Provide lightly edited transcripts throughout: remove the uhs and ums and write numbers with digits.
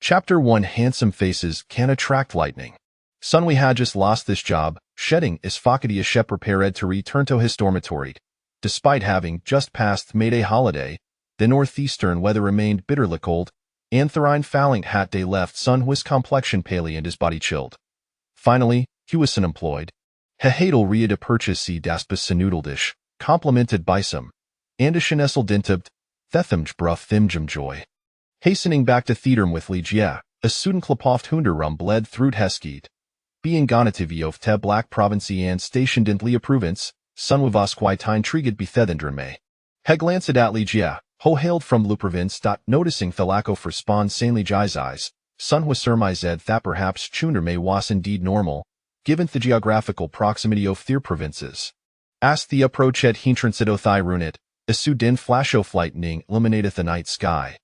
Chapter 1 Handsome Faces Can Attract Lightning. Sunwi had just lost this job, shedding is faculty shep prepared to return to his dormitory. Despite having just passed May Day holiday, the northeastern weather remained bitterly cold, and Therine falling hat day left Sunwi's complexion paley and his body chilled. Finally, he was unemployed. He hadel ria to purchase si daspis noodle-dish, complimented by some, and a chenessel dintubt, thethimj bruff thimjum joy. Hastening back to theaterm with Ligia, a student klapoft hunderum bled through heskid. Being gonative of te black provincie and stationed in Lia province, Sunwivasquitine trigid bethethendrme. He glanced at Ligia, ho hailed from Lu province. Noticing Thalaco for spawn sanely eyes, Sunwa surmised that perhaps Chunderme was indeed normal, given the geographical proximity of their provinces. As the approach at Hintransidothai runit, a sudden flash of lightning illuminateth the night sky.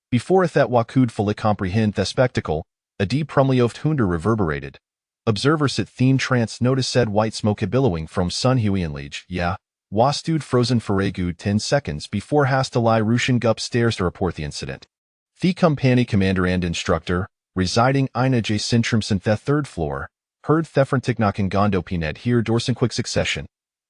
Before that wakud fully comprehend the spectacle, a deep rumlioft hunder reverberated. Observers at theme trance noticed said white smoke billowing from Sun Huianlige, wastud frozen for a good 10 seconds before Hastalai rushing upstairs to report the incident. The company commander and instructor, residing in J Sintrimson the third floor, heard Thefrentiknaken Gondopinet here doors in quick succession.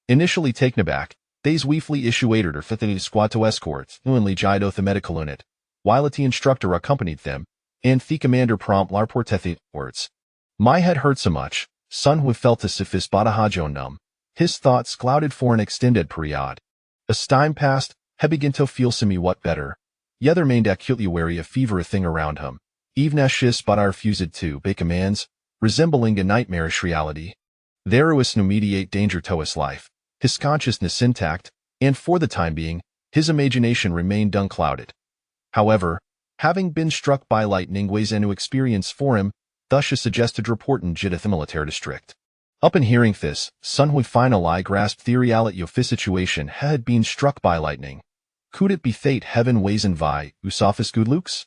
Initially taken aback, they's weefly issuated or fithany squad to escorts, nuanly jido the medical unit, while the instructor accompanied them, and the commander prompt larportethi words. My head hurt so much, Sunwi felt as if his badahajo numb. His thoughts clouded for an extended period. As time passed, he began to feel somewhat better. Yet remained acutely wary of fever thing around him. Even as shis badar fused to bake commands, resembling a nightmarish reality. There was no immediate danger to his life, his consciousness intact, and for the time being, his imagination remained unclouded. However, having been struck by lightning weighs a new experience for him, thus he suggested reporting Jidith military district. Upon hearing this, Sunwi finally grasped the reality of his situation had been struck by lightning. Could it be fate heaven weighs and vi, Usofis Goodlukes?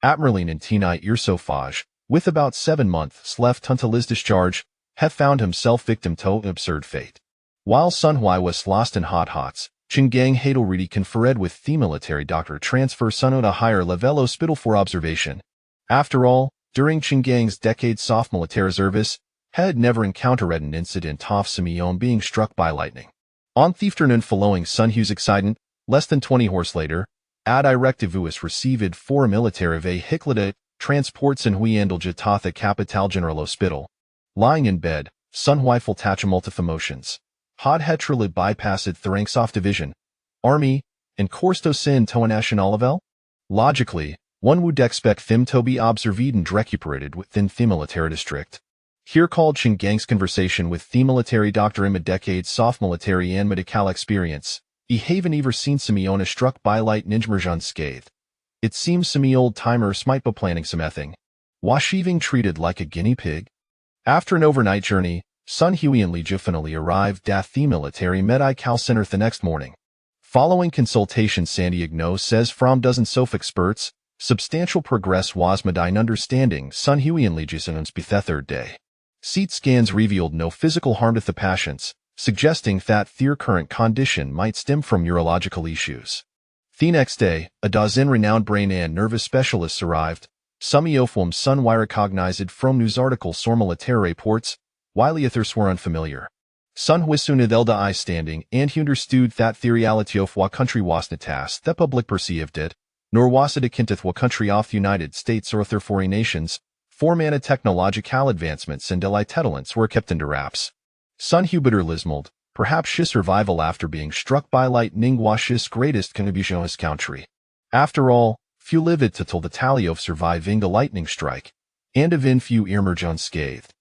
Admiralin and Tinai Irsofage, with about 7 months left until his discharge, had found himself victim to an absurd fate. While Sunhui was lost in hot hots, Chingang Hadelredi conferred with the military doctor transfer Sun to a higher level hospital for observation. After all, during Chingang's decades soft military service, had never encountered an incident of Simeon being struck by lightning. On Thiefternon following Sunhu's excitement, less than 20 hours later, a directive was received for military vehiculata transports in Huiandalja to the Capital General Hospital. Lying in bed, Sunhui felt multiple emotions. Had hetrally bypassed the ranks of division, army, and corsto sin to a national level? Logically, one would expect them to be observed and recuperated within the military district. Here called Chingang's conversation with the military doctor in a decade soft military and medical experience. He haven't ever seen Simeona struck by light ninjmerjan scathed. It seems some old-timers might be planning some ething. Washiving treated like a guinea pig. After an overnight journey, Sun Hui and Li finally arrived at the military medical center the next morning. Following consultation, Sandiagno says from dozens of experts, substantial progress was made in understanding Sun Hui and Li Jisun's the third day. CT scans revealed no physical harm to the patients, suggesting that their current condition might stem from neurological issues. The next day, a dozen renowned brain and nervous specialists arrived. Some of whom Sunwi recognized from news articles or military reports, while the others were unfamiliar. Sunhui sunid I standing, and he understood that the reality of what country was natas the public perceived it, nor was it akintith what country of the United States or their foreign nations, for mana technological advancements and delightetulence were kept under wraps. Sun Hubiter lismald, perhaps his survival after being struck by lightning was his greatest contribution to his country. After all, few lived to tell the tally of surviving a lightning strike, and of in few emerge unscathed.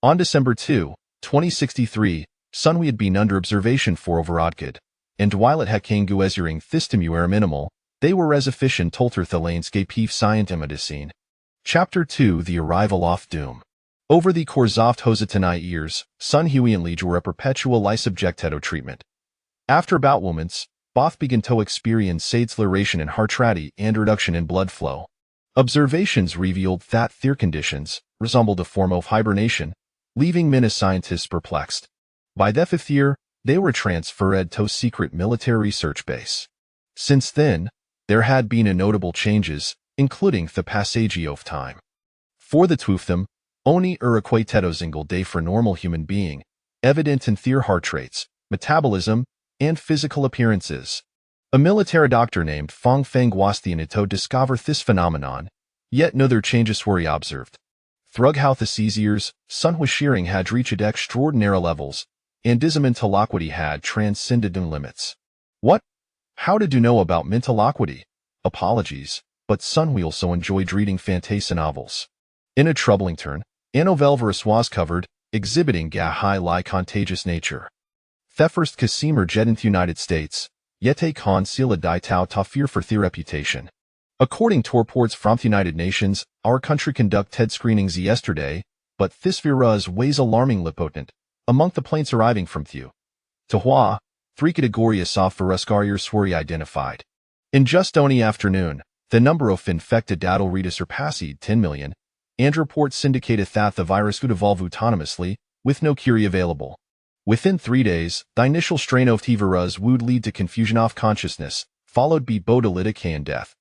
On December 2, 2063, Sunwi had been under observation for over Odkid, and while it had kangu esuring thistimu were minimal, they were as efficient tolter the landscape heave scientimedicine. Chapter 2 The Arrival of Doom. Over the course of Hosatanai years, Sun Hui and Liege were a perpetual lie subjecteto treatment. After about moments, both began to experience acceleration in heart rate and reduction in blood flow. Observations revealed that their conditions resembled a form of hibernation, leaving many scientists perplexed. By the 5th year, they were transferred to a secret military research base. Since then, there had been notable changes. including the passage of time. For the two of them, only a single day for normal human being, evident in their heart rates, metabolism, and physical appearances. A military doctor named Fong Feng was the to discover this phenomenon, yet no other changes were observed. Through how the years, sun was shearing had reached extraordinary levels, and his mental acuity had transcended limits. What? How did you know about mental acuity? Apologies, but Sun we also enjoyed reading fantasy novels. In a troubling turn, a novelverse was covered, exhibiting a high contagious nature. The first Casimir jet in the United States, yet a concealed die tau ta fear for their reputation. According to reports from the United Nations, our country conducted screenings yesterday, but this virus weighs alarmingly potent. Among the planes arriving from Thieu, Tahua, 3 categories of virus carriers were identified. In just only afternoon, the number of infected data already surpassed 10 million, and reports indicated that the virus could evolve autonomously, with no cure available. Within 3 days, the initial strain of the virus would lead to confusion of consciousness, followed by botulitic and death.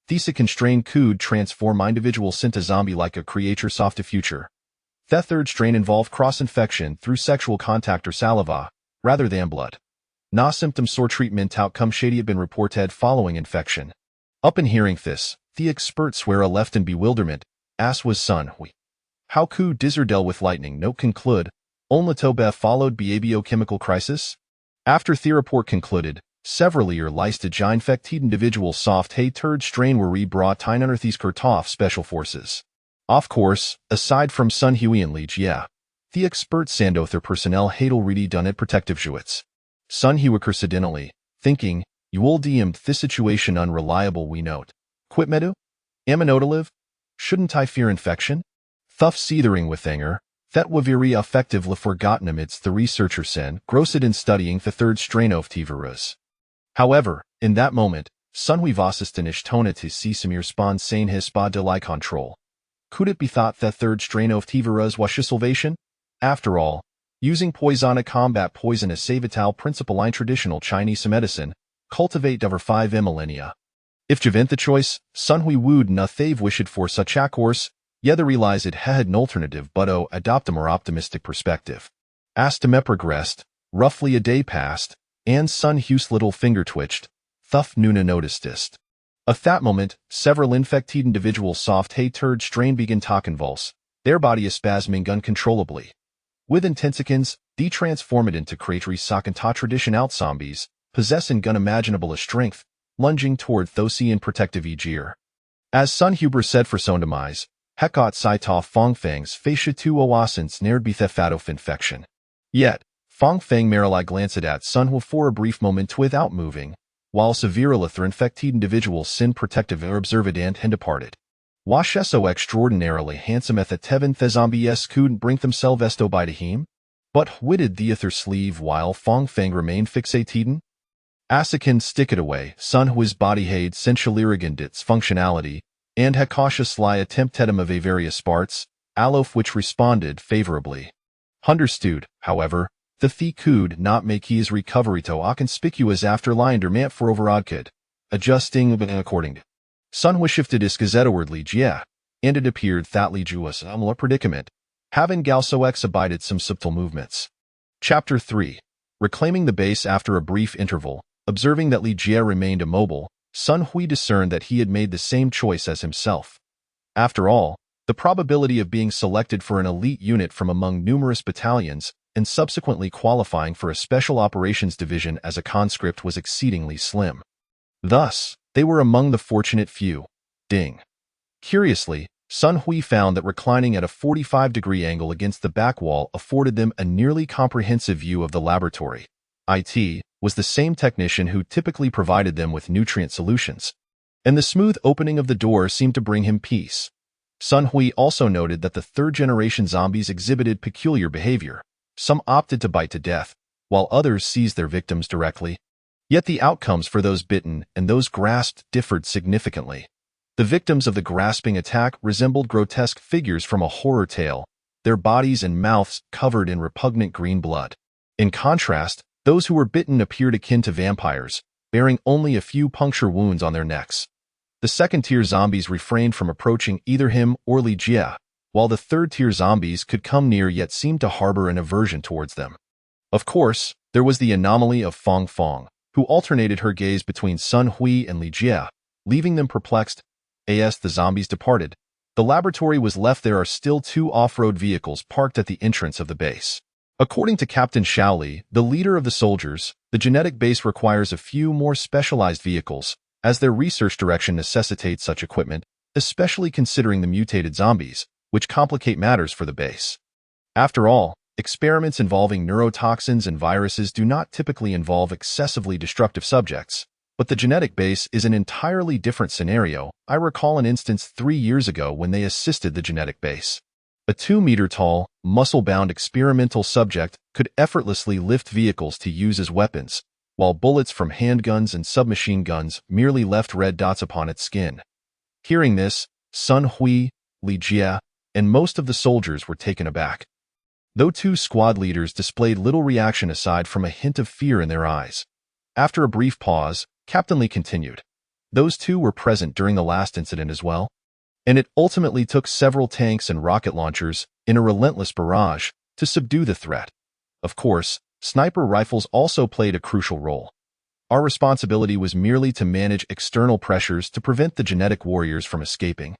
The second strain could transform individuals into zombie like a creature of the future. The third strain involved cross-infection through sexual contact or saliva, rather than blood. No symptoms or treatment outcome shady have been reported following infection. Upon hearing this, the experts were left in bewilderment, as was Sun Hui. How could Dizzer deal with lightning? Note conclude, only to be followed by a biochemical crisis? After the report concluded, several listed infected individuals soft hay third strain were re-brought in under these Kurtov special forces. Of course, aside from Sun Hui and Li Jia, the experts sando their personnel had already done it protective juits. Sun Hui coincidentally, thinking, you will deemed this situation unreliable we note. Quit medu? Aminotolive? Shouldn't I fear infection? Thuff seethering with anger, that were very effectively forgotten amidst the researcher sen grossed in studying the third strain of the virus. However, in that moment, Sun Hui was astonished to see some respond sane his spa de la control. Could it be thought that third strain of the virus was salvation? After all, using poison to combat poison is a vital principle in traditional Chinese medicine, cultivate over 5 millennia. If given the choice, Sun Hui would not have wished for such a course, yet realize it had an alternative but adopt a more optimistic perspective. As time progressed, roughly a day passed, and Sun Hui's little finger twitched. Thuff Nuna noticed it. At that moment, several infected individuals soft hay third strain began to convulse, their body spasming uncontrollably. With intensities, they transformed into creatures sakanta tradition out zombies, possessing unimaginable strength, lunging toward Thosi in protective gear. As Sun Huber said for son demise, Hekot Saita Fong Feng's facia tu oasins nared be thefat infection. Yet, Fong Feng merely glanced at Sun Hui for a brief moment without moving, while severe lither infected individuals sin protective observed and departed. Wash so extraordinarily handsome at the Tevin the zombies couldn't bring themselves to by to him? But witted the other sleeve while Fong Feng remained fixated? Asakin stick it away, Sun Hui's body had sensually irrigated its functionality, and had cautiously attempted him of a various parts, alof which responded favorably. Understood, however, the fee could not make his recovery to a conspicuous after Linder meant for overodd adjusting according. Sun Hui shifted his gazetteowardly Jia, and it appeared that Li Ju was in a predicament, having also exhibited some subtle movements. Chapter 3. Reclaiming the base after a brief interval, observing that Li Jia remained immobile, Sun Hui discerned that he had made the same choice as himself. After all, the probability of being selected for an elite unit from among numerous battalions and subsequently qualifying for a special operations division as a conscript was exceedingly slim. Thus, they were among the fortunate few. Ding. Curiously, Sun Hui found that reclining at a 45-degree angle against the back wall afforded them a nearly comprehensive view of the laboratory. IT was the same technician who typically provided them with nutrient solutions, and the smooth opening of the door seemed to bring him peace. Sun Hui also noted that the third-generation zombies exhibited peculiar behavior. Some opted to bite to death, while others seized their victims directly. Yet the outcomes for those bitten and those grasped differed significantly. The victims of the grasping attack resembled grotesque figures from a horror tale, their bodies and mouths covered in repugnant green blood. In contrast, those who were bitten appeared akin to vampires, bearing only a few puncture wounds on their necks. The second-tier zombies refrained from approaching either him or Li Jie, while the third-tier zombies could come near yet seemed to harbor an aversion towards them. Of course, there was the anomaly of Fong Fong, who alternated her gaze between Sun Hui and Li Jie, leaving them perplexed. As the zombies departed, the laboratory was left. There are still 2 off-road vehicles parked at the entrance of the base. According to Captain Shaoli, the leader of the soldiers, the genetic base requires a few more specialized vehicles, as their research direction necessitates such equipment, especially considering the mutated zombies, which complicate matters for the base. After all, experiments involving neurotoxins and viruses do not typically involve excessively destructive subjects, but the genetic base is an entirely different scenario. I recall an instance 3 years ago when they assisted the genetic base. A 2-meter-tall, muscle-bound experimental subject could effortlessly lift vehicles to use as weapons, while bullets from handguns and submachine guns merely left red dots upon its skin. Hearing this, Sun Hui, Li Jie, and most of the soldiers were taken aback. Though 2 squad leaders displayed little reaction aside from a hint of fear in their eyes. After a brief pause, Captain Li continued. Those 2 were present during the last incident as well, and it ultimately took several tanks and rocket launchers in a relentless barrage to subdue the threat. Of course, sniper rifles also played a crucial role. Our responsibility was merely to manage external pressures to prevent the genetic warriors from escaping.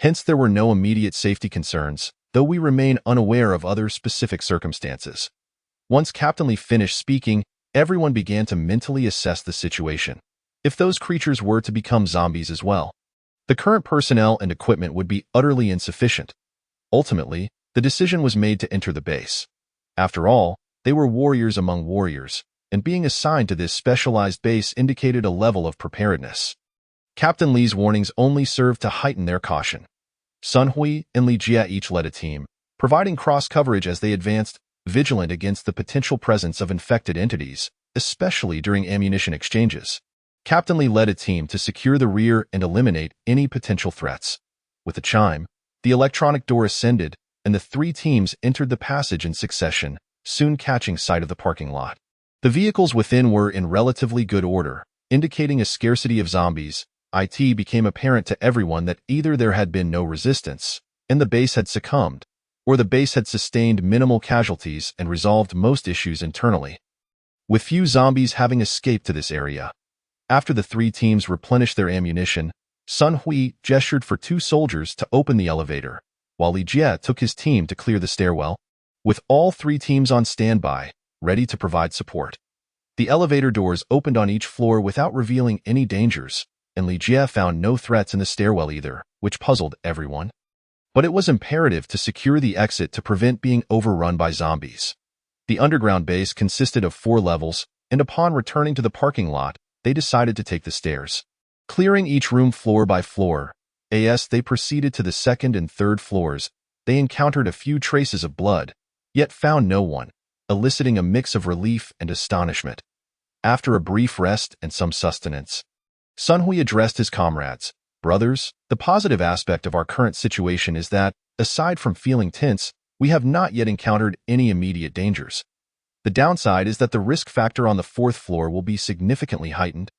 Hence, there were no immediate safety concerns, though we remain unaware of other specific circumstances. Once Captain Li finished speaking, everyone began to mentally assess the situation. If those creatures were to become zombies as well, the current personnel and equipment would be utterly insufficient. Ultimately, the decision was made to enter the base. After all, they were warriors among warriors, and being assigned to this specialized base indicated a level of preparedness. Captain Li's warnings only served to heighten their caution. Sun Hui and Li Jie each led a team, providing cross-coverage as they advanced, vigilant against the potential presence of infected entities, especially during ammunition exchanges. Captain Li led a team to secure the rear and eliminate any potential threats. With a chime, the electronic door ascended, and the 3 teams entered the passage in succession, soon catching sight of the parking lot. The vehicles within were in relatively good order, indicating a scarcity of zombies. It became apparent to everyone that either there had been no resistance, and the base had succumbed, or the base had sustained minimal casualties and resolved most issues internally, with few zombies having escaped to this area. After the 3 teams replenished their ammunition, Sun Hui gestured for 2 soldiers to open the elevator, while Li Jie took his team to clear the stairwell, with all 3 teams on standby, ready to provide support. The elevator doors opened on each floor without revealing any dangers, and Li Jie found no threats in the stairwell either, which puzzled everyone. But it was imperative to secure the exit to prevent being overrun by zombies. The underground base consisted of 4 levels, and upon returning to the parking lot, they decided to take the stairs. Clearing each room floor by floor, as they proceeded to the 2nd and 3rd floors, they encountered a few traces of blood, yet found no one, eliciting a mix of relief and astonishment. After a brief rest and some sustenance, Sun Hui addressed his comrades. Brothers, the positive aspect of our current situation is that, aside from feeling tense, we have not yet encountered any immediate dangers. The downside is that the risk factor on the 4th floor will be significantly heightened,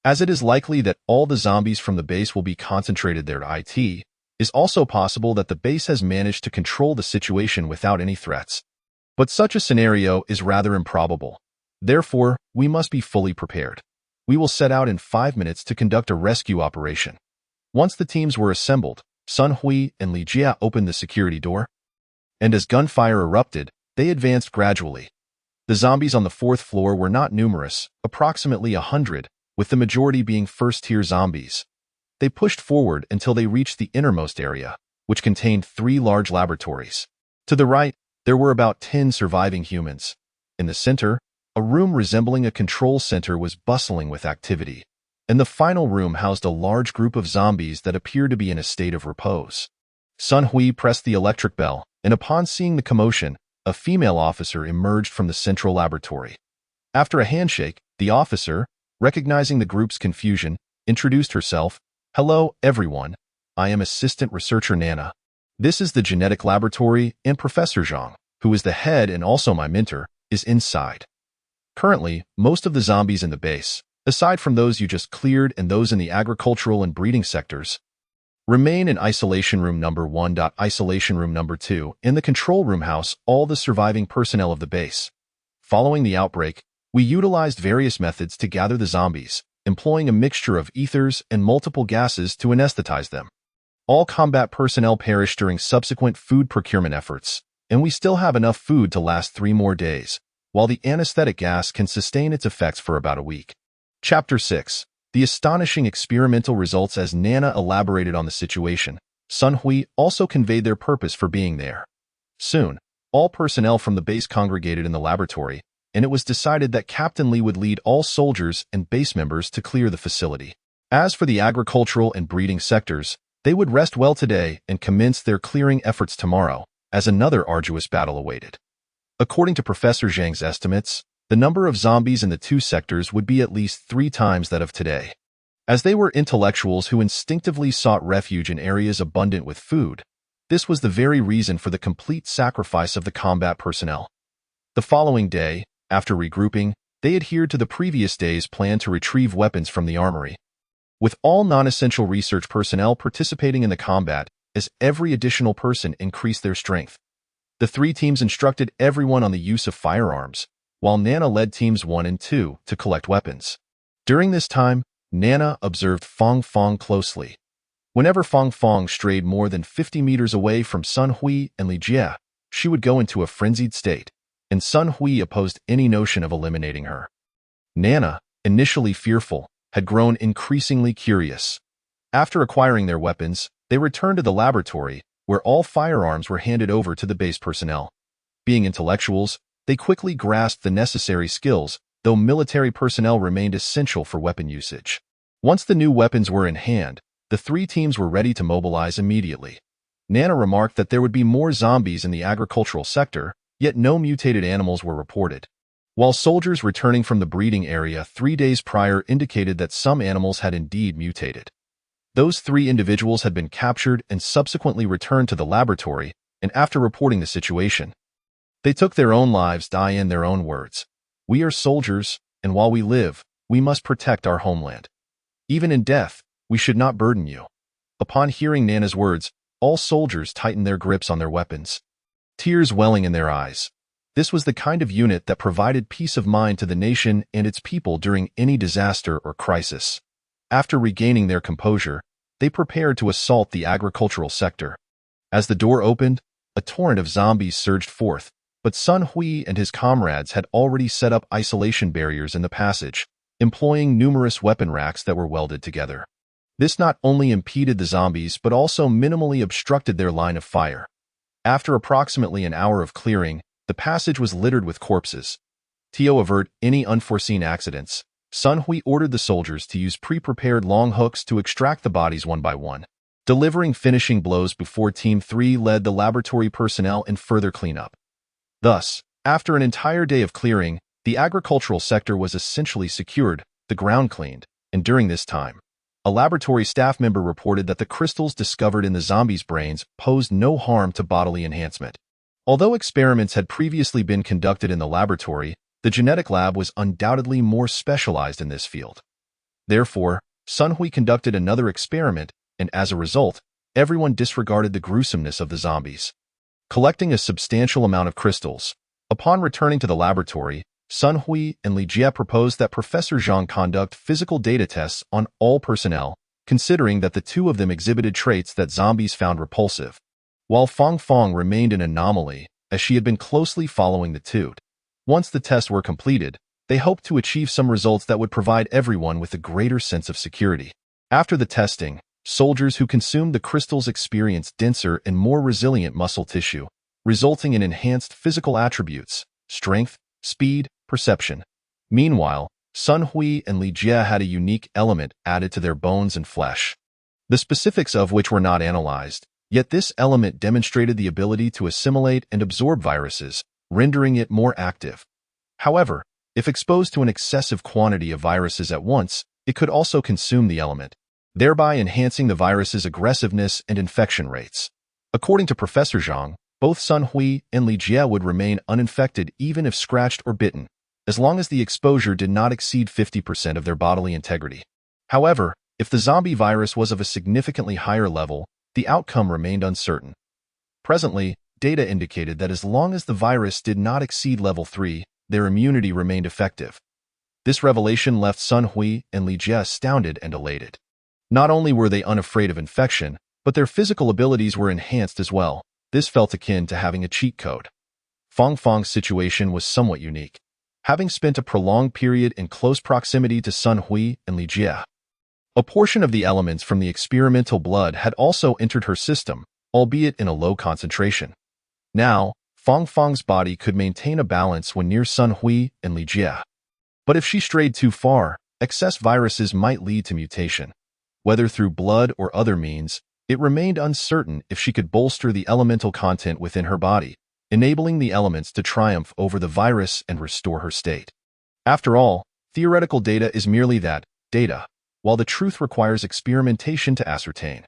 as it is likely that all the zombies from the base will be concentrated there. It is also possible that the base has managed to control the situation without any threats. But such a scenario is rather improbable. Therefore, we must be fully prepared. We will set out in 5 minutes to conduct a rescue operation. Once the teams were assembled, Sun Hui and Li Jie opened the security door, and as gunfire erupted, they advanced gradually. The zombies on the 4th floor were not numerous, approximately 100, with the majority being first-tier zombies. They pushed forward until they reached the innermost area, which contained 3 large laboratories. To the right, there were about 10 surviving humans. In the center, a room resembling a control center was bustling with activity, and the final room housed a large group of zombies that appeared to be in a state of repose. Sun Hui pressed the electric bell, and upon seeing the commotion, a female officer emerged from the central laboratory. After a handshake, the officer, recognizing the group's confusion, introduced herself. Hello, everyone. I am Assistant Researcher Nana. This is the genetic laboratory, and Professor Zhang, who is the head and also my mentor, is inside. Currently, most of the zombies in the base, aside from those you just cleared and those in the agricultural and breeding sectors. Remain in Isolation Room Number 1. Isolation Room Number 2. In the Control Room House, all the surviving personnel of the base. Following the outbreak, we utilized various methods to gather the zombies, employing a mixture of ethers and multiple gases to anesthetize them. All combat personnel perished during subsequent food procurement efforts, and we still have enough food to last 3 more days, while the anesthetic gas can sustain its effects for about a week. Chapter 6. The astonishing experimental results. As Nana elaborated on the situation, Sun Hui also conveyed their purpose for being there. Soon, all personnel from the base congregated in the laboratory, and it was decided that Captain Lee would lead all soldiers and base members to clear the facility. As for the agricultural and breeding sectors, they would rest well today and commence their clearing efforts tomorrow, as another arduous battle awaited. According to Professor Zhang's estimates, the number of zombies in the 2 sectors would be at least 3 times that of today. As they were intellectuals who instinctively sought refuge in areas abundant with food, this was the very reason for the complete sacrifice of the combat personnel. The following day, after regrouping, they adhered to the previous day's plan to retrieve weapons from the armory. With all non-essential research personnel participating in the combat, as every additional person increased their strength. The 3 teams instructed everyone on the use of firearms, while Nana led teams 1 and 2 to collect weapons. During this time, Nana observed Fong Fong closely. Whenever Fong Fong strayed more than 50 meters away from Sun Hui and Li Jie, she would go into a frenzied state, and Sun Hui opposed any notion of eliminating her. Nana, initially fearful, had grown increasingly curious. After acquiring their weapons, they returned to the laboratory, where all firearms were handed over to the base personnel. Being intellectuals, they quickly grasped the necessary skills, though military personnel remained essential for weapon usage. Once the new weapons were in hand, the 3 teams were ready to mobilize immediately. Nana remarked that there would be more zombies in the agricultural sector, yet no mutated animals were reported. While soldiers returning from the breeding area 3 days prior indicated that some animals had indeed mutated. Those 3 individuals had been captured and subsequently returned to the laboratory, and after reporting the situation, they took their own lives. In their own words, "We are soldiers, and while we live, we must protect our homeland. Even in death, we should not burden you." Upon hearing Nana's words, all soldiers tightened their grips on their weapons, tears welling in their eyes. This was the kind of unit that provided peace of mind to the nation and its people during any disaster or crisis. After regaining their composure, they prepared to assault the agricultural sector. As the door opened, a torrent of zombies surged forth, but Sun Hui and his comrades had already set up isolation barriers in the passage, employing numerous weapon racks that were welded together. This not only impeded the zombies but also minimally obstructed their line of fire. After approximately an hour of clearing, the passage was littered with corpses. To avert any unforeseen accidents, Sun Hui ordered the soldiers to use pre-prepared long hooks to extract the bodies one by one, delivering finishing blows before Team 3 led the laboratory personnel in further cleanup. Thus, after an entire day of clearing, the agricultural sector was essentially secured, the ground cleaned, and during this time, a laboratory staff member reported that the crystals discovered in the zombies' brains posed no harm to bodily enhancement. Although experiments had previously been conducted in the laboratory, the genetic lab was undoubtedly more specialized in this field. Therefore, Sun Hui conducted another experiment, and as a result, everyone disregarded the gruesomeness of the zombies. Collecting a substantial amount of crystals, upon returning to the laboratory, Sun Hui and Li Jie proposed that Professor Zhang conduct physical data tests on all personnel, considering that the 2 of them exhibited traits that zombies found repulsive, while Fong Fong remained an anomaly, as she had been closely following the 2. Once the tests were completed, they hoped to achieve some results that would provide everyone with a greater sense of security. After the testing, soldiers who consumed the crystals experienced denser and more resilient muscle tissue, resulting in enhanced physical attributes, strength, speed, perception. Meanwhile, Sun Hui and Li Jie had a unique element added to their bones and flesh, the specifics of which were not analyzed, yet this element demonstrated the ability to assimilate and absorb viruses, rendering it more active. However, if exposed to an excessive quantity of viruses at once, it could also consume the element, thereby enhancing the virus's aggressiveness and infection rates. According to Professor Zhang, both Sun Hui and Li Jie would remain uninfected even if scratched or bitten, as long as the exposure did not exceed 50% of their bodily integrity. However, if the zombie virus was of a significantly higher level, the outcome remained uncertain. Presently, data indicated that as long as the virus did not exceed level 3, their immunity remained effective. This revelation left Sun Hui and Li Jie astounded and elated. Not only were they unafraid of infection, but their physical abilities were enhanced as well. This felt akin to having a cheat code. Fang Fang's situation was somewhat unique, having spent a prolonged period in close proximity to Sun Hui and Li Jie. A portion of the elements from the experimental blood had also entered her system, albeit in a low concentration. Now, Fang Fang's body could maintain a balance when near Sun Hui and Li Jie. But if she strayed too far, excess viruses might lead to mutation. Whether through blood or other means, it remained uncertain if she could bolster the elemental content within her body, enabling the elements to triumph over the virus and restore her state. After all, theoretical data is merely that, data, while the truth requires experimentation to ascertain.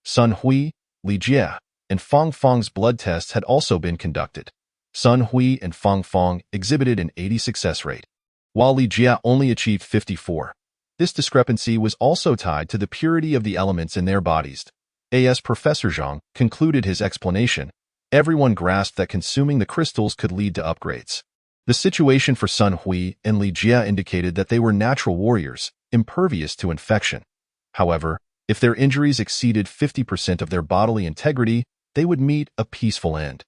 Sun Hui, Li Jie, and Fang Fang's blood tests had also been conducted. Sun Hui and Fang Fang exhibited an 80% success rate, while Li Jie only achieved 54%. This discrepancy was also tied to the purity of the elements in their bodies. As Professor Zhang concluded his explanation, everyone grasped that consuming the crystals could lead to upgrades. The situation for Sun Hui and Li Jie indicated that they were natural warriors, impervious to infection. However, if their injuries exceeded 50% of their bodily integrity, they would meet a peaceful end.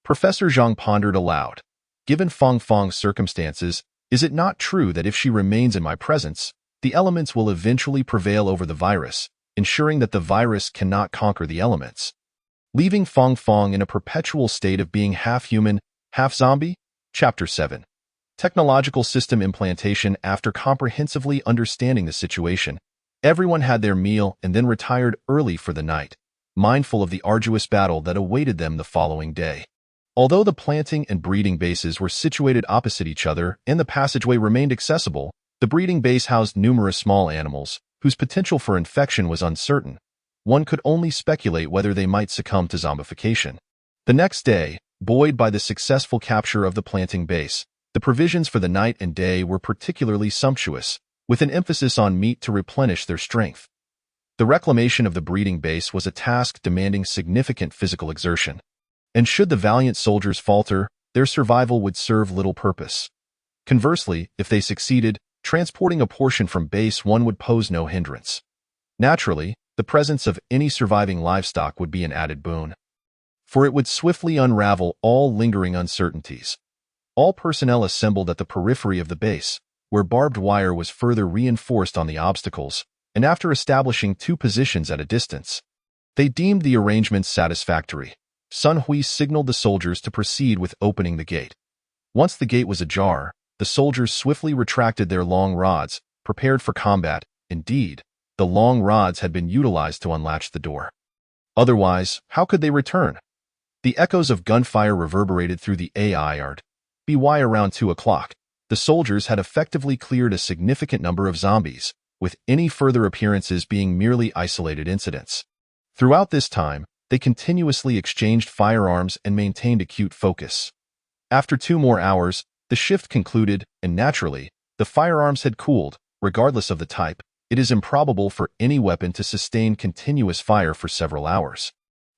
Professor Zhang pondered aloud. Given Fang Fang's circumstances, is it not true that if she remains in my presence, the elements will eventually prevail over the virus, ensuring that the virus cannot conquer the elements? Leaving Fang Fang in a perpetual state of being half-human, half-zombie? Chapter 7. Technological System Implantation. After comprehensively understanding the situation, everyone had their meal and then retired early for the night, mindful of the arduous battle that awaited them the following day. Although the planting and breeding bases were situated opposite each other and the passageway remained accessible, the breeding base housed numerous small animals, whose potential for infection was uncertain. One could only speculate whether they might succumb to zombification. The next day, buoyed by the successful capture of the planting base, the provisions for the night and day were particularly sumptuous, with an emphasis on meat to replenish their strength. The reclamation of the breeding base was a task demanding significant physical exertion, and should the valiant soldiers falter, their survival would serve little purpose. Conversely, if they succeeded, transporting a portion from base 1 would pose no hindrance. Naturally, the presence of any surviving livestock would be an added boon, for it would swiftly unravel all lingering uncertainties. All personnel assembled at the periphery of the base, where barbed wire was further reinforced on the obstacles, and after establishing 2 positions at a distance, they deemed the arrangements satisfactory. Sun Hui signaled the soldiers to proceed with opening the gate. Once the gate was ajar, the soldiers swiftly retracted their long rods, prepared for combat. Indeed, the long rods had been utilized to unlatch the door. Otherwise, how could they return? The echoes of gunfire reverberated through the yard. By around 2 o'clock, the soldiers had effectively cleared a significant number of zombies, with any further appearances being merely isolated incidents. Throughout this time, they continuously exchanged firearms and maintained acute focus. After 2 more hours, the shift concluded, and naturally, the firearms had cooled. Regardless of the type, it is improbable for any weapon to sustain continuous fire for several hours.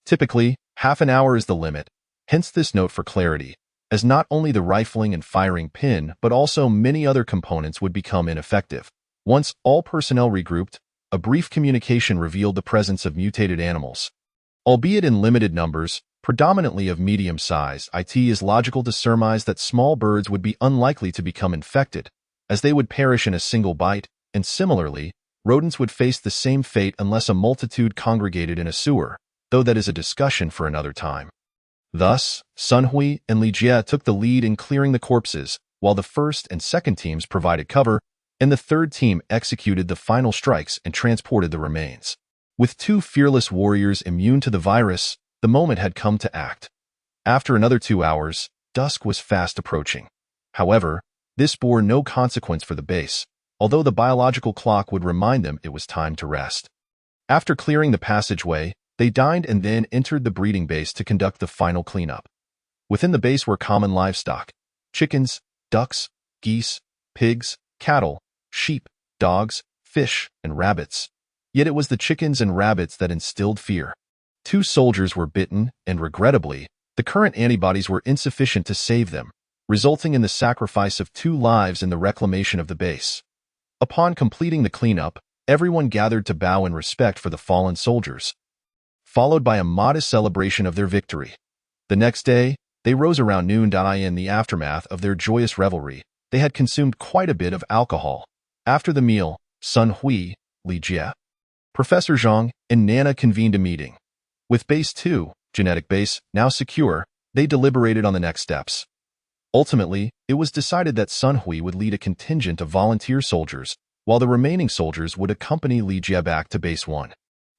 Typically, half an hour is the limit, hence this note for clarity, as not only the rifling and firing pin but also many other components would become ineffective. Once all personnel regrouped, a brief communication revealed the presence of mutated animals. Albeit in limited numbers, predominantly of medium size, it is logical to surmise that small birds would be unlikely to become infected, as they would perish in a single bite, and similarly, rodents would face the same fate unless a multitude congregated in a sewer, though that is a discussion for another time. Thus, Sun Hui and Li Jie took the lead in clearing the corpses, while the first and second teams provided cover, and the third team executed the final strikes and transported the remains. With 2 fearless warriors immune to the virus, the moment had come to act. After another 2 hours, dusk was fast approaching. However, this bore no consequence for the base, although the biological clock would remind them it was time to rest. After clearing the passageway, they dined and then entered the breeding base to conduct the final cleanup. Within the base were common livestock, chickens, ducks, geese, pigs, cattle, sheep, dogs, fish, and rabbits. Yet it was the chickens and rabbits that instilled fear. 2 soldiers were bitten, and regrettably, the current antibodies were insufficient to save them, resulting in the sacrifice of 2 lives in the reclamation of the base. Upon completing the cleanup, everyone gathered to bow in respect for the fallen soldiers, followed by a modest celebration of their victory. The next day, they rose around noon. In the aftermath of their joyous revelry, they had consumed quite a bit of alcohol. After the meal, Sun Hui, Li Jie, Professor Zhang, and Nana convened a meeting. With Base 2, genetic base, now secure, they deliberated on the next steps. Ultimately, it was decided that Sun Hui would lead a contingent of volunteer soldiers, while the remaining soldiers would accompany Li Jie back to Base 1.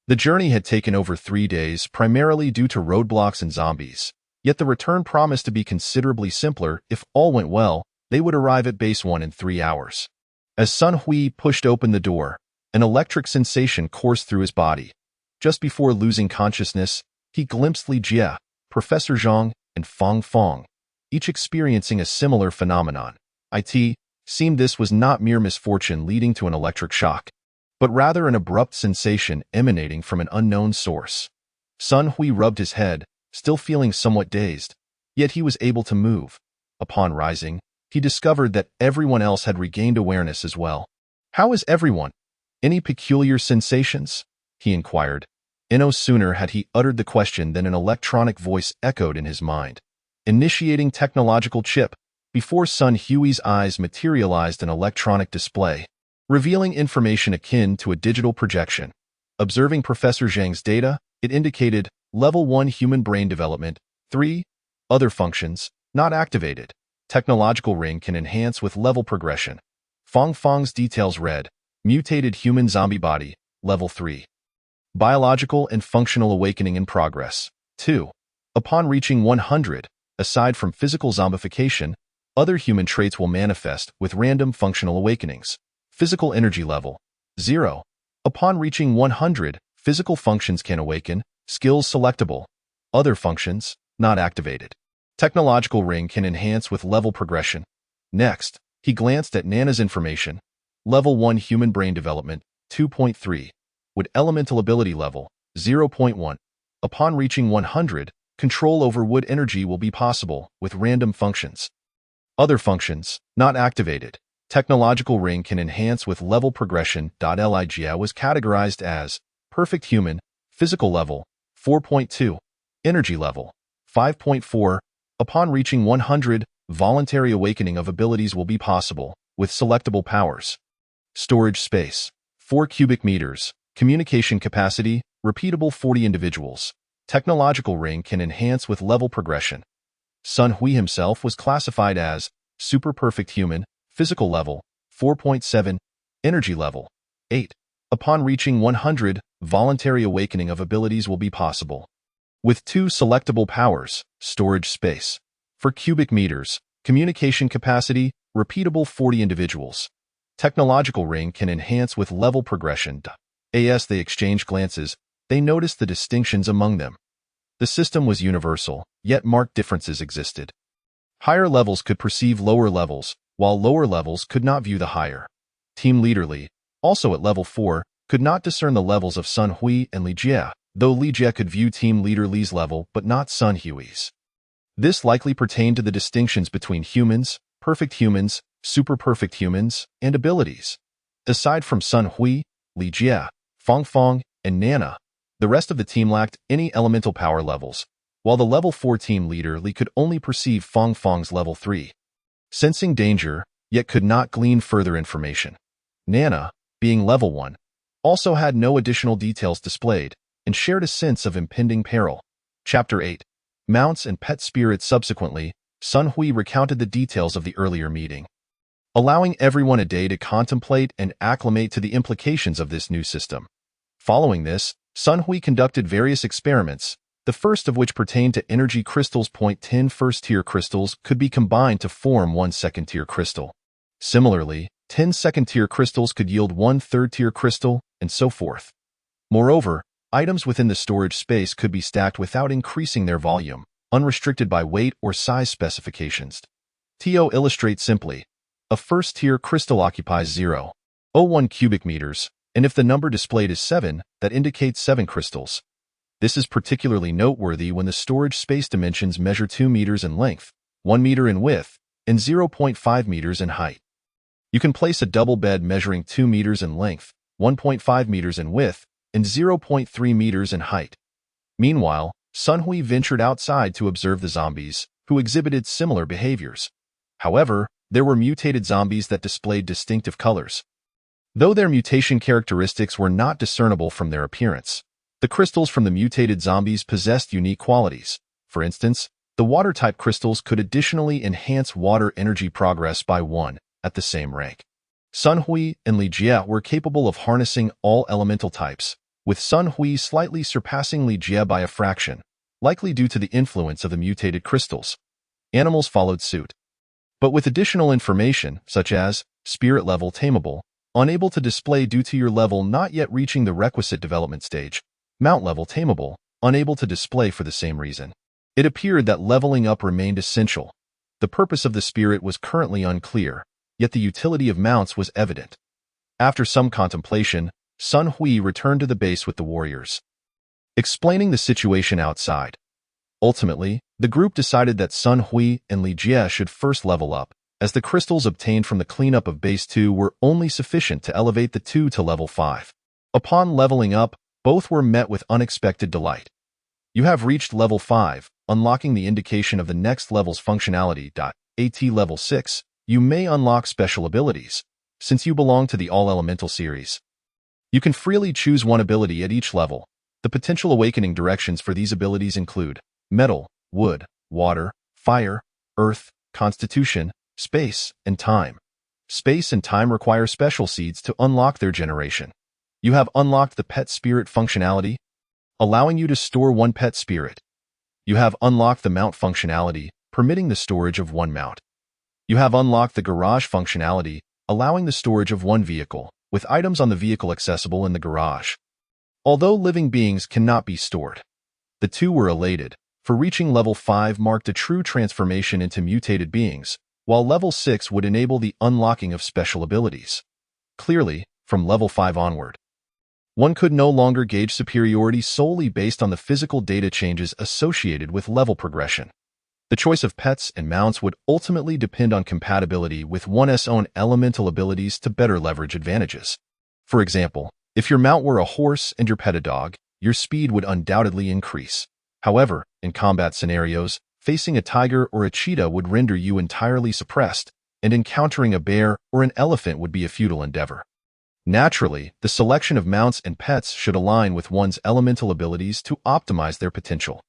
The journey had taken over 3 days, primarily due to roadblocks and zombies. Yet the return promised to be considerably simpler. If all went well, they would arrive at Base 1 in 3 hours. As Sun Hui pushed open the door, an electric sensation coursed through his body. Just before losing consciousness, he glimpsed Li Jie, Professor Zhang, and Fang Fang, each experiencing a similar phenomenon. It seemed this was not mere misfortune leading to an electric shock, but rather an abrupt sensation emanating from an unknown source. Sun Hui rubbed his head, still feeling somewhat dazed, yet he was able to move. Upon rising, he discovered that everyone else had regained awareness as well. "How is everyone? Any peculiar sensations?" he inquired. No sooner had he uttered the question than an electronic voice echoed in his mind. Initiating technological chip. Before Sun Hui's eyes materialized an electronic display, revealing information akin to a digital projection. Observing Professor Zhang's data, it indicated Level 1 human brain development, 3 other functions, not activated. Technological ring can enhance with level progression. Fang Fang's details read, mutated human zombie body, Level 3. Biological and functional awakening in progress. 2. Upon reaching 100, aside from physical zombification, other human traits will manifest with random functional awakenings. Physical energy level, 0. Upon reaching 100, physical functions can awaken. Skills selectable. Other functions, not activated. Technological ring can enhance with level progression. Next, he glanced at Nana's information. Level 1 human brain development, 2.3. With elemental ability level, 0.1. Upon reaching 100, control over wood energy will be possible with random functions. Other functions, not activated. Technological ring can enhance with level progression. Li Jie was categorized as perfect human, physical level, 4.2, energy level, 5.4. Upon reaching 100, voluntary awakening of abilities will be possible, with selectable powers. Storage space, 4 cubic meters. Communication capacity, repeatable 40 individuals. Technological ring can enhance with level progression. Sun Hui himself was classified as super perfect human, physical level, 4.7, energy level, 8. Upon reaching 100, voluntary awakening of abilities will be possible. With 2 selectable powers, storage space. For cubic meters, communication capacity, repeatable 40 individuals. Technological ring can enhance with level progression. As they exchanged glances, they noticed the distinctions among them. The system was universal, yet marked differences existed. Higher levels could perceive lower levels, while lower levels could not view the higher. Team Leader Li, also at level 4, could not discern the levels of Sun Hui and Li Jie, though Li Jie could view Team Leader Li's level but not Sun Hui's. This likely pertained to the distinctions between humans, perfect humans, super perfect humans, and abilities. Aside from Sun Hui, Li Jie, Fang Fang, and Nana, the rest of the team lacked any elemental power levels, while the level 4 team leader Li could only perceive Fang Fang's level 3. Sensing danger, yet could not glean further information. Nana, being level 1, also had no additional details displayed, and shared a sense of impending peril. Chapter 8. Mounts and Pet Spirits. Subsequently, Sun Hui recounted the details of the earlier meeting, allowing everyone a day to contemplate and acclimate to the implications of this new system. Following this, Sun Hui conducted various experiments, the first of which pertained to energy crystals. 10 first-tier crystals could be combined to form 1 second-tier crystal. Similarly, 10 second-tier crystals could yield 1 third-tier crystal, and so forth. Moreover, items within the storage space could be stacked without increasing their volume, unrestricted by weight or size specifications. To illustrate simply, A first-tier crystal occupies 0.01 cubic meters, and if the number displayed is 7, that indicates 7 crystals. This is particularly noteworthy when the storage space dimensions measure 2 meters in length, 1 meter in width, and 0.5 meters in height. You can place a double bed measuring 2 meters in length, 1.5 meters in width, and 0.3 meters in height. Meanwhile, Sun Hui ventured outside to observe the zombies, who exhibited similar behaviors. However, there were mutated zombies that displayed distinctive colors. Though their mutation characteristics were not discernible from their appearance, the crystals from the mutated zombies possessed unique qualities. For instance, the water-type crystals could additionally enhance water energy progress by 1 at the same rank. Sun Hui and Li Jie were capable of harnessing all elemental types, with Sun Hui slightly surpassing Li Jie by a fraction, likely due to the influence of the mutated crystals. Animals followed suit. But with additional information, such as spirit level tameable, unable to display due to your level not yet reaching the requisite development stage, mount level tameable, unable to display for the same reason, it appeared that leveling up remained essential. The purpose of the spirit was currently unclear, yet the utility of mounts was evident. After some contemplation, Sun Hui returned to the base with the warriors, explaining the situation outside. Ultimately, the group decided that Sun Hui and Li Jie should first level up, as the crystals obtained from the cleanup of Base 2 were only sufficient to elevate the two to level 5. Upon leveling up, both were met with unexpected delight. You have reached level 5, unlocking the indication of the next level's functionality. At level 6, you may unlock special abilities, since you belong to the All-Elemental series. You can freely choose one ability at each level. The potential awakening directions for these abilities include metal, wood, water, fire, earth, constitution, space, and time. Space and time require special seeds to unlock their generation. You have unlocked the pet spirit functionality, allowing you to store one pet spirit. You have unlocked the mount functionality, permitting the storage of one mount. You have unlocked the garage functionality, allowing the storage of one vehicle, with items on the vehicle accessible in the garage. Although living beings cannot be stored, the two were elated, for reaching level 5 marked a true transformation into mutated beings, while level 6 would enable the unlocking of special abilities. Clearly, from level 5 onward, one could no longer gauge superiority solely based on the physical data changes associated with level progression. The choice of pets and mounts would ultimately depend on compatibility with one's own elemental abilities to better leverage advantages. For example, if your mount were a horse and your pet a dog, your speed would undoubtedly increase. However, in combat scenarios, facing a tiger or a cheetah would render you entirely suppressed, and encountering a bear or an elephant would be a futile endeavor. Naturally, the selection of mounts and pets should align with one's elemental abilities to optimize their potential.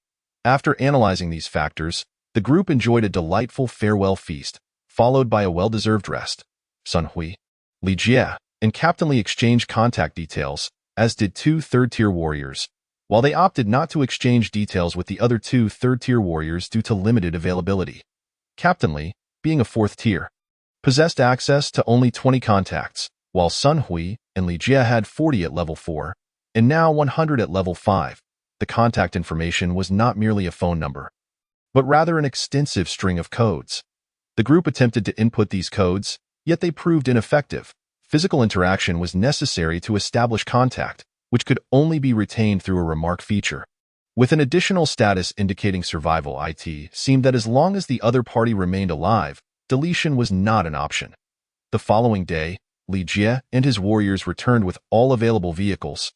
After analyzing these factors, the group enjoyed a delightful farewell feast, followed by a well-deserved rest. Sun Hui, Li Jie, and Captain Li exchanged contact details, as did 2 third-tier warriors, while they opted not to exchange details with the other 2 third-tier warriors due to limited availability. Captain Li, being a 4th tier, possessed access to only 20 contacts, while Sun Hui and Li Jie had 40 at level 4, and now 100 at level 5. The contact information was not merely a phone number, but rather an extensive string of codes. The group attempted to input these codes, yet they proved ineffective. Physical interaction was necessary to establish contact, which could only be retained through a remark feature. With an additional status indicating survival, it seemed that as long as the other party remained alive, deletion was not an option. The following day, Li Jie and his warriors returned with all available vehicles.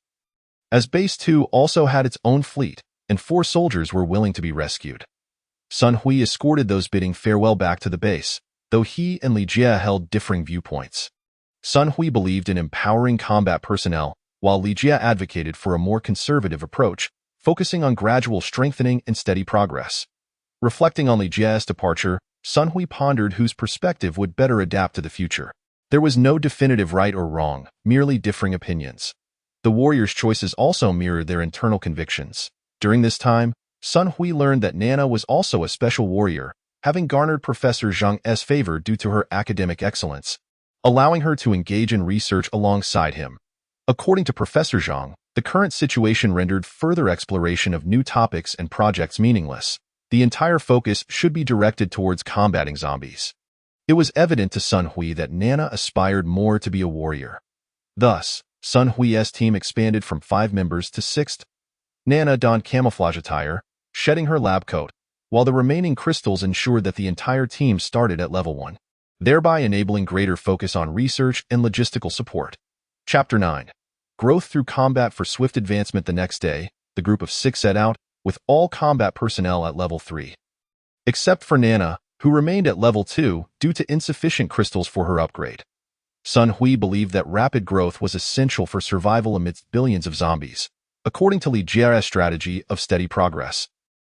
As Base 2 also had its own fleet, and 4 soldiers were willing to be rescued. Sun Hui escorted those bidding farewell back to the base, though he and Li Jie held differing viewpoints. Sun Hui believed in empowering combat personnel, while Li Jie advocated for a more conservative approach, focusing on gradual strengthening and steady progress. Reflecting on Li Jie's departure, Sun Hui pondered whose perspective would better adapt to the future. There was no definitive right or wrong, merely differing opinions. The warriors' choices also mirrored their internal convictions. During this time, Sun Hui learned that Nana was also a special warrior, having garnered Professor Zhang's favor due to her academic excellence, allowing her to engage in research alongside him. According to Professor Zhang, the current situation rendered further exploration of new topics and projects meaningless. The entire focus should be directed towards combating zombies. It was evident to Sun Hui that Nana aspired more to be a warrior. Thus, Sun Hui's team expanded from 5 members to 6. Nana donned camouflage attire, shedding her lab coat, while the remaining crystals ensured that the entire team started at level 1, thereby enabling greater focus on research and logistical support. Chapter 9. Growth through combat for swift advancement. The next day, the group of 6 set out, with all combat personnel at level 3. Except for Nana, who remained at level 2 due to insufficient crystals for her upgrade. Sun Hui believed that rapid growth was essential for survival amidst billions of zombies, according to Li Jie's strategy of steady progress.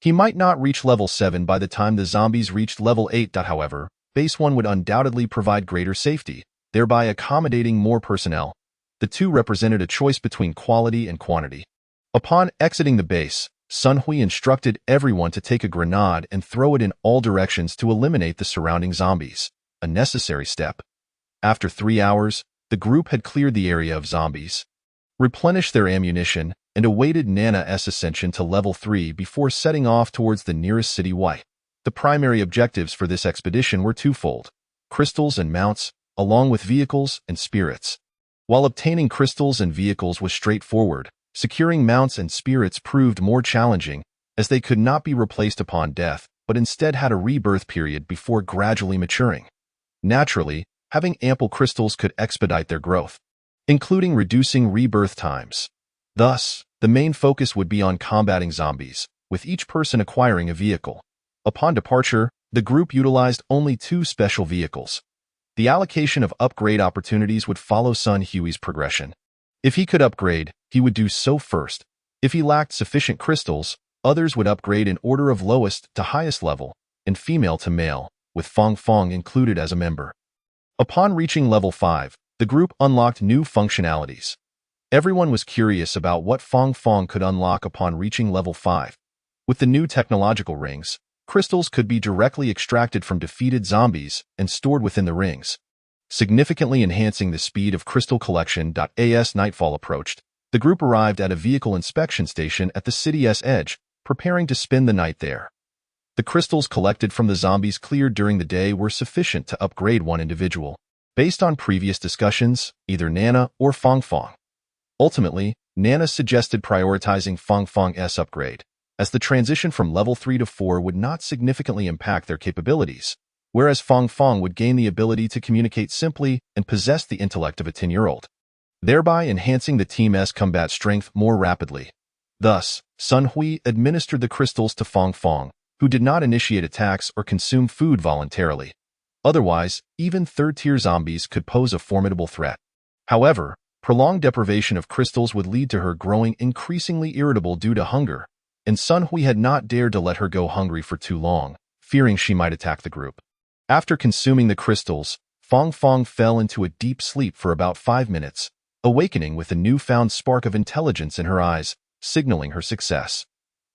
He might not reach level 7 by the time the zombies reached level 8. However, base 1 would undoubtedly provide greater safety, thereby accommodating more personnel. The two represented a choice between quality and quantity. Upon exiting the base, Sun Hui instructed everyone to take a grenade and throw it in all directions to eliminate the surrounding zombies, a necessary step. After 3 hours, the group had cleared the area of zombies, replenished their ammunition, and awaited Nana's ascension to level 3 before setting off towards the nearest city. The primary objectives for this expedition were twofold: crystals and mounts, along with vehicles and spirits. While obtaining crystals and vehicles was straightforward, securing mounts and spirits proved more challenging, as they could not be replaced upon death, but instead had a rebirth period before gradually maturing. Naturally, having ample crystals could expedite their growth, including reducing rebirth times. Thus, the main focus would be on combating zombies, with each person acquiring a vehicle. Upon departure, the group utilized only 2 special vehicles. The allocation of upgrade opportunities would follow Sun Hui's progression. If he could upgrade, he would do so first. If he lacked sufficient crystals, others would upgrade in order of lowest to highest level, and female to male, with Fong Fong included as a member. Upon reaching level 5, the group unlocked new functionalities. Everyone was curious about what Fong Fong could unlock upon reaching level 5. With the new technological rings, crystals could be directly extracted from defeated zombies and stored within the rings, significantly enhancing the speed of crystal collection. As nightfall approached, the group arrived at a vehicle inspection station at the city's edge, preparing to spend the night there. The crystals collected from the zombies cleared during the day were sufficient to upgrade one individual, based on previous discussions, either Nana or Fong Fong. Ultimately, Nana suggested prioritizing Fong Fong's upgrade, as the transition from level 3 to 4 would not significantly impact their capabilities, whereas Fong Fong would gain the ability to communicate simply and possess the intellect of a 10-year-old, thereby enhancing the team's combat strength more rapidly. Thus, Sun Hui administered the crystals to Fong Fong, who did not initiate attacks or consume food voluntarily. Otherwise, even third-tier zombies could pose a formidable threat. However, prolonged deprivation of crystals would lead to her growing increasingly irritable due to hunger, and Sun Hui had not dared to let her go hungry for too long, fearing she might attack the group. After consuming the crystals, Fong Fong fell into a deep sleep for about 5 minutes, awakening with a newfound spark of intelligence in her eyes, signaling her success.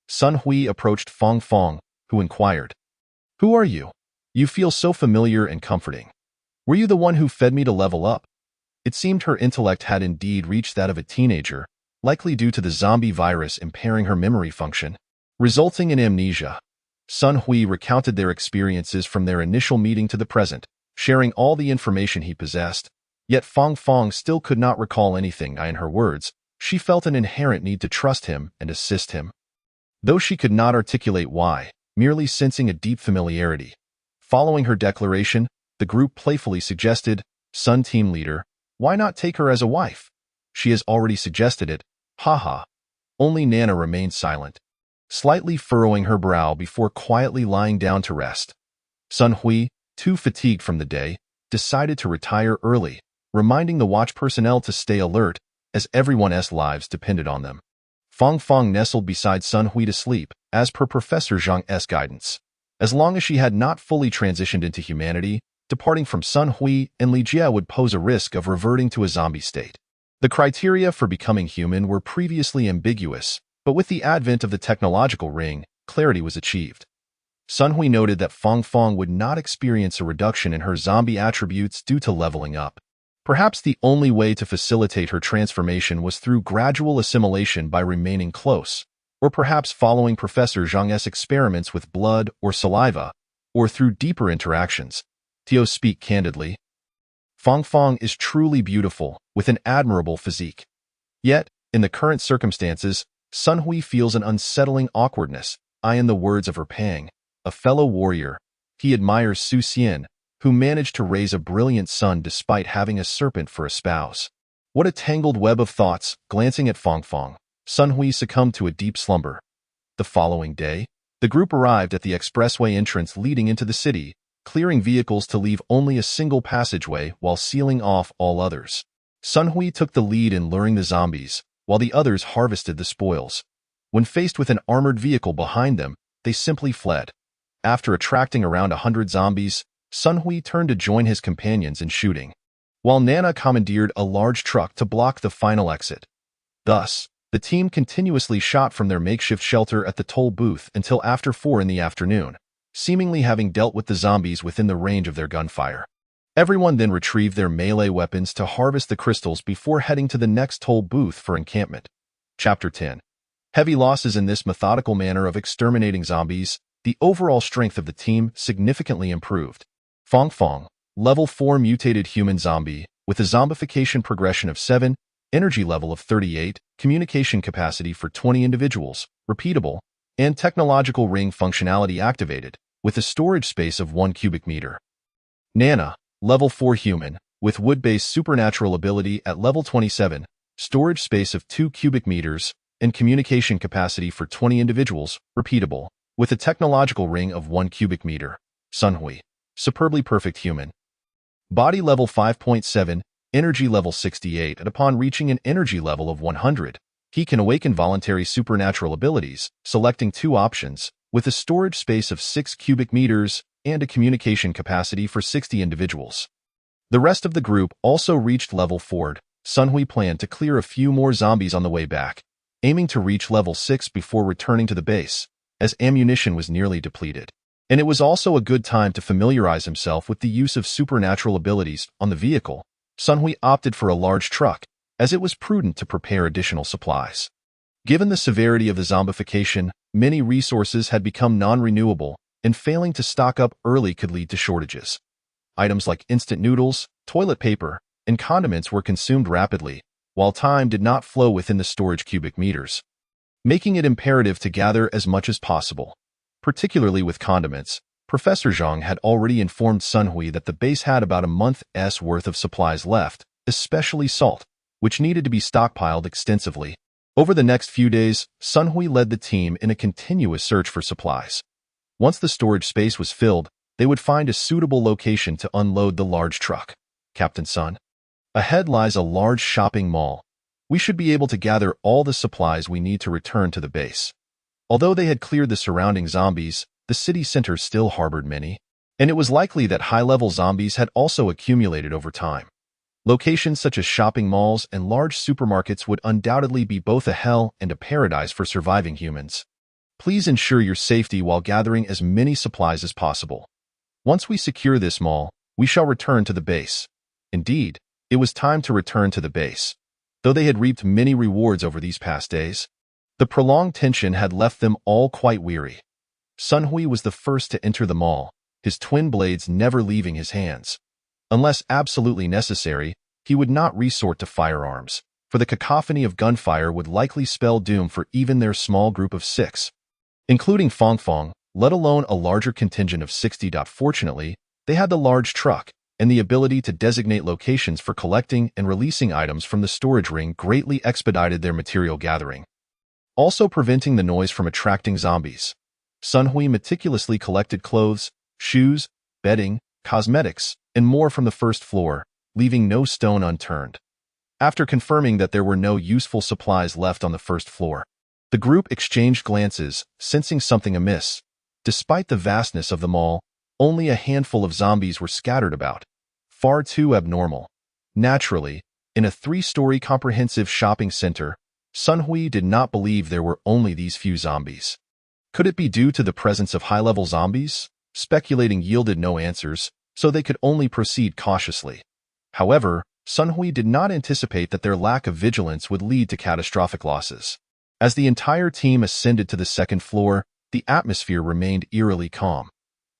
Sun Hui approached Fong Fong, who inquired, "Who are you? You feel so familiar and comforting. Were you the one who fed me to level up?" It seemed her intellect had indeed reached that of a teenager, likely due to the zombie virus impairing her memory function, resulting in amnesia. Sun Hui recounted their experiences from their initial meeting to the present, sharing all the information he possessed. Yet Fong Fong still could not recall anything. In her words, she felt an inherent need to trust him and assist him, though she could not articulate why, merely sensing a deep familiarity. Following her declaration, the group playfully suggested, "Sun team leader, why not take her as a wife? She has already suggested it, haha." Only Nana remained silent, slightly furrowing her brow before quietly lying down to rest. Sun Hui, too fatigued from the day, decided to retire early, reminding the watch personnel to stay alert, as everyone's lives depended on them. Fong Fong nestled beside Sun Hui to sleep, as per Professor Zhang's guidance. As long as she had not fully transitioned into humanity, departing from Sun Hui and Li Jie would pose a risk of reverting to a zombie state. The criteria for becoming human were previously ambiguous, but with the advent of the technological ring, clarity was achieved. Sun Hui noted that Fong Fong would not experience a reduction in her zombie attributes due to leveling up. Perhaps the only way to facilitate her transformation was through gradual assimilation by remaining close, or perhaps following Professor Zhang's experiments with blood or saliva, or through deeper interactions. Tio speak candidly. Fong Fong is truly beautiful, with an admirable physique. Yet, in the current circumstances, Sun Hui feels an unsettling awkwardness. In the words of her Pang, a fellow warrior, he admires Su Xian, who managed to raise a brilliant son despite having a serpent for a spouse. What a tangled web of thoughts. Glancing at Fong Fong, Sun Hui succumbed to a deep slumber. The following day, the group arrived at the expressway entrance leading into the city, clearing vehicles to leave only a single passageway while sealing off all others. Sun Hui took the lead in luring the zombies, while the others harvested the spoils. When faced with an armored vehicle behind them, they simply fled. After attracting around 100 zombies, Sun Hui turned to join his companions in shooting, while Nana commandeered a large truck to block the final exit. Thus, the team continuously shot from their makeshift shelter at the toll booth until after 4 in the afternoon, seemingly having dealt with the zombies within the range of their gunfire. Everyone then retrieved their melee weapons to harvest the crystals before heading to the next toll booth for encampment. Chapter 10. Heavy losses. In this methodical manner of exterminating zombies, the overall strength of the team significantly improved. Fong Fong, level 4 mutated human zombie, with a zombification progression of 7, energy level of 38, communication capacity for 20 individuals, repeatable, and technological ring functionality activated, with a storage space of 1 cubic meter. Nana, level 4 human, with wood-based supernatural ability at level 27, storage space of 2 cubic meters, and communication capacity for 20 individuals, repeatable, with a technological ring of 1 cubic meter. Sun Hui, superbly perfect human. Body level 5.7, energy level 68, and upon reaching an energy level of 100, he can awaken voluntary supernatural abilities, selecting 2 options, with a storage space of 6 cubic meters and a communication capacity for 60 individuals. The rest of the group also reached level 4. Sun Hui planned to clear a few more zombies on the way back, aiming to reach level 6 before returning to the base, as ammunition was nearly depleted. And it was also a good time to familiarize himself with the use of supernatural abilities on the vehicle. Sun Hui opted for a large truck, as it was prudent to prepare additional supplies. Given the severity of the zombification, many resources had become non-renewable, and failing to stock up early could lead to shortages. Items like instant noodles, toilet paper, and condiments were consumed rapidly, while time did not flow within the storage cubic meters, making it imperative to gather as much as possible. Particularly with condiments, Professor Zhang had already informed Sun Hui that the base had about a month's worth of supplies left, especially salt, which needed to be stockpiled extensively. Over the next few days, Sun Hui led the team in a continuous search for supplies. Once the storage space was filled, they would find a suitable location to unload the large truck. Captain Sun, ahead lies a large shopping mall. We should be able to gather all the supplies we need to return to the base. Although they had cleared the surrounding zombies, the city center still harbored many, and it was likely that high-level zombies had also accumulated over time. Locations such as shopping malls and large supermarkets would undoubtedly be both a hell and a paradise for surviving humans. Please ensure your safety while gathering as many supplies as possible. Once we secure this mall, we shall return to the base. Indeed, it was time to return to the base. Though they had reaped many rewards over these past days, the prolonged tension had left them all quite weary. Sun Hui was the first to enter the mall, his twin blades never leaving his hands. Unless absolutely necessary, he would not resort to firearms, for the cacophony of gunfire would likely spell doom for even their small group of 6, including Fong Fong, let alone a larger contingent of 60. Fortunately, they had the large truck, and the ability to designate locations for collecting and releasing items from the storage ring greatly expedited their material gathering, also preventing the noise from attracting zombies. Sun Hui meticulously collected clothes, shoes, bedding, cosmetics, and more from the first floor, leaving no stone unturned. After confirming that there were no useful supplies left on the first floor, the group exchanged glances, sensing something amiss. Despite the vastness of the mall, only a handful of zombies were scattered about, far too abnormal. Naturally, in a 3-story comprehensive shopping center, Sun Hui did not believe there were only these few zombies. Could it be due to the presence of high-level zombies? Speculating yielded no answers, so they could only proceed cautiously. However, Sun Hui did not anticipate that their lack of vigilance would lead to catastrophic losses. As the entire team ascended to the second floor, the atmosphere remained eerily calm.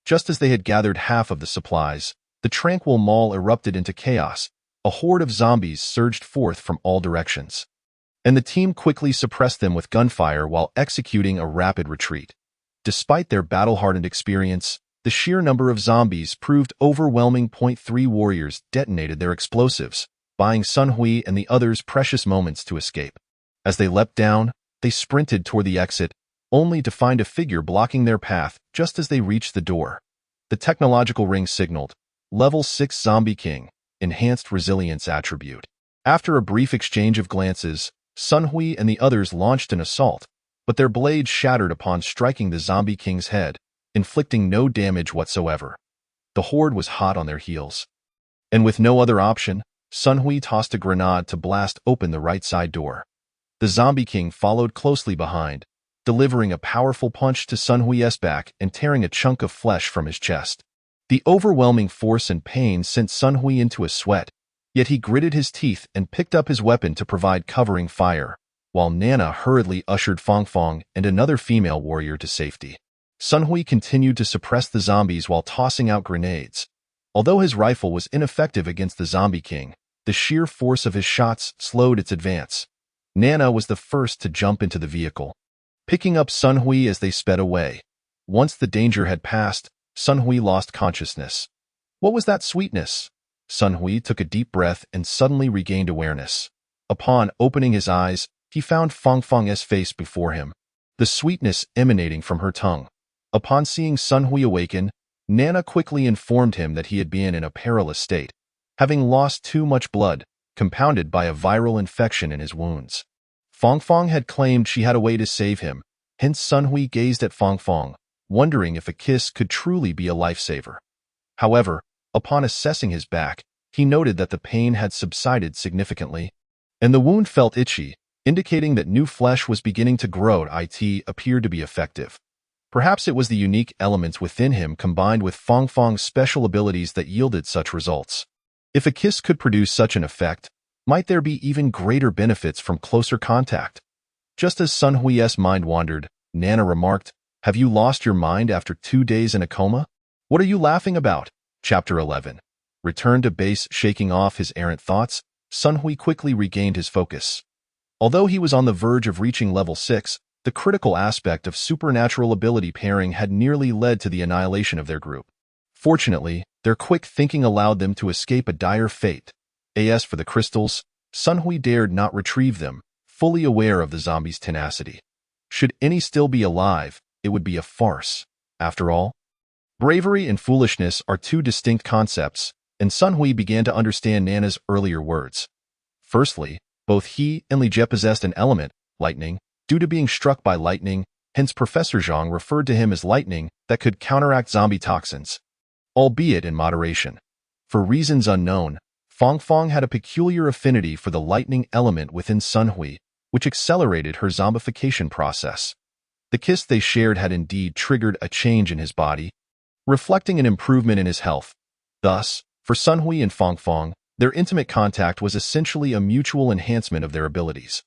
Just as they had gathered half of the supplies, The tranquil mall erupted into chaos. A horde of zombies surged forth from all directions, and the team quickly suppressed them with gunfire while executing a rapid retreat. Despite their battle-hardened experience, the sheer number of zombies proved overwhelming. 3 warriors detonated their explosives, buying Sun Hui and the others precious moments to escape. As they leapt down, they sprinted toward the exit, only to find a figure blocking their path just as they reached the door. The technological ring signaled, Level 6 Zombie King, Enhanced Resilience Attribute. After a brief exchange of glances, Sun Hui and the others launched an assault, but their blades shattered upon striking the Zombie King's head, inflicting no damage whatsoever. The horde was hot on their heels, and with no other option, Sun Hui tossed a grenade to blast open the right side door. The Zombie King followed closely behind, delivering a powerful punch to Sun Hui's back and tearing a chunk of flesh from his chest. The overwhelming force and pain sent Sun Hui into a sweat, yet he gritted his teeth and picked up his weapon to provide covering fire, while Nana hurriedly ushered Fong Fong and another female warrior to safety. Sun Hui continued to suppress the zombies while tossing out grenades. Although his rifle was ineffective against the Zombie King, the sheer force of his shots slowed its advance. Nana was the first to jump into the vehicle, picking up Sun Hui as they sped away. Once the danger had passed, Sun Hui lost consciousness. What was that sweetness? Sun Hui took a deep breath and suddenly regained awareness. Upon opening his eyes, he found Fong Fong's face before him, the sweetness emanating from her tongue. Upon seeing Sun Hui awaken, Nana quickly informed him that he had been in a perilous state, having lost too much blood, compounded by a viral infection in his wounds. Fong Fong had claimed she had a way to save him, hence Sun Hui gazed at Fong Fong, wondering if a kiss could truly be a lifesaver. However, upon assessing his back, he noted that the pain had subsided significantly, and the wound felt itchy, indicating that new flesh was beginning to grow. It appeared to be effective. Perhaps it was the unique elements within him combined with Fong Fong's special abilities that yielded such results. If a kiss could produce such an effect, might there be even greater benefits from closer contact? Just as Sun Hui's mind wandered, Nana remarked, "Have you lost your mind after 2 days in a coma? What are you laughing about?" Chapter 11. Returned to base. Shaking off his errant thoughts, Sun Hui quickly regained his focus. Although he was on the verge of reaching level 6, the critical aspect of supernatural ability pairing had nearly led to the annihilation of their group. Fortunately, their quick thinking allowed them to escape a dire fate. As for the crystals, Sun Hui dared not retrieve them, fully aware of the zombies' tenacity. Should any still be alive, it would be a farce. After all, bravery and foolishness are two distinct concepts, and Sun Hui began to understand Nana's earlier words. Firstly, both he and Li Jie possessed an element, lightning, due to being struck by lightning, hence Professor Zhang referred to him as lightning that could counteract zombie toxins, albeit in moderation. For reasons unknown, Fong Fong had a peculiar affinity for the lightning element within Sun Hui, which accelerated her zombification process. The kiss they shared had indeed triggered a change in his body, reflecting an improvement in his health. Thus, for Sun Hui and Fong Fong, their intimate contact was essentially a mutual enhancement of their abilities.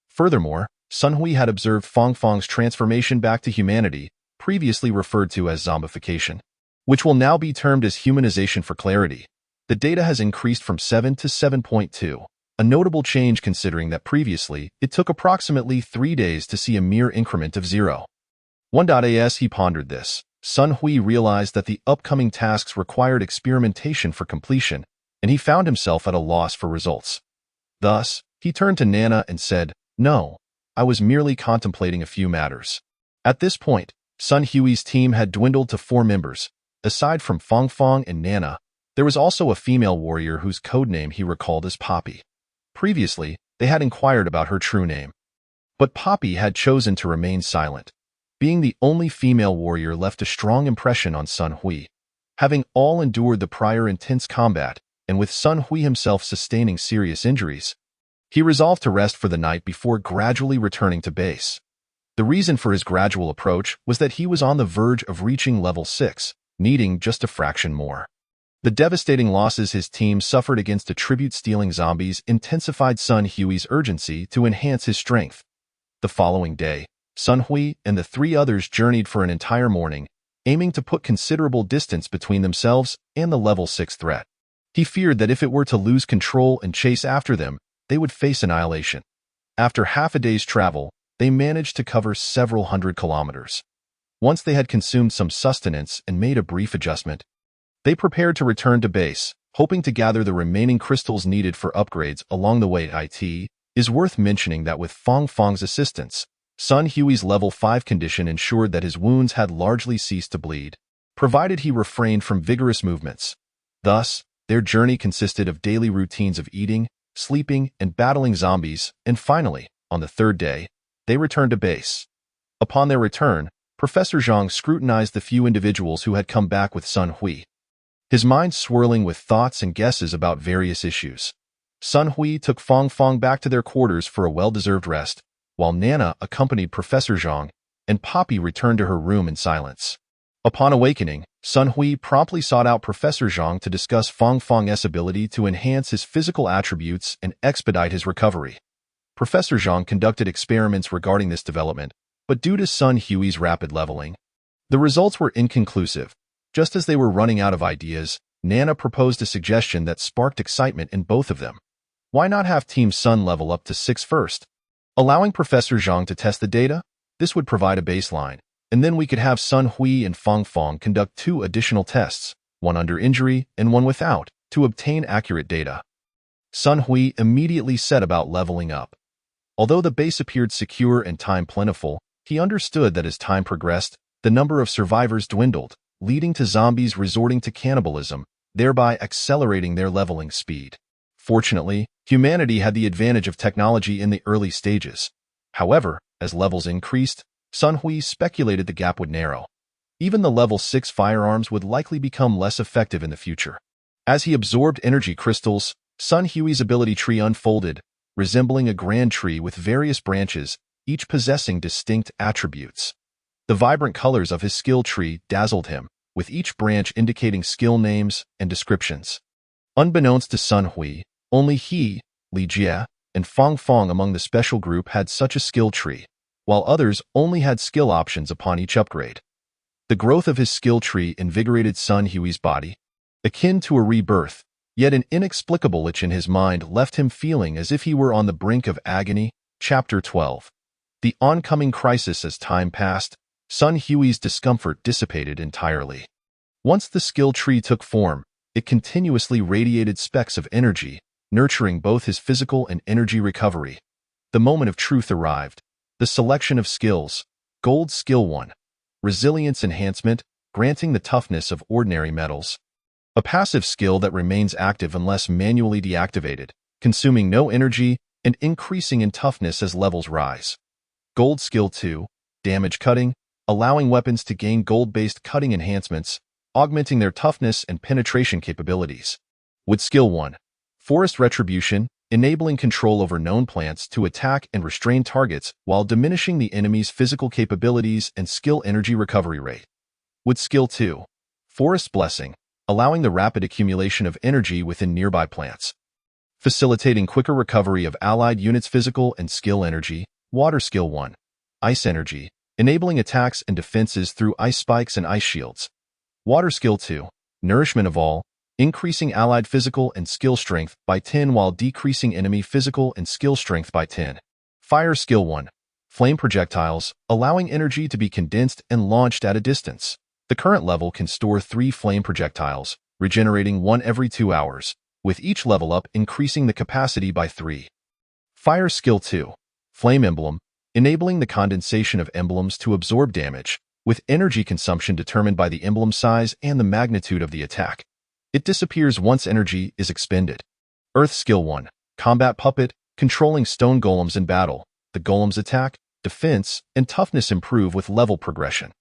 Furthermore, Sun Hui had observed Fong Fong's transformation back to humanity, previously referred to as zombification, which will now be termed as humanization for clarity. The data has increased from 7 to 7.2, a notable change considering that previously it took approximately 3 days to see a mere increment of 0. As he pondered this, Sun Hui realized that the upcoming tasks required experimentation for completion, and he found himself at a loss for results. Thus, he turned to Nana and said, "No, I was merely contemplating a few matters." At this point, Sun Hui's team had dwindled to 4 members. Aside from Fong Fong and Nana, there was also a female warrior whose codename he recalled as Poppy. Previously, they had inquired about her true name, but Poppy had chosen to remain silent. Being the only female warrior left a strong impression on Sun Hui. Having all endured the prior intense combat, and with Sun Hui himself sustaining serious injuries, he resolved to rest for the night before gradually returning to base. The reason for his gradual approach was that he was on the verge of reaching level 6, needing just a fraction more. The devastating losses his team suffered against attribute-stealing zombies intensified Sun Hui's urgency to enhance his strength. The following day, Sun Hui and the 3 others journeyed for an entire morning, aiming to put considerable distance between themselves and the level 6 threat. He feared that if it were to lose control and chase after them, they would face annihilation. After half a day's travel, they managed to cover several hundred kilometers. Once they had consumed some sustenance and made a brief adjustment, they prepared to return to base, hoping to gather the remaining crystals needed for upgrades along the way. It is worth mentioning that with Fong Fong's assistance, Sun Hui's level 5 condition ensured that his wounds had largely ceased to bleed, provided he refrained from vigorous movements. Thus, their journey consisted of daily routines of eating, sleeping, and battling zombies, and finally, on the third day, they returned to base. Upon their return, Professor Zhang scrutinized the few individuals who had come back with Sun Hui, his mind swirling with thoughts and guesses about various issues. Sun Hui took Fong Fong back to their quarters for a well-deserved rest, while Nana accompanied Professor Zhang, and Poppy returned to her room in silence. Upon awakening, Sun Hui promptly sought out Professor Zhang to discuss Fong Fong's ability to enhance his physical attributes and expedite his recovery. Professor Zhang conducted experiments regarding this development, but due to Sun Hui's rapid leveling, the results were inconclusive. Just as they were running out of ideas, Nana proposed a suggestion that sparked excitement in both of them. Why not have Team Sun level up to 6 first? Allowing Professor Zhang to test the data, this would provide a baseline, and then we could have Sun Hui and Fong Fong conduct 2 additional tests, one under injury and one without, to obtain accurate data. Sun Hui immediately set about leveling up. Although the base appeared secure and time plentiful, he understood that as time progressed, the number of survivors dwindled, leading to zombies resorting to cannibalism, thereby accelerating their leveling speed. Fortunately, humanity had the advantage of technology in the early stages. However, as levels increased, Sun Hui speculated the gap would narrow. Even the level 6 firearms would likely become less effective in the future. As he absorbed energy crystals, Sun Hui's ability tree unfolded, resembling a grand tree with various branches, each possessing distinct attributes. The vibrant colors of his skill tree dazzled him, with each branch indicating skill names and descriptions. Unbeknownst to Sun Hui, only he, Li Jie, and Fong Fong among the special group had such a skill tree, while others only had skill options upon each upgrade. The growth of his skill tree invigorated Sun Hui's body, akin to a rebirth, yet an inexplicable itch in his mind left him feeling as if he were on the brink of agony. Chapter 12. The oncoming crisis. As time passed, Sun Hui's discomfort dissipated entirely. Once the skill tree took form, it continuously radiated specks of energy, nurturing both his physical and energy recovery. The moment of truth arrived. The selection of skills. Gold Skill 1. Resilience Enhancement, granting the toughness of ordinary metals. A passive skill that remains active unless manually deactivated, consuming no energy and increasing in toughness as levels rise. Gold Skill 2. Damage Cutting, allowing weapons to gain gold-based cutting enhancements, augmenting their toughness and penetration capabilities. Wood Skill 1. Forest Retribution, enabling control over known plants to attack and restrain targets while diminishing the enemy's physical capabilities and skill energy recovery rate. Wood Skill 2. Forest Blessing, allowing the rapid accumulation of energy within nearby plants, facilitating quicker recovery of allied units' physical and skill energy. Water Skill 1. Ice Energy, enabling attacks and defenses through ice spikes and ice shields. Water Skill 2. Nourishment of All, increasing allied physical and skill strength by 10 while decreasing enemy physical and skill strength by 10. Fire Skill 1. Flame Projectiles, allowing energy to be condensed and launched at a distance. The current level can store 3 flame projectiles, regenerating 1 every 2 hours, with each level up increasing the capacity by 3. Fire Skill 2. Flame Emblem, enabling the condensation of emblems to absorb damage, with energy consumption determined by the emblem size and the magnitude of the attack. It disappears once energy is expended. Earth Skill 1. Combat Puppet, controlling stone golems in battle. The golems' attack, defense, and toughness improve with level progression.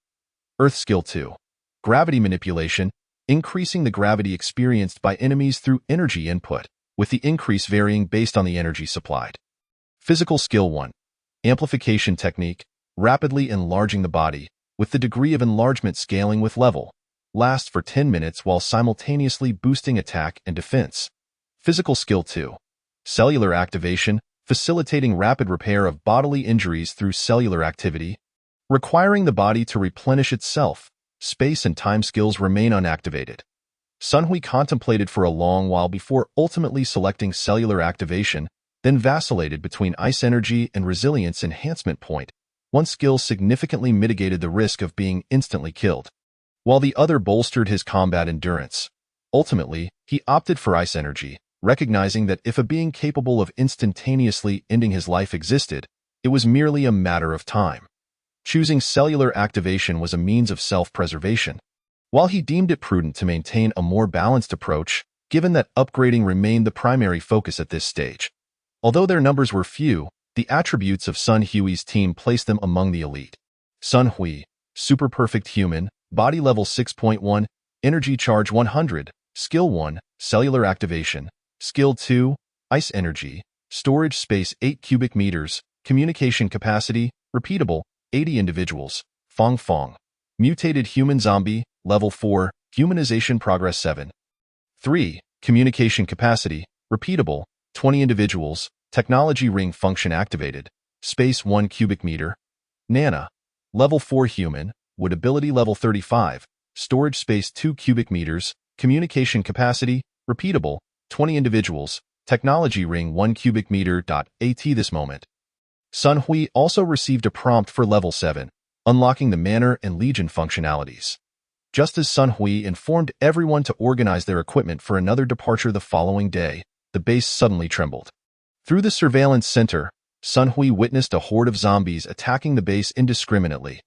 Earth Skill 2. Gravity Manipulation, increasing the gravity experienced by enemies through energy input, with the increase varying based on the energy supplied. Physical Skill 1. Amplification Technique, rapidly enlarging the body, with the degree of enlargement scaling with level. Lasts for 10 minutes while simultaneously boosting attack and defense. Physical Skill 2. Cellular Activation, facilitating rapid repair of bodily injuries through cellular activity, requiring the body to replenish itself, space and time skills remain unactivated. Sun Hui contemplated for a long while before ultimately selecting cellular activation, then vacillated between ice energy and resilience enhancement point. One skill significantly mitigated the risk of being instantly killed, while the other bolstered his combat endurance. Ultimately, he opted for ice energy, recognizing that if a being capable of instantaneously ending his life existed, it was merely a matter of time. Choosing cellular activation was a means of self-preservation. While he deemed it prudent to maintain a more balanced approach, given that upgrading remained the primary focus at this stage. Although their numbers were few, the attributes of Sun Hui's team placed them among the elite. Sun Hui, super perfect human, body level 6.1, energy charge 100, skill 1, cellular activation, skill 2, ice energy, storage space 8 cubic meters, communication capacity, repeatable, 80 individuals, Fong Fong. Mutated human zombie, level 4, humanization progress 7. 3. Communication capacity, repeatable, 20 individuals, technology ring function activated, space 1 cubic meter. Nana, level 4 human, wood ability level 35, storage space 2 cubic meters, communication capacity, repeatable, 20 individuals, technology ring 1 cubic meter. At this moment, Sun Hui also received a prompt for level 7, unlocking the Manor and Legion functionalities. Just as Sun Hui informed everyone to organize their equipment for another departure the following day, the base suddenly trembled. Through the surveillance center, Sun Hui witnessed a horde of zombies attacking the base indiscriminately.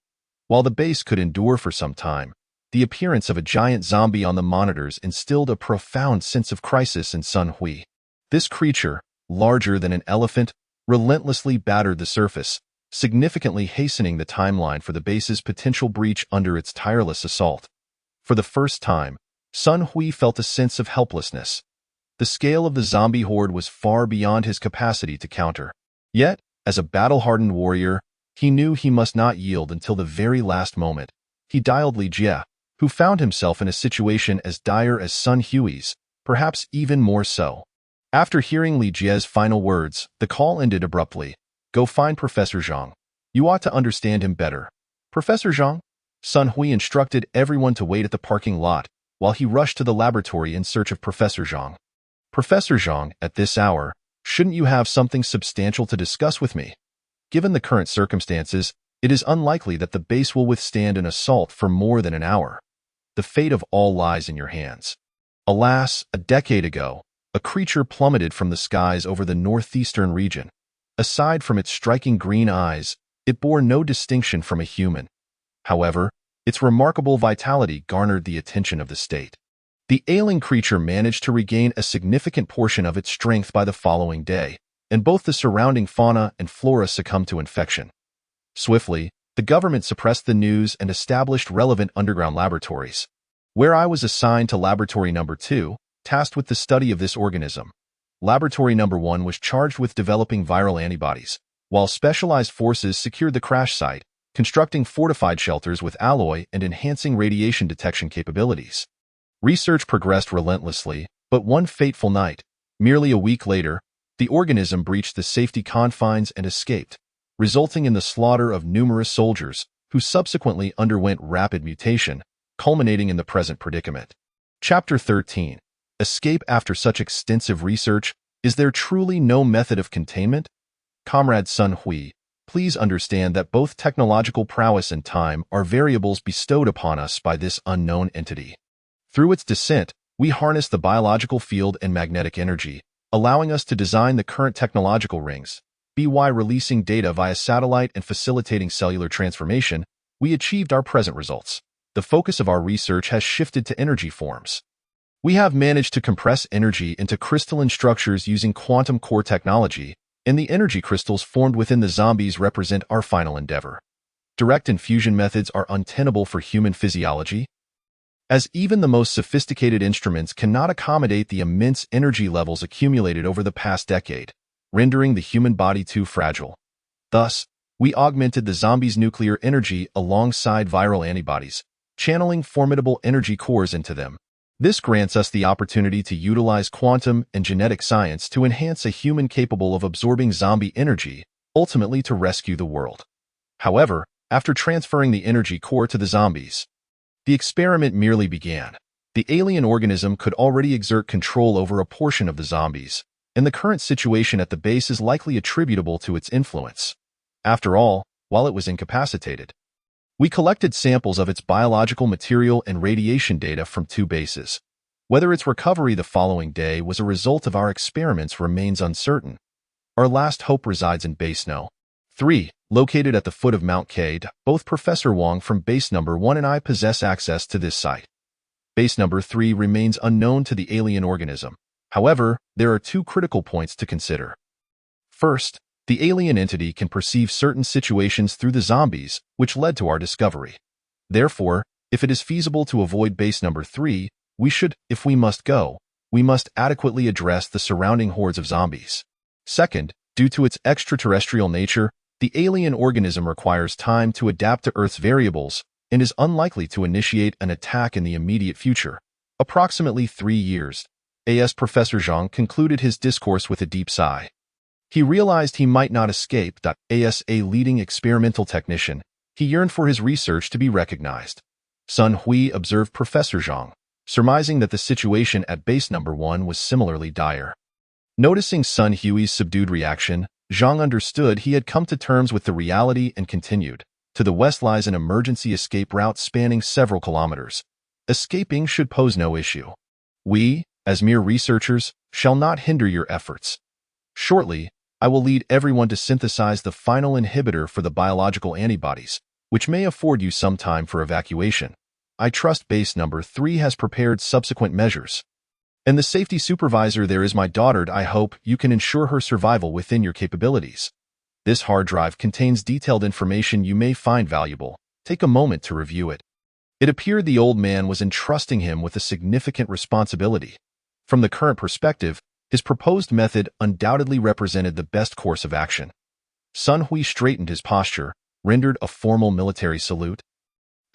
While the base could endure for some time, the appearance of a giant zombie on the monitors instilled a profound sense of crisis in Sun Hui. This creature, larger than an elephant, relentlessly battered the surface, significantly hastening the timeline for the base's potential breach under its tireless assault. For the first time, Sun Hui felt a sense of helplessness. The scale of the zombie horde was far beyond his capacity to counter. Yet, as a battle-hardened warrior, he knew he must not yield until the very last moment. He dialed Li Jie, who found himself in a situation as dire as Sun Hui's, perhaps even more so. After hearing Li Jie's final words, the call ended abruptly. Go find Professor Zhang. You ought to understand him better. Professor Zhang? Sun Hui instructed everyone to wait at the parking lot, while he rushed to the laboratory in search of Professor Zhang. Professor Zhang, at this hour, shouldn't you have something substantial to discuss with me? Given the current circumstances, it is unlikely that the base will withstand an assault for more than an hour. The fate of all lies in your hands. Alas, a decade ago, a creature plummeted from the skies over the northeastern region. Aside from its striking green eyes, it bore no distinction from a human. However, its remarkable vitality garnered the attention of the state. The ailing creature managed to regain a significant portion of its strength by the following day, and both the surrounding fauna and flora succumbed to infection. Swiftly, the government suppressed the news and established relevant underground laboratories, where I was assigned to Laboratory Number 2, tasked with the study of this organism. Laboratory Number 1 was charged with developing viral antibodies, while specialized forces secured the crash site, constructing fortified shelters with alloy and enhancing radiation detection capabilities. Research progressed relentlessly, but one fateful night, merely a week later, the organism breached the safety confines and escaped, resulting in the slaughter of numerous soldiers, who subsequently underwent rapid mutation, culminating in the present predicament. Chapter 13. Escape after such extensive research, is there truly no method of containment? Comrade Sun Hui, please understand that both technological prowess and time are variables bestowed upon us by this unknown entity. Through its descent, we harness the biological field and magnetic energy, allowing us to design the current technological rings. By releasing data via satellite and facilitating cellular transformation, we achieved our present results. The focus of our research has shifted to energy forms. We have managed to compress energy into crystalline structures using quantum core technology, and the energy crystals formed within the zombies represent our final endeavor. Direct infusion methods are untenable for human physiology, as even the most sophisticated instruments cannot accommodate the immense energy levels accumulated over the past decade, rendering the human body too fragile. Thus, we augmented the zombies' nuclear energy alongside viral antibodies, channeling formidable energy cores into them. This grants us the opportunity to utilize quantum and genetic science to enhance a human capable of absorbing zombie energy, ultimately to rescue the world. However, after transferring the energy core to the zombies, The experiment merely began. The alien organism could already exert control over a portion of the zombies, and the current situation at the base is likely attributable to its influence. After all, while it was incapacitated, we collected samples of its biological material and radiation data from 2 bases. Whether its recovery the following day was a result of our experiments remains uncertain. Our last hope resides in Base No. 3, located at the foot of Mount K. Both Professor Wong from Base Number 1 and I possess access to this site. Base Number 3 remains unknown to the alien organism. However, there are 2 critical points to consider. First, the alien entity can perceive certain situations through the zombies, which led to our discovery. Therefore, if it is feasible to avoid Base Number 3, we should, if we must adequately address the surrounding hordes of zombies. Second, due to its extraterrestrial nature, the alien organism requires time to adapt to Earth's variables and is unlikely to initiate an attack in the immediate future. Approximately 3 years. As Professor Zhang concluded his discourse with a deep sigh. He realized he might not escape. As a leading experimental technician, he yearned for his research to be recognized. Sun Hui observed Professor Zhang, surmising that the situation at Base Number 1 was similarly dire. Noticing Sun Hui's subdued reaction, Zhang understood he had come to terms with the reality and continued. To the west lies an emergency escape route spanning several kilometers. Escaping should pose no issue. We, as mere researchers, shall not hinder your efforts. Shortly, I will lead everyone to synthesize the final inhibitor for the biological antibodies, which may afford you some time for evacuation. I trust Base Number 3 has prepared subsequent measures. And the safety supervisor there is my daughter. I hope you can ensure her survival within your capabilities. This hard drive contains detailed information you may find valuable. Take a moment to review it. It appeared the old man was entrusting him with a significant responsibility. From the current perspective, his proposed method undoubtedly represented the best course of action. Sun Hui straightened his posture, rendered a formal military salute,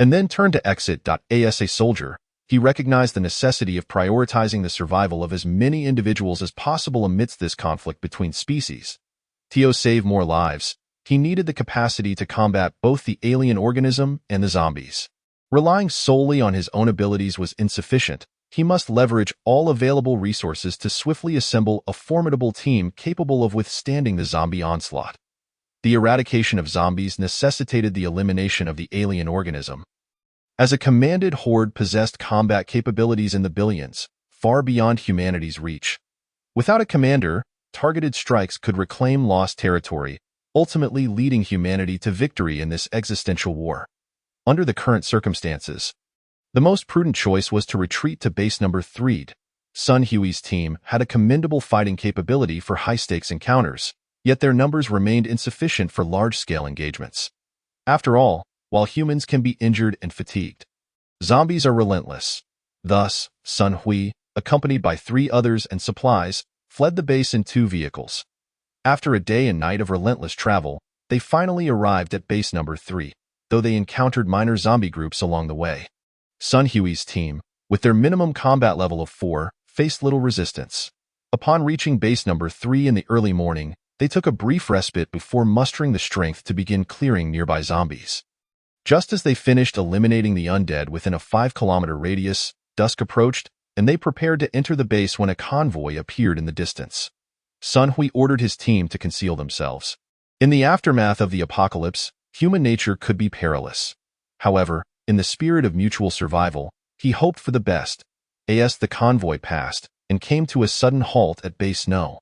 and then turned to exit. As a soldier, he recognized the necessity of prioritizing the survival of as many individuals as possible amidst this conflict between species. To save more lives, he needed the capacity to combat both the alien organism and the zombies. Relying solely on his own abilities was insufficient. He must leverage all available resources to swiftly assemble a formidable team capable of withstanding the zombie onslaught. The eradication of zombies necessitated the elimination of the alien organism. As a commanded horde possessed combat capabilities in the billions, far beyond humanity's reach. Without a commander, targeted strikes could reclaim lost territory, ultimately leading humanity to victory in this existential war. Under the current circumstances, the most prudent choice was to retreat to Base Number 3. Sun Hui's team had a commendable fighting capability for high-stakes encounters, yet their numbers remained insufficient for large-scale engagements. After all, while humans can be injured and fatigued, zombies are relentless. Thus, Sun Hui, accompanied by 3 others and supplies, fled the base in 2 vehicles. After a day and night of relentless travel, they finally arrived at Base Number 3, though they encountered minor zombie groups along the way. Sun Hui's team, with their minimum combat level of 4, faced little resistance. Upon reaching Base Number 3 in the early morning, they took a brief respite before mustering the strength to begin clearing nearby zombies. Just as they finished eliminating the undead within a 5-kilometer radius, dusk approached, and they prepared to enter the base when a convoy appeared in the distance. Sun Hui ordered his team to conceal themselves. In the aftermath of the apocalypse, human nature could be perilous. However, in the spirit of mutual survival, he hoped for the best. As the convoy passed and came to a sudden halt at Base No.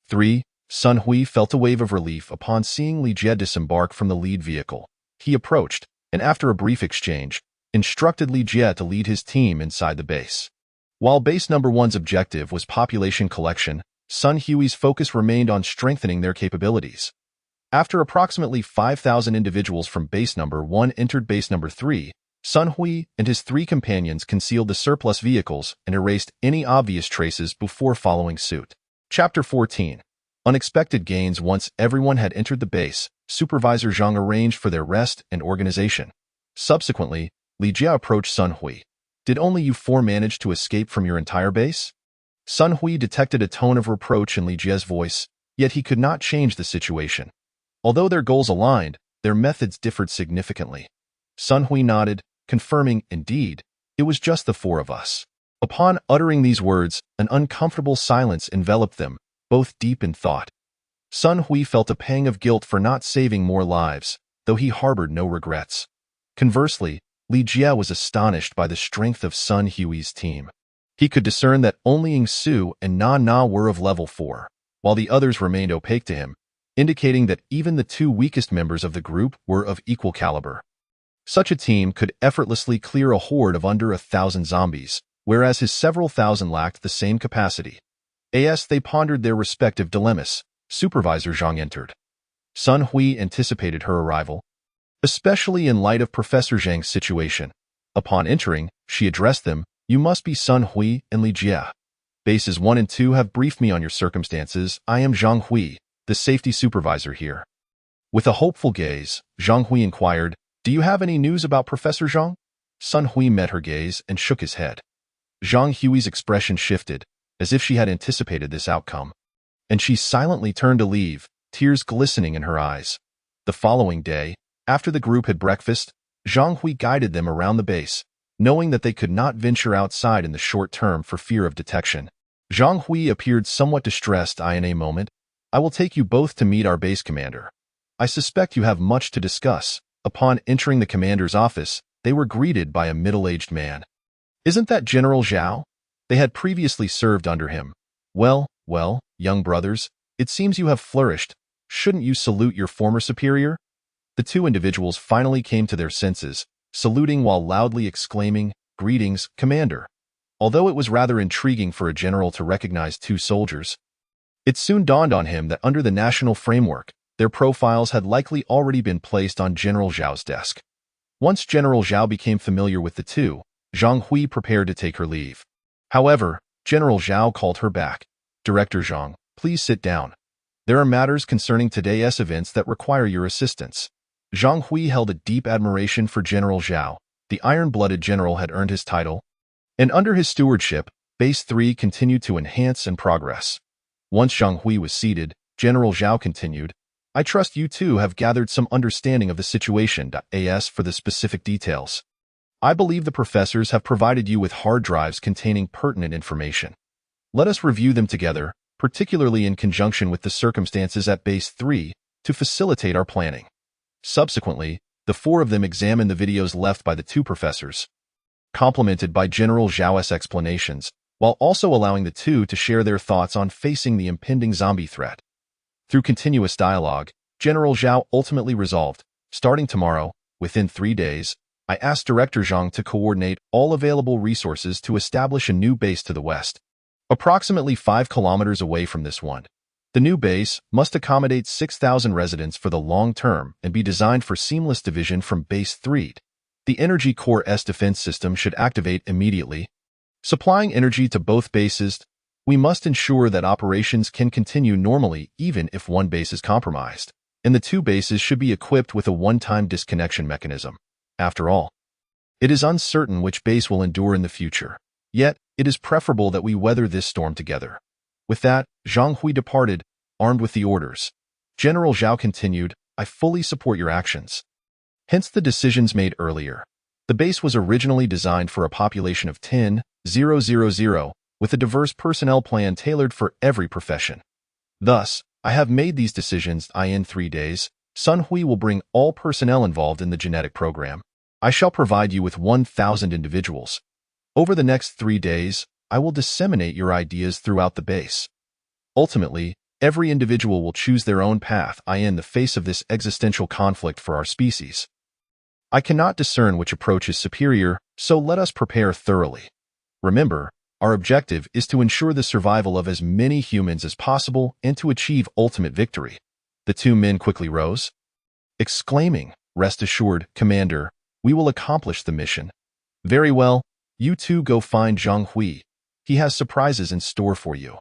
3, Sun Hui felt a wave of relief upon seeing Li Jie disembark from the lead vehicle. He approached, and after a brief exchange, instructed Li Jie to lead his team inside the base. While Base Number 1's objective was population collection, Sun Hui's focus remained on strengthening their capabilities. After approximately 5,000 individuals from Base Number 1 entered Base Number 3, Sun Hui and his 3 companions concealed the surplus vehicles and erased any obvious traces before following suit. Chapter 14. Unexpected gains. Once everyone had entered the base, Supervisor Zhang arranged for their rest and organization. Subsequently, Li Jie approached Sun Hui. Did only you 4 manage to escape from your entire base? Sun Hui detected a tone of reproach in Li Jie's voice, yet he could not change the situation. Although their goals aligned, their methods differed significantly. Sun Hui nodded, confirming, indeed, it was just the four of us. Upon uttering these words, an uncomfortable silence enveloped them, both deep in thought. Sun Hui felt a pang of guilt for not saving more lives, though he harbored no regrets. Conversely, Li Jie was astonished by the strength of Sun Hui's team. He could discern that only Ying Su and Na Na were of level 4, while the others remained opaque to him, indicating that even the two weakest members of the group were of equal caliber. Such a team could effortlessly clear a horde of under 1,000 zombies, whereas his several thousand lacked the same capacity. As they pondered their respective dilemmas, Supervisor Zhang entered. Sun Hui anticipated her arrival, especially in light of Professor Zhang's situation. Upon entering, she addressed them, "You must be Sun Hui and Li Jie. Bases 1 and 2 have briefed me on your circumstances. I am Zhang Hui, the safety supervisor here." With a hopeful gaze, Zhang Hui inquired, "Do you have any news about Professor Zhang?" Sun Hui met her gaze and shook his head. Zhang Hui's expression shifted, as if she had anticipated this outcome, and she silently turned to leave, tears glistening in her eyes. The following day, after the group had breakfast, Zhang Hui guided them around the base, knowing that they could not venture outside in the short term for fear of detection. Zhang Hui appeared somewhat distressed. "In a moment, I will take you both to meet our base commander. I suspect you have much to discuss." Upon entering the commander's office, they were greeted by a middle-aged man. "Isn't that General Zhao?" They had previously served under him. Well, young brothers, it seems you have flourished. Shouldn't you salute your former superior?" The two individuals finally came to their senses, saluting while loudly exclaiming, "Greetings, Commander." Although it was rather intriguing for a general to recognize two soldiers, it soon dawned on him that under the national framework, their profiles had likely already been placed on General Zhao's desk. Once General Zhao became familiar with the two, Zhang Hui prepared to take her leave. However, General Zhao called her back. "Director Zhang, please sit down. There are matters concerning today's events that require your assistance." Zhang Hui held a deep admiration for General Zhao. The iron-blooded general had earned his title, and under his stewardship, Base 3 continued to enhance and progress. Once Zhang Hui was seated, General Zhao continued, "I trust you two have gathered some understanding of the situation. As for the specific details, I believe the professors have provided you with hard drives containing pertinent information. Let us review them together, particularly in conjunction with the circumstances at Base 3, to facilitate our planning." Subsequently, the four of them examined the videos left by the two professors, complemented by General Zhao's explanations, while also allowing the two to share their thoughts on facing the impending zombie threat. Through continuous dialogue, General Zhao ultimately resolved, "Starting tomorrow, within 3 days, I asked Director Zhang to coordinate all available resources to establish a new base to the west, approximately 5 kilometers away from this one. The new base must accommodate 6,000 residents for the long term and be designed for seamless division from Base 3. The Energy Core's defense system should activate immediately, supplying energy to both bases. We must ensure that operations can continue normally even if one base is compromised, and the two bases should be equipped with a one-time disconnection mechanism. After all, it is uncertain which base will endure in the future. Yet, it is preferable that we weather this storm together." With that, Zhang Hui departed, armed with the orders. General Zhao continued, "I fully support your actions. Hence the decisions made earlier. The base was originally designed for a population of 10,000, with a diverse personnel plan tailored for every profession. Thus, I have made these decisions. In 3 days, Sun Hui will bring all personnel involved in the genetic program. I shall provide you with 1,000 individuals. Over the next 3 days, I will disseminate your ideas throughout the base. Ultimately, every individual will choose their own path in the face of this existential conflict for our species. I cannot discern which approach is superior, so let us prepare thoroughly. Remember, our objective is to ensure the survival of as many humans as possible and to achieve ultimate victory." The two men quickly rose, exclaiming, "Rest assured, Commander, we will accomplish the mission." "Very well, you two go find Zhang Hui. He has surprises in store for you."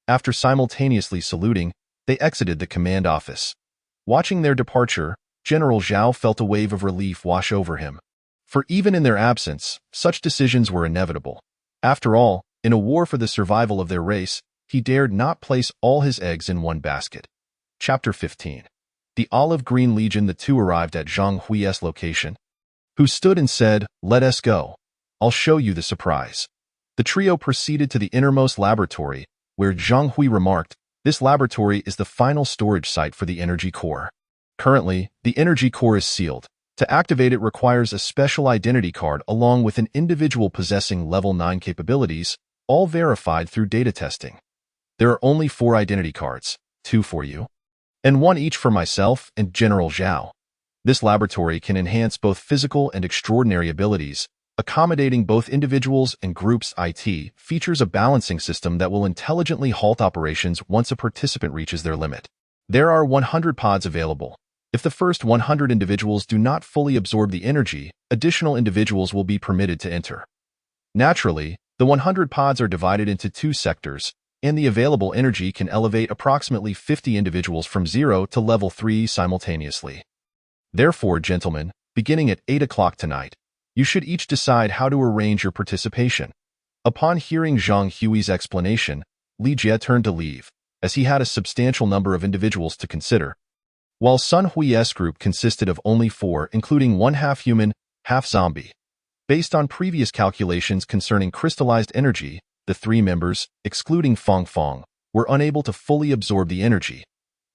After simultaneously saluting, they exited the command office. Watching their departure, General Zhao felt a wave of relief wash over him. For even in their absence, such decisions were inevitable. After all, in a war for the survival of their race, he dared not place all his eggs in one basket. Chapter 15. The Olive Green Legion. The two arrived at Zhang Hui's location, who stood and said, "Let us go. I'll show you the surprise." The trio proceeded to the innermost laboratory, where Zhang Hui remarked, "This laboratory is the final storage site for the energy core. Currently, the energy core is sealed. To activate it requires a special identity card along with an individual possessing level 9 capabilities, all verified through data testing. There are only 4 identity cards, 2 for you, and 1 each for myself and General Zhao. This laboratory can enhance both physical and extraordinary abilities, accommodating both individuals and groups. It features a balancing system that will intelligently halt operations once a participant reaches their limit. There are 100 pods available. If the first 100 individuals do not fully absorb the energy, additional individuals will be permitted to enter. Naturally, the 100 pods are divided into 2 sectors, and the available energy can elevate approximately 50 individuals from 0 to level 3 simultaneously. Therefore, gentlemen, beginning at 8 o'clock tonight, you should each decide how to arrange your participation." Upon hearing Zhang Hui's explanation, Li Jie turned to leave, as he had a substantial number of individuals to consider. While Sun Hui's group consisted of only 4, including 1 half-human, half-zombie. Based on previous calculations concerning crystallized energy, the 3 members, excluding Fong Fong, were unable to fully absorb the energy.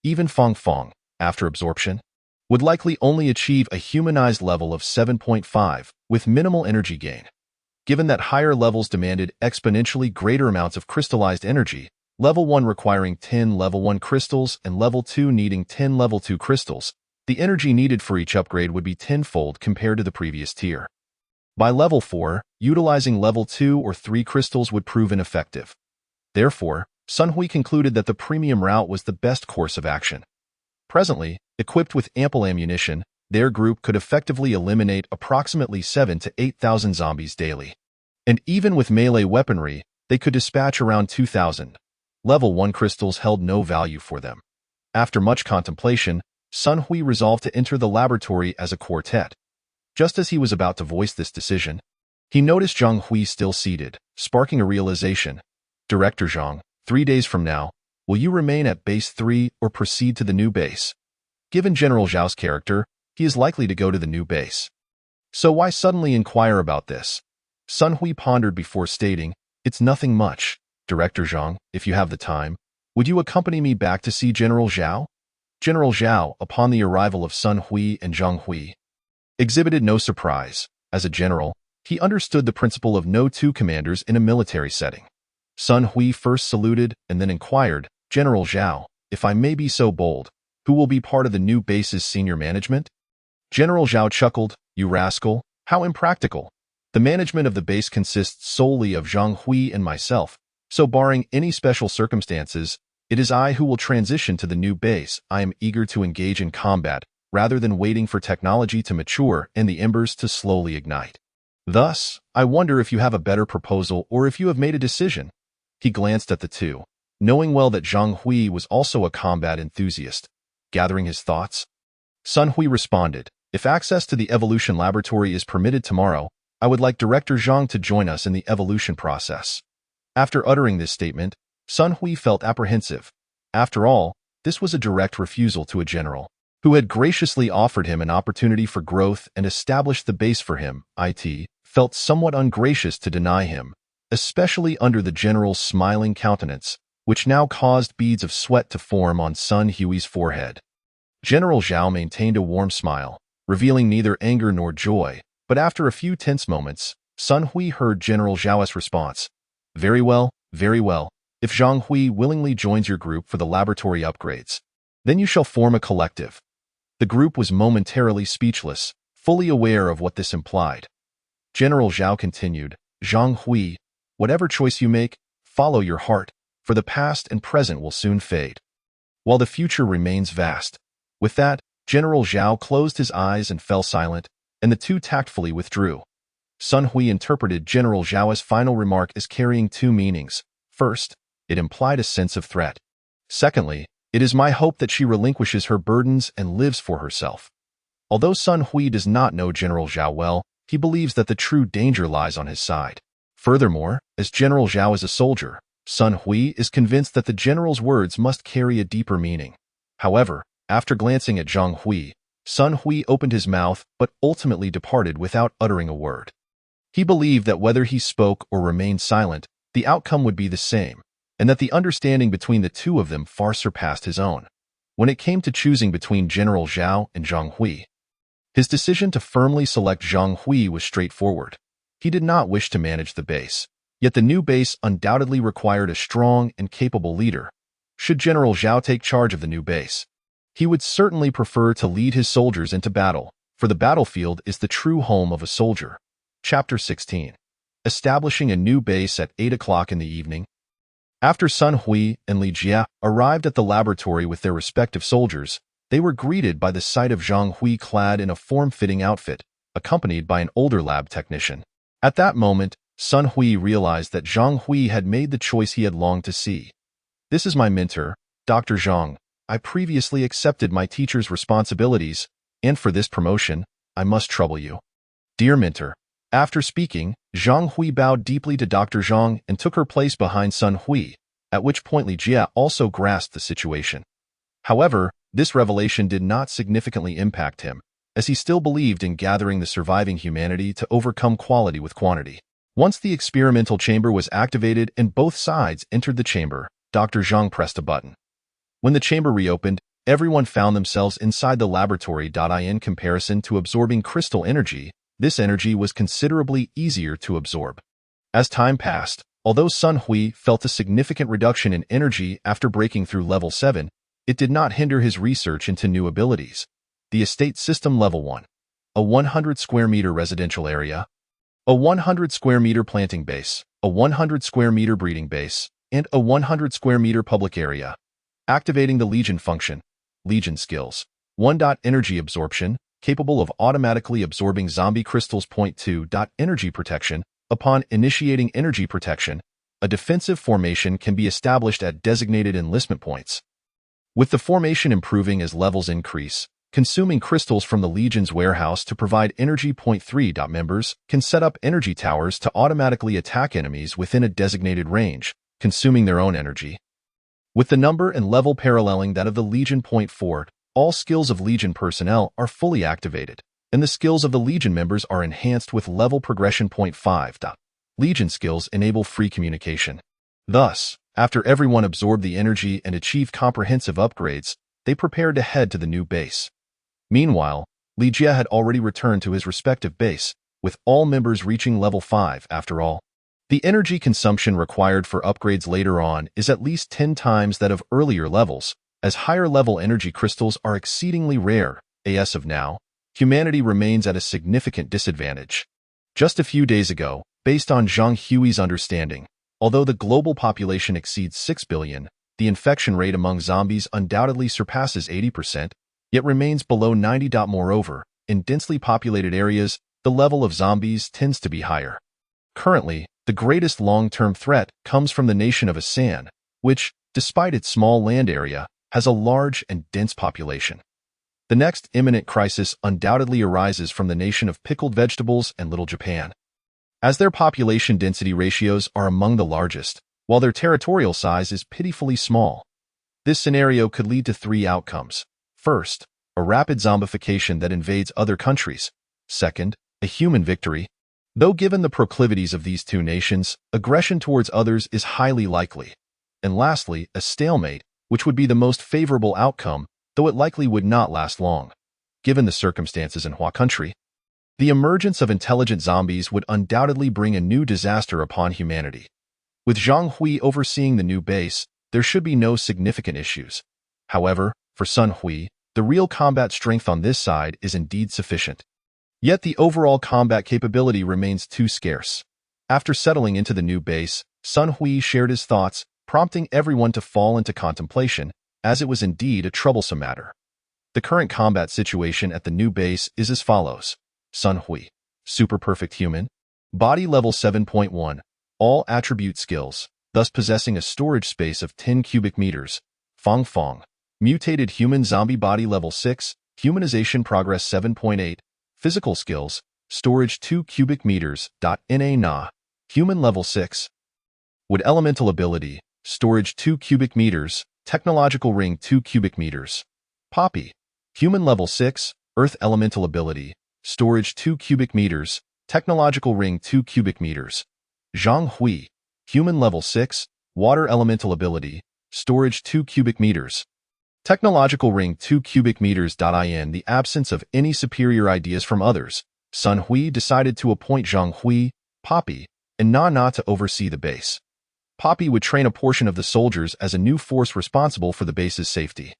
Even Fong Fong, after absorption, would likely only achieve a humanized level of 7.5, with minimal energy gain. Given that higher levels demanded exponentially greater amounts of crystallized energy, Level 1 requiring 10 Level 1 crystals and Level 2 needing 10 Level 2 crystals, the energy needed for each upgrade would be tenfold compared to the previous tier. By Level 4, utilizing Level 2 or 3 crystals would prove ineffective. Therefore, Sun Hui concluded that the premium route was the best course of action. Presently, equipped with ample ammunition, their group could effectively eliminate approximately 7,000 to 8,000 zombies daily. And even with melee weaponry, they could dispatch around 2,000. Level 1 crystals held no value for them. After much contemplation, Sun Hui resolved to enter the laboratory as a quartet. Just as he was about to voice this decision, he noticed Zhang Hui still seated, sparking a realization. "Director Zhang, 3 days from now, will you remain at Base 3 or proceed to the new base?" Given General Zhao's character, he is likely to go to the new base. So why suddenly inquire about this? Sun Hui pondered before stating, "It's nothing much. Director Zhang, if you have the time, would you accompany me back to see General Zhao?" General Zhao, upon the arrival of Sun Hui and Zhang Hui, exhibited no surprise. As a general, he understood the principle of no 2 commanders in a military setting. Sun Hui first saluted and then inquired, "General Zhao, if I may be so bold, who will be part of the new base's senior management?" General Zhao chuckled, "You rascal, how impractical. The management of the base consists solely of Zhang Hui and myself, so barring any special circumstances, it is I who will transition to the new base. I am eager to engage in combat, rather than waiting for technology to mature and the embers to slowly ignite. Thus, I wonder if you have a better proposal or if you have made a decision." He glanced at the 2, knowing well that Zhang Hui was also a combat enthusiast. Gathering his thoughts, Sun Hui responded, "If access to the evolution laboratory is permitted tomorrow, I would like Director Zhang to join us in the evolution process." After uttering this statement, Sun Hui felt apprehensive. After all, this was a direct refusal to a general who had graciously offered him an opportunity for growth and established the base for him. It felt somewhat ungracious to deny him, especially under the general's smiling countenance, which now caused beads of sweat to form on Sun Hui's forehead. General Zhao maintained a warm smile, revealing neither anger nor joy, but after a few tense moments, Sun Hui heard General Zhao's response. Very well. If Zhang Hui willingly joins your group for the laboratory upgrades, then you shall form a collective." The group was momentarily speechless, fully aware of what this implied. General Zhao continued, "Zhang Hui, whatever choice you make, follow your heart, for the past and present will soon fade, while the future remains vast." With that, General Zhao closed his eyes and fell silent, and the 2 tactfully withdrew. Sun Hui interpreted General Zhao's final remark as carrying 2 meanings. First, it implied a sense of threat. Secondly, it is my hope that she relinquishes her burdens and lives for herself. Although Sun Hui does not know General Zhao well, he believes that the true danger lies on his side. Furthermore, as General Zhao is a soldier, Sun Hui is convinced that the general's words must carry a deeper meaning. However, after glancing at Zhang Hui, Sun Hui opened his mouth but ultimately departed without uttering a word. He believed that whether he spoke or remained silent, the outcome would be the same, and that the understanding between the two of them far surpassed his own. When it came to choosing between General Zhao and Zhang Hui, his decision to firmly select Zhang Hui was straightforward. He did not wish to manage the base, yet the new base undoubtedly required a strong and capable leader. Should General Zhao take charge of the new base, he would certainly prefer to lead his soldiers into battle, for the battlefield is the true home of a soldier. Chapter 16. Establishing a new base at 8 o'clock in the evening. After Sun Hui and Li Jie arrived at the laboratory with their respective soldiers, they were greeted by the sight of Zhang Hui clad in a form-fitting outfit, accompanied by an older lab technician. At that moment, Sun Hui realized that Zhang Hui had made the choice he had longed to see. "This is my mentor, Dr. Zhang. I previously accepted my teacher's responsibilities, and for this promotion, I must trouble you. Dear mentor." After speaking, Zhang Hui bowed deeply to Dr. Zhang and took her place behind Sun Hui, at which point Li Jie also grasped the situation. However, this revelation did not significantly impact him, as he still believed in gathering the surviving humanity to overcome quality with quantity. Once the experimental chamber was activated and both sides entered the chamber, Dr. Zhang pressed a button. When the chamber reopened, everyone found themselves inside the laboratory. In comparison to absorbing crystal energy, this energy was considerably easier to absorb. As time passed, although Sun Hui felt a significant reduction in energy after breaking through level 7, it did not hinder his research into new abilities. The Estate System Level 1. A 100 square meter residential area, a 100 square meter planting base, a 100 square meter breeding base, and a 100 square meter public area. Activating the Legion function. Legion skills. 1. Energy absorption, capable of automatically absorbing zombie crystals. 2. Energy protection. Upon initiating energy protection, a defensive formation can be established at designated enlistment points. With the formation improving as levels increase, consuming crystals from the Legion's warehouse to provide energy. 3. Members can set up energy towers to automatically attack enemies within a designated range, consuming their own energy. With the number and level paralleling that of the Legion. 4. All skills of Legion personnel are fully activated, and the skills of the Legion members are enhanced with level progression. 5. Legion skills enable free communication. Thus, after everyone absorbed the energy and achieved comprehensive upgrades, they prepared to head to the new base. Meanwhile, Li Jie had already returned to his respective base, with all members reaching level 5 after all. The energy consumption required for upgrades later on is at least 10 times that of earlier levels, as higher-level energy crystals are exceedingly rare. As of now, humanity remains at a significant disadvantage. Just a few days ago, based on Zhang Hui's understanding, although the global population exceeds 6 billion, the infection rate among zombies undoubtedly surpasses 80%, yet remains below 90. Moreover, in densely populated areas, the level of zombies tends to be higher. Currently, the greatest long-term threat comes from the nation of Asan, which, despite its small land area, has a large and dense population. The next imminent crisis undoubtedly arises from the nation of pickled vegetables and Little Japan, as their population density ratios are among the largest, while their territorial size is pitifully small. This scenario could lead to 3 outcomes. First, a rapid zombification that invades other countries. Second, a human victory. Though given the proclivities of these two nations, aggression towards others is highly likely. And lastly, a stalemate, which would be the most favorable outcome, though it likely would not last long. Given the circumstances in Hua country, the emergence of intelligent zombies would undoubtedly bring a new disaster upon humanity. With Zhang Hui overseeing the new base, there should be no significant issues. However, for Sun Hui, the real combat strength on this side is indeed sufficient. Yet the overall combat capability remains too scarce. After settling into the new base, Sun Hui shared his thoughts, prompting everyone to fall into contemplation, as it was indeed a troublesome matter. The current combat situation at the new base is as follows. Sun Hui. Super perfect human. Body level 7.1. All attribute skills, thus possessing a storage space of 10 cubic meters. Fong Fong. Mutated human zombie body level 6. Humanization progress 7.8. Physical skills. Storage 2 cubic meters. Na. Human level 6. Wood elemental ability. Storage 2 cubic meters. Technological ring 2 cubic meters. Poppy. Human level 6. Earth elemental ability, storage 2 cubic meters, technological ring 2 cubic meters. Zhang Hui, human level 6, water elemental ability, storage 2 cubic meters. Technological ring 2 cubic meters. In the absence of any superior ideas from others, Sun Hui decided to appoint Zhang Hui, Poppy, and Na Na to oversee the base. Poppy would train a portion of the soldiers as a new force responsible for the base's safety.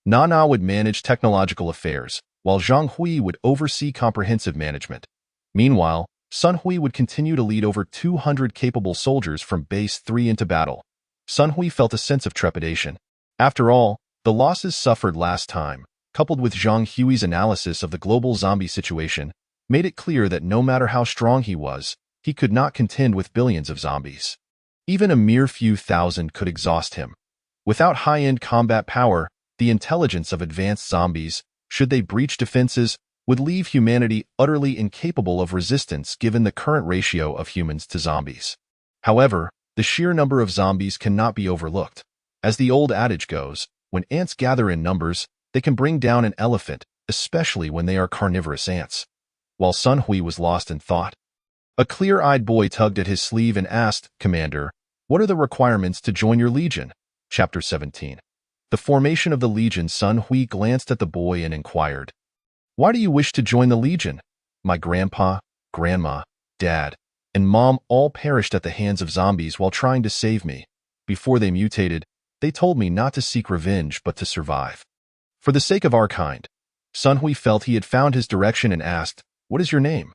Na Na would manage technological affairs, while Zhang Hui would oversee comprehensive management. Meanwhile, Sun Hui would continue to lead over 200 capable soldiers from Base 3 into battle. Sun Hui felt a sense of trepidation. After all, the losses suffered last time, coupled with Zhang Hui's analysis of the global zombie situation, made it clear that no matter how strong he was, he could not contend with billions of zombies. Even a mere few thousand could exhaust him. Without high-end combat power, the intelligence of advanced zombies, should they breach defenses, would leave humanity utterly incapable of resistance given the current ratio of humans to zombies. However, the sheer number of zombies cannot be overlooked. As the old adage goes, when ants gather in numbers, they can bring down an elephant, especially when they are carnivorous ants. While Sun Hui was lost in thought, a clear-eyed boy tugged at his sleeve and asked, "Commander, what are the requirements to join your legion?" Chapter 17. The formation of the legion. Sun Hui glanced at the boy and inquired, "Why do you wish to join the legion?" "My grandpa, grandma, dad, and mom all perished at the hands of zombies while trying to save me. Before they mutated, they told me not to seek revenge but to survive. For the sake of our kind." Sun Hui felt he had found his direction and asked, "What is your name?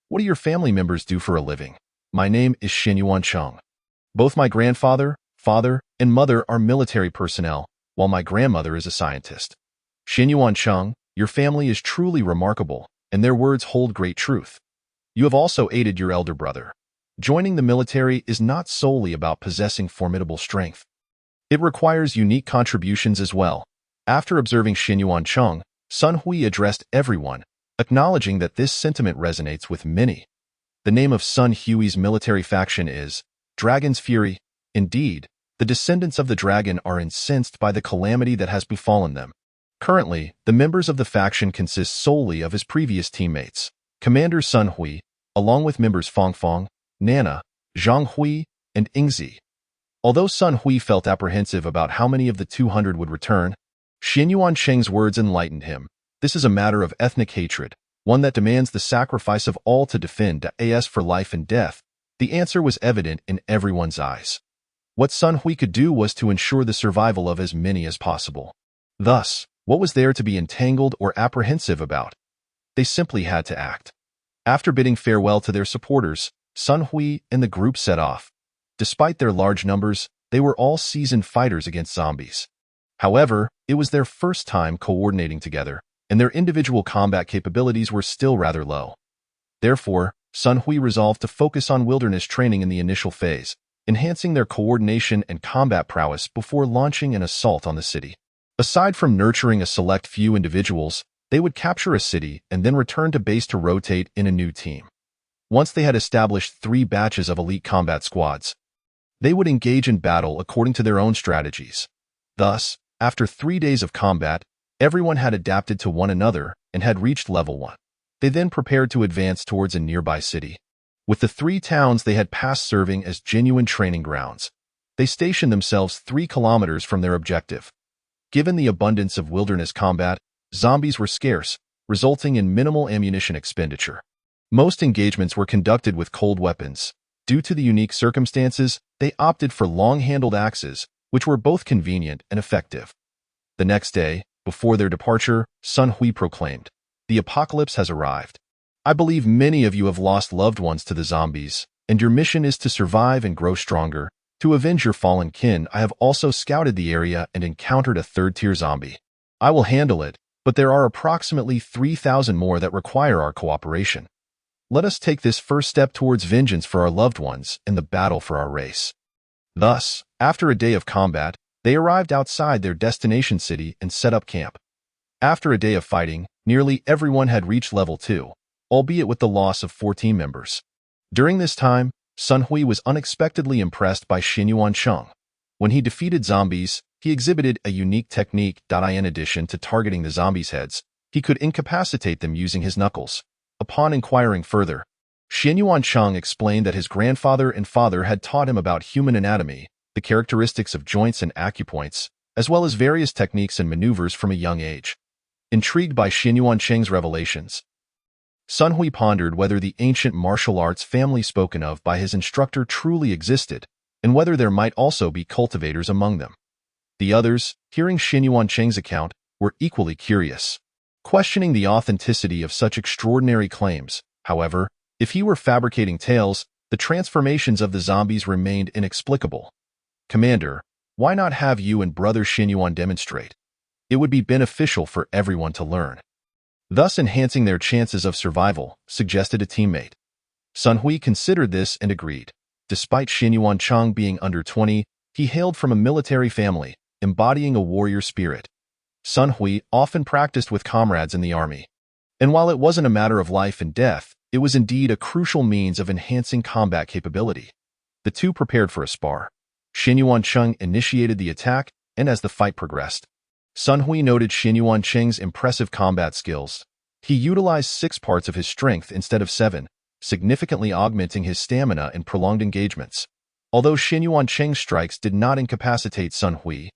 What do your family members do for a living?" "My name is Xinyuan Cheng. Both my grandfather, father, and mother are military personnel, while my grandmother is a scientist." "Xinyuan Cheng, your family is truly remarkable, and their words hold great truth. You have also aided your elder brother. Joining the military is not solely about possessing formidable strength. It requires unique contributions as well." After observing Xinyuan Cheng, Sun Hui addressed everyone, acknowledging that this sentiment resonates with many. The name of Sun Hui's military faction is Dragon's Fury. Indeed, the descendants of the dragon are incensed by the calamity that has befallen them. Currently, the members of the faction consist solely of his previous teammates, Commander Sun Hui, along with members Fong Fong, Nana, Zhang Hui, and Ingzi. Although Sun Hui felt apprehensive about how many of the 200 would return, Xinyuan Cheng's words enlightened him. This is a matter of ethnic hatred, one that demands the sacrifice of all to defend as for life and death. The answer was evident in everyone's eyes. What Sun Hui could do was to ensure the survival of as many as possible. Thus, what was there to be entangled or apprehensive about? They simply had to act. After bidding farewell to their supporters, Sun Hui and the group set off. Despite their large numbers, they were all seasoned fighters against zombies. However, it was their first time coordinating together, and their individual combat capabilities were still rather low. Therefore, Sun Hui resolved to focus on wilderness training in the initial phase, enhancing their coordination and combat prowess before launching an assault on the city. Aside from nurturing a select few individuals, they would capture a city and then return to base to rotate in a new team. Once they had established 3 batches of elite combat squads, they would engage in battle according to their own strategies. Thus, after 3 days of combat, everyone had adapted to one another and had reached level 1. They then prepared to advance towards a nearby city. With the 3 towns they had passed serving as genuine training grounds, they stationed themselves 3 kilometers from their objective. Given the abundance of wilderness combat, zombies were scarce, resulting in minimal ammunition expenditure. Most engagements were conducted with cold weapons. Due to the unique circumstances, they opted for long-handled axes, which were both convenient and effective. The next day, before their departure, Sun Hui proclaimed, "The apocalypse has arrived. I believe many of you have lost loved ones to the zombies, and your mission is to survive and grow stronger. To avenge your fallen kin, I have also scouted the area and encountered a 3rd-tier zombie. I will handle it, but there are approximately 3,000 more that require our cooperation. Let us take this first step towards vengeance for our loved ones and the battle for our race." Thus, after a day of combat, they arrived outside their destination city and set up camp. After a day of fighting, nearly everyone had reached level 2, albeit with the loss of 14 members. During this time, Sun Hui was unexpectedly impressed by Xinyuan Cheng. When he defeated zombies, he exhibited a unique technique. In addition to targeting the zombies' heads, He could incapacitate them using his knuckles. Upon inquiring further, Xianyuan Cheng explained that his grandfather and father had taught him about human anatomy, the characteristics of joints and acupoints, as well as various techniques and maneuvers from a young age. Intrigued by Xianyuan Cheng's revelations, Sun Hui pondered whether the ancient martial arts family spoken of by his instructor truly existed, and whether there might also be cultivators among them. The others, hearing Xianyuan Cheng's account, were equally curious, questioning the authenticity of such extraordinary claims. However, if he were fabricating tales, the transformations of the zombies remained inexplicable. "Commander, why not have you and Brother Xianyuan demonstrate? It would be beneficial for everyone to learn, thus enhancing their chances of survival," suggested a teammate. Sun Hui considered this and agreed. Despite Xianyuan Cheng being under 20, he hailed from a military family, embodying a warrior spirit. Sun Hui often practiced with comrades in the army, and while it wasn't a matter of life and death, it was indeed a crucial means of enhancing combat capability. The two prepared for a spar. Xianyuan Cheng initiated the attack, and as the fight progressed, Sun Hui noted Xianyuan Cheng's impressive combat skills. He utilized 6 parts of his strength instead of 7, significantly augmenting his stamina in prolonged engagements. Although Xianyuan Cheng's strikes did not incapacitate Sun Hui,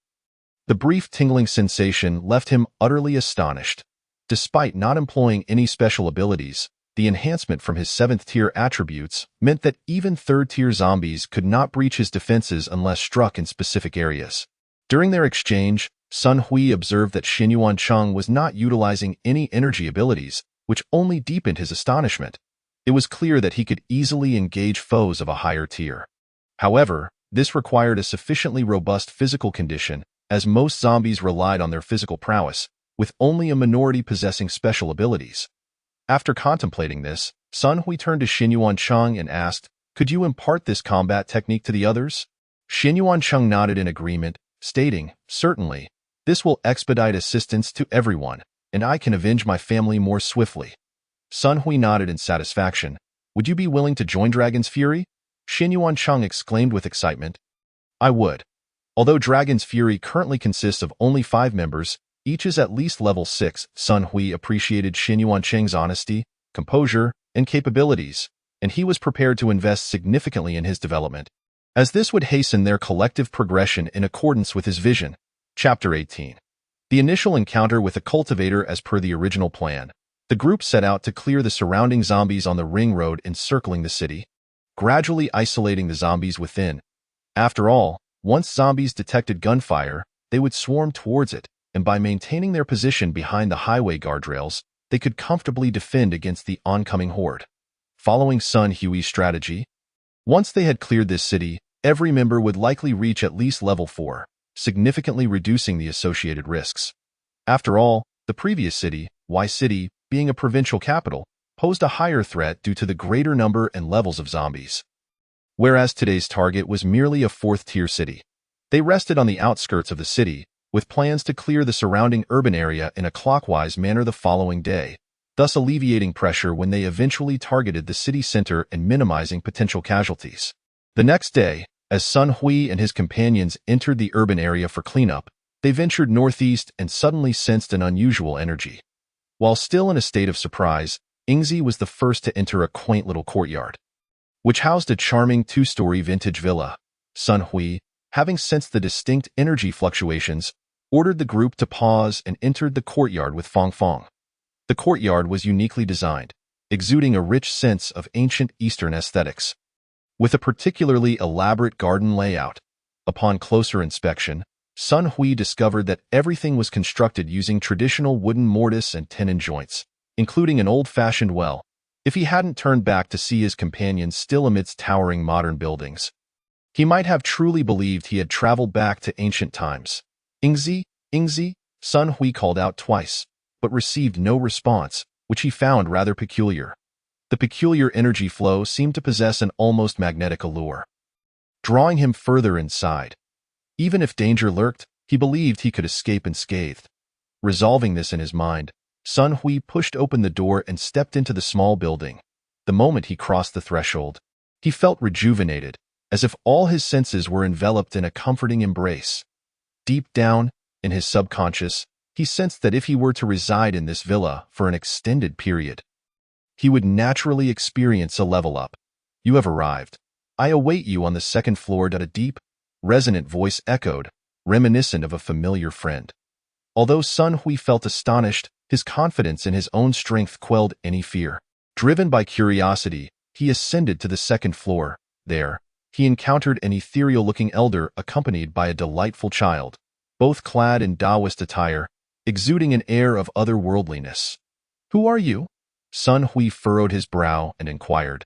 the brief tingling sensation left him utterly astonished. Despite not employing any special abilities, the enhancement from his 7th-tier attributes meant that even 3rd-tier zombies could not breach his defenses unless struck in specific areas. During their exchange, Sun Hui observed that Xianyuan Cheng was not utilizing any energy abilities, which only deepened his astonishment. It was clear that he could easily engage foes of a higher tier. However, this required a sufficiently robust physical condition, as most zombies relied on their physical prowess, with only a minority possessing special abilities. After contemplating this, Sun Hui turned to Xianyuan Cheng and asked, "Could you impart this combat technique to the others?" Xianyuan Cheng nodded in agreement, stating, "Certainly. This will expedite assistance to everyone, and I can avenge my family more swiftly." Sun Hui nodded in satisfaction. "Would you be willing to join Dragon's Fury?" Xianyuan Cheng exclaimed with excitement. "I would." Although Dragon's Fury currently consists of only 5 members, each is at least level 6, Sun Hui appreciated Xianyuan Cheng's honesty, composure, and capabilities, and he was prepared to invest significantly in his development, as this would hasten their collective progression in accordance with his vision. Chapter 18. The initial encounter with the cultivator. As per the original plan, the group set out to clear the surrounding zombies on the ring road encircling the city, gradually isolating the zombies within. After all, once zombies detected gunfire, they would swarm towards it, and by maintaining their position behind the highway guardrails, they could comfortably defend against the oncoming horde. Following Sun Hui's strategy, once they had cleared this city, every member would likely reach at least level 4, significantly reducing the associated risks. After all, the previous city, Y City, being a provincial capital, posed a higher threat due to the greater number and levels of zombies. Whereas today's target was merely a 4th-tier city. They rested on the outskirts of the city, with plans to clear the surrounding urban area in a clockwise manner the following day, thus alleviating pressure when they eventually targeted the city center and minimizing potential casualties. The next day, as Sun Hui and his companions entered the urban area for cleanup, they ventured northeast and suddenly sensed an unusual energy. While still in a state of surprise, Ingzi was the first to enter a quaint little courtyard, which housed a charming 2-story vintage villa. Sun Hui, having sensed the distinct energy fluctuations, ordered the group to pause and entered the courtyard with Fong Fong. The courtyard was uniquely designed, exuding a rich sense of ancient Eastern aesthetics, with a particularly elaborate garden layout. Upon closer inspection, Sun Hui discovered that everything was constructed using traditional wooden mortise and tenon joints, including an old-fashioned well. If he hadn't turned back to see his companions still amidst towering modern buildings, he might have truly believed he had traveled back to ancient times. "Ingzi, Ingzi," Sun Hui called out twice, but received no response, which he found rather peculiar. The peculiar energy flow seemed to possess an almost magnetic allure, drawing him further inside. Even if danger lurked, he believed he could escape unscathed. Resolving this in his mind, Sun Hui pushed open the door and stepped into the small building. The moment he crossed the threshold, he felt rejuvenated, as if all his senses were enveloped in a comforting embrace. Deep down, in his subconscious, He sensed that if he were to reside in this villa for an extended period, he would naturally experience a level up. "You have arrived. I await you on the second floor," a deep, resonant voice echoed, reminiscent of a familiar friend. Although Sun Hui felt astonished, his confidence in his own strength quelled any fear. Driven by curiosity, he ascended to the second floor. There, he encountered an ethereal-looking elder accompanied by a delightful child, both clad in Taoist attire, exuding an air of otherworldliness. "Who are you?" Sun Hui furrowed his brow and inquired.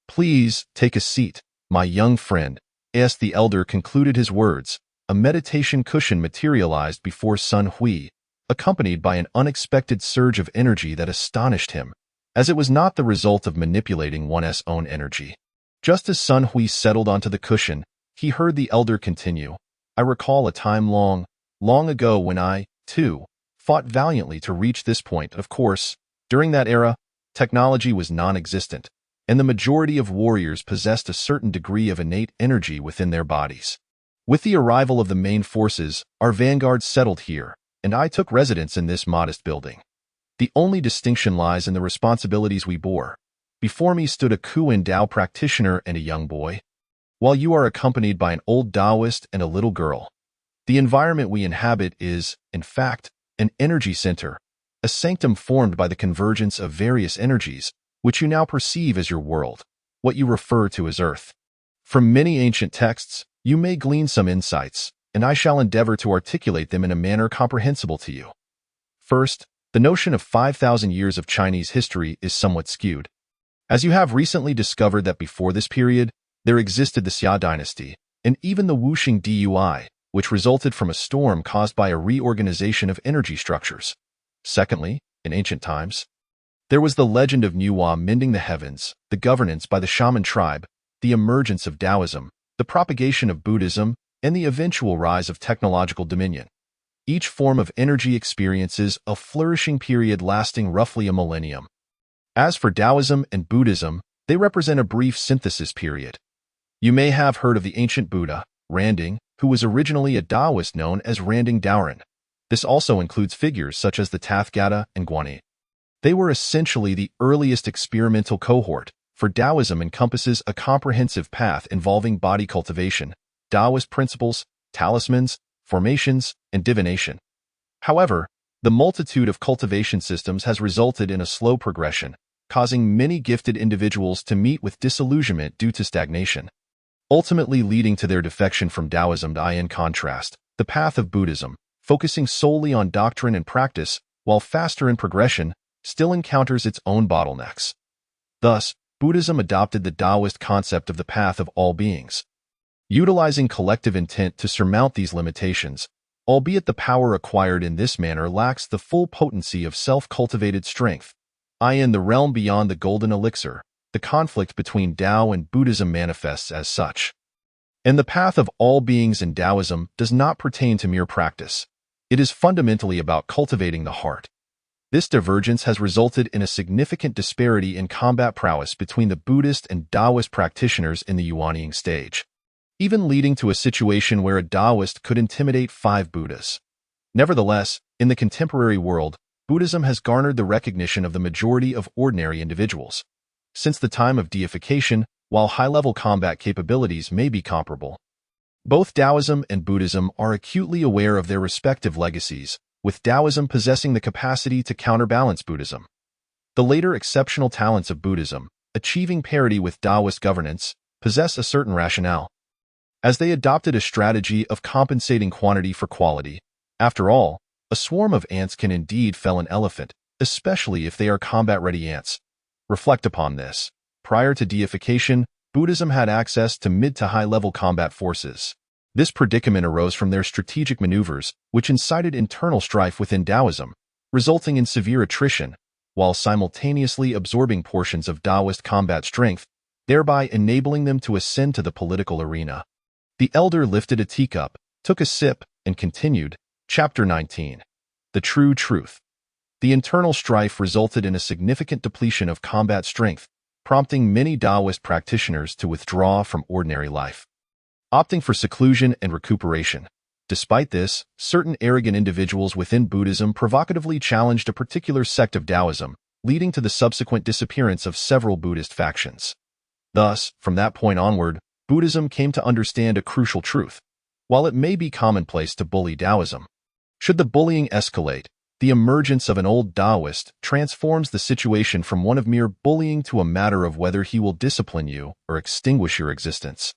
"Please take a seat, my young friend," as the elder concluded his words. A meditation cushion materialized before Sun Hui, accompanied by an unexpected surge of energy that astonished him, as it was not the result of manipulating one's own energy. Just as Sun Hui settled onto the cushion, he heard the elder continue, "I recall a time long, long ago when I, too, fought valiantly to reach this point. Of course, during that era, technology was non-existent, and the majority of warriors possessed a certain degree of innate energy within their bodies. With the arrival of the main forces, our vanguard settled here, and I took residence in this modest building. The only distinction lies in the responsibilities we bore. Before me stood a Kuan Dao practitioner and a young boy, while you are accompanied by an old Taoist and a little girl. The environment we inhabit is, in fact, an energy center, a sanctum formed by the convergence of various energies, which you now perceive as your world, what you refer to as Earth. From many ancient texts, you may glean some insights, and I shall endeavor to articulate them in a manner comprehensible to you. First, the notion of 5,000 years of Chinese history is somewhat skewed, as you have recently discovered that before this period, there existed the Xia dynasty, and even the Wuxing Dui, which resulted from a storm caused by a reorganization of energy structures. Secondly, in ancient times, there was the legend of Nuwa mending the heavens, the governance by the shaman tribe, the emergence of Taoism, the propagation of Buddhism, and the eventual rise of technological dominion. Each form of energy experiences a flourishing period lasting roughly a millennium. As for Taoism and Buddhism, they represent a brief synthesis period. You may have heard of the ancient Buddha, Randing, who was originally a Taoist known as Randing Daoren. This also includes figures such as the Tathagata and Guanyi. They were essentially the earliest experimental cohort, for Taoism encompasses a comprehensive path involving body cultivation, Taoist principles, talismans, formations, and divination. However, the multitude of cultivation systems has resulted in a slow progression, causing many gifted individuals to meet with disillusionment due to stagnation, ultimately leading to their defection from Taoism. In contrast, the path of Buddhism, focusing solely on doctrine and practice, while faster in progression, still encounters its own bottlenecks. Thus, Buddhism adopted the Taoist concept of the path of all beings, utilizing collective intent to surmount these limitations, albeit the power acquired in this manner lacks the full potency of self-cultivated strength. In the realm beyond the golden elixir, the conflict between Tao and Buddhism manifests as such. And the path of all beings in Taoism does not pertain to mere practice. It is fundamentally about cultivating the heart. This divergence has resulted in a significant disparity in combat prowess between the Buddhist and Taoist practitioners in the Yuanying stage, even leading to a situation where a Taoist could intimidate 5 Buddhas. Nevertheless, in the contemporary world, Buddhism has garnered the recognition of the majority of ordinary individuals. Since the time of deification, while high-level combat capabilities may be comparable, both Taoism and Buddhism are acutely aware of their respective legacies, with Taoism possessing the capacity to counterbalance Buddhism. The later exceptional talents of Buddhism, achieving parity with Taoist governance, possess a certain rationale, as they adopted a strategy of compensating quantity for quality. After all, a swarm of ants can indeed fell an elephant, especially if they are combat-ready ants. Reflect upon this. Prior to deification, Buddhism had access to mid to high-level combat forces. This predicament arose from their strategic maneuvers, which incited internal strife within Taoism, resulting in severe attrition, while simultaneously absorbing portions of Taoist combat strength, thereby enabling them to ascend to the political arena. The elder lifted a teacup, took a sip, and continued. Chapter 19. The True Truth. The internal strife resulted in a significant depletion of combat strength, prompting many Taoist practitioners to withdraw from ordinary life, opting for seclusion and recuperation. Despite this, certain arrogant individuals within Buddhism provocatively challenged a particular sect of Taoism, leading to the subsequent disappearance of several Buddhist factions. Thus, from that point onward, Buddhism came to understand a crucial truth. While it may be commonplace to bully Taoism, should the bullying escalate, the emergence of an old Taoist transforms the situation from one of mere bullying to a matter of whether he will discipline you or extinguish your existence.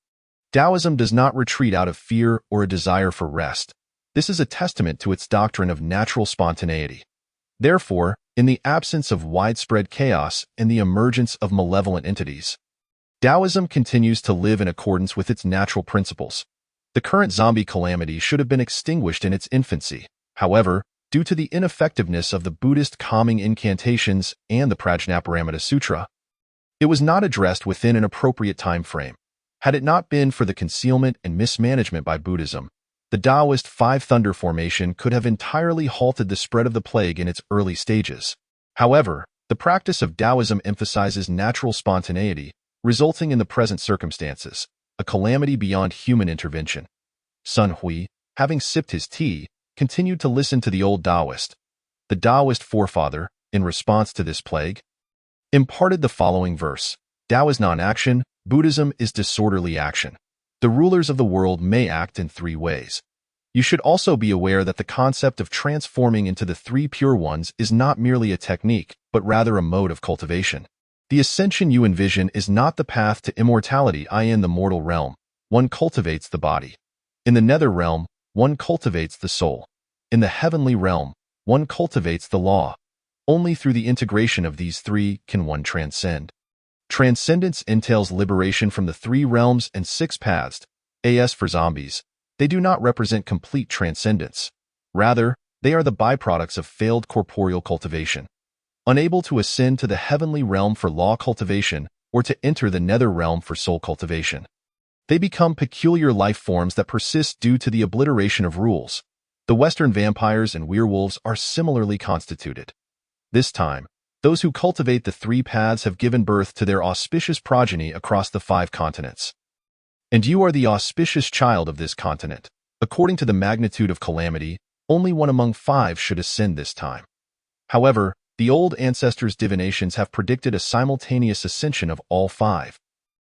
Taoism does not retreat out of fear or a desire for rest. This is a testament to its doctrine of natural spontaneity. Therefore, in the absence of widespread chaos and the emergence of malevolent entities, Taoism continues to live in accordance with its natural principles. The current zombie calamity should have been extinguished in its infancy. However, due to the ineffectiveness of the Buddhist calming incantations and the Prajnaparamita Sutra, it was not addressed within an appropriate time frame. Had it not been for the concealment and mismanagement by Buddhism, the Taoist Five Thunder Formation could have entirely halted the spread of the plague in its early stages. However, the practice of Taoism emphasizes natural spontaneity, resulting in the present circumstances, a calamity beyond human intervention. Sun Hui, having sipped his tea, continued to listen to the old Taoist. The Taoist forefather, in response to this plague, imparted the following verse: Tao is non-action, Buddhism is disorderly action. The rulers of the world may act in three ways. You should also be aware that the concept of transforming into the three pure ones is not merely a technique, but rather a mode of cultivation. The ascension you envision is not the path to immortality, i.e. in the mortal realm. One cultivates the body. In the nether realm, one cultivates the soul. In the heavenly realm, one cultivates the law. Only through the integration of these three can one transcend. Transcendence entails liberation from the three realms and six paths. As for zombies, they do not represent complete transcendence. Rather, they are the byproducts of failed corporeal cultivation. Unable to ascend to the heavenly realm for law cultivation or to enter the nether realm for soul cultivation, they become peculiar life forms that persist due to the obliteration of rules. The Western vampires and werewolves are similarly constituted. This time, those who cultivate the three paths have given birth to their auspicious progeny across the 5 continents. And you are the auspicious child of this continent. According to the magnitude of calamity, only one among 5 should ascend this time. However, the old ancestors' divinations have predicted a simultaneous ascension of all 5.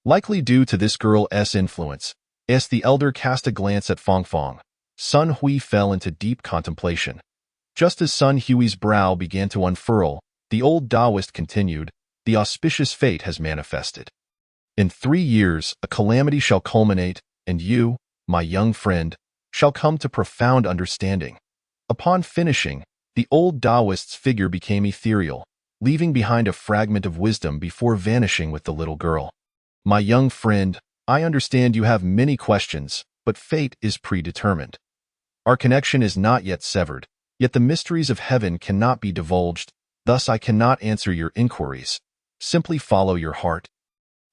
Likely due to this girl's influence, as the elder cast a glance at Fong Fong, Sun Hui fell into deep contemplation. Just as Sun Hui's brow began to unfurl, the old Taoist continued, the auspicious fate has manifested. In 3 years, a calamity shall culminate, and you, my young friend, shall come to profound understanding. Upon finishing, the old Taoist's figure became ethereal, leaving behind a fragment of wisdom before vanishing with the little girl. My young friend, I understand you have many questions, but fate is predetermined. Our connection is not yet severed, yet the mysteries of heaven cannot be divulged, thus I cannot answer your inquiries. Simply follow your heart.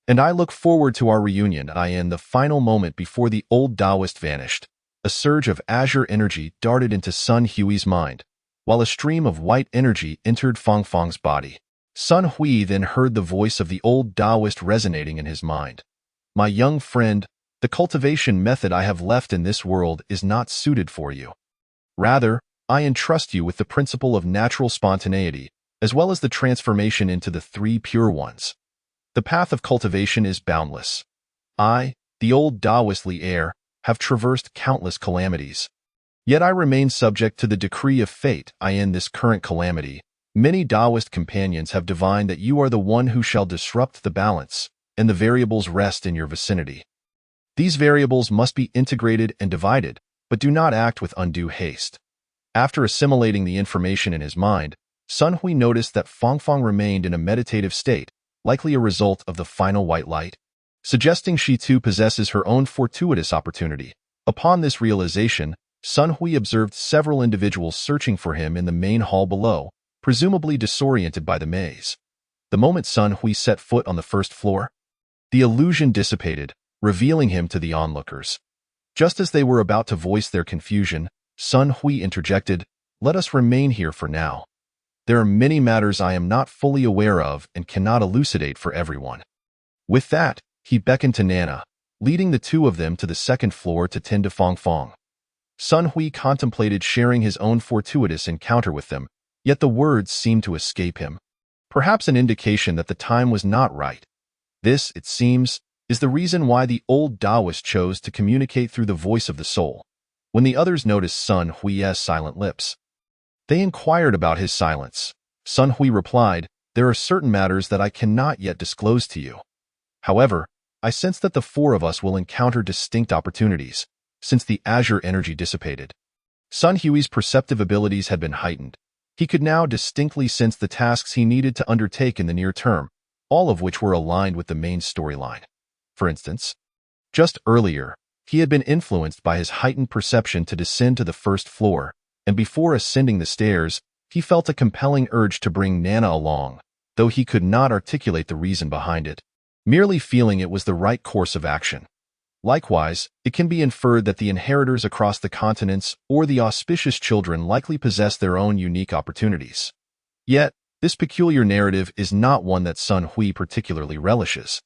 And I look forward to our reunion. In the final moment before the old Taoist vanished, a surge of azure energy darted into Sun Hui's mind, while a stream of white energy entered Fong Fong's body. Sun Hui then heard the voice of the old Taoist resonating in his mind. My young friend, the cultivation method I have left in this world is not suited for you. Rather, I entrust you with the principle of natural spontaneity, as well as the transformation into the 3 pure ones. The path of cultivation is boundless. I, the old Taoistly heir, have traversed countless calamities. Yet I remain subject to the decree of fate. In this current calamity, many Taoist companions have divined that you are the one who shall disrupt the balance, and the variables rest in your vicinity. These variables must be integrated and divided, but do not act with undue haste. After assimilating the information in his mind, Sun Hui noticed that Fong Fong remained in a meditative state, likely a result of the final white light, suggesting she too possesses her own fortuitous opportunity. Upon this realization, Sun Hui observed several individuals searching for him in the main hall below, presumably disoriented by the maze. The moment Sun Hui set foot on the first floor, the illusion dissipated, revealing him to the onlookers. Just as they were about to voice their confusion, Sun Hui interjected, "Let us remain here for now. There are many matters I am not fully aware of and cannot elucidate for everyone." With that, he beckoned to Nana, leading the 2 of them to the second floor to tend to Fong Fong. Sun Hui contemplated sharing his own fortuitous encounter with them, yet the words seemed to escape him. Perhaps an indication that the time was not right. This, it seems, is the reason why the old Taoist chose to communicate through the voice of the soul. When the others noticed Sun Hui's silent lips, they inquired about his silence. Sun Hui replied, "There are certain matters that I cannot yet disclose to you. However, I sense that the four of us will encounter distinct opportunities, since the azure energy dissipated." Sun Hui's perceptive abilities had been heightened. He could now distinctly sense the tasks he needed to undertake in the near term, all of which were aligned with the main storyline. For instance, just earlier, he had been influenced by his heightened perception to descend to the first floor, and before ascending the stairs, he felt a compelling urge to bring Nana along, though he could not articulate the reason behind it, merely feeling it was the right course of action. Likewise, it can be inferred that the inheritors across the continents or the auspicious children likely possess their own unique opportunities. Yet, this peculiar narrative is not one that Sun Hui particularly relishes.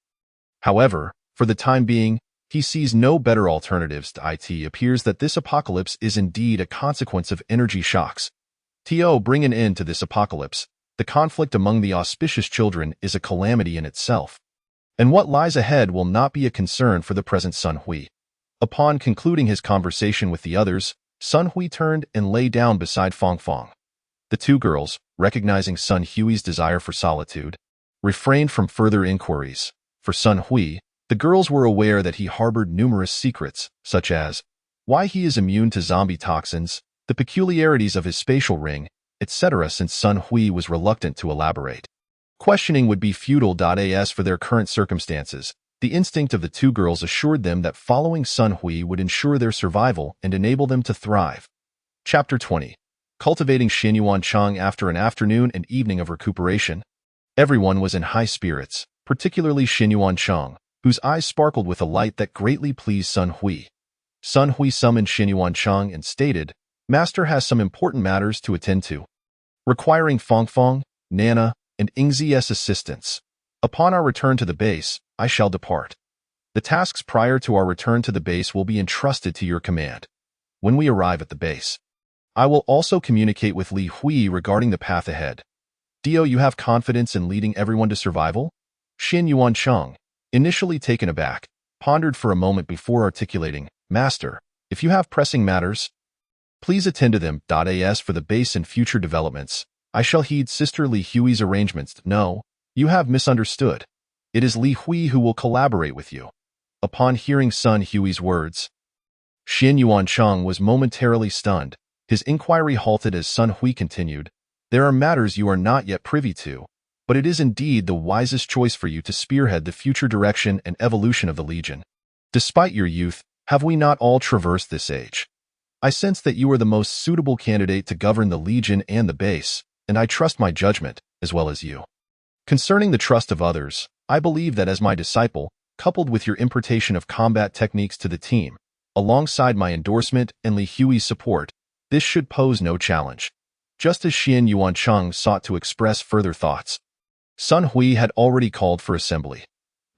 However, for the time being, he sees no better alternatives to it. Appears that this apocalypse is indeed a consequence of energy shocks. Bring an end to this apocalypse. The conflict among the auspicious children is a calamity in itself, and what lies ahead will not be a concern for the present Sun Hui. Upon concluding his conversation with the others, Sun Hui turned and lay down beside Fong Fong. The two girls, recognizing Sun Hui's desire for solitude, refrained from further inquiries. For Sun Hui, the girls were aware that he harbored numerous secrets, such as why he is immune to zombie toxins, the peculiarities of his spatial ring, etc. Since Sun Hui was reluctant to elaborate, questioning would be futile. As for their current circumstances, the instinct of the two girls assured them that following Sun Hui would ensure their survival and enable them to thrive. Chapter 20. Cultivating Xinyuan Chang. After an afternoon and evening of recuperation, everyone was in high spirits, particularly Xinyuan Chang, whose eyes sparkled with a light that greatly pleased Sun Hui. Sun Hui summoned Xinyuan Chang and stated, "Master has some important matters to attend to, requiring Fong Fong, Nana, and Ingzi's assistance. Upon our return to the base, I shall depart. The tasks prior to our return to the base will be entrusted to your command. When we arrive at the base, I will also communicate with Li Hui regarding the path ahead." You have confidence in leading everyone to survival? Xinyuan Chang, initially taken aback, pondered for a moment before articulating, "Master, if you have pressing matters, please attend to them. As for the base and future developments, I shall heed Sister Li Hui's arrangements." "No, you have misunderstood. It is Li Hui who will collaborate with you." Upon hearing Sun Hui's words, Xinyuan Chang was momentarily stunned. His inquiry halted as Sun Hui continued, "There are matters you are not yet privy to, but it is indeed the wisest choice for you to spearhead the future direction and evolution of the Legion. Despite your youth, have we not all traversed this age? I sense that you are the most suitable candidate to govern the Legion and the base, and I trust my judgment, as well as you. Concerning the trust of others, I believe that as my disciple, coupled with your importation of combat techniques to the team, alongside my endorsement and Li Hui's support, this should pose no challenge." Just as Xinyuan Chang sought to express further thoughts, Sun Hui had already called for assembly.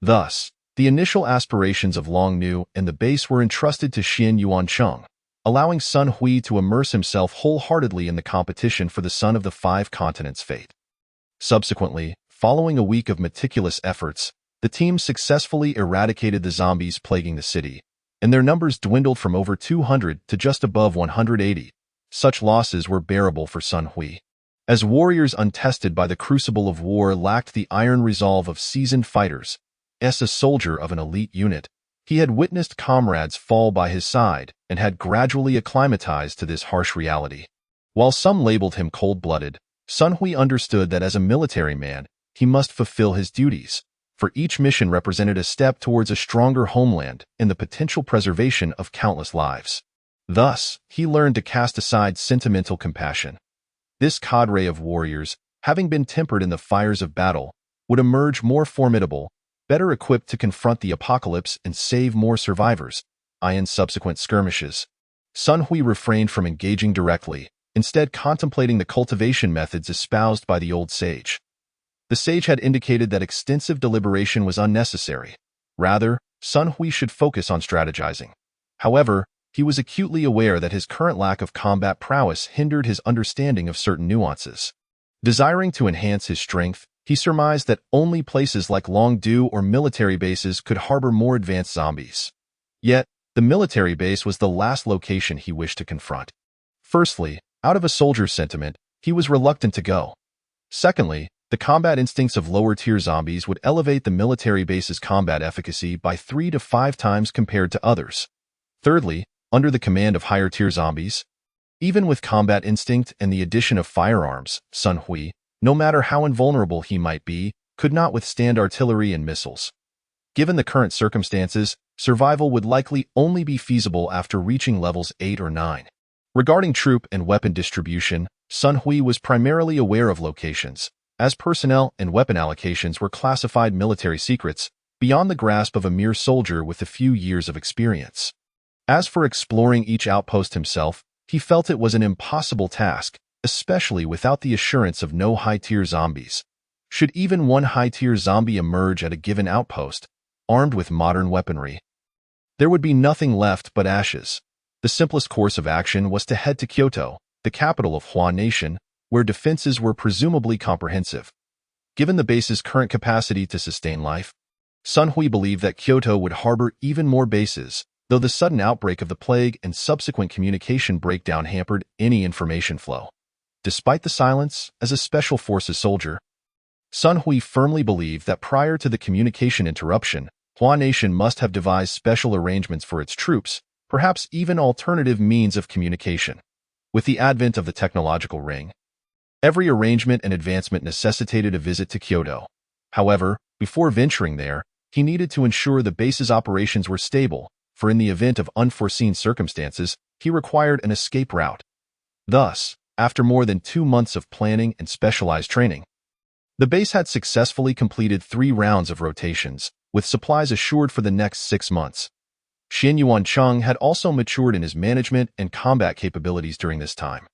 Thus, the initial aspirations of Long Nu and the base were entrusted to Xinyuan Chang, allowing Sun Hui to immerse himself wholeheartedly in the competition for the Son of the Five Continents' fate. Subsequently, following a week of meticulous efforts, the team successfully eradicated the zombies plaguing the city, and their numbers dwindled from over 200 to just above 180. Such losses were bearable for Sun Hui, as warriors untested by the crucible of war lacked the iron resolve of seasoned fighters. As a soldier of an elite unit, he had witnessed comrades fall by his side and had gradually acclimatized to this harsh reality. While some labeled him cold-blooded, Sun Hui understood that as a military man, he must fulfill his duties, for each mission represented a step towards a stronger homeland and the potential preservation of countless lives. Thus, he learned to cast aside sentimental compassion. This cadre of warriors, having been tempered in the fires of battle, would emerge more formidable, better equipped to confront the apocalypse and save more survivors. In subsequent skirmishes, Sun Hui refrained from engaging directly, instead contemplating the cultivation methods espoused by the old sage. The sage had indicated that extensive deliberation was unnecessary. Rather, Sun Hui should focus on strategizing. However, he was acutely aware that his current lack of combat prowess hindered his understanding of certain nuances. Desiring to enhance his strength, he surmised that only places like Longdu or military bases could harbor more advanced zombies. Yet, the military base was the last location he wished to confront. Firstly, out of a soldier's sentiment, he was reluctant to go. Secondly, the combat instincts of lower-tier zombies would elevate the military base's combat efficacy by 3 to 5 times compared to others. Thirdly, under the command of higher-tier zombies, even with combat instinct and the addition of firearms, Sun Hui, no matter how invulnerable he might be, could not withstand artillery and missiles. Given the current circumstances, survival would likely only be feasible after reaching levels 8 or 9. Regarding troop and weapon distribution, Sun Hui was primarily aware of locations, as personnel and weapon allocations were classified military secrets, beyond the grasp of a mere soldier with a few years of experience. As for exploring each outpost himself, he felt it was an impossible task, especially without the assurance of no high-tier zombies. Should even one high-tier zombie emerge at a given outpost, armed with modern weaponry, there would be nothing left but ashes. The simplest course of action was to head to Kyoto, the capital of Hua Nation, where defenses were presumably comprehensive. Given the base's current capacity to sustain life, Sun Hui believed that Kyoto would harbor even more bases, though the sudden outbreak of the plague and subsequent communication breakdown hampered any information flow. Despite the silence, as a special forces soldier, Sun Hui firmly believed that prior to the communication interruption, Hua Nation must have devised special arrangements for its troops, perhaps even alternative means of communication. With the advent of the technological ring, every arrangement and advancement necessitated a visit to Kyoto. However, before venturing there, he needed to ensure the base's operations were stable, for in the event of unforeseen circumstances, he required an escape route. Thus, after more than 2 months of planning and specialized training, the base had successfully completed 3 rounds of rotations, with supplies assured for the next 6 months. Xin Yuancheng had also matured in his management and combat capabilities during this time.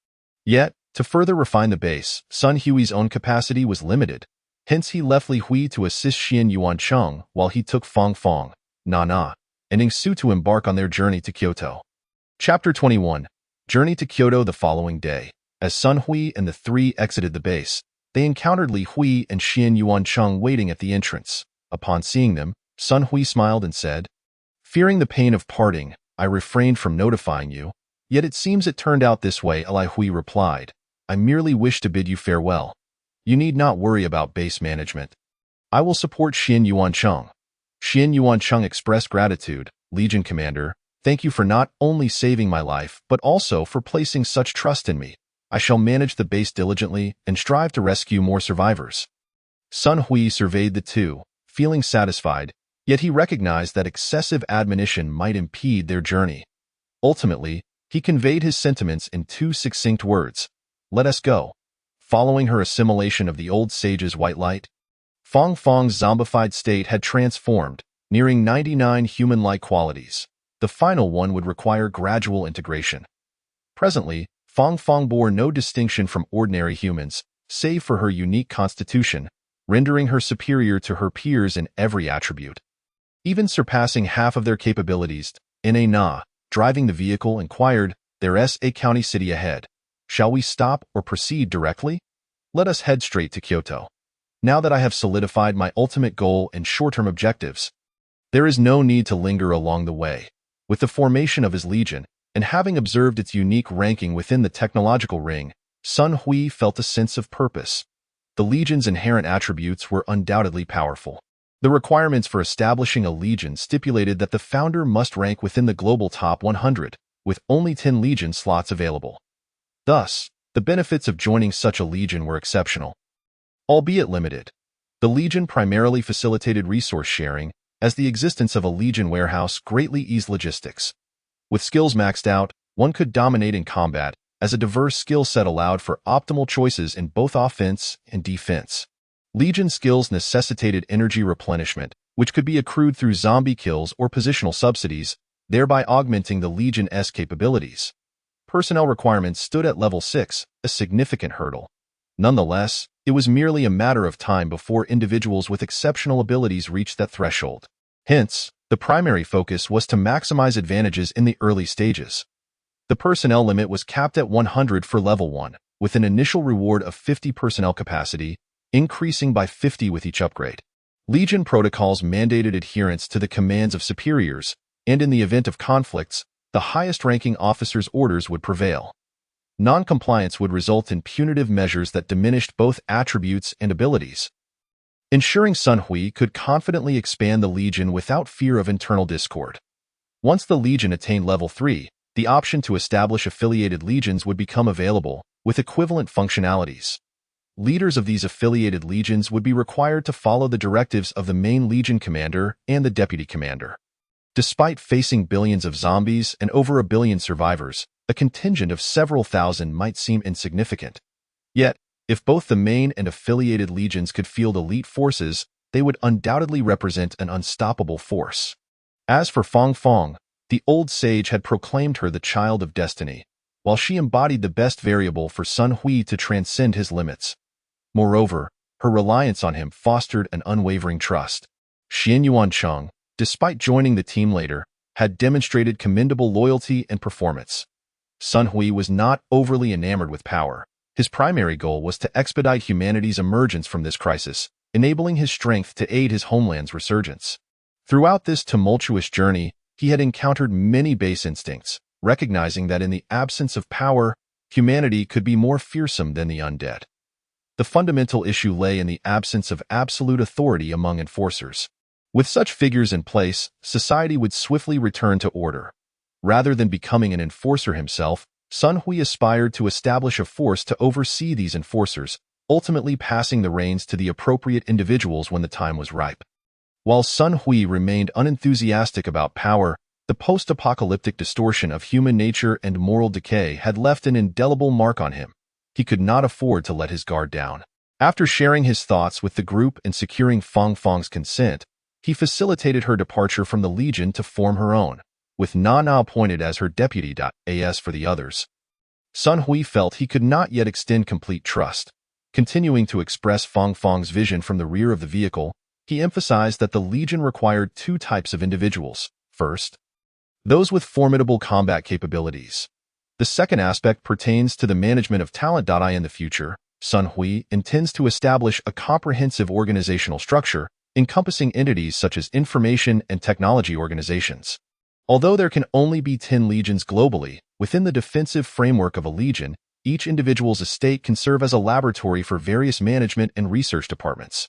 Yet, to further refine the base, Sun Hui's own capacity was limited. Hence he left Li Hui to assist Xin Yuancheng while he took Fong Fong, Na, and Ning Su to embark on their journey to Kyoto. Chapter 21. Journey to Kyoto the following day. As Sun Hui and the 3 exited the base, they encountered Li Hui and Xin Yuancheng waiting at the entrance. Upon seeing them, Sun Hui smiled and said, "Fearing the pain of parting, I refrained from notifying you, yet it seems it turned out this way." Li Hui replied, "I merely wish to bid you farewell. You need not worry about base management. I will support Xin Yuancheng." Xin Yuancheng expressed gratitude. "Legion Commander, thank you for not only saving my life, but also for placing such trust in me. I shall manage the base diligently and strive to rescue more survivors." Sun Hui surveyed the two, feeling satisfied, yet he recognized that excessive admonition might impede their journey. Ultimately, he conveyed his sentiments in 2 succinct words: "Let us go." Following her assimilation of the old sage's white light, Fong Fong's zombified state had transformed, nearing 99 human-like qualities. The final one would require gradual integration. Presently, Fong Fong bore no distinction from ordinary humans, save for her unique constitution, rendering her superior to her peers in every attribute. Even surpassing half of their capabilities, Na, driving the vehicle, inquired, "There's a county city ahead. Shall we stop or proceed directly? Let us head straight to Kyoto. Now that I have solidified my ultimate goal and short-term objectives, there is no need to linger along the way." With the formation of his legion, and having observed its unique ranking within the technological ring, Sun Hui felt a sense of purpose. The legion's inherent attributes were undoubtedly powerful. The requirements for establishing a legion stipulated that the founder must rank within the global top 100, with only 10 legion slots available. Thus, the benefits of joining such a legion were exceptional, albeit limited. The legion primarily facilitated resource sharing, as the existence of a legion warehouse greatly eased logistics. With skills maxed out, one could dominate in combat, as a diverse skill set allowed for optimal choices in both offense and defense. Legion skills necessitated energy replenishment, which could be accrued through zombie kills or positional subsidies, thereby augmenting the Legion's capabilities. Personnel requirements stood at level 6, a significant hurdle. Nonetheless, it was merely a matter of time before individuals with exceptional abilities reached that threshold. Hence, the primary focus was to maximize advantages in the early stages. The personnel limit was capped at 100 for Level 1, with an initial reward of 50 personnel capacity, increasing by 50 with each upgrade. Legion protocols mandated adherence to the commands of superiors, and in the event of conflicts, the highest-ranking officer's orders would prevail. Non-compliance would result in punitive measures that diminished both attributes and abilities. Ensuring Sun Hui could confidently expand the Legion without fear of internal discord. Once the Legion attained Level 3, the option to establish affiliated legions would become available, with equivalent functionalities. Leaders of these affiliated legions would be required to follow the directives of the main legion commander and the deputy commander. Despite facing billions of zombies and over 1 billion survivors, a contingent of several thousand might seem insignificant. Yet, if both the main and affiliated legions could field elite forces, they would undoubtedly represent an unstoppable force. As for Fong Fong, the old sage had proclaimed her the child of destiny, while she embodied the best variable for Sun Hui to transcend his limits. Moreover, her reliance on him fostered an unwavering trust. Xian Yuancheng, despite joining the team later, had demonstrated commendable loyalty and performance. Sun Hui was not overly enamored with power. His primary goal was to expedite humanity's emergence from this crisis, enabling his strength to aid his homeland's resurgence. Throughout this tumultuous journey, he had encountered many base instincts, recognizing that in the absence of power, humanity could be more fearsome than the undead. The fundamental issue lay in the absence of absolute authority among enforcers. With such figures in place, society would swiftly return to order. Rather than becoming an enforcer himself, Sun Hui aspired to establish a force to oversee these enforcers, ultimately passing the reins to the appropriate individuals when the time was ripe. While Sun Hui remained unenthusiastic about power, the post-apocalyptic distortion of human nature and moral decay had left an indelible mark on him. He could not afford to let his guard down. After sharing his thoughts with the group and securing Fong Fong's consent, he facilitated her departure from the Legion to form her own, with Na Na appointed as her deputy. As for the others, Sun Hui felt he could not yet extend complete trust. Continuing to express Fong Fong's vision from the rear of the vehicle, he emphasized that the Legion required 2 types of individuals. First, those with formidable combat capabilities. The second aspect pertains to the management of talent. In the future, Sun Hui intends to establish a comprehensive organizational structure encompassing entities such as information and technology organizations. Although there can only be 10 legions globally, within the defensive framework of a legion, each individual's estate can serve as a laboratory for various management and research departments.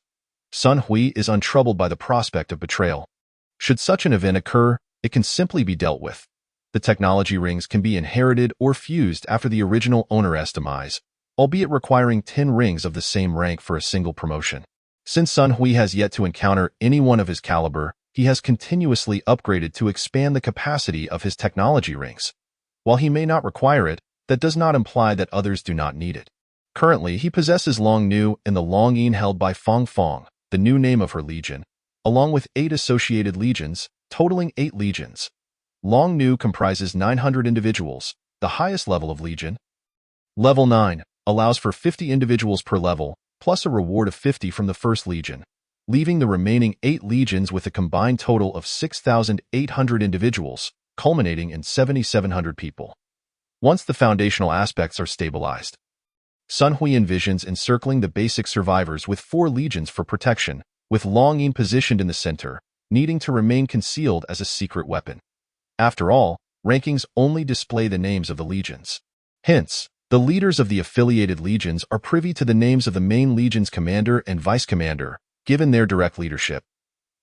Sun Hui is untroubled by the prospect of betrayal. Should such an event occur, it can simply be dealt with. The technology rings can be inherited or fused after the original owner's demise, albeit requiring 10 rings of the same rank for a single promotion. Since Sun Hui has yet to encounter anyone of his caliber, he has continuously upgraded to expand the capacity of his technology rings. While he may not require it, that does not imply that others do not need it. Currently, he possesses Long Nu and the Long Yin held by Fong Fong, the new name of her legion, along with 8 associated legions, totaling 8 legions. Long Nu comprises 900 individuals, the highest level of legion. Level 9 allows for 50 individuals per level, plus a reward of 50 from the first legion, leaving the remaining 8 legions with a combined total of 6,800 individuals, culminating in 7,700 people. Once the foundational aspects are stabilized, Sun Hui envisions encircling the basic survivors with 4 legions for protection, with Long Yin positioned in the center, needing to remain concealed as a secret weapon. After all, rankings only display the names of the legions. Hence, the leaders of the affiliated legions are privy to the names of the main legion's commander and vice commander, given their direct leadership.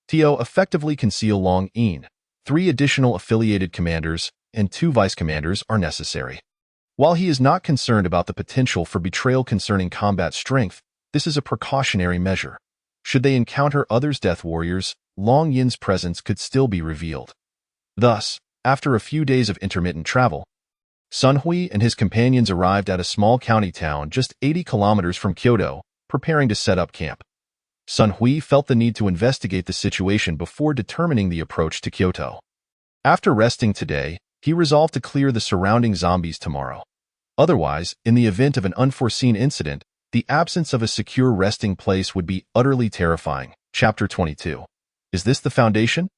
To effectively conceal Long Yin, 3 additional affiliated commanders and 2 vice commanders are necessary. While he is not concerned about the potential for betrayal concerning combat strength, this is a precautionary measure. Should they encounter others' death warriors, Long Yin's presence could still be revealed. Thus, after a few days of intermittent travel, Sun Hui and his companions arrived at a small county town just 80 kilometers from Kyoto, preparing to set up camp. Sun Hui felt the need to investigate the situation before determining the approach to Kyoto. After resting today, he resolved to clear the surrounding zombies tomorrow. Otherwise, in the event of an unforeseen incident, the absence of a secure resting place would be utterly terrifying. Chapter 22. Is this the foundation?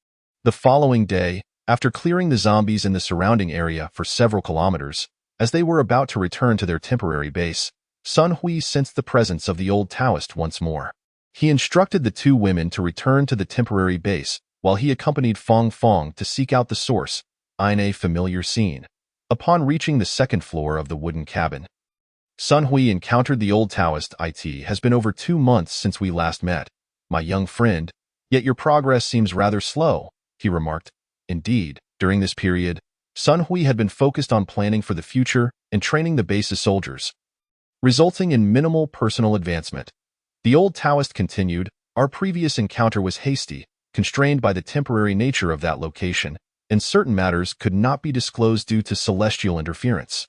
The following day, after clearing the zombies in the surrounding area for several kilometers, as they were about to return to their temporary base, Sun Hui sensed the presence of the old Taoist once more. He instructed the two women to return to the temporary base, while he accompanied Fong Fong to seek out the source, in a familiar scene. Upon reaching the second floor of the wooden cabin, Sun Hui encountered the old Taoist. "It has been over 2 months since we last met, my young friend, yet your progress seems rather slow," he remarked. Indeed, during this period, Sun Hui had been focused on planning for the future and training the base's soldiers, resulting in minimal personal advancement. The old Taoist continued, "Our previous encounter was hasty, constrained by the temporary nature of that location, and certain matters could not be disclosed due to celestial interference.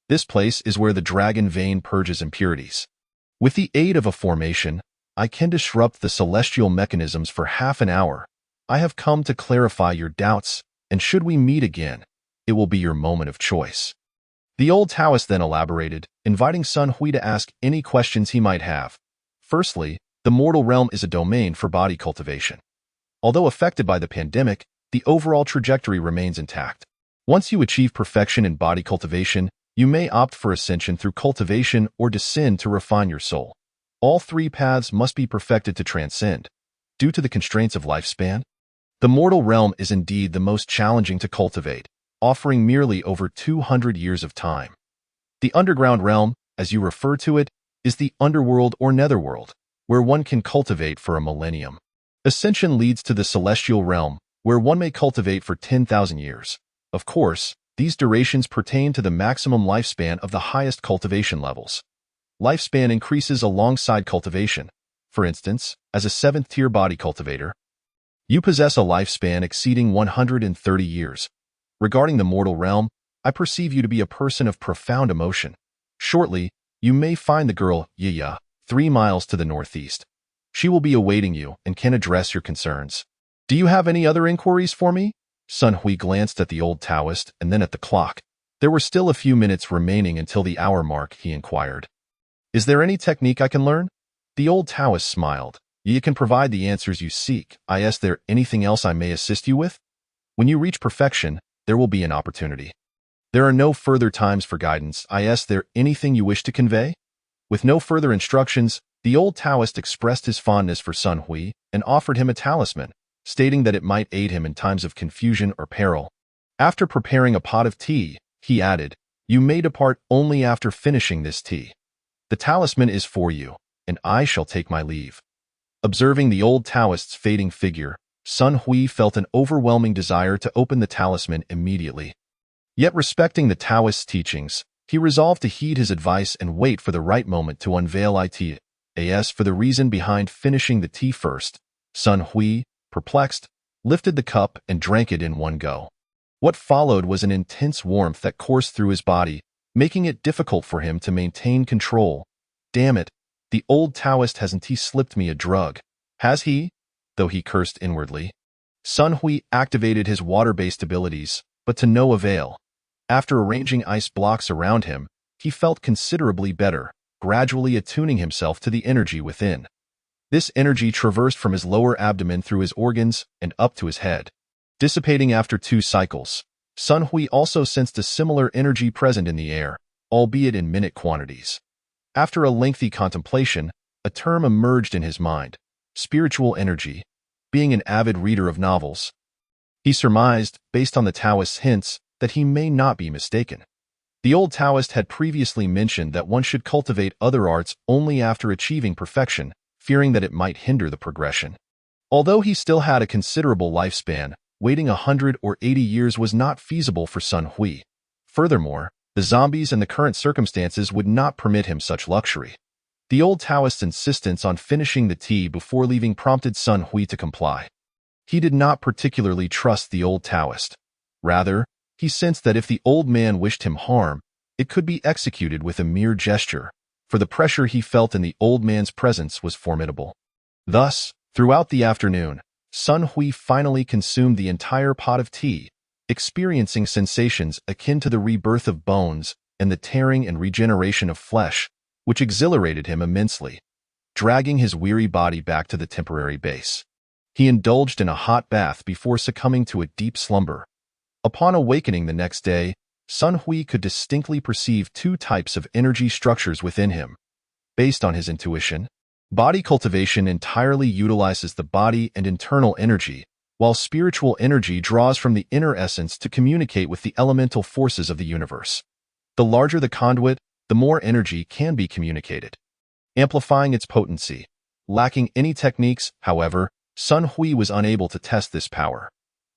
This place is where the dragon vein purges impurities. With the aid of a formation, I can disrupt the celestial mechanisms for half an hour. I have come to clarify your doubts, and should we meet again, it will be your moment of choice." The old Taoist then elaborated, inviting Sun Hui to ask any questions he might have. Firstly, the mortal realm is a domain for body cultivation. Although affected by the pandemic, the overall trajectory remains intact. Once you achieve perfection in body cultivation, you may opt for ascension through cultivation or descend to refine your soul. All three paths must be perfected to transcend. Due to the constraints of lifespan, the mortal realm is indeed the most challenging to cultivate, offering merely over 200 years of time. The underground realm, as you refer to it, is the underworld or netherworld, where one can cultivate for a millennium. Ascension leads to the celestial realm, where one may cultivate for 10,000 years. Of course, these durations pertain to the maximum lifespan of the highest cultivation levels. Lifespan increases alongside cultivation. For instance, as a 7th-tier body cultivator, you possess a lifespan exceeding 130 years. Regarding the mortal realm, I perceive you to be a person of profound emotion. Shortly, you may find the girl, Yiya, 3 miles to the northeast. She will be awaiting you and can address your concerns. Do you have any other inquiries for me? Sun Hui glanced at the old Taoist and then at the clock. There were still a few minutes remaining until the hour mark, he inquired. Is there any technique I can learn? The old Taoist smiled. You can provide the answers you seek. Is there anything else I may assist you with? When you reach perfection, there will be an opportunity. There are no further times for guidance. Is there anything you wish to convey? With no further instructions, the old Taoist expressed his fondness for Sun Hui and offered him a talisman, stating that it might aid him in times of confusion or peril. After preparing a pot of tea, he added, "You may depart only after finishing this tea. The talisman is for you, and I shall take my leave." Observing the old Taoist's fading figure, Sun Hui felt an overwhelming desire to open the talisman immediately. Yet respecting the Taoist's teachings, he resolved to heed his advice and wait for the right moment to unveil it. As for the reason behind finishing the tea first, Sun Hui, perplexed, lifted the cup and drank it in one go. What followed was an intense warmth that coursed through his body, making it difficult for him to maintain control. Damn it, the old Taoist hasn't slipped me a drug, has he? Though he cursed inwardly. Sun Hui activated his water-based abilities, but to no avail. After arranging ice blocks around him, he felt considerably better, gradually attuning himself to the energy within. This energy traversed from his lower abdomen through his organs and up to his head. Dissipating after 2 cycles, Sun Hui also sensed a similar energy present in the air, albeit in minute quantities. After a lengthy contemplation, a term emerged in his mind: spiritual energy. Being an avid reader of novels, he surmised, based on the Taoist's hints, that he may not be mistaken. The old Taoist had previously mentioned that one should cultivate other arts only after achieving perfection, fearing that it might hinder the progression. Although he still had a considerable lifespan, waiting 100 or 80 years was not feasible for Sun Hui. Furthermore, the zombies and the current circumstances would not permit him such luxury. The old Taoist's insistence on finishing the tea before leaving prompted Sun Hui to comply. He did not particularly trust the old Taoist. Rather, he sensed that if the old man wished him harm, it could be executed with a mere gesture, for the pressure he felt in the old man's presence was formidable. Thus, throughout the afternoon, Sun Hui finally consumed the entire pot of tea, experiencing sensations akin to the rebirth of bones and the tearing and regeneration of flesh, which exhilarated him immensely, dragging his weary body back to the temporary base. He indulged in a hot bath before succumbing to a deep slumber. Upon awakening the next day, Sun Hui could distinctly perceive two types of energy structures within him. Based on his intuition, body cultivation entirely utilizes the body and internal energy, while spiritual energy draws from the inner essence to communicate with the elemental forces of the universe. The larger the conduit, the more energy can be communicated, amplifying its potency. Lacking any techniques, however, Sun Hui was unable to test this power.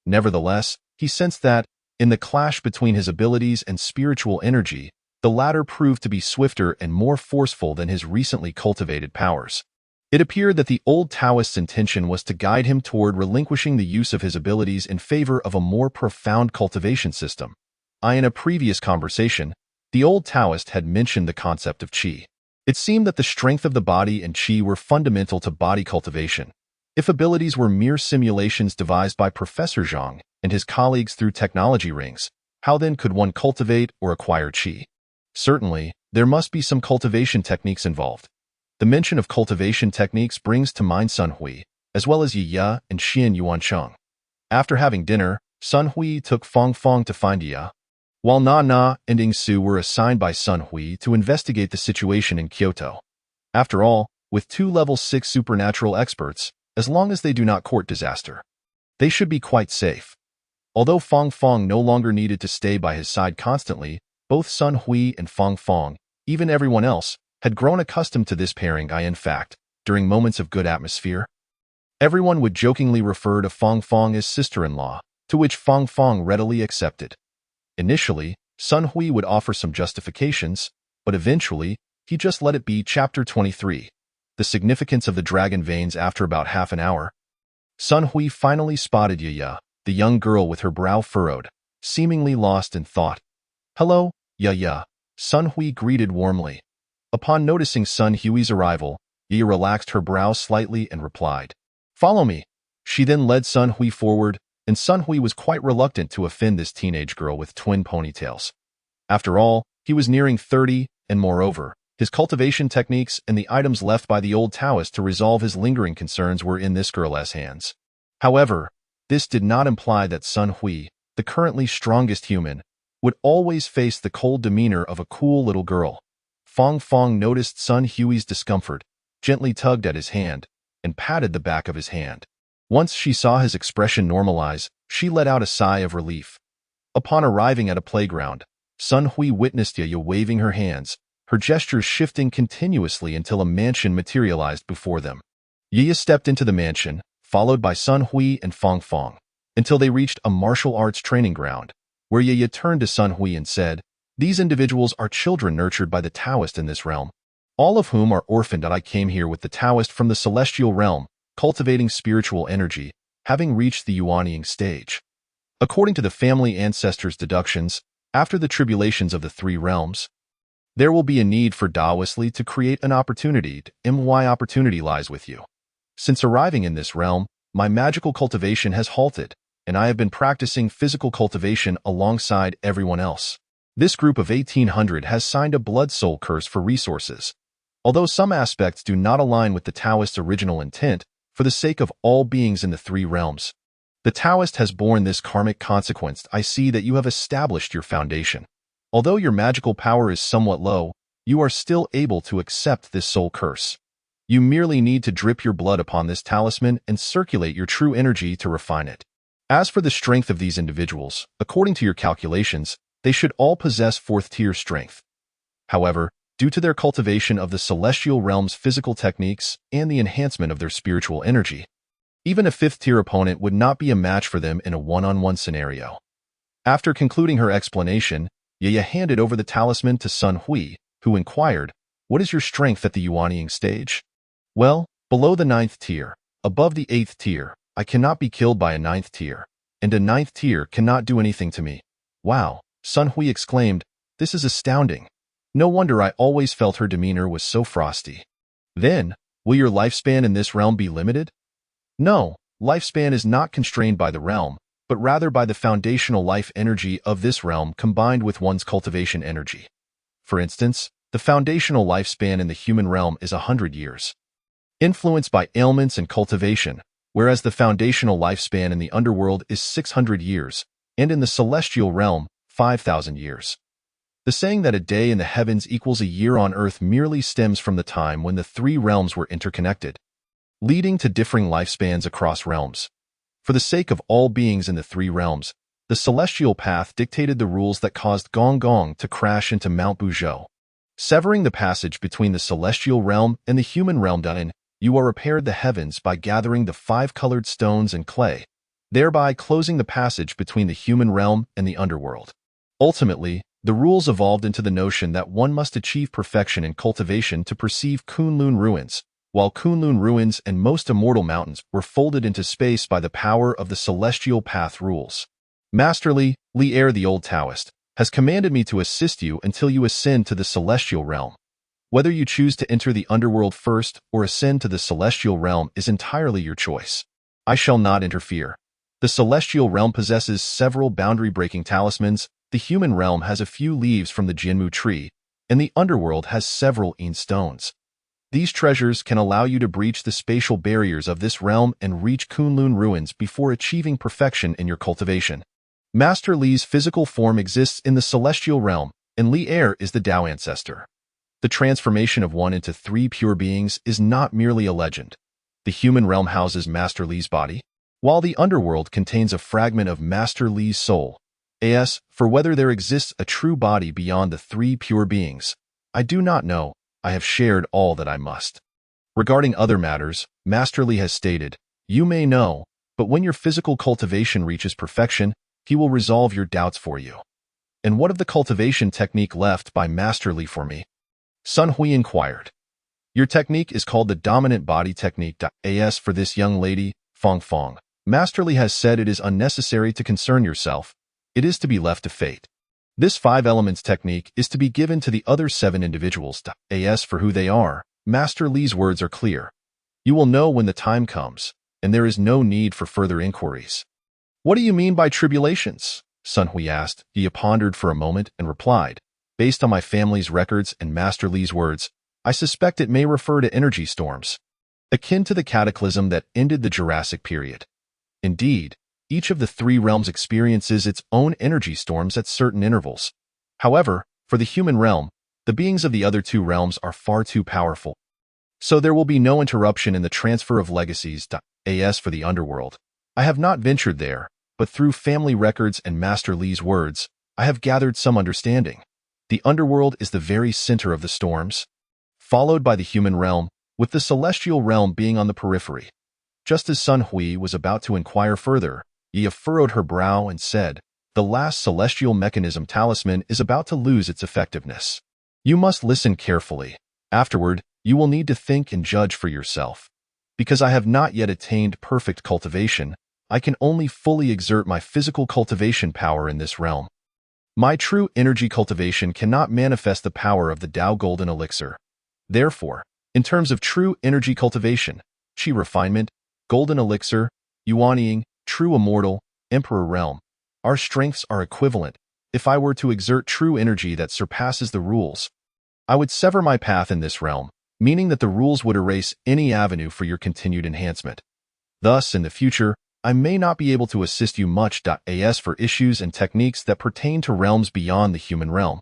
Nevertheless, he sensed that, in the clash between his abilities and spiritual energy, the latter proved to be swifter and more forceful than his recently cultivated powers. It appeared that the old Taoist's intention was to guide him toward relinquishing the use of his abilities in favor of a more profound cultivation system. In a previous conversation, the old Taoist had mentioned the concept of qi. It seemed that the strength of the body and qi were fundamental to body cultivation. If abilities were mere simulations devised by Professor Zhang and his colleagues through technology rings, how then could one cultivate or acquire qi? Certainly, there must be some cultivation techniques involved. The mention of cultivation techniques brings to mind Sun Hui, as well as Ye and Xian Yuancheng. After having dinner, Sun Hui took Fong Fong to find Ye, while Na and Ing Su were assigned by Sun Hui to investigate the situation in Kyoto. After all, with 2 level 6 supernatural experts, as long as they do not court disaster, they should be quite safe. Although Fong Fong no longer needed to stay by his side constantly, both Sun Hui and Fong Fong, even everyone else, had grown accustomed to this pairing. In fact, during moments of good atmosphere, everyone would jokingly refer to Fong Fong as sister-in-law, to which Fong Fong readily accepted. Initially, Sun Hui would offer some justifications, but eventually, he just let it be. Chapter 23. The significance of the dragon veins. After about half an hour, Sun Hui finally spotted Ye, the young girl with her brow furrowed, seemingly lost in thought. "Hello, Ye," Sun Hui greeted warmly. Upon noticing Sun Hui's arrival, Ye relaxed her brows slightly and replied, "Follow me." She then led Sun Hui forward, and Sun Hui was quite reluctant to offend this teenage girl with twin ponytails. After all, he was nearing 30, and moreover, his cultivation techniques and the items left by the old Taoist to resolve his lingering concerns were in this girl's hands. However, this did not imply that Sun Hui, the currently strongest human, would always face the cold demeanor of a cool little girl. Fong Fong noticed Sun Hui's discomfort, gently tugged at his hand, and patted the back of his hand. Once she saw his expression normalize, she let out a sigh of relief. Upon arriving at a playground, Sun Hui witnessed Ye waving her hands, her gestures shifting continuously until a mansion materialized before them. Ye stepped into the mansion, followed by Sun Hui and Fong Fong, until they reached a martial arts training ground, where Ye turned to Sun Hui and said, "These individuals are children nurtured by the Taoist in this realm, all of whom are orphaned. I came here with the Taoist from the celestial realm, cultivating spiritual energy, having reached the Yuanying stage. According to the family ancestors' deductions, after the tribulations of the 3 realms, there will be a need for Taoistly to create an opportunity. My opportunity lies with you. Since arriving in this realm, my magical cultivation has halted, and I have been practicing physical cultivation alongside everyone else. This group of 1800 has signed a blood soul curse for resources. Although some aspects do not align with the Taoist's original intent, for the sake of all beings in the 3 realms, the Taoist has borne this karmic consequence. I see that you have established your foundation. Although your magical power is somewhat low, you are still able to accept this soul curse. You merely need to drip your blood upon this talisman and circulate your true energy to refine it. As for the strength of these individuals, according to your calculations, they should all possess 4th-tier strength. However, due to their cultivation of the celestial realm's physical techniques and the enhancement of their spiritual energy, even a 5th-tier opponent would not be a match for them in a one-on-one scenario." After concluding her explanation, Ye handed over the talisman to Sun Hui, who inquired, "What is your strength at the Yuanying stage?" "Well, below the 9th tier, above the 8th tier, I cannot be killed by a 9th tier, and a 9th tier cannot do anything to me." "Wow," Sun Hui exclaimed, "this is astounding. No wonder I always felt her demeanor was so frosty." "Then, will your lifespan in this realm be limited?" "No, lifespan is not constrained by the realm, but rather by the foundational life energy of this realm combined with one's cultivation energy. For instance, the foundational lifespan in the human realm is 100 years. Influenced by ailments and cultivation, whereas the foundational lifespan in the underworld is 600 years, and in the celestial realm, 5,000 years. The saying that a day in the heavens equals a year on earth merely stems from the time when the three realms were interconnected, leading to differing lifespans across realms. For the sake of all beings in the three realms, the celestial path dictated the rules that caused Gong Gong to crash into Mount Buzhou, severing the passage between the celestial realm and the human realm. You are repaired the heavens by gathering the 5 colored stones and clay, thereby closing the passage between the human realm and the underworld. Ultimately, the rules evolved into the notion that one must achieve perfection in cultivation to perceive Kunlun ruins, while Kunlun ruins and most immortal mountains were folded into space by the power of the celestial path rules. Master Li Er, the old Taoist, has commanded me to assist you until you ascend to the celestial realm. Whether you choose to enter the underworld first or ascend to the celestial realm is entirely your choice. I shall not interfere. The celestial realm possesses several boundary-breaking talismans, the human realm has a few leaves from the Jinmu tree, and the underworld has several Yin stones. These treasures can allow you to breach the spatial barriers of this realm and reach Kunlun ruins before achieving perfection in your cultivation. Master Li's physical form exists in the celestial realm, and Li Er is the Tao ancestor. The transformation of one into 3 pure beings is not merely a legend. The human realm houses Master Li's body, while the underworld contains a fragment of Master Li's soul. As for whether there exists a true body beyond the 3 pure beings, I do not know. I have shared all that I must. Regarding other matters, Master Li has stated, you may know, but when your physical cultivation reaches perfection, he will resolve your doubts for you. And what of the cultivation technique left by Master Li for me? Sun Hui inquired. Your technique is called the dominant body technique. As for this young lady, Fong Fong, Master Li has said it is unnecessary to concern yourself. It is to be left to fate. This 5 elements technique is to be given to the other 7 individuals. As for who they are, Master Li's words are clear. You will know when the time comes, and there is no need for further inquiries. What do you mean by tribulations? Sun Hui asked. He pondered for a moment and replied, based on my family's records and Master Li's words, I suspect it may refer to energy storms, akin to the cataclysm that ended the Jurassic period. Indeed, each of the 3 realms experiences its own energy storms at certain intervals. However, for the human realm, the beings of the other 2 realms are far too powerful. So there will be no interruption in the transfer of legacies. As for the underworld, I have not ventured there, but through family records and Master Li's words, I have gathered some understanding. The underworld is the very center of the storms, followed by the human realm, with the celestial realm being on the periphery. Just as Sun Hui was about to inquire further, Yi furrowed her brow and said, the last celestial mechanism talisman is about to lose its effectiveness. You must listen carefully. Afterward, you will need to think and judge for yourself. Because I have not yet attained perfect cultivation, I can only fully exert my physical cultivation power in this realm. My true energy cultivation cannot manifest the power of the Tao Golden Elixir. Therefore, in terms of true energy cultivation, Qi refinement, Golden Elixir, Yuanying, True Immortal, Emperor Realm, our strengths are equivalent. If I were to exert true energy that surpasses the rules, I would sever my path in this realm, meaning that the rules would erase any avenue for your continued enhancement. Thus, in the future, I may not be able to assist you much. As for issues and techniques that pertain to realms beyond the human realm,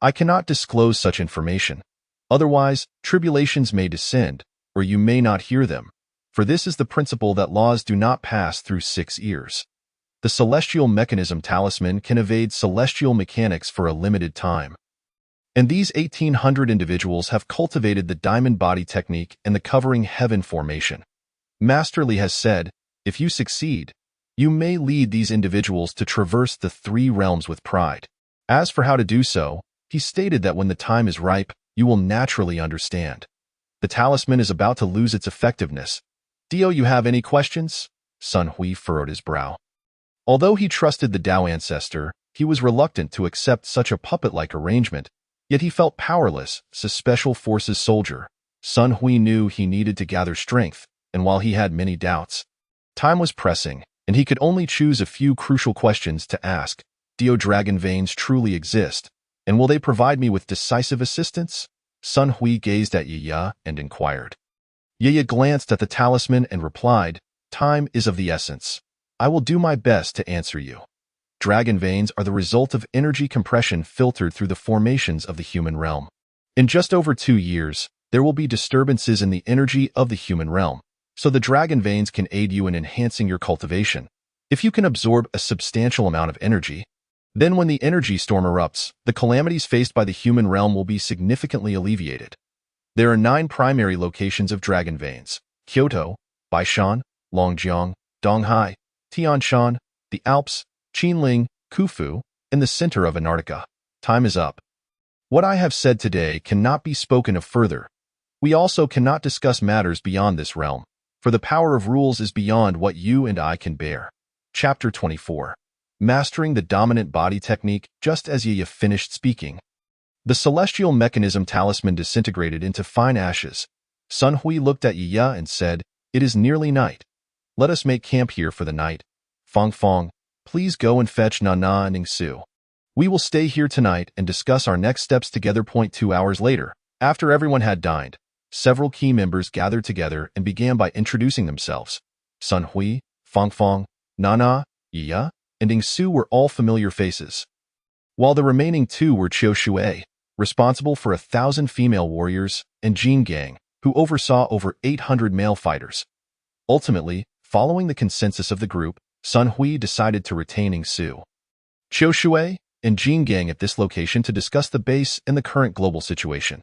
I cannot disclose such information. Otherwise, tribulations may descend, or you may not hear them. For this is the principle that laws do not pass through 6 ears. The celestial mechanism talisman can evade celestial mechanics for a limited time. And these 1,800 individuals have cultivated the diamond body technique and the covering heaven formation. Master Li has said, if you succeed, you may lead these individuals to traverse the 3 realms with pride. As for how to do so, he stated that when the time is ripe, you will naturally understand. The talisman is about to lose its effectiveness. Do you have any questions? Sun Hui furrowed his brow. Although he trusted the Tao ancestor, he was reluctant to accept such a puppet-like arrangement, yet he felt powerless as a special forces soldier. Sun Hui knew he needed to gather strength, and while he had many doubts, time was pressing, and he could only choose a few crucial questions to ask. Do dragon veins truly exist, and will they provide me with decisive assistance? Sun Hui gazed at Yi and inquired. Yi glanced at the talisman and replied, Time is of the essence. I will do my best to answer you. Dragon veins are the result of energy compression filtered through the formations of the human realm. In just over 2 years, there will be disturbances in the energy of the human realm, so the dragon veins can aid you in enhancing your cultivation. If you can absorb a substantial amount of energy, then when the energy storm erupts, the calamities faced by the human realm will be significantly alleviated. There are 9 primary locations of dragon veins: Kyoto, Baishan, Longjiang, Donghai, Tianshan, the Alps, Qinling, Khufu, and the center of Antarctica. Time is up. What I have said today cannot be spoken of further. We also cannot discuss matters beyond this realm, for the power of rules is beyond what you and I can bear. Chapter 24. Mastering the Dominant Body Technique. Just as Yiya finished speaking, the celestial mechanism talisman disintegrated into fine ashes. Sun Hui looked at Yiya and said, "It is nearly night. Let us make camp here for the night. Fong Fong, please go and fetch Nana and Ningsu. We will stay here tonight and discuss our next steps together." 2 hours later, after everyone had dined, several key members gathered together and began by introducing themselves. Sun Hui, Fong Fong, Nana, Yiya, and Ningsu were all familiar faces, while the remaining 2 were Qiu Shui, responsible for 1,000 female warriors, and Jin Gang, who oversaw over 800 male fighters. Ultimately, following the consensus of the group, Sun Hui decided to retain Ningsu, Qiu Shui, and Jin Gang at this location to discuss the base and the current global situation.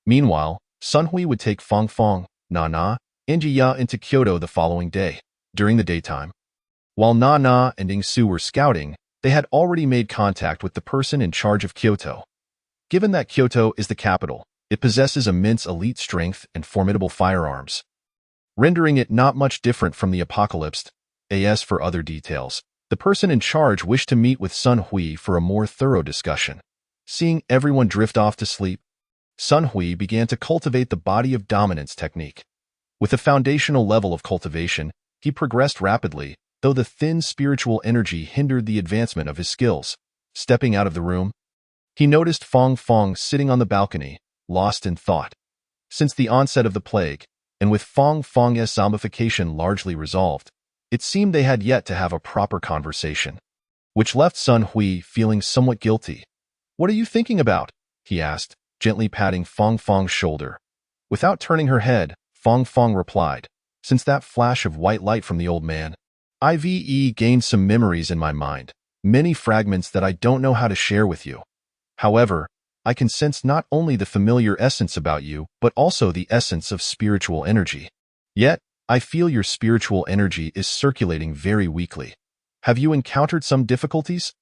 Meanwhile, Sun Hui would take Fong Fong, Nana, and Yiya into Kyoto the following day. During the daytime, while Nana and Ningsu were scouting, they had already made contact with the person in charge of Kyoto. Given that Kyoto is the capital, it possesses immense elite strength and formidable firearms, rendering it not much different from the apocalypse. As for other details, the person in charge wished to meet with Sun Hui for a more thorough discussion. Seeing everyone drift off to sleep, Sun Hui began to cultivate the body of dominance technique. With a foundational level of cultivation, he progressed rapidly, though the thin spiritual energy hindered the advancement of his skills. Stepping out of the room, he noticed Fong Fong sitting on the balcony, lost in thought. Since the onset of the plague, and with Fong Fong's zombification largely resolved, it seemed they had yet to have a proper conversation, which left Sun Hui feeling somewhat guilty. "What are you thinking about?" he asked, gently patting Fong Fong's shoulder. Without turning her head, Fong Fong replied, "Since that flash of white light from the old man, I've gained some memories in my mind, many fragments that I don't know how to share with you. However, I can sense not only the familiar essence about you, but also the essence of spiritual energy. Yet, I feel your spiritual energy is circulating very weakly. Have you encountered some difficulties?"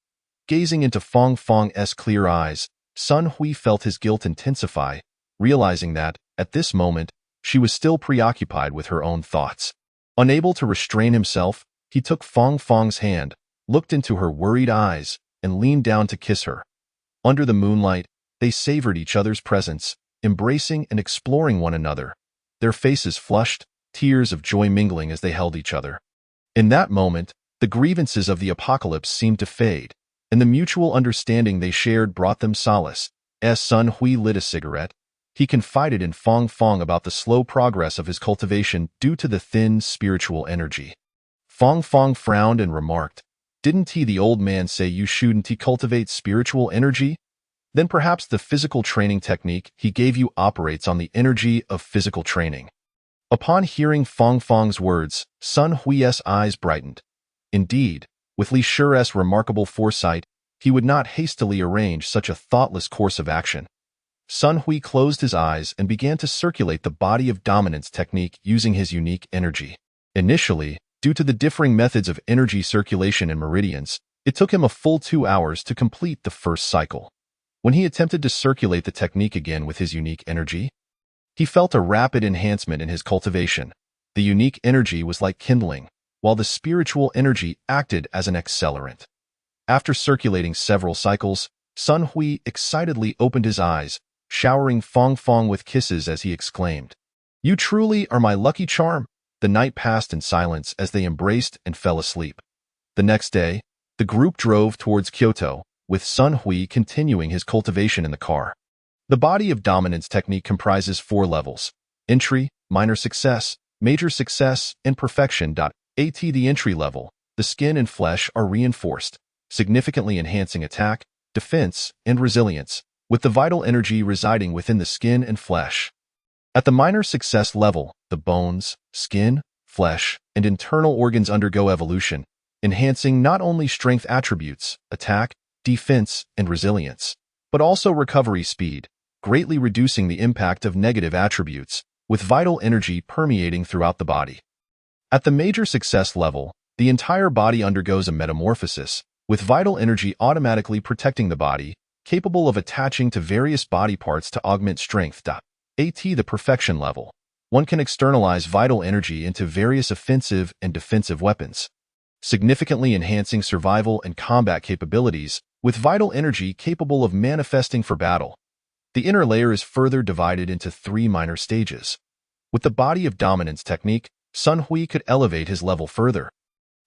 Gazing into Fong Fong's clear eyes, Sun Hui felt his guilt intensify, realizing that, at this moment, she was still preoccupied with her own thoughts. Unable to restrain himself, he took Fong Fong's hand, looked into her worried eyes, and leaned down to kiss her. Under the moonlight, they savored each other's presence, embracing and exploring one another, their faces flushed, tears of joy mingling as they held each other. In that moment, the grievances of the apocalypse seemed to fade, and the mutual understanding they shared brought them solace. As Sun Hui lit a cigarette, he confided in Fong Fong about the slow progress of his cultivation due to the thin spiritual energy. Fong Fong frowned and remarked, "Didn't the old man say you shouldn't cultivate spiritual energy? Then perhaps the physical training technique he gave you operates on the energy of physical training." Upon hearing Fong Fong's words, Sun Hui's eyes brightened. Indeed, with Li Shi's remarkable foresight, he would not hastily arrange such a thoughtless course of action. Sun Hui closed his eyes and began to circulate the body of dominance technique using his unique energy. Initially, due to the differing methods of energy circulation and meridians, it took him a full 2 hours to complete the first cycle. When he attempted to circulate the technique again with his unique energy, he felt a rapid enhancement in his cultivation. The unique energy was like kindling, while the spiritual energy acted as an accelerant. After circulating several cycles, Sun Hui excitedly opened his eyes, showering Fong Fong with kisses as he exclaimed, "You truly are my lucky charm." The night passed in silence as they embraced and fell asleep. The next day, the group drove towards Kyoto, with Sun Hui continuing his cultivation in the car. The body of dominance technique comprises 4 levels: entry, minor success, major success, and perfection. At the entry level, the skin and flesh are reinforced, significantly enhancing attack, defense, and resilience, with the vital energy residing within the skin and flesh. At the minor success level, the bones, skin, flesh, and internal organs undergo evolution, enhancing not only strength attributes, attack, defense, and resilience, but also recovery speed, greatly reducing the impact of negative attributes, with vital energy permeating throughout the body. At the major success level, the entire body undergoes a metamorphosis, with vital energy automatically protecting the body, capable of attaching to various body parts to augment strength. At the perfection level, one can externalize vital energy into various offensive and defensive weapons, significantly enhancing survival and combat capabilities, with vital energy capable of manifesting for battle. The inner layer is further divided into 3 minor stages. With the Body of Dominance technique, Sun Hui could elevate his level further,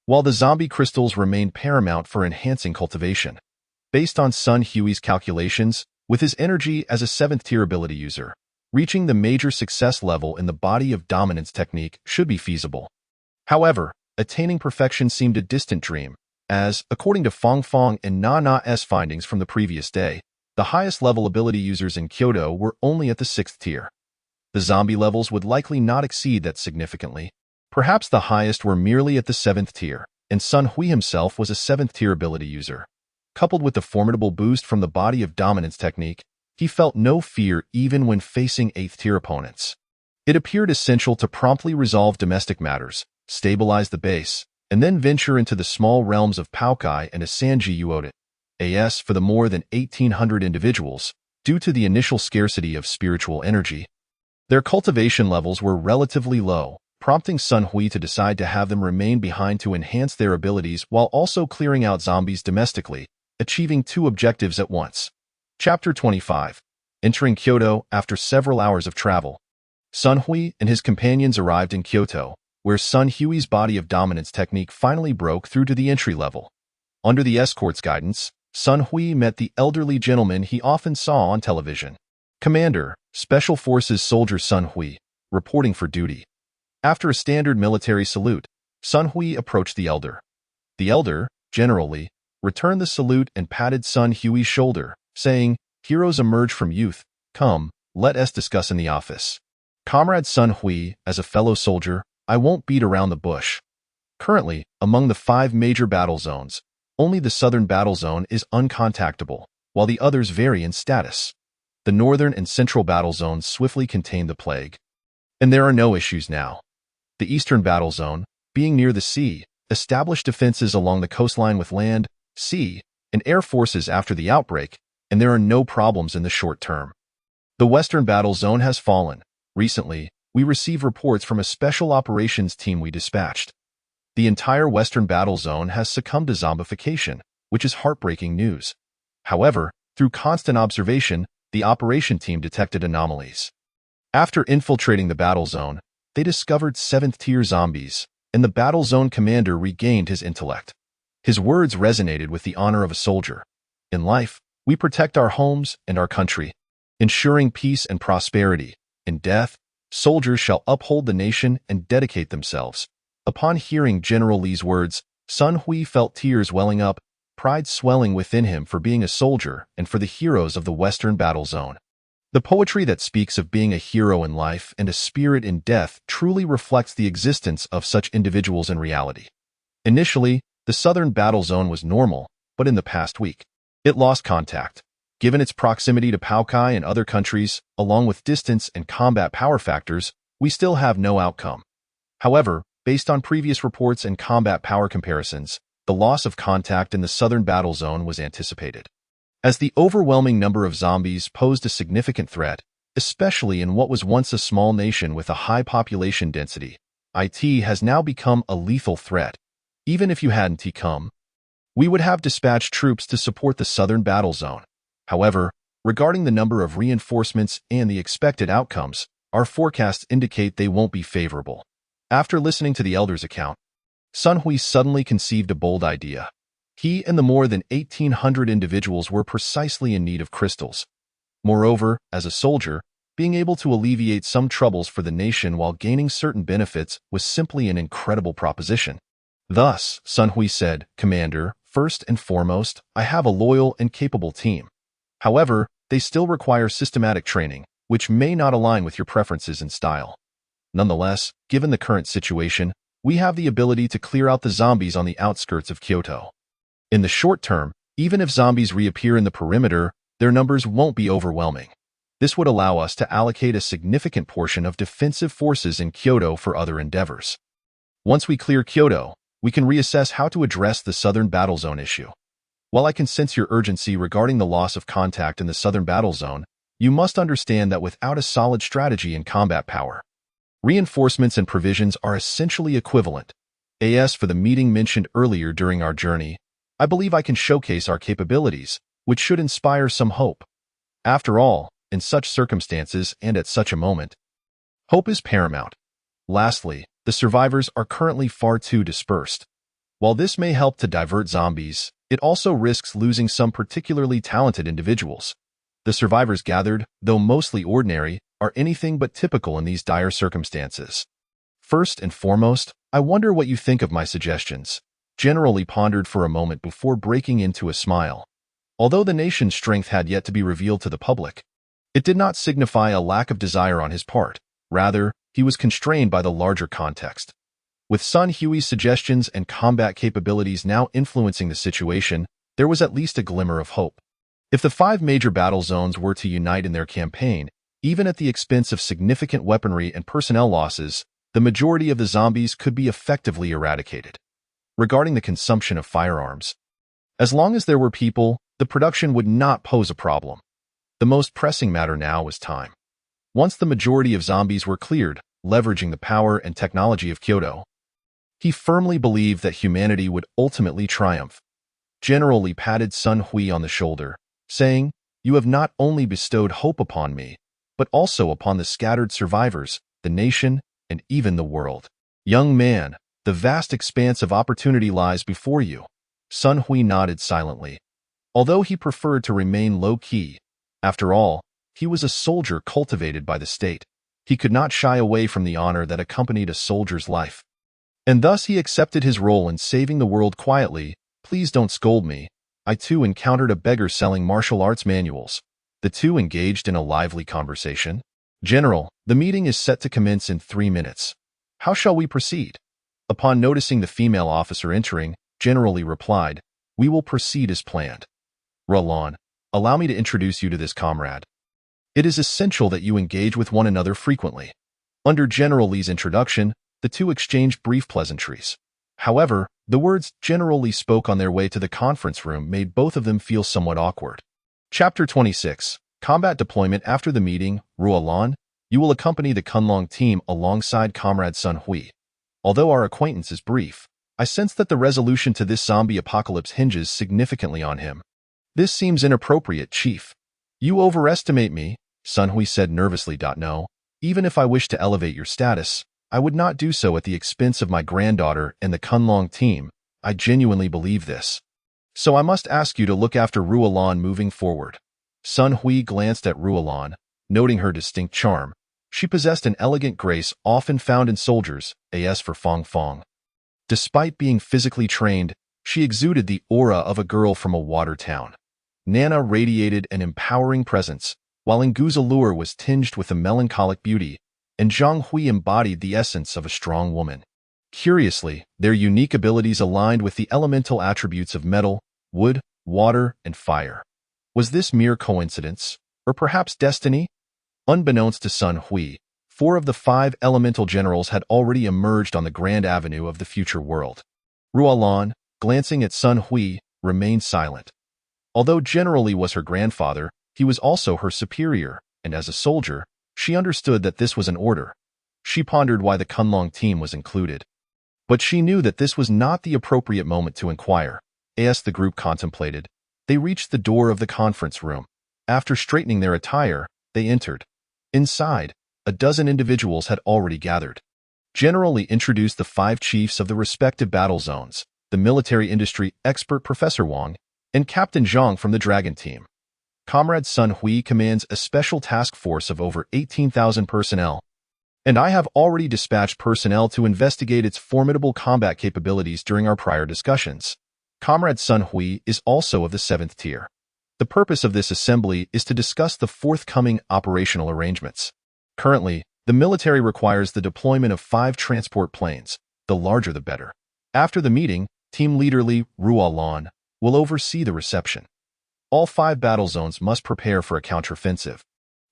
while the zombie crystals remained paramount for enhancing cultivation. Based on Sun Hui's calculations, with his energy as a 7th-tier ability user, reaching the major success level in the Body of Dominance technique should be feasible. However, attaining perfection seemed a distant dream, as, according to Fong Fong and Na Na's findings from the previous day, the highest level ability users in Kyoto were only at the 6th tier. The zombie levels would likely not exceed that significantly. Perhaps the highest were merely at the 7th tier, and Sun Hui himself was a 7th-tier ability user. Coupled with the formidable boost from the Body of Dominance technique, he felt no fear even when facing 8th-tier opponents. It appeared essential to promptly resolve domestic matters, stabilize the base, and then venture into the small realms of Paokai and Asanji Uota. As for the more than 1,800 individuals, due to the initial scarcity of spiritual energy, their cultivation levels were relatively low, prompting Sun Hui to decide to have them remain behind to enhance their abilities while also clearing out zombies domestically, achieving 2 objectives at once. Chapter 25. Entering Kyoto after several hours of travel. Sun Hui and his companions arrived in Kyoto, where Sun Hui's Body of Dominance technique finally broke through to the entry level. Under the escort's guidance, Sun Hui met the elderly gentleman he often saw on television. Commander, Special Forces Soldier Sun Hui, reporting for duty. After a standard military salute, Sun Hui approached the elder. The elder, generally, returned the salute and patted Sun Hui's shoulder, saying, "Heroes emerge from youth. Come, let us discuss in the office." Comrade Sun Hui, as a fellow soldier, I won't beat around the bush. Currently, among the 5 major battle zones, only the southern battle zone is uncontactable, while the others vary in status. The northern and central battle zones swiftly contain the plague. And there are no issues now. The eastern battle zone, being near the sea, established defenses along the coastline with land, sea, and air forces after the outbreak, and there are no problems in the short term. The western battle zone has fallen. Recently, we received reports from a special operations team we dispatched. The entire western battle zone has succumbed to zombification, which is heartbreaking news. However, through constant observation, the operation team detected anomalies. After infiltrating the battle zone, they discovered 7th-tier zombies, and the battle zone commander regained his intellect. His words resonated with the honor of a soldier. In life, we protect our homes and our country, ensuring peace and prosperity. In death, soldiers shall uphold the nation and dedicate themselves. Upon hearing General Li's words, Sun Hui felt tears welling up, pride swelling within him for being a soldier and for the heroes of the Western Battle Zone. The poetry that speaks of being a hero in life and a spirit in death truly reflects the existence of such individuals in reality. Initially, the Southern Battle Zone was normal, but in the past week, it lost contact. Given its proximity to Paokai and other countries, along with distance and combat power factors, we still have no outcome. However, based on previous reports and combat power comparisons, the loss of contact in the Southern Battle Zone was anticipated. As the overwhelming number of zombies posed a significant threat, especially in what was once a small nation with a high population density, it has now become a lethal threat. Even if you hadn't come, we would have dispatched troops to support the Southern Battle Zone. However, regarding the number of reinforcements and the expected outcomes, our forecasts indicate they won't be favorable. After listening to the elder's account, Sun Hui suddenly conceived a bold idea. He and the more than 1,800 individuals were precisely in need of crystals. Moreover, as a soldier, being able to alleviate some troubles for the nation while gaining certain benefits was simply an incredible proposition. Thus, Sun Hui said, "Commander, first and foremost, I have a loyal and capable team. However, they still require systematic training, which may not align with your preferences and style. Nonetheless, given the current situation, we have the ability to clear out the zombies on the outskirts of Kyoto. In the short term, even if zombies reappear in the perimeter, their numbers won't be overwhelming. This would allow us to allocate a significant portion of defensive forces in Kyoto for other endeavors. Once we clear Kyoto, we can reassess how to address the southern battle zone issue. While I can sense your urgency regarding the loss of contact in the southern battle zone, you must understand that without a solid strategy and combat power, reinforcements and provisions are essentially equivalent. As for the meeting mentioned earlier during our journey, I believe I can showcase our capabilities, which should inspire some hope. After all, in such circumstances and at such a moment, hope is paramount. Lastly, the survivors are currently far too dispersed. While this may help to divert zombies, it also risks losing some particularly talented individuals. The survivors gathered, though mostly ordinary, are anything but typical in these dire circumstances. First and foremost, I wonder what you think of my suggestions. General Lee pondered for a moment before breaking into a smile. Although the nation's strength had yet to be revealed to the public, it did not signify a lack of desire on his part. Rather, he was constrained by the larger context. With Sun Hui's suggestions and combat capabilities now influencing the situation, there was at least a glimmer of hope. If the 5 major battle zones were to unite in their campaign, even at the expense of significant weaponry and personnel losses, the majority of the zombies could be effectively eradicated. Regarding the consumption of firearms, as long as there were people, the production would not pose a problem. The most pressing matter now was time. Once the majority of zombies were cleared, leveraging the power and technology of Kyoto, he firmly believed that humanity would ultimately triumph. General Lee patted Sun Hui on the shoulder, saying, "You have not only bestowed hope upon me, but also upon the scattered survivors, the nation, and even the world. Young man, the vast expanse of opportunity lies before you." Sun Hui nodded silently. Although he preferred to remain low-key, after all, he was a soldier cultivated by the state. He could not shy away from the honor that accompanied a soldier's life. And thus he accepted his role in saving the world quietly. "Please don't scold me. I too encountered a beggar selling martial arts manuals." The two engaged in a lively conversation. "General, the meeting is set to commence in 3 minutes. How shall we proceed?" Upon noticing the female officer entering, General Lee replied, "We will proceed as planned. Roland, allow me to introduce you to this comrade. It is essential that you engage with one another frequently." Under General Lee's introduction, the two exchanged brief pleasantries. However, the words General Lee spoke on their way to the conference room made both of them feel somewhat awkward. Chapter 26. Combat Deployment. After the meeting, Ruolan, you will accompany the Kunlong team alongside Comrade Sun Hui. Although our acquaintance is brief, I sense that the resolution to this zombie apocalypse hinges significantly on him. This seems inappropriate, Chief. You overestimate me, Sun Hui said nervously. No, even if I wish to elevate your status, I would not do so at the expense of my granddaughter and the Kunlong team. I genuinely believe this. So I must ask you to look after Ruolan moving forward. Sun Hui glanced at Ruolan, noting her distinct charm. She possessed an elegant grace often found in soldiers, as for Fong Fong. Despite being physically trained, she exuded the aura of a girl from a water town. Nana radiated an empowering presence, while Ngu's allure was tinged with a melancholic beauty, and Zhang Hui embodied the essence of a strong woman. Curiously, their unique abilities aligned with the elemental attributes of metal, wood, water, and fire. Was this mere coincidence, or perhaps destiny? Unbeknownst to Sun Hui, 4 of the 5 elemental generals had already emerged on the grand avenue of the future world. Ruolan, glancing at Sun Hui, remained silent. Although General Lee was her grandfather, he was also her superior, and as a soldier, she understood that this was an order. She pondered why the Kunlong team was included. But she knew that this was not the appropriate moment to inquire. As the group contemplated, they reached the door of the conference room. After straightening their attire, they entered. Inside, a dozen individuals had already gathered. General Lee introduced the 5 chiefs of the respective battle zones, the military industry expert Professor Wang, and Captain Zhang from the Dragon Team. Comrade Sun Hui commands a special task force of over 18,000 personnel. and I have already dispatched personnel to investigate its formidable combat capabilities during our prior discussions. Comrade Sun Hui is also of the 7th tier. The purpose of this assembly is to discuss the forthcoming operational arrangements. Currently, the military requires the deployment of 5 transport planes, the larger the better. After the meeting, Team Leader Li Ruolan will oversee the reception. All 5 battle zones must prepare for a counteroffensive,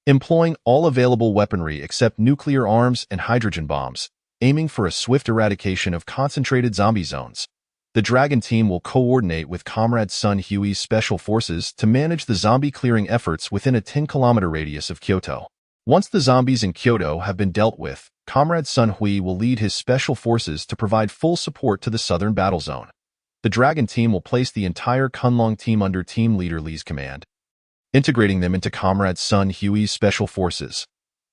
employing all available weaponry except nuclear arms and hydrogen bombs, aiming for a swift eradication of concentrated zombie zones. The Dragon Team will coordinate with Comrade Sun Hui's special forces to manage the zombie clearing efforts within a 10-kilometer radius of Kyoto. Once the zombies in Kyoto have been dealt with, Comrade Sun Hui will lead his special forces to provide full support to the southern battle zone. The Dragon Team will place the entire Kunlong team under Team Leader Li's command, integrating them into Comrade Sun Hui's special forces.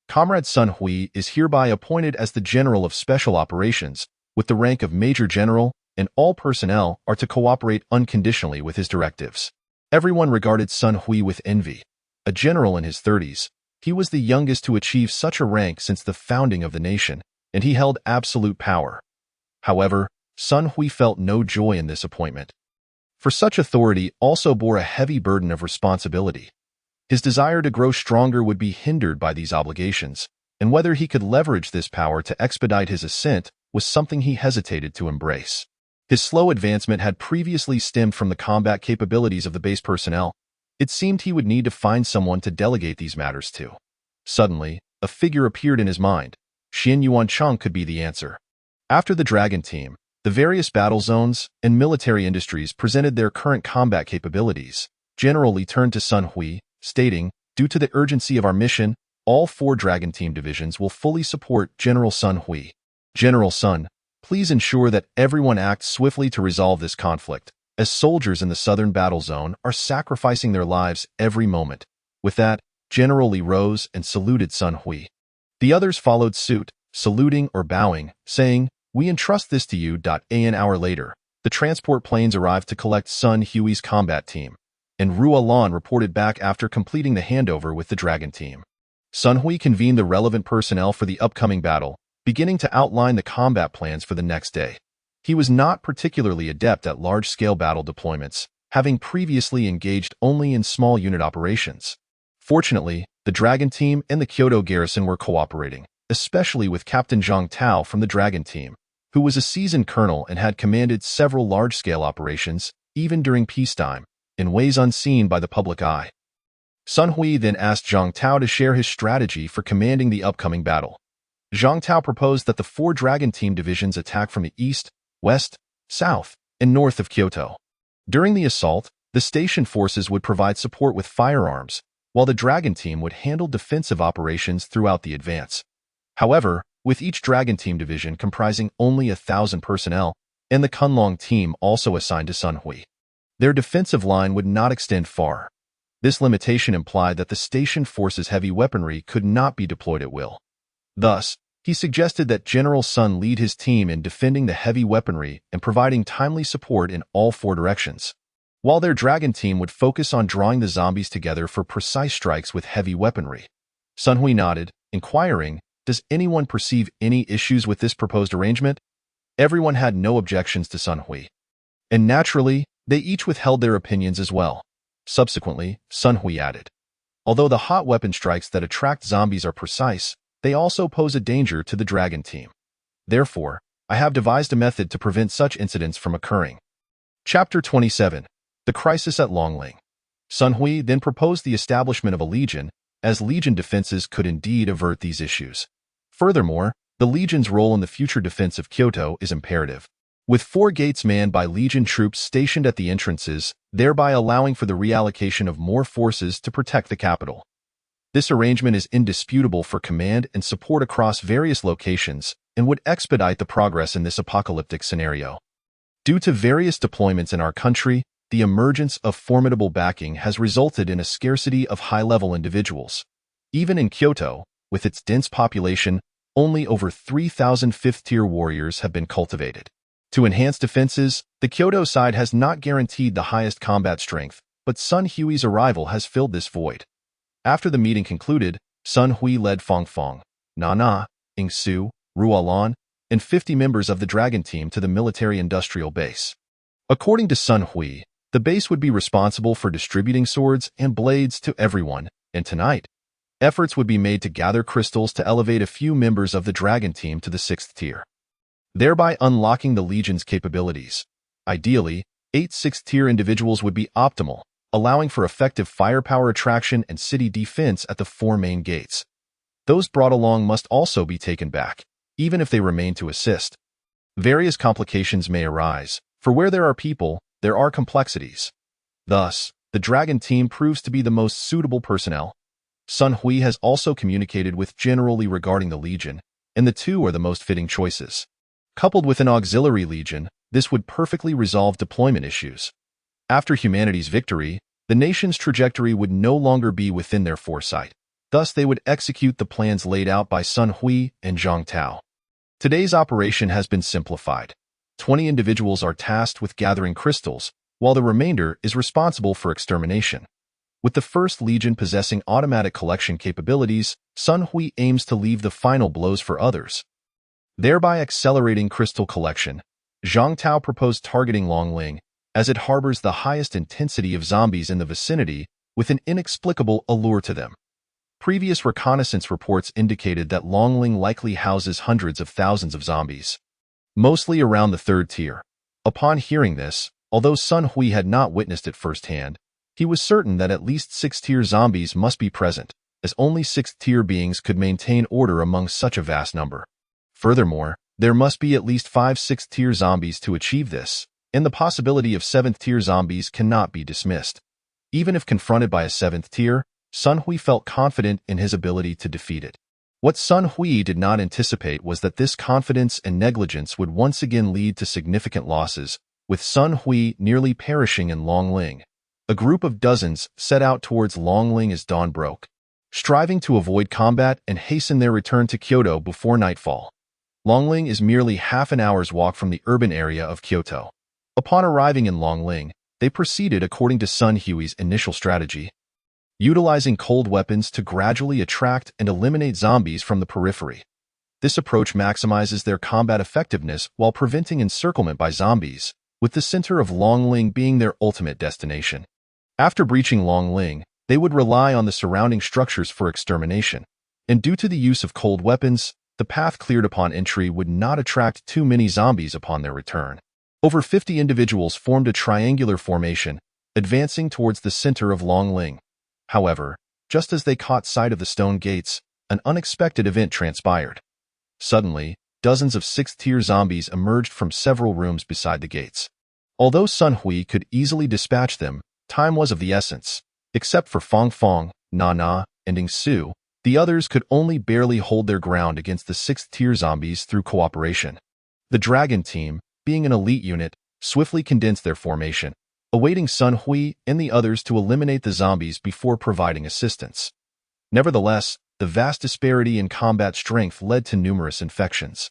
Comrade Sun Hui is hereby appointed as the General of Special Operations, with the rank of Major General, and all personnel are to cooperate unconditionally with his directives. Everyone regarded Sun Hui with envy. A general in his 30s, he was the youngest to achieve such a rank since the founding of the nation, and he held absolute power. However, Sun Hui felt no joy in this appointment. For such authority also bore a heavy burden of responsibility. His desire to grow stronger would be hindered by these obligations, and whether he could leverage this power to expedite his ascent was something he hesitated to embrace. His slow advancement had previously stemmed from the combat capabilities of the base personnel. It seemed he would need to find someone to delegate these matters to. Suddenly, a figure appeared in his mind. Xin Yuancheng could be the answer. After the Dragon Team, the various battle zones and military industries presented their current combat capabilities. General Li turned to Sun Hui, stating, "Due to the urgency of our mission, all 4 Dragon Team divisions will fully support General Sun Hui. General Sun, please ensure that everyone acts swiftly to resolve this conflict, as soldiers in the southern battle zone are sacrificing their lives every moment." With that, General Li rose and saluted Sun Hui. The others followed suit, saluting or bowing, saying, "We entrust this to you." An hour later, the transport planes arrived to collect Sun Hui's combat team, and Ruolan reported back after completing the handover with the Dragon Team. Sun Hui convened the relevant personnel for the upcoming battle, beginning to outline the combat plans for the next day. He was not particularly adept at large-scale battle deployments, having previously engaged only in small unit operations. Fortunately, the Dragon Team and the Kyoto garrison were cooperating, especially with Captain Zhang Tao from the Dragon Team, who was a seasoned colonel and had commanded several large-scale operations, even during peacetime, in ways unseen by the public eye. Sun Hui then asked Zhang Tao to share his strategy for commanding the upcoming battle. Zhang Tao proposed that the 4 Dragon Team divisions attack from the east, west, south, and north of Kyoto. During the assault, the station forces would provide support with firearms, while the Dragon Team would handle defensive operations throughout the advance. However, with each Dragon Team division comprising only 1,000 personnel, and the Kunlong team also assigned to Sun Hui, their defensive line would not extend far. This limitation implied that the station forces' heavy weaponry could not be deployed at will. Thus, he suggested that General Sun lead his team in defending the heavy weaponry and providing timely support in all 4 directions, while their Dragon Team would focus on drawing the zombies together for precise strikes with heavy weaponry. Sun Hui nodded, inquiring, "Does anyone perceive any issues with this proposed arrangement?" Everyone had no objections to Sun Hui, and naturally, they each withheld their opinions as well. Subsequently, Sun Hui added, "Although the hot weapon strikes that attract zombies are precise, they also pose a danger to the Dragon Team. Therefore, I have devised a method to prevent such incidents from occurring." Chapter 27. The Crisis at Longling. Sun Hui then proposed the establishment of a legion, as legion defenses could indeed avert these issues. Furthermore, the legion's role in the future defense of Kyoto is imperative, with 4 gates manned by legion troops stationed at the entrances, thereby allowing for the reallocation of more forces to protect the capital. This arrangement is indisputable for command and support across various locations and would expedite the progress in this apocalyptic scenario. Due to various deployments in our country, the emergence of formidable backing has resulted in a scarcity of high-level individuals. Even in Kyoto, with its dense population, only over 3,000 fifth-tier warriors have been cultivated. To enhance defenses, the Kyoto side has not guaranteed the highest combat strength, but Sun Hui's arrival has filled this void. After the meeting concluded, Sun Hui led Fong Fong, Na Na, Ingsu, Ruolan, and 50 members of the Dragon Team to the military-industrial base. According to Sun Hui, the base would be responsible for distributing swords and blades to everyone, and tonight, efforts would be made to gather crystals to elevate a few members of the Dragon Team to the 6th tier, thereby unlocking the Legion's capabilities. Ideally, 8 6th-tier individuals would be optimal, allowing for effective firepower attraction and city defense at the 4 main gates. Those brought along must also be taken back, even if they remain to assist. Various complications may arise, for where there are people, there are complexities. Thus, the Dragon Team proves to be the most suitable personnel. Sun Hui has also communicated with General Li regarding the Legion, and the two are the most fitting choices. Coupled with an auxiliary Legion, this would perfectly resolve deployment issues. After humanity's victory, the nation's trajectory would no longer be within their foresight. Thus, they would execute the plans laid out by Sun Hui and Zhang Tao. Today's operation has been simplified. 20 individuals are tasked with gathering crystals, while the remainder is responsible for extermination. With the 1st Legion possessing automatic collection capabilities, Sun Hui aims to leave the final blows for others, thereby accelerating crystal collection. Zhang Tao proposed targeting Longling, as it harbors the highest intensity of zombies in the vicinity, with an inexplicable allure to them. Previous reconnaissance reports indicated that Longling likely houses hundreds of thousands of zombies, mostly around the 3rd tier. Upon hearing this, although Sun Hui had not witnessed it firsthand, he was certain that at least 6th-tier zombies must be present, as only 6th-tier beings could maintain order among such a vast number. Furthermore, there must be at least 5 6th-tier zombies to achieve this, and the possibility of 7th-tier zombies cannot be dismissed. Even if confronted by a 7th tier, Sun Hui felt confident in his ability to defeat it. What Sun Hui did not anticipate was that this confidence and negligence would once again lead to significant losses, with Sun Hui nearly perishing in Longling. A group of dozens set out towards Longling as dawn broke, striving to avoid combat and hasten their return to Kyoto before nightfall. Longling is merely half an hour's walk from the urban area of Kyoto. Upon arriving in Longling, they proceeded according to Sun Hui's initial strategy, utilizing cold weapons to gradually attract and eliminate zombies from the periphery. This approach maximizes their combat effectiveness while preventing encirclement by zombies, with the center of Longling being their ultimate destination. After breaching Longling, they would rely on the surrounding structures for extermination, and due to the use of cold weapons, the path cleared upon entry would not attract too many zombies upon their return. Over 50 individuals formed a triangular formation, advancing towards the center of Longling. However, just as they caught sight of the stone gates, an unexpected event transpired. Suddenly, dozens of 6th-tier zombies emerged from several rooms beside the gates. Although Sun Hui could easily dispatch them, time was of the essence. Except for Fong Fong, Na Na, and Ingsu, the others could only barely hold their ground against the 6th-tier zombies through cooperation. The Dragon Team, being an elite unit, swiftly condensed their formation, awaiting Sun Hui and the others to eliminate the zombies before providing assistance. Nevertheless, the vast disparity in combat strength led to numerous infections.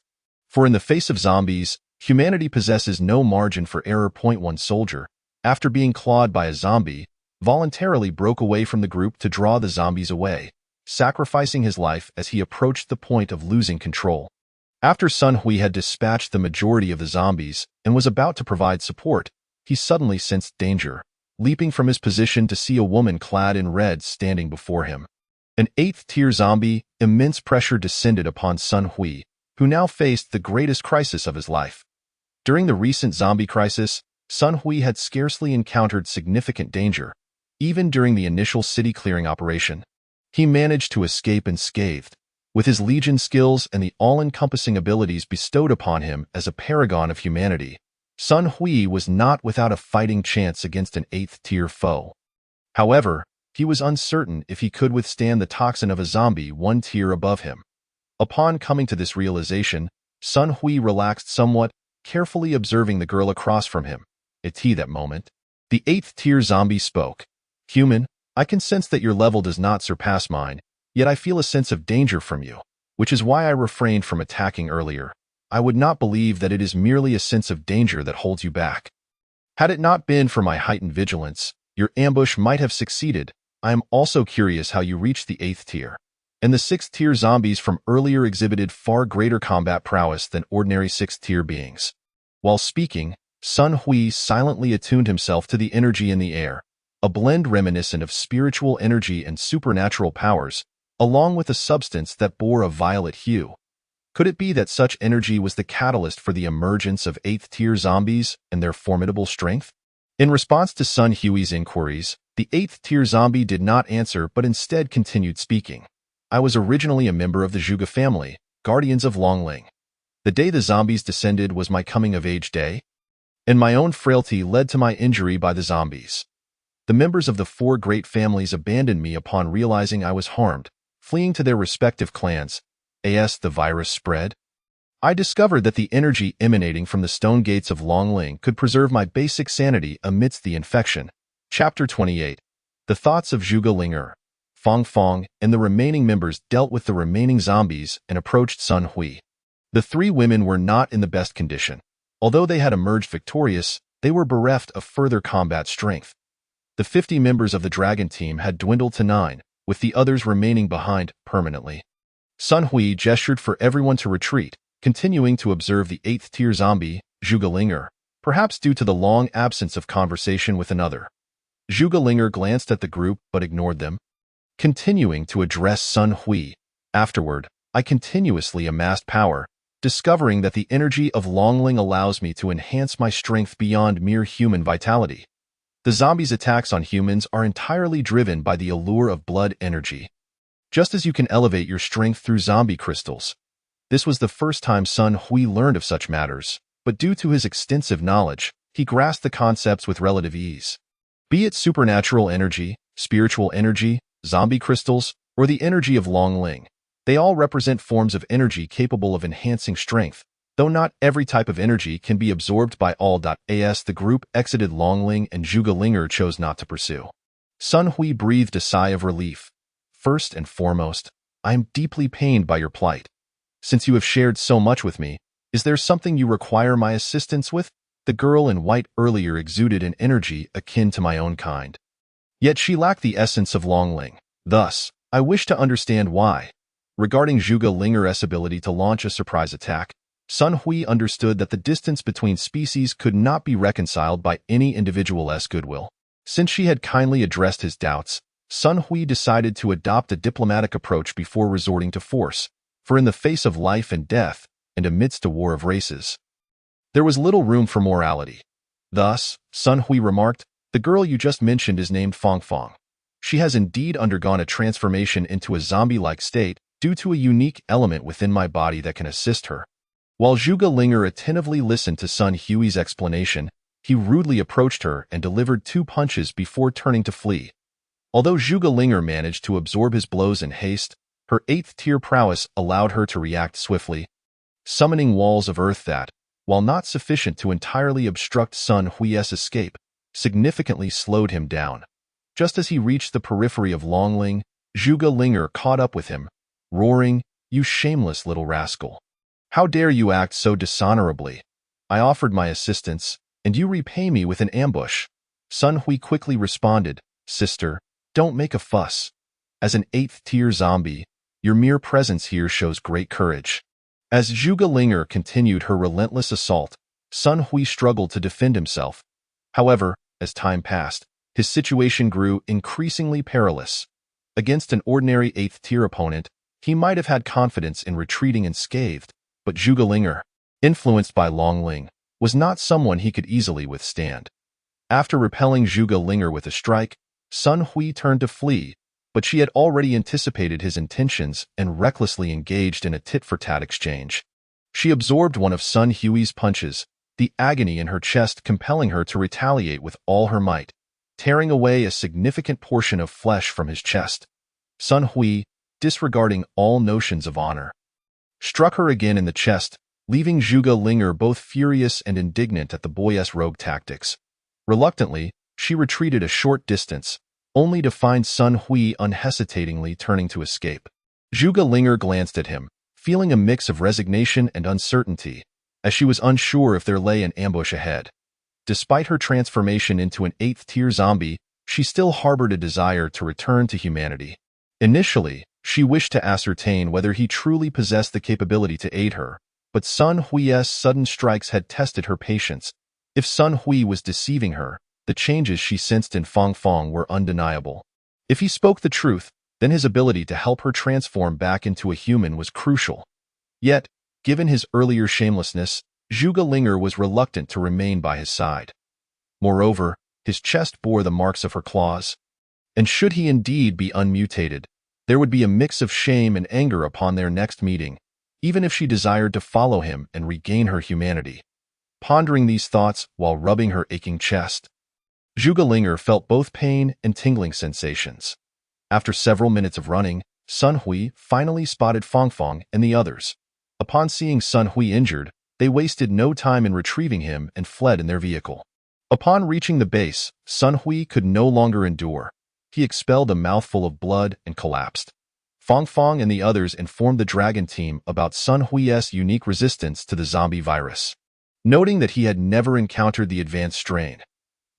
For in the face of zombies, humanity possesses no margin for error. One soldier, after being clawed by a zombie, voluntarily broke away from the group to draw the zombies away, sacrificing his life as he approached the point of losing control. After Sun Hui had dispatched the majority of the zombies and was about to provide support, he suddenly sensed danger, leaping from his position to see a woman clad in red standing before him. An 8th-tier zombie, immense pressure descended upon Sun Hui, who now faced the greatest crisis of his life. During the recent zombie crisis, Sun Hui had scarcely encountered significant danger. Even during the initial city-clearing operation, he managed to escape unscathed. With his Legion skills and the all-encompassing abilities bestowed upon him as a paragon of humanity, Sun Hui was not without a fighting chance against an 8th-tier foe. However, he was uncertain if he could withstand the toxin of a zombie 1 tier above him. Upon coming to this realization, Sun Hui relaxed somewhat, carefully observing the girl across from him. At that moment, the 8th-tier zombie spoke. "Human, I can sense that your level does not surpass mine, yet I feel a sense of danger from you, which is why I refrained from attacking earlier. I would not believe that it is merely a sense of danger that holds you back. Had it not been for my heightened vigilance, your ambush might have succeeded. I am also curious how you reached the 8th tier. and the 6th-tier zombies from earlier exhibited far greater combat prowess than ordinary 6th-tier beings. While speaking, Sun Hui silently attuned himself to the energy in the air, a blend reminiscent of spiritual energy and supernatural powers, along with a substance that bore a violet hue. Could it be that such energy was the catalyst for the emergence of 8th-tier zombies and their formidable strength? In response to Sun Hui's inquiries, the 8th-tier zombie did not answer but instead continued speaking. I was originally a member of the Zhuge family, guardians of Longling. The day the zombies descended was my coming-of-age day, and my own frailty led to my injury by the zombies. The members of the 4 great families abandoned me upon realizing I was harmed, fleeing to their respective clans. As the virus spread, I discovered that the energy emanating from the stone gates of Longling could preserve my basic sanity amidst the infection. Chapter 28. The thoughts of Zhuge Linger. Fong Fong and the remaining members dealt with the remaining zombies and approached Sun Hui. The 3 women were not in the best condition. Although they had emerged victorious, they were bereft of further combat strength. The 50 members of the dragon team had dwindled to 9, with the others remaining behind permanently. Sun Hui gestured for everyone to retreat, continuing to observe the 8th-tier zombie, Zhuge Linger, perhaps due to the long absence of conversation with another. Zhuge Linger glanced at the group but ignored them, continuing to address Sun Hui. Afterward, I continuously amassed power, discovering that the energy of Longling allows me to enhance my strength beyond mere human vitality. The zombies' attacks on humans are entirely driven by the allure of blood energy. Just as you can elevate your strength through zombie crystals. This was the first time Sun Hui learned of such matters, but due to his extensive knowledge, he grasped the concepts with relative ease. Be it supernatural energy, spiritual energy, zombie crystals, or the energy of Longling, they all represent forms of energy capable of enhancing strength, though not every type of energy can be absorbed by all. As the group exited Longling and Zhuge Linger chose not to pursue. Sun Hui breathed a sigh of relief. First and foremost, I am deeply pained by your plight. Since you have shared so much with me, is there something you require my assistance with? The girl in white earlier exuded an energy akin to my own kind. Yet she lacked the essence of Longling. Thus, I wish to understand why. Regarding Zhuge Linger's ability to launch a surprise attack, Sun Hui understood that the distance between species could not be reconciled by any individual's goodwill. Since she had kindly addressed his doubts, Sun Hui decided to adopt a diplomatic approach before resorting to force, for in the face of life and death, and amidst a war of races, there was little room for morality. Thus, Sun Hui remarked, the girl you just mentioned is named Fong Fong. She has indeed undergone a transformation into a zombie-like state due to a unique element within my body that can assist her. While Zhuge Linger attentively listened to Sun Hui's explanation, he rudely approached her and delivered 2 punches before turning to flee. Although Zhuge Linger managed to absorb his blows in haste, her 8th-tier prowess allowed her to react swiftly, summoning walls of earth that, while not sufficient to entirely obstruct Sun Hui's escape, significantly slowed him down. Just as he reached the periphery of Longling, Zhuge Linger caught up with him, roaring, "You shameless little rascal! How dare you act so dishonorably? I offered my assistance, and you repay me with an ambush." Sun Hui quickly responded, "Sister, don't make a fuss. As an 8th-tier zombie, your mere presence here shows great courage." As Zhuge Linger continued her relentless assault, Sun Hui struggled to defend himself. However, as time passed, his situation grew increasingly perilous. Against an ordinary 8th-tier opponent, he might have had confidence in retreating unscathed, but Zhuge Linger, influenced by Longling, was not someone he could easily withstand. After repelling Zhuge Linger with a strike, Sun Hui turned to flee, but she had already anticipated his intentions and recklessly engaged in a tit-for-tat exchange. She absorbed one of Sun Hui's punches, the agony in her chest compelling her to retaliate with all her might, tearing away a significant portion of flesh from his chest. Sun Hui, disregarding all notions of honor, struck her again in the chest, leaving Zhuge Linger both furious and indignant at the boy's rogue tactics. Reluctantly, she retreated a short distance, only to find Sun Hui unhesitatingly turning to escape. Zhuge Linger glanced at him, feeling a mix of resignation and uncertainty, as she was unsure if there lay an ambush ahead. Despite her transformation into an 8th-tier zombie, she still harbored a desire to return to humanity. Initially, She wished to ascertain whether he truly possessed the capability to aid her, but Sun Hui's sudden strikes had tested her patience. If Sun Hui was deceiving her, the changes she sensed in Fang Fang were undeniable. If he spoke the truth, then his ability to help her transform back into a human was crucial. Yet, given his earlier shamelessness, Zhuge Linger was reluctant to remain by his side. Moreover, his chest bore the marks of her claws. And should he indeed be unmutated, there would be a mix of shame and anger upon their next meeting, even if she desired to follow him and regain her humanity. Pondering these thoughts while rubbing her aching chest, Zhuge Linger felt both pain and tingling sensations. After several minutes of running, Sun Hui finally spotted Fang Fang and the others. Upon seeing Sun Hui injured, they wasted no time in retrieving him and fled in their vehicle. Upon reaching the base, Sun Hui could no longer endure. He expelled a mouthful of blood and collapsed. Fang Fang and the others informed the Dragon team about Sun Hui's unique resistance to the zombie virus, noting that he had never encountered the advanced strain.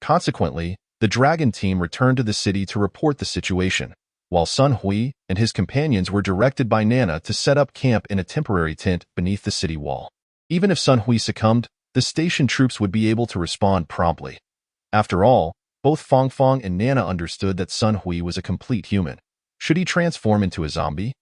Consequently, the Dragon team returned to the city to report the situation, while Sun Hui and his companions were directed by Nana to set up camp in a temporary tent beneath the city wall. Even if Sun Hui succumbed, the station troops would be able to respond promptly. After all, both Fang Fang and Nana understood that Sun Hui was a complete human. Should he transform into a zombie?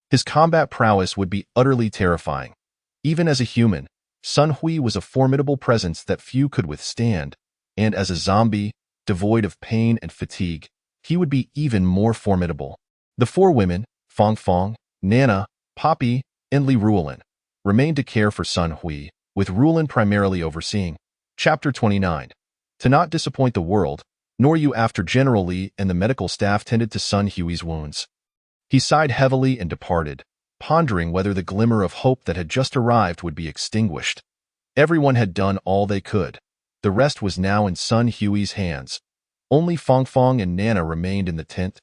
His combat prowess would be utterly terrifying. Even as a human, Sun Hui was a formidable presence that few could withstand, and as a zombie, devoid of pain and fatigue, he would be even more formidable. The four women, Fang Fang, Nana, Poppy, and Li Ruolin, remained to care for Sun Hui, with Ruolin primarily overseeing. Chapter 29. To not disappoint the world, nor you after General Li and the medical staff tended to Sun Hui's wounds. He sighed heavily and departed, pondering whether the glimmer of hope that had just arrived would be extinguished. Everyone had done all they could. The rest was now in Sun Hui's hands. Only Fang Fang and Nana remained in the tent.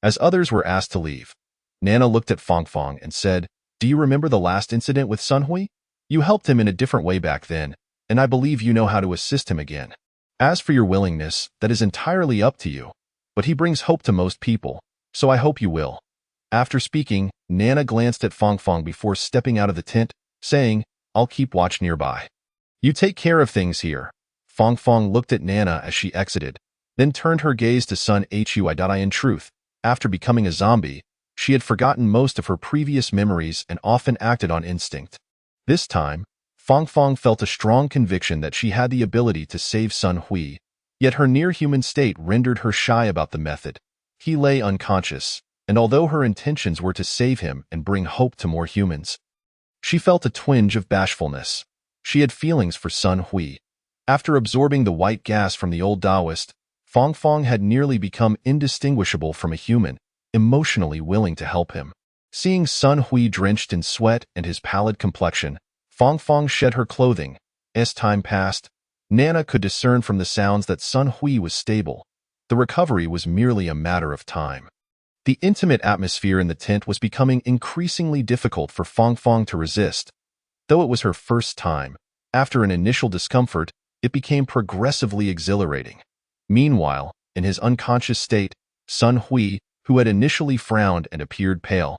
As others were asked to leave, Nana looked at Fang Fang and said, "Do you remember the last incident with Sun Hui? You helped him in a different way back then, and I believe you know how to assist him again. As for your willingness, that is entirely up to you, but he brings hope to most people, so I hope you will." After speaking, Nana glanced at Fang Fang before stepping out of the tent, saying, "I'll keep watch nearby. You take care of things here." Fang Fang looked at Nana as she exited, then turned her gaze to Sun Hui. In truth, after becoming a zombie, she had forgotten most of her previous memories and often acted on instinct. This time, Fang Fang felt a strong conviction that she had the ability to save Sun Hui, yet her near-human state rendered her shy about the method. He lay unconscious, and although her intentions were to save him and bring hope to more humans, she felt a twinge of bashfulness. She had feelings for Sun Hui. After absorbing the white gas from the old Taoist, Fang Fang had nearly become indistinguishable from a human, emotionally willing to help him. Seeing Sun Hui drenched in sweat and his pallid complexion, Fang Fang shed her clothing. As time passed, Nana could discern from the sounds that Sun Hui was stable. The recovery was merely a matter of time. The intimate atmosphere in the tent was becoming increasingly difficult for Fang Fang to resist. Though it was her first time, after an initial discomfort, it became progressively exhilarating. Meanwhile, in his unconscious state, Sun Hui, who had initially frowned and appeared pale,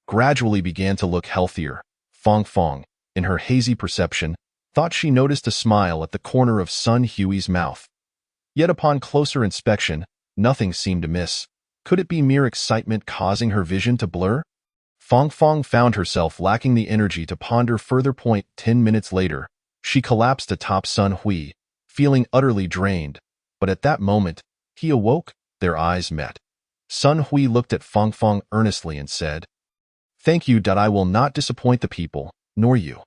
gradually began to look healthier. Fang Fang, in her hazy perception, thought she noticed a smile at the corner of Sun Hui's mouth. Yet upon closer inspection, nothing seemed amiss. Could it be mere excitement causing her vision to blur? Fang Fang found herself lacking the energy to ponder further. 10 minutes later, she collapsed atop Sun Hui, feeling utterly drained. But at that moment, he awoke. Their eyes met. Sun Hui looked at Fang Fang earnestly and said, "Thank you. I will not disappoint the people, nor you."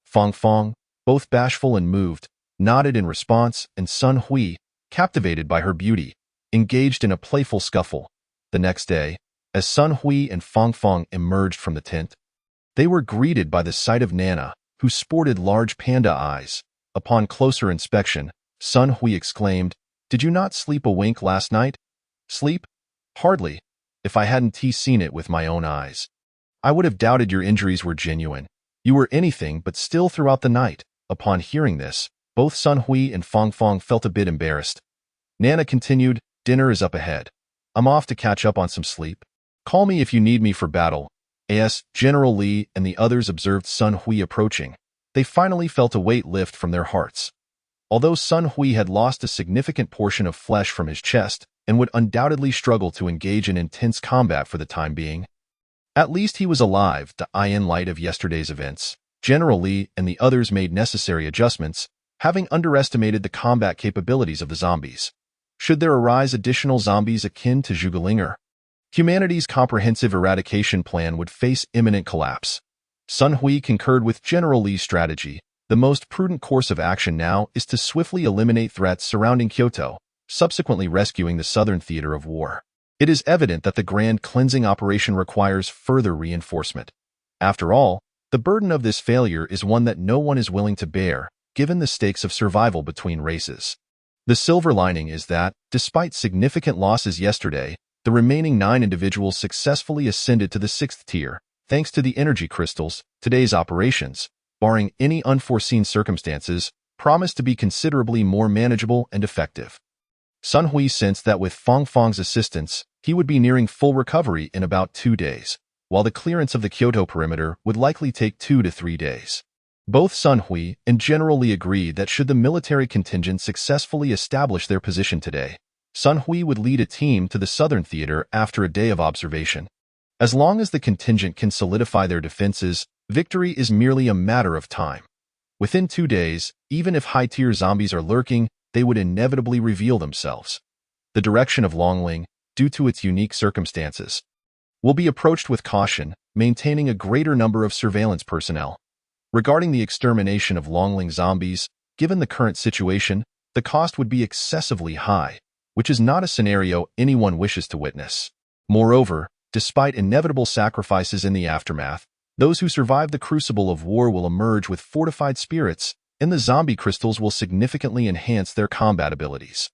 Fang Fang, both bashful and moved, nodded in response, and Sun Hui, captivated by her beauty, engaged in a playful scuffle. The next day, as Sun Hui and Fang Fang emerged from the tent, they were greeted by the sight of Nana, who sported large panda eyes. Upon closer inspection, Sun Hui exclaimed, "Did you not sleep a wink last night?" "Sleep? Hardly. If I hadn't seen it with my own eyes, I would have doubted your injuries were genuine. You were anything but still throughout the night." Upon hearing this, both Sun Hui and Fang Fang felt a bit embarrassed. Nana continued, "Dinner is up ahead. I'm off to catch up on some sleep." Call me if you need me for battle. As General Li and the others observed Sun Hui approaching, they finally felt a weight lift from their hearts. Although Sun Hui had lost a significant portion of flesh from his chest and would undoubtedly struggle to engage in intense combat for the time being, at least he was alive. In light of yesterday's events, General Li and the others made necessary adjustments, having underestimated the combat capabilities of the zombies. Should there arise additional zombies akin to Zhuge humanity's comprehensive eradication plan would face imminent collapse. Sun Hui concurred with General Li's strategy. The most prudent course of action now is to swiftly eliminate threats surrounding Kyoto, subsequently rescuing the southern theater of war. It is evident that the grand cleansing operation requires further reinforcement. After all, the burden of this failure is one that no one is willing to bear, given the stakes of survival between races. The silver lining is that, despite significant losses yesterday, the remaining 9 individuals successfully ascended to the 6th tier, thanks to the energy crystals. Today's operations, barring any unforeseen circumstances, promise to be considerably more manageable and effective. Sun Hui sensed that with Fang Fang's assistance, he would be nearing full recovery in about 2 days, while the clearance of the Kyoto perimeter would likely take 2 to 3 days. Both Sun Hui and General Li agreed that should the military contingent successfully establish their position today, Sun Hui would lead a team to the southern theater after a day of observation. As long as the contingent can solidify their defenses, victory is merely a matter of time. Within 2 days, even if high-tier zombies are lurking, they would inevitably reveal themselves. The direction of Longling, due to its unique circumstances, will be approached with caution, maintaining a greater number of surveillance personnel. Regarding the extermination of Longling zombies, given the current situation, the cost would be excessively high, which is not a scenario anyone wishes to witness. Moreover, despite inevitable sacrifices in the aftermath, those who survive the crucible of war will emerge with fortified spirits, and the zombie crystals will significantly enhance their combat abilities.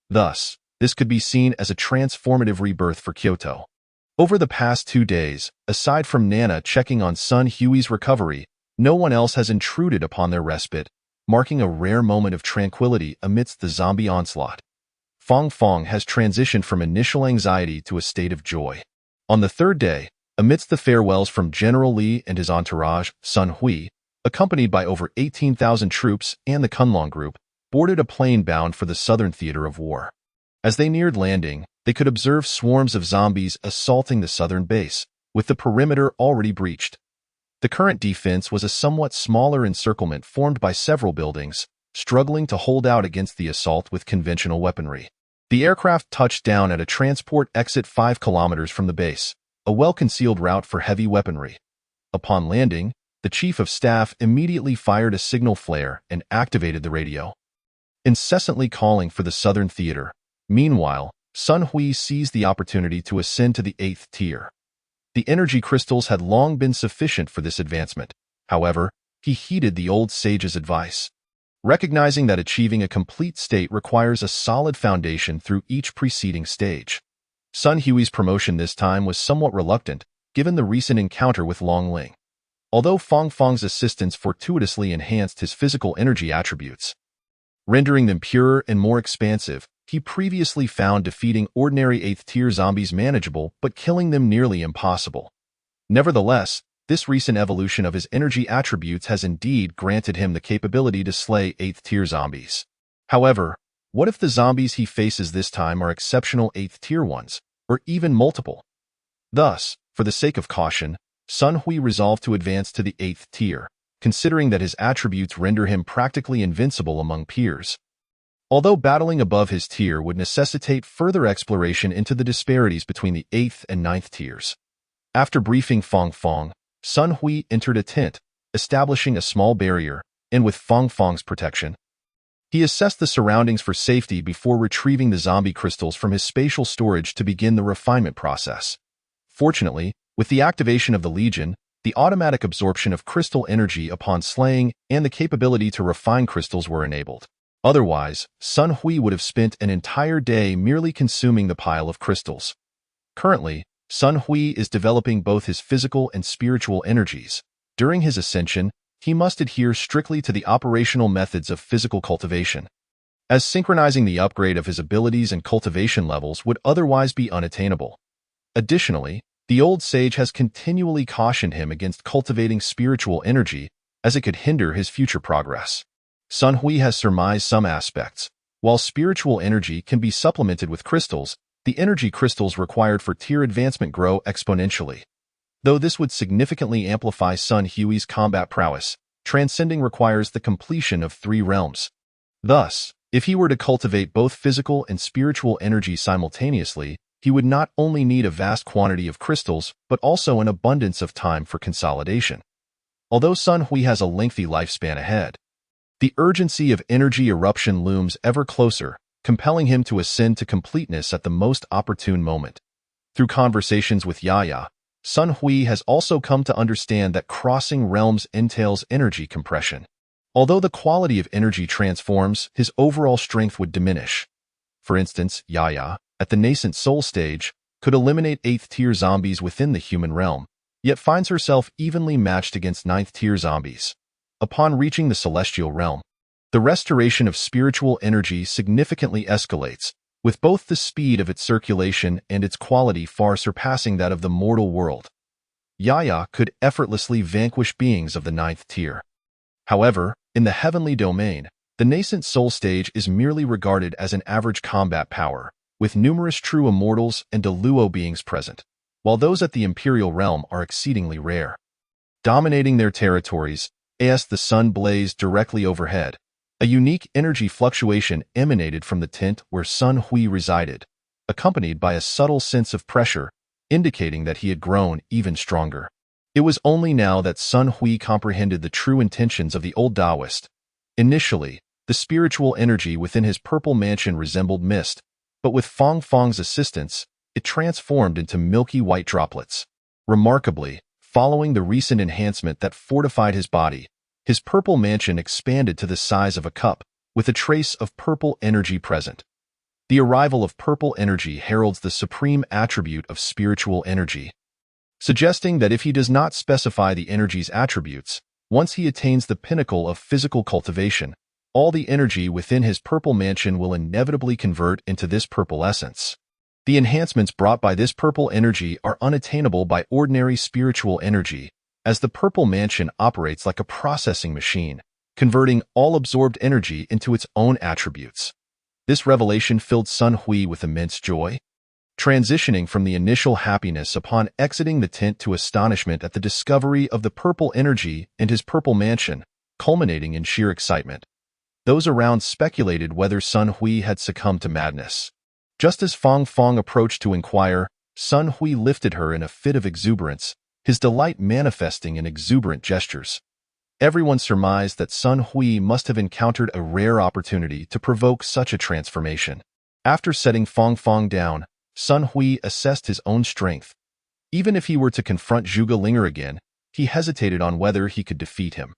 Thus, this could be seen as a transformative rebirth for Kyoto. Over the past 2 days, aside from Nana checking on Sun Hui's recovery, no one else has intruded upon their respite, marking a rare moment of tranquility amidst the zombie onslaught. Fang Fang has transitioned from initial anxiety to a state of joy. On the 3rd day, amidst the farewells from General Li and his entourage, Sun Hui, accompanied by over 18,000 troops and the Kunlong group, boarded a plane bound for the southern theater of war. As they neared landing, they could observe swarms of zombies assaulting the southern base, with the perimeter already breached. The current defense was a somewhat smaller encirclement formed by several buildings, struggling to hold out against the assault with conventional weaponry. The aircraft touched down at a transport exit 5 kilometers from the base, a well-concealed route for heavy weaponry. Upon landing, the chief of staff immediately fired a signal flare and activated the radio, incessantly calling for the southern theater. Meanwhile, Sun Hui seized the opportunity to ascend to the 8th tier. The energy crystals had long been sufficient for this advancement. However, he heeded the old sage's advice, recognizing that achieving a complete state requires a solid foundation through each preceding stage. Sun Hui's promotion this time was somewhat reluctant, given the recent encounter with Longling. Although Fang Fang's assistance fortuitously enhanced his physical energy attributes, rendering them purer and more expansive, he previously found defeating ordinary 8th-tier zombies manageable but killing them nearly impossible. Nevertheless, this recent evolution of his energy attributes has indeed granted him the capability to slay 8th-tier zombies. However, what if the zombies he faces this time are exceptional 8th-tier ones, or even multiple? Thus, for the sake of caution, Sun Hui resolved to advance to the 8th tier, considering that his attributes render him practically invincible among peers. Although battling above his tier would necessitate further exploration into the disparities between the 8th and 9th tiers. After briefing Fang Fang, Sun Hui entered a tent, establishing a small barrier, and with Fang Fang's protection, he assessed the surroundings for safety before retrieving the zombie crystals from his spatial storage to begin the refinement process. Fortunately, with the activation of the Legion, the automatic absorption of crystal energy upon slaying and the capability to refine crystals were enabled. Otherwise, Sun Hui would have spent an entire day merely consuming the pile of crystals. Currently, Sun Hui is developing both his physical and spiritual energies. During his ascension, he must adhere strictly to the operational methods of physical cultivation, as synchronizing the upgrade of his abilities and cultivation levels would otherwise be unattainable. Additionally, The old sage has continually cautioned him against cultivating spiritual energy, as it could hinder his future progress. Sun Hui has surmised some aspects. While spiritual energy can be supplemented with crystals, the energy crystals required for tier advancement grow exponentially. Though this would significantly amplify Sun Hui's combat prowess, transcending requires the completion of 3 realms. Thus, if he were to cultivate both physical and spiritual energy simultaneously, he would not only need a vast quantity of crystals, but also an abundance of time for consolidation. Although Sun Hui has a lengthy lifespan ahead, the urgency of energy eruption looms ever closer, compelling him to ascend to completeness at the most opportune moment. Through conversations with Yaya, Sun Hui has also come to understand that crossing realms entails energy compression. Although the quality of energy transforms, his overall strength would diminish. For instance, Yaya, at the nascent soul stage, could eliminate 8th-tier zombies within the human realm, yet finds herself evenly matched against 9th-tier zombies. Upon reaching the celestial realm, the restoration of spiritual energy significantly escalates, with both the speed of its circulation and its quality far surpassing that of the mortal world. Yaya could effortlessly vanquish beings of the 9th tier. However, in the heavenly domain, the nascent soul stage is merely regarded as an average combat power, with numerous true immortals and Deluo beings present, while those at the imperial realm are exceedingly rare. Dominating their territories, as the sun blazed directly overhead, a unique energy fluctuation emanated from the tent where Sun Hui resided, accompanied by a subtle sense of pressure, indicating that he had grown even stronger. It was only now that Sun Hui comprehended the true intentions of the old Taoist. Initially, the spiritual energy within his purple mansion resembled mist, but with Fong Fong's assistance, it transformed into milky white droplets. Remarkably, following the recent enhancement that fortified his body, his purple mansion expanded to the size of a cup, with a trace of purple energy present. The arrival of purple energy heralds the supreme attribute of spiritual energy, suggesting that if he does not specify the energy's attributes, once he attains the pinnacle of physical cultivation, all the energy within his purple mansion will inevitably convert into this purple essence. The enhancements brought by this purple energy are unattainable by ordinary spiritual energy, as the purple mansion operates like a processing machine, converting all absorbed energy into its own attributes. This revelation filled Sun Hui with immense joy, transitioning from the initial happiness upon exiting the tent to astonishment at the discovery of the purple energy and his purple mansion, culminating in sheer excitement. Those around speculated whether Sun Hui had succumbed to madness. Just as Fong Fong approached to inquire, Sun Hui lifted her in a fit of exuberance, his delight manifesting in exuberant gestures. Everyone surmised that Sun Hui must have encountered a rare opportunity to provoke such a transformation. After setting Fong Fong down, Sun Hui assessed his own strength. Even if he were to confront Zhuge Linger again, he hesitated on whether he could defeat him.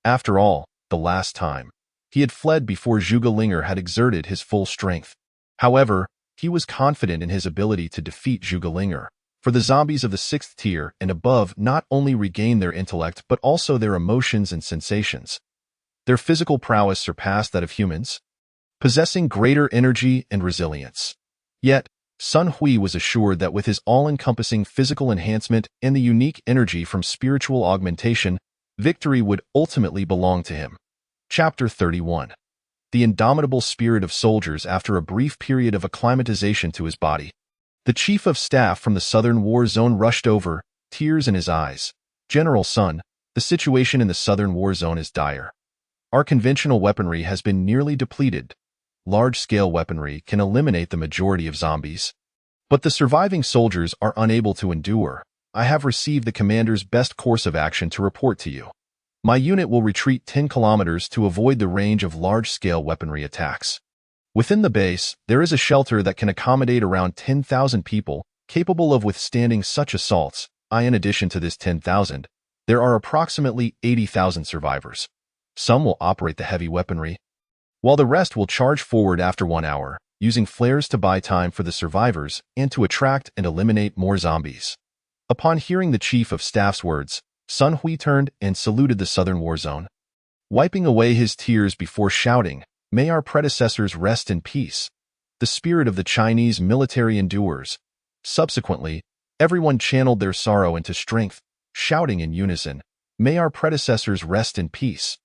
After all, the last time, he had fled before Zhuge Linger had exerted his full strength. However, he was confident in his ability to defeat Zhuge Linger, for the zombies of the 6th tier and above not only regain their intellect but also their emotions and sensations. Their physical prowess surpassed that of humans, possessing greater energy and resilience. Yet, Sun Hui was assured that with his all-encompassing physical enhancement and the unique energy from spiritual augmentation, victory would ultimately belong to him. Chapter 31. The indomitable spirit of soldiers after a brief period of acclimatization to his body. The chief of staff from the southern war zone rushed over, tears in his eyes. General Sun, the situation in the southern war zone is dire. Our conventional weaponry has been nearly depleted. Large-scale weaponry can eliminate the majority of zombies, but the surviving soldiers are unable to endure. I have received the commander's best course of action to report to you. My unit will retreat 10 kilometers to avoid the range of large-scale weaponry attacks. Within the base, there is a shelter that can accommodate around 10,000 people, capable of withstanding such assaults. In addition to this 10,000, there are approximately 80,000 survivors. Some will operate the heavy weaponry, while the rest will charge forward after 1 hour, using flares to buy time for the survivors and to attract and eliminate more zombies. Upon hearing the chief of staff's words, Sun Hui turned and saluted the southern war zone, wiping away his tears before shouting, "May our predecessors rest in peace. The spirit of the Chinese military endures." Subsequently, Everyone channeled their sorrow into strength, shouting in unison, "May our predecessors rest in peace."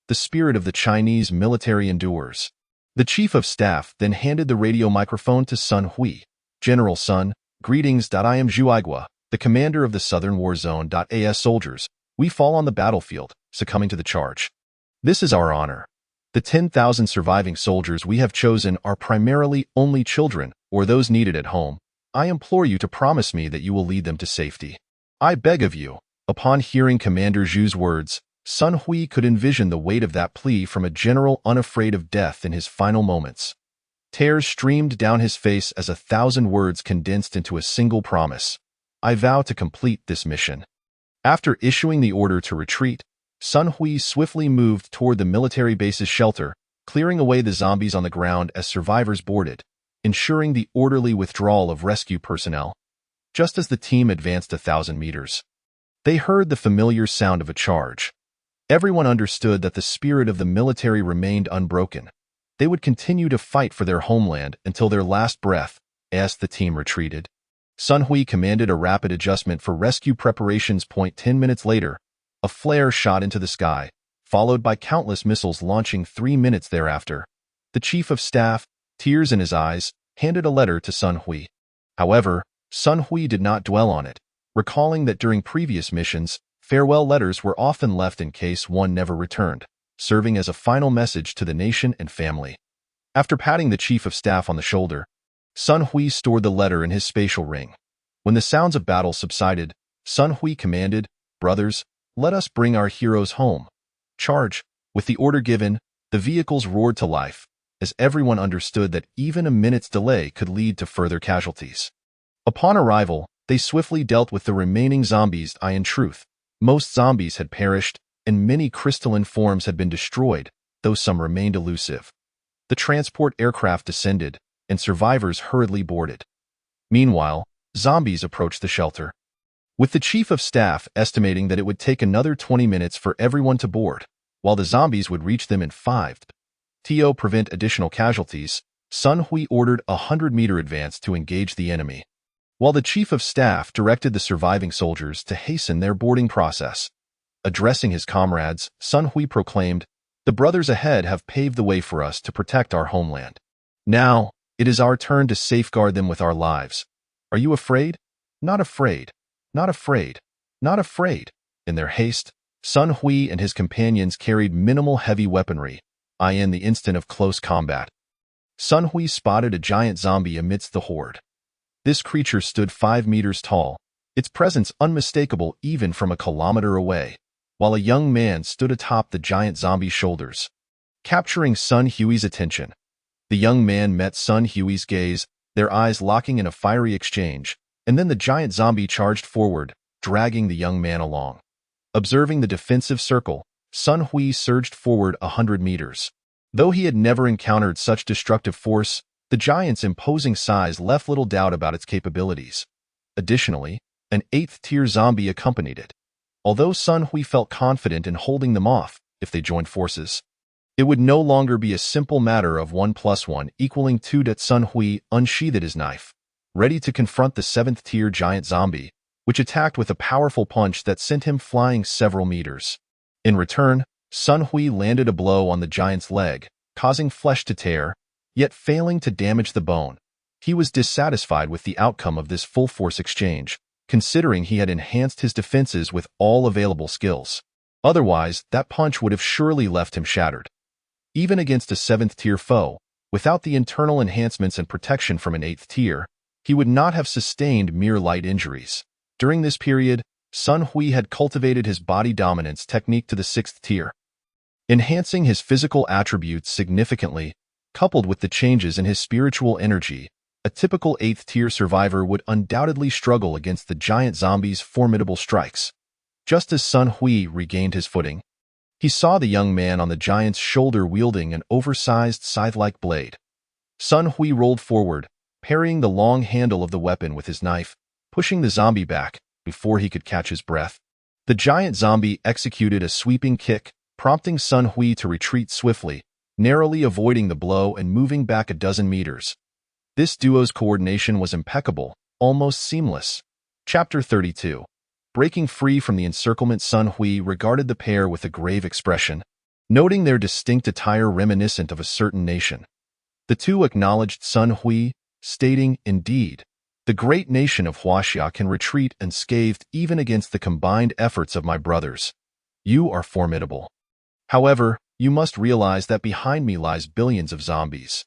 The spirit of the Chinese military endures. The chief of staff then handed the radio microphone to Sun Hui. "General Sun, greetings. I am Zhu Aigua, the commander of the Southern War Zone. As soldiers, we fall on the battlefield, succumbing to the charge. This is our honor. The 10,000 surviving soldiers we have chosen are primarily only children or those needed at home. I implore you to promise me that you will lead them to safety. I beg of you." Upon hearing Commander Zhu's words, Sun Hui could envision the weight of that plea from a general unafraid of death in his final moments. Tears streamed down his face as 1,000 words condensed into a single promise. "I vow to complete this mission." After issuing the order to retreat, Sun Hui swiftly moved toward the military base's shelter, clearing away the zombies on the ground as survivors boarded, ensuring the orderly withdrawal of rescue personnel. Just as the team advanced 1,000 meters, they heard the familiar sound of a charge. Everyone understood that the spirit of the military remained unbroken. They would continue to fight for their homeland until their last breath, as the team retreated. Sun Hui commanded a rapid adjustment for rescue preparations. 10 minutes later, a flare shot into the sky, followed by countless missiles launching 3 minutes thereafter. The chief of staff, tears in his eyes, handed a letter to Sun Hui. However, Sun Hui did not dwell on it, recalling that during previous missions, farewell letters were often left in case one never returned, serving as a final message to the nation and family. After patting the chief of staff on the shoulder, Sun Hui stored the letter in his spatial ring. When the sounds of battle subsided, Sun Hui commanded, "Brothers, let us bring our heroes home. Charge." With the order given, the vehicles roared to life, as everyone understood that even a minute's delay could lead to further casualties. Upon arrival, they swiftly dealt with the remaining zombies. In truth, most zombies had perished, and many crystalline forms had been destroyed, though some remained elusive. The transport aircraft descended, and survivors hurriedly boarded. Meanwhile, zombies approached the shelter, with the chief of staff estimating that it would take another 20 minutes for everyone to board, while the zombies would reach them in 5. To prevent additional casualties, Sun Hui ordered a 100-meter advance to engage the enemy, while the chief of staff directed the surviving soldiers to hasten their boarding process. Addressing his comrades, Sun Hui proclaimed, "The brothers ahead have paved the way for us to protect our homeland. Now, it is our turn to safeguard them with our lives. Are you afraid? Not afraid. Not afraid. Not afraid." In their haste, Sun Hui and his companions carried minimal heavy weaponry, in the instant of close combat. Sun Hui spotted a giant zombie amidst the horde. This creature stood 5 meters tall, its presence unmistakable even from a kilometer away, while a young man stood atop the giant zombie's shoulders. Capturing Sun Hui's attention, the young man met Sun Hui's gaze, their eyes locking in a fiery exchange, and then the giant zombie charged forward, dragging the young man along. Observing the defensive circle, Sun Hui surged forward 100 meters. Though he had never encountered such destructive force, the giant's imposing size left little doubt about its capabilities. Additionally, an 8th-tier zombie accompanied it. Although Sun Hui felt confident in holding them off if they joined forces, it would no longer be a simple matter of 1 + 1 = 2. Sun Hui unsheathed his knife, ready to confront the 7th-tier giant zombie, which attacked with a powerful punch that sent him flying several meters. In return, Sun Hui landed a blow on the giant's leg, causing flesh to tear, yet failing to damage the bone. He was dissatisfied with the outcome of this full-force exchange, considering he had enhanced his defenses with all available skills. Otherwise, that punch would have surely left him shattered. Even against a 7th-tier foe, without the internal enhancements and protection from an 8th tier, he would not have sustained mere light injuries. During this period, Sun Hui had cultivated his body dominance technique to the 6th tier, enhancing his physical attributes significantly. Coupled with the changes in his spiritual energy, a typical 8th-tier survivor would undoubtedly struggle against the giant zombie's formidable strikes. Just as Sun Hui regained his footing, he saw the young man on the giant's shoulder wielding an oversized scythe-like blade. Sun Hui rolled forward, parrying the long handle of the weapon with his knife, pushing the zombie back before he could catch his breath. The giant zombie executed a sweeping kick, prompting Sun Hui to retreat swiftly, narrowly avoiding the blow and moving back a dozen meters. This duo's coordination was impeccable, almost seamless. Chapter 32. Breaking free from the encirclement, Sun Hui regarded the pair with a grave expression, noting their distinct attire reminiscent of a certain nation. The two acknowledged Sun Hui, stating, "Indeed, the great nation of Huaxia can retreat unscathed even against the combined efforts of my brothers. You are formidable. However, you must realize that behind me lies billions of zombies.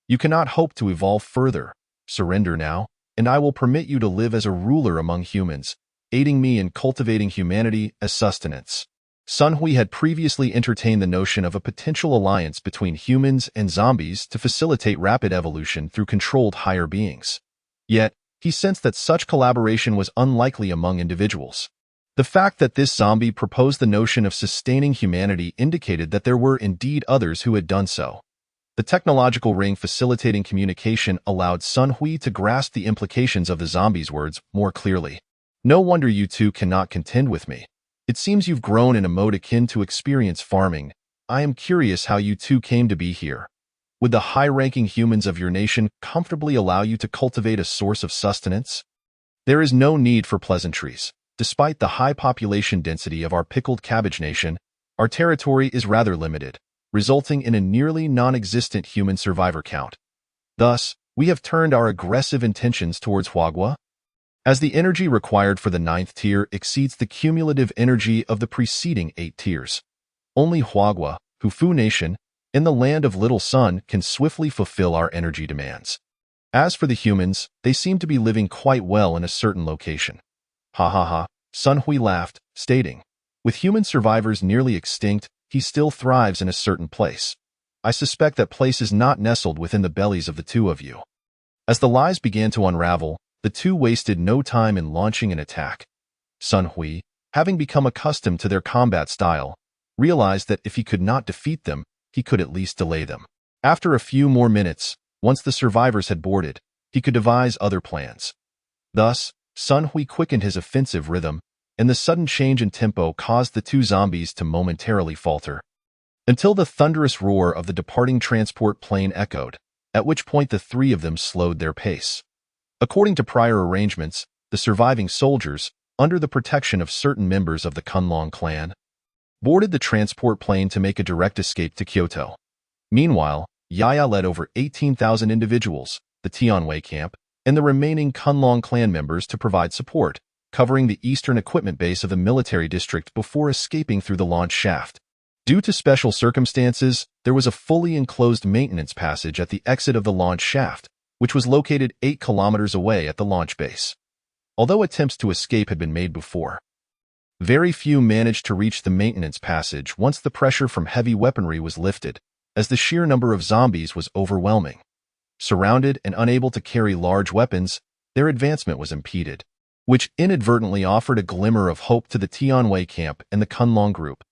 You cannot hope to evolve further. Surrender now, and I will permit you to live as a ruler among humans, aiding me in cultivating humanity as sustenance." Sun Hui had previously entertained the notion of a potential alliance between humans and zombies to facilitate rapid evolution through controlled higher beings. Yet, he sensed that such collaboration was unlikely among individuals. The fact that this zombie proposed the notion of sustaining humanity indicated that there were indeed others who had done so. The technological ring facilitating communication allowed Sun Hui to grasp the implications of the zombie's words more clearly. "No wonder you two cannot contend with me. It seems you've grown in a mode akin to experience farming. I am curious how you two came to be here. Would the high-ranking humans of your nation comfortably allow you to cultivate a source of sustenance? There is no need for pleasantries. Despite the high population density of our pickled cabbage nation, our territory is rather limited, resulting in a nearly non-existent human survivor count. Thus, we have turned our aggressive intentions towards Huagua. As the energy required for the 9th tier exceeds the cumulative energy of the preceding 8 tiers. Only Huagua, Hufu Nation, in the land of Little Sun can swiftly fulfill our energy demands. As for the humans, they seem to be living quite well in a certain location." "Ha ha ha," Sun Hui laughed, stating, "With human survivors nearly extinct, he still thrives in a certain place. I suspect that place is not nestled within the bellies of the two of you." As the lies began to unravel, the two wasted no time in launching an attack. Sun Hui, having become accustomed to their combat style, realized that if he could not defeat them, he could at least delay them. After a few more minutes, once the survivors had boarded, he could devise other plans. Thus, Sun Hui quickened his offensive rhythm, and the sudden change in tempo caused the two zombies to momentarily falter, until the thunderous roar of the departing transport plane echoed, at which point the three of them slowed their pace. According to prior arrangements, the surviving soldiers, under the protection of certain members of the Kunlong clan, boarded the transport plane to make a direct escape to Kyoto. Meanwhile, Yaya led over 18,000 individuals, the Tianwei camp, and the remaining Kunlong clan members to provide support, covering the eastern equipment base of the military district before escaping through the launch shaft. Due to special circumstances, there was a fully enclosed maintenance passage at the exit of the launch shaft, which was located 8 kilometers away at the launch base. Although attempts to escape had been made before, very few managed to reach the maintenance passage once the pressure from heavy weaponry was lifted, as the sheer number of zombies was overwhelming. Surrounded and unable to carry large weapons, their advancement was impeded, which inadvertently offered a glimmer of hope to the Tianwei camp and the Kunlong group.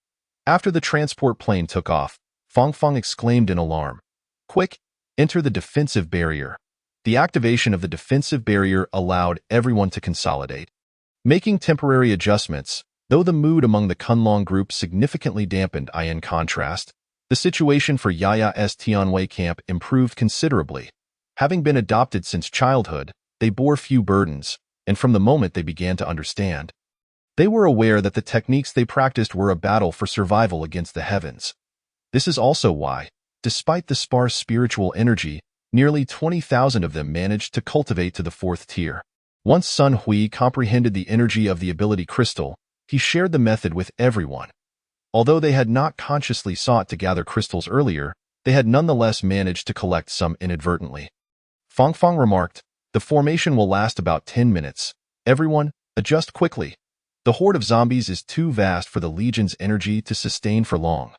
After the transport plane took off, Fangfang exclaimed in alarm, "Quick, enter the defensive barrier." The activation of the defensive barrier allowed everyone to consolidate. Making temporary adjustments, though the mood among the Kunlong group significantly dampened. In contrast, the situation for Yaya's Tianwei camp improved considerably. Having been adopted since childhood, they bore few burdens, and from the moment they began to understand, they were aware that the techniques they practiced were a battle for survival against the heavens. This is also why, despite the sparse spiritual energy, nearly 20,000 of them managed to cultivate to the 4th tier. Once Sun Hui comprehended the energy of the ability crystal, he shared the method with everyone. Although they had not consciously sought to gather crystals earlier, they had nonetheless managed to collect some inadvertently. Fangfang remarked, "The formation will last about 10 minutes. Everyone, adjust quickly. The horde of zombies is too vast for the Legion's energy to sustain for long."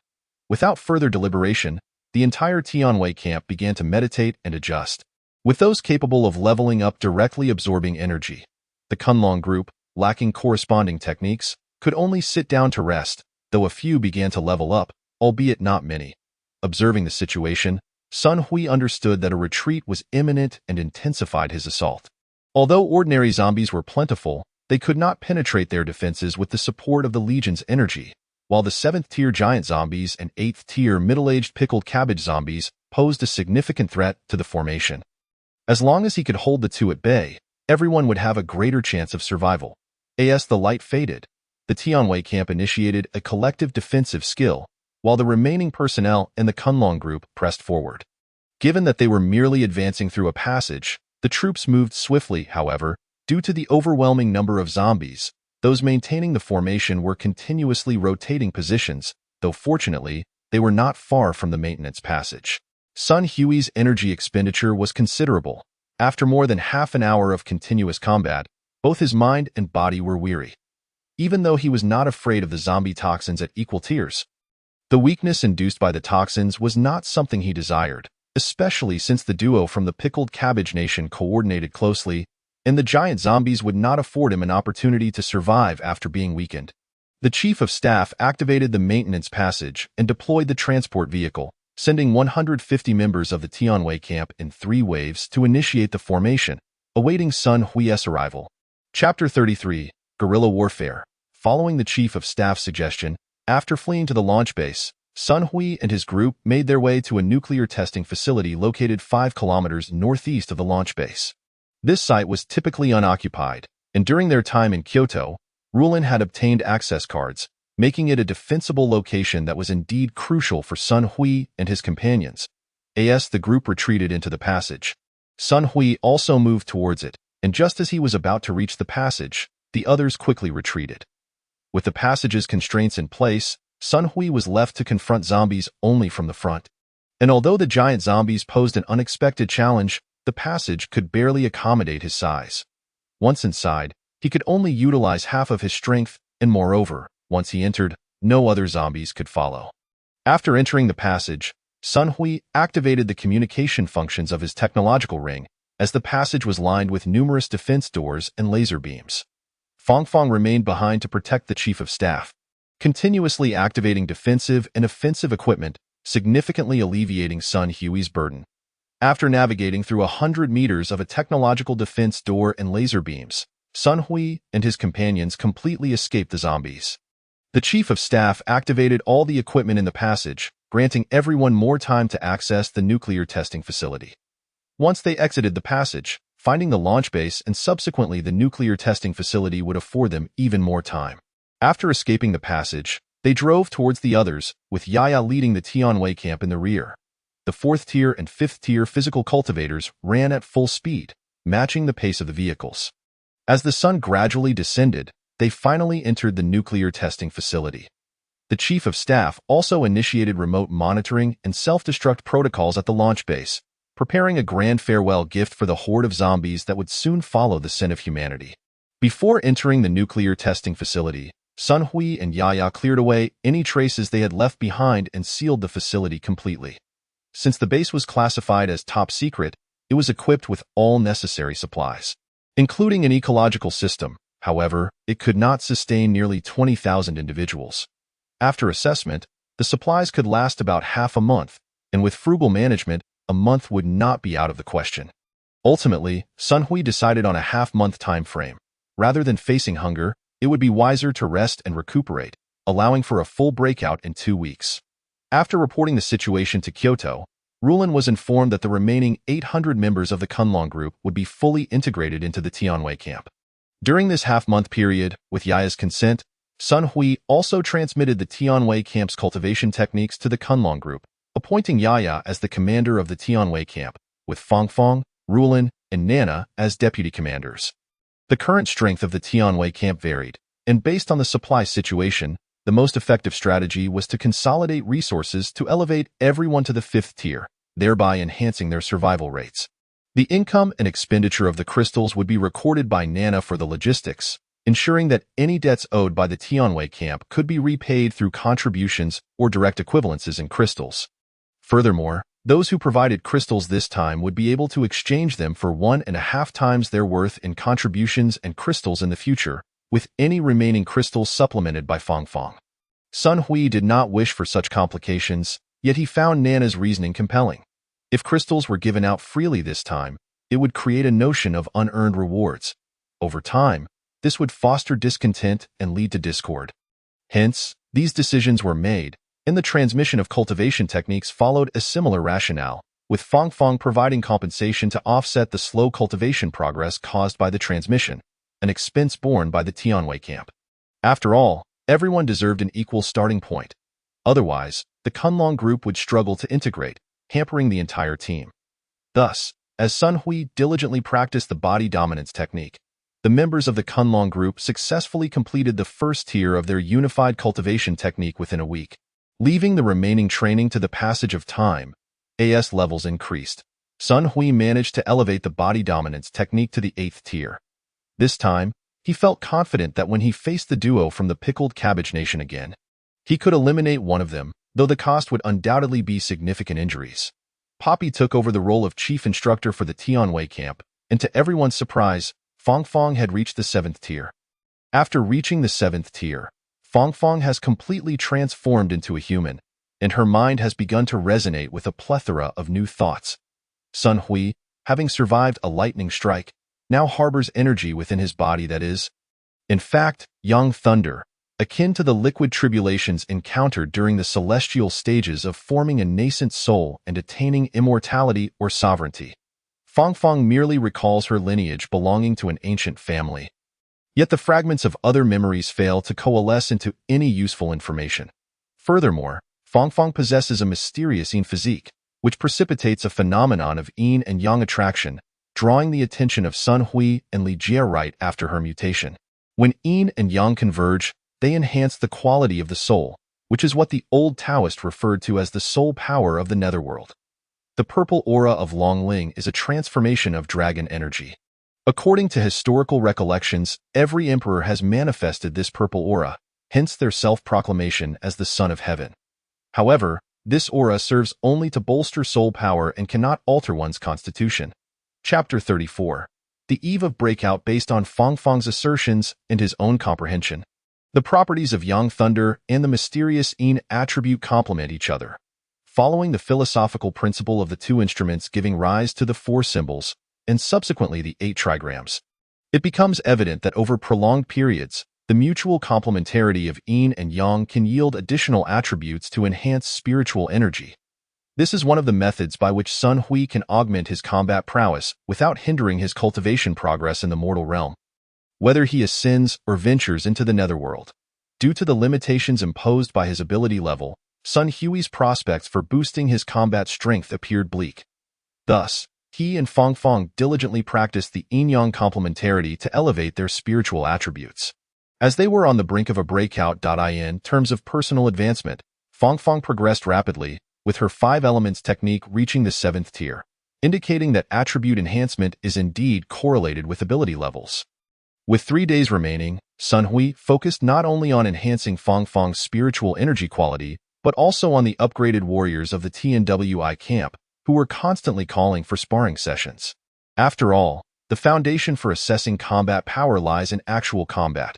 Without further deliberation, the entire Tianwei camp began to meditate and adjust, with those capable of leveling up directly absorbing energy. The Kunlong group, lacking corresponding techniques, could only sit down to rest, though a few began to level up, albeit not many. Observing the situation, Sun Hui understood that a retreat was imminent and intensified his assault. Although ordinary zombies were plentiful, they could not penetrate their defenses with the support of the Legion's energy, while the 7th-tier giant zombies and 8th-tier middle-aged pickled cabbage zombies posed a significant threat to the formation. As long as he could hold the two at bay, everyone would have a greater chance of survival. As the light faded, the Tianwei camp initiated a collective defensive skill, while the remaining personnel in the Kunlong group pressed forward. Given that they were merely advancing through a passage, the troops moved swiftly, however, due to the overwhelming number of zombies. Those maintaining the formation were continuously rotating positions, though fortunately, they were not far from the maintenance passage. Sun Hui's energy expenditure was considerable. After more than half an hour of continuous combat, both his mind and body were weary. Even though he was not afraid of the zombie toxins at equal tiers, the weakness induced by the toxins was not something he desired, especially since the duo from the Pickled Cabbage Nation coordinated closely, and the giant zombies would not afford him an opportunity to survive after being weakened. The Chief of Staff activated the maintenance passage and deployed the transport vehicle, sending 150 members of the Tianwei camp in 3 waves to initiate the formation, awaiting Sun Hui's arrival. Chapter 33, Guerrilla Warfare. Following the Chief of Staff's suggestion, after fleeing to the launch base, Sun Hui and his group made their way to a nuclear testing facility located 5 kilometers northeast of the launch base. This site was typically unoccupied, and during their time in Kyoto, Rulin had obtained access cards, making it a defensible location that was indeed crucial for Sun Hui and his companions. As the group retreated into the passage, Sun Hui also moved towards it, and just as he was about to reach the passage, the others quickly retreated. With the passage's constraints in place, Sun Hui was left to confront zombies only from the front. And although the giant zombies posed an unexpected challenge, the passage could barely accommodate his size. Once inside, he could only utilize half of his strength, and moreover, once he entered, no other zombies could follow. After entering the passage, Sun Hui activated the communication functions of his technological ring, as the passage was lined with numerous defense doors and laser beams. Fong Fong remained behind to protect the Chief of Staff, continuously activating defensive and offensive equipment, significantly alleviating Sun Hui's burden. After navigating through 100 meters of a technological defense door and laser beams, Sun Hui and his companions completely escaped the zombies. The Chief of Staff activated all the equipment in the passage, granting everyone more time to access the nuclear testing facility. Once they exited the passage, finding the launch base and subsequently the nuclear testing facility would afford them even more time. After escaping the passage, they drove towards the others, with Yaya leading the Tianwei camp in the rear. The 4th tier and 5th tier physical cultivators ran at full speed, matching the pace of the vehicles. As the sun gradually descended, they finally entered the nuclear testing facility. The Chief of Staff also initiated remote monitoring and self-destruct protocols at the launch base, preparing a grand farewell gift for the horde of zombies that would soon follow the sin of humanity. Before entering the nuclear testing facility, Sun Hui and Yaya cleared away any traces they had left behind and sealed the facility completely. Since the base was classified as top secret, it was equipped with all necessary supplies, including an ecological system. However, it could not sustain nearly 20,000 individuals. After assessment, the supplies could last about half a month, and with frugal management, a month would not be out of the question. Ultimately, Sun Hui decided on a half-month time frame. Rather than facing hunger, it would be wiser to rest and recuperate, allowing for a full breakout in 2 weeks. After reporting the situation to Kyoto, Rulin was informed that the remaining 800 members of the Kunlong group would be fully integrated into the Tianwei camp. During this half-month period, with Yaya's consent, Sun Hui also transmitted the Tianwei camp's cultivation techniques to the Kunlong group, appointing Yaya as the commander of the Tianwei camp, with Fong Fong, Rulin, and Nana as deputy commanders. The current strength of the Tianwei camp varied, and based on the supply situation, the most effective strategy was to consolidate resources to elevate everyone to the 5th tier, thereby enhancing their survival rates. The income and expenditure of the crystals would be recorded by Nana for the logistics, ensuring that any debts owed by the Tianwei camp could be repaid through contributions or direct equivalences in crystals. Furthermore, those who provided crystals this time would be able to exchange them for 1.5 times their worth in contributions and crystals in the future, with any remaining crystals supplemented by Fong Fong. Sun Hui did not wish for such complications, yet he found Nana's reasoning compelling. If crystals were given out freely this time, it would create a notion of unearned rewards. Over time, this would foster discontent and lead to discord. Hence, these decisions were made, and the transmission of cultivation techniques followed a similar rationale, with Fangfang providing compensation to offset the slow cultivation progress caused by the transmission, an expense borne by the Tianwei camp. After all, everyone deserved an equal starting point. Otherwise, the Kunlong group would struggle to integrate, hampering the entire team. Thus, as Sun Hui diligently practiced the body dominance technique, the members of the Kunlong group successfully completed the first tier of their unified cultivation technique within a week. Leaving the remaining training to the passage of time, AS levels increased. Sun Hui managed to elevate the body dominance technique to the 8th tier. This time, he felt confident that when he faced the duo from the Pickled Cabbage Nation again, he could eliminate one of them, though the cost would undoubtedly be significant injuries. Poppy took over the role of chief instructor for the Tianwei camp, and to everyone's surprise, Fangfang had reached the 7th tier. After reaching the 7th tier, Fangfang has completely transformed into a human, and her mind has begun to resonate with a plethora of new thoughts. Sun Hui, having survived a lightning strike, now harbors energy within his body that is, in fact, yang thunder, akin to the liquid tribulations encountered during the celestial stages of forming a nascent soul and attaining immortality or sovereignty. Fangfang merely recalls her lineage belonging to an ancient family. Yet the fragments of other memories fail to coalesce into any useful information. Furthermore, Fangfang possesses a mysterious yin physique, which precipitates a phenomenon of yin and yang attraction, drawing the attention of Sun Hui and Li Jie right after her mutation. When yin and yang converge, they enhance the quality of the soul, which is what the old Taoist referred to as the soul power of the netherworld. The purple aura of Long Ling is a transformation of dragon energy. According to historical recollections, every emperor has manifested this purple aura, hence their self-proclamation as the Son of Heaven. However, this aura serves only to bolster soul power and cannot alter one's constitution. Chapter 34. The eve of breakout based on Fangfang's assertions and his own comprehension. The properties of Yang Thunder and the mysterious Yin attribute complement each other. Following the philosophical principle of the two instruments giving rise to the 4 symbols, and subsequently the 8 trigrams, it becomes evident that over prolonged periods, the mutual complementarity of yin and yang can yield additional attributes to enhance spiritual energy. This is one of the methods by which Sun Hui can augment his combat prowess without hindering his cultivation progress in the mortal realm. Whether he ascends or ventures into the netherworld, due to the limitations imposed by his ability level, Sun Hui's prospects for boosting his combat strength appeared bleak. Thus, he and Fangfang diligently practiced the yin-yang complementarity to elevate their spiritual attributes. As they were on the brink of a breakout in terms of personal advancement, Fangfang progressed rapidly, with her 5 elements technique reaching the 7th tier, indicating that attribute enhancement is indeed correlated with ability levels. With 3 days remaining, Sun Hui focused not only on enhancing Fangfang's spiritual energy quality, but also on the upgraded warriors of the TNWI camp, who were constantly calling for sparring sessions. After all, the foundation for assessing combat power lies in actual combat.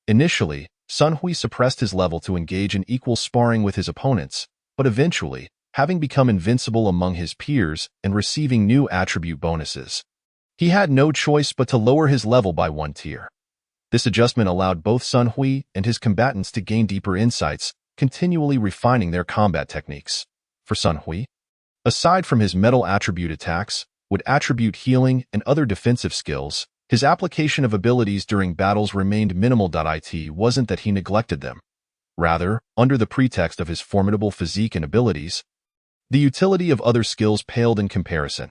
Initially, Sun Hui suppressed his level to engage in equal sparring with his opponents, but eventually, having become invincible among his peers and receiving new attribute bonuses, he had no choice but to lower his level by 1 tier. This adjustment allowed both Sun Hui and his combatants to gain deeper insights, continually refining their combat techniques. For Sun Hui, aside from his metal attribute attacks, wood attribute healing, and other defensive skills, his application of abilities during battles remained minimal. It wasn't that he neglected them. Rather, under the pretext of his formidable physique and abilities, the utility of other skills paled in comparison.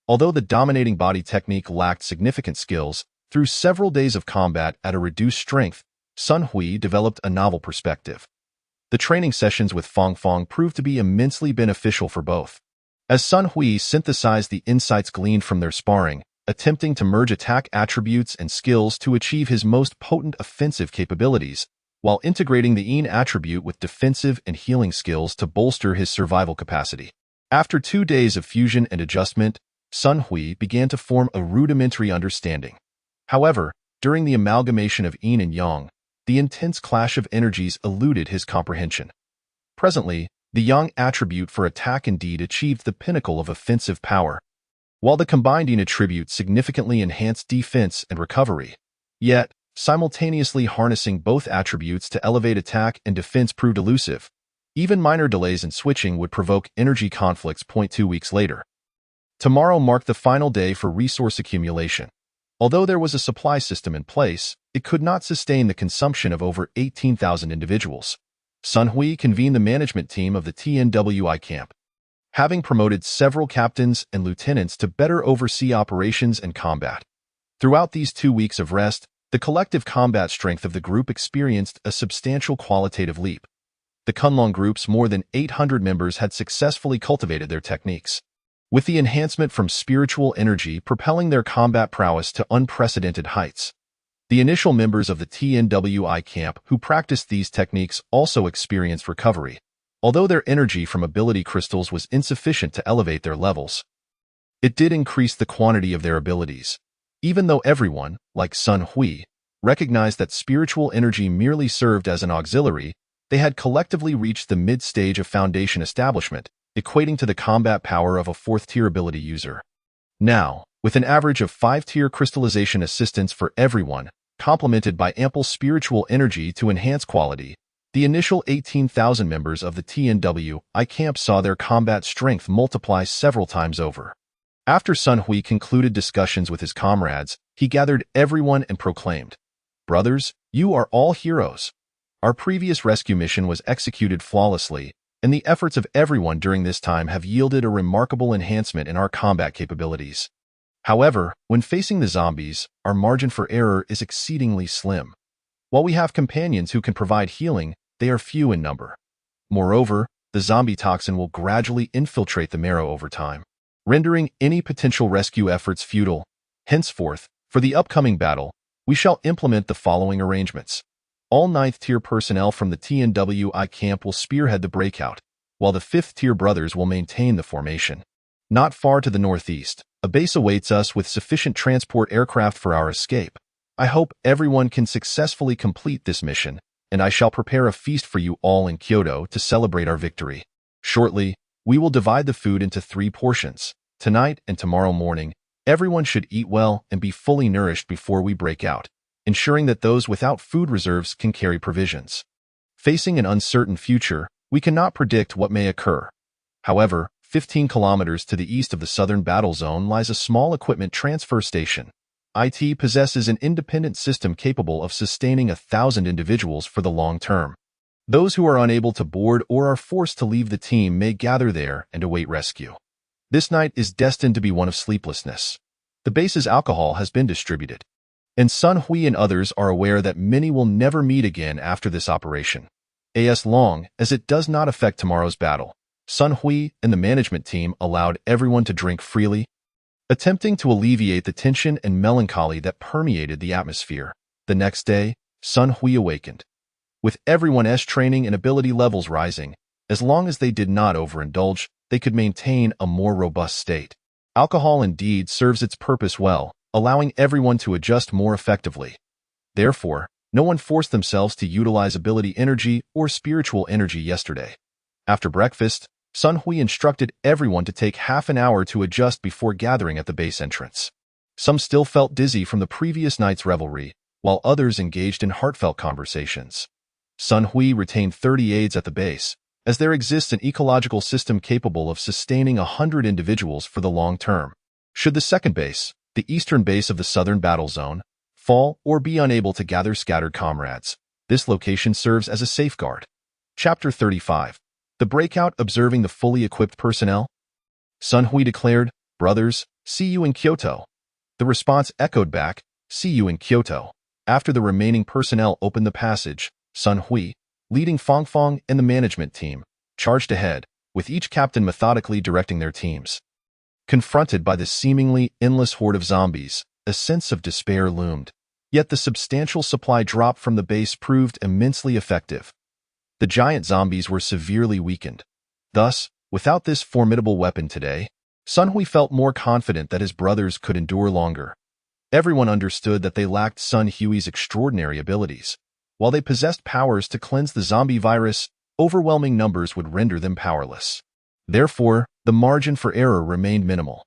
Although the dominating body technique lacked significant skills, through several days of combat at a reduced strength, Sun Hui developed a novel perspective. The training sessions with Fangfang proved to be immensely beneficial for both. As Sun Hui synthesized the insights gleaned from their sparring, attempting to merge attack attributes and skills to achieve his most potent offensive capabilities, while integrating the yin attribute with defensive and healing skills to bolster his survival capacity. After 2 days of fusion and adjustment, Sun Hui began to form a rudimentary understanding. However, during the amalgamation of yin and yang, the intense clash of energies eluded his comprehension. Presently, the yang attribute for attack indeed achieved the pinnacle of offensive power, while the combined yin attribute significantly enhanced defense and recovery. Yet, simultaneously harnessing both attributes to elevate attack and defense proved elusive. Even minor delays in switching would provoke energy conflicts. 2 weeks later, Tomorrow marked the final day for resource accumulation. Although there was a supply system in place, it could not sustain the consumption of over 18,000 individuals. Sun Hui convened the management team of the TNWI camp, having promoted several captains and lieutenants to better oversee operations and combat. Throughout these 2 weeks of rest, the collective combat strength of the group experienced a substantial qualitative leap. The Kunlun group's more than 800 members had successfully cultivated their techniques, with the enhancement from spiritual energy propelling their combat prowess to unprecedented heights. The initial members of the TNWI camp who practiced these techniques also experienced recovery, although their energy from ability crystals was insufficient to elevate their levels. It did increase the quantity of their abilities. Even though everyone, like Sun Hui, recognized that spiritual energy merely served as an auxiliary, they had collectively reached the mid-stage of foundation establishment, equating to the combat power of a 4th-tier ability user. Now, with an average of 5-tier crystallization assistance for everyone, complemented by ample spiritual energy to enhance quality, the initial 18,000 members of the TNWI camp saw their combat strength multiply several times over. After Sun Hui concluded discussions with his comrades, he gathered everyone and proclaimed, "Brothers, you are all heroes. Our previous rescue mission was executed flawlessly, and the efforts of everyone during this time have yielded a remarkable enhancement in our combat capabilities. However, when facing the zombies, our margin for error is exceedingly slim. While we have companions who can provide healing, they are few in number. Moreover, the zombie toxin will gradually infiltrate the marrow over time, rendering any potential rescue efforts futile. Henceforth, for the upcoming battle, we shall implement the following arrangements. All 9th-tier personnel from the TNWI camp will spearhead the breakout, while the 5th-tier brothers will maintain the formation. Not far to the northeast, a base awaits us with sufficient transport aircraft for our escape. I hope everyone can successfully complete this mission, and I shall prepare a feast for you all in Kyoto to celebrate our victory. Shortly, we will divide the food into 3 portions. Tonight and tomorrow morning, everyone should eat well and be fully nourished before we break out, ensuring that those without food reserves can carry provisions. Facing an uncertain future, we cannot predict what may occur. However, 15 kilometers to the east of the southern battle zone lies a small equipment transfer station. IT possesses an independent system capable of sustaining 1,000 individuals for the long term. Those who are unable to board or are forced to leave the team may gather there and await rescue. This night is destined to be one of sleeplessness. The base's alcohol has been distributed, and Sun Hui and others are aware that many will never meet again after this operation. As long as it does not affect tomorrow's battle, Sun Hui and the management team allowed everyone to drink freely, attempting to alleviate the tension and melancholy that permeated the atmosphere. The next day, Sun Hui awakened, with everyone's training and ability levels rising. As long as they did not overindulge, they could maintain a more robust state. Alcohol indeed serves its purpose well, allowing everyone to adjust more effectively. Therefore, no one forced themselves to utilize ability energy or spiritual energy yesterday. After breakfast, Sun Hui instructed everyone to take half an hour to adjust before gathering at the base entrance. Some still felt dizzy from the previous night's revelry, while others engaged in heartfelt conversations. Sun Hui retained 30 aides at the base, as there exists an ecological system capable of sustaining 100 individuals for the long term. Should the second base, the eastern base of the southern battle zone, fall or be unable to gather scattered comrades, this location serves as a safeguard. Chapter 35. The breakout observing the fully equipped personnel. Sun Hui declared, "Brothers, see you in Kyoto." The response echoed back, "See you in Kyoto." After the remaining personnel opened the passage, Sun Hui, leading Fangfang and the management team, charged ahead, with each captain methodically directing their teams. Confronted by the seemingly endless horde of zombies, a sense of despair loomed. Yet the substantial supply drop from the base proved immensely effective. The giant zombies were severely weakened. Thus, without this formidable weapon today, Sun Hui felt more confident that his brothers could endure longer. Everyone understood that they lacked Sun Hui's extraordinary abilities. While they possessed powers to cleanse the zombie virus, overwhelming numbers would render them powerless. Therefore, the margin for error remained minimal.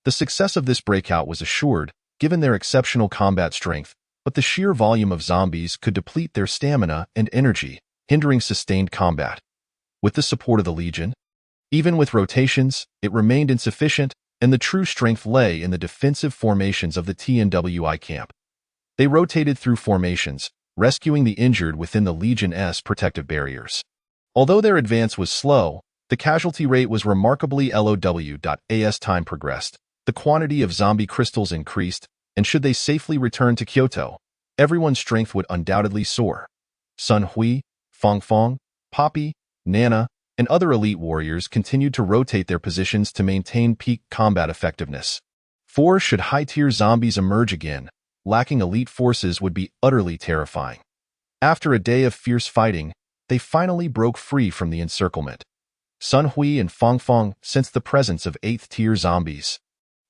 The success of this breakout was assured, given their exceptional combat strength, but the sheer volume of zombies could deplete their stamina and energy, hindering sustained combat. With the support of the Legion, even with rotations, it remained insufficient, and the true strength lay in the defensive formations of the TNWI camp. They rotated through formations, rescuing the injured within the Legion's protective barriers. Although their advance was slow, the casualty rate was remarkably low. As time progressed, the quantity of zombie crystals increased, and should they safely return to Kyoto, everyone's strength would undoubtedly soar. Sun Hui, Fong Fong, Poppy, Nana, and other elite warriors continued to rotate their positions to maintain peak combat effectiveness. For should high-tier zombies emerge again, lacking elite forces would be utterly terrifying. After a day of fierce fighting, they finally broke free from the encirclement. Sun Hui and Fong Fong sensed the presence of 8th-tier zombies,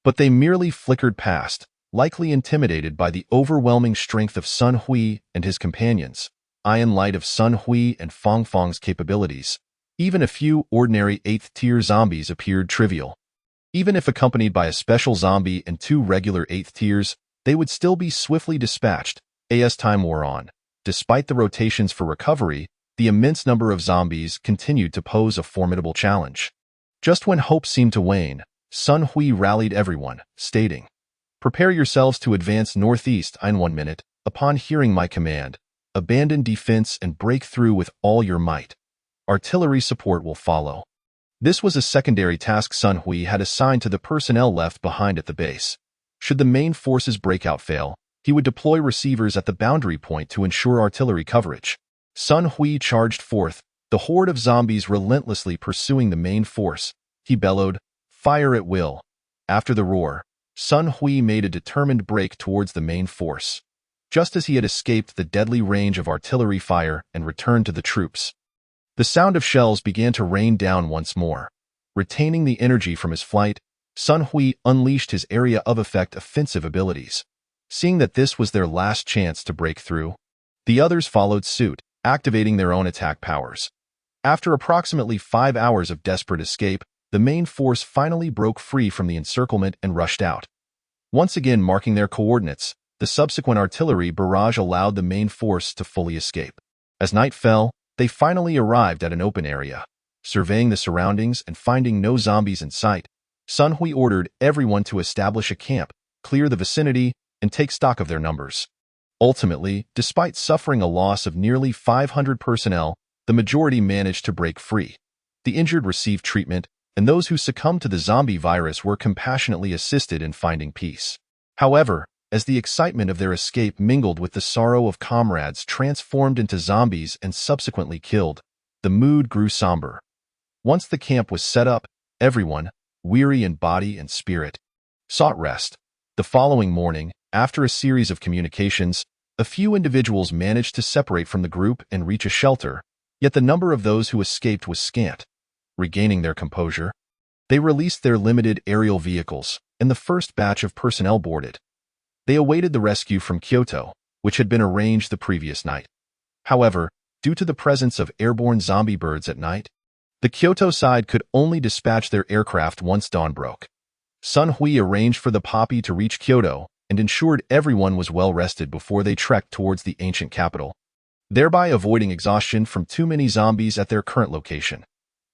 but they merely flickered past, likely intimidated by the overwhelming strength of Sun Hui and his companions. In light of Sun Hui and Fong Fong's capabilities, even a few ordinary 8th-tier zombies appeared trivial. Even if accompanied by a special zombie and 2 regular 8th tiers, they would still be swiftly dispatched as time wore on. Despite the rotations for recovery, the immense number of zombies continued to pose a formidable challenge. Just when hope seemed to wane, Sun Hui rallied everyone, stating, "Prepare yourselves to advance northeast in 1 minute. Upon hearing my command, abandon defense and break through with all your might. Artillery support will follow." This was a secondary task Sun Hui had assigned to the personnel left behind at the base. Should the main force's breakout fail, he would deploy receivers at the boundary point to ensure artillery coverage. Sun Hui charged forth, the horde of zombies relentlessly pursuing the main force. He bellowed, "Fire at will." After the roar, Sun Hui made a determined break towards the main force, just as he had escaped the deadly range of artillery fire and returned to the troops. The sound of shells began to rain down once more. Retaining the energy from his flight, Sun Hui unleashed his area of effect offensive abilities. Seeing that this was their last chance to break through, the others followed suit, activating their own attack powers. After approximately 5 hours of desperate escape, the main force finally broke free from the encirclement and rushed out. Once again marking their coordinates, the subsequent artillery barrage allowed the main force to fully escape. As night fell, they finally arrived at an open area. Surveying the surroundings and finding no zombies in sight, Sun Hui ordered everyone to establish a camp, clear the vicinity, and take stock of their numbers. Ultimately, despite suffering a loss of nearly 500 personnel, the majority managed to break free. The injured received treatment, and those who succumbed to the zombie virus were compassionately assisted in finding peace. However, as the excitement of their escape mingled with the sorrow of comrades transformed into zombies and subsequently killed, the mood grew somber. Once the camp was set up, everyone, weary in body and spirit, sought rest. The following morning, after a series of communications, a few individuals managed to separate from the group and reach a shelter, yet the number of those who escaped was scant. Regaining their composure, they released their limited aerial vehicles, and the first batch of personnel boarded. They awaited the rescue from Kyoto, which had been arranged the previous night. However, due to the presence of airborne zombie birds at night, the Kyoto side could only dispatch their aircraft once dawn broke. Sun Hui arranged for the Poppy to reach Kyoto and ensured everyone was well rested before they trekked towards the ancient capital, thereby avoiding exhaustion from too many zombies at their current location.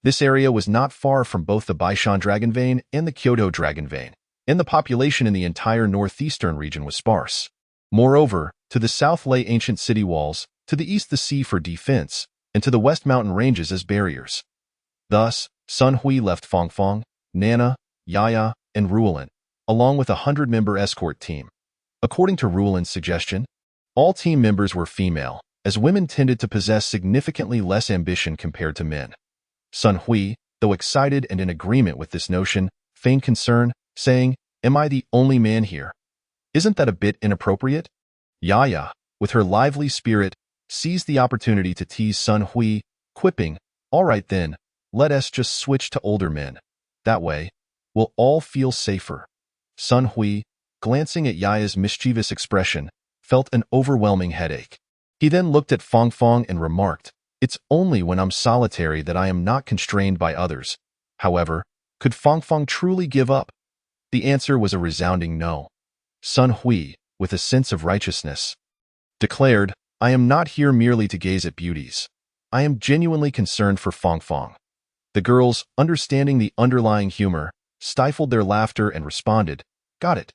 This area was not far from both the Baishan Dragon Vein and the Kyoto Dragon Vein, and the population in the entire northeastern region was sparse. Moreover, to the south lay ancient city walls, to the east the sea for defense, and to the west mountain ranges as barriers. Thus, Sun Hui left Fong Fong, Nana, Yaya, and Ruolin, along with a 100-member escort team. According to Ruolin's suggestion, all team members were female, as women tended to possess significantly less ambition compared to men. Sun Hui, though excited and in agreement with this notion, feigned concern, saying, "Am I the only man here? Isn't that a bit inappropriate?" Yaya, with her lively spirit, seized the opportunity to tease Sun Hui, quipping, "All right then, let us just switch to older men. That way, we'll all feel safer." Sun Hui, glancing at Yaya's mischievous expression, felt an overwhelming headache. He then looked at Fong Fong and remarked, "It's only when I'm solitary that I am not constrained by others." However, could Fong Fong truly give up? The answer was a resounding no. Sun Hui, with a sense of righteousness, declared, "I am not here merely to gaze at beauties. I am genuinely concerned for Fong Fong." The girls, understanding the underlying humor, stifled their laughter and responded, "Got it.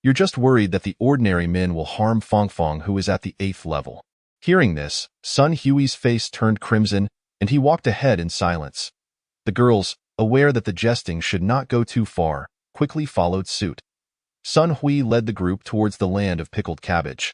You're just worried that the ordinary men will harm Fong Fong, who is at the 8th level." Hearing this, Sun Hui's face turned crimson, and he walked ahead in silence. The girls, aware that the jesting should not go too far, quickly followed suit. Sun Hui led the group towards the land of pickled cabbage.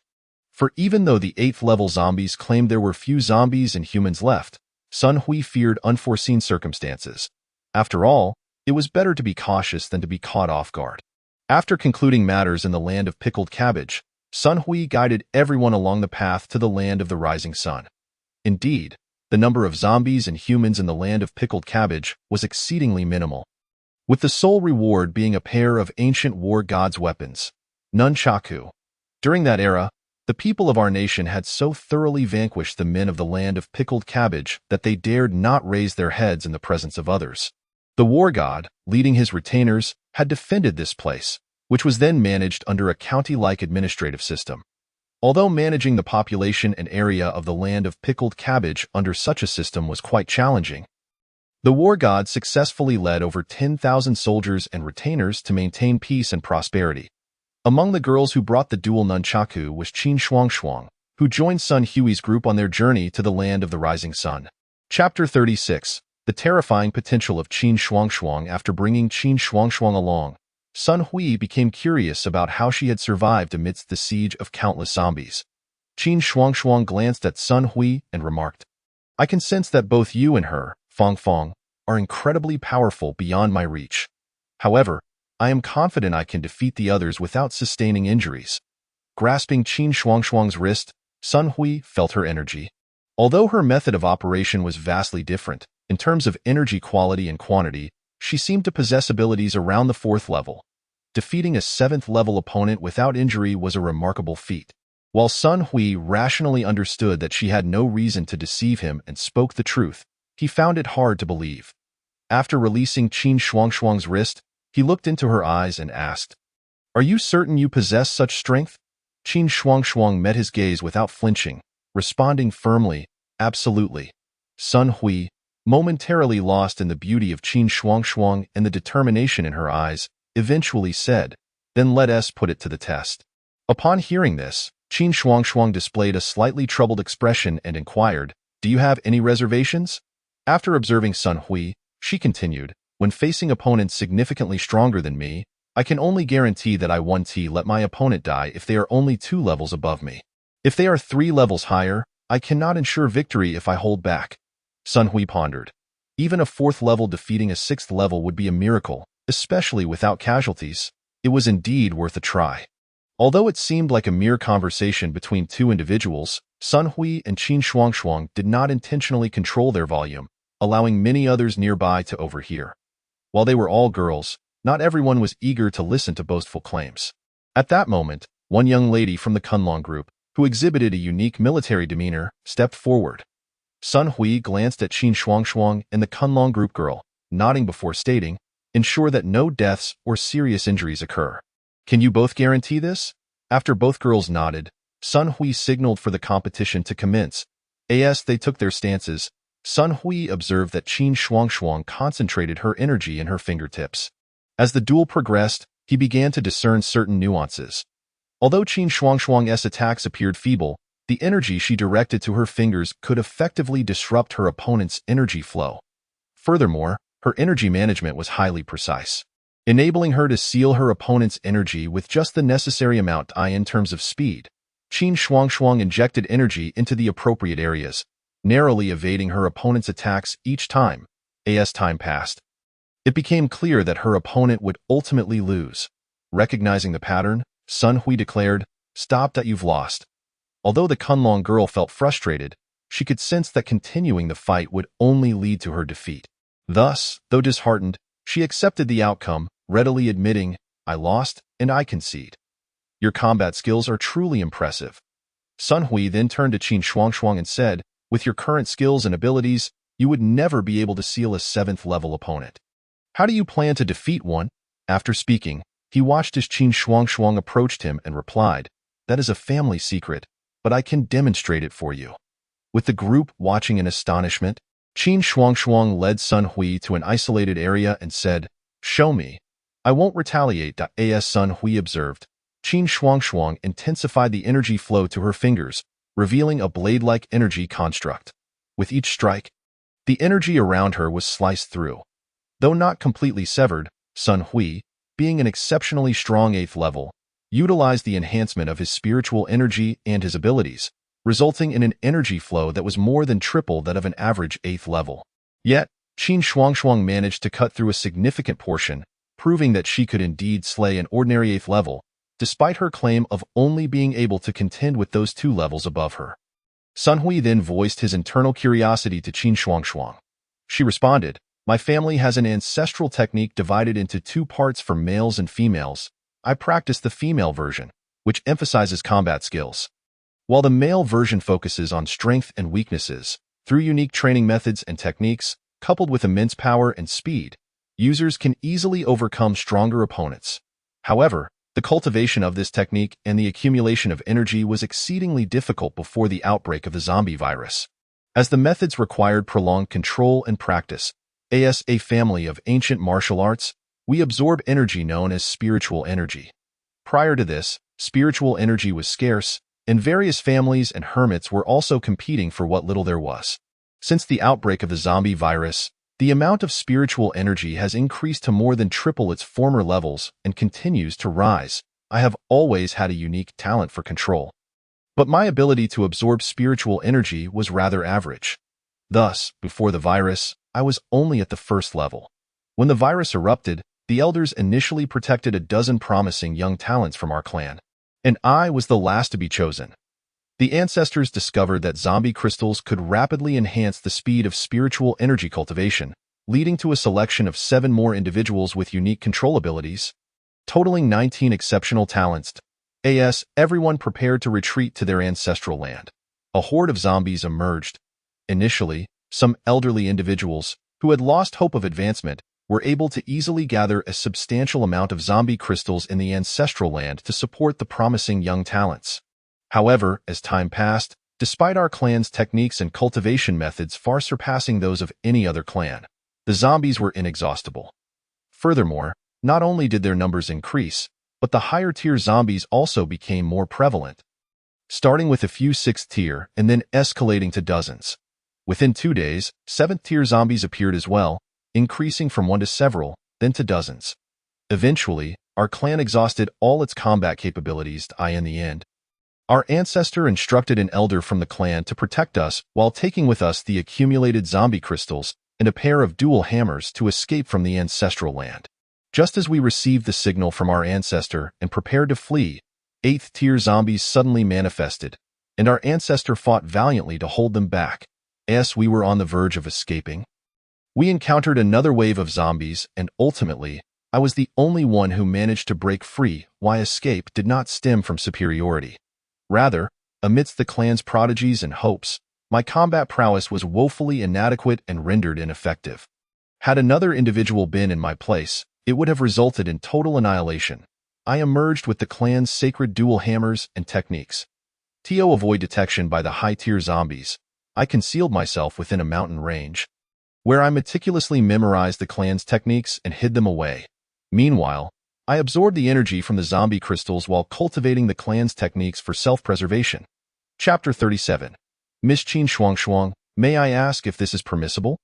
For even though the 8th level zombies claimed there were few zombies and humans left, Sun Hui feared unforeseen circumstances. After all, it was better to be cautious than to be caught off guard. After concluding matters in the land of pickled cabbage, Sun Hui guided everyone along the path to the land of the rising sun. Indeed, the number of zombies and humans in the land of pickled cabbage was exceedingly minimal, with the sole reward being a pair of ancient war gods' weapons, nunchaku. During that era, the people of our nation had so thoroughly vanquished the men of the land of pickled cabbage that they dared not raise their heads in the presence of others. The war god, leading his retainers, had defended this place, which was then managed under a county-like administrative system. Although managing the population and area of the land of pickled cabbage under such a system was quite challenging, the war god successfully led over 10,000 soldiers and retainers to maintain peace and prosperity. Among the girls who brought the dual nunchaku was Qin Shuangshuang, who joined Sun Hui's group on their journey to the land of the rising sun. Chapter 36. The terrifying potential of Qin Shuangshuang. After bringing Qin Shuangshuang along, Sun Hui became curious about how she had survived amidst the siege of countless zombies. Qin Shuangshuang glanced at Sun Hui and remarked, "I can sense that both you and her, Fong Fong, are incredibly powerful beyond my reach. However, I am confident I can defeat the others without sustaining injuries." Grasping Qin Shuangshuang's wrist, Sun Hui felt her energy. Although her method of operation was vastly different, in terms of energy quality and quantity, she seemed to possess abilities around the 4th level. Defeating a 7th level opponent without injury was a remarkable feat. While Sun Hui rationally understood that she had no reason to deceive him and spoke the truth, he found it hard to believe. After releasing Qin Shuangshuang's wrist, he looked into her eyes and asked, "Are you certain you possess such strength?" Qin Shuangshuang met his gaze without flinching, responding firmly, "Absolutely." Sun Hui, momentarily lost in the beauty of Qin Shuangshuang and the determination in her eyes, eventually said, "Then let us put it to the test." Upon hearing this, Qin Shuangshuang displayed a slightly troubled expression and inquired, "Do you have any reservations?" After observing Sun Hui, she continued, "When facing opponents significantly stronger than me, I can only guarantee that I won't let my opponent die if they are only 2 levels above me. If they are 3 levels higher, I cannot ensure victory if I hold back." Sun Hui pondered. Even a 4th level defeating a 6th level would be a miracle, especially without casualties. It was indeed worth a try. Although it seemed like a mere conversation between two individuals, Sun Hui and Qin Shuangshuang did not intentionally control their volume, allowing many others nearby to overhear. While they were all girls, not everyone was eager to listen to boastful claims. At that moment, one young lady from the Kunlong group, who exhibited a unique military demeanor, stepped forward. Sun Hui glanced at Qin Shuangshuang and the Kunlong group girl, nodding before stating, "Ensure that no deaths or serious injuries occur. Can you both guarantee this?" After both girls nodded, Sun Hui signaled for the competition to commence. As they took their stances, Sun Hui observed that Qin Shuangshuang concentrated her energy in her fingertips. As the duel progressed, he began to discern certain nuances. Although Qin Shuangshuang's attacks appeared feeble, the energy she directed to her fingers could effectively disrupt her opponent's energy flow. Furthermore, her energy management was highly precise, enabling her to seal her opponent's energy with just the necessary amount in terms of speed. Qin Shuangshuang injected energy into the appropriate areas, narrowly evading her opponent's attacks each time. As time passed, it became clear that her opponent would ultimately lose. Recognizing the pattern, Sun Hui declared, "Stop that, you've lost." Although the Kunlong girl felt frustrated, she could sense that continuing the fight would only lead to her defeat. Thus, though disheartened, she accepted the outcome, readily admitting, "I lost, and I concede. Your combat skills are truly impressive." Sun Hui then turned to Qin Shuangshuang and said, "With your current skills and abilities, you would never be able to seal a 7th-level opponent. How do you plan to defeat one?" After speaking, he watched as Qin Shuangshuang approached him and replied, "That is a family secret, but I can demonstrate it for you." With the group watching in astonishment, Qin Shuangshuang led Sun Hui to an isolated area and said, "Show me." I won't retaliate. As Sun Hui observed, Qin Shuang intensified the energy flow to her fingers, revealing a blade-like energy construct. With each strike, the energy around her was sliced through. Though not completely severed, Sun Hui, being an exceptionally strong 8th level, utilized the enhancement of his spiritual energy and his abilities, resulting in an energy flow that was more than triple that of an average 8th level. Yet, Qin Shuang managed to cut through a significant portion, proving that she could indeed slay an ordinary 8th level, despite her claim of only being able to contend with those 2 levels above her. Sun Hui then voiced his internal curiosity to Qin Shuang. She responded, "My family has an ancestral technique divided into 2 parts for males and females. I practice the female version, which emphasizes combat skills, while the male version focuses on strength and weaknesses. Through unique training methods and techniques, coupled with immense power and speed, users can easily overcome stronger opponents. However, the cultivation of this technique and the accumulation of energy was exceedingly difficult before the outbreak of the zombie virus, as the methods required prolonged control and practice. As a family of ancient martial arts, we absorb energy known as spiritual energy. Prior to this, spiritual energy was scarce, and various families and hermits were also competing for what little there was. Since the outbreak of the zombie virus, the amount of spiritual energy has increased to more than triple its former levels and continues to rise. I have always had a unique talent for control, but my ability to absorb spiritual energy was rather average. Thus, before the virus, I was only at the 1st level. When the virus erupted, the elders initially protected a dozen promising young talents from our clan, and I was the last to be chosen. The ancestors discovered that zombie crystals could rapidly enhance the speed of spiritual energy cultivation, leading to a selection of 7 more individuals with unique control abilities, totaling 19 exceptional talents. As everyone prepared to retreat to their ancestral land, a horde of zombies emerged. Initially, some elderly individuals, who had lost hope of advancement, were able to easily gather a substantial amount of zombie crystals in the ancestral land to support the promising young talents. However, as time passed, despite our clan's techniques and cultivation methods far surpassing those of any other clan, the zombies were inexhaustible. Furthermore, not only did their numbers increase, but the higher-tier zombies also became more prevalent, starting with a few 6th tier and then escalating to dozens. Within 2 days, 7th-tier zombies appeared as well, increasing from 1 to several, then to dozens. Eventually, our clan exhausted all its combat capabilities. In the end, our ancestor instructed an elder from the clan to protect us while taking with us the accumulated zombie crystals and a pair of dual hammers to escape from the ancestral land. Just as we received the signal from our ancestor and prepared to flee, 8th-tier zombies suddenly manifested, and our ancestor fought valiantly to hold them back. As we were on the verge of escaping, we encountered another wave of zombies, and ultimately, I was the only one who managed to break free. Why escape did not stem from superiority. Rather, amidst the clan's prodigies and hopes, my combat prowess was woefully inadequate and rendered ineffective. Had another individual been in my place, it would have resulted in total annihilation. I emerged with the clan's sacred dual hammers and techniques. To avoid detection by the high-tier zombies, I concealed myself within a mountain range, where I meticulously memorized the clan's techniques and hid them away. Meanwhile, I absorbed the energy from the zombie crystals while cultivating the clan's techniques for self-preservation. Chapter 37. Miss Qin Shuang, may I ask if this is permissible?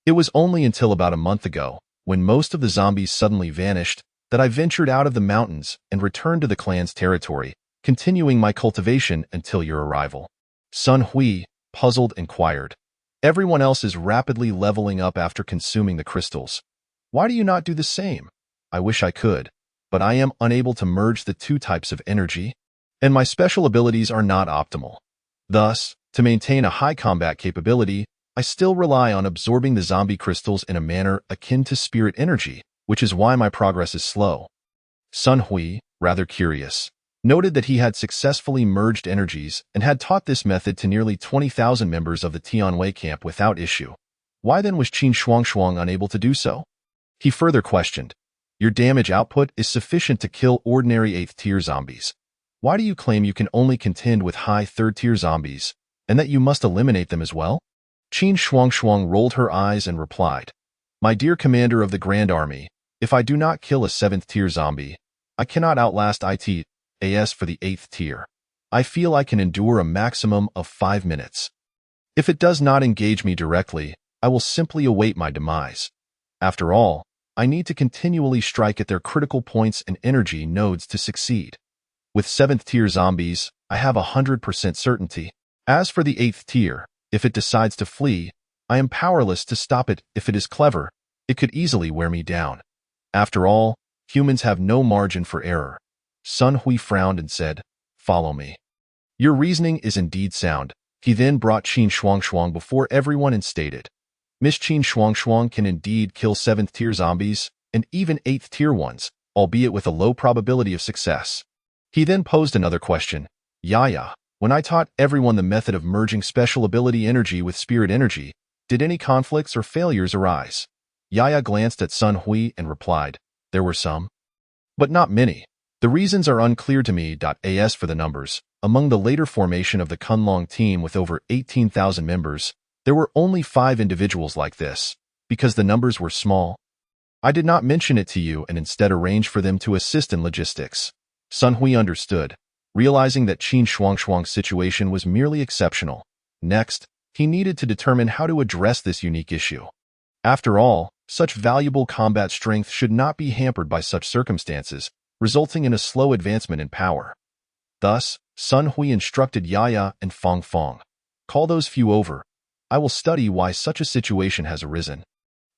It was only until about a month ago, when most of the zombies suddenly vanished, that I ventured out of the mountains and returned to the clan's territory, continuing my cultivation until your arrival. Sun Hui, puzzled, inquired. Everyone else is rapidly leveling up after consuming the crystals. Why do you not do the same? I wish I could, but I am unable to merge the 2 types of energy, and my special abilities are not optimal. Thus, to maintain a high combat capability, I still rely on absorbing the zombie crystals in a manner akin to spirit energy, which is why my progress is slow. Sun Hui, rather curious, noted that he had successfully merged energies and had taught this method to nearly 20,000 members of the Tianwei camp without issue. Why then was Qin Shuang unable to do so? He further questioned, your damage output is sufficient to kill ordinary 8th-tier zombies. Why do you claim you can only contend with high 3rd-tier zombies, and that you must eliminate them as well? Qin Shuang rolled her eyes and replied, my dear commander of the Grand Army, If I do not kill a 7th tier zombie, I cannot outlast ITAS for the 8th tier. I feel I can endure a maximum of 5 minutes. If it does not engage me directly, I will simply await my demise. After all, I need to continually strike at their critical points and energy nodes to succeed. With 7th tier zombies, I have 100% certainty. As for the 8th tier, if it decides to flee, I am powerless to stop it. If it is clever, it could easily wear me down. After all, humans have no margin for error. Sun Hui frowned and said, "Follow me." "Your reasoning is indeed sound." He then brought Qin Shuangshuang before everyone and stated, "Miss Qin Shuangshuang can indeed kill 7th tier zombies, and even 8th tier ones, albeit with a low probability of success." He then posed another question. "Yaya, when I taught everyone the method of merging special ability energy with spirit energy, did any conflicts or failures arise?" Yaya glanced at Sun Hui and replied, "There were some, but not many. The reasons are unclear to me. As for the numbers, among the later formation of the Kunlong team with over 18,000 members, there were only 5 individuals like this, because the numbers were small. I did not mention it to you and instead arranged for them to assist in logistics." Sun Hui understood, realizing that Qin Shuangshuang's situation was merely exceptional. Next, he needed to determine how to address this unique issue. After all, such valuable combat strength should not be hampered by such circumstances, resulting in a slow advancement in power. Thus, Sun Hui instructed Yaya and Fong Fong, "Call those few over. I will study why such a situation has arisen."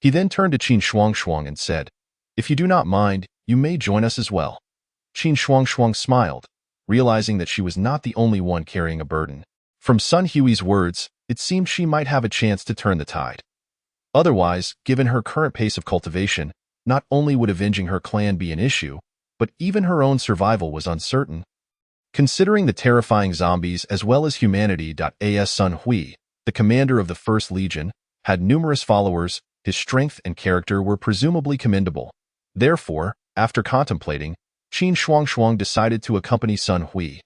He then turned to Qin Shuangshuang and said, "If you do not mind, you may join us as well." Qin Shuangshuang smiled, realizing that she was not the only one carrying a burden. From Sun Hui's words, it seemed she might have a chance to turn the tide. Otherwise, given her current pace of cultivation, not only would avenging her clan be an issue, but even her own survival was uncertain. Considering the terrifying zombies as well as humanity. As Sun Hui, the commander of the 1st Legion, had numerous followers, his strength and character were presumably commendable. Therefore, after contemplating, Qin Shuangshuang decided to accompany Sun Hui.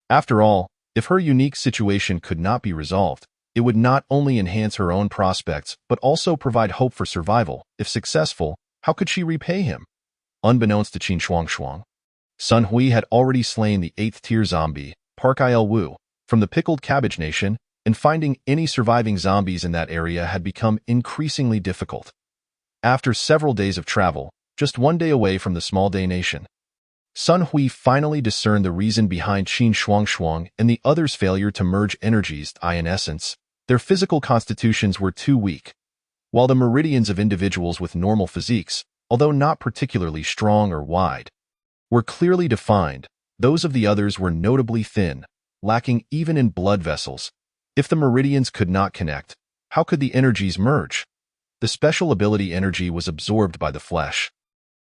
After all, if her unique situation could not be resolved, it would not only enhance her own prospects but also provide hope for survival. If successful, how could she repay him? Unbeknownst to Qin Shuangshuang, Sun Hui had already slain the 8th tier zombie, Park Il Wu, from the Pickled Cabbage Nation, and finding any surviving zombies in that area had become increasingly difficult. After several days of travel, just 1 day away from the Small Day Nation, Sun Hui finally discerned the reason behind Qin Shuangshuang and the others' failure to merge energies. In essence, their physical constitutions were too weak. While the meridians of individuals with normal physiques, although not particularly strong or wide, were clearly defined, those of the others were notably thin, lacking even in blood vessels. If the meridians could not connect, how could the energies merge? The special ability energy was absorbed by the flesh.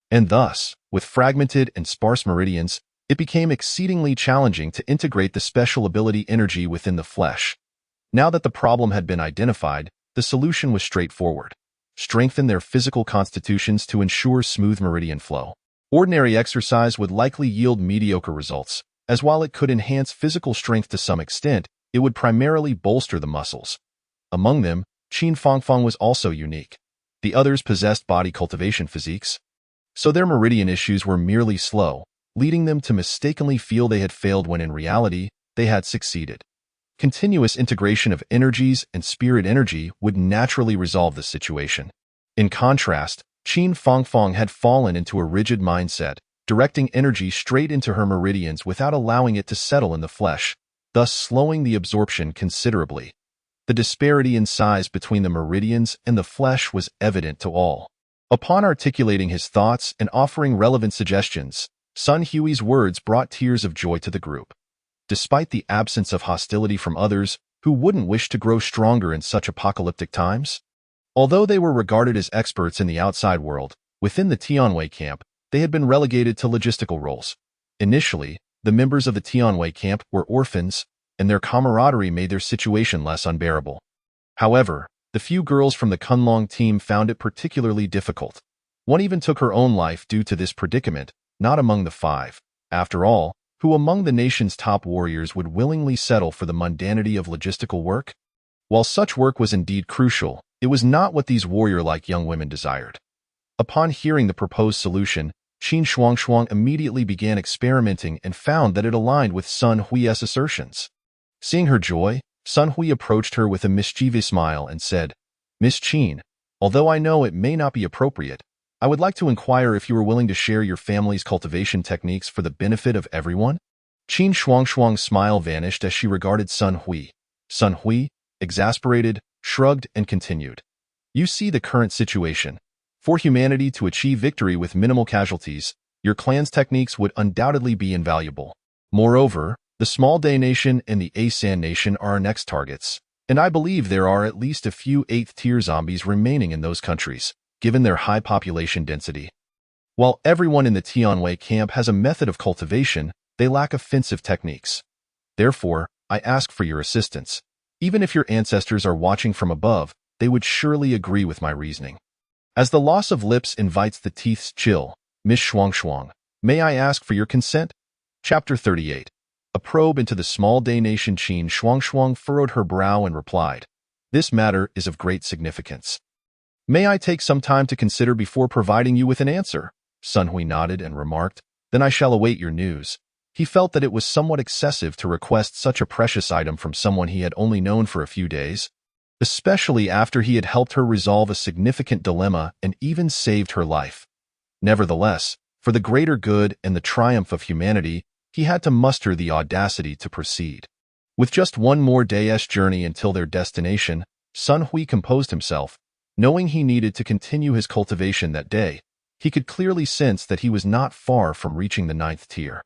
And thus, with fragmented and sparse meridians, it became exceedingly challenging to integrate the special ability energy within the flesh. Now that the problem had been identified, the solution was straightforward. Strengthen their physical constitutions to ensure smooth meridian flow. Ordinary exercise would likely yield mediocre results, as while it could enhance physical strength to some extent, it would primarily bolster the muscles. Among them, Qin Fongfong was also unique. The others possessed body cultivation physiques, so their meridian issues were merely slow, leading them to mistakenly feel they had failed when in reality, they had succeeded. Continuous integration of energies and spirit energy would naturally resolve the situation. In contrast, Qin Fongfong had fallen into a rigid mindset, directing energy straight into her meridians without allowing it to settle in the flesh, thus slowing the absorption considerably. The disparity in size between the meridians and the flesh was evident to all. Upon articulating his thoughts and offering relevant suggestions, Sun Hui's words brought tears of joy to the group. Despite the absence of hostility from others who wouldn't wish to grow stronger in such apocalyptic times, although they were regarded as experts in the outside world, within the Tianwei camp, they had been relegated to logistical roles. Initially, the members of the Tianwei camp were orphans, and their camaraderie made their situation less unbearable. However, the few girls from the Kunlong team found it particularly difficult. One even took her own life due to this predicament, not among the 5. After all, who among the nation's top warriors would willingly settle for the mundanity of logistical work? While such work was indeed crucial, it was not what these warrior-like young women desired. Upon hearing the proposed solution, Qin Shuangshuang immediately began experimenting and found that it aligned with Sun Hui's assertions. Seeing her joy, Sun Hui approached her with a mischievous smile and said, "Miss Qin, although I know it may not be appropriate, I would like to inquire if you are willing to share your family's cultivation techniques for the benefit of everyone?" Qin Shuangshuang's smile vanished as she regarded Sun Hui. Sun Hui, exasperated, shrugged and continued. "You see the current situation. For humanity to achieve victory with minimal casualties, your clan's techniques would undoubtedly be invaluable. Moreover, the Small Day Nation and the Asan Nation are our next targets, and I believe there are at least a few 8th-tier zombies remaining in those countries, given their high population density. While everyone in the Tianwei camp has a method of cultivation, they lack offensive techniques. Therefore, I ask for your assistance. Even if your ancestors are watching from above, they would surely agree with my reasoning. As the loss of lips invites the teeth's chill, Miss Shuangshuang, may I ask for your consent?" Chapter 38. A probe into the Small Day Nation. Qin Shuangshuang furrowed her brow and replied, "This matter is of great significance. May I take some time to consider before providing you with an answer?" Sun Hui nodded and remarked, "Then I shall await your news." He felt that it was somewhat excessive to request such a precious item from someone he had only known for a few days, especially after he had helped her resolve a significant dilemma and even saved her life. Nevertheless, for the greater good and the triumph of humanity, he had to muster the audacity to proceed. With just one more day's journey until their destination, Sun Hui composed himself. Knowing he needed to continue his cultivation that day, he could clearly sense that he was not far from reaching the 9th tier.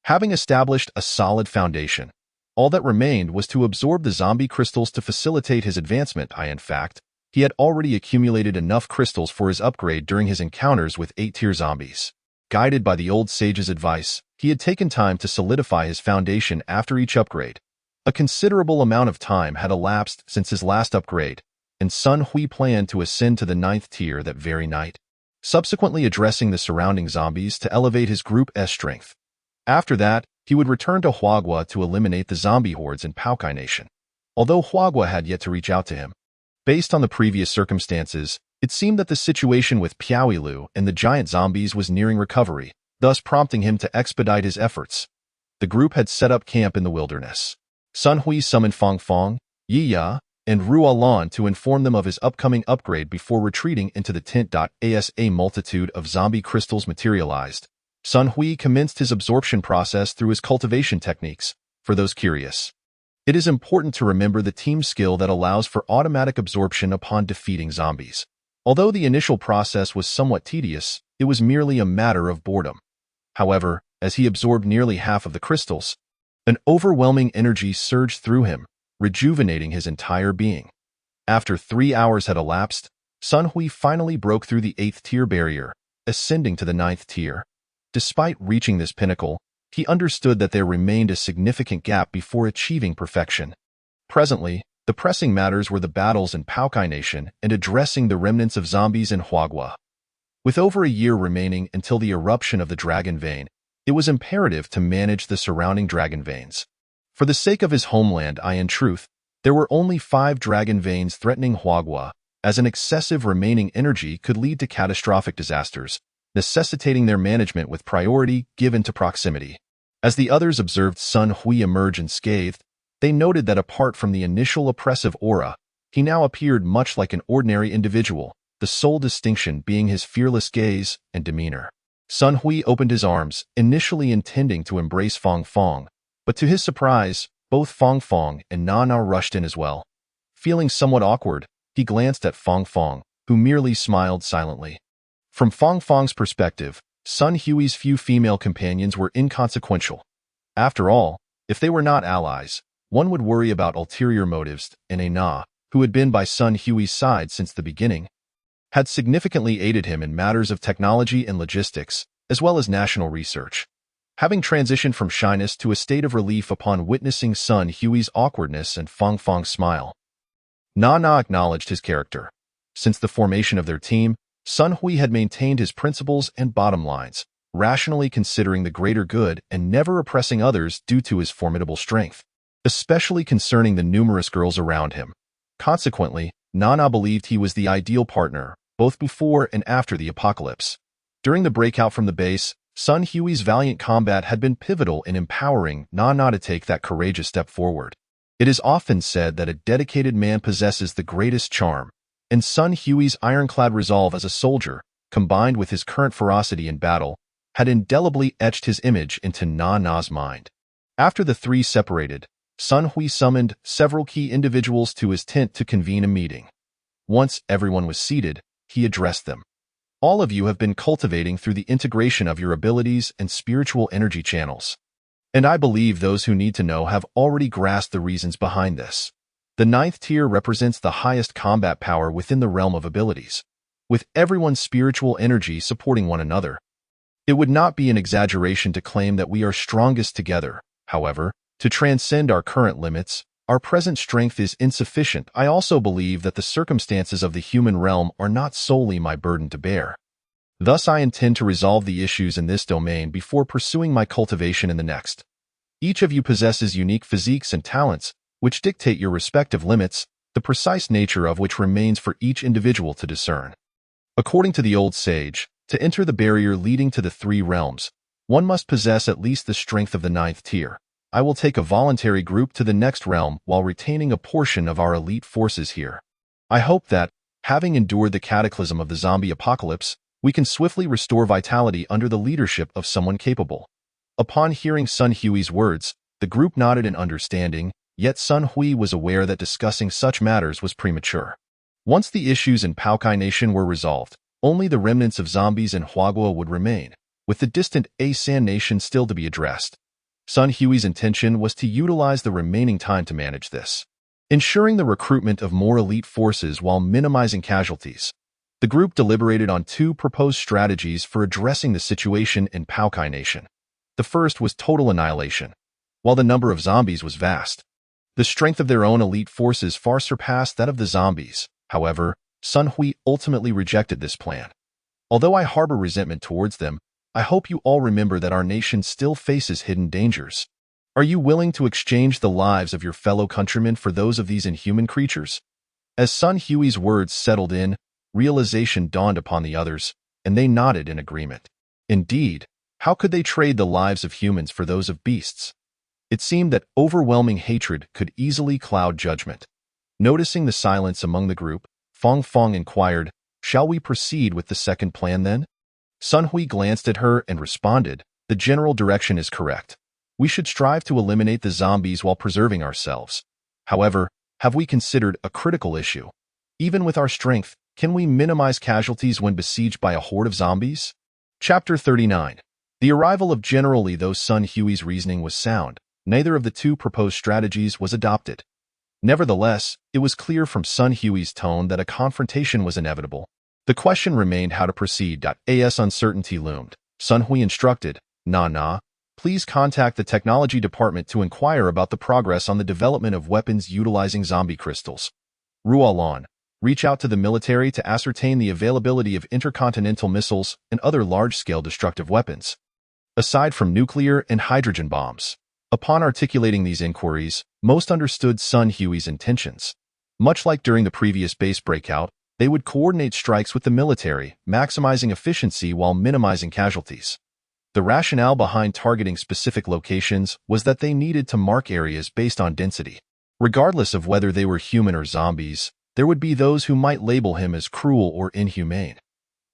Having established a solid foundation, all that remained was to absorb the zombie crystals to facilitate his advancement. In fact, he had already accumulated enough crystals for his upgrade during his encounters with 8th-tier zombies. Guided by the old sage's advice, he had taken time to solidify his foundation after each upgrade. A considerable amount of time had elapsed since his last upgrade, and Sun Hui planned to ascend to the 9th tier that very night, subsequently addressing the surrounding zombies to elevate his group's strength. After that, he would return to Huagua to eliminate the zombie hordes in Paokai Nation. Although Huagua had yet to reach out to him, based on the previous circumstances, it seemed that the situation with Piaoilu and the giant zombies was nearing recovery, thus prompting him to expedite his efforts. The group had set up camp in the wilderness. Sun Hui summoned Fong Fong, Yi Ya, and Ruolan to inform them of his upcoming upgrade before retreating into the tent. As a multitude of zombie crystals materialized, Sun Hui commenced his absorption process through his cultivation techniques. For those curious, it is important to remember the team skill that allows for automatic absorption upon defeating zombies. Although the initial process was somewhat tedious, it was merely a matter of boredom. However, as he absorbed nearly half of the crystals, an overwhelming energy surged through him, rejuvenating his entire being. After 3 hours had elapsed, Sun Hui finally broke through the 8th tier barrier, ascending to the 9th tier. Despite reaching this pinnacle, he understood that there remained a significant gap before achieving perfection. Presently, the pressing matters were the battles in Paokai Nation and addressing the remnants of zombies in Huagua. With over a year remaining until the eruption of the Dragon Vein, it was imperative to manage the surrounding dragon veins. For the sake of his homeland, in truth, there were only 5 dragon veins threatening Huagua, as an excessive remaining energy could lead to catastrophic disasters, necessitating their management with priority given to proximity. As the others observed Sun Hui emerge unscathed, they noted that apart from the initial oppressive aura, he now appeared much like an ordinary individual, the sole distinction being his fearless gaze and demeanor. Sun Hui opened his arms, initially intending to embrace Fong Fong, but to his surprise, both Fong Fong and Na Na rushed in as well. Feeling somewhat awkward, he glanced at Fong Fong, who merely smiled silently. From Fong Fong's perspective, Sun Hui's few female companions were inconsequential. After all, if they were not allies, one would worry about ulterior motives, and Na, who had been by Sun Hui's side since the beginning, had significantly aided him in matters of technology and logistics, as well as national research. Having transitioned from shyness to a state of relief upon witnessing Sun Hui's awkwardness and Fong Fong's smile, Na Na acknowledged his character. Since the formation of their team, Sun Hui had maintained his principles and bottom lines, rationally considering the greater good and never oppressing others due to his formidable strength, especially concerning the numerous girls around him. Consequently, Na Na believed he was the ideal partner, both before and after the apocalypse. During the breakout from the base, Sun Hui's valiant combat had been pivotal in empowering Na to take that courageous step forward. It is often said that a dedicated man possesses the greatest charm, and Sun Hui's ironclad resolve as a soldier, combined with his current ferocity in battle, had indelibly etched his image into Na's mind. After the three separated, Sun Hui summoned several key individuals to his tent to convene a meeting. Once everyone was seated, he addressed them. All of you have been cultivating through the integration of your abilities and spiritual energy channels. And I believe those who need to know have already grasped the reasons behind this. The 9th tier represents the highest combat power within the realm of abilities, with everyone's spiritual energy supporting one another. It would not be an exaggeration to claim that we are strongest together. However, to transcend our current limits, our present strength is insufficient. I also believe that the circumstances of the human realm are not solely my burden to bear. Thus, I intend to resolve the issues in this domain before pursuing my cultivation in the next. Each of you possesses unique physiques and talents, which dictate your respective limits, the precise nature of which remains for each individual to discern. According to the old sage, to enter the barrier leading to the three realms, one must possess at least the strength of the 9th tier. I will take a voluntary group to the next realm while retaining a portion of our elite forces here. I hope that, having endured the cataclysm of the zombie apocalypse, we can swiftly restore vitality under the leadership of someone capable. Upon hearing Sun Hui's words, the group nodded in understanding, yet Sun Hui was aware that discussing such matters was premature. Once the issues in Paokai Nation were resolved, only the remnants of zombies in Huagua would remain, with the distant Asan Nation still to be addressed. Sun Hui's intention was to utilize the remaining time to manage this, ensuring the recruitment of more elite forces while minimizing casualties. The group deliberated on two proposed strategies for addressing the situation in Paokai Nation. The first was total annihilation. While the number of zombies was vast, the strength of their own elite forces far surpassed that of the zombies. However, Sun Hui ultimately rejected this plan. Although I harbor resentment towards them, I hope you all remember that our nation still faces hidden dangers. Are you willing to exchange the lives of your fellow countrymen for those of these inhuman creatures? As Sun Hui's words settled in, realization dawned upon the others, and they nodded in agreement. Indeed, how could they trade the lives of humans for those of beasts? It seemed that overwhelming hatred could easily cloud judgment. Noticing the silence among the group, Fong inquired, "Shall we proceed with the second plan then?" Sun Hui glanced at her and responded, "The general direction is correct. We should strive to eliminate the zombies while preserving ourselves. However, have we considered a critical issue? Even with our strength, can we minimize casualties when besieged by a horde of zombies?" Chapter 39. The arrival of General Li. Though Sun Hui's reasoning was sound, neither of the two proposed strategies was adopted. Nevertheless, it was clear from Sun Hui's tone that a confrontation was inevitable. The question remained how to proceed. As uncertainty loomed, Sun Hui instructed, Na, please contact the technology department to inquire about the progress on the development of weapons utilizing zombie crystals. Ruolan, reach out to the military to ascertain the availability of intercontinental missiles and other large-scale destructive weapons, aside from nuclear and hydrogen bombs. Upon articulating these inquiries, most understood Sun Hui's intentions. Much like during the previous base breakout, they would coordinate strikes with the military, maximizing efficiency while minimizing casualties. The rationale behind targeting specific locations was that they needed to mark areas based on density. Regardless of whether they were human or zombies, there would be those who might label him as cruel or inhumane.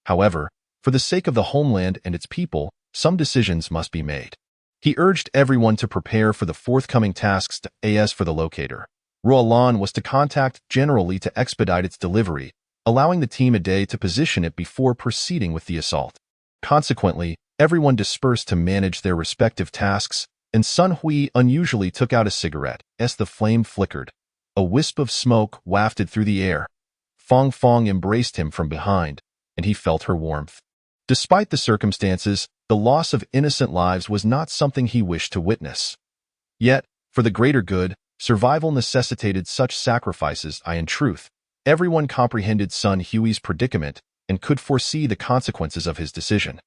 However, for the sake of the homeland and its people, some decisions must be made. He urged everyone to prepare for the forthcoming tasks. As for the locator, Ruolan was to contact General Li to expedite its delivery, allowing the team a day to position it before proceeding with the assault. Consequently, everyone dispersed to manage their respective tasks, and Sun Hui unusually took out a cigarette. As the flame flickered, a wisp of smoke wafted through the air. Fong embraced him from behind, and he felt her warmth. Despite the circumstances, the loss of innocent lives was not something he wished to witness. Yet, for the greater good, survival necessitated such sacrifices. In truth, everyone comprehended Sun Hui's predicament and could foresee the consequences of his decision.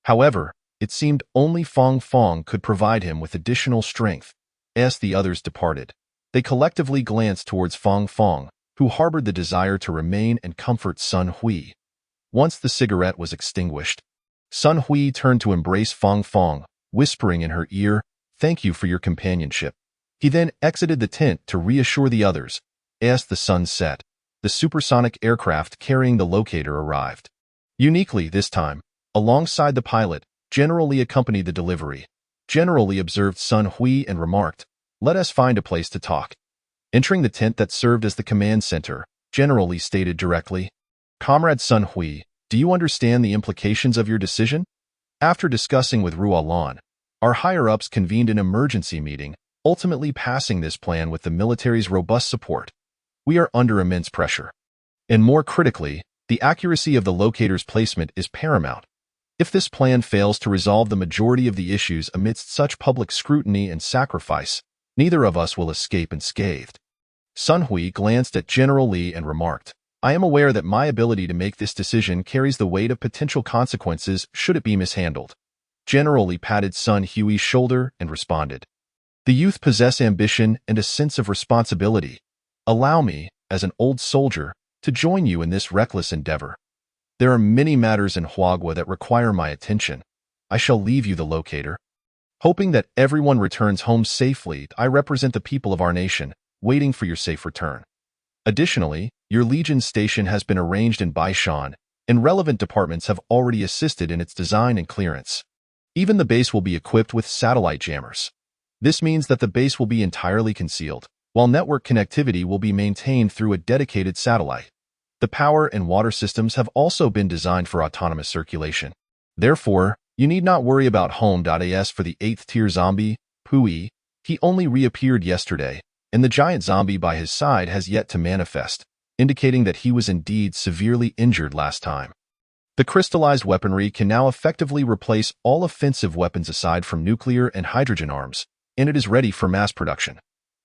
However, it seemed only Fong could provide him with additional strength. As the others departed, they collectively glanced towards Fong, who harbored the desire to remain and comfort Sun Hui. Once the cigarette was extinguished, Sun Hui turned to embrace Fong Fong, whispering in her ear, "Thank you for your companionship." He then exited the tent to reassure the others. As the sun set, the supersonic aircraft carrying the locator arrived. Uniquely this time, alongside the pilot, General Li accompanied the delivery. General Li observed Sun Hui and remarked, "Let us find a place to talk." Entering the tent that served as the command center, General Li stated directly, "Comrade Sun Hui, do you understand the implications of your decision?" After discussing with Ruolan, our higher-ups convened an emergency meeting, ultimately passing this plan with the military's robust support. We are under immense pressure. And more critically, the accuracy of the locator's placement is paramount. If this plan fails to resolve the majority of the issues amidst such public scrutiny and sacrifice, neither of us will escape unscathed. Sun Hui glanced at General Li and remarked, "I am aware that my ability to make this decision carries the weight of potential consequences should it be mishandled." General Li patted Sun Hui's shoulder and responded, "The youth possess ambition and a sense of responsibility. Allow me, as an old soldier, to join you in this reckless endeavor. There are many matters in Huagua that require my attention. I shall leave you the locator. Hoping that everyone returns home safely, I represent the people of our nation, waiting for your safe return. Additionally, your Legion station has been arranged in Baishan, and relevant departments have already assisted in its design and clearance. Even the base will be equipped with satellite jammers. This means that the base will be entirely concealed, while network connectivity will be maintained through a dedicated satellite. The power and water systems have also been designed for autonomous circulation. Therefore, you need not worry about home.as for the 8th tier zombie, Pui. He only reappeared yesterday, and the giant zombie by his side has yet to manifest, indicating that he was indeed severely injured last time. The crystallized weaponry can now effectively replace all offensive weapons aside from nuclear and hydrogen arms, and it is ready for mass production.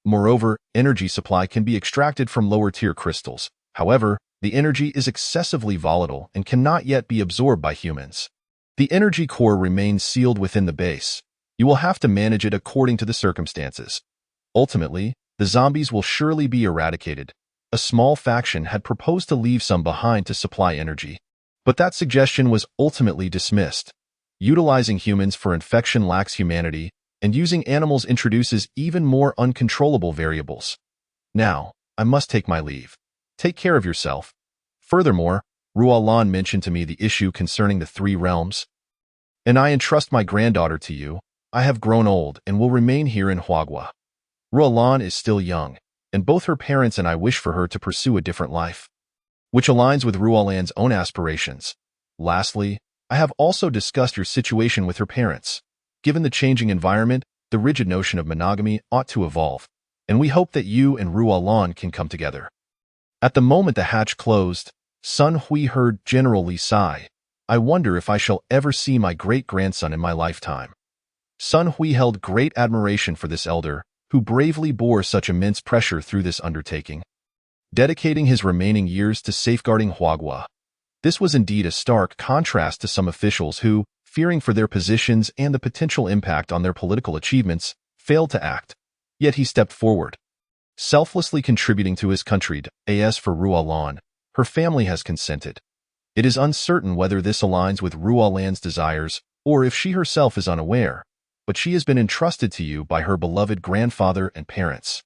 Moreover, energy supply can be extracted from lower-tier crystals. However, the energy is excessively volatile and cannot yet be absorbed by humans. The energy core remains sealed within the base. You will have to manage it according to the circumstances. Ultimately, the zombies will surely be eradicated. A small faction had proposed to leave some behind to supply energy, but that suggestion was ultimately dismissed. Utilizing humans for infection lacks humanity, and using animals introduces even more uncontrollable variables. Now, I must take my leave. Take care of yourself. Furthermore, Ruolan mentioned to me the issue concerning the 3 realms, and I entrust my granddaughter to you. I have grown old and will remain here in Huagua. Ruolan is still young, and both her parents and I wish for her to pursue a different life, which aligns with Ruolan's own aspirations. Lastly, I have also discussed your situation with her parents. Given the changing environment, the rigid notion of monogamy ought to evolve, and we hope that you and Ruolan can come together. At the moment the hatch closed, Sun Hui heard General Li sigh. I wonder if I shall ever see my great-grandson in my lifetime. Sun Hui held great admiration for this elder, who bravely bore such immense pressure through this undertaking, dedicating his remaining years to safeguarding Huagua. This was indeed a stark contrast to some officials who, fearing for their positions and the potential impact on their political achievements, failed to act. Yet he stepped forward, selflessly contributing to his country. As for Ruolan, her family has consented. It is uncertain whether this aligns with Ruolan's desires or if she herself is unaware, but she has been entrusted to you by her beloved grandfather and parents.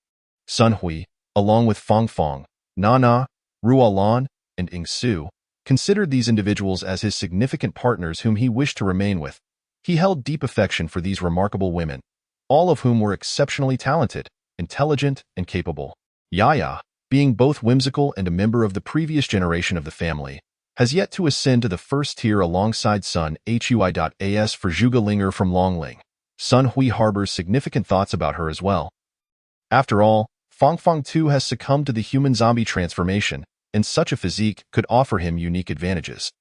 Sun Hui, along with Fong Fong, Nana, Ruolan, and Ing Su, considered these individuals as his significant partners whom he wished to remain with. He held deep affection for these remarkable women, all of whom were exceptionally talented, intelligent, and capable. Yaya, being both whimsical and a member of the previous generation of the family, has yet to ascend to the first tier alongside Sun Hui.as for Zhuge Linger from Longling. Sun Hui harbors significant thoughts about her as well. After all, Fong Fong too has succumbed to the human zombie transformation, and such a physique could offer him unique advantages.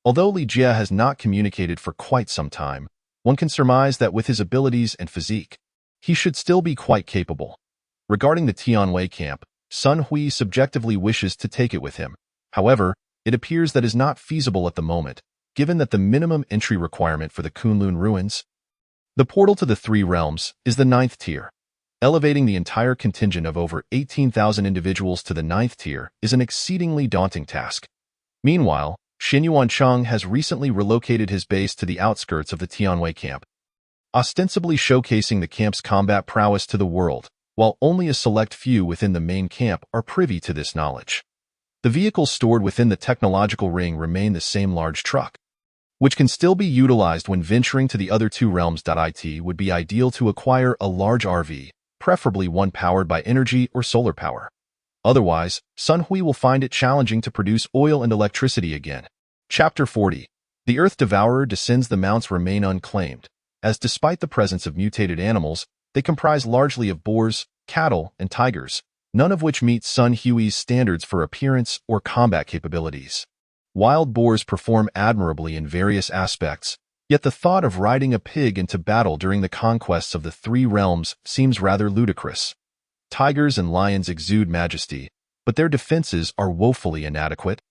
Although Li Jie has not communicated for quite some time, one can surmise that with his abilities and physique, he should still be quite capable. Regarding the Tianwei camp, Sun Hui subjectively wishes to take it with him. However, it appears that is not feasible at the moment, given that the minimum entry requirement for the Kunlun ruins, the portal to the 3 realms, is the 9th tier. Elevating the entire contingent of over 18,000 individuals to the 9th tier is an exceedingly daunting task. Meanwhile, Xin Yuancheng has recently relocated his base to the outskirts of the Tianwei camp, ostensibly showcasing the camp's combat prowess to the world, while only a select few within the main camp are privy to this knowledge. The vehicles stored within the technological ring remain the same large truck, which can still be utilized when venturing to the other two realms. It would be ideal to acquire a large RV, preferably one powered by energy or solar power. Otherwise, Sun Hui will find it challenging to produce oil and electricity again. Chapter 40. The Earth Devourer descends. The mounts remain unclaimed, as despite the presence of mutated animals, they comprise largely of boars, cattle, and tigers, none of which meet Sun Hui's standards for appearance or combat capabilities. Wild boars perform admirably in various aspects, yet the thought of riding a pig into battle during the conquests of the three realms seems rather ludicrous. Tigers and lions exude majesty, but their defenses are woefully inadequate,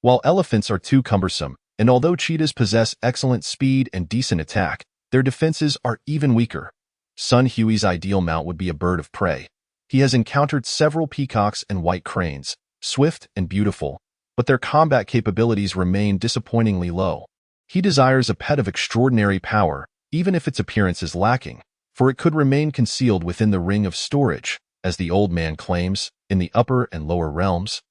while elephants are too cumbersome, and although cheetahs possess excellent speed and decent attack, their defenses are even weaker. Sun Hui's ideal mount would be a bird of prey. He has encountered several peacocks and white cranes, swift and beautiful, but their combat capabilities remain disappointingly low. He desires a pet of extraordinary power, even if its appearance is lacking, for it could remain concealed within the ring of storage, as the old man claims, in the upper and lower realms.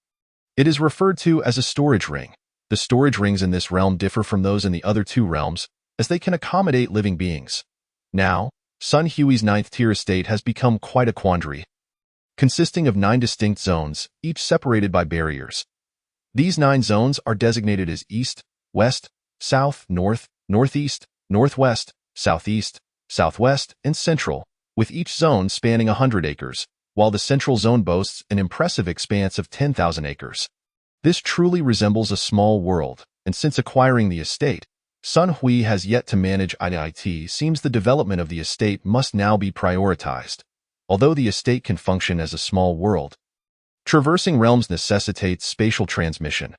It is referred to as a storage ring. The storage rings in this realm differ from those in the other two realms, as they can accommodate living beings. Now, Sun Hui's ninth-tier estate has become quite a quandary, consisting of 9 distinct zones, each separated by barriers. These 9 zones are designated as East, West, South, North, Northeast, Northwest, Southeast, Southwest, and Central, with each zone spanning 100 acres, while the Central Zone boasts an impressive expanse of 10,000 acres. This truly resembles a small world, and since acquiring the estate, Sun Hui has yet to manage it. Seems the development of the estate must now be prioritized. Although the estate can function as a small world, traversing realms necessitates spatial transmission.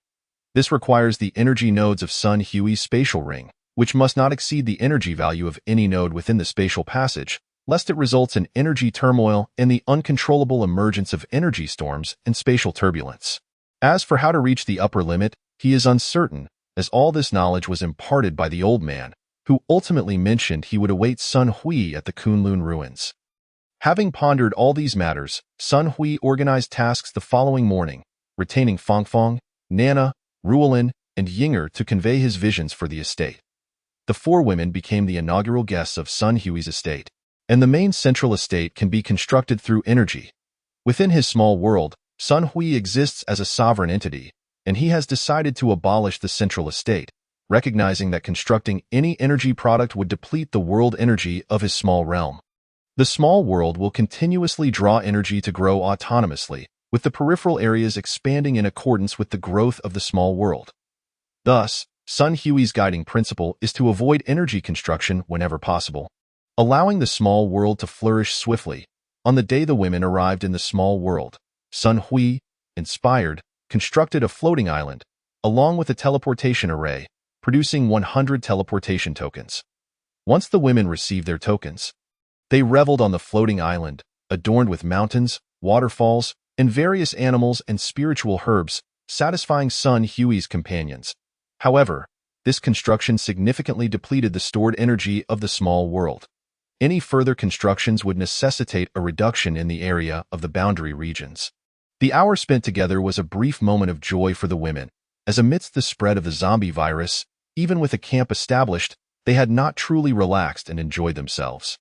This requires the energy nodes of Sun Hui's spatial ring, which must not exceed the energy value of any node within the spatial passage, lest it results in energy turmoil and the uncontrollable emergence of energy storms and spatial turbulence. As for how to reach the upper limit, he is uncertain, as all this knowledge was imparted by the old man, who ultimately mentioned he would await Sun Hui at the Kunlun ruins. Having pondered all these matters, Sun Hui organized tasks the following morning, retaining Fangfang, Nana, Ruolin, and Yinger to convey his visions for the estate. The 4 women became the inaugural guests of Sun Hui's estate, and the main central estate can be constructed through energy. Within his small world, Sun Hui exists as a sovereign entity, and he has decided to abolish the central estate, recognizing that constructing any energy product would deplete the world energy of his small realm. The small world will continuously draw energy to grow autonomously, with the peripheral areas expanding in accordance with the growth of the small world. Thus, Sun Hui's guiding principle is to avoid energy construction whenever possible, allowing the small world to flourish swiftly. On the day the women arrived in the small world, Sun Hui, inspired, constructed a floating island, along with a teleportation array, producing 100 teleportation tokens. Once the women received their tokens, they reveled on the floating island, adorned with mountains, waterfalls, and various animals and spiritual herbs, satisfying Sun Hui's companions. However, this construction significantly depleted the stored energy of the small world. Any further constructions would necessitate a reduction in the area of the boundary regions. The hour spent together was a brief moment of joy for the women, as amidst the spread of the zombie virus, even with a camp established, they had not truly relaxed and enjoyed themselves.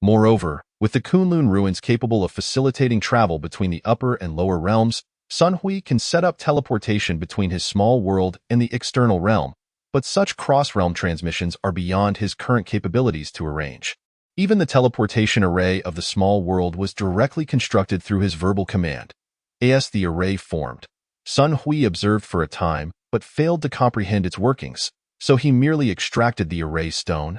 Moreover, with the Kunlun ruins capable of facilitating travel between the upper and lower realms, Sun Hui can set up teleportation between his small world and the external realm, but such cross-realm transmissions are beyond his current capabilities to arrange. Even the teleportation array of the small world was directly constructed through his verbal command. As the array formed, Sun Hui observed for a time, but failed to comprehend its workings, so he merely extracted the array stone,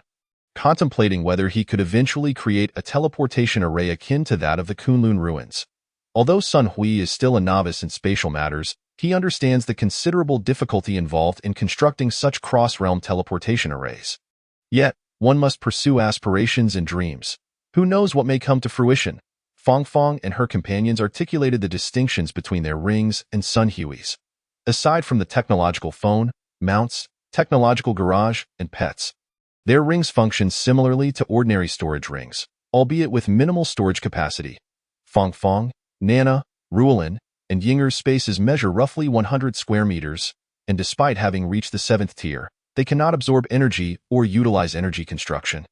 contemplating whether he could eventually create a teleportation array akin to that of the Kunlun ruins. Although Sun Hui is still a novice in spatial matters, he understands the considerable difficulty involved in constructing such cross-realm teleportation arrays. Yet, one must pursue aspirations and dreams. Who knows what may come to fruition? Fangfang and her companions articulated the distinctions between their rings and Sun Hui's. Aside from the technological phone, mounts, technological garage, and pets. Their rings function similarly to ordinary storage rings, albeit with minimal storage capacity. Fongfong, Nana, Ruolin, and Yinger's spaces measure roughly 100 square meters, and despite having reached the 7th tier, they cannot absorb energy or utilize energy construction.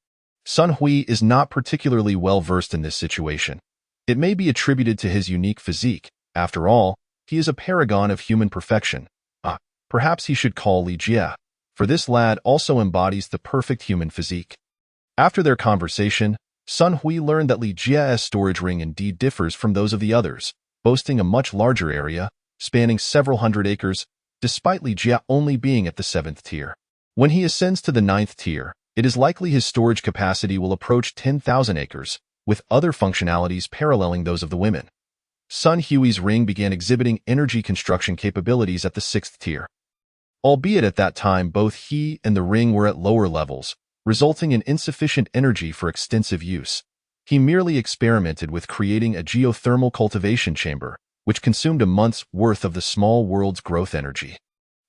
Sun Hui is not particularly well versed in this situation. It may be attributed to his unique physique. After all, he is a paragon of human perfection. Perhaps he should call Li Jie, for this lad also embodies the perfect human physique. After their conversation, Sun Hui learned that Li Jie's storage ring indeed differs from those of the others, boasting a much larger area, spanning several hundred acres, despite Li Jie only being at the 7th tier. When he ascends to the 9th tier, it is likely his storage capacity will approach 10,000 acres, with other functionalities paralleling those of the women. Sun Hui's ring began exhibiting energy construction capabilities at the 6th tier. Albeit at that time both he and the ring were at lower levels, resulting in insufficient energy for extensive use. He merely experimented with creating a geothermal cultivation chamber, which consumed a month's worth of the small world's growth energy.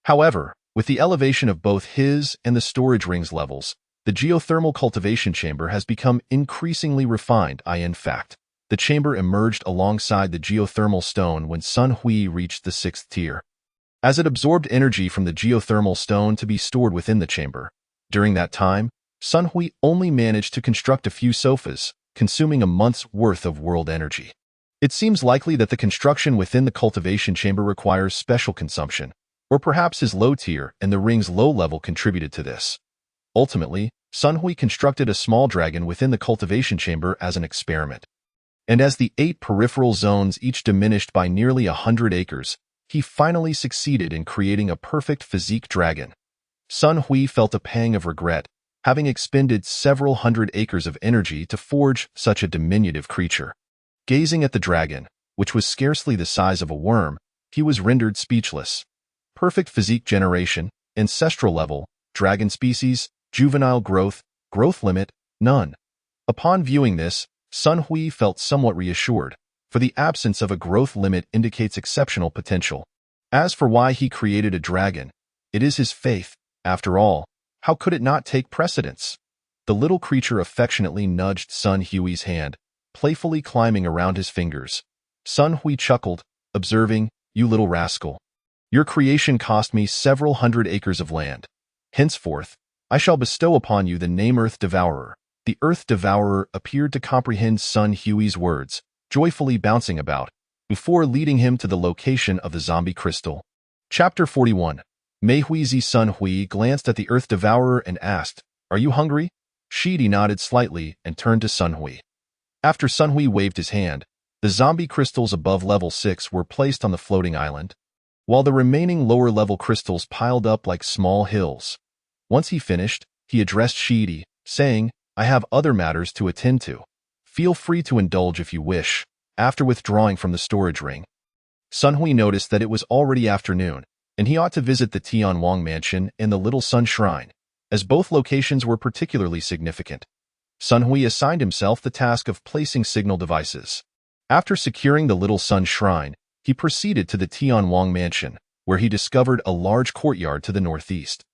However, with the elevation of both his and the storage ring's levels, the geothermal cultivation chamber has become increasingly refined. In fact, the chamber emerged alongside the geothermal stone when Sun Hui reached the 6th tier. As it absorbed energy from the geothermal stone to be stored within the chamber. During that time, Sun Hui only managed to construct a few sofas, consuming a month's worth of world energy. It seems likely that the construction within the cultivation chamber requires special consumption, or perhaps his low tier and the ring's low level contributed to this. Ultimately, Sun Hui constructed a small dragon within the cultivation chamber as an experiment. And as the 8 peripheral zones each diminished by nearly 100 acres, he finally succeeded in creating a perfect physique dragon. Sun Hui felt a pang of regret, having expended several hundred acres of energy to forge such a diminutive creature. Gazing at the dragon, which was scarcely the size of a worm, he was rendered speechless. Perfect physique generation, ancestral level, dragon species, juvenile growth limit, none. Upon viewing this, Sun Hui felt somewhat reassured, for the absence of a growth limit indicates exceptional potential. As for why he created a dragon, it is his faith. After all, how could it not take precedence? The little creature affectionately nudged Sun Hui's hand, playfully climbing around his fingers. Sun Hui chuckled, observing, "You little rascal. Your creation cost me several hundred acres of land. Henceforth, I shall bestow upon you the name Earth Devourer." The Earth Devourer appeared to comprehend Sun Hui's words, joyfully bouncing about, before leading him to the location of the zombie crystal. Chapter 41. Mei Huizi. Sun Hui glanced at the Earth Devourer and asked, "Are you hungry?" Shidi nodded slightly and turned to Sun Hui. After Sun Hui waved his hand, the zombie crystals above level 6 were placed on the floating island, while the remaining lower-level crystals piled up like small hills. Once he finished, he addressed Shidi, saying, "I have other matters to attend to. Feel free to indulge if you wish." After withdrawing from the storage ring, Sun Hui noticed that it was already afternoon, and he ought to visit the Tianwang Mansion and the Little Sun Shrine, as both locations were particularly significant. Sun Hui assigned himself the task of placing signal devices. After securing the Little Sun Shrine, he proceeded to the Tianwang Mansion, where he discovered a large courtyard to the northeast.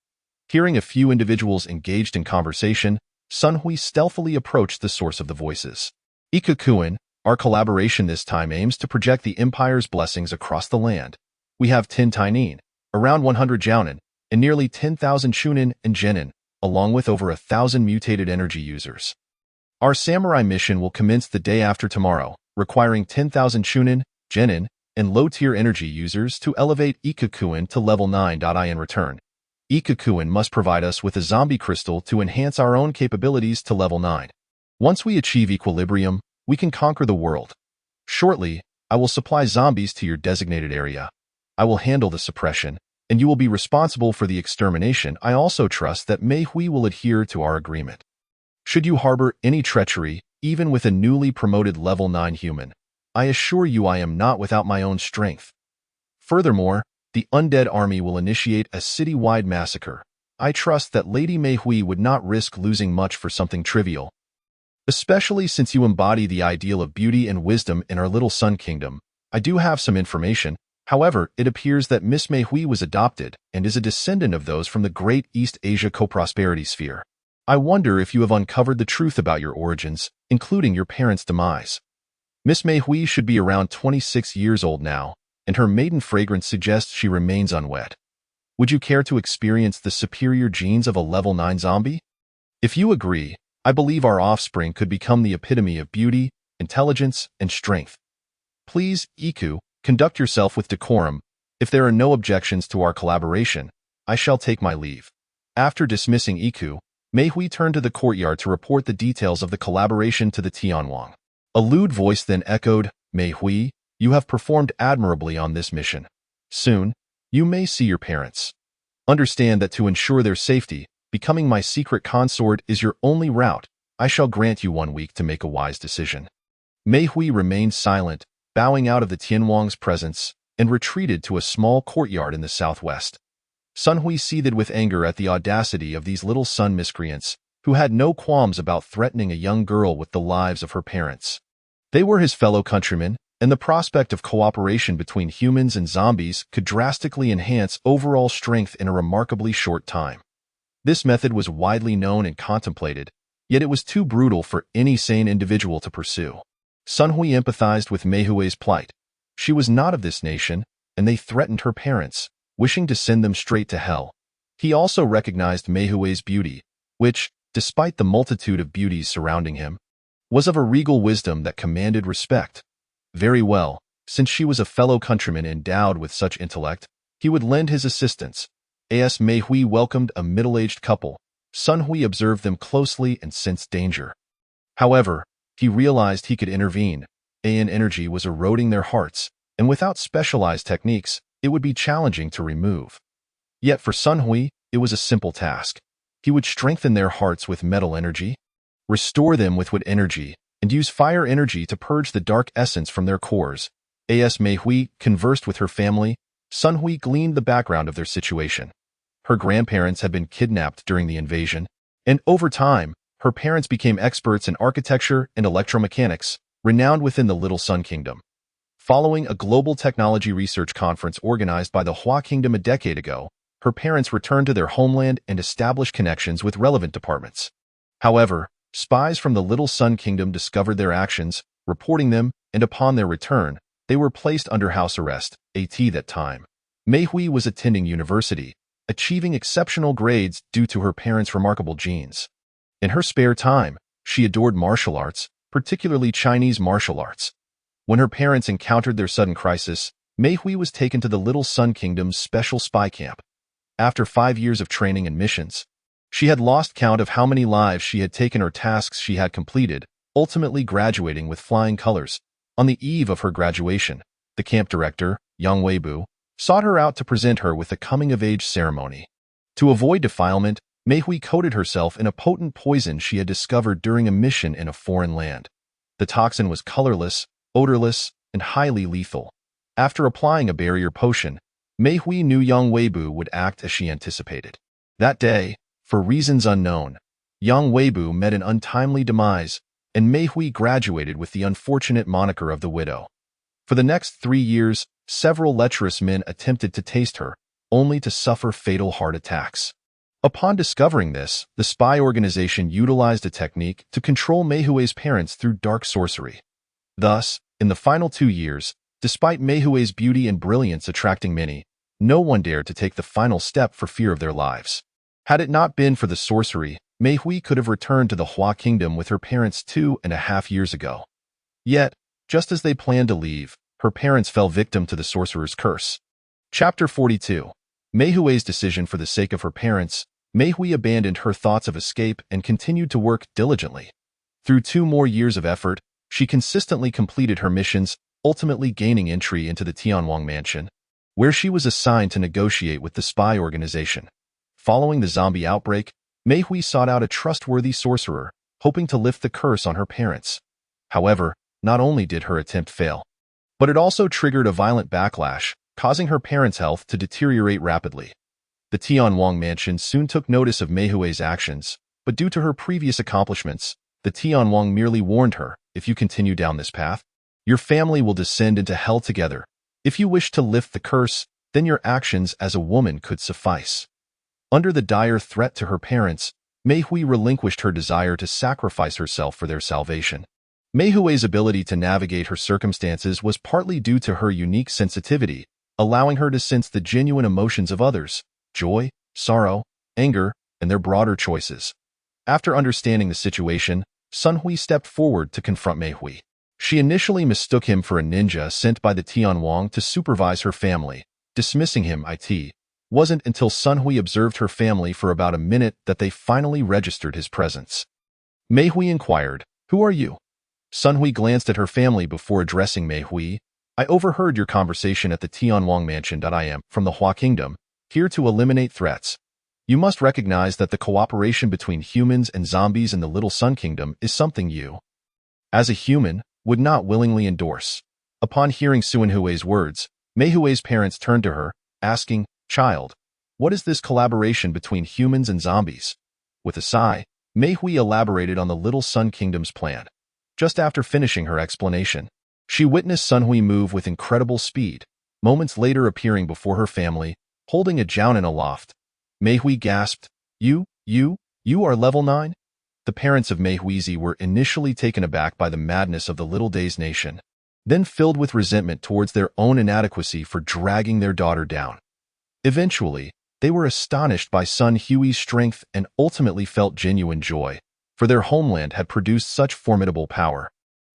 Hearing a few individuals engaged in conversation, Sun Hui stealthily approached the source of the voices. "Ikukuin, our collaboration this time aims to project the Empire's blessings across the land. We have 10 Tainin, around 100 Jiaonan, and nearly 10,000 Shunin and Genin, along with over 1,000 mutated energy users. Our samurai mission will commence the day after tomorrow, requiring 10,000 Shunin, Genin, and low-tier energy users to elevate Ikukuin to level 9. In return, Ikukuin must provide us with a zombie crystal to enhance our own capabilities to level 9. Once we achieve equilibrium, we can conquer the world. Shortly, I will supply zombies to your designated area. I will handle the suppression, and you will be responsible for the extermination. I also trust that Mei Hui will adhere to our agreement. Should you harbor any treachery, even with a newly promoted level 9 human, I assure you I am not without my own strength. Furthermore, the undead army will initiate a city-wide massacre. I trust that Lady Mei Hui would not risk losing much for something trivial. Especially since you embody the ideal of beauty and wisdom in our Little Sun Kingdom, I do have some information. However, it appears that Miss Mei Hui was adopted and is a descendant of those from the Great East Asia Co-Prosperity Sphere. I wonder if you have uncovered the truth about your origins, including your parents' demise. Miss Mei Hui should be around 26 years old now, and her maiden fragrance suggests she remains unwed. Would you care to experience the superior genes of a level 9 zombie? If you agree, I believe our offspring could become the epitome of beauty, intelligence, and strength. Please, Iku, conduct yourself with decorum. If there are no objections to our collaboration, I shall take my leave. After dismissing Iku, Mei Hui turned to the courtyard to report the details of the collaboration to the Tianwang. A lewd voice then echoed, Mei Hui, you have performed admirably on this mission. Soon, you may see your parents. Understand that to ensure their safety, becoming my secret consort is your only route. I shall grant you 1 week to make a wise decision. Mei Hui remained silent, bowing out of the Tianwang's presence, and retreated to a small courtyard in the southwest. Sun Hui seethed with anger at the audacity of these little sun miscreants, who had no qualms about threatening a young girl with the lives of her parents. They were his fellow countrymen, and the prospect of cooperation between humans and zombies could drastically enhance overall strength in a remarkably short time. This method was widely known and contemplated, yet it was too brutal for any sane individual to pursue. Sun Hui empathized with Mei Hui's plight. She was not of this nation, and they threatened her parents, wishing to send them straight to hell. He also recognized Mei Hui's beauty, which, despite the multitude of beauties surrounding him, was of a regal wisdom that commanded respect. Very well, since she was a fellow countryman endowed with such intellect, he would lend his assistance. As Mei Hui welcomed a middle-aged couple, Sun Hui observed them closely and sensed danger. However, he realized he could intervene. An energy was eroding their hearts, and without specialized techniques, it would be challenging to remove. Yet for Sun Hui, it was a simple task. He would strengthen their hearts with metal energy, restore them with wood energy, and use fire energy to purge the dark essence from their cores. As Mei Hui conversed with her family, Sun Hui gleaned the background of their situation. Her grandparents had been kidnapped during the invasion, and over time, her parents became experts in architecture and electromechanics, renowned within the Little Sun Kingdom. Following a global technology research conference organized by the Hua Kingdom a decade ago, her parents returned to their homeland and established connections with relevant departments. However, spies from the Little Sun Kingdom discovered their actions, reporting them, and upon their return, they were placed under house arrest. At that time, Mei Hui was attending university, achieving exceptional grades due to her parents' remarkable genes. In her spare time, she adored martial arts, particularly Chinese martial arts. When her parents encountered their sudden crisis, Mei Hui was taken to the Little Sun Kingdom's special spy camp. After 5 years of training and missions, she had lost count of how many lives she had taken or tasks she had completed, ultimately graduating with flying colors. On the eve of her graduation, the camp director, Yang Weibu, sought her out to present her with a coming-of-age ceremony. To avoid defilement, Mei Hui coated herself in a potent poison she had discovered during a mission in a foreign land. The toxin was colorless, odorless, and highly lethal. After applying a barrier potion, Mei Hui knew Yang Weibu would act as she anticipated. That day, for reasons unknown, Yang Weibu met an untimely demise, and Mei Hui graduated with the unfortunate moniker of the widow. For the next 3 years, several lecherous men attempted to taste her, only to suffer fatal heart attacks. Upon discovering this, the spy organization utilized a technique to control Mei Hui's parents through dark sorcery. Thus, in the final 2 years, despite Mei Hui's beauty and brilliance attracting many, no one dared to take the final step for fear of their lives. Had it not been for the sorcery, Mei Hui could have returned to the Hua Kingdom with her parents 2.5 years ago. Yet, just as they planned to leave, her parents fell victim to the sorcerer's curse. Chapter 42. Mei Hui's decision. For the sake of her parents, Mei Hui abandoned her thoughts of escape and continued to work diligently. Through 2 more years of effort, she consistently completed her missions, ultimately gaining entry into the Tianwang mansion, where she was assigned to negotiate with the spy organization. Following the zombie outbreak, Mei Hui sought out a trustworthy sorcerer, hoping to lift the curse on her parents. However, not only did her attempt fail, but it also triggered a violent backlash, causing her parents' health to deteriorate rapidly. The Tianwang mansion soon took notice of Mei Hui's actions, but due to her previous accomplishments, the Tianwang merely warned her, if you continue down this path, your family will descend into hell together. If you wish to lift the curse, then your actions as a woman could suffice. Under the dire threat to her parents, Mei Hui relinquished her desire to sacrifice herself for their salvation. Mei Hui's ability to navigate her circumstances was partly due to her unique sensitivity, allowing her to sense the genuine emotions of others, joy, sorrow, anger, and their broader choices. After understanding the situation, Sun Hui stepped forward to confront Mei Hui. She initially mistook him for a ninja sent by the Tianwang to supervise her family, dismissing him. It wasn't until Sun Hui observed her family for about a minute that they finally registered his presence. Mei Hui inquired, "Who are you?" Sun Hui glanced at her family before addressing Mei Hui. "I overheard your conversation at the Tianwang mansion. I am from the Hua Kingdom, here to eliminate threats. You must recognize that the cooperation between humans and zombies in the Little Sun Kingdom is something you, as a human, would not willingly endorse." Upon hearing Sun Hui's words, Mei Hui's parents turned to her, asking, "Child, what is this collaboration between humans and zombies?" With a sigh, Mei Hui elaborated on the Little Sun Kingdom's plan. Just after finishing her explanation, she witnessed Sun Hui move with incredible speed, moments later appearing before her family, holding a jounin aloft. Mei Hui gasped, You are level 9? The parents of Mei Huizi were initially taken aback by the madness of the Little Days nation, then filled with resentment towards their own inadequacy for dragging their daughter down. Eventually, they were astonished by Sun Hui's strength and ultimately felt genuine joy, for their homeland had produced such formidable power.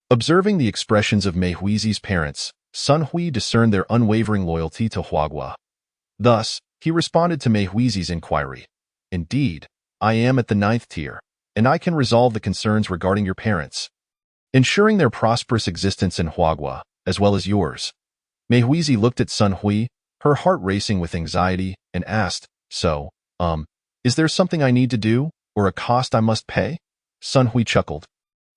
Observing the expressions of Mei Huizi's parents, Sun Hui discerned their unwavering loyalty to Huagua. Thus, he responded to Mei Huizi's inquiry. "Indeed, I am at the 9th tier, and I can resolve the concerns regarding your parents, ensuring their prosperous existence in Huagua, as well as yours." Mei Huizi looked at Sun Hui, her heart racing with anxiety, and asked, "So, is there something I need to do, or a cost I must pay?" Sun Hui chuckled.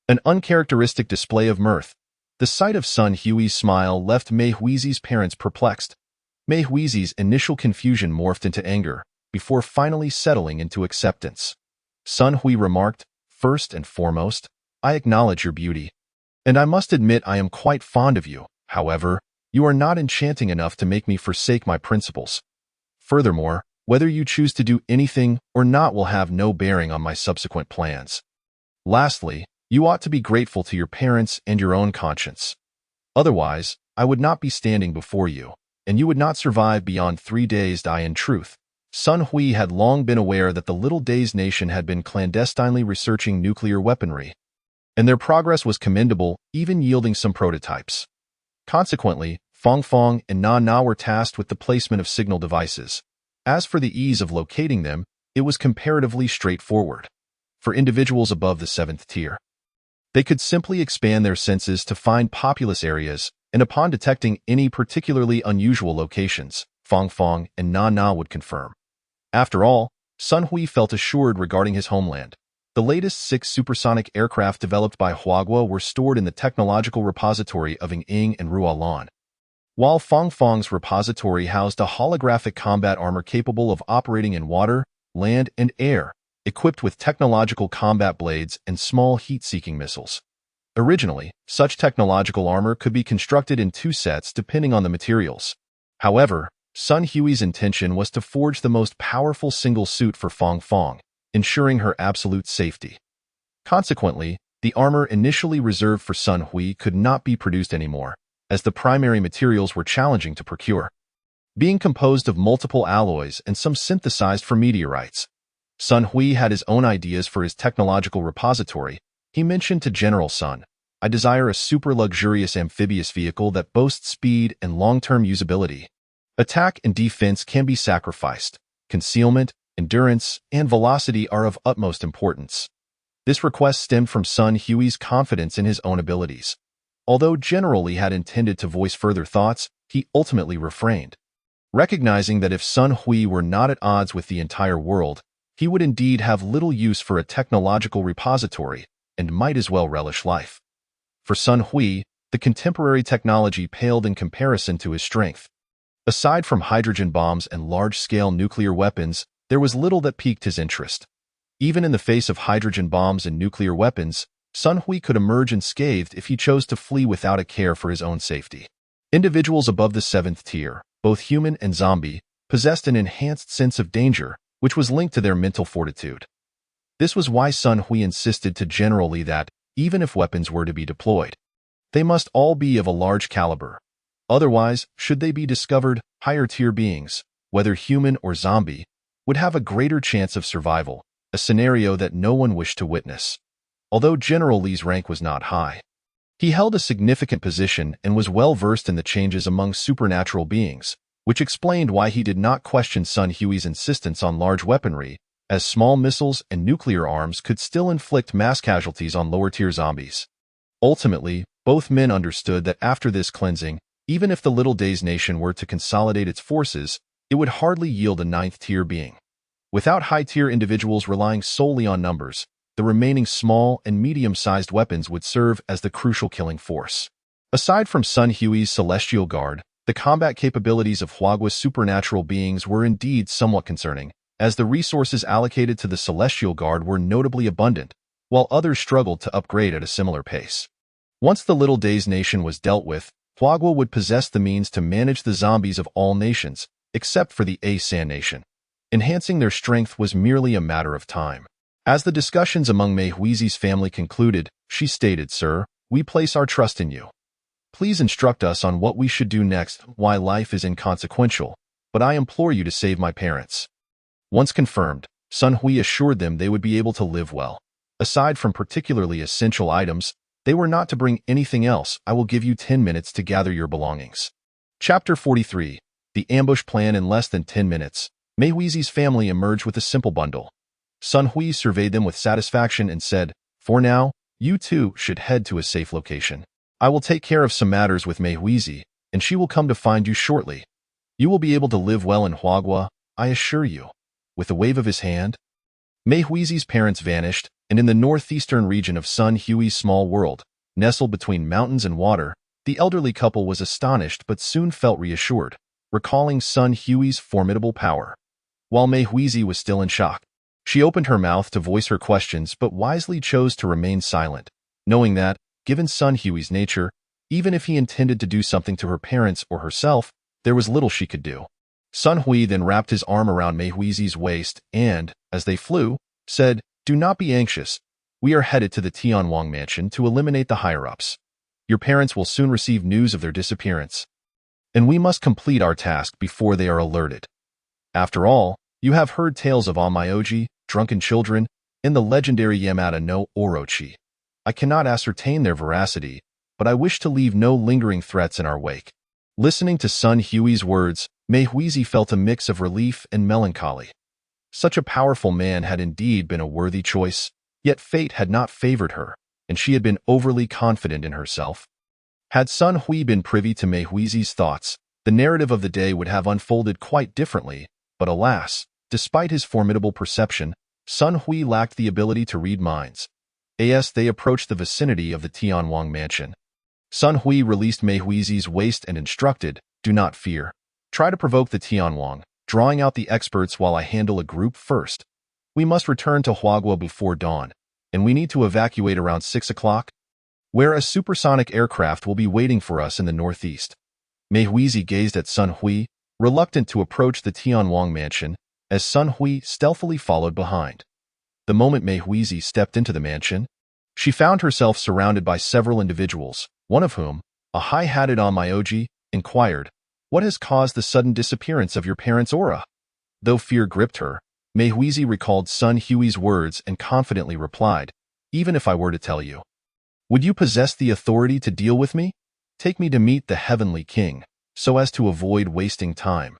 An uncharacteristic display of mirth. The sight of Sun Hui's smile left Mei Huizi's parents perplexed. Mei Huizi's initial confusion morphed into anger, before finally settling into acceptance. Sun Hui remarked, "First and foremost, I acknowledge your beauty, and I must admit I am quite fond of you. However, you are not enchanting enough to make me forsake my principles. Furthermore, whether you choose to do anything or not will have no bearing on my subsequent plans. Lastly, you ought to be grateful to your parents and your own conscience. Otherwise, I would not be standing before you, and you would not survive beyond 3 days. In truth, Sun Hui had long been aware that the Little Days nation had been clandestinely researching nuclear weaponry, and their progress was commendable, even yielding some prototypes. Consequently, Fong Fong and Na Na were tasked with the placement of signal devices. As for the ease of locating them, it was comparatively straightforward. For individuals above the 7th tier, they could simply expand their senses to find populous areas, and upon detecting any particularly unusual locations, Fong Fong and Na Na would confirm. After all, Sun Hui felt assured regarding his homeland. The latest 6 supersonic aircraft developed by Huagua were stored in the technological repository of Ying and Rualan, while Fong Fong's repository housed a holographic combat armor capable of operating in water, land, and air, equipped with technological combat blades and small heat-seeking missiles. Originally, such technological armor could be constructed in 2 sets depending on the materials. However, Sun Hui's intention was to forge the most powerful single suit for Fong Fong, ensuring her absolute safety. Consequently, the armor initially reserved for Sun Hui could not be produced anymore, as the primary materials were challenging to procure, being composed of multiple alloys and some synthesized from meteorites. Sun Hui had his own ideas for his technological repository. He mentioned to General Sun, "I desire a super luxurious amphibious vehicle that boasts speed and long-term usability. Attack and defense can be sacrificed. Concealment, endurance, and velocity are of utmost importance." This request stemmed from Sun Hui's confidence in his own abilities. Although General Li had intended to voice further thoughts, he ultimately refrained, recognizing that if Sun Hui were not at odds with the entire world, he would indeed have little use for a technological repository and might as well relish life. For Sun Hui, the contemporary technology paled in comparison to his strength. Aside from hydrogen bombs and large-scale nuclear weapons, there was little that piqued his interest. Even in the face of hydrogen bombs and nuclear weapons, Sun Hui could emerge unscathed if he chose to flee without a care for his own safety. Individuals above the 7th tier, both human and zombie, possessed an enhanced sense of danger, which was linked to their mental fortitude. This was why Sun Hui insisted to General Li that, even if weapons were to be deployed, they must all be of a large caliber. Otherwise, should they be discovered, higher-tier beings, whether human or zombie, would have a greater chance of survival, a scenario that no one wished to witness. Although General Li's rank was not high, he held a significant position and was well-versed in the changes among supernatural beings, which explained why he did not question Sun Hui's insistence on large weaponry, as small missiles and nuclear arms could still inflict mass casualties on lower-tier zombies. Ultimately, both men understood that after this cleansing, even if the Little Days nation were to consolidate its forces, it would hardly yield a 9th-tier being. Without high-tier individuals relying solely on numbers, the remaining small and medium-sized weapons would serve as the crucial killing force. Aside from Sun Hui's Celestial Guard, the combat capabilities of Huagua's supernatural beings were indeed somewhat concerning, as the resources allocated to the Celestial Guard were notably abundant, while others struggled to upgrade at a similar pace. Once the Little Days nation was dealt with, Huagua would possess the means to manage the zombies of all nations, except for the A-San nation. Enhancing their strength was merely a matter of time. As the discussions among Mei Huizi's family concluded, she stated, "Sir, we place our trust in you. Please instruct us on what we should do next. Why life is inconsequential, but I implore you to save my parents." Once confirmed, Sun Hui assured them they would be able to live well. Aside from particularly essential items, they were not to bring anything else. I will give you 10 minutes to gather your belongings. Chapter 43. The ambush plan. In less than 10 minutes, Mei Huizi's family emerged with a simple bundle. Sun Hui surveyed them with satisfaction and said, "For now, you two should head to a safe location. I will take care of some matters with Mei Huizi, and she will come to find you shortly. You will be able to live well in Huagua, I assure you." With a wave of his hand, Mei Huizi's parents vanished, and in the northeastern region of Sun Hui's small world, nestled between mountains and water, the elderly couple was astonished but soon felt reassured, recalling Sun Hui's formidable power. While Mei Huizi was still in shock, she opened her mouth to voice her questions but wisely chose to remain silent, knowing that, given Sun Hui's nature, even if he intended to do something to her parents or herself, there was little she could do. Sun Hui then wrapped his arm around Mei Huizi's waist and, as they flew, said, "Do not be anxious. We are headed to the Tianwang mansion to eliminate the higher-ups. Your parents will soon receive news of their disappearance, and we must complete our task before they are alerted. After all, you have heard tales of Onmyoji, drunken children, and the legendary Yamada no Orochi. I cannot ascertain their veracity, but I wish to leave no lingering threats in our wake." Listening to Sun Hui's words, Mei Huizi felt a mix of relief and melancholy. Such a powerful man had indeed been a worthy choice, yet fate had not favored her, and she had been overly confident in herself. Had Sun Hui been privy to Mei Huizi's thoughts, the narrative of the day would have unfolded quite differently, but alas, despite his formidable perception, Sun Hui lacked the ability to read minds. As they approached the vicinity of the Tianwang mansion, Sun Hui released Mei Huizi's waist and instructed, "Do not fear. Try to provoke the Tianwang, drawing out the experts while I handle a group first. We must return to Huagua before dawn, and we need to evacuate around 6 o'clock, where a supersonic aircraft will be waiting for us in the northeast." Mei Huizi gazed at Sun Hui, reluctant to approach the Tianwang mansion, as Sun Hui stealthily followed behind. The moment Mei Huizi stepped into the mansion, she found herself surrounded by several individuals, one of whom, a high-hatted Onmyoji, inquired, "What has caused the sudden disappearance of your parents' aura?" Though fear gripped her, Mei Huizi recalled Sun Hui's words and confidently replied, "Even if I were to tell you, would you possess the authority to deal with me? Take me to meet the Heavenly King, so as to avoid wasting time."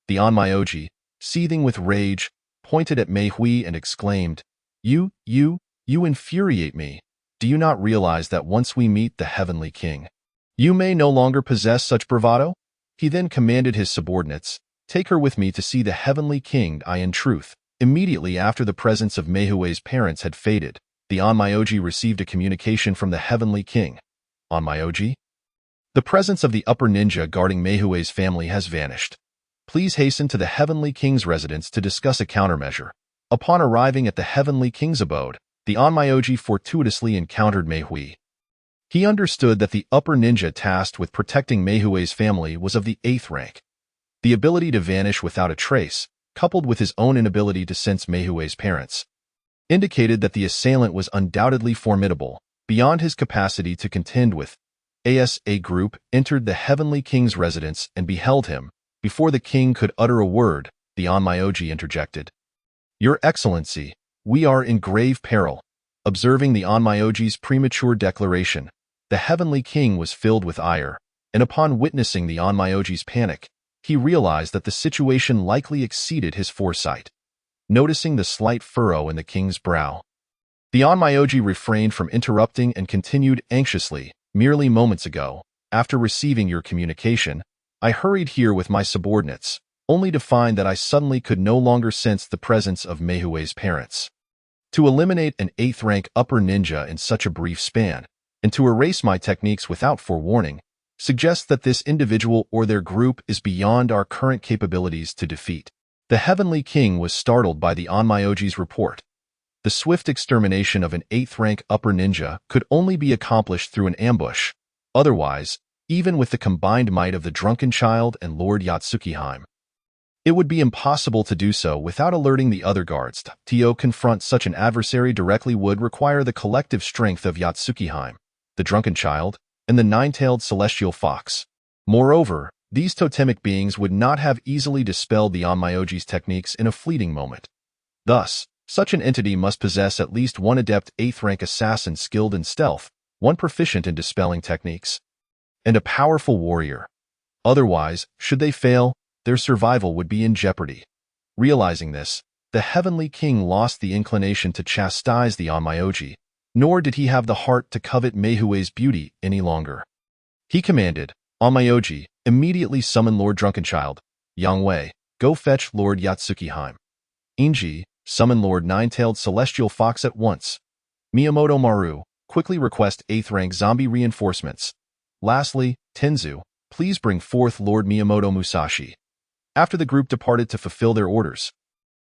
The Onmyoji, seething with rage, pointed at Mei Hui and exclaimed, You infuriate me. Do you not realize that once we meet the Heavenly King, you may no longer possess such bravado?" He then commanded his subordinates, "Take her with me to see the Heavenly King." In truth, immediately after the presence of Mei Hui's parents had faded, the Onmyoji received a communication from the Heavenly King. "Onmyoji? The presence of the upper ninja guarding Mei Hui's family has vanished. Please hasten to the Heavenly King's residence to discuss a countermeasure." Upon arriving at the Heavenly King's abode, the Onmyoji fortuitously encountered Mei Hui. He understood that the upper ninja tasked with protecting Meihui's family was of the 8th rank. The ability to vanish without a trace, coupled with his own inability to sense Meihui's parents, indicated that the assailant was undoubtedly formidable, beyond his capacity to contend with. A group entered the Heavenly King's residence and beheld him. Before the king could utter a word, the Onmyoji interjected. "Your Excellency, we are in grave peril." Observing the Onmyoji's premature declaration, the Heavenly King was filled with ire, and upon witnessing the Onmyoji's panic, he realized that the situation likely exceeded his foresight. Noticing the slight furrow in the king's brow, the Onmyoji refrained from interrupting and continued anxiously. "Merely moments ago, after receiving your communication, I hurried here with my subordinates, only to find that I suddenly could no longer sense the presence of Meihui's parents. To eliminate an 8th rank upper ninja in such a brief span, and to erase my techniques without forewarning, suggests that this individual or their group is beyond our current capabilities to defeat." The Heavenly King was startled by the Onmyoji's report. The swift extermination of an 8th rank upper ninja could only be accomplished through an ambush. Otherwise, even with the combined might of the Drunken Child and Lord Yatsukiheim, it would be impossible to do so without alerting the other guards. To confront such an adversary directly would require the collective strength of Yatsukiheim, the Drunken Child, and the nine-tailed celestial fox. Moreover, these totemic beings would not have easily dispelled the Onmyoji's techniques in a fleeting moment. Thus, such an entity must possess at least one adept 8th rank assassin skilled in stealth, one proficient in dispelling techniques, and a powerful warrior. Otherwise, should they fail, their survival would be in jeopardy. Realizing this, the Heavenly King lost the inclination to chastise the Onmyoji, nor did he have the heart to covet Meihui's beauty any longer. He commanded, "Onmyoji, immediately summon Lord Drunkenchild. Yang Wei, go fetch Lord Yatsukiheim. Inji, summon Lord Nine-Tailed Celestial Fox at once. Miyamoto Maru, quickly request 8th rank zombie reinforcements. Lastly, Tenzu, please bring forth Lord Miyamoto Musashi." After the group departed to fulfill their orders,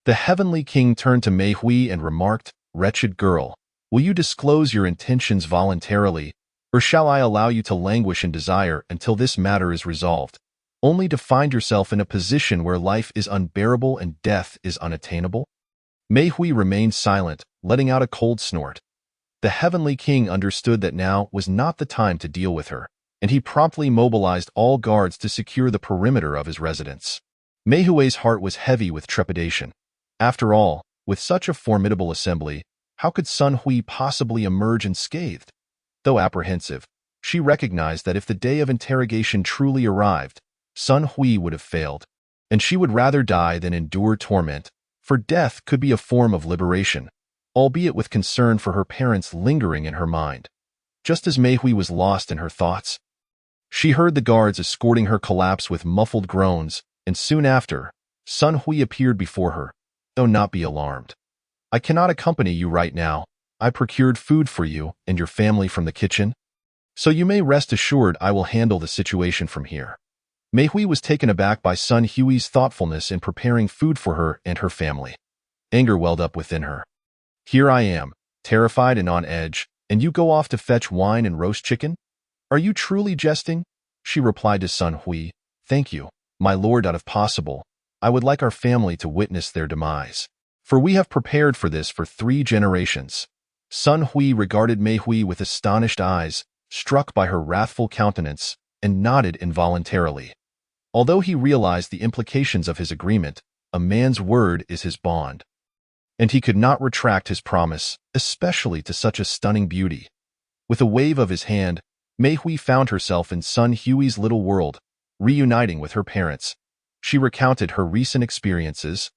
the Heavenly King turned to Meihui and remarked, "Wretched girl, will you disclose your intentions voluntarily, or shall I allow you to languish in desire until this matter is resolved, only to find yourself in a position where life is unbearable and death is unattainable?" Meihui remained silent, letting out a cold snort. The Heavenly King understood that now was not the time to deal with her, and he promptly mobilized all guards to secure the perimeter of his residence. Meihui's heart was heavy with trepidation. After all, with such a formidable assembly, how could Sun Hui possibly emerge unscathed? Though apprehensive, she recognized that if the day of interrogation truly arrived, Sun Hui would have failed, and she would rather die than endure torment, for death could be a form of liberation, albeit with concern for her parents lingering in her mind. Just as Meihui was lost in her thoughts, she heard the guards escorting her collapse with muffled groans, and soon after, Sun Hui appeared before her. "Do not be alarmed. I cannot accompany you right now. I procured food for you and your family from the kitchen, so you may rest assured I will handle the situation from here." Meihui was taken aback by Sun Hui's thoughtfulness in preparing food for her and her family. Anger welled up within her. "Here I am, terrified and on edge, and you go off to fetch wine and roast chicken? Are you truly jesting?" She replied to Sun Hui, "Thank you, my lord. If possible, I would like our family to witness their demise, for we have prepared for this for 3 generations. Sun Hui regarded Meihui with astonished eyes, struck by her wrathful countenance, and nodded involuntarily. Although he realized the implications of his agreement, a man's word is his bond, and he could not retract his promise, especially to such a stunning beauty. With a wave of his hand, Meihui found herself in Sun Hui's little world, reuniting with her parents. She recounted her recent experiences,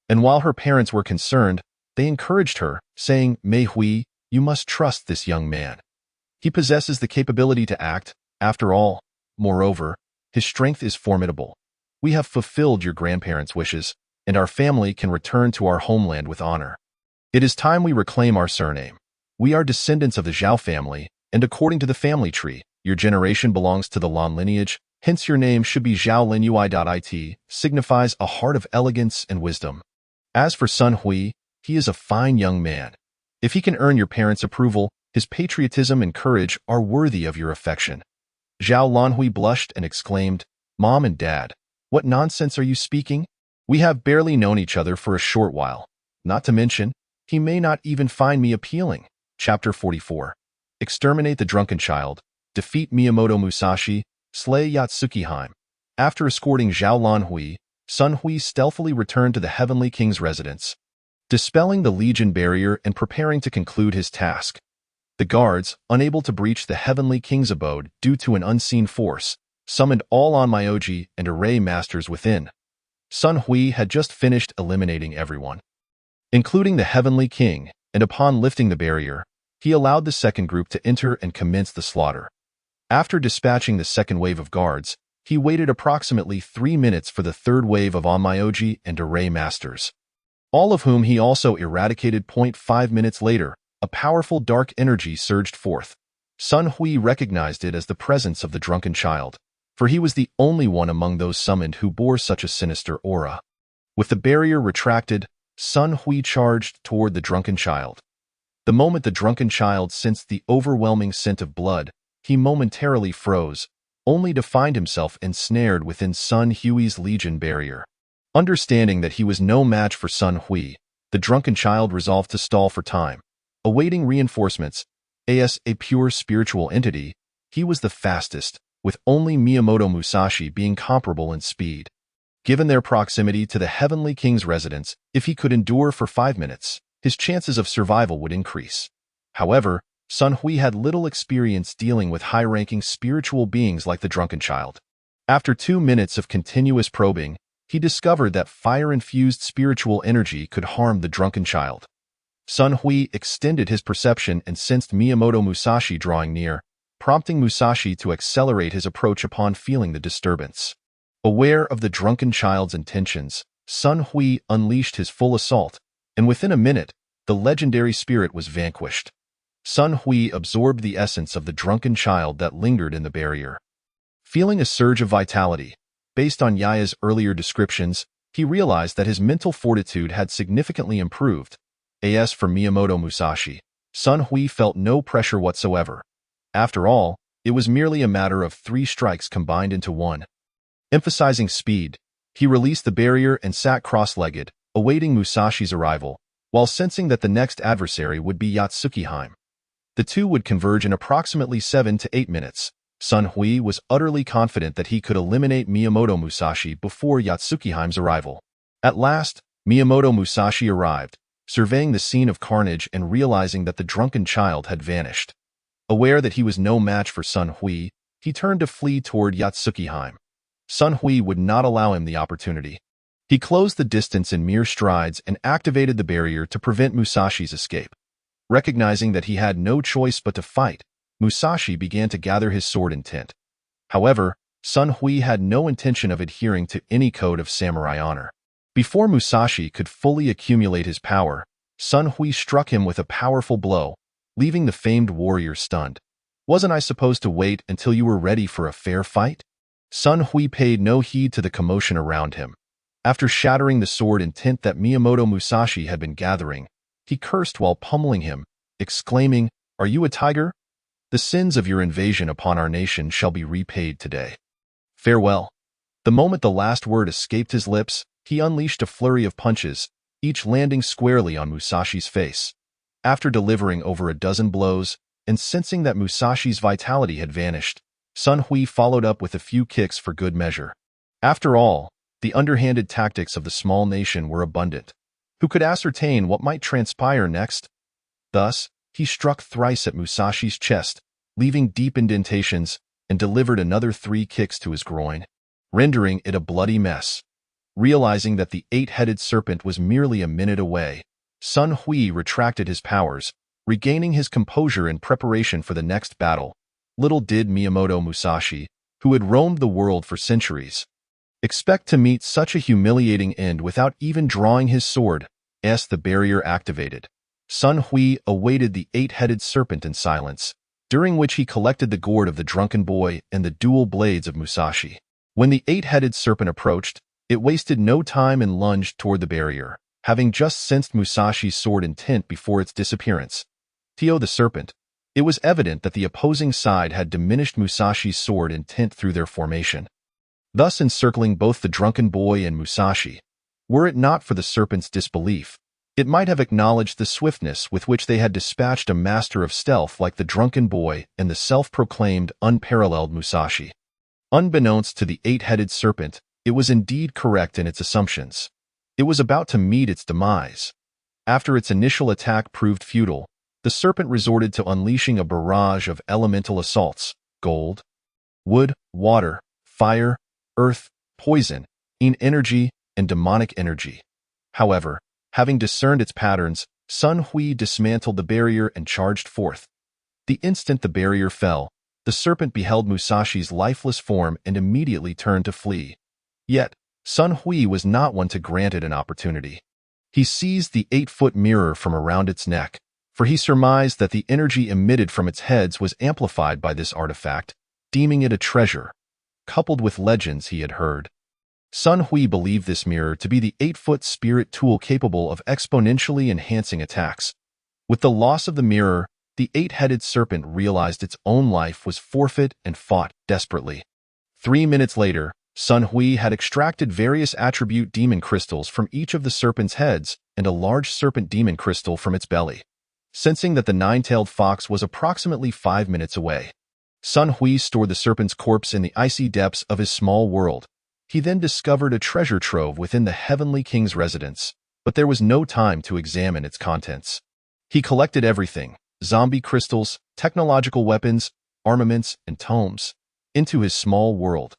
and while her parents were concerned, they encouraged her, saying, "Meihui, you must trust this young man. He possesses the capability to act, after all. Moreover, his strength is formidable. We have fulfilled your grandparents' wishes, and our family can return to our homeland with honor. It is time we reclaim our surname. We are descendants of the Zhao family, and according to the family tree, your generation belongs to the Lan lineage, hence your name should be Zhao Linui.it, signifies a heart of elegance and wisdom. As for Sun Hui, he is a fine young man. If he can earn your parents' approval, his His patriotism and courage are worthy of your affection." Zhao Lanhui blushed and exclaimed, "Mom and Dad, what nonsense are you speaking? We have barely known each other for a short while. Not to mention, he may not even find me appealing." Chapter 44. Exterminate the Drunken Child, defeat Miyamoto Musashi, slay Yatsuki-Heim. After escorting Zhao Lanhui, Sun Hui stealthily returned to the Heavenly King's residence, dispelling the Legion barrier and preparing to conclude his task. The guards, unable to breach the Heavenly King's abode due to an unseen force, summoned all Onmyoji and Array Masters within. Sun Hui had just finished eliminating everyone, including the Heavenly King, and upon lifting the barrier, he allowed the second group to enter and commence the slaughter. After dispatching the second wave of guards, he waited approximately 3 minutes for the third wave of Onmyoji and Array Masters, all of whom he also eradicated. 5 minutes later, a powerful dark energy surged forth. Sun Hui recognized it as the presence of the Drunken Child, for he was the only one among those summoned who bore such a sinister aura. With the barrier retracted, Sun Hui charged toward the Drunken Child. The moment the Drunken Child sensed the overwhelming scent of blood, he momentarily froze, only to find himself ensnared within Sun Hui's Legion barrier. Understanding that he was no match for Sun Hui, the Drunken Child resolved to stall for time. Awaiting reinforcements, as a pure spiritual entity, he was the fastest, with only Miyamoto Musashi being comparable in speed. Given their proximity to the Heavenly King's residence, if he could endure for 5 minutes, his chances of survival would increase. However, Sun Hui had little experience dealing with high-ranking spiritual beings like the Drunken Child. After 2 minutes of continuous probing, he discovered that fire-infused spiritual energy could harm the Drunken Child. Sun Hui extended his perception and sensed Miyamoto Musashi drawing near, prompting Musashi to accelerate his approach upon feeling the disturbance. Aware of the Drunken Child's intentions, Sun Hui unleashed his full assault, and within a minute, the legendary spirit was vanquished. Sun Hui absorbed the essence of the Drunken Child that lingered in the barrier. Feeling a surge of vitality, based on Yaya's earlier descriptions, he realized that his mental fortitude had significantly improved. As for Miyamoto Musashi, Sun Hui felt no pressure whatsoever. After all, it was merely a matter of 3 strikes combined into one. Emphasizing speed, he released the barrier and sat cross-legged, awaiting Musashi's arrival, while sensing that the next adversary would be Yatsuki-Heim. The two would converge in approximately 7 to 8 minutes. Sun Hui was utterly confident that he could eliminate Miyamoto Musashi before Yatsuki-Heim's arrival. At last, Miyamoto Musashi arrived, surveying the scene of carnage and realizing that the Drunken Child had vanished. Aware that he was no match for Sun Hui, he turned to flee toward Yatsuki-Heim. Sun Hui would not allow him the opportunity. He closed the distance in mere strides and activated the barrier to prevent Musashi's escape. Recognizing that he had no choice but to fight, Musashi began to gather his sword intent. However, Sun Hui had no intention of adhering to any code of samurai honor. Before Musashi could fully accumulate his power, Sun Hui struck him with a powerful blow, leaving the famed warrior stunned. "Wasn't I supposed to wait until you were ready for a fair fight?" Sun Hui paid no heed to the commotion around him. After shattering the sword intent that Miyamoto Musashi had been gathering, he cursed while pummeling him, exclaiming, "Are you a tiger? The sins of your invasion upon our nation shall be repaid today. Farewell." The moment the last word escaped his lips, he unleashed a flurry of punches, each landing squarely on Musashi's face. After delivering over a dozen blows, and sensing that Musashi's vitality had vanished, Sun Hui followed up with a few kicks for good measure. After all, the underhanded tactics of the small nation were abundant. Who could ascertain what might transpire next? Thus, he struck thrice at Musashi's chest, leaving deep indentations, and delivered another 3 kicks to his groin, rendering it a bloody mess. Realizing that the 8-headed serpent was merely a minute away, Sun Hui retracted his powers, regaining his composure in preparation for the next battle. Little did Miyamoto Musashi, who had roamed the world for centuries, expect to meet such a humiliating end without even drawing his sword. As the barrier activated, Sun Hui awaited the 8-headed serpent in silence, during which he collected the gourd of the drunken boy and the dual blades of Musashi. When the 8-headed serpent approached, it wasted no time and lunged toward the barrier, having just sensed Musashi's sword intent before its disappearance. Tio the serpent, It was evident that the opposing side had diminished Musashi's sword intent through their formation, thus encircling both the drunken boy and Musashi. Were it not for the serpent's disbelief, it might have acknowledged the swiftness with which they had dispatched a master of stealth like the drunken boy and the self-proclaimed unparalleled Musashi. Unbeknownst to the eight-headed serpent, it was indeed correct in its assumptions. It was about to meet its demise. After its initial attack proved futile, the serpent resorted to unleashing a barrage of elemental assaults: gold, wood, water, fire, earth, poison, energy, and demonic energy. However, having discerned its patterns, Sun Hui dismantled the barrier and charged forth. The instant the barrier fell, the serpent beheld Musashi's lifeless form and immediately turned to flee. Yet, Sun Hui was not one to grant it an opportunity. He seized the 8-foot mirror from around its neck, for he surmised that the energy emitted from its heads was amplified by this artifact, deeming it a treasure, coupled with legends he had heard. Sun Hui believed this mirror to be the 8-foot spirit tool capable of exponentially enhancing attacks. With the loss of the mirror, the 8-headed serpent realized its own life was forfeit and fought desperately. 3 minutes later, Sun Hui had extracted various attribute demon crystals from each of the serpent's heads and a large serpent demon crystal from its belly. Sensing that the nine-tailed fox was approximately 5 minutes away, Sun Hui stored the serpent's corpse in the icy depths of his small world. He then discovered a treasure trove within the Heavenly King's residence, but there was no time to examine its contents. He collected everything: zombie crystals, technological weapons, armaments, and tomes, into his small world.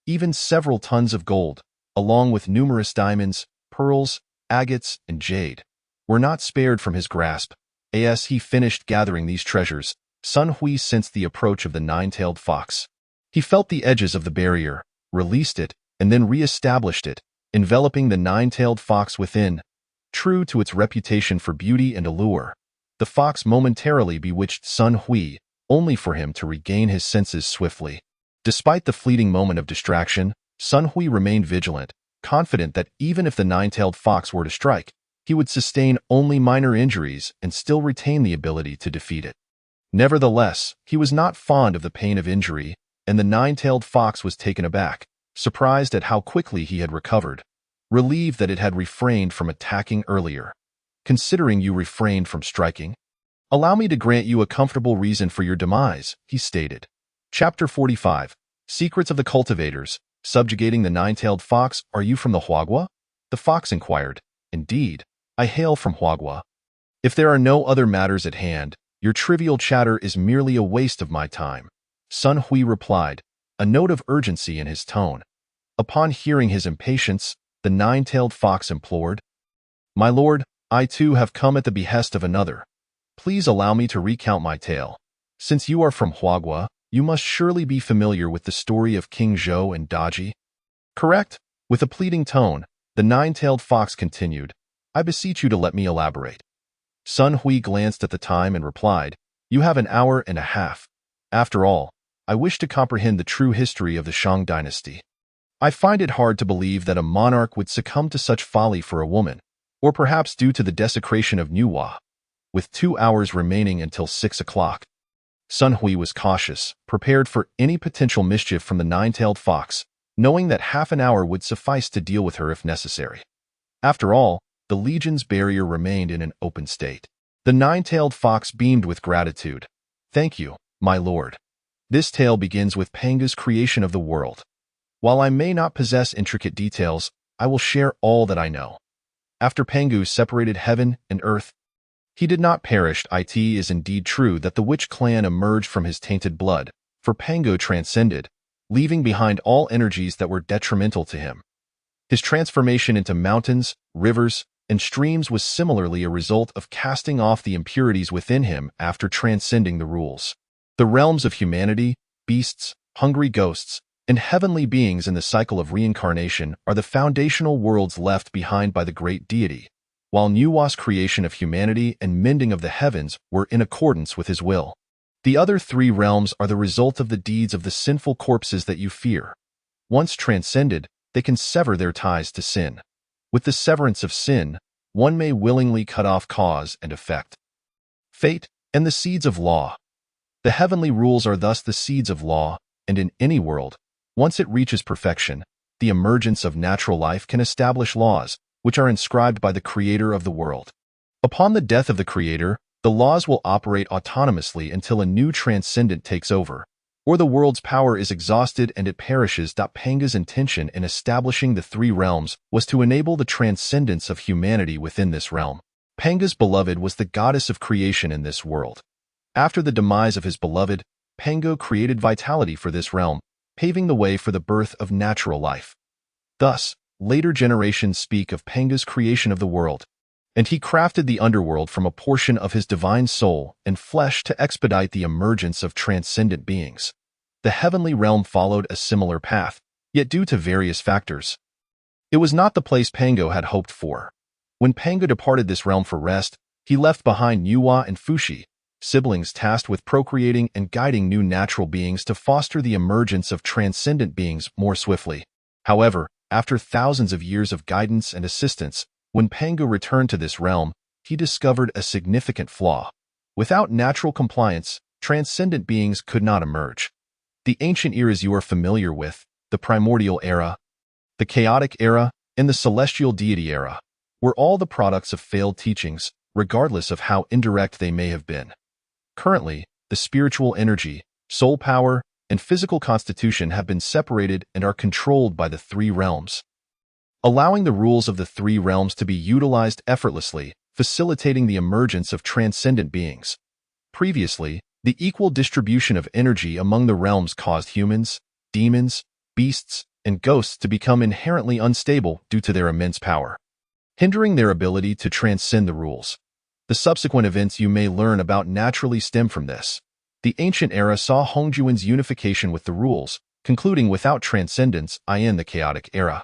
Even several tons of gold, along with numerous diamonds, pearls, agates, and jade, were not spared from his grasp. As he finished gathering these treasures, Sun Hui sensed the approach of the nine-tailed fox. He felt the edges of the barrier, released it, and then re-established it, enveloping the nine-tailed fox within. True to its reputation for beauty and allure, the fox momentarily bewitched Sun Hui, only for him to regain his senses swiftly. Despite the fleeting moment of distraction, Sun Hui remained vigilant, confident that even if the nine-tailed fox were to strike, he would sustain only minor injuries and still retain the ability to defeat it. Nevertheless, he was not fond of the pain of injury, and the nine-tailed fox was taken aback, surprised at how quickly he had recovered, relieved that it had refrained from attacking earlier. "Considering you refrained from striking, allow me to grant you a comfortable reason for your demise," he stated. Chapter 45. Secrets of the Cultivators. Subjugating the nine-tailed fox. "Are you from the Huagua?" the fox inquired. "Indeed, I hail from Huagua. If there are no other matters at hand, your trivial chatter is merely a waste of my time," Sun Hui replied, a note of urgency in his tone. Upon hearing his impatience, the nine-tailed fox implored, "My lord, I too have come at the behest of another. Please allow me to recount my tale. Since you are from Huagua, you must surely be familiar with the story of King Zhou and Daji." "Correct." With a pleading tone, the nine-tailed fox continued, "I beseech you to let me elaborate." Sun Hui glanced at the time and replied, "You have an hour and a half. After all, I wish to comprehend the true history of the Shang dynasty. I find it hard to believe that a monarch would succumb to such folly for a woman, or perhaps due to the desecration of Nuwa. With 2 hours remaining until 6 o'clock. Sun Hui was cautious, prepared for any potential mischief from the nine-tailed fox, knowing that half an hour would suffice to deal with her if necessary. After all, the Legion's barrier remained in an open state. The nine-tailed fox beamed with gratitude. "Thank you, my lord. This tale begins with Panga's creation of the world. While I may not possess intricate details, I will share all that I know. After Pangu separated heaven and earth, he did not perish. It is indeed true that the witch clan emerged from his tainted blood, for Pangu transcended, leaving behind all energies that were detrimental to him. His transformation into mountains, rivers, and streams was similarly a result of casting off the impurities within him after transcending the rules. The realms of humanity, beasts, hungry ghosts, and heavenly beings in the cycle of reincarnation are the foundational worlds left behind by the great deity, while Nuwa's creation of humanity and mending of the heavens were in accordance with his will. The other 3 realms are the result of the deeds of the sinful corpses that you fear. Once transcended, they can sever their ties to sin. With the severance of sin, one may willingly cut off cause and effect, fate, and the seeds of law. The heavenly rules are thus the seeds of law, and in any world, once it reaches perfection, the emergence of natural life can establish laws, which are inscribed by the Creator of the world. Upon the death of the Creator, the laws will operate autonomously until a new transcendent takes over, or the world's power is exhausted and it perishes. Panga's intention in establishing the three realms was to enable the transcendence of humanity within this realm. Panga's beloved was the goddess of creation in this world. After the demise of his beloved, Pango created vitality for this realm, paving the way for the birth of natural life. Thus, later generations speak of Panga's creation of the world, and he crafted the underworld from a portion of his divine soul and flesh to expedite the emergence of transcendent beings. The heavenly realm followed a similar path, yet due to various factors, it was not the place Pango had hoped for. When Pango departed this realm for rest, he left behind Nuwa and Fushi, siblings tasked with procreating and guiding new natural beings to foster the emergence of transcendent beings more swiftly. However, after thousands of years of guidance and assistance, when Pango returned to this realm, he discovered a significant flaw. Without natural compliance, transcendent beings could not emerge. The ancient eras you are familiar with, the primordial era, the chaotic era, and the celestial deity era, were all the products of failed teachings, regardless of how indirect they may have been. Currently, the spiritual energy, soul power, and physical constitution have been separated and are controlled by the three realms, allowing the rules of the three realms to be utilized effortlessly, facilitating the emergence of transcendent beings. Previously, the equal distribution of energy among the realms caused humans, demons, beasts, and ghosts to become inherently unstable due to their immense power, hindering their ability to transcend the rules. The subsequent events you may learn about naturally stem from this. The ancient era saw Hongjuan's unification with the rules, concluding without transcendence, i.e. the chaotic era.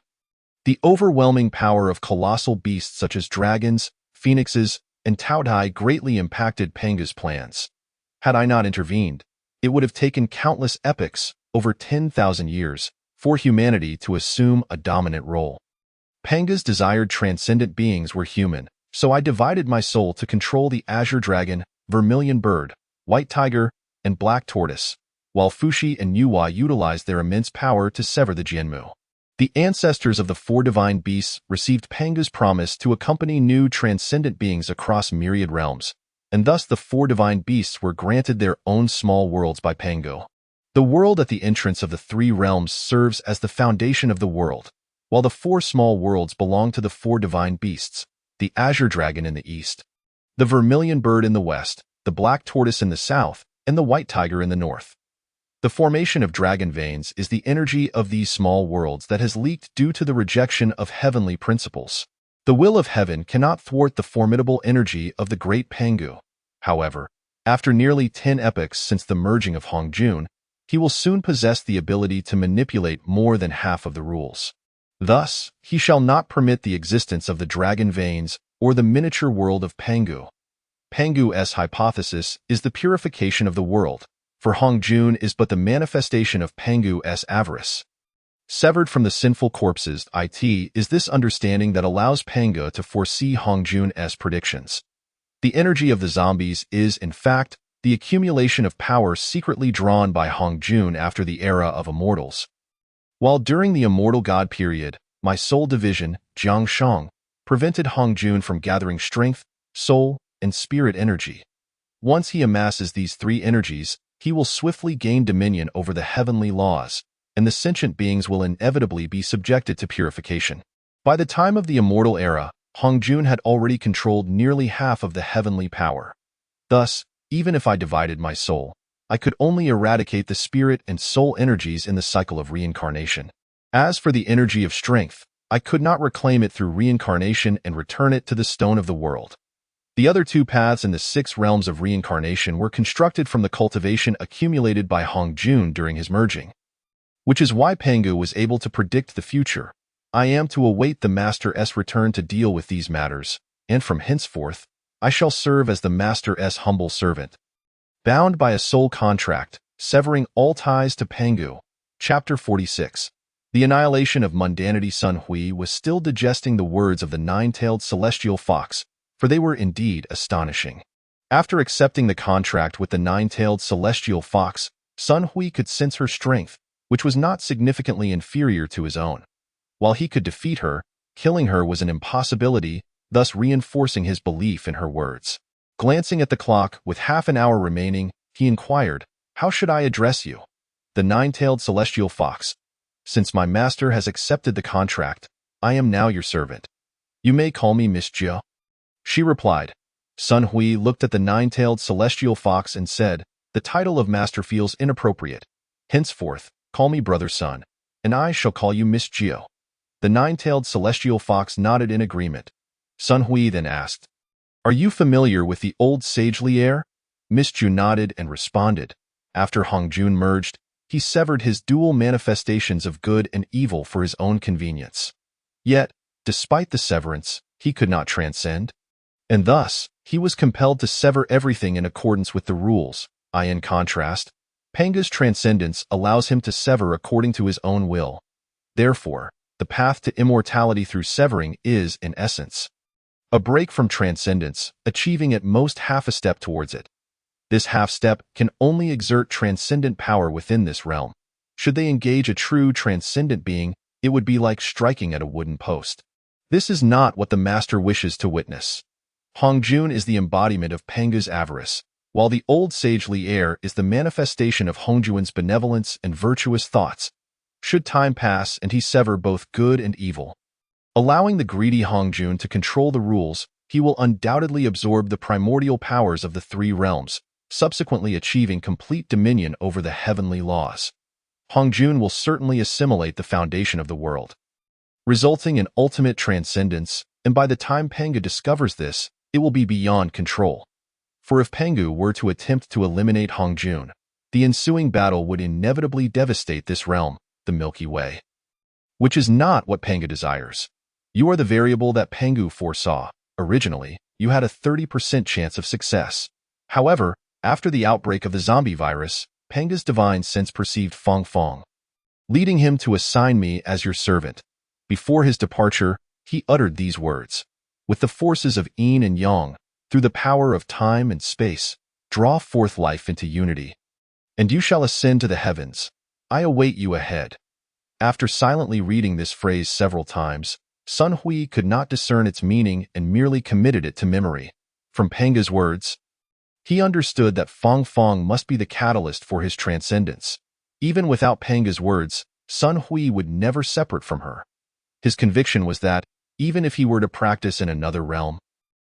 The overwhelming power of colossal beasts such as dragons, phoenixes, and Taodai greatly impacted Panga's plans. Had I not intervened, it would have taken countless epochs, over 10,000 years, for humanity to assume a dominant role. Panga's desired transcendent beings were human, so I divided my soul to control the azure dragon, vermilion bird, white tiger, and black tortoise, while Fushi and Nuwa utilized their immense power to sever the Jianmu. The ancestors of the four divine beasts received Panga's promise to accompany new transcendent beings across myriad realms, and thus the four divine beasts were granted their own small worlds by Pango. The world at the entrance of the three realms serves as the foundation of the world, while the four small worlds belong to the four divine beasts, the azure dragon in the east, the vermilion bird in the west, the black tortoise in the south, and the white tiger in the north. The formation of dragon veins is the energy of these small worlds that has leaked due to the rejection of heavenly principles. The will of heaven cannot thwart the formidable energy of the great Pangu. However, after nearly 10 epochs since the merging of Hongjun, he will soon possess the ability to manipulate more than half of the rules. Thus, he shall not permit the existence of the dragon veins or the miniature world of Pangu. Pangu's hypothesis is the purification of the world, for Hongjun is but the manifestation of Pangu's avarice. Severed from the sinful corpses, it is this understanding that allows Pangu to foresee Hongjun's predictions. The energy of the zombies is, in fact, the accumulation of power secretly drawn by Hongjun after the era of immortals. While during the immortal god period, my soul division, Jiangshang, prevented Hongjun from gathering strength, soul, and spirit energy. Once he amasses these three energies, he will swiftly gain dominion over the heavenly laws, and the sentient beings will inevitably be subjected to purification. By the time of the immortal era, Hongjun had already controlled nearly half of the heavenly power. Thus, even if I divided my soul, I could only eradicate the spirit and soul energies in the cycle of reincarnation. As for the energy of strength, I could not reclaim it through reincarnation and return it to the stone of the world. The other two paths in the 6 realms of reincarnation were constructed from the cultivation accumulated by Hongjun during his merging, which is why Pangu was able to predict the future. I am to await the Master's return to deal with these matters, and from henceforth, I shall serve as the Master's humble servant. Bound by a soul contract, severing all ties to Pangu. Chapter 46. The annihilation of mundanity. Sun Hui was still digesting the words of the nine-tailed celestial fox, for they were indeed astonishing. After accepting the contract with the nine-tailed celestial fox, Sun Hui could sense her strength, which was not significantly inferior to his own. While he could defeat her, killing her was an impossibility, thus reinforcing his belief in her words. Glancing at the clock, with half an hour remaining, he inquired, "How should I address you?" "The nine-tailed celestial fox. Since my master has accepted the contract, I am now your servant. You may call me Miss Jiao." She replied. Sun Hui looked at the nine-tailed celestial fox and said, "The title of master feels inappropriate. Henceforth, call me Brother Sun, and I shall call you Miss Jiao." The nine-tailed celestial fox nodded in agreement. Sun Hui then asked, "Are you familiar with the old sage Lier?" Miss Jiao nodded and responded. After Hongjun merged, he severed his dual manifestations of good and evil for his own convenience. Yet, despite the severance, he could not transcend. And thus, he was compelled to sever everything in accordance with the rules. In contrast, Panga's transcendence allows him to sever according to his own will. Therefore, the path to immortality through severing is, in essence, a break from transcendence, achieving at most half a step towards it. This half step can only exert transcendent power within this realm. Should they engage a true transcendent being, it would be like striking at a wooden post. This is not what the master wishes to witness. Hongjun is the embodiment of Panga's avarice, while the old sage Lier is the manifestation of Hongjuan's benevolence and virtuous thoughts. Should time pass and he sever both good and evil, allowing the greedy Hongjun to control the rules, he will undoubtedly absorb the primordial powers of the three realms, subsequently achieving complete dominion over the heavenly laws. Hongjun will certainly assimilate the foundation of the world, resulting in ultimate transcendence, and by the time Panga discovers this, it will be beyond control. For if Pangu were to attempt to eliminate Hongjun, the ensuing battle would inevitably devastate this realm, the Milky Way, which is not what Panga desires. You are the variable that Pangu foresaw. Originally, you had a 30% chance of success. However, after the outbreak of the zombie virus, Panga's divine sense perceived Fong Fong, leading him to assign me as your servant. Before his departure, he uttered these words. With the forces of yin and yang, through the power of time and space, draw forth life into unity. And you shall ascend to the heavens. I await you ahead. After silently reading this phrase several times, Sun Hui could not discern its meaning and merely committed it to memory. From Panga's words, he understood that Fong Fong must be the catalyst for his transcendence. Even without Panga's words, Sun Hui would never separate from her. His conviction was that, even if he were to practice in another realm,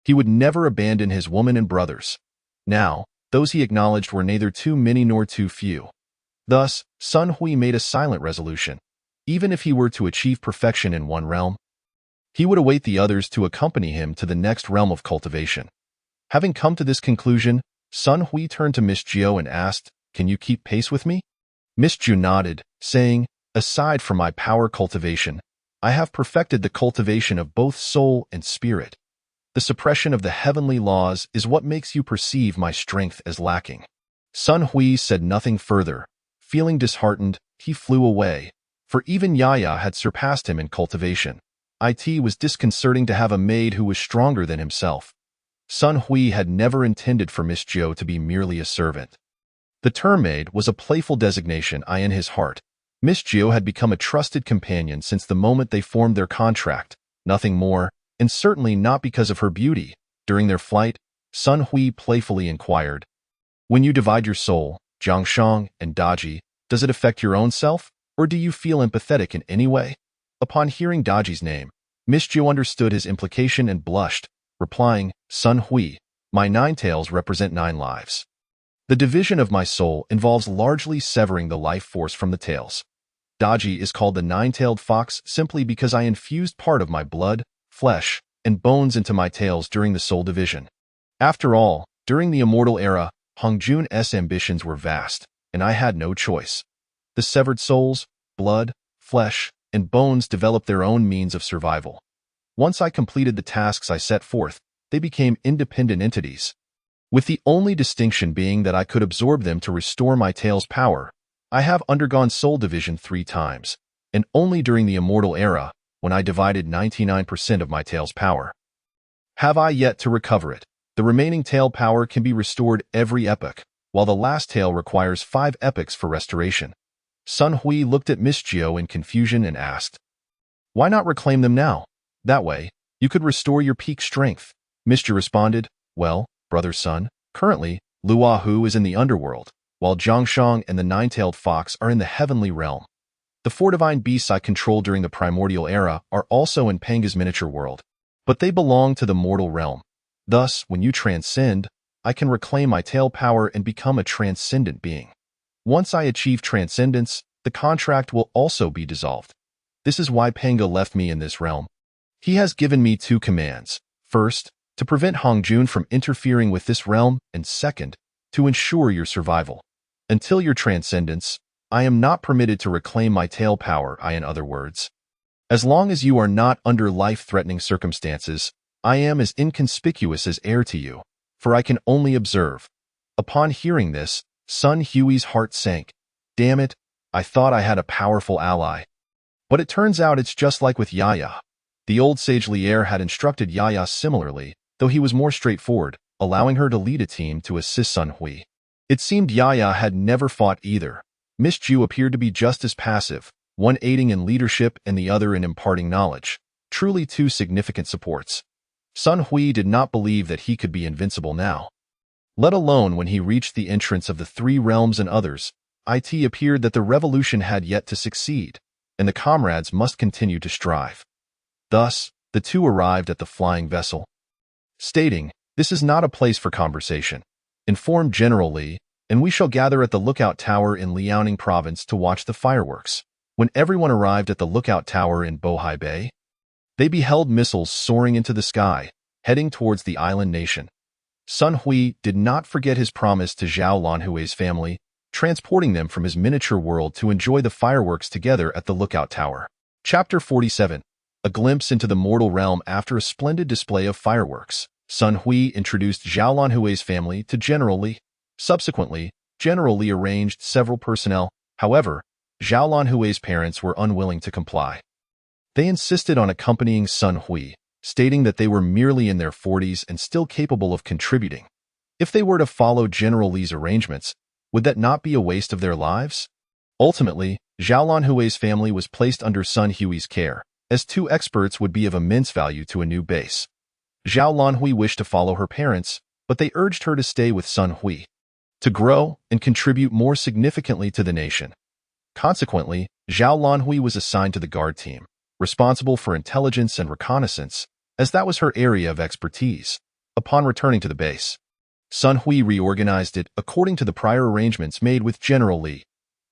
he would never abandon his woman and brothers. Now, those he acknowledged were neither too many nor too few. Thus, Sun Hui made a silent resolution. Even if he were to achieve perfection in one realm, he would await the others to accompany him to the next realm of cultivation. Having come to this conclusion, Sun Hui turned to Miss Jiao and asked, "Can you keep pace with me?" Miss Jiao nodded, saying, "Aside from my power cultivation, I have perfected the cultivation of both soul and spirit. The suppression of the heavenly laws is what makes you perceive my strength as lacking." Sun Hui said nothing further. Feeling disheartened, he flew away, for even Yaya had surpassed him in cultivation. It was disconcerting to have a maid who was stronger than himself. Sun Hui had never intended for Miss Jiao to be merely a servant. The term maid was a playful designation in his heart. Miss Jiao had become a trusted companion since the moment they formed their contract, nothing more, and certainly not because of her beauty. During their flight, Sun Hui playfully inquired, "When you divide your soul, Jiangshang and Daji, does it affect your own self, or do you feel empathetic in any way?" Upon hearing Daji's name, Miss Jiao understood his implication and blushed, replying, "Sun Hui, my 9 tails represent 9 lives. The division of my soul involves largely severing the life force from the tails. Daji is called the 9-tailed fox simply because I infused part of my blood, flesh, and bones into my tails during the soul division. After all, during the immortal era, Hongjun's ambitions were vast, and I had no choice. The severed souls, blood, flesh, and bones developed their own means of survival. Once I completed the tasks I set forth, they became independent entities, with the only distinction being that I could absorb them to restore my tail's power. I have undergone soul division 3 times, and only during the immortal era, when I divided 99% of my tail's power, have I yet to recover it. The remaining tail power can be restored every epoch, while the last tail requires 5 epochs for restoration. Sun Hui looked at Miss Jiao in confusion and asked, "Why not reclaim them now? That way, you could restore your peak strength." Miss Jiao responded, "Well, brother Sun, currently, Luahu is in the underworld, while Zhangshang and the nine-tailed fox are in the heavenly realm. The 4 divine beasts I controlled during the primordial era are also in Panga's miniature world, but they belong to the mortal realm. Thus, when you transcend, I can reclaim my tail power and become a transcendent being. Once I achieve transcendence, the contract will also be dissolved. This is why Panga left me in this realm. He has given me 2 commands. First, to prevent Hongjun from interfering with this realm, and second, to ensure your survival. Until your transcendence, I am not permitted to reclaim my tail power, in other words. As long as you are not under life-threatening circumstances, I am as inconspicuous as air to you, for I can only observe." Upon hearing this, Sun Hui's heart sank. Damn it, I thought I had a powerful ally. But it turns out it's just like with Yaya. The old sage Lier had instructed Yaya similarly, though he was more straightforward, allowing her to lead a team to assist Sun Hui. It seemed Yaya had never fought either. Miss Jiao appeared to be just as passive, one aiding in leadership and the other in imparting knowledge. Truly 2 significant supports. Sun Hui did not believe that he could be invincible now. Let alone when he reached the entrance of the 3 realms and others, it appeared that the revolution had yet to succeed, and the comrades must continue to strive. Thus, the 2 arrived at the flying vessel, stating, "This is not a place for conversation. Inform General Li, and we shall gather at the lookout tower in Liaoning province to watch the fireworks." When everyone arrived at the lookout tower in Bohai Bay, they beheld missiles soaring into the sky, heading towards the island nation. Sun Hui did not forget his promise to Zhao Lanhui's family, transporting them from his miniature world to enjoy the fireworks together at the lookout tower. Chapter 47. A glimpse into the mortal realm after a splendid display of fireworks. Sun Hui introduced Zhao Lanhui's family to General Li. Subsequently, General Li arranged several personnel. However, Zhao Lanhui's parents were unwilling to comply. They insisted on accompanying Sun Hui, stating that they were merely in their 40s and still capable of contributing. If they were to follow General Li's arrangements, would that not be a waste of their lives? Ultimately, Zhao Lanhui's family was placed under Sun Hui's care, as 2 experts would be of immense value to a new base. Zhao Lanhui wished to follow her parents, but they urged her to stay with Sun Hui, to grow and contribute more significantly to the nation. Consequently, Zhao Lanhui was assigned to the guard team, responsible for intelligence and reconnaissance, as that was her area of expertise. Upon returning to the base, Sun Hui reorganized it according to the prior arrangements made with General Li.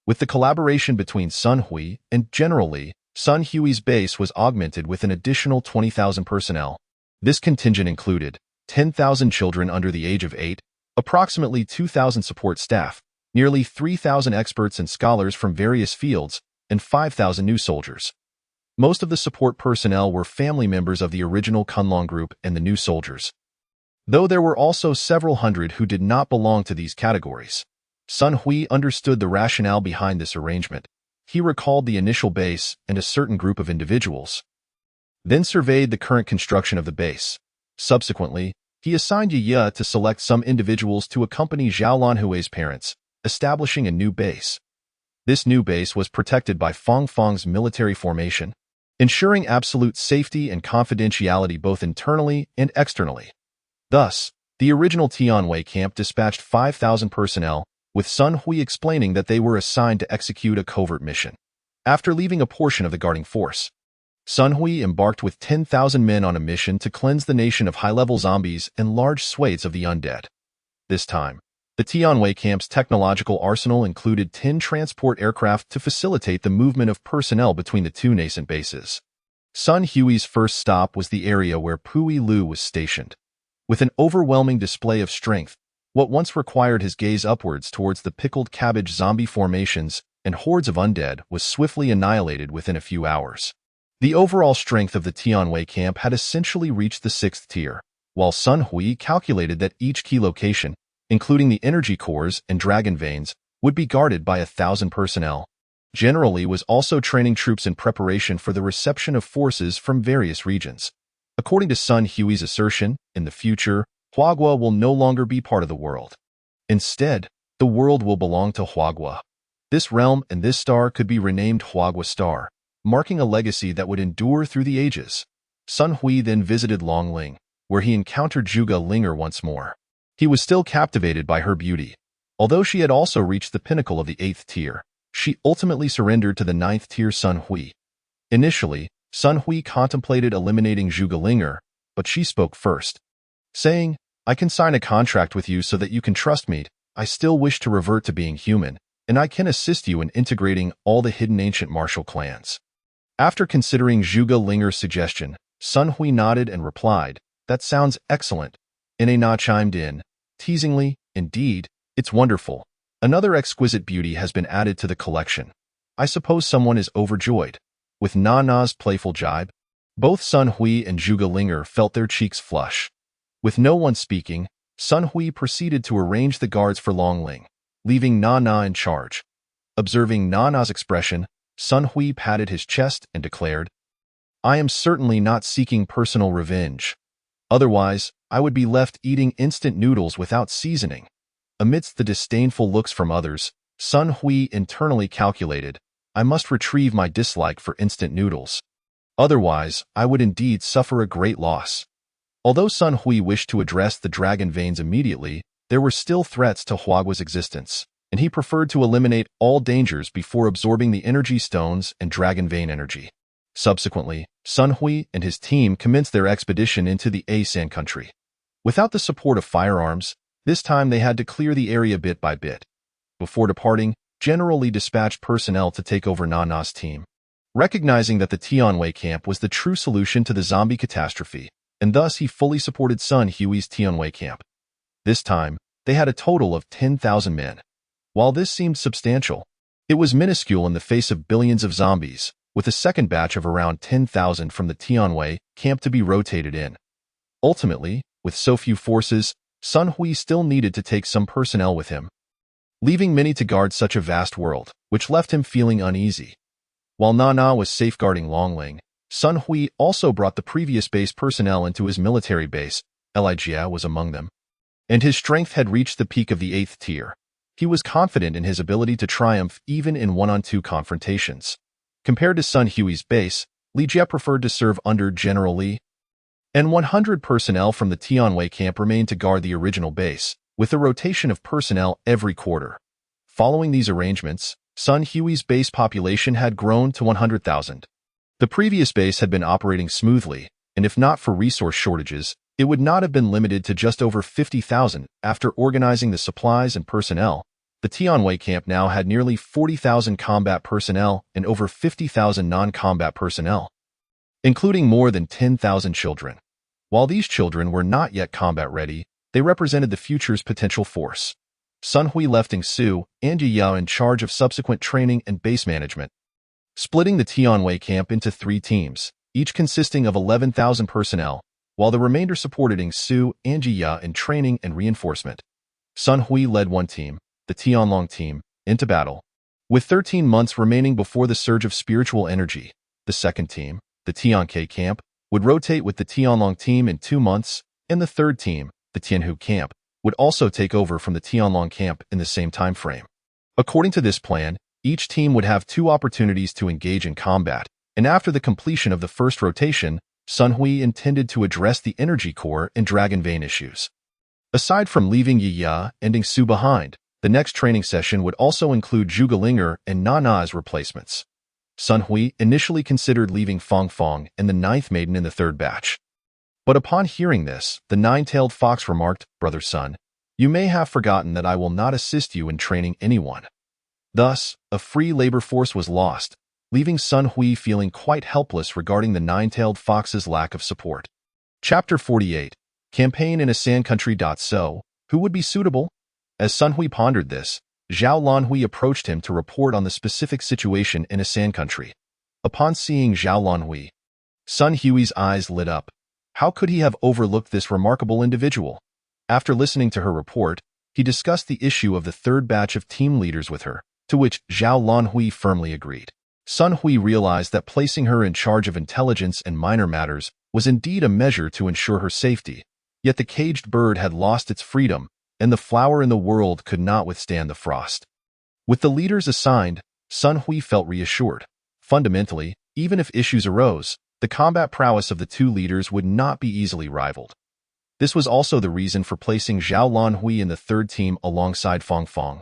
With the collaboration between Sun Hui and General Li, Sun Hui's base was augmented with an additional 20,000 personnel. This contingent included 10,000 children under the age of 8, approximately 2,000 support staff, nearly 3,000 experts and scholars from various fields, and 5,000 new soldiers. Most of the support personnel were family members of the original Kunlong group and the new soldiers, though there were also several hundred who did not belong to these categories. Sun Hui understood the rationale behind this arrangement. He recalled the initial base and a certain group of individuals, then surveyed the current construction of the base. Subsequently, he assigned Yi to select some individuals to accompany Zhao Lanhui's parents, establishing a new base. This new base was protected by Fong Fong's military formation, ensuring absolute safety and confidentiality both internally and externally. Thus, the original Tianwei camp dispatched 5,000 personnel, with Sun Hui explaining that they were assigned to execute a covert mission. After leaving a portion of the guarding force, Sun Hui embarked with 10,000 men on a mission to cleanse the nation of high-level zombies and large swathes of the undead. This time, the Tianwei camp's technological arsenal included 10 transport aircraft to facilitate the movement of personnel between the 2 nascent bases. Sun Hui's first stop was the area where Pui Lu was stationed. With an overwhelming display of strength, what once required his gaze upwards towards the pickled cabbage zombie formations and hordes of undead was swiftly annihilated within a few hours. The overall strength of the Tianwei camp had essentially reached the 6th tier, while Sun Hui calculated that each key location, including the energy cores and dragon veins, would be guarded by 1,000 personnel. General Li was also training troops in preparation for the reception of forces from various regions. According to Sun Hui's assertion, in the future, Huagua will no longer be part of the world. Instead, the world will belong to Huagua. This realm and this star could be renamed Huagua Star, marking a legacy that would endure through the ages. Sun Hui then visited Longling, where he encountered Zhuge Linger once more. He was still captivated by her beauty. Although she had also reached the pinnacle of the 8th tier, she ultimately surrendered to the 9th tier Sun Hui. Initially, Sun Hui contemplated eliminating Zhuge Linger, but she spoke first, saying, "I can sign a contract with you so that you can trust me. I still wish to revert to being human, and I can assist you in integrating all the hidden ancient martial clans." After considering Zhuge Linger's suggestion, Sun Hui nodded and replied, "That sounds excellent." Na chimed in, teasingly, "Indeed, it's wonderful. Another exquisite beauty has been added to the collection. I suppose someone is overjoyed." With Na's playful jibe, both Sun Hui and Zhuge Linger felt their cheeks flush. With no one speaking, Sun Hui proceeded to arrange the guards for Longling, leaving Na in charge. Observing Na's expression, Sun Hui patted his chest and declared, "I am certainly not seeking personal revenge. Otherwise, I would be left eating instant noodles without seasoning." Amidst the disdainful looks from others, Sun Hui internally calculated, "I must retrieve my dislike for instant noodles. Otherwise, I would indeed suffer a great loss." Although Sun Hui wished to address the dragon veins immediately, there were still threats to Huagua's existence, and he preferred to eliminate all dangers before absorbing the energy stones and dragon vein energy. Subsequently, Sun Hui and his team commenced their expedition into the Sand country. Without the support of firearms, this time they had to clear the area bit by bit. Before departing, General Li dispatched personnel to take over Na's team. Recognizing that the Tianwei camp was the true solution to the zombie catastrophe, and thus he fully supported Sun Hui's Tianwei camp. This time, they had a total of 10,000 men. While this seemed substantial, it was minuscule in the face of billions of zombies, with a second batch of around 10,000 from the Tianwei camp to be rotated in. Ultimately, with so few forces, Sun Hui still needed to take some personnel with him, leaving many to guard such a vast world, which left him feeling uneasy. While Na was safeguarding Longling, Sun Hui also brought the previous base personnel into his military base. Elijia was among them, and his strength had reached the peak of the 8th tier. He was confident in his ability to triumph even in one-on-two confrontations. Compared to Sun Hui's base, Li Jie preferred to serve under General Li, and 100 personnel from the Tianwei camp remained to guard the original base, with a rotation of personnel every quarter. Following these arrangements, Sun Hui's base population had grown to 100,000. The previous base had been operating smoothly, and if not for resource shortages, it would not have been limited to just over 50,000. After organizing the supplies and personnel, the Tianwei camp now had nearly 40,000 combat personnel and over 50,000 non-combat personnel, including more than 10,000 children. While these children were not yet combat ready, they represented the future's potential force. Sun Hui left Su and Yao in charge of subsequent training and base management, splitting the Tianwei camp into 3 teams, each consisting of 11,000 personnel, while the remainder supported Su and Yao in training and reinforcement. Sun Hui led one team, the Tianlong team, into battle. With 13 months remaining before the surge of spiritual energy, the second team, the Tianke camp, would rotate with the Tianlong team in 2 months, and the third team, the Tianhu camp, would also take over from the Tianlong camp in the same time frame. According to this plan, each team would have 2 opportunities to engage in combat, and after the completion of the first rotation, Sun Hui intended to address the energy core and dragon vein issues. Aside from leaving Yi and Su behind, the next training session would also include Zhuge Linger and Na as replacements. Sun Hui initially considered leaving Fong Fong and the 9th maiden in the 3rd batch. But upon hearing this, the 9-tailed fox remarked, "Brother Sun, you may have forgotten that I will not assist you in training anyone." Thus, a free labor force was lost, leaving Sun Hui feeling quite helpless regarding the 9-tailed fox's lack of support. Chapter 48. Campaign in a Sand Country. So, who would be suitable? As Sun Hui pondered this, Zhao Lanhui approached him to report on the specific situation in a Sand Country. Upon seeing Zhao Lanhui, Sun Hui's eyes lit up. How could he have overlooked this remarkable individual? After listening to her report, he discussed the issue of the 3rd batch of team leaders with her, to which Zhao Lanhui firmly agreed. Sun Hui realized that placing her in charge of intelligence and minor matters was indeed a measure to ensure her safety, Yet the caged bird had lost its freedom, and the flower in the world could not withstand the frost. With the leaders assigned, Sun Hui felt reassured. Fundamentally, even if issues arose, the combat prowess of the two leaders would not be easily rivaled. This was also the reason for placing Zhao Lanhui in the third team alongside Fang Fang.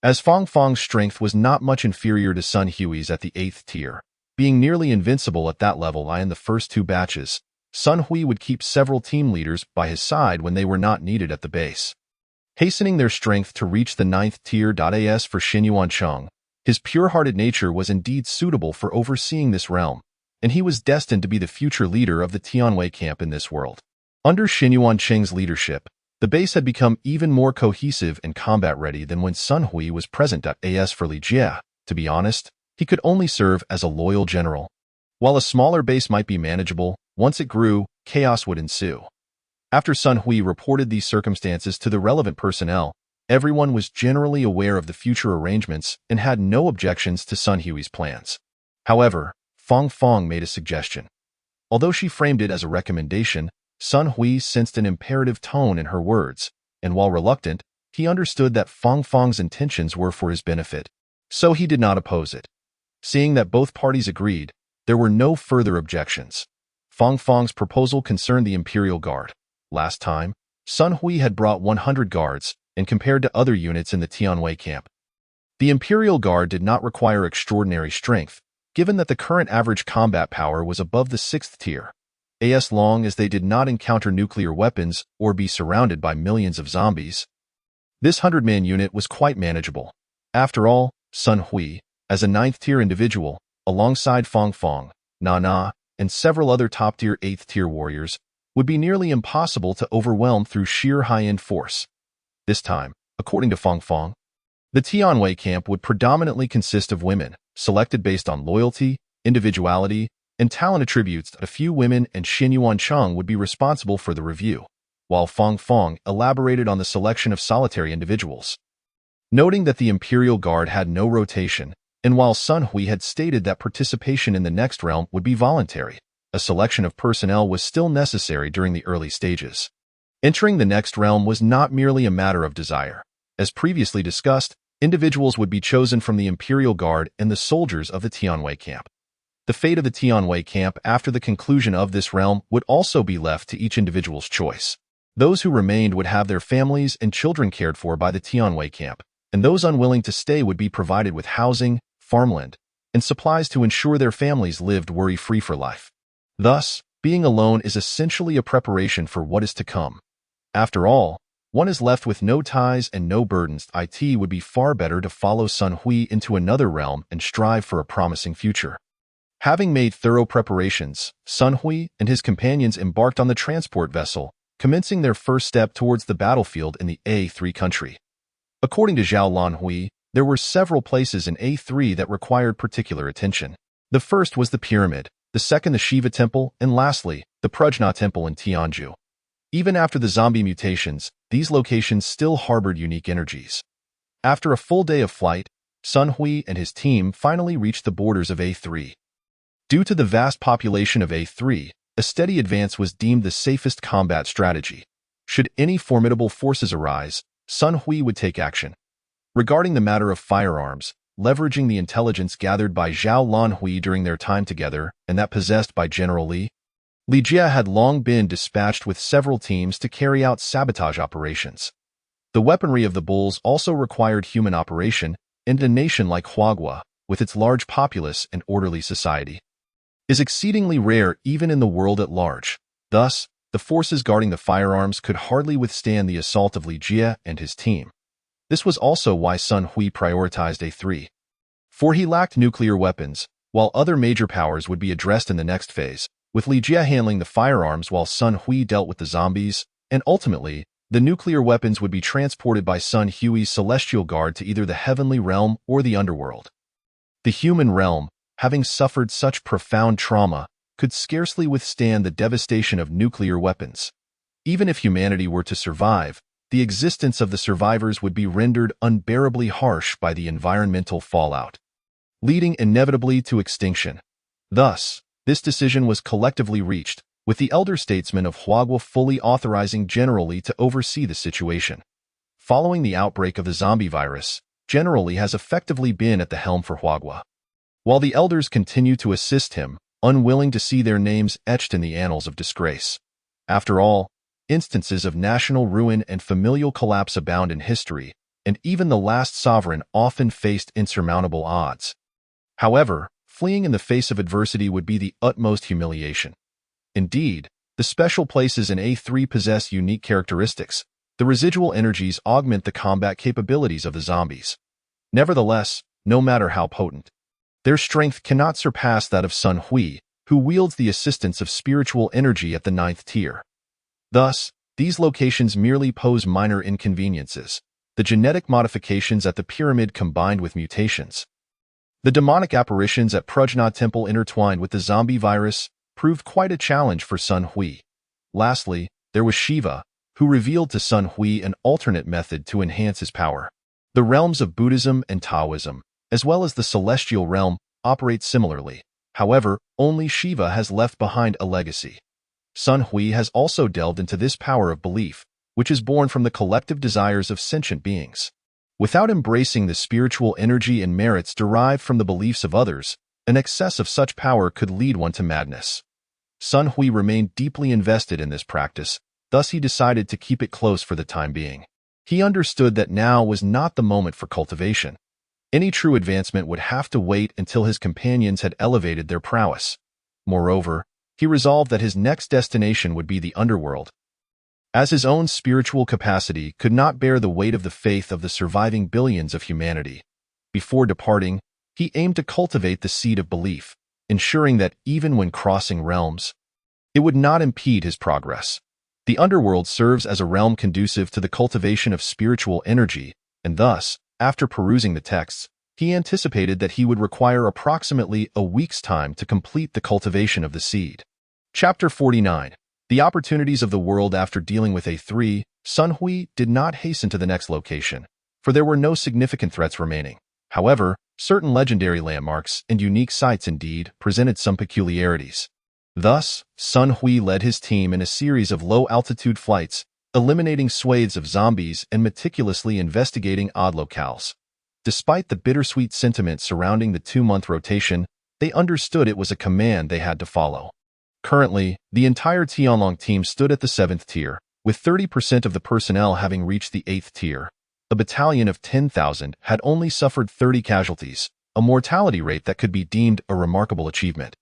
As Fang Fang's strength was not much inferior to Sun Hui's at the 8th tier, being nearly invincible at that level in the first two batches, Sun Hui would keep several team leaders by his side when they were not needed at the base. Hastening their strength to reach the 9th tier. As for Xin Yuancheng, his pure-hearted nature was indeed suitable for overseeing this realm, and he was destined to be the future leader of the Tianwei camp in this world. Under Xin Yuancheng's leadership, the base had become even more cohesive and combat-ready than when Sun Hui was present. As for Li Jie, to be honest, he could only serve as a loyal general. While a smaller base might be manageable, once it grew, chaos would ensue. After Sun Hui reported these circumstances to the relevant personnel, everyone was generally aware of the future arrangements and had no objections to Sun Hui's plans. However, Fang Fang made a suggestion. Although she framed it as a recommendation, Sun Hui sensed an imperative tone in her words, and while reluctant, he understood that Fang Fang's intentions were for his benefit, so he did not oppose it. Seeing that both parties agreed, there were no further objections. Fang Fang's proposal concerned the Imperial Guard. Last time, Sun Hui had brought 100 guards, and compared to other units in the Tianwei camp, the Imperial Guard did not require extraordinary strength, given that the current average combat power was above the 6th tier, as long as they did not encounter nuclear weapons or be surrounded by millions of zombies. This 100-man unit was quite manageable. After all, Sun Hui, as a 9th-tier individual, alongside Fang Fang, Na, and several other top-tier 8th-tier warriors, would be nearly impossible to overwhelm through sheer high-end force. This time, according to Fang Fang, the Tianwei camp would predominantly consist of women, selected based on loyalty, individuality, and talent attributes. A few women and Xin Yuancheng would be responsible for the review, while Fang Fang elaborated on the selection of solitary individuals. Noting that the Imperial Guard had no rotation, and while Sun Hui had stated that participation in the next realm would be voluntary, a selection of personnel was still necessary during the early stages. Entering the next realm was not merely a matter of desire. As previously discussed, individuals would be chosen from the Imperial Guard and the soldiers of the Tianwei camp. The fate of the Tianwei camp after the conclusion of this realm would also be left to each individual's choice. Those who remained would have their families and children cared for by the Tianwei camp, and those unwilling to stay would be provided with housing, farmland, and supplies to ensure their families lived worry-free for life. Thus, being alone is essentially a preparation for what is to come. After all, one is left with no ties and no burdens. It would be far better to follow Sun Hui into another realm and strive for a promising future. Having made thorough preparations, Sun Hui and his companions embarked on the transport vessel, commencing their first step towards the battlefield in the A3 country. According to Zhao Lanhui, there were several places in A3 that required particular attention. The first was the pyramid, the second the Shiva temple, and lastly, the Prajna temple in Tianju. Even after the zombie mutations, these locations still harbored unique energies. After a full day of flight, Sun Hui and his team finally reached the borders of A3. Due to the vast population of A3, a steady advance was deemed the safest combat strategy. Should any formidable forces arise, Sun Hui would take action. Regarding the matter of firearms, leveraging the intelligence gathered by Zhao Lanhui during their time together and that possessed by General Li Jie had long been dispatched with several teams to carry out sabotage operations. The weaponry of the bulls also required human operation, and a nation like Huagua, with its large populace and orderly society, is exceedingly rare even in the world at large. Thus, the forces guarding the firearms could hardly withstand the assault of Li Jie and his team. This was also why Sun Hui prioritized A3. For he lacked nuclear weapons, while other major powers would be addressed in the next phase, with Li Jie handling the firearms while Sun Hui dealt with the zombies, and ultimately, the nuclear weapons would be transported by Sun Hui's celestial guard to either the heavenly realm or the underworld. The human realm, having suffered such profound trauma, could scarcely withstand the devastation of nuclear weapons. Even if humanity were to survive, the existence of the survivors would be rendered unbearably harsh by the environmental fallout, leading inevitably to extinction. Thus, this decision was collectively reached, with the elder statesman of Huagua fully authorizing General Lee to oversee the situation. Following the outbreak of the zombie virus, General Lee has effectively been at the helm for Huagua, while the elders continue to assist him, unwilling to see their names etched in the annals of disgrace. After all, instances of national ruin and familial collapse abound in history, and even the last sovereign often faced insurmountable odds. However, fleeing in the face of adversity would be the utmost humiliation. Indeed, the special places in A3 possess unique characteristics. The residual energies augment the combat capabilities of the zombies. Nevertheless, no matter how potent, their strength cannot surpass that of Sun Hui, who wields the assistance of spiritual energy at the 9th tier. Thus, these locations merely pose minor inconveniences, the genetic modifications at the pyramid combined with mutations. The demonic apparitions at Prajna Temple intertwined with the zombie virus proved quite a challenge for Sun Hui. Lastly, there was Shiva, who revealed to Sun Hui an alternate method to enhance his power. The realms of Buddhism and Taoism, as well as the celestial realm, operate similarly. However, only Shiva has left behind a legacy. Sun Hui has also delved into this power of belief, which is born from the collective desires of sentient beings. Without embracing the spiritual energy and merits derived from the beliefs of others, an excess of such power could lead one to madness. Sun Hui remained deeply invested in this practice, thus he decided to keep it close for the time being. He understood that now was not the moment for cultivation. Any true advancement would have to wait until his companions had elevated their prowess. Moreover, he resolved that his next destination would be the underworld, as his own spiritual capacity could not bear the weight of the faith of the surviving billions of humanity. Before departing, he aimed to cultivate the seed of belief, ensuring that even when crossing realms, it would not impede his progress. The underworld serves as a realm conducive to the cultivation of spiritual energy, and thus, after perusing the texts, he anticipated that he would require approximately a week's time to complete the cultivation of the seed. Chapter 49. The opportunities of the world. After dealing with A3, Sun Hui did not hasten to the next location, for there were no significant threats remaining. However, certain legendary landmarks and unique sites indeed presented some peculiarities. Thus, Sun Hui led his team in a series of low-altitude flights, eliminating swathes of zombies and meticulously investigating odd locales. Despite the bittersweet sentiment surrounding the 2-month rotation, they understood it was a command they had to follow. Currently, the entire Tianlong team stood at the 7th tier, with 30% of the personnel having reached the 8th tier. A battalion of 10,000 had only suffered 30 casualties, a mortality rate that could be deemed a remarkable achievement.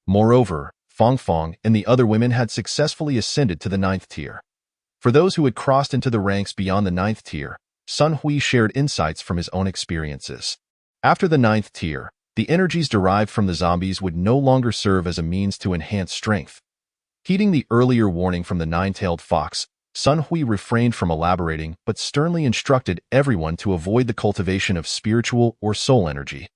Moreover, Fong Fong and the other women had successfully ascended to the 9th tier. For those who had crossed into the ranks beyond the 9th tier, Sun Hui shared insights from his own experiences. After the 9th tier, the energies derived from the zombies would no longer serve as a means to enhance strength. Heeding the earlier warning from the nine-tailed fox, Sun Hui refrained from elaborating but sternly instructed everyone to avoid the cultivation of spiritual or soul energy.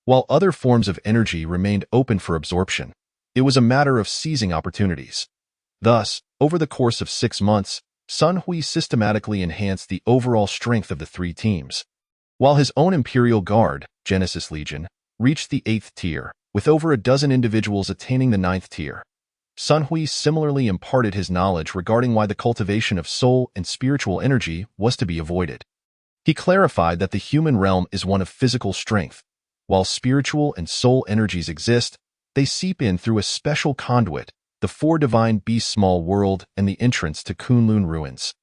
While other forms of energy remained open for absorption, it was a matter of seizing opportunities. Thus, over the course of 6 months, Sun Hui systematically enhanced the overall strength of the 3 teams. While his own Imperial Guard, Genesis Legion, reached the 8th tier, with over a dozen individuals attaining the 9th tier, Sun Hui similarly imparted his knowledge regarding why the cultivation of soul and spiritual energy was to be avoided. He clarified that the human realm is one of physical strength. While spiritual and soul energies exist, they seep in through a special conduit, the 4 divine beasts' small world and the entrance to Kunlun ruins.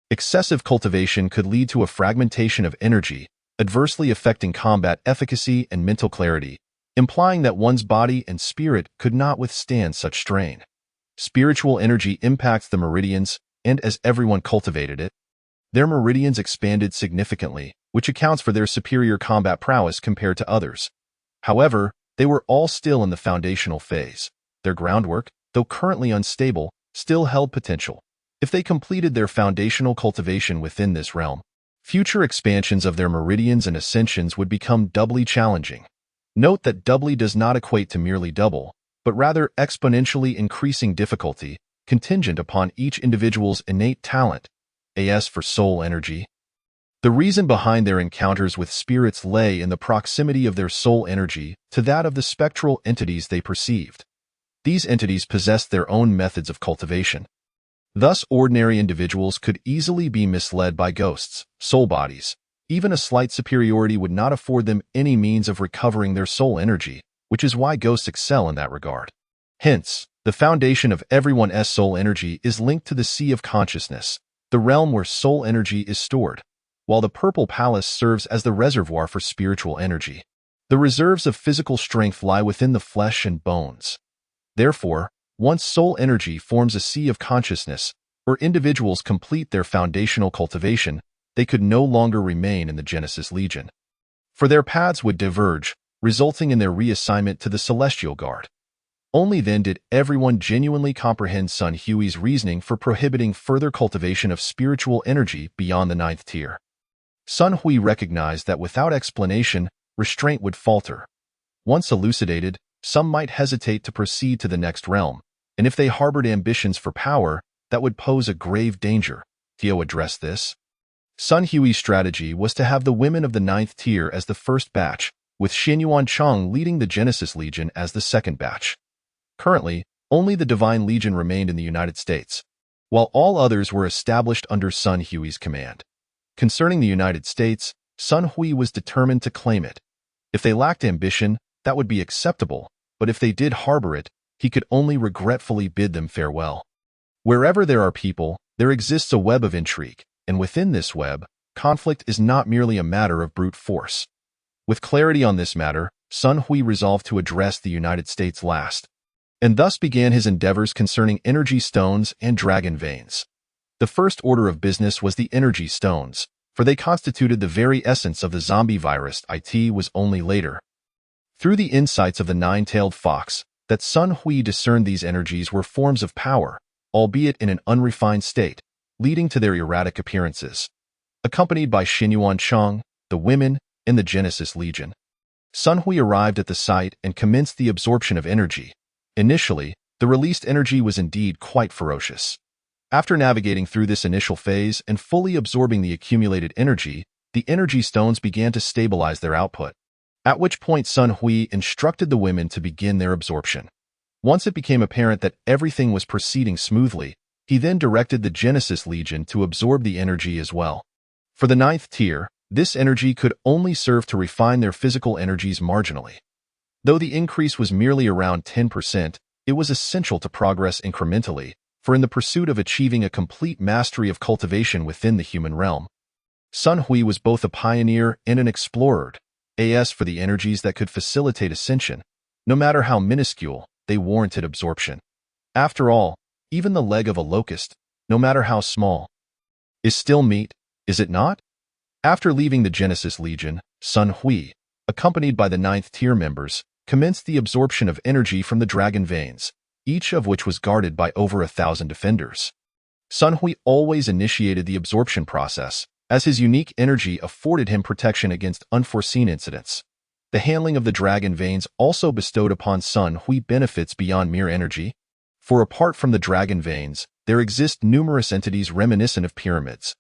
Excessive cultivation could lead to a fragmentation of energy, adversely affecting combat efficacy and mental clarity, implying that one's body and spirit could not withstand such strain. Spiritual energy impacts the meridians, and as everyone cultivated it, their meridians expanded significantly, which accounts for their superior combat prowess compared to others. However, they were all still in the foundational phase. Their groundwork, though currently unstable, still held potential. If they completed their foundational cultivation within this realm, future expansions of their meridians and ascensions would become doubly challenging. Note that doubly does not equate to merely double, but rather exponentially increasing difficulty, contingent upon each individual's innate talent, as for soul energy. The reason behind their encounters with spirits lay in the proximity of their soul energy to that of the spectral entities they perceived. These entities possessed their own methods of cultivation. Thus, ordinary individuals could easily be misled by ghosts, soul bodies. Even a slight superiority would not afford them any means of recovering their soul energy, which is why ghosts excel in that regard. Hence, the foundation of everyone's soul energy is linked to the sea of consciousness, the realm where soul energy is stored, while the purple palace serves as the reservoir for spiritual energy. The reserves of physical strength lie within the flesh and bones. Therefore, once soul energy forms a sea of consciousness, or individuals complete their foundational cultivation, they could no longer remain in the Genesis Legion. For their paths would diverge, resulting in their reassignment to the Celestial Guard. Only then did everyone genuinely comprehend Sun Hui's reasoning for prohibiting further cultivation of spiritual energy beyond the 9th tier. Sun Hui recognized that without explanation, restraint would falter. Once elucidated, some might hesitate to proceed to the next realm, and if they harbored ambitions for power, that would pose a grave danger. Theo addressed this. Sun Hui's strategy was to have the women of the 9th tier as the first batch, with Xinyuan Chang leading the Genesis Legion as the second batch. Currently, only the Divine Legion remained in the United States, while all others were established under Sun Hui's command. Concerning the United States, Sun Hui was determined to claim it. If they lacked ambition, that would be acceptable, but if they did harbor it, he could only regretfully bid them farewell. Wherever there are people, there exists a web of intrigue, and within this web, conflict is not merely a matter of brute force. With clarity on this matter, Sun Hui resolved to address the United States last, and thus began his endeavors concerning energy stones and dragon veins. The first order of business was the energy stones, for they constituted the very essence of the zombie virus. It was only later, through the insights of the nine-tailed fox, that Sun Hui discerned these energies were forms of power, albeit in an unrefined state, leading to their erratic appearances. Accompanied by Xinyuan Chang, the women, and the Genesis Legion, Sun Hui arrived at the site and commenced the absorption of energy. Initially, the released energy was indeed quite ferocious. After navigating through this initial phase and fully absorbing the accumulated energy, the energy stones began to stabilize their output, at which point Sun Hui instructed the women to begin their absorption. Once it became apparent that everything was proceeding smoothly, he then directed the Genesis Legion to absorb the energy as well. For the 9th tier, this energy could only serve to refine their physical energies marginally. Though the increase was merely around 10%, it was essential to progress incrementally, for in the pursuit of achieving a complete mastery of cultivation within the human realm, Sun Hui was both a pioneer and an explorer, as for the energies that could facilitate ascension. No matter how minuscule, they warranted absorption. After all, even the leg of a locust, no matter how small, is still meat, is it not? After leaving the Genesis Legion, Sun Hui, accompanied by the 9th tier members, commenced the absorption of energy from the dragon veins, each of which was guarded by over 1,000 defenders. Sun Hui always initiated the absorption process, as his unique energy afforded him protection against unforeseen incidents. The handling of the dragon veins also bestowed upon Sun Hui benefits beyond mere energy, for apart from the dragon veins, there exist numerous entities reminiscent of pyramids.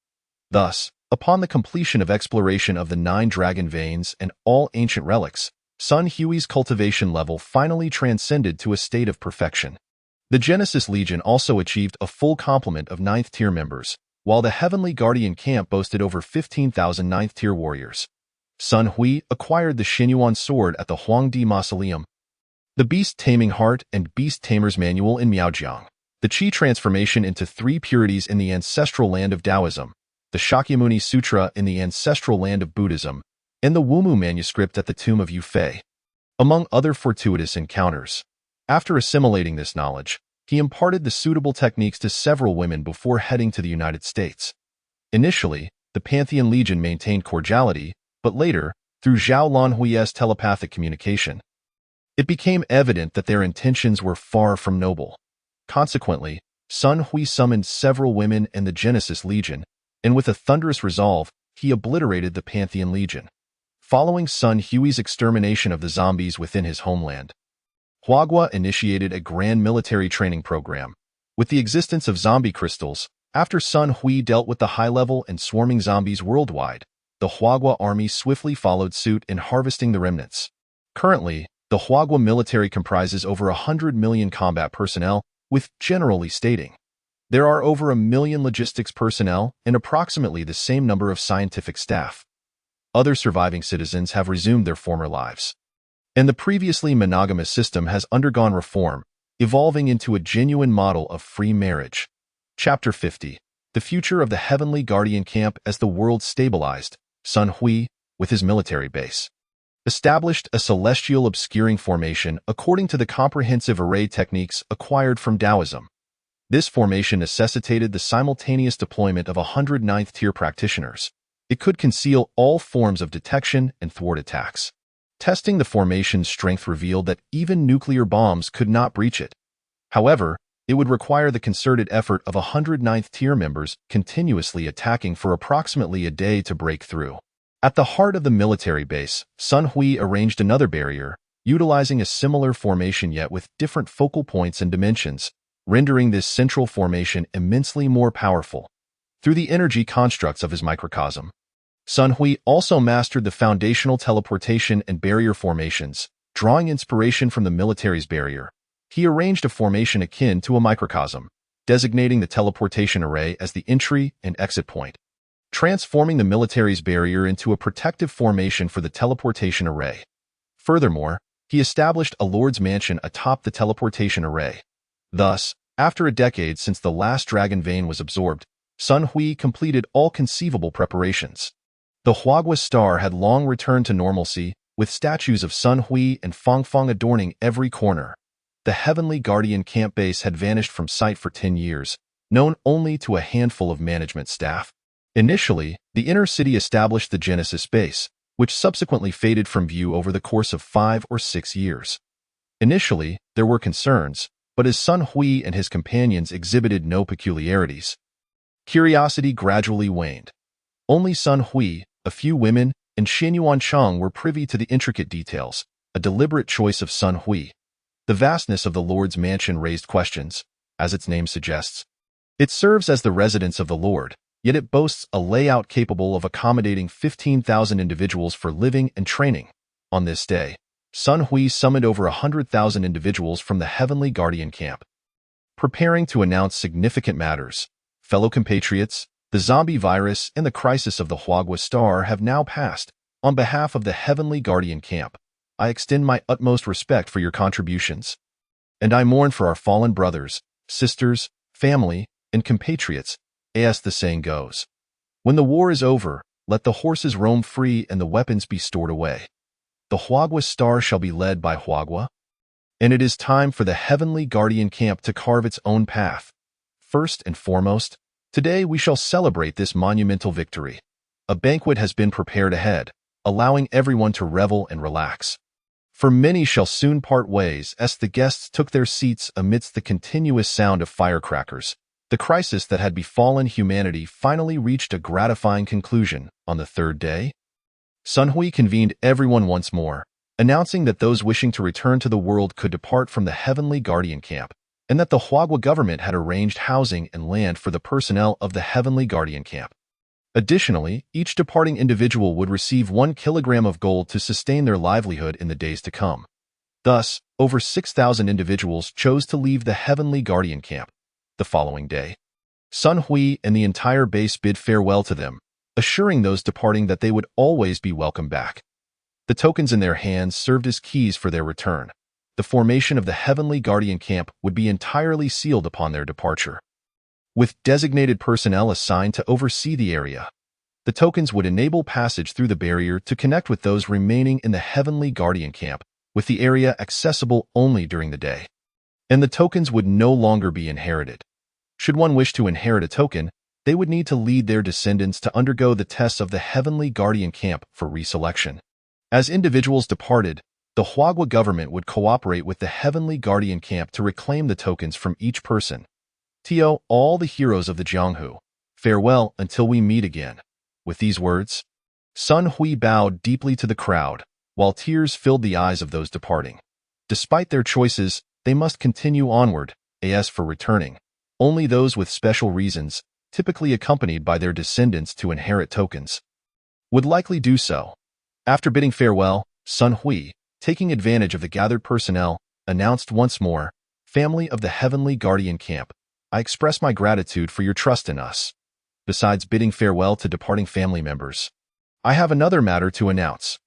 Thus, upon the completion of exploration of the 9 dragon veins and all ancient relics, Sun Hui's cultivation level finally transcended to a state of perfection. The Genesis Legion also achieved a full complement of 9th tier members, while the Heavenly Guardian camp boasted over 15,000 9th tier warriors. Sun Hui acquired the Xinyuan sword at the Huangdi Mausoleum, the Beast Taming Heart and Beast Tamer's Manual in Miaojiang, the Qi transformation into 3 purities in the ancestral land of Taoism, the Shakyamuni Sutra in the ancestral land of Buddhism, and the Wumu manuscript at the tomb of Yufei, among other fortuitous encounters. After assimilating this knowledge, he imparted the suitable techniques to several women before heading to the United States. Initially, the Pantheon Legion maintained cordiality, but later, through Zhao Lanhui's telepathic communication, it became evident that their intentions were far from noble. Consequently, Sun Hui summoned several women and the Genesis Legion, and with a thunderous resolve, he obliterated the Pantheon Legion. Following Sun Hui's extermination of the zombies within his homeland, Huagua initiated a grand military training program. With the existence of zombie crystals, after Sun Hui dealt with the high-level and swarming zombies worldwide, the Huagua army swiftly followed suit in harvesting the remnants. Currently, The Huagua military comprises over 100 million combat personnel, with generally stating, there are over 1 million logistics personnel and approximately the same number of scientific staff. Other surviving citizens have resumed their former lives. And the previously monogamous system has undergone reform, evolving into a genuine model of free marriage. Chapter 50. The future of the Heavenly Guardian Camp as the world stabilized. Sun Hui, with his military base, established a celestial obscuring formation according to the comprehensive array techniques acquired from Taoism. This formation necessitated the simultaneous deployment of 100 ninth-tier practitioners. It could conceal all forms of detection and thwart attacks. Testing the formation's strength revealed that even nuclear bombs could not breach it. However, it would require the concerted effort of 100 ninth-tier members continuously attacking for approximately a day to break through. At the heart of the military base, Sun Hui arranged another barrier, utilizing a similar formation yet with different focal points and dimensions, rendering this central formation immensely more powerful. Through the energy constructs of his microcosm, Sun Hui also mastered the foundational teleportation and barrier formations, drawing inspiration from the military's barrier. He arranged a formation akin to a microcosm, designating the teleportation array as the entry and exit point, transforming the military's barrier into a protective formation for the teleportation array. Furthermore, he established a Lord's Mansion atop the teleportation array. Thus, after a decade since the last dragon vein was absorbed, Sun Hui completed all conceivable preparations. The Huagua star had long returned to normalcy, with statues of Sun Hui and Fang Fang adorning every corner. The Heavenly Guardian camp base had vanished from sight for 10 years, known only to a handful of management staff. Initially, the inner city established the Genesis base, which subsequently faded from view over the course of 5 or 6 years. Initially, there were concerns, but as Sun Hui and his companions exhibited no peculiarities, curiosity gradually waned. Only Sun Hui, a few women, and Xin Yuancheng were privy to the intricate details, a deliberate choice of Sun Hui. The vastness of the Lord's Mansion raised questions, as its name suggests. It serves as the residence of the Lord, yet it boasts a layout capable of accommodating 15,000 individuals for living and training. On this day, Sun Hui summoned over 100,000 individuals from the Heavenly Guardian camp. Preparing to announce significant matters, fellow compatriots, the zombie virus and the crisis of the Huagua star have now passed. On behalf of the Heavenly Guardian camp, I extend my utmost respect for your contributions. And I mourn for our fallen brothers, sisters, family, and compatriots, as the saying goes. When the war is over, let the horses roam free and the weapons be stored away. The Huagua star shall be led by Huagua, and it is time for the Heavenly Guardian camp to carve its own path. First and foremost, today we shall celebrate this monumental victory. A banquet has been prepared ahead, allowing everyone to revel and relax. For many shall soon part ways as the guests took their seats amidst the continuous sound of firecrackers. The crisis that had befallen humanity finally reached a gratifying conclusion. On the third day, Sun Hui convened everyone once more, announcing that those wishing to return to the world could depart from the Heavenly Guardian camp, and that the Huagua government had arranged housing and land for the personnel of the Heavenly Guardian camp. Additionally, each departing individual would receive 1 kilogram of gold to sustain their livelihood in the days to come. Thus, over 6,000 individuals chose to leave the Heavenly Guardian camp. The following day, Sun Hui and the entire base bid farewell to them, assuring those departing that they would always be welcome back. The tokens in their hands served as keys for their return. The formation of the Heavenly Guardian camp would be entirely sealed upon their departure, with designated personnel assigned to oversee the area. The tokens would enable passage through the barrier to connect with those remaining in the Heavenly Guardian camp, with the area accessible only during the day. And the tokens would no longer be inherited. Should one wish to inherit a token, they would need to lead their descendants to undergo the tests of the Heavenly Guardian camp for reselection. As individuals departed, the Huagua government would cooperate with the Heavenly Guardian camp to reclaim the tokens from each person. To all the heroes of the Jianghu, farewell until we meet again. With these words, Sun Hui bowed deeply to the crowd, while tears filled the eyes of those departing. Despite their choices, they must continue onward. As for returning, only those with special reasons, typically accompanied by their descendants to inherit tokens, would likely do so. After bidding farewell, Sun Hui, taking advantage of the gathered personnel, announced once more, "Family of the Heavenly Guardian Camp, I express my gratitude for your trust in us." Besides bidding farewell to departing family members, I have another matter to announce.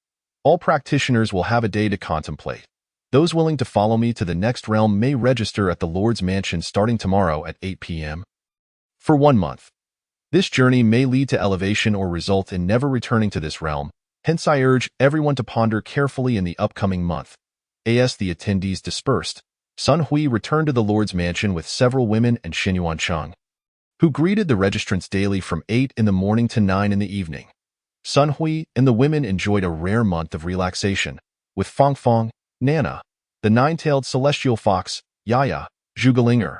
All practitioners will have a day to contemplate. Those willing to follow me to the next realm may register at the Lord's Mansion starting tomorrow at 8 p.m. for 1 month. This journey may lead to elevation or result in never returning to this realm, hence I urge everyone to ponder carefully in the upcoming month. As the attendees dispersed, Sun Hui returned to the Lord's Mansion with several women and Xin Yuancheng, who greeted the registrants daily from 8 in the morning to 9 in the evening. Sun Hui and the women enjoyed a rare month of relaxation, with Fong Fong, Nana, the nine-tailed celestial fox, Yaya, Zhugalinger,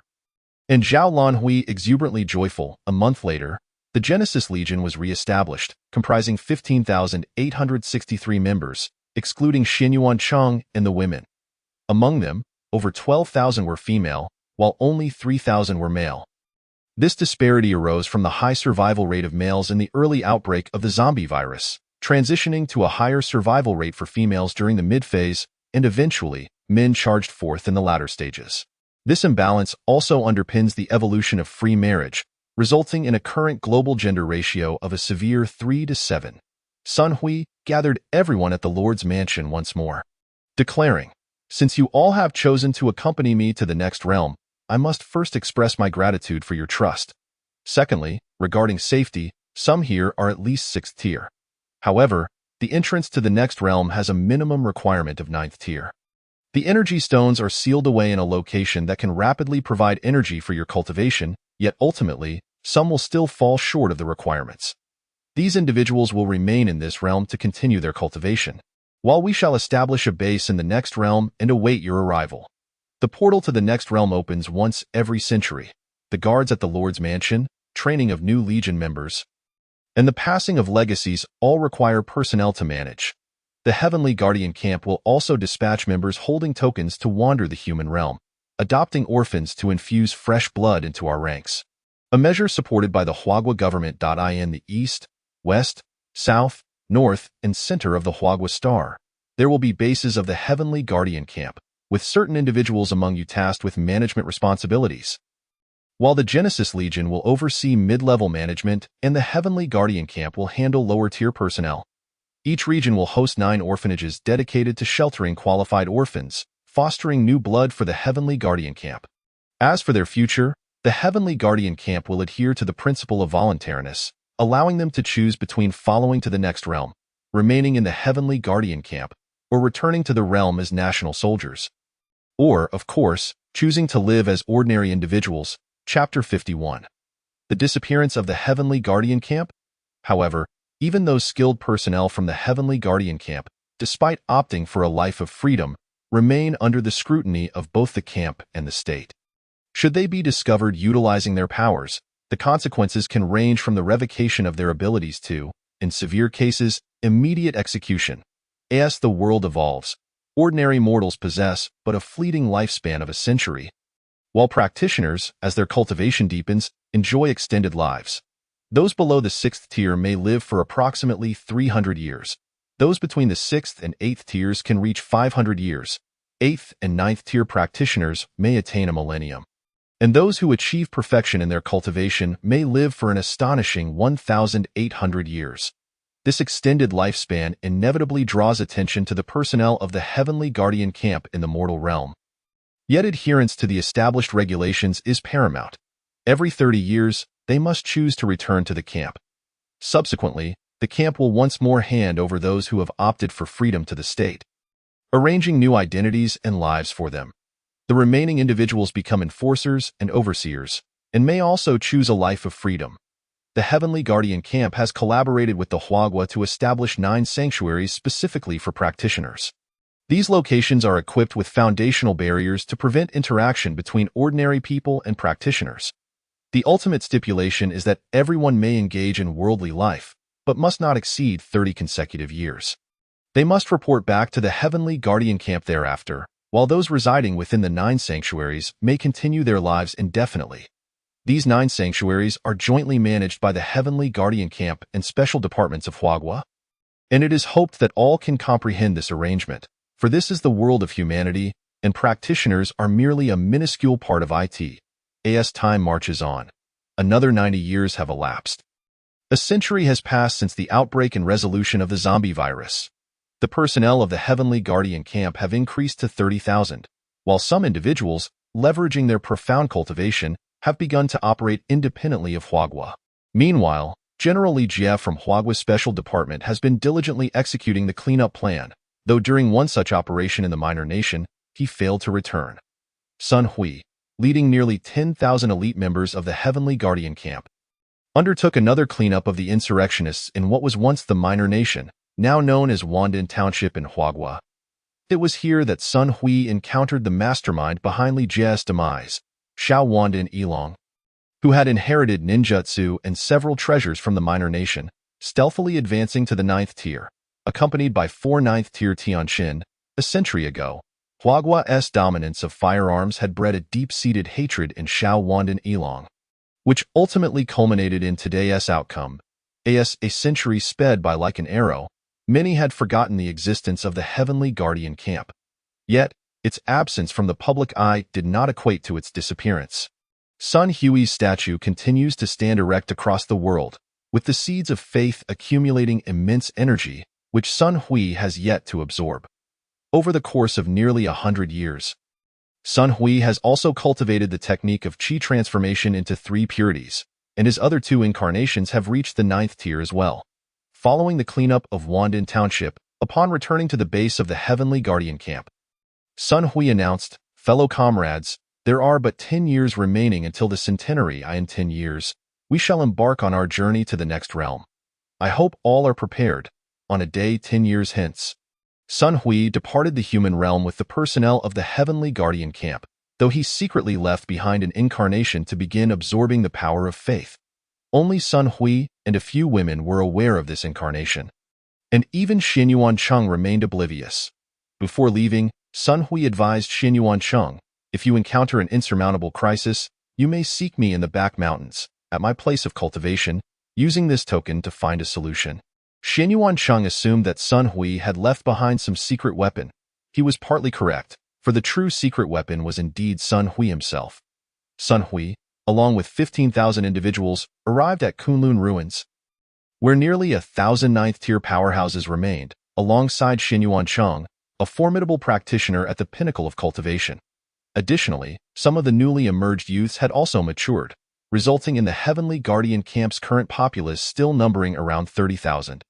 and Zhao Lanhui exuberantly joyful. A month later, the Genesis Legion was re-established, comprising 15,863 members, excluding Xin Yuancheng and the women. Among them, over 12,000 were female, while only 3,000 were male. This disparity arose from the high survival rate of males in the early outbreak of the zombie virus, transitioning to a higher survival rate for females during the mid-phase, and eventually, men charged forth in the latter stages. This imbalance also underpins the evolution of free marriage, resulting in a current global gender ratio of a severe 3-to-7. Sun Hui gathered everyone at the Lord's Mansion once more, declaring, "Since you all have chosen to accompany me to the next realm, I must first express my gratitude for your trust. Secondly, regarding safety, some here are at least 6th tier. However, the entrance to the next realm has a minimum requirement of 9th tier. The energy stones are sealed away in a location that can rapidly provide energy for your cultivation, yet ultimately, some will still fall short of the requirements. These individuals will remain in this realm to continue their cultivation, while we shall establish a base in the next realm and await your arrival. The portal to the next realm opens once every century. The guards at the Lord's Mansion, training of new Legion members, and the passing of legacies all require personnel to manage. The Heavenly Guardian Camp will also dispatch members holding tokens to wander the human realm, adopting orphans to infuse fresh blood into our ranks. A measure supported by the Huagua government. In the east, west, south, north, and center of the Huagua Star, there will be bases of the Heavenly Guardian Camp, with certain individuals among you tasked with management responsibilities. While the Genesis Legion will oversee mid-level management and the Heavenly Guardian Camp will handle lower-tier personnel. Each region will host 9 orphanages dedicated to sheltering qualified orphans, fostering new blood for the Heavenly Guardian Camp. As for their future, the Heavenly Guardian Camp will adhere to the principle of voluntariness, allowing them to choose between following to the next realm, remaining in the Heavenly Guardian Camp, or returning to the realm as national soldiers. Or, of course, choosing to live as ordinary individuals. Chapter 51. The disappearance of the Heavenly Guardian Camp? However, even those skilled personnel from the Heavenly Guardian Camp, despite opting for a life of freedom, remain under the scrutiny of both the camp and the state. Should they be discovered utilizing their powers, the consequences can range from the revocation of their abilities to, in severe cases, immediate execution. As the world evolves, ordinary mortals possess but a fleeting lifespan of a century, while practitioners, as their cultivation deepens, enjoy extended lives. Those below the 6th tier may live for approximately 300 years. Those between the 6th and 8th tiers can reach 500 years. 8th and 9th tier practitioners may attain a millennium. And those who achieve perfection in their cultivation may live for an astonishing 1,800 years. This extended lifespan inevitably draws attention to the personnel of the Heavenly Guardian Camp in the mortal realm. Yet adherence to the established regulations is paramount. Every 30 years, they must choose to return to the camp. Subsequently, the camp will once more hand over those who have opted for freedom to the state, arranging new identities and lives for them. The remaining individuals become enforcers and overseers, and may also choose a life of freedom. The Heavenly Guardian Camp has collaborated with the Huagua to establish 9 sanctuaries specifically for practitioners. These locations are equipped with foundational barriers to prevent interaction between ordinary people and practitioners. The ultimate stipulation is that everyone may engage in worldly life, but must not exceed 30 consecutive years. They must report back to the Heavenly Guardian Camp thereafter, while those residing within the 9 sanctuaries may continue their lives indefinitely. These 9 sanctuaries are jointly managed by the Heavenly Guardian Camp and special departments of Huagua, and it is hoped that all can comprehend this arrangement. For this is the world of humanity, and practitioners are merely a minuscule part of it. As time marches on, another 90 years have elapsed. A century has passed since the outbreak and resolution of the zombie virus. The personnel of the Heavenly Guardian camp have increased to 30,000, while some individuals, leveraging their profound cultivation, have begun to operate independently of Huagua. Meanwhile, General Li Jie from Huagua's Special Department has been diligently executing the cleanup plan, though during one such operation in the minor nation, he failed to return. Sun Hui, leading nearly 10,000 elite members of the Heavenly Guardian camp, undertook another cleanup of the insurrectionists in what was once the minor nation, now known as Wandan Township in Huagua. It was here that Sun Hui encountered the mastermind behind Li Jie's demise, Xiao Wandan Ilong, who had inherited ninjutsu and several treasures from the minor nation, stealthily advancing to the 9th tier, accompanied by 4 9th-tier Tianqin. A century ago, Huagua's dominance of firearms had bred a deep-seated hatred in Xiao Wandan Ilong, which ultimately culminated in today's outcome. As a century sped by like an arrow, many had forgotten the existence of the Heavenly Guardian camp. Yet, its absence from the public eye did not equate to its disappearance. Sun Hui's statue continues to stand erect across the world, with the seeds of faith accumulating immense energy, which Sun Hui has yet to absorb. Over the course of nearly 100 years, Sun Hui has also cultivated the technique of qi transformation into 3 purities, and his other 2 incarnations have reached the 9th tier as well. Following the cleanup of Wandan Township, upon returning to the base of the Heavenly Guardian camp, Sun Hui announced, "Fellow comrades, there are but 10 years remaining until the centenary. In 10 years, we shall embark on our journey to the next realm. I hope all are prepared. On a day 10 years hence." Sun Hui departed the human realm with the personnel of the Heavenly Guardian camp, though he secretly left behind an incarnation to begin absorbing the power of faith. Only Sun Hui and a few women were aware of this incarnation, and even Xin Yuancheng remained oblivious. Before leaving, Sun Hui advised Xin Yuancheng, "If you encounter an insurmountable crisis, you may seek me in the back mountains, at my place of cultivation, using this token to find a solution." Xin Yuancheng assumed that Sun Hui had left behind some secret weapon. He was partly correct, for the true secret weapon was indeed Sun Hui himself. Sun Hui, along with 15,000 individuals, arrived at Kunlun Ruins, where nearly 1,000 9th-tier powerhouses remained, alongside Xin Yuancheng, a formidable practitioner at the pinnacle of cultivation. Additionally, some of the newly emerged youths had also matured, resulting in the Heavenly Guardian camp's current populace still numbering around 30,000.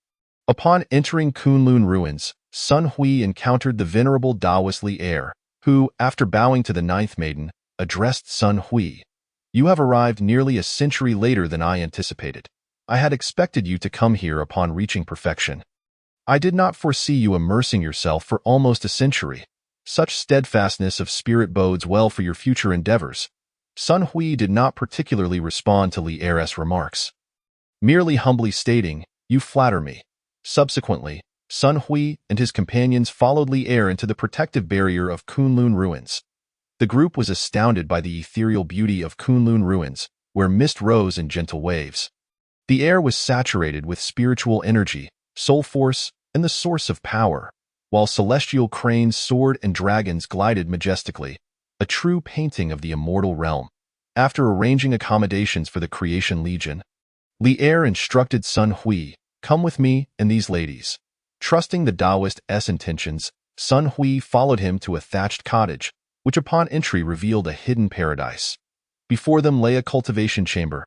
Upon entering Kunlun Ruins, Sun Hui encountered the venerable Taoist Li Er, who, after bowing to the 9th maiden, addressed Sun Hui. "You have arrived nearly a century later than I anticipated. I had expected you to come here upon reaching perfection. I did not foresee you immersing yourself for almost a century. Such steadfastness of spirit bodes well for your future endeavors." Sun Hui did not particularly respond to Li Er's remarks, merely humbly stating, "You flatter me." Subsequently, Sun Hui and his companions followed Li Er into the protective barrier of Kunlun Ruins. The group was astounded by the ethereal beauty of Kunlun Ruins, where mist rose in gentle waves. The air was saturated with spiritual energy, soul force, and the source of power, while celestial cranes soared and dragons glided majestically, a true painting of the immortal realm. After arranging accommodations for the Creation Legion, Li Er instructed Sun Hui, "Come with me and these ladies." Trusting the Taoist's intentions, Sun Hui followed him to a thatched cottage, which upon entry revealed a hidden paradise. Before them lay a cultivation chamber,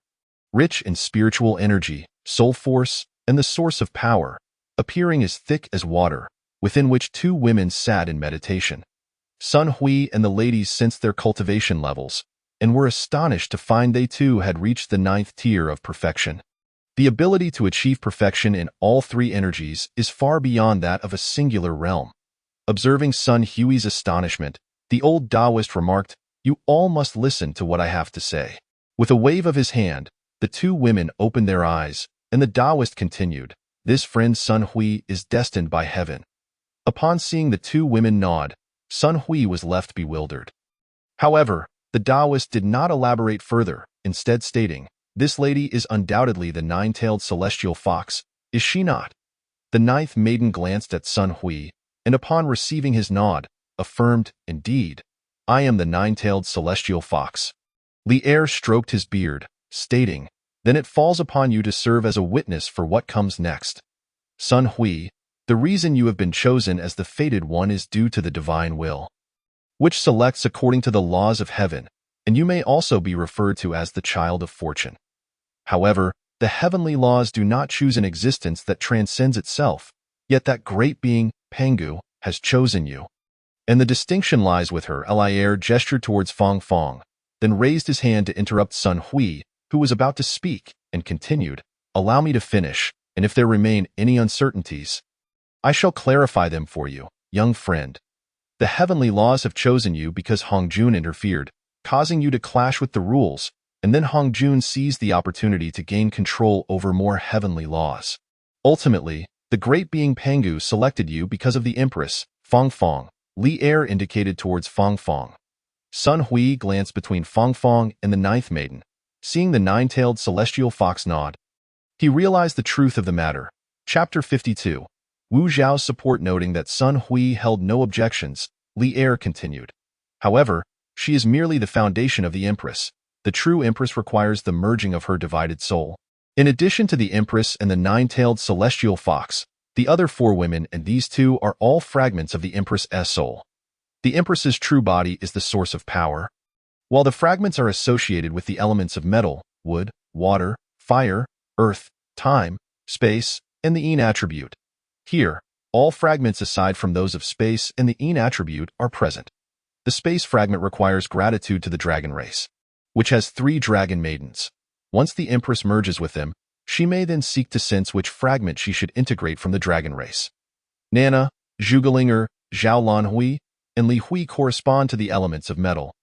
rich in spiritual energy, soul force, and the source of power, appearing as thick as water, within which 2 women sat in meditation. Sun Hui and the ladies sensed their cultivation levels, and were astonished to find they too had reached the 9th tier of perfection. The ability to achieve perfection in all 3 energies is far beyond that of a singular realm. Observing Sun Hui's astonishment, the old Taoist remarked, "You all must listen to what I have to say." With a wave of his hand, the 2 women opened their eyes, and the Taoist continued, "This friend Sun Hui is destined by heaven." Upon seeing the 2 women nod, Sun Hui was left bewildered. However, the Taoist did not elaborate further, instead stating, "This lady is undoubtedly the 9-tailed celestial fox, is she not?" The 9th maiden glanced at Sun Hui, and upon receiving his nod, affirmed, "Indeed, I am the nine-tailed celestial fox." Li'er stroked his beard, stating, "Then it falls upon you to serve as a witness for what comes next. Sun Hui, the reason you have been chosen as the fated one is due to the divine will, which selects according to the laws of heaven, and you may also be referred to as the child of fortune. However, the heavenly laws do not choose an existence that transcends itself, yet that great being, Pangu, has chosen you. And the distinction lies with her." Li'er gestured towards Fong Fong, then raised his hand to interrupt Sun Hui, who was about to speak, and continued, "Allow me to finish, and if there remain any uncertainties, I shall clarify them for you, young friend. The heavenly laws have chosen you because Hongjun interfered, causing you to clash with the rules, and then Hongjun seized the opportunity to gain control over more heavenly laws. Ultimately, the great being Pangu selected you because of the Empress, Fong Fong." Li'er indicated towards Fong Fong. Sun Hui glanced between Fong Fong and the ninth maiden. Seeing the nine-tailed celestial fox nod, he realized the truth of the matter. Chapter 52. Wu Zhao's support. Noting that Sun Hui held no objections, Li'er continued, "However, she is merely the foundation of the Empress. The true Empress requires the merging of her divided soul. In addition to the Empress and the nine-tailed celestial fox, the other four women and these two are all fragments of the Empress's soul. The Empress's true body is the source of power, while the fragments are associated with the elements of metal, wood, water, fire, earth, time, space, and the Yin attribute. Here, all fragments aside from those of space and the Yin attribute are present. The space fragment requires gratitude to the dragon race, which has 3 dragon maidens. Once the Empress merges with them, she may then seek to sense which fragment she should integrate from the dragon race. Nana, Zhuge Zhao Lanhui, and Li Hui correspond to the elements of metal,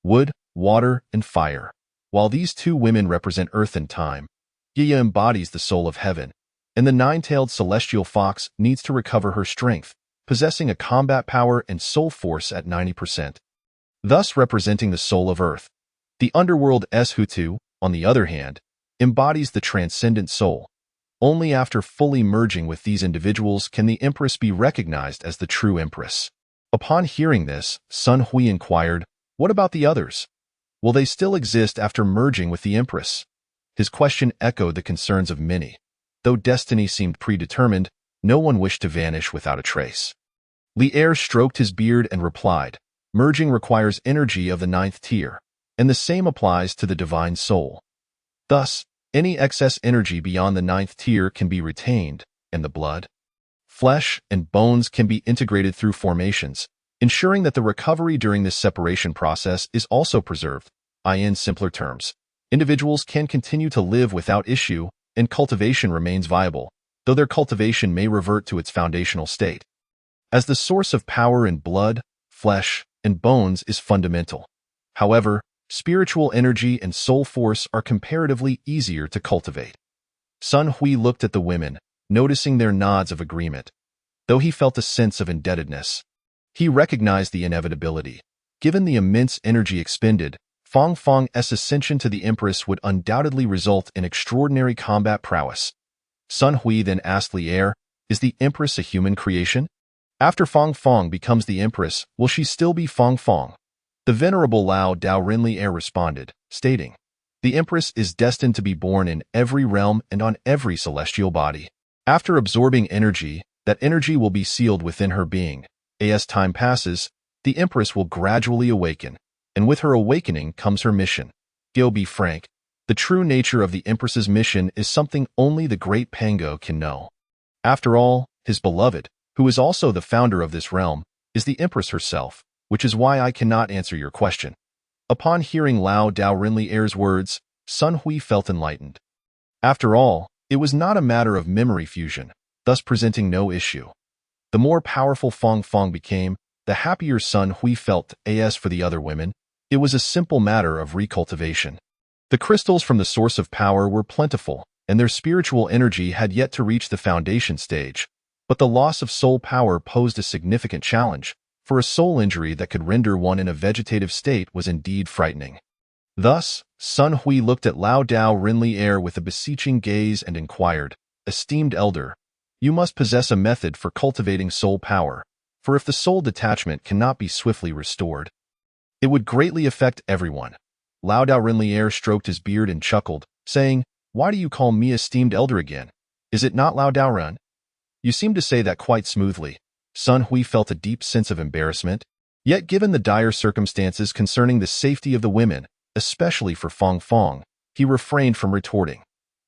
wood, water, and fire. While these 2 women represent earth and time, Yiya embodies the soul of heaven, and the nine-tailed celestial fox needs to recover her strength, possessing a combat power and soul force at 90%, thus representing the soul of earth. The underworld Hutu, on the other hand, embodies the transcendent soul. Only after fully merging with these individuals can the Empress be recognized as the true Empress. Upon hearing this, Sun Hui inquired, "What about the others? Will they still exist after merging with the Empress?" His question echoed the concerns of many. Though destiny seemed predetermined, no one wished to vanish without a trace. Li'er stroked his beard and replied, "Merging requires energy of the 9th tier, and the same applies to the divine soul. Thus, any excess energy beyond the 9th tier can be retained, and the blood, flesh, and bones can be integrated through formations, ensuring that the recovery during this separation process is also preserved. In simpler terms, individuals can continue to live without issue, and cultivation remains viable, though their cultivation may revert to its foundational state, as the source of power in blood, flesh, and bones is fundamental. However, spiritual energy and soul force are comparatively easier to cultivate." Sun Hui looked at the women, noticing their nods of agreement. Though he felt a sense of indebtedness, he recognized the inevitability. Given the immense energy expended, Fong Fong's ascension to the Empress would undoubtedly result in extraordinary combat prowess. Sun Hui then asked Li'er, "Is the Empress a human creation? After Fong Fong becomes the Empress, will she still be Fong Fong?" The venerable Lao Daorin Li'er responded, stating, "The Empress is destined to be born in every realm and on every celestial body. After absorbing energy, that energy will be sealed within her being. As time passes, the Empress will gradually awaken, and with her awakening comes her mission. Go be frank, the true nature of the Empress's mission is something only the great Pango can know. After all, his beloved, who is also the founder of this realm, is the Empress herself, which is why I cannot answer your question." Upon hearing Lao Daorin Li'er's words, Sun Hui felt enlightened. After all, it was not a matter of memory fusion, thus presenting no issue. The more powerful Fong Fong became, the happier Sun Hui felt. As for the other women, it was a simple matter of recultivation. The crystals from the source of power were plentiful, and their spiritual energy had yet to reach the foundation stage, but the loss of soul power posed a significant challenge, for a soul injury that could render one in a vegetative state was indeed frightening. Thus, Sun Hui looked at Lao Daorin Li'er with a beseeching gaze and inquired, "Esteemed elder, you must possess a method for cultivating soul power, for if the soul detachment cannot be swiftly restored, it would greatly affect everyone. Lao Dao Renlier stroked his beard and chuckled, saying, "Why do you call me esteemed elder again? Is it not Lao Dao Ren? You seem to say that quite smoothly." Sun Hui felt a deep sense of embarrassment. Yet given the dire circumstances concerning the safety of the women, especially for Fong Fong, he refrained from retorting.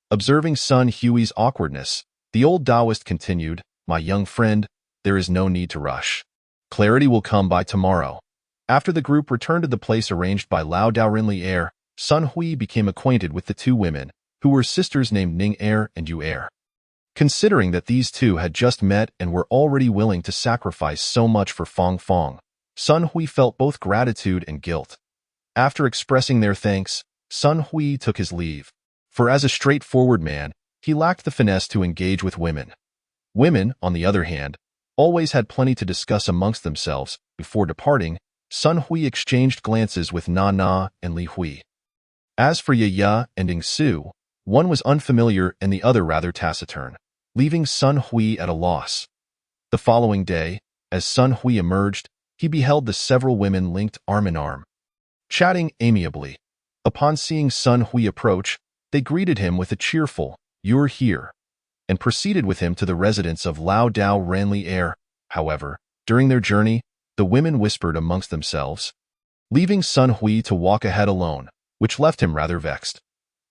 Observing Sun Hui's awkwardness, the old Taoist continued, "My young friend, there is no need to rush. Clarity will come by tomorrow." After the group returned to the place arranged by Lao Dao Renlier, Sun Hui became acquainted with the two women, who were sisters named Ning Er and Yu Er. Considering that these two had just met and were already willing to sacrifice so much for Fong Fong, Sun Hui felt both gratitude and guilt. After expressing their thanks, Sun Hui took his leave. For as a straightforward man, he lacked the finesse to engage with women. Women, on the other hand, always had plenty to discuss amongst themselves. Before departing, Sun Hui exchanged glances with Na Na and Li Hui. As for Ya and Ing Su, one was unfamiliar and the other rather taciturn, leaving Sun Hui at a loss. The following day, as Sun Hui emerged, he beheld the several women linked arm in arm, chatting amiably. Upon seeing Sun Hui approach, they greeted him with a cheerful, "You're here," and proceeded with him to the residence of Lao Dao Renlier. However, during their journey, the women whispered amongst themselves, leaving Sun Hui to walk ahead alone, which left him rather vexed.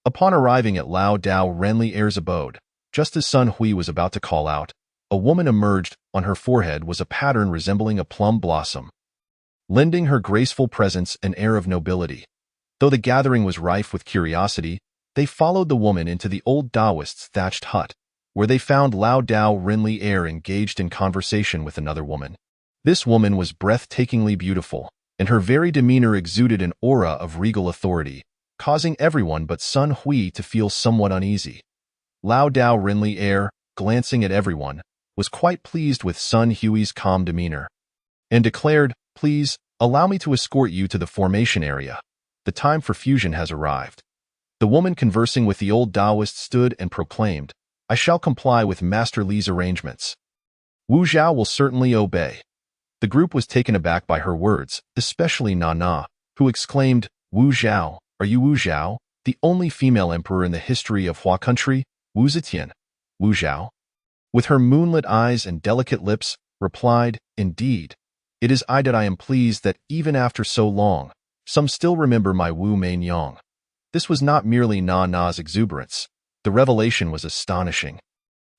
Upon arriving at Lao Dao Renlier's abode, just as Sun Hui was about to call out, a woman emerged. On her forehead was a pattern resembling a plum blossom, lending her graceful presence an air of nobility. Though the gathering was rife with curiosity, they followed the woman into the old Taoist's thatched hut, where they found Lao Dao Renlier engaged in conversation with another woman. This woman was breathtakingly beautiful, and her very demeanor exuded an aura of regal authority, causing everyone but Sun Hui to feel somewhat uneasy. Lao Dao Renlier, glancing at everyone, was quite pleased with Sun Hui's calm demeanor, and declared, "Please, allow me to escort you to the formation area. The time for fusion has arrived." The woman conversing with the old Taoist stood and proclaimed, "I shall comply with Master Li's arrangements." Wu Zhao will certainly obey. The group was taken aback by her words, especially Na Na, who exclaimed, "Wu Zhao, are you Wu Zhao, the only female emperor in the history of Hua country?" Wu Zetian, Wu Zhao, with her moonlit eyes and delicate lips, replied, "Indeed, it is I that I am pleased that even after so long, some still remember my Wu Main Yang." This was not merely Na Na's exuberance. The revelation was astonishing,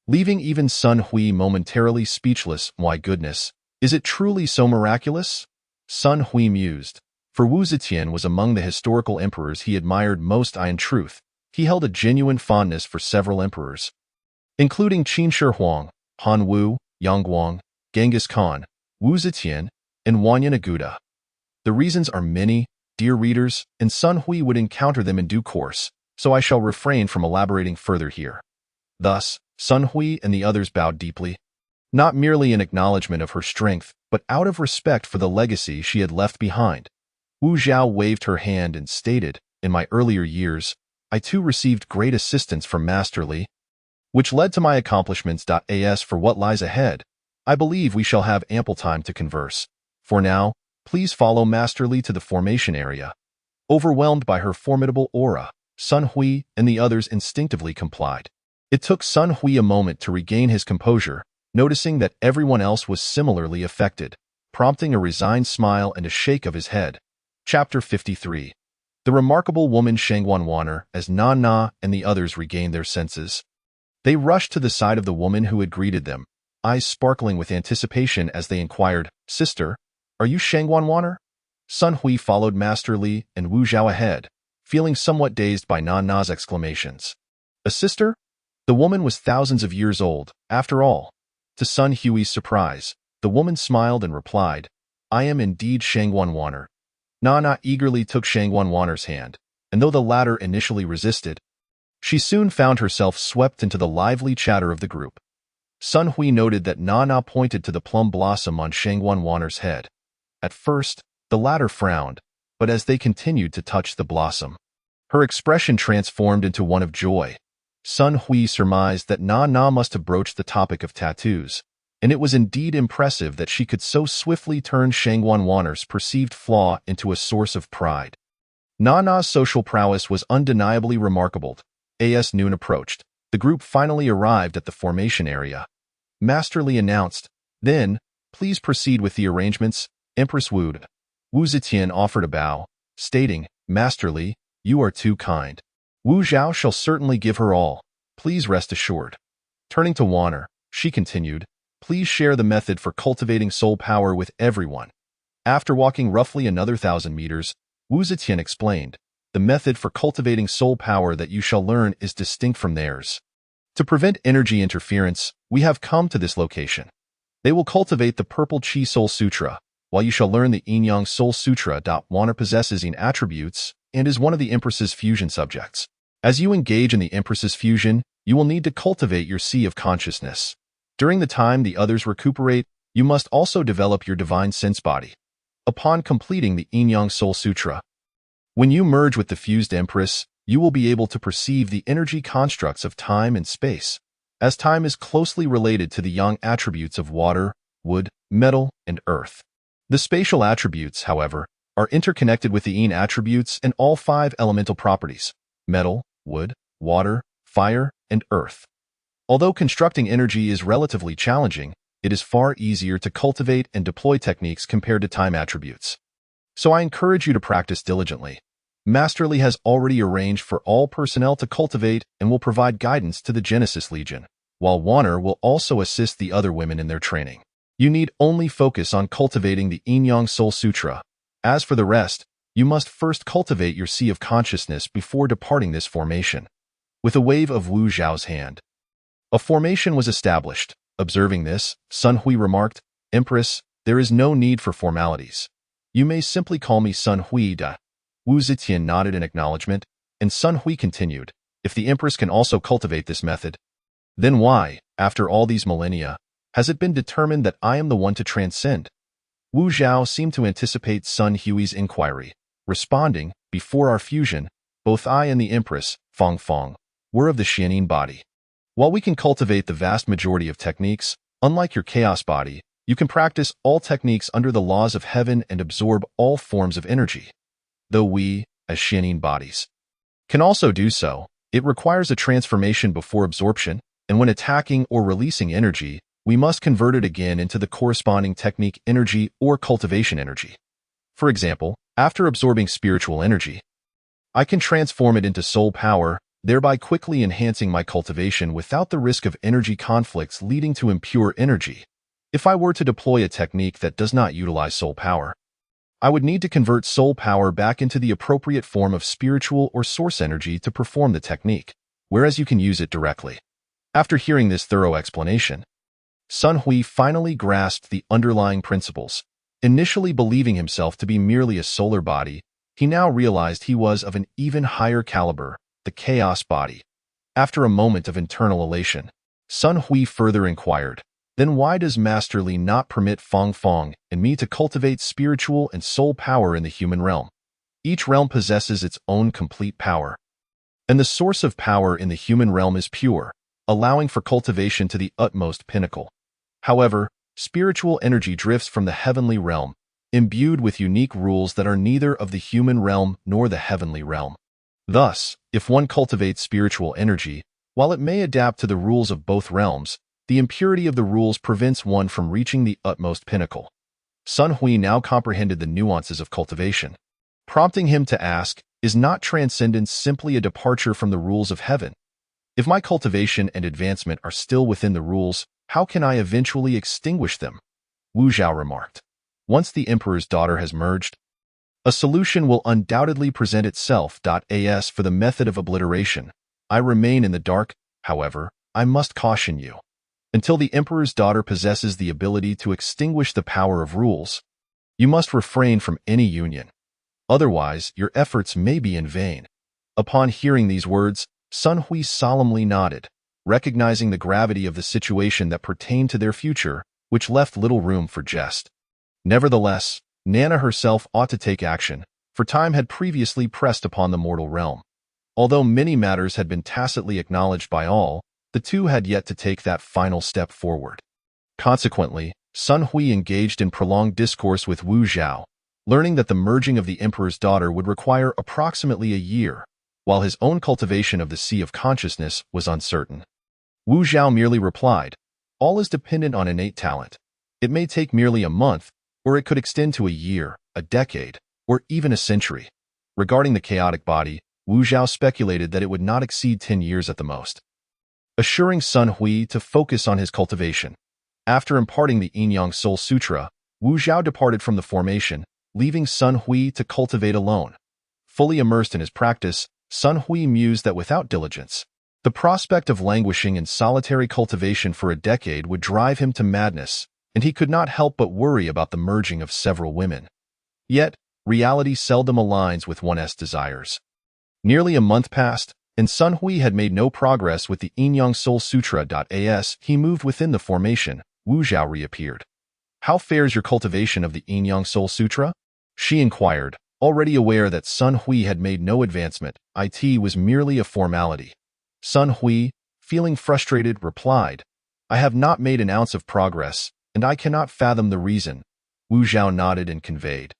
leaving even Sun Hui momentarily speechless. "My goodness, is it truly so miraculous?" Sun Hui mused. For Wu Zetian was among the historical emperors he admired most. In truth, he held a genuine fondness for several emperors, including Qin Shi Huang, Han Wu, Yang Guang, Genghis Khan, Wu Zetian, and Wanyan Aguda. The reasons are many, dear readers, and Sun Hui would encounter them in due course, so I shall refrain from elaborating further here. Thus, Sun Hui and the others bowed deeply, not merely in acknowledgement of her strength, but out of respect for the legacy she had left behind. Wu Zhao waved her hand and stated, "In my earlier years, I too received great assistance from Master Li, which led to my accomplishments. As for what lies ahead, I believe we shall have ample time to converse. For now, please follow Master Li to the formation area." Overwhelmed by her formidable aura, Sun Hui and the others instinctively complied. It took Sun Hui a moment to regain his composure, noticing that everyone else was similarly affected, prompting a resigned smile and a shake of his head. Chapter 53. The remarkable woman Shangguanwaner. As Na Na and the others regained their senses, they rushed to the side of the woman who had greeted them, eyes sparkling with anticipation as they inquired, "Sister, are you Shangguanwaner?" Sun Hui followed Master Li and Wu Zhao ahead, feeling somewhat dazed by Na Na's exclamations. A sister? The woman was thousands of years old, after all. To Sun Hui's surprise, the woman smiled and replied, "I am indeed Shangguanwaner." Na Na eagerly took Shangguanwaner's hand, and though the latter initially resisted, she soon found herself swept into the lively chatter of the group. Sun Hui noted that Na Na pointed to the plum blossom on Shangguanwaner's head. At first, the latter frowned, but as they continued to touch the blossom, her expression transformed into one of joy. Sun Hui surmised that Na Na must have broached the topic of tattoos, and it was indeed impressive that she could so swiftly turn Shangguanwan'er's perceived flaw into a source of pride. Nana's social prowess was undeniably remarkable. As noon approached, the group finally arrived at the formation area. Master Li announced, "Then, please proceed with the arrangements, Empress Wu." Wu Zetian offered a bow, stating, "Master Li, you are too kind. Wu Zhao shall certainly give her all. Please rest assured." Turning to Wanner, she continued, "Please share the method for cultivating soul power with everyone." After walking roughly another 1,000 meters, Wu Zetian explained, "The method for cultivating soul power that you shall learn is distinct from theirs. To prevent energy interference, we have come to this location. They will cultivate the Purple Chi Soul Sutra, while you shall learn the Yin Yang Soul Sutra. Wanner possesses Yin attributes and is one of the Empress's fusion subjects. As you engage in the Empress's fusion, you will need to cultivate your sea of consciousness. During the time the others recuperate, you must also develop your divine sense body. Upon completing the Yin Yang Soul Sutra, when you merge with the fused Empress, you will be able to perceive the energy constructs of time and space, as time is closely related to the yang attributes of water, wood, metal, and earth. The spatial attributes, however, are interconnected with the yin attributes and all 5 elemental properties: metal, wood, water, fire, and earth. Although constructing energy is relatively challenging, it is far easier to cultivate and deploy techniques compared to time attributes. So I encourage you to practice diligently. Master Li has already arranged for all personnel to cultivate and will provide guidance to the Genesis Legion, while Wanner will also assist the other women in their training. You need only focus on cultivating the Yin Yang Soul Sutra. As for the rest, you must first cultivate your sea of consciousness before departing this formation." With a wave of Wu Zhao's hand, a formation was established. Observing this, Sun Hui remarked, "Empress, there is no need for formalities. You may simply call me Sun Hui da." Wu Zetian nodded in acknowledgement, and Sun Hui continued, "If the Empress can also cultivate this method, then why, after all these millennia, has it been determined that I am the one to transcend?" Wu Zhao seemed to anticipate Sun Hui's inquiry, responding, "Before our fusion, both I and the Empress, Fong Fong, were of the Xianyin body. While we can cultivate the vast majority of techniques, unlike your chaos body, you can practice all techniques under the laws of heaven and absorb all forms of energy. Though we, as Xianyin bodies, can also do so, it requires a transformation before absorption, and when attacking or releasing energy, we must convert it again into the corresponding technique energy or cultivation energy. For example, after absorbing spiritual energy, I can transform it into soul power, thereby quickly enhancing my cultivation without the risk of energy conflicts leading to impure energy. If I were to deploy a technique that does not utilize soul power, I would need to convert soul power back into the appropriate form of spiritual or source energy to perform the technique, whereas you can use it directly." After hearing this thorough explanation, Sun Hui finally grasped the underlying principles. Initially believing himself to be merely a solar body, he now realized he was of an even higher caliber, the chaos body. After a moment of internal elation, Sun Hui further inquired, "Then why does Master Li not permit Fong Fong and me to cultivate spiritual and soul power in the human realm? Each realm possesses its own complete power, and the source of power in the human realm is pure, allowing for cultivation to the utmost pinnacle. However, spiritual energy drifts from the heavenly realm, imbued with unique rules that are neither of the human realm nor the heavenly realm. Thus, if one cultivates spiritual energy, while it may adapt to the rules of both realms, the impurity of the rules prevents one from reaching the utmost pinnacle." Sun Hui now comprehended the nuances of cultivation, prompting him to ask, "Is not transcendence simply a departure from the rules of heaven? If my cultivation and advancement are still within the rules, how can I eventually extinguish them?" Wu Zhao remarked, "Once the Emperor's daughter has merged, a solution will undoubtedly present itself. As for the method of obliteration, I remain in the dark. However, I must caution you. Until the Emperor's daughter possesses the ability to extinguish the power of rules, you must refrain from any union. Otherwise, your efforts may be in vain." Upon hearing these words, Sun Hui solemnly nodded, recognizing the gravity of the situation that pertained to their future, which left little room for jest. Nevertheless, Nana herself ought to take action, for time had previously pressed upon the mortal realm. Although many matters had been tacitly acknowledged by all, the two had yet to take that final step forward. Consequently, Sun Hui engaged in prolonged discourse with Wu Zhao, learning that the merging of the emperor's daughter would require approximately a year, while his own cultivation of the Sea of Consciousness was uncertain. Wu Zhao merely replied, "All is dependent on innate talent. It may take merely a month, or it could extend to a year, a decade, or even a century." Regarding the chaotic body, Wu Zhao speculated that it would not exceed 10 years at the most, assuring Sun Hui to focus on his cultivation. After imparting the Yin-Yang Soul Sutra, Wu Zhao departed from the formation, leaving Sun Hui to cultivate alone. Fully immersed in his practice, Sun Hui mused that without diligence, the prospect of languishing in solitary cultivation for a decade would drive him to madness, and he could not help but worry about the merging of several women. Yet, reality seldom aligns with one's desires. Nearly a month passed, and Sun Hui had made no progress with the Yin-Yang Soul Sutra. As he moved within the formation, Wu Zhao reappeared. "How fares your cultivation of the Yin-Yang Soul Sutra?" she inquired, already aware that Sun Hui had made no advancement. It was merely a formality. Sun Hui, feeling frustrated, replied, "I have not made an ounce of progress, and I cannot fathom the reason." Wu Zhao nodded and conveyed,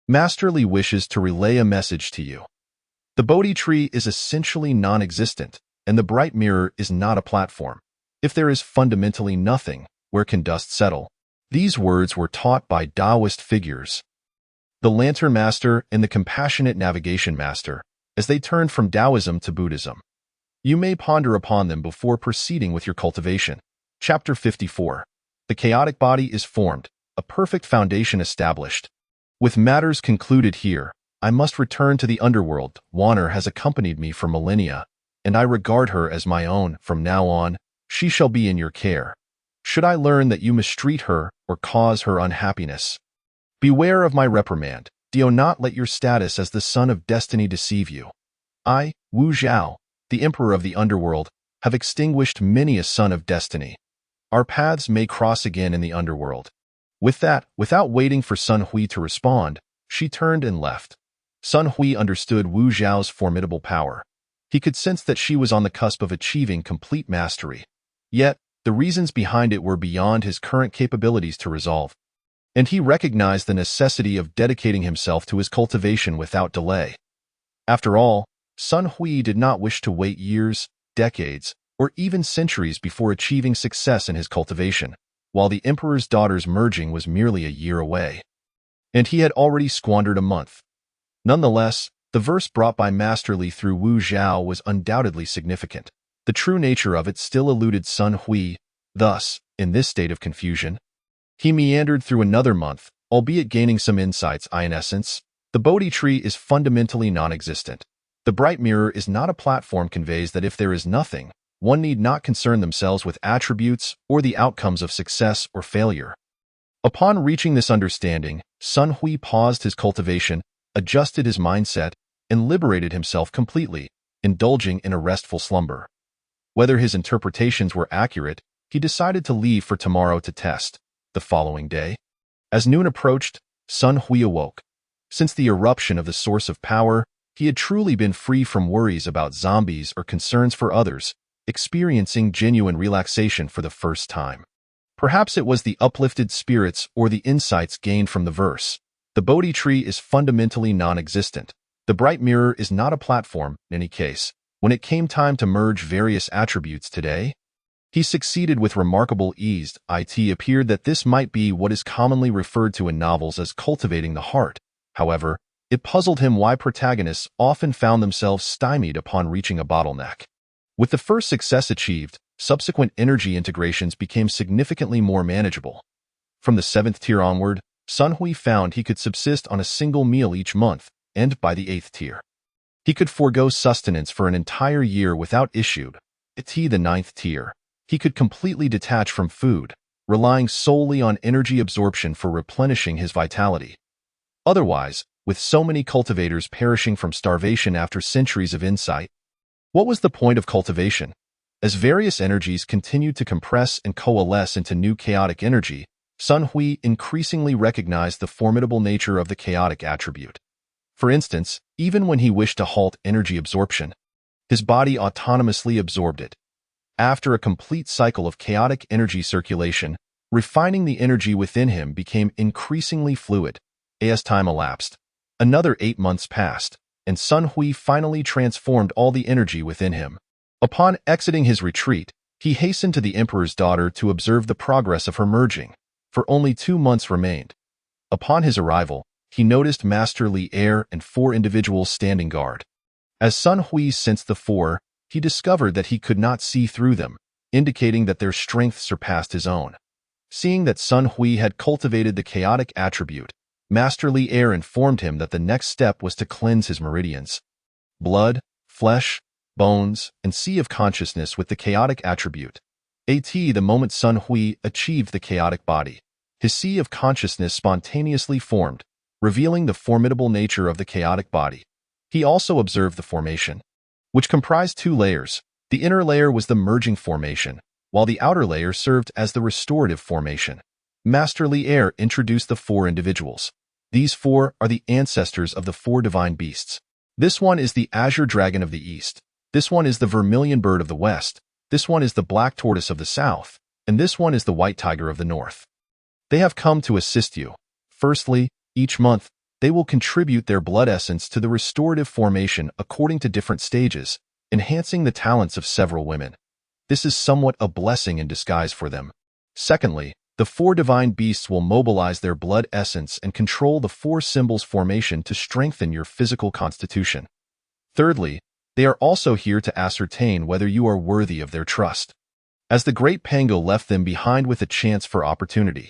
"Master Li wishes to relay a message to you. The Bodhi tree is essentially non-existent, and the bright mirror is not a platform. If there is fundamentally nothing, where can dust settle?" These words were taught by Taoist figures, the Lantern Master and the Compassionate Navigation Master, as they turned from Taoism to Buddhism. You may ponder upon them before proceeding with your cultivation. Chapter 54. The chaotic body is formed, a perfect foundation established. With matters concluded here, I must return to the underworld. Wanner has accompanied me for millennia, and I regard her as my own. From now on, she shall be in your care. Should I learn that you mistreat her or cause her unhappiness, beware of my reprimand. Do not let your status as the son of destiny deceive you. I, Wu Zhao, the emperor of the underworld, have extinguished many a son of destiny. Our paths may cross again in the underworld. With that, without waiting for Sun Hui to respond, she turned and left. Sun Hui understood Wu Zhao's formidable power. He could sense that she was on the cusp of achieving complete mastery. Yet, the reasons behind it were beyond his current capabilities to resolve, and he recognized the necessity of dedicating himself to his cultivation without delay. After all, Sun Hui did not wish to wait years, decades, or even centuries before achieving success in his cultivation, while the emperor's daughter's merging was merely a year away, and he had already squandered a month. Nonetheless, the verse brought by Master Li through Wu Zhao was undoubtedly significant. The true nature of it still eluded Sun Hui. Thus, in this state of confusion, he meandered through another month, albeit gaining some insights. In essence, the Bodhi tree is fundamentally non-existent. The bright mirror is not a platform conveys that if there is nothing, one need not concern themselves with attributes or the outcomes of success or failure. Upon reaching this understanding, Sun Hui paused his cultivation, adjusted his mindset, and liberated himself completely, indulging in a restful slumber. Whether his interpretations were accurate, he decided to leave for tomorrow to test. The following day, as noon approached, Sun Hui awoke. Since the eruption of the source of power, he had truly been free from worries about zombies or concerns for others, experiencing genuine relaxation for the first time. Perhaps it was the uplifted spirits or the insights gained from the verse. The Bodhi tree is fundamentally non-existent. The bright mirror is not a platform, in any case. When it came time to merge various attributes today, he succeeded with remarkable ease. It appeared that this might be what is commonly referred to in novels as cultivating the heart. However, it puzzled him why protagonists often found themselves stymied upon reaching a bottleneck. With the first success achieved, subsequent energy integrations became significantly more manageable. From the 7th tier onward, Sun Hui found he could subsist on a single meal each month, and by the 8th tier, he could forego sustenance for an entire year without issue. At the 9th tier, he could completely detach from food, relying solely on energy absorption for replenishing his vitality. Otherwise, with so many cultivators perishing from starvation after centuries of insight, what was the point of cultivation? As various energies continued to compress and coalesce into new chaotic energy, Sun Hui increasingly recognized the formidable nature of the chaotic attribute. For instance, even when he wished to halt energy absorption, his body autonomously absorbed it. After a complete cycle of chaotic energy circulation, Refining the energy within him became increasingly fluid. As time elapsed, another 8 months passed, and Sun Hui finally transformed all the energy within him. Upon exiting his retreat, he hastened to the emperor's daughter to observe the progress of her merging, for only 2 months remained. Upon his arrival, he noticed Master Li Er and 4 individuals standing guard. As Sun Hui sensed the 4, he discovered that he could not see through them, indicating that their strength surpassed his own. Seeing that Sun Hui had cultivated the chaotic attribute, Master Li Er informed him that the next step was to cleanse his meridians. Blood, flesh, bones, and sea of consciousness with the chaotic attribute. The moment Sun Hui achieved the chaotic body, his sea of consciousness spontaneously formed, revealing the formidable nature of the chaotic body. He also observed the formation, which comprised 2 layers. The inner layer was the merging formation, while the outer layer served as the restorative formation. Master Li Er introduced the 4 individuals. These 4 are the ancestors of the 4 divine beasts. This one is the azure dragon of the east. This one is the vermilion bird of the west. This one is the black tortoise of the south. And this one is the white tiger of the north. They have come to assist you. Firstly, each month, they will contribute their blood essence to the restorative formation according to different stages, enhancing the talents of several women. This is somewhat a blessing in disguise for them. Secondly, the 4 divine beasts will mobilize their blood essence and control the 4 symbols formation to strengthen your physical constitution. Thirdly, they are also here to ascertain whether you are worthy of their trust. As the great Pango left them behind with a chance for opportunity,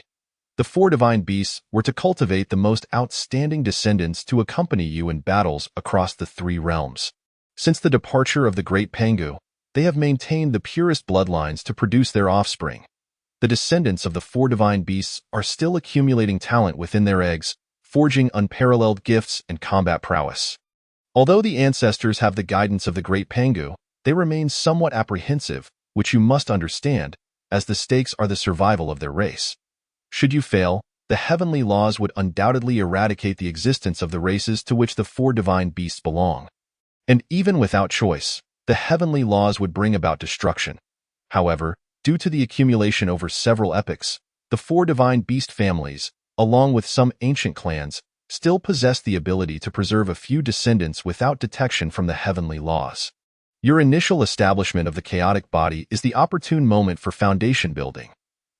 the 4 divine beasts were to cultivate the most outstanding descendants to accompany you in battles across the 3 realms. Since the departure of the great Pango, they have maintained the purest bloodlines to produce their offspring. The descendants of the 4 divine beasts are still accumulating talent within their eggs, forging unparalleled gifts and combat prowess. Although the ancestors have the guidance of the great Pango, they remain somewhat apprehensive, which you must understand, as the stakes are the survival of their race. Should you fail, the heavenly laws would undoubtedly eradicate the existence of the races to which the 4 divine beasts belong. And even without choice, the heavenly laws would bring about destruction. However, due to the accumulation over several epochs, the 4 divine beast families, along with some ancient clans, still possess the ability to preserve a few descendants without detection from the heavenly laws. Your initial establishment of the chaotic body is the opportune moment for foundation building.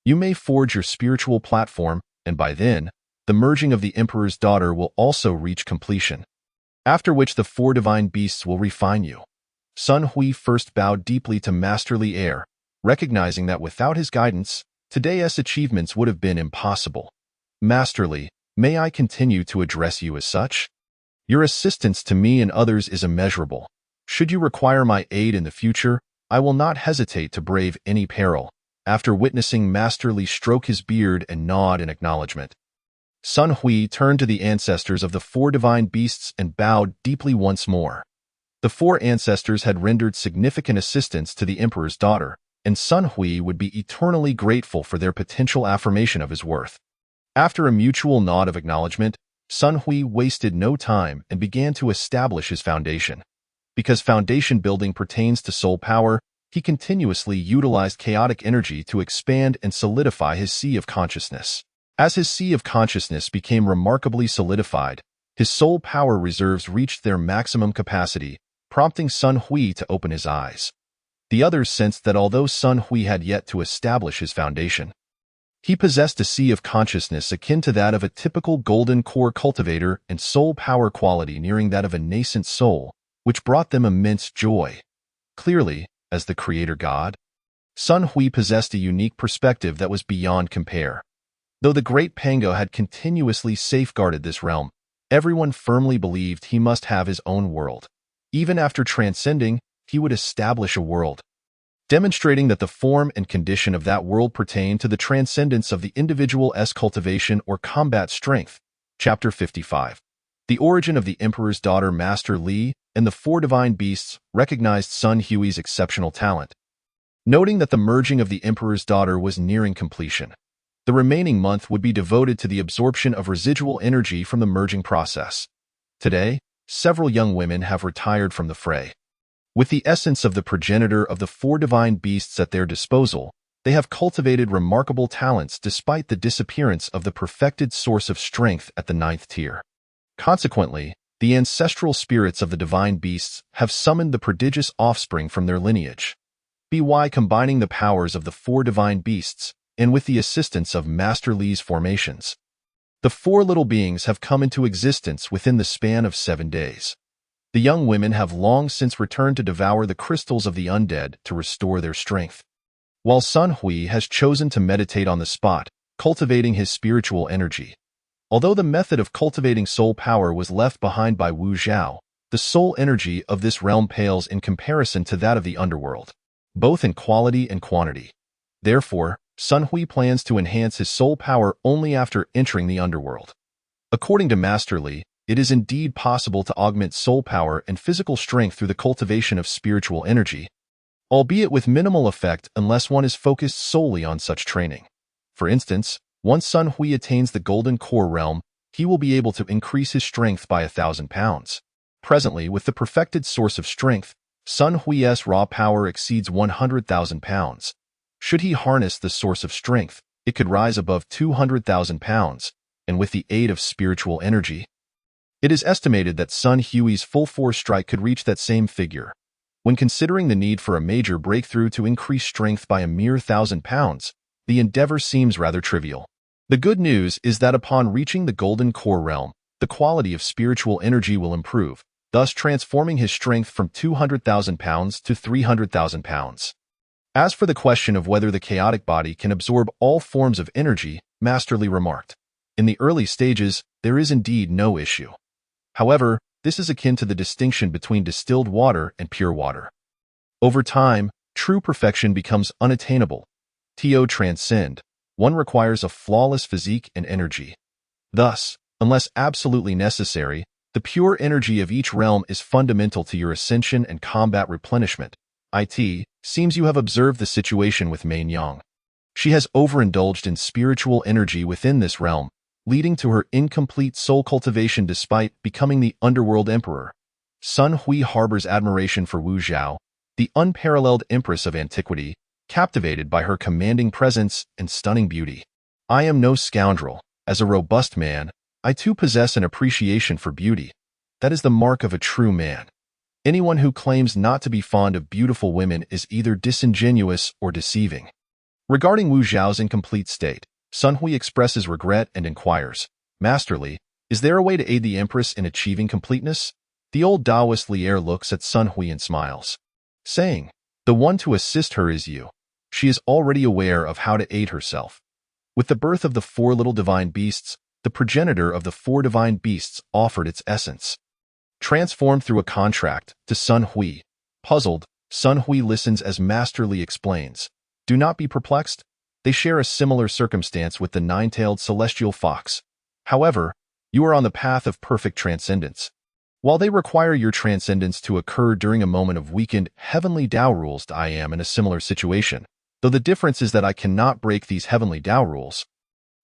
You may forge your spiritual platform, and by then, the merging of the Emperor's daughter will also reach completion, after which the 4 divine beasts will refine you. Sun Hui first bowed deeply to Master Li Er, recognizing that without his guidance, today's achievements would have been impossible. Master Li, may I continue to address you as such? Your assistance to me and others is immeasurable. Should you require my aid in the future, I will not hesitate to brave any peril. After witnessing Master Li stroke his beard and nod in acknowledgement, Sun Hui turned to the ancestors of the 4 divine beasts and bowed deeply once more. The 4 ancestors had rendered significant assistance to the Emperor's daughter, and Sun Hui would be eternally grateful for their potential affirmation of his worth. After a mutual nod of acknowledgement, Sun Hui wasted no time and began to establish his foundation. Because foundation building pertains to soul power, he continuously utilized chaotic energy to expand and solidify his sea of consciousness. As his sea of consciousness became remarkably solidified, his soul power reserves reached their maximum capacity, prompting Sun Hui to open his eyes. The others sensed that although Sun Hui had yet to establish his foundation, he possessed a sea of consciousness akin to that of a typical golden core cultivator and soul power quality nearing that of a nascent soul, which brought them immense joy. Clearly, as the creator god, Sun Hui possessed a unique perspective that was beyond compare. Though the great Pango had continuously safeguarded this realm, everyone firmly believed he must have his own world. Even after transcending, he would establish a world, demonstrating that the form and condition of that world pertain to the transcendence of the individual's cultivation or combat strength. Chapter 55. The origin of the Emperor's daughter Master Li and the 4 divine beasts recognized Sun Hui's exceptional talent. Noting that the merging of the Emperor's daughter was nearing completion, the remaining month would be devoted to the absorption of residual energy from the merging process. Today, several young women have retired from the fray. With the essence of the progenitor of the 4 divine beasts at their disposal, they have cultivated remarkable talents despite the disappearance of the perfected source of strength at the 9th tier. Consequently, the ancestral spirits of the divine beasts have summoned the prodigious offspring from their lineage. By combining the powers of the 4 divine beasts, and with the assistance of Master Li's formations, the 4 little beings have come into existence within the span of 7 days. The young women have long since returned to devour the crystals of the undead to restore their strength, while Sun Hui has chosen to meditate on the spot, cultivating his spiritual energy. Although the method of cultivating soul power was left behind by Wu Zhao, the soul energy of this realm pales in comparison to that of the underworld, both in quality and quantity. Therefore, Sun Hui plans to enhance his soul power only after entering the underworld. According to Master Li, it is indeed possible to augment soul power and physical strength through the cultivation of spiritual energy, albeit with minimal effect unless one is focused solely on such training. For instance, once Sun Hui attains the Golden Core realm, he will be able to increase his strength by 1,000 pounds. Presently, with the perfected source of strength, Sun Hui's raw power exceeds 100,000 pounds. Should he harness the source of strength, it could rise above 200,000 pounds, and with the aid of spiritual energy, it is estimated that Sun Hui's full force strike could reach that same figure. When considering the need for a major breakthrough to increase strength by a mere 1,000 pounds, the endeavor seems rather trivial. The good news is that upon reaching the Golden Core realm, the quality of spiritual energy will improve, thus transforming his strength from 200,000 pounds to 300,000 pounds. As for the question of whether the chaotic body can absorb all forms of energy, Master Li remarked, in the early stages, there is indeed no issue. However, this is akin to the distinction between distilled water and pure water. Over time, true perfection becomes unattainable. To transcend, one requires a flawless physique and energy. Thus, unless absolutely necessary, the pure energy of each realm is fundamental to your ascension and combat replenishment. It seems you have observed the situation with Main Yang. She has overindulged in spiritual energy within this realm, leading to her incomplete soul cultivation despite becoming the underworld emperor. Sun Hui harbors admiration for Wu Zhao, the unparalleled empress of antiquity, captivated by her commanding presence and stunning beauty. I am no scoundrel. As a robust man, I too possess an appreciation for beauty. That is the mark of a true man. Anyone who claims not to be fond of beautiful women is either disingenuous or deceiving. Regarding Wu Zhao's incomplete state, Sun Hui expresses regret and inquires, Master Li, is there a way to aid the Empress in achieving completeness? The old Taoist Lier looks at Sun Hui and smiles, saying, the one to assist her is you. She is already aware of how to aid herself. With the birth of the 4 little divine beasts, the progenitor of the 4 divine beasts offered its essence. Transformed through a contract to Sun Hui. Puzzled, Sun Hui listens as Master Li explains. Do not be perplexed. They share a similar circumstance with the 9-tailed celestial fox. However, you are on the path of perfect transcendence. While they require your transcendence to occur during a moment of weakened heavenly Tao rules, I am in a similar situation, though the difference is that I cannot break these heavenly Tao rules.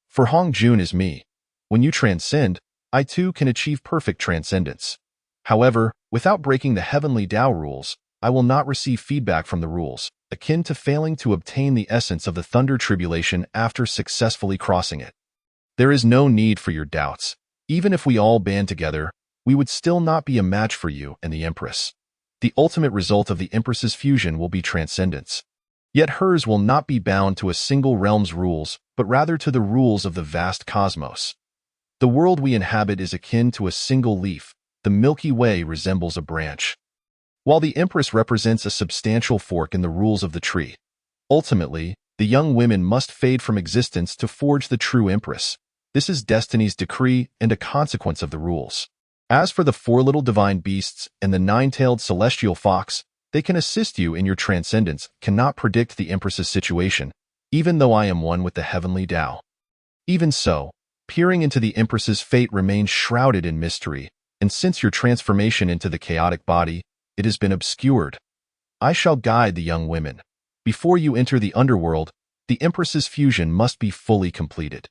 For Hong Jun is me. When you transcend, I too can achieve perfect transcendence. However, without breaking the heavenly Tao rules, I will not receive feedback from the rules, akin to failing to obtain the essence of the thunder tribulation after successfully crossing it. There is no need for your doubts. Even if we all band together, we would still not be a match for you and the Empress. The ultimate result of the Empress's fusion will be transcendence. Yet hers will not be bound to a single realm's rules, but rather to the rules of the vast cosmos. The world we inhabit is akin to a single leaf. The Milky Way resembles a branch. While the Empress represents a substantial fork in the rules of the tree, ultimately, the young women must fade from existence to forge the true Empress. This is destiny's decree and a consequence of the rules. As for the 4 little divine beasts and the 9-tailed celestial fox, they can assist you in your transcendence, cannot predict the Empress's situation, even though I am one with the heavenly Tao. Even so, peering into the Empress's fate remains shrouded in mystery, and since your transformation into the chaotic body, it has been obscured. I shall guide the young women. Before you enter the underworld, the Empress's fusion must be fully completed.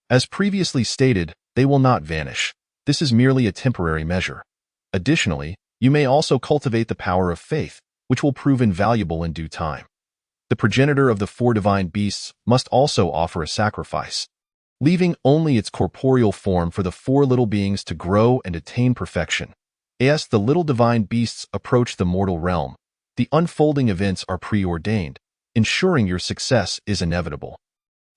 As previously stated, they will not vanish. This is merely a temporary measure. Additionally, you may also cultivate the power of faith, which will prove invaluable in due time. The progenitor of the four divine beasts must also offer a sacrifice, leaving only its corporeal form for the four little beings to grow and attain perfection. As the little divine beasts approach the mortal realm, the unfolding events are preordained, ensuring your success is inevitable.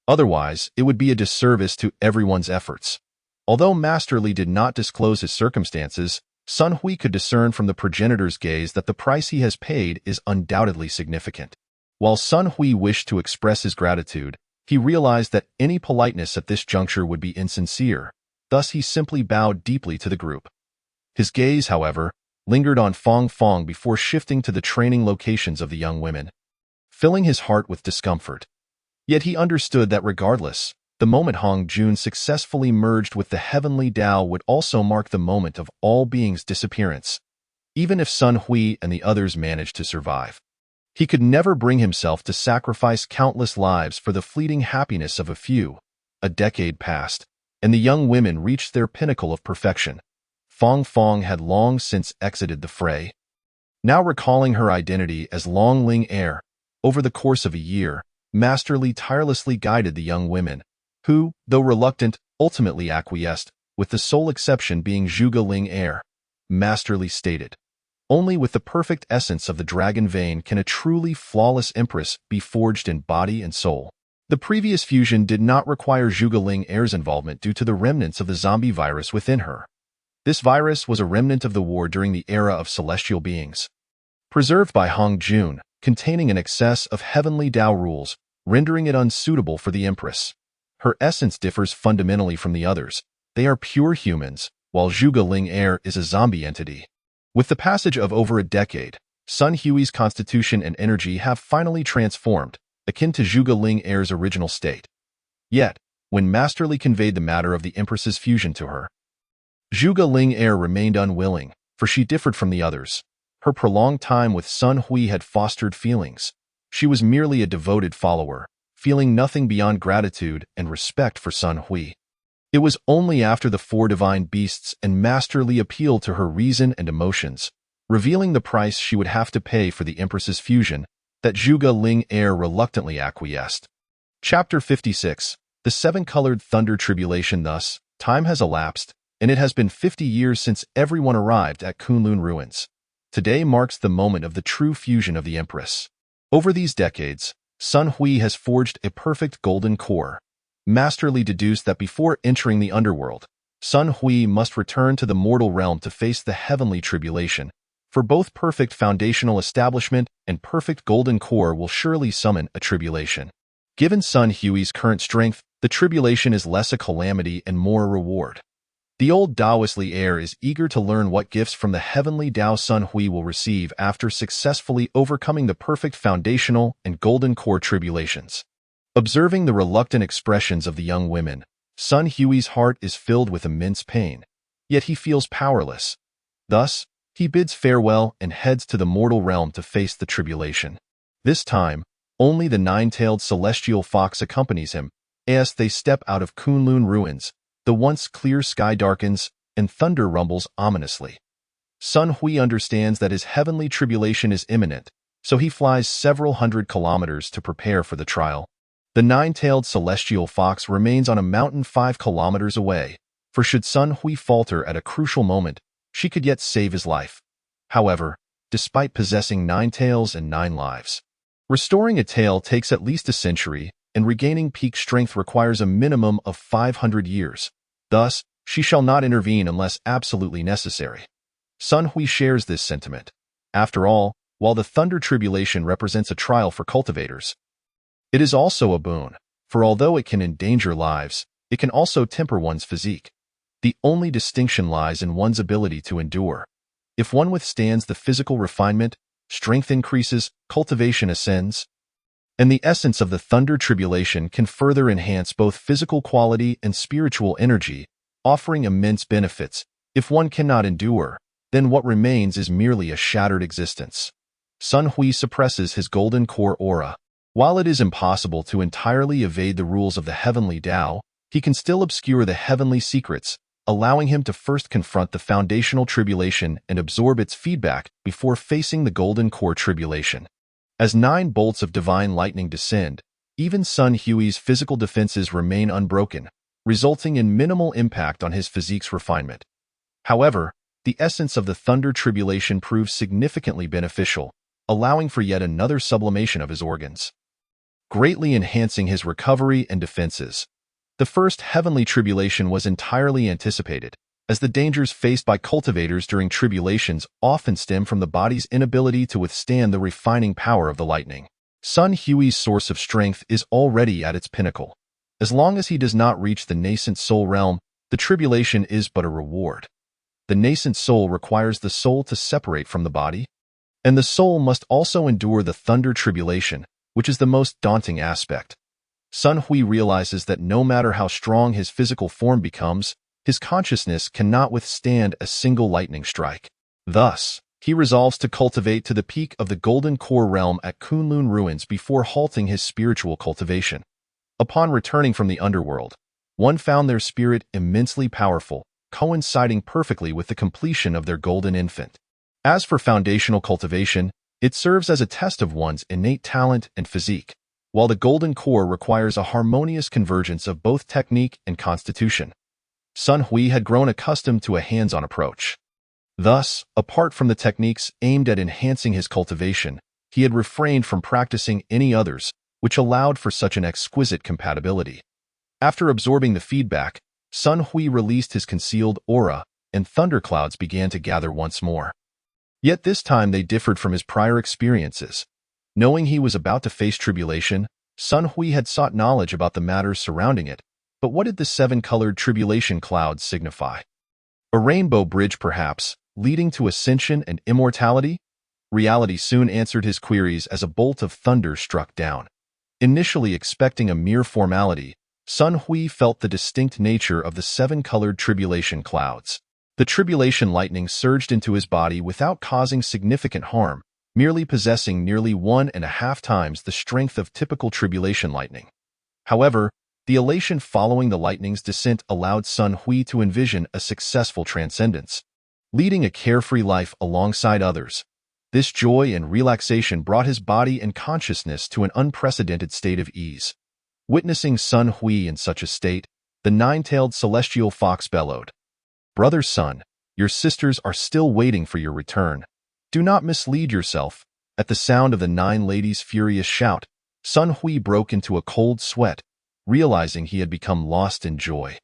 Otherwise, it would be a disservice to everyone's efforts. Although Master Li did not disclose his circumstances, Sun Hui could discern from the progenitor's gaze that the price he has paid is undoubtedly significant. While Sun Hui wished to express his gratitude, he realized that any politeness at this juncture would be insincere, thus he simply bowed deeply to the group. His gaze, however, lingered on Fong Fong before shifting to the training locations of the young women, filling his heart with discomfort. Yet he understood that regardless, the moment Hong Jun successfully merged with the heavenly Tao would also mark the moment of all beings' disappearance, even if Sun Hui and the others managed to survive. He could never bring himself to sacrifice countless lives for the fleeting happiness of a few. A decade passed, and the young women reached their pinnacle of perfection. Fong Fong had long since exited the fray. Now recalling her identity as Long Ling Heir, over the course of a year, Master Li tirelessly guided the young women, who, though reluctant, ultimately acquiesced, with the sole exception being Zhuge Ling Heir. Master Li stated, "Only with the perfect essence of the dragon vein can a truly flawless empress be forged in body and soul." The previous fusion did not require Zhuge Ling Heir's involvement due to the remnants of the zombie virus within her. This virus was a remnant of the war during the era of celestial beings, preserved by Hong Jun, containing an excess of heavenly Tao rules, rendering it unsuitable for the empress. Her essence differs fundamentally from the others. They are pure humans, while Zhuge Ling Heir is a zombie entity. With the passage of over a decade, Sun Hui's constitution and energy have finally transformed, akin to Zhuge Ling Heir's original state. Yet, when Master Li conveyed the matter of the Empress's fusion to her, Zhuge Ling Heir remained unwilling, for she differed from the others. Her prolonged time with Sun Hui had fostered feelings. She was merely a devoted follower, feeling nothing beyond gratitude and respect for Sun Hui. It was only after the four divine beasts and Master Li appealed to her reason and emotions, revealing the price she would have to pay for the Empress's fusion, that Zhuge Ling Heir reluctantly acquiesced. Chapter 56. The Seven-Colored Thunder Tribulation. Thus, time has elapsed, and it has been 50 years since everyone arrived at Kunlun Ruins. Today marks the moment of the true fusion of the Empress. Over these decades, Sun Hui has forged a perfect golden core. Master Li deduced that before entering the underworld, Sun Hui must return to the mortal realm to face the heavenly tribulation, for both perfect foundational establishment and perfect golden core will surely summon a tribulation. Given Sun Hui's current strength, the tribulation is less a calamity and more a reward. The old Taoist Li heir is eager to learn what gifts from the heavenly Tao Sun Hui will receive after successfully overcoming the perfect foundational and golden core tribulations. Observing the reluctant expressions of the young women, Sun Hui's heart is filled with immense pain, yet he feels powerless. Thus, he bids farewell and heads to the mortal realm to face the tribulation. This time, only the nine-tailed celestial fox accompanies him. As they step out of Kunlun Ruins, the once clear sky darkens, and thunder rumbles ominously. Sun Hui understands that his heavenly tribulation is imminent, so he flies several hundred kilometers to prepare for the trial. The nine-tailed celestial fox remains on a mountain 5 kilometers away, for should Sun Hui falter at a crucial moment, she could yet save his life. However, despite possessing 9 tails and 9 lives, restoring a tail takes at least a century, and regaining peak strength requires a minimum of 500 years. Thus, she shall not intervene unless absolutely necessary. Sun Hui shares this sentiment. After all, while the Thunder Tribulation represents a trial for cultivators, it is also a boon, for although it can endanger lives, it can also temper one's physique. The only distinction lies in one's ability to endure. If one withstands the physical refinement, strength increases, cultivation ascends, and the essence of the Thunder Tribulation can further enhance both physical quality and spiritual energy, offering immense benefits. If one cannot endure, then what remains is merely a shattered existence. Sun Hui suppresses his golden core aura. While it is impossible to entirely evade the rules of the heavenly Tao, he can still obscure the heavenly secrets, allowing him to first confront the foundational tribulation and absorb its feedback before facing the golden core tribulation. As 9 bolts of divine lightning descend, even Sun Hui's physical defenses remain unbroken, resulting in minimal impact on his physique's refinement. However, the essence of the thunder tribulation proves significantly beneficial, allowing for yet another sublimation of his organs, greatly enhancing his recovery and defenses. The first heavenly tribulation was entirely anticipated, as the dangers faced by cultivators during tribulations often stem from the body's inability to withstand the refining power of the lightning. Sun Hui's source of strength is already at its pinnacle. As long as he does not reach the nascent soul realm, the tribulation is but a reward. The nascent soul requires the soul to separate from the body, and the soul must also endure the thunder tribulation, which is the most daunting aspect. Sun Hui realizes that no matter how strong his physical form becomes, his consciousness cannot withstand a single lightning strike. Thus, he resolves to cultivate to the peak of the Golden Core realm at Kunlun Ruins before halting his spiritual cultivation. Upon returning from the underworld, one found their spirit immensely powerful, coinciding perfectly with the completion of their golden infant. As for foundational cultivation, it serves as a test of one's innate talent and physique, while the Golden Core requires a harmonious convergence of both technique and constitution. Sun Hui had grown accustomed to a hands-on approach. Thus, apart from the techniques aimed at enhancing his cultivation, he had refrained from practicing any others, which allowed for such an exquisite compatibility. After absorbing the feedback, Sun Hui released his concealed aura, and thunderclouds began to gather once more. Yet this time they differed from his prior experiences. Knowing he was about to face tribulation, Sun Hui had sought knowledge about the matters surrounding it. But what did the 7-colored tribulation clouds signify? A rainbow bridge, perhaps, leading to ascension and immortality? Reality soon answered his queries as a bolt of thunder struck down. Initially expecting a mere formality, Sun Hui felt the distinct nature of the 7-colored tribulation clouds. The tribulation lightning surged into his body without causing significant harm, merely possessing nearly 1.5 times the strength of typical tribulation lightning. However, the elation following the lightning's descent allowed Sun Hui to envision a successful transcendence, leading a carefree life alongside others. This joy and relaxation brought his body and consciousness to an unprecedented state of ease. Witnessing Sun Hui in such a state, the 9-tailed celestial fox bellowed, "Brother Sun, your sisters are still waiting for your return. Do not mislead yourself." At the sound of the 9 ladies' furious shout, Sun Hui broke into a cold sweat, realizing he had become lost in joy.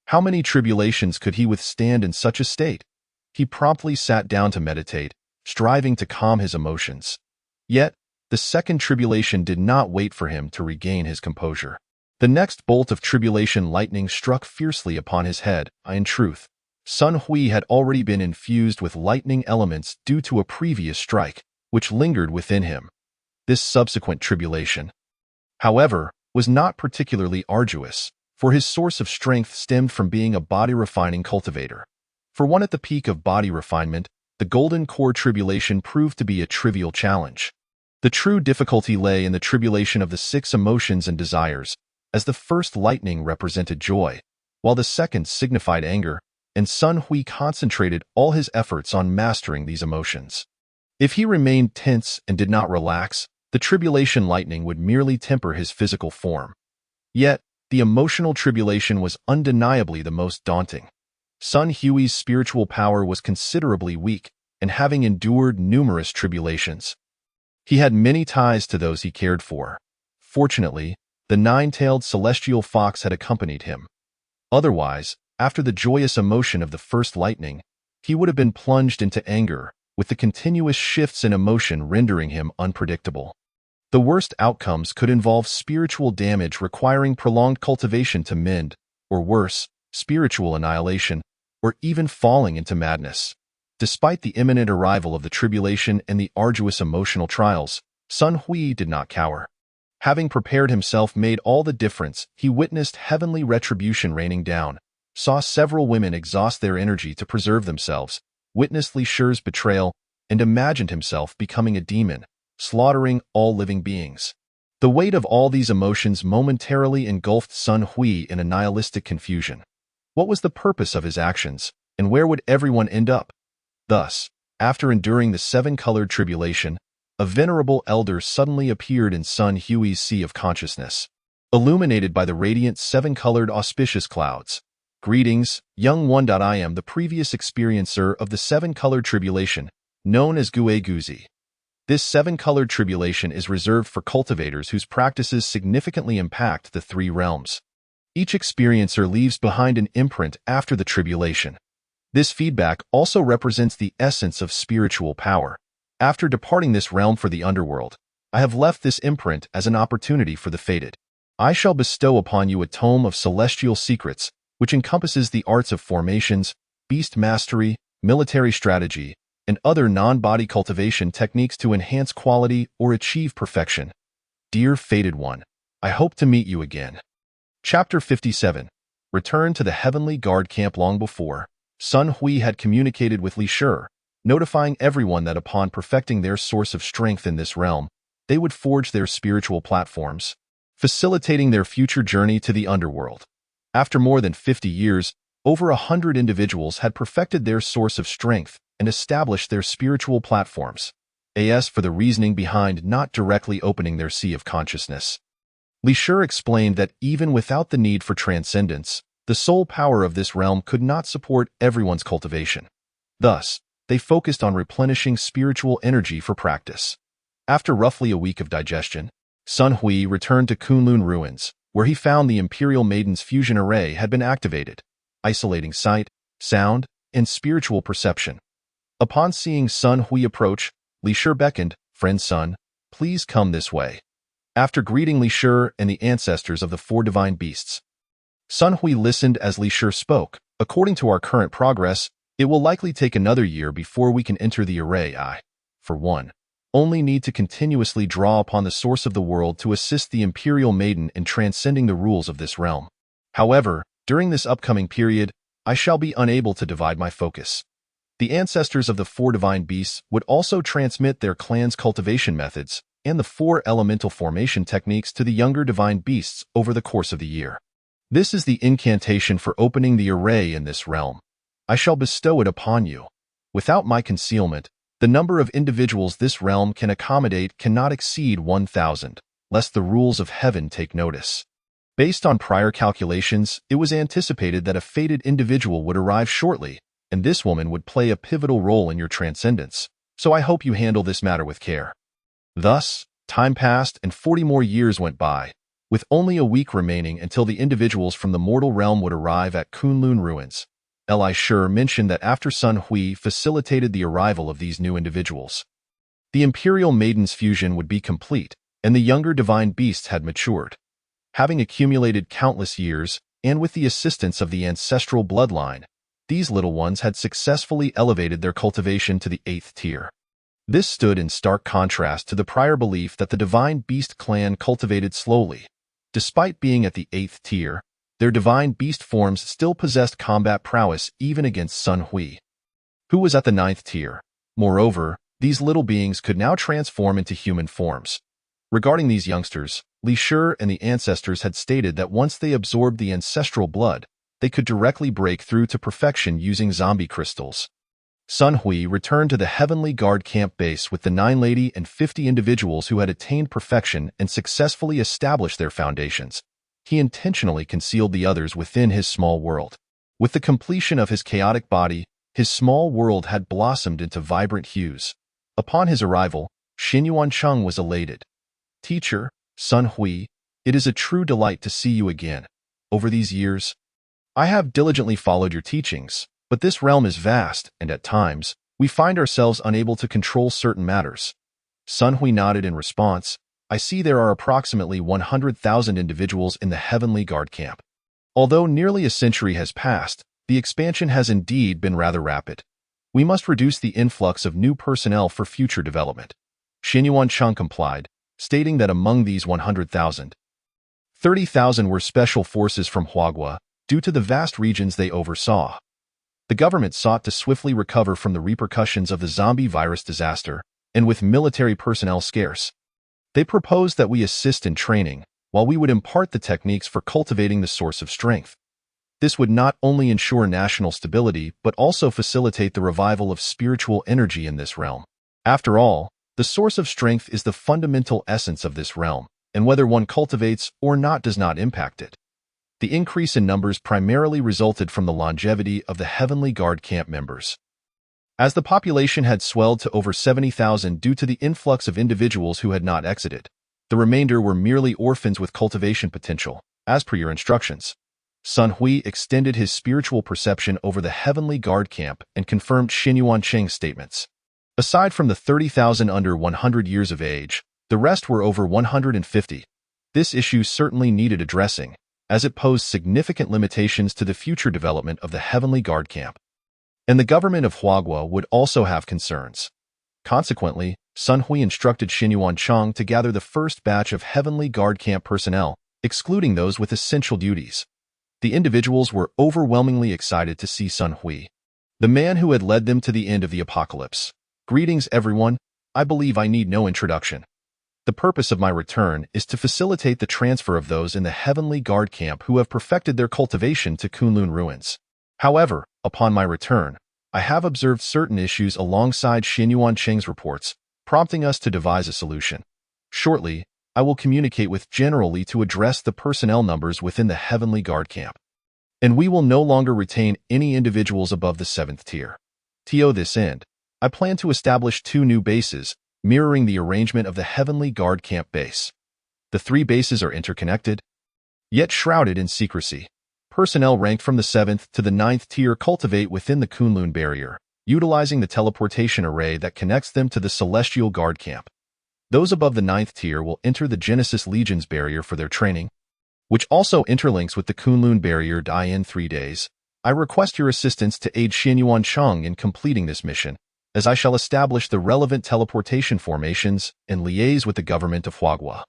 How many tribulations could he withstand in such a state? He promptly sat down to meditate, striving to calm his emotions. Yet, the second tribulation did not wait for him to regain his composure. The next bolt of tribulation lightning struck fiercely upon his head. In truth, Sun Hui had already been infused with lightning elements due to a previous strike, which lingered within him. This subsequent tribulation, however, was not particularly arduous, for his source of strength stemmed from being a body-refining cultivator. For one at the peak of body refinement, the Golden Core tribulation proved to be a trivial challenge. The true difficulty lay in the tribulation of the 6 emotions and desires, as the first lightning represented joy, while the second signified anger, and Sun Hui concentrated all his efforts on mastering these emotions. If he remained tense and did not relax, the tribulation lightning would merely temper his physical form. Yet, the emotional tribulation was undeniably the most daunting. Sun Hui's spiritual power was considerably weak, and having endured numerous tribulations, he had many ties to those he cared for. Fortunately, the 9-tailed celestial fox had accompanied him. Otherwise, after the joyous emotion of the first lightning, he would have been plunged into anger, with the continuous shifts in emotion rendering him unpredictable. The worst outcomes could involve spiritual damage requiring prolonged cultivation to mend, or worse, spiritual annihilation, or even falling into madness. Despite the imminent arrival of the tribulation and the arduous emotional trials, Sun Hui did not cower. Having prepared himself made all the difference. He witnessed heavenly retribution raining down, saw several women exhaust their energy to preserve themselves, witnessed Li Shi's betrayal, and imagined himself becoming a demon, slaughtering all living beings. The weight of all these emotions momentarily engulfed Sun Hui in a nihilistic confusion. What was the purpose of his actions, and where would everyone end up? Thus, after enduring the 7-colored tribulation, a venerable elder suddenly appeared in Sun Hui's sea of consciousness, illuminated by the radiant seven-colored auspicious clouds. Greetings, young one. I am the previous experiencer of the seven-colored tribulation, known as Gue Guzi. This seven-colored tribulation is reserved for cultivators whose practices significantly impact the three realms. Each experiencer leaves behind an imprint after the tribulation. This feedback also represents the essence of spiritual power. After departing this realm for the underworld, I have left this imprint as an opportunity for the fated. I shall bestow upon you a tome of celestial secrets, which encompasses the arts of formations, beast mastery, military strategy, and other non-body cultivation techniques to enhance quality or achieve perfection. Dear fated one, I hope to meet you again. Chapter 57. Return to the Heavenly Guard Camp. Long before, Sun Hui had communicated with Li Shi, notifying everyone that upon perfecting their source of strength in this realm, they would forge their spiritual platforms, facilitating their future journey to the underworld. After more than 50 years, over 100 individuals had perfected their source of strength and established their spiritual platforms. As for the reasoning behind not directly opening their sea of consciousness, Li Shi explained that even without the need for transcendence, the soul power of this realm could not support everyone's cultivation. Thus, they focused on replenishing spiritual energy for practice. After roughly a week of digestion, Sun Hui returned to Kunlun ruins, where he found the Imperial Maiden's fusion array had been activated, isolating sight, sound, and spiritual perception. Upon seeing Sun Hui approach, Li Shi beckoned, "Friend Sun, please come this way." After greeting Li Shi and the ancestors of the four divine beasts, Sun Hui listened as Li Shi spoke. "According to our current progress, it will likely take another year before we can enter the array. I, for one, only need to continuously draw upon the source of the world to assist the Imperial Maiden in transcending the rules of this realm. However, during this upcoming period, I shall be unable to divide my focus." The ancestors of the four divine beasts would also transmit their clan's cultivation methods and the four elemental formation techniques to the younger divine beasts over the course of the year. This is the incantation for opening the array in this realm. I shall bestow it upon you. Without my concealment, the number of individuals this realm can accommodate cannot exceed 1,000, lest the rules of heaven take notice. Based on prior calculations, it was anticipated that a fated individual would arrive shortly, and this woman would play a pivotal role in your transcendence, so I hope you handle this matter with care. Thus, time passed and 40 more years went by, with only a week remaining until the individuals from the mortal realm would arrive at Kunlun ruins. Li Shi mentioned that after Sun Hui facilitated the arrival of these new individuals, the Imperial Maiden's fusion would be complete, and the younger divine beasts had matured. Having accumulated countless years, and with the assistance of the ancestral bloodline, these little ones had successfully elevated their cultivation to the 8th tier. This stood in stark contrast to the prior belief that the divine beast clan cultivated slowly. Despite being at the 8th tier, their divine beast forms still possessed combat prowess even against Sun Hui, who was at the 9th tier. Moreover, these little beings could now transform into human forms. Regarding these youngsters, Li Shi and the ancestors had stated that once they absorbed the ancestral blood, they could directly break through to perfection using zombie crystals. Sun Hui returned to the Heavenly Guard Camp base with the 9 lady and 50 individuals who had attained perfection and successfully established their foundations. He intentionally concealed the others within his small world. With the completion of his chaotic body, his small world had blossomed into vibrant hues. Upon his arrival, Xinyuan Cheng was elated. "Teacher, Sun Hui, it is a true delight to see you again. Over these years, I have diligently followed your teachings, but this realm is vast, and at times, we find ourselves unable to control certain matters." Sun Hui nodded in response. "I see there are approximately 100,000 individuals in the Heavenly Guard Camp. Although nearly a century has passed, the expansion has indeed been rather rapid. We must reduce the influx of new personnel for future development." Xinyuan Cheng complied, stating that among these 100,000, 30,000 were special forces from Huagua, due to the vast regions they oversaw. The government sought to swiftly recover from the repercussions of the zombie virus disaster, and with military personnel scarce, they proposed that we assist in training, while we would impart the techniques for cultivating the source of strength. This would not only ensure national stability, but also facilitate the revival of spiritual energy in this realm. After all, The source of strength is the fundamental essence of this realm, and whether one cultivates or not does not impact it. The increase in numbers primarily resulted from the longevity of the Heavenly Guard camp members. As the population had swelled to over 70,000 due to the influx of individuals who had not exited, the remainder were merely orphans with cultivation potential, as per your instructions. Sun Hui extended his spiritual perception over the Heavenly Guard camp and confirmed Xin Yuancheng's statements. Aside from the 30,000 under 100 years of age, the rest were over 150. This issue certainly needed addressing, as it posed significant limitations to the future development of the Heavenly Guard camp. And the government of Huaguo would also have concerns. Consequently, Sun Hui instructed Xin Yuancheng to gather the first batch of Heavenly Guard camp personnel, excluding those with essential duties. The individuals were overwhelmingly excited to see Sun Hui, the man who had led them to the end of the apocalypse. Greetings, everyone. I believe I need no introduction. The purpose of my return is to facilitate the transfer of those in the Heavenly Guard camp who have perfected their cultivation to Kunlun ruins. However, upon my return, I have observed certain issues alongside Xin Yuancheng's reports, prompting us to devise a solution. Shortly, I will communicate with General Li to address the personnel numbers within the Heavenly Guard camp. And we will no longer retain any individuals above the 7th tier. To this end, I plan to establish 2 new bases, mirroring the arrangement of the Heavenly Guard camp base. The 3 bases are interconnected, yet shrouded in secrecy. Personnel ranked from the 7th to the 9th tier cultivate within the Kunlun barrier, utilizing the teleportation array that connects them to the Celestial Guard camp. Those above the 9th tier will enter the Genesis Legion's barrier for their training, which also interlinks with the Kunlun barrier in 3 days. I request your assistance to aid Xin Yuancheng in completing this mission, as I shall establish the relevant teleportation formations and liaise with the government of Huaguo.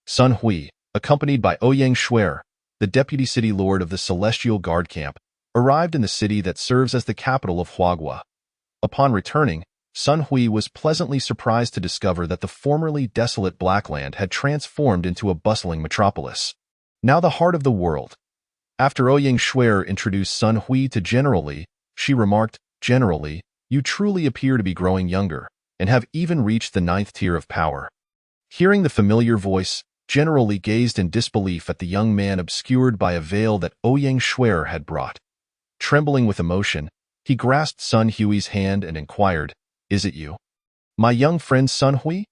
Sun Hui, accompanied by Ouyang Shuer, the deputy city lord of the Celestial Guard camp, arrived in the city that serves as the capital of Huaguo. Upon returning, Sun Hui was pleasantly surprised to discover that the formerly desolate Blackland had transformed into a bustling metropolis, now the heart of the world. After Ouyang Shuer introduced Sun Hui to General Li, she remarked, "General Li, you truly appear to be growing younger, and have even reached the 9th tier of power." Hearing the familiar voice, General Li gazed in disbelief at the young man obscured by a veil that Ouyang Shuer had brought. Trembling with emotion, he grasped Sun Hui's hand and inquired, "Is it you, my young friend Sun Hui?"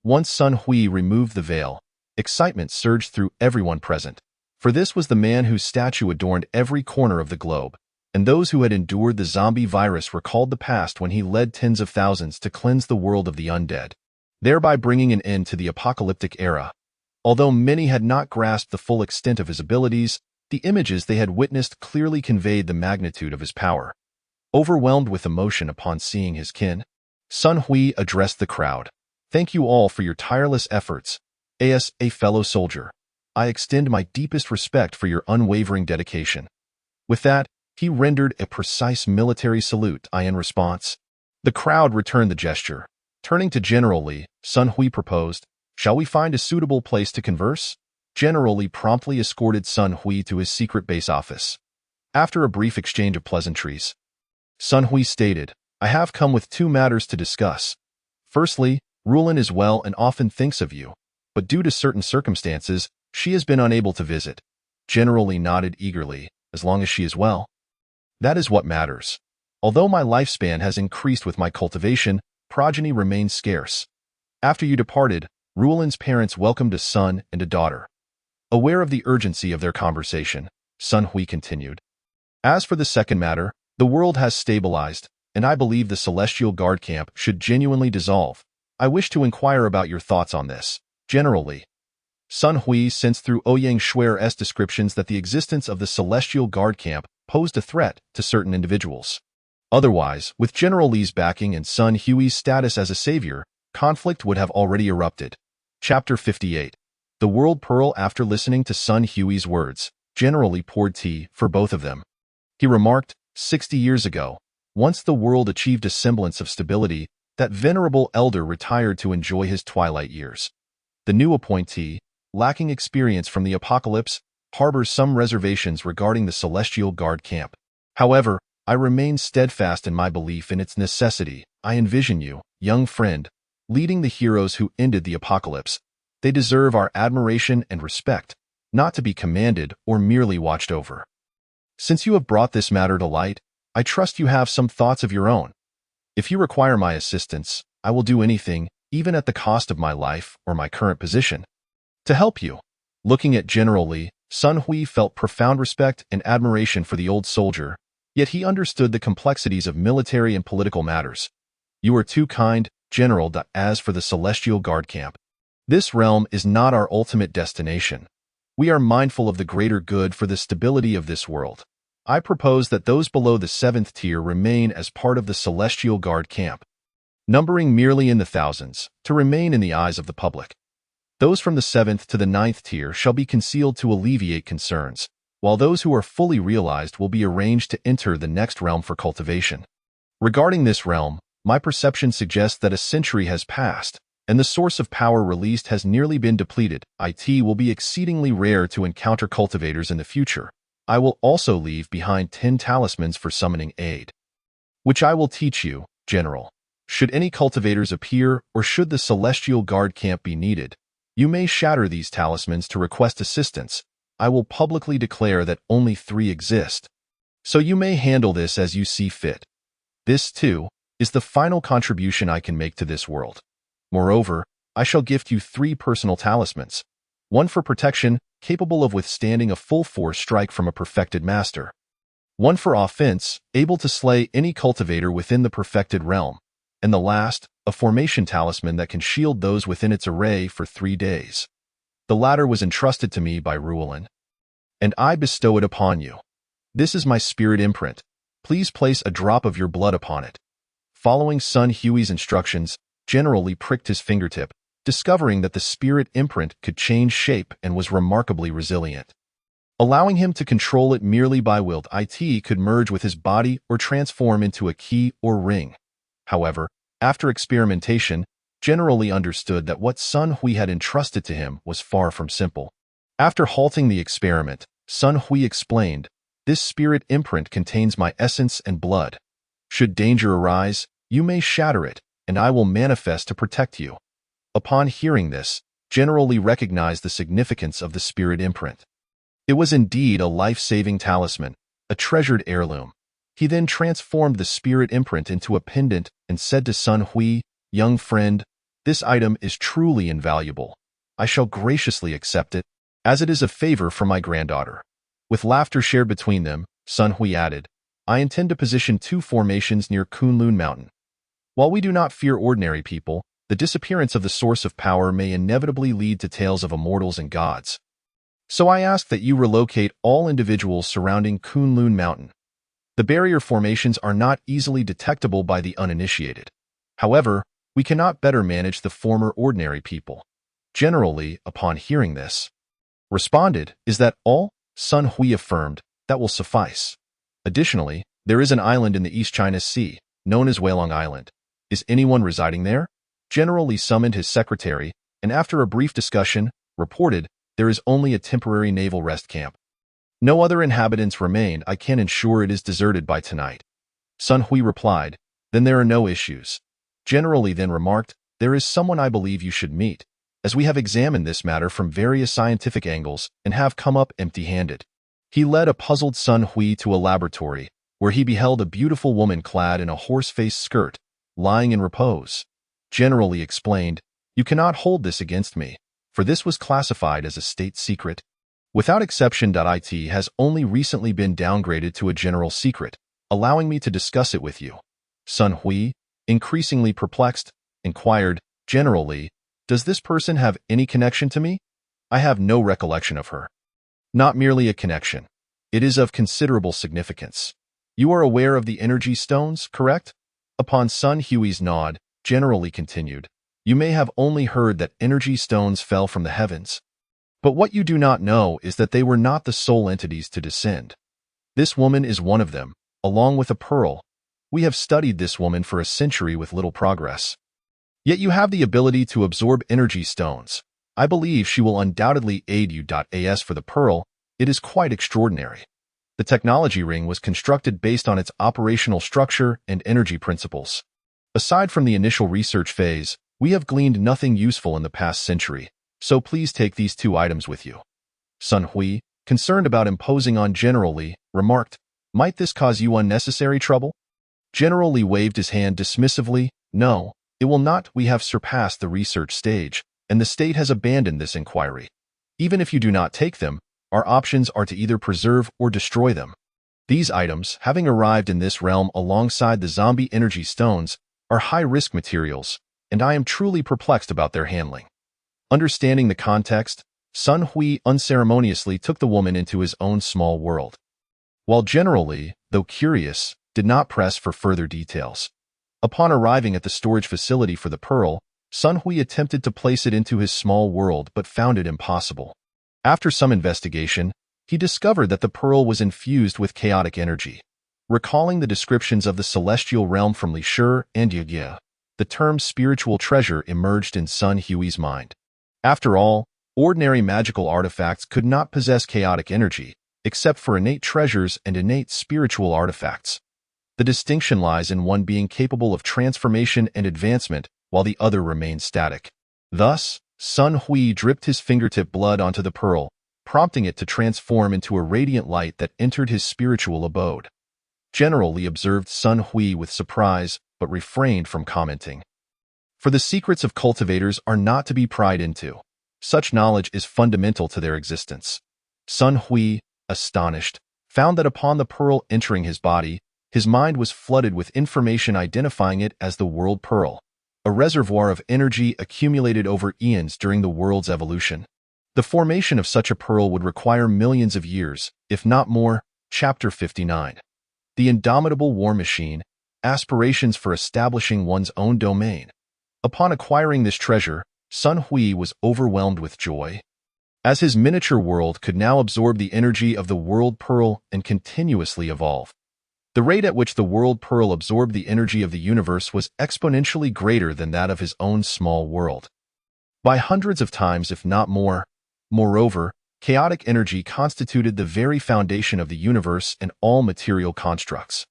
Once Sun Hui removed the veil, excitement surged through everyone present, for this was the man whose statue adorned every corner of the globe, and those who had endured the zombie virus recalled the past when he led tens of thousands to cleanse the world of the undead, thereby bringing an end to the apocalyptic era. Although many had not grasped the full extent of his abilities, the images they had witnessed clearly conveyed the magnitude of his power. Overwhelmed with emotion upon seeing his kin, Sun Hui addressed the crowd. "Thank you all for your tireless efforts. As a fellow soldier, I extend my deepest respect for your unwavering dedication." With that, he rendered a precise military salute in response. The crowd returned the gesture. Turning to General Li, Sun Hui proposed, "Shall we find a suitable place to converse?" General Li promptly escorted Sun Hui to his secret base office. After a brief exchange of pleasantries, Sun Hui stated, "I have come with 2 matters to discuss. Firstly, Rulin is well and often thinks of you, but due to certain circumstances, she has been unable to visit." General Li nodded eagerly. "As long as she is well, that is what matters. Although my lifespan has increased with my cultivation, progeny remains scarce. After you departed, Rulin's parents welcomed a son and a daughter." Aware of the urgency of their conversation, Sun Hui continued, "As for the second matter, the world has stabilized, and I believe the Celestial Guard camp should genuinely dissolve. I wish to inquire about your thoughts on this, General Li." Sun Hui sensed through Ouyang Shuer's descriptions that the existence of the Celestial Guard camp posed a threat to certain individuals. Otherwise, with General Li's backing and Sun Hui's status as a savior, conflict would have already erupted. Chapter 58. The World Pearl. After listening to Sun Hui's words, General Li poured tea for both of them. He remarked, 60 years ago, once the world achieved a semblance of stability, that venerable elder retired to enjoy his twilight years. The new appointee, lacking experience from the apocalypse, harbors some reservations regarding the Celestial Guard camp. However, I remain steadfast in my belief in its necessity. I envision you, young friend, leading the heroes who ended the apocalypse. They deserve our admiration and respect, not to be commanded or merely watched over. Since you have brought this matter to light, I trust you have some thoughts of your own. If you require my assistance, I will do anything, even at the cost of my life or my current position, to help you. Looking at General Li, Sun Hui felt profound respect and admiration for the old soldier, yet he understood the complexities of military and political matters. You are too kind, General. As for the Celestial Guard camp, this realm is not our ultimate destination. We are mindful of the greater good for the stability of this world. I propose that those below the 7th tier remain as part of the Celestial Guard camp, numbering merely in the thousands, to remain in the eyes of the public. Those from the 7th to the 9th tier shall be concealed to alleviate concerns, while those who are fully realized will be arranged to enter the next realm for cultivation. Regarding this realm, my perception suggests that a century has passed, and the source of power released has nearly been depleted. It will be exceedingly rare to encounter cultivators in the future. I will also leave behind 10 talismans for summoning aid, which I will teach you, General. Should any cultivators appear or should the Celestial Guard camp be needed, you may shatter these talismans to request assistance. I will publicly declare that only 3 exist, so you may handle this as you see fit. This, too, is the final contribution I can make to this world. Moreover, I shall gift you 3 personal talismans, one for protection, capable of withstanding a full-force strike from a perfected master, one for offense, able to slay any cultivator within the perfected realm, and the last, a formation talisman that can shield those within its array for 3 days. The latter was entrusted to me by Ruolin, and I bestow it upon you. This is my spirit imprint. Please place a drop of your blood upon it. Following Sun Hui's instructions, General Li pricked his fingertip, discovering that the spirit imprint could change shape and was remarkably resilient. Allowing him to control it merely by will, it could merge with his body or transform into a key or ring. However, after experimentation, General Li understood that what Sun Hui had entrusted to him was far from simple. After halting the experiment, Sun Hui explained, "This spirit imprint contains my essence and blood. Should danger arise, you may shatter it, and I will manifest to protect you." Upon hearing this, General Li recognized the significance of the spirit imprint. It was indeed a life-saving talisman, a treasured heirloom. He then transformed the spirit imprint into a pendant and said to Sun Hui, "Young friend, this item is truly invaluable. I shall graciously accept it, as it is a favor from my granddaughter." With laughter shared between them, Sun Hui added, "I intend to position 2 formations near Kunlun Mountain. While we do not fear ordinary people, the disappearance of the source of power may inevitably lead to tales of immortals and gods. So I ask that you relocate all individuals surrounding Kunlun Mountain. The barrier formations are not easily detectable by the uninitiated. However, we cannot better manage the former ordinary people." General Li, upon hearing this, responded, "Is that all?" Sun Hui affirmed, "That will suffice. Additionally, there is an island in the East China Sea, known as Weilong Island. Is anyone residing there?" General Li summoned his secretary, and after a brief discussion, reported, "There is only a temporary naval rest camp. No other inhabitants remain. I can ensure it is deserted by tonight." Sun Hui replied, "Then there are no issues." General Li then remarked, "There is someone I believe you should meet, as we have examined this matter from various scientific angles and have come up empty-handed." He led a puzzled Sun Hui to a laboratory, where he beheld a beautiful woman clad in a horse-faced skirt, lying in repose. General Li explained, "You cannot hold this against me, for this was classified as a state secret. Without exception, it has only recently been downgraded to a general secret, allowing me to discuss it with you." Sun Hui, increasingly perplexed, inquired, "General Li, does this person have any connection to me? I have no recollection of her." "Not merely a connection. It is of considerable significance. You are aware of the energy stones, correct?" Upon Sun Hui's nod, General Li continued, "You may have only heard that energy stones fell from the heavens. But what you do not know is that they were not the sole entities to descend. This woman is one of them, along with a pearl. We have studied this woman for a century with little progress. Yet you have the ability to absorb energy stones. I believe she will undoubtedly aid you. As for the pearl, it is quite extraordinary. The technology ring was constructed based on its operational structure and energy principles. Aside from the initial research phase, We have gleaned nothing useful in the past century, so please take these 2 items with you. Sun Hui, concerned about imposing on General Li, remarked, "Might this cause you unnecessary trouble?" General Li waved his hand dismissively. "No, it will not. We have surpassed the research stage, and the state has abandoned this inquiry. Even if you do not take them, our options are to either preserve or destroy them. These items, having arrived in this realm alongside the zombie energy stones, are high-risk materials, and I am truly perplexed about their handling." Understanding the context, Sun Hui unceremoniously took the woman into his own small world. While General Li, though curious, did not press for further details. Upon arriving at the storage facility for the pearl, Sun Hui attempted to place it into his small world but found it impossible. After some investigation, he discovered that the pearl was infused with chaotic energy. Recalling the descriptions of the celestial realm from Li Shi and Ye, the term spiritual treasure emerged in Sun Hui's mind. After all, ordinary magical artifacts could not possess chaotic energy, except for innate treasures and innate spiritual artifacts. The distinction lies in one being capable of transformation and advancement, while the other remains static. Thus, Sun Hui dripped his fingertip blood onto the pearl, prompting it to transform into a radiant light that entered his spiritual abode. General Li observed Sun Hui with surprise, but refrained from commenting. For the secrets of cultivators are not to be pried into. Such knowledge is fundamental to their existence. Sun Hui, astonished, found that upon the pearl entering his body, his mind was flooded with information identifying it as the World Pearl, a reservoir of energy accumulated over eons during the world's evolution. The formation of such a pearl would require millions of years, if not more. Chapter 59. The Indomitable War Machine, Aspirations for Establishing One's Own Domain. Upon acquiring this treasure, Sun Hui was overwhelmed with joy. As his miniature world could now absorb the energy of the World Pearl and continuously evolve. The rate at which the World Pearl absorbed the energy of the universe was exponentially greater than that of his own small world. By hundreds of times, if not more. Moreover, chaotic energy constituted the very foundation of the universe and all material constructs.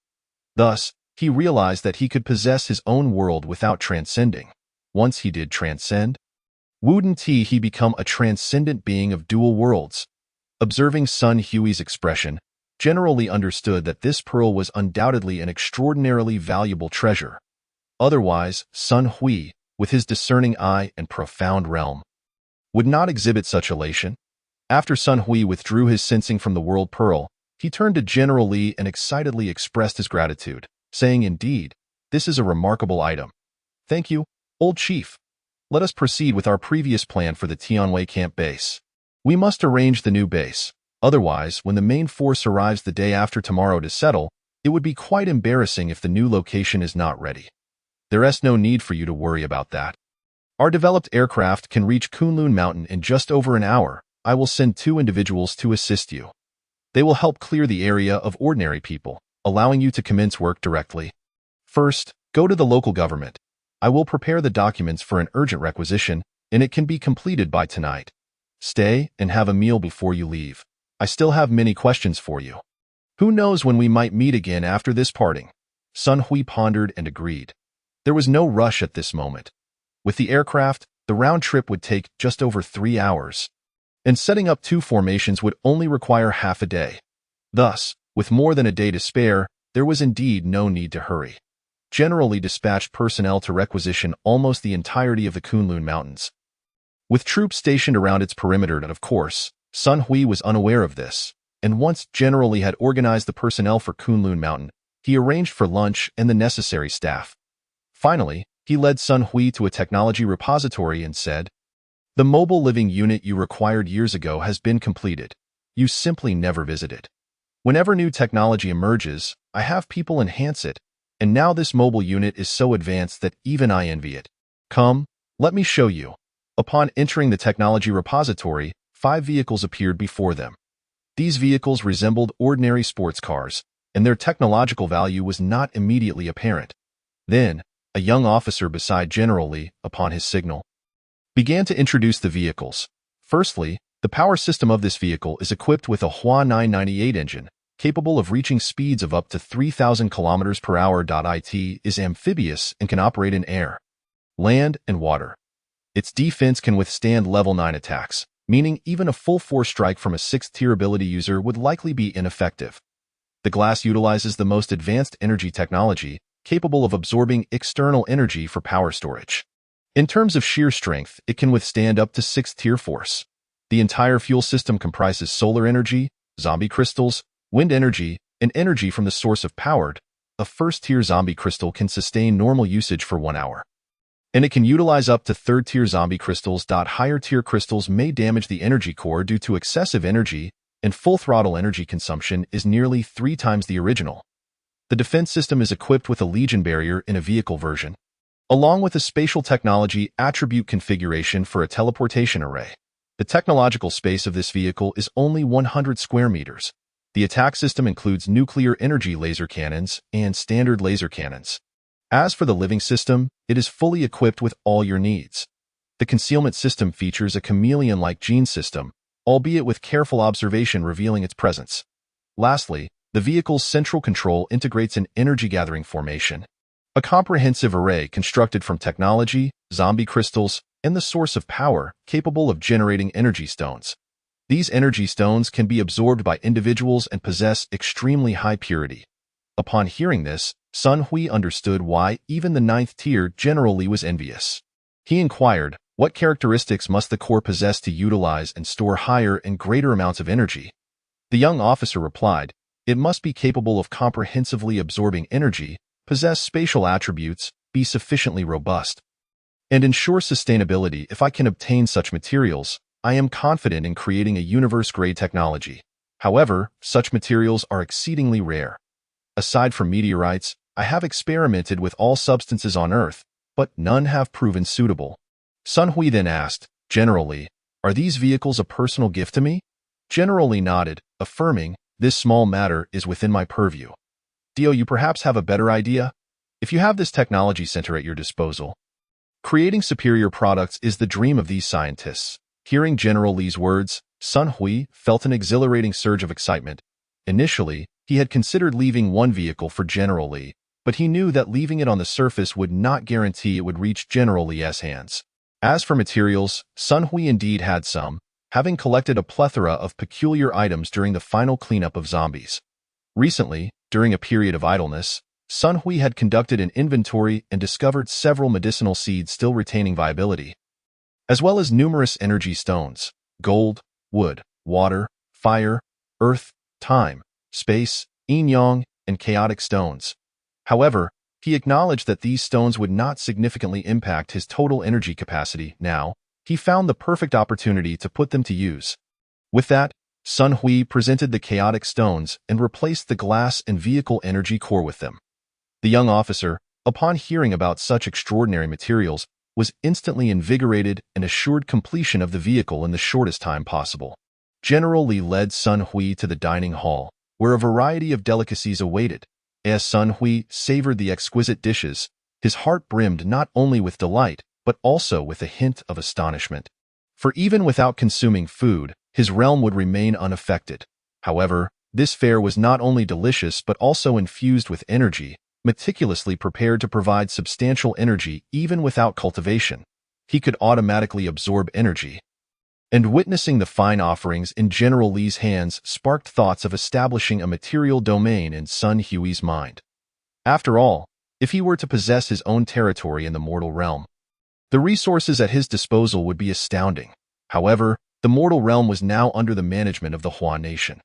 Thus, he realized that he could possess his own world without transcending. Once he did transcend, wouldn't he become a transcendent being of dual worlds? Observing Sun Hui's expression, General Li understood that this pearl was undoubtedly an extraordinarily valuable treasure. Otherwise, Sun Hui, with his discerning eye and profound realm, would not exhibit such elation. After Sun Hui withdrew his sensing from the World Pearl, he turned to General Li and excitedly expressed his gratitude, saying, "Indeed, this is a remarkable item. Thank you, old chief. Let us proceed with our previous plan for the Tianwei camp base. We must arrange the new base. Otherwise, when the main force arrives the day after tomorrow to settle, it would be quite embarrassing if the new location is not ready. There is no need for you to worry about that. Our developed aircraft can reach Kunlun Mountain in just over an hour. I will send 2 individuals to assist you. They will help clear the area of ordinary people, allowing you to commence work directly. First, go to the local government. I will prepare the documents for an urgent requisition, and it can be completed by tonight. Stay and have a meal before you leave. I still have many questions for you. Who knows when we might meet again after this parting?" Sun Hui pondered and agreed. There was no rush at this moment. With the aircraft, the round trip would take just over 3 hours, and setting up 2 formations would only require half a day. Thus, with more than a day to spare, there was indeed no need to hurry. General Li dispatched personnel to requisition almost the entirety of the Kunlun Mountains. With troops stationed around its perimeter, and of course, Sun Hui was unaware of this, and once General Li had organized the personnel for Kunlun Mountain, he arranged for lunch and the necessary staff. Finally, he led Sun Hui to a technology repository and said, "The mobile living unit you required years ago has been completed. You simply never visit it. Whenever new technology emerges, I have people enhance it, and now this mobile unit is so advanced that even I envy it. Come, let me show you." Upon entering the technology repository, 5 vehicles appeared before them. These vehicles resembled ordinary sports cars, and their technological value was not immediately apparent. Then, a young officer beside General Li, upon his signal, began to introduce the vehicles. Firstly, the power system of this vehicle is equipped with a Hua 998 engine, capable of reaching speeds of up to 3,000 km per hour. It is amphibious and can operate in air. land, and water. Its defense can withstand level 9 attacks, meaning even a full force strike from a 6th tier ability user would likely be ineffective. The glass utilizes the most advanced energy technology, capable of absorbing external energy for power storage. In terms of sheer strength, it can withstand up to 6th tier force. The entire fuel system comprises solar energy, zombie crystals, wind energy, and energy from the source of power. A 1st tier zombie crystal can sustain normal usage for 1 hour. And it can utilize up to 3rd tier zombie crystals. Higher tier crystals may damage the energy core due to excessive energy, and full throttle energy consumption is nearly 3 times the original. The defense system is equipped with a Legion barrier in a vehicle version, along with a spatial technology attribute configuration for a teleportation array. The technological space of this vehicle is only 100 square meters. The attack system includes nuclear energy laser cannons and standard laser cannons. As for the living system, it is fully equipped with all your needs. The concealment system features a chameleon-like gene system, albeit with careful observation revealing its presence. Lastly, the vehicle's central control integrates an energy-gathering formation, a comprehensive array constructed from technology, zombie crystals, and the source of power capable of generating energy stones. These energy stones can be absorbed by individuals and possess extremely high purity. Upon hearing this, Sun Hui understood why even the 9th tier General Li was envious. He inquired, what characteristics must the core possess to utilize and store higher and greater amounts of energy? The young officer replied, it must be capable of comprehensively absorbing energy, possess spatial attributes, be sufficiently robust, and ensure sustainability. If I can obtain such materials, I am confident in creating a universe-grade technology. However, such materials are exceedingly rare. Aside from meteorites, I have experimented with all substances on Earth, but none have proven suitable. Sun Hui then asked, General Li, are these vehicles a personal gift to me? General Li nodded, affirming, this small matter is within my purview. Dio, you perhaps have a better idea? If you have this technology center at your disposal, creating superior products is the dream of these scientists. Hearing General Li's words, Sun Hui felt an exhilarating surge of excitement. Initially, he had considered leaving one vehicle for General Li, but he knew that leaving it on the surface would not guarantee it would reach General Li's hands. As for materials, Sun Hui indeed had some, having collected a plethora of peculiar items during the final cleanup of zombies. Recently, during a period of idleness, Sun Hui had conducted an inventory and discovered several medicinal seeds still retaining viability, as well as numerous energy stones, gold, wood, water, fire, earth, time, space, yin-yang, and chaotic stones. However, he acknowledged that these stones would not significantly impact his total energy capacity. Now, he found the perfect opportunity to put them to use. With that, Sun Hui presented the chaotic stones and replaced the glass and vehicle energy core with them. The young officer, upon hearing about such extraordinary materials, was instantly invigorated and assured completion of the vehicle in the shortest time possible. General Li led Sun Hui to the dining hall, where a variety of delicacies awaited. As Sun Hui savored the exquisite dishes, his heart brimmed not only with delight, but also with a hint of astonishment. For even without consuming food, his realm would remain unaffected. However, this fare was not only delicious but also infused with energy, meticulously prepared to provide substantial energy even without cultivation. He could automatically absorb energy. And witnessing the fine offerings in General Li's hands sparked thoughts of establishing a material domain in Sun Hui's mind. After all, if he were to possess his own territory in the mortal realm, the resources at his disposal would be astounding. However, the mortal realm was now under the management of the Hua nation.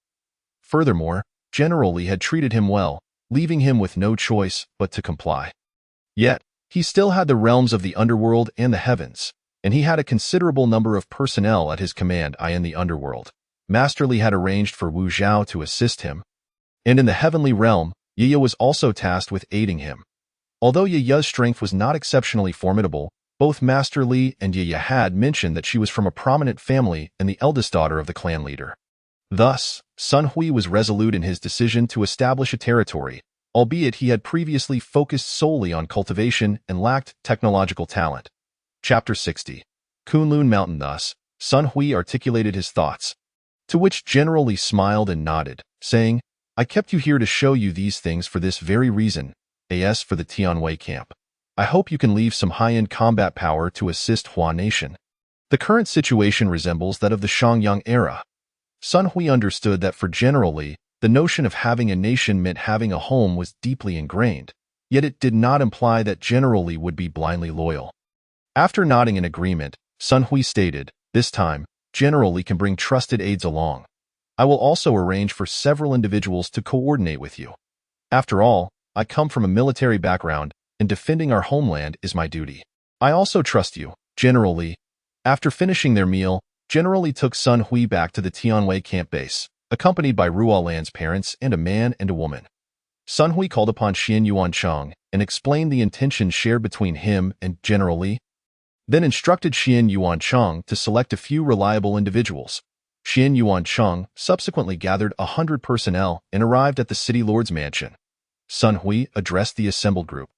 Furthermore, General Li had treated him well, leaving him with no choice but to comply. Yet, he still had the realms of the underworld and the heavens, and he had a considerable number of personnel at his command in the underworld. Master Li had arranged for Wu Zhao to assist him, and in the heavenly realm, Yi was also tasked with aiding him. Although Yi's strength was not exceptionally formidable, both Master Li and Yi had mentioned that she was from a prominent family and the eldest daughter of the clan leader. Thus, Sun Hui was resolute in his decision to establish a territory, albeit he had previously focused solely on cultivation and lacked technological talent. Chapter 60. Kunlun Mountain. Thus, Sun Hui articulated his thoughts, to which General Li smiled and nodded, saying, I kept you here to show you these things for this very reason, as for the Tianwei camp. I hope you can leave some high-end combat power to assist Hua Nation. The current situation resembles that of the Xiangyang era. Sun Hui understood that for General Li, the notion of having a nation meant having a home was deeply ingrained, yet it did not imply that General Li would be blindly loyal. After nodding in agreement, Sun Hui stated, "This time, General Li can bring trusted aides along. I will also arrange for several individuals to coordinate with you. After all, I come from a military background, and defending our homeland is my duty. I also trust you, General Li." After finishing their meal, General Li took Sun Hui back to the Tianwei camp base, accompanied by Ruo Lan's parents and a man and a woman. Sun Hui called upon Xian Yuancheng and explained the intentions shared between him and General Li, then instructed Xian Yuancheng to select a few reliable individuals. Xian Yuancheng subsequently gathered 100 personnel and arrived at the city lord's mansion. Sun Hui addressed the assembled group,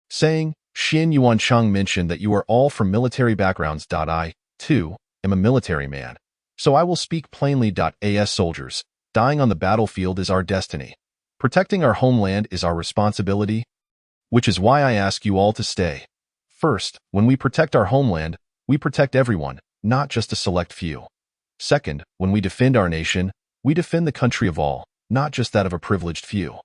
saying, "Xian Yuancheng mentioned that you are all from military backgrounds. I, too, am a military man. So I will speak plainly. As soldiers, dying on the battlefield is our destiny. Protecting our homeland is our responsibility, which is why I ask you all to stay. First, when we protect our homeland, we protect everyone, not just a select few. Second, when we defend our nation, we defend the country of all, not just that of a privileged few.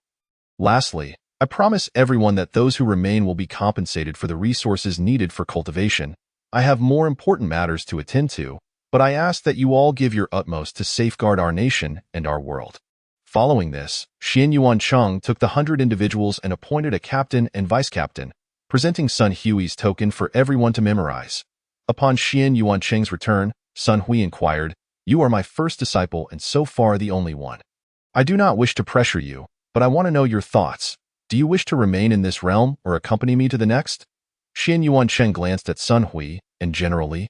Lastly, I promise everyone that those who remain will be compensated for the resources needed for cultivation. I have more important matters to attend to, but I ask that you all give your utmost to safeguard our nation and our world." Following this, Xian Yuancheng took the 100 individuals and appointed a captain and vice-captain, presenting Sun Hui's token for everyone to memorize. Upon Xian Yuancheng's return, Sun Hui inquired, "You are my first disciple and so far the only one. I do not wish to pressure you, but I want to know your thoughts. Do you wish to remain in this realm or accompany me to the next?" Xian Yuancheng glanced at Sun Hui and General Li.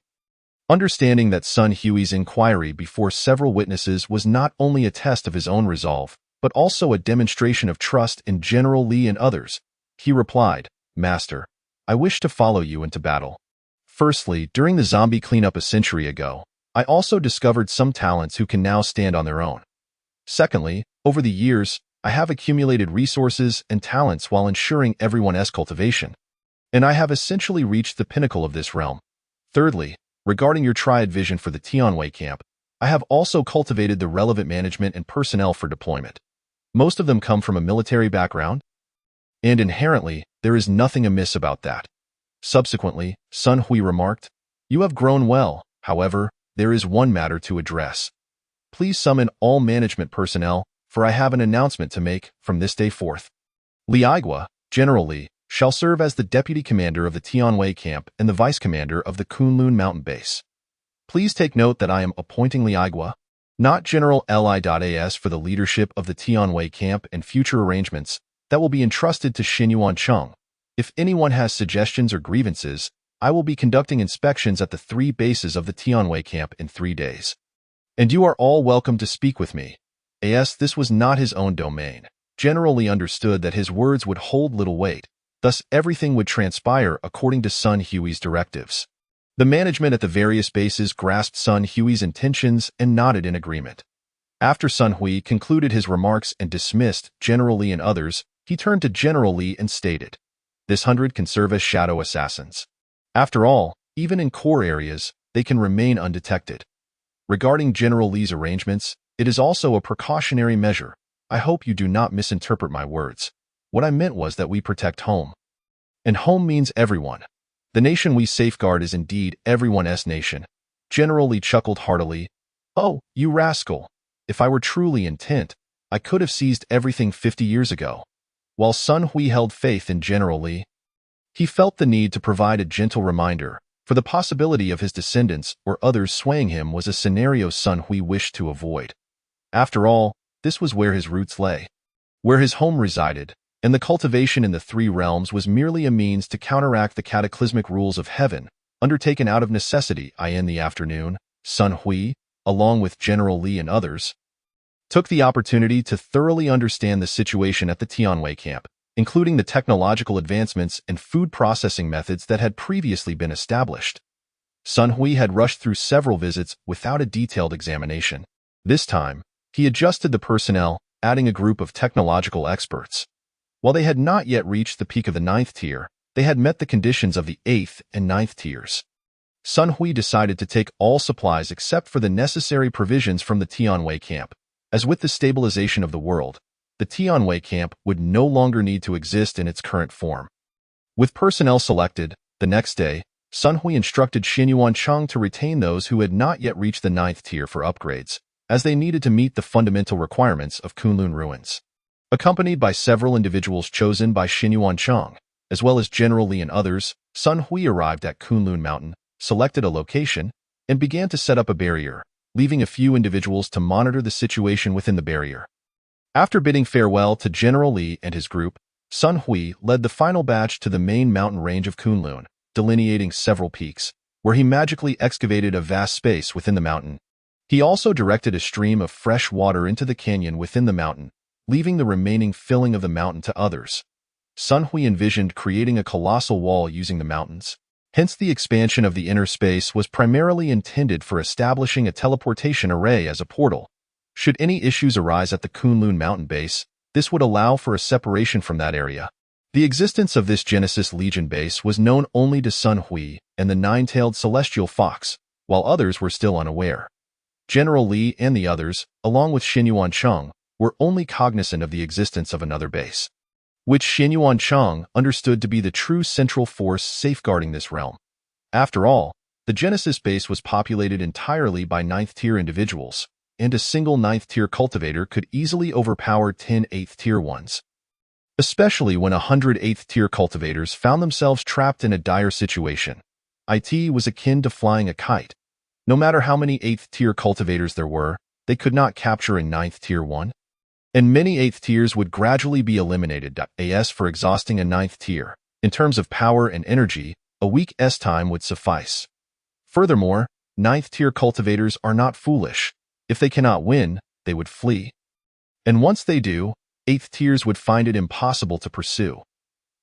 Understanding that Sun Hui's inquiry before several witnesses was not only a test of his own resolve, but also a demonstration of trust in General Li and others, he replied, "Master, I wish to follow you into battle. Firstly, during the zombie cleanup a century ago, I also discovered some talents who can now stand on their own. Secondly, over the years, I have accumulated resources and talents while ensuring everyone's cultivation, and I have essentially reached the pinnacle of this realm. Thirdly, regarding your triad vision for the Tianwei camp, I have also cultivated the relevant management and personnel for deployment. Most of them come from a military background, and inherently, there is nothing amiss about that." Subsequently, Sun Hui remarked, "You have grown well, however, there is one matter to address. Please summon all management personnel, for I have an announcement to make from this day forth. Li Aigua, General Li, shall serve as the deputy commander of the Tianwei camp and the vice commander of the Kunlun mountain base. Please take note that I am appointing Li Aigua, not General Li.as, for the leadership of the Tianwei camp and future arrangements that will be entrusted to Xin Yuancheng. If anyone has suggestions or grievances, I will be conducting inspections at the 3 bases of the Tianwei camp in 3 days. And you are all welcome to speak with me." As this was not his own domain, General Li understood that his words would hold little weight, thus everything would transpire according to Sun Hui's directives. The management at the various bases grasped Sun Hui's intentions and nodded in agreement. After Sun Hui concluded his remarks and dismissed General Li and others, he turned to General Li and stated, "This 100 can serve as shadow assassins. After all, even in core areas, they can remain undetected. Regarding General Li's arrangements, it is also a precautionary measure. I hope you do not misinterpret my words. What I meant was that we protect home. And home means everyone. The nation we safeguard is indeed everyone's nation." General Li chuckled heartily. "Oh, you rascal. If I were truly intent, I could have seized everything 50 years ago." While Sun Hui held faith in General Li, he felt the need to provide a gentle reminder, for the possibility of his descendants or others swaying him was a scenario Sun Hui wished to avoid. After all, this was where his roots lay, where his home resided, and the cultivation in the 3 realms was merely a means to counteract the cataclysmic rules of heaven, undertaken out of necessity. In the afternoon, Sun Hui, along with General Li and others, took the opportunity to thoroughly understand the situation at the Tianwei camp, including the technological advancements and food processing methods that had previously been established. Sun Hui had rushed through several visits without a detailed examination. This time, he adjusted the personnel, adding a group of technological experts. While they had not yet reached the peak of the 9th tier, they had met the conditions of the 8th and 9th tiers. Sun Hui decided to take all supplies except for the necessary provisions from the Tianwei camp. As with the stabilization of the world, the Tianwei camp would no longer need to exist in its current form. With personnel selected, the next day, Sun Hui instructed Xin Yuancheng to retain those who had not yet reached the 9th tier for upgrades, as they needed to meet the fundamental requirements of Kunlun ruins. Accompanied by several individuals chosen by Xin Yuancheng, as well as General Li and others, Sun Hui arrived at Kunlun Mountain, selected a location, and began to set up a barrier, leaving a few individuals to monitor the situation within the barrier. After bidding farewell to General Li and his group, Sun Hui led the final batch to the main mountain range of Kunlun, delineating several peaks, where he magically excavated a vast space within the mountain. He also directed a stream of fresh water into the canyon within the mountain, leaving the remaining filling of the mountain to others. Sun Hui envisioned creating a colossal wall using the mountains. Hence, the expansion of the inner space was primarily intended for establishing a teleportation array as a portal. Should any issues arise at the Kunlun mountain base, this would allow for a separation from that area. The existence of this Genesis Legion base was known only to Sun Hui and the nine-tailed celestial fox, while others were still unaware. General Li and the others, along with Xin Yuancheng, were only cognizant of the existence of another base, which Xin Yuancheng understood to be the true central force safeguarding this realm. After all, the Genesis base was populated entirely by 9th-tier individuals, and a single 9th-tier cultivator could easily overpower 10 8th-tier ones. Especially when 100 8th-tier cultivators found themselves trapped in a dire situation. It was akin to flying a kite. No matter how many 8th-tier cultivators there were, they could not capture a 9th-tier one. And many 8th tiers would gradually be eliminated. As for exhausting a 9th tier, in terms of power and energy, a week's time would suffice. Furthermore, 9th tier cultivators are not foolish. If they cannot win, they would flee. And once they do, 8th tiers would find it impossible to pursue.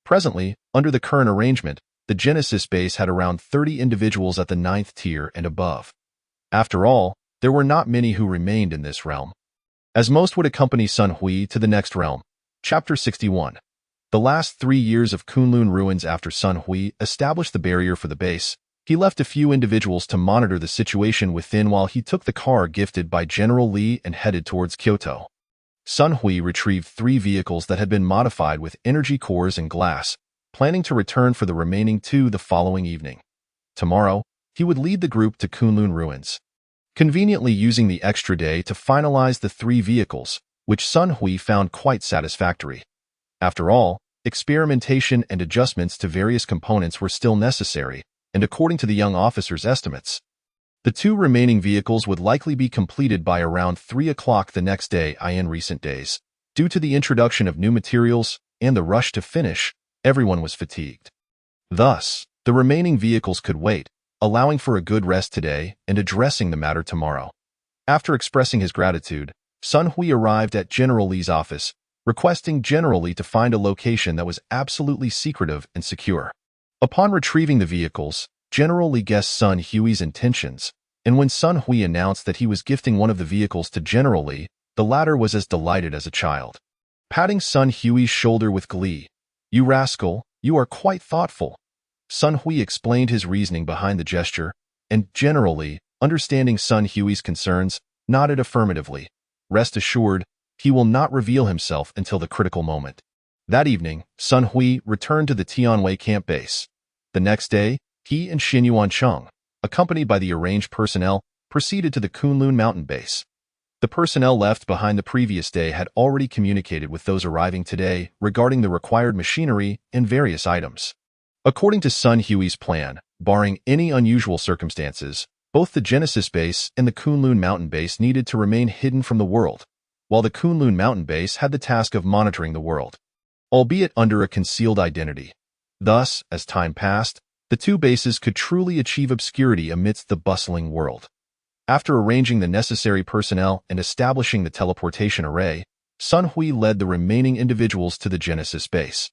Presently, under the current arrangement, the Genesis base had around 30 individuals at the 9th tier and above. After all, there were not many who remained in this realm, as most would accompany Sun Hui to the next realm. Chapter 61. The last 3 years of Kunlun ruins. After Sun Hui established the barrier for the base, he left a few individuals to monitor the situation within while he took the car gifted by General Li and headed towards Kyoto. Sun Hui retrieved 3 vehicles that had been modified with energy cores and glass, planning to return for the remaining 2 the following evening. Tomorrow, he would lead the group to Kunlun ruins, conveniently using the extra day to finalize the 3 vehicles, which Sun Hui found quite satisfactory. After all, experimentation and adjustments to various components were still necessary, and according to the young officer's estimates, the 2 remaining vehicles would likely be completed by around 3 o'clock the next day. In recent days, due to the introduction of new materials and the rush to finish, everyone was fatigued. Thus, the remaining vehicles could wait, allowing for a good rest today and addressing the matter tomorrow. After expressing his gratitude, Sun Hui arrived at General Li's office, requesting General Li to find a location that was absolutely secretive and secure. Upon retrieving the vehicles, General Li guessed Sun Hui's intentions, and when Sun Hui announced that he was gifting one of the vehicles to General Li, the latter was as delighted as a child. Patting Sun Hui's shoulder with glee, "You rascal, you are quite thoughtful." Sun Hui explained his reasoning behind the gesture, and General Li, understanding Sun Hui's concerns, nodded affirmatively. Rest assured, he will not reveal himself until the critical moment. That evening, Sun Hui returned to the Tianwei camp base. The next day, he and Xin Yuancheng, accompanied by the arranged personnel, proceeded to the Kunlun mountain base. The personnel left behind the previous day had already communicated with those arriving today regarding the required machinery and various items. According to Sun Hui's plan, barring any unusual circumstances, both the Genesis base and the Kunlun mountain base needed to remain hidden from the world, while the Kunlun mountain base had the task of monitoring the world, albeit under a concealed identity. Thus, as time passed, the 2 bases could truly achieve obscurity amidst the bustling world. After arranging the necessary personnel and establishing the teleportation array, Sun Hui led the remaining individuals to the Genesis base,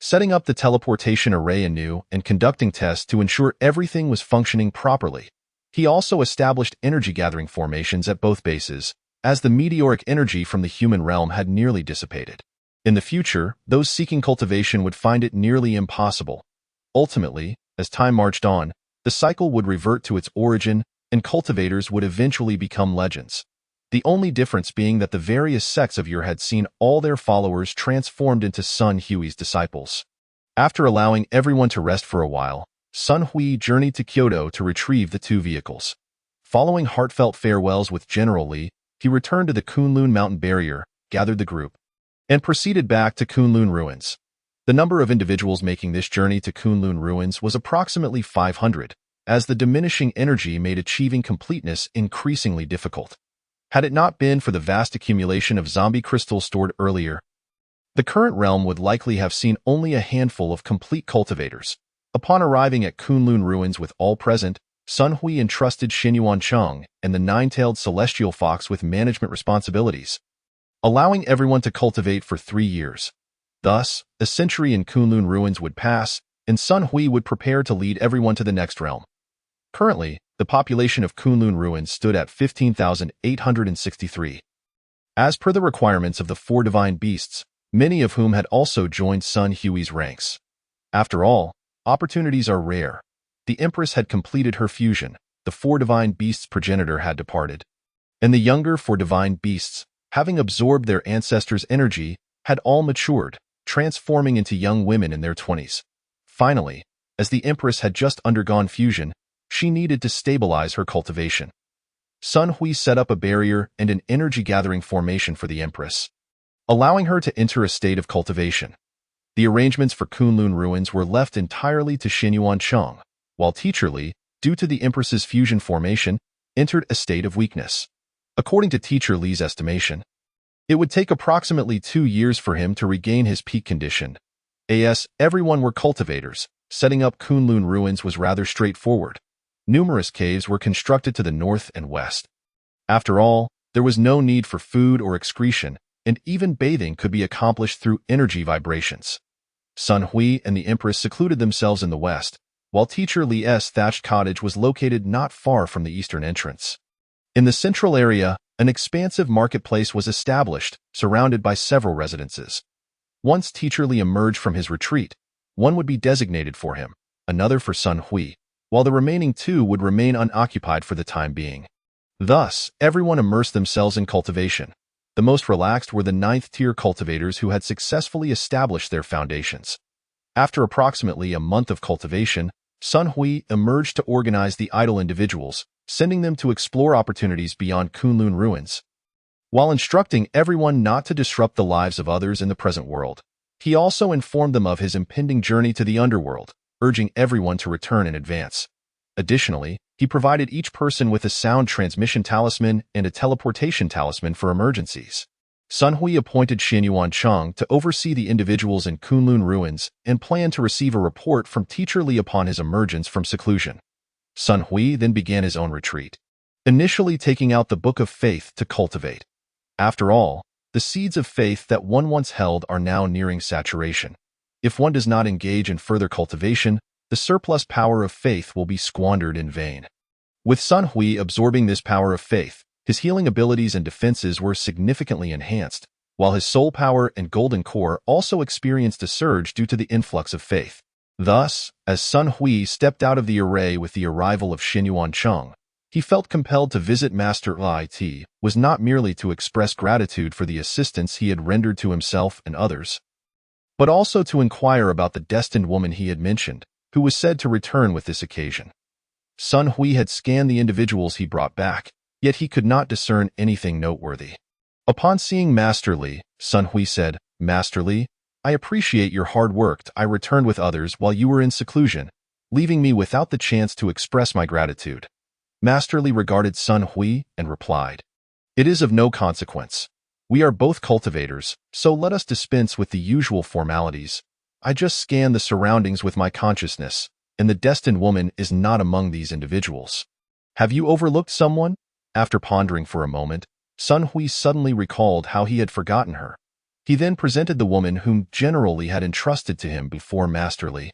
setting up the teleportation array anew and conducting tests to ensure everything was functioning properly. He also established energy-gathering formations at both bases, as the meteoric energy from the human realm had nearly dissipated. In the future, those seeking cultivation would find it nearly impossible. Ultimately, as time marched on, the cycle would revert to its origin, and cultivators would eventually become legends. The only difference being that the various sects of Ur had seen all their followers transformed into Sun Hui's disciples. After allowing everyone to rest for a while, Sun Hui journeyed to Kyoto to retrieve the two vehicles. Following heartfelt farewells with General Li, he returned to the Kunlun mountain barrier, gathered the group, and proceeded back to Kunlun ruins. The number of individuals making this journey to Kunlun ruins was approximately 500, as the diminishing energy made achieving completeness increasingly difficult. Had it not been for the vast accumulation of zombie crystals stored earlier, the current realm would likely have seen only a handful of complete cultivators. Upon arriving at Kunlun ruins with all present, Sun Hui entrusted Xinyuan Cheng and the nine-tailed celestial fox with management responsibilities, allowing everyone to cultivate for 3 years. Thus, a century in Kunlun ruins would pass, and Sun Hui would prepare to lead everyone to the next realm. Currently, the population of Kunlun ruins stood at 15,863. As per the requirements of the 4 divine beasts, many of whom had also joined Sun Hui's ranks. After all, opportunities are rare. The Empress had completed her fusion, the 4 divine beasts' progenitor had departed, and the younger 4 divine beasts, having absorbed their ancestors' energy, had all matured, transforming into young women in their 20s. Finally, as the Empress had just undergone fusion, she needed to stabilize her cultivation. Sun Hui set up a barrier and an energy-gathering formation for the Empress, allowing her to enter a state of cultivation. The arrangements for Kunlun ruins were left entirely to Xinyuan Cheng, while Teacher Li, due to the Empress's fusion formation, entered a state of weakness. According to Teacher Li's estimation, it would take approximately 2 years for him to regain his peak condition. As everyone were cultivators, setting up Kunlun ruins was rather straightforward. Numerous caves were constructed to the north and west. After all, there was no need for food or excretion, and even bathing could be accomplished through energy vibrations. Sun Hui and the Empress secluded themselves in the west, while Teacher Li's thatched cottage was located not far from the eastern entrance. In the central area, an expansive marketplace was established, surrounded by several residences. Once Teacher Li emerged from his retreat, one would be designated for him, another for Sun Hui, while the remaining 2 would remain unoccupied for the time being. Thus, everyone immersed themselves in cultivation. The most relaxed were the 9th-tier cultivators who had successfully established their foundations. After approximately a month of cultivation, Sun Hui emerged to organize the idle individuals, sending them to explore opportunities beyond Kunlun ruins. While instructing everyone not to disrupt the lives of others in the present world, he also informed them of his impending journey to the underworld, urging everyone to return in advance. Additionally, he provided each person with a sound transmission talisman and a teleportation talisman for emergencies. Sun Hui appointed Xinyuan Cheng to oversee the individuals in Kunlun ruins and planned to receive a report from Teacher Li upon his emergence from seclusion. Sun Hui then began his own retreat, initially taking out the Book of Faith to cultivate. After all, the seeds of faith that one once held are now nearing saturation. If one does not engage in further cultivation, the surplus power of faith will be squandered in vain. With Sun Hui absorbing this power of faith, his healing abilities and defenses were significantly enhanced, while his soul power and golden core also experienced a surge due to the influx of faith. Thus, as Sun Hui stepped out of the array with the arrival of Xinyuan Cheng, he felt compelled to visit Master Li was not merely to express gratitude for the assistance he had rendered to himself and others, but also to inquire about the destined woman he had mentioned, who was said to return with this occasion. Sun Hui had scanned the individuals he brought back, yet he could not discern anything noteworthy. Upon seeing Master Li, Sun Hui said, "Master Li, I appreciate your hard work. I returned with others while you were in seclusion, leaving me without the chance to express my gratitude." Master Li regarded Sun Hui and replied, "It is of no consequence. We are both cultivators, so let us dispense with the usual formalities. I just scanned the surroundings with my consciousness, and the destined woman is not among these individuals. Have you overlooked someone?" After pondering for a moment, Sun Hui suddenly recalled how he had forgotten her. He then presented the woman whom General Li had entrusted to him before Master Li.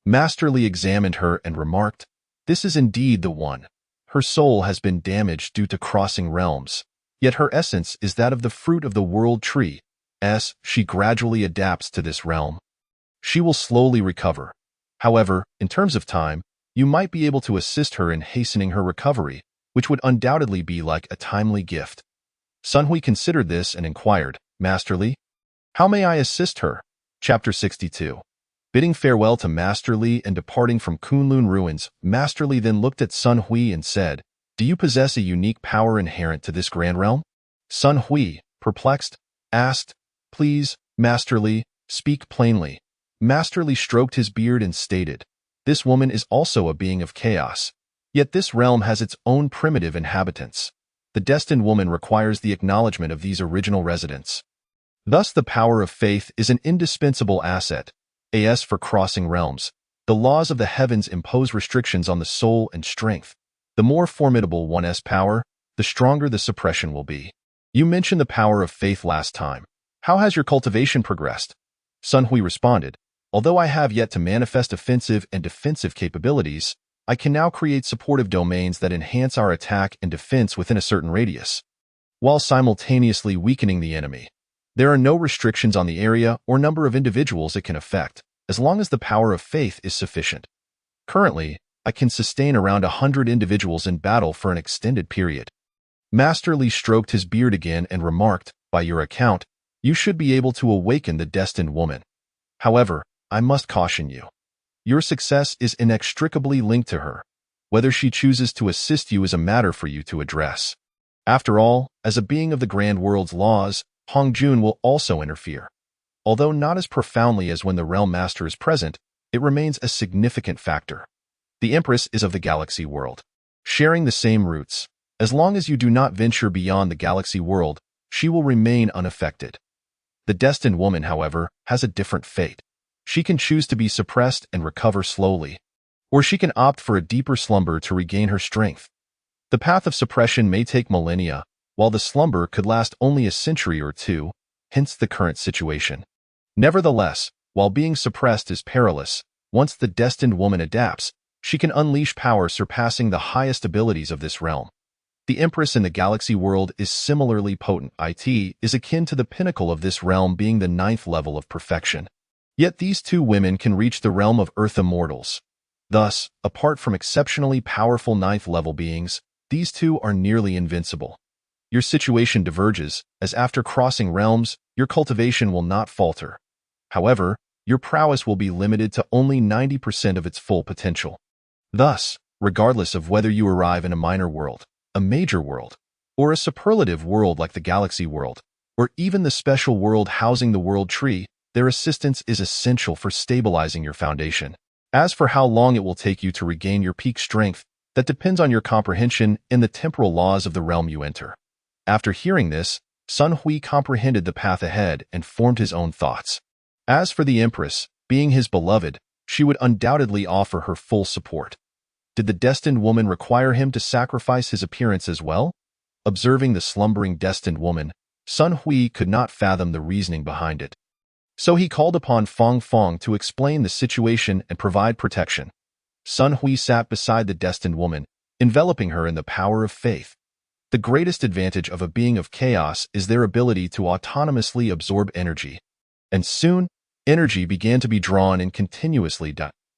Master Li examined her and remarked, "This is indeed the one. Her soul has been damaged due to crossing realms, yet her essence is that of the fruit of the world tree. As she gradually adapts to this realm, she will slowly recover. However, in terms of time, you might be able to assist her in hastening her recovery, which would undoubtedly be like a timely gift. Sun Hui considered this and inquired, Master Li, how may I assist her? Chapter 62. Bidding farewell to Master Li and departing from Kunlun ruins, Master Li then looked at Sun Hui and said, Do you possess a unique power inherent to this grand realm? Sun Hui, perplexed, asked, Please, Master Li, speak plainly. Master Li stroked his beard and stated, This woman is also a being of chaos. Yet this realm has its own primitive inhabitants. The destined woman requires the acknowledgement of these original residents. Thus the power of faith is an indispensable asset. As for crossing realms, the laws of the heavens impose restrictions on the soul and strength. The more formidable one's power, the stronger the suppression will be. You mentioned the power of faith last time. How has your cultivation progressed? Sun Hui responded, Although I have yet to manifest offensive and defensive capabilities, I can now create supportive domains that enhance our attack and defense within a certain radius, while simultaneously weakening the enemy. There are no restrictions on the area or number of individuals it can affect, as long as the power of faith is sufficient. Currently, I can sustain around 100 individuals in battle for an extended period. Master Li stroked his beard again and remarked, By your account, you should be able to awaken the destined woman. However, I must caution you. Your success is inextricably linked to her. Whether she chooses to assist you is a matter for you to address. After all, as a being of the grand world's laws, Hong Jun will also interfere. Although not as profoundly as when the Realm Master is present, it remains a significant factor. The Empress is of the galaxy world, sharing the same roots. As long as you do not venture beyond the galaxy world, she will remain unaffected. The destined woman, however, has a different fate. She can choose to be suppressed and recover slowly, or she can opt for a deeper slumber to regain her strength. The path of suppression may take millennia, while the slumber could last only a century or two, hence the current situation. Nevertheless, while being suppressed is perilous, once the destined woman adapts, she can unleash power surpassing the highest abilities of this realm. The Empress in the galaxy world is similarly potent. It is akin to the pinnacle of this realm being the 9th level of perfection. Yet these two women can reach the realm of Earth immortals. Thus, apart from exceptionally powerful 9th level beings, these two are nearly invincible. Your situation diverges, as after crossing realms, your cultivation will not falter. However, your prowess will be limited to only 90% of its full potential. Thus, regardless of whether you arrive in a minor world, a major world, or a superlative world like the galaxy world, or even the special world housing the world tree, their assistance is essential for stabilizing your foundation. As for how long it will take you to regain your peak strength, that depends on your comprehension in the temporal laws of the realm you enter. After hearing this, Sun Hui comprehended the path ahead and formed his own thoughts. As for the Empress, being his beloved, she would undoubtedly offer her full support. Did the destined woman require him to sacrifice his appearance as well? Observing the slumbering destined woman, Sun Hui could not fathom the reasoning behind it. So he called upon Fong Fong to explain the situation and provide protection. Sun Hui sat beside the destined woman, enveloping her in the power of faith. The greatest advantage of a being of chaos is their ability to autonomously absorb energy. And soon, energy began to be drawn in continuously.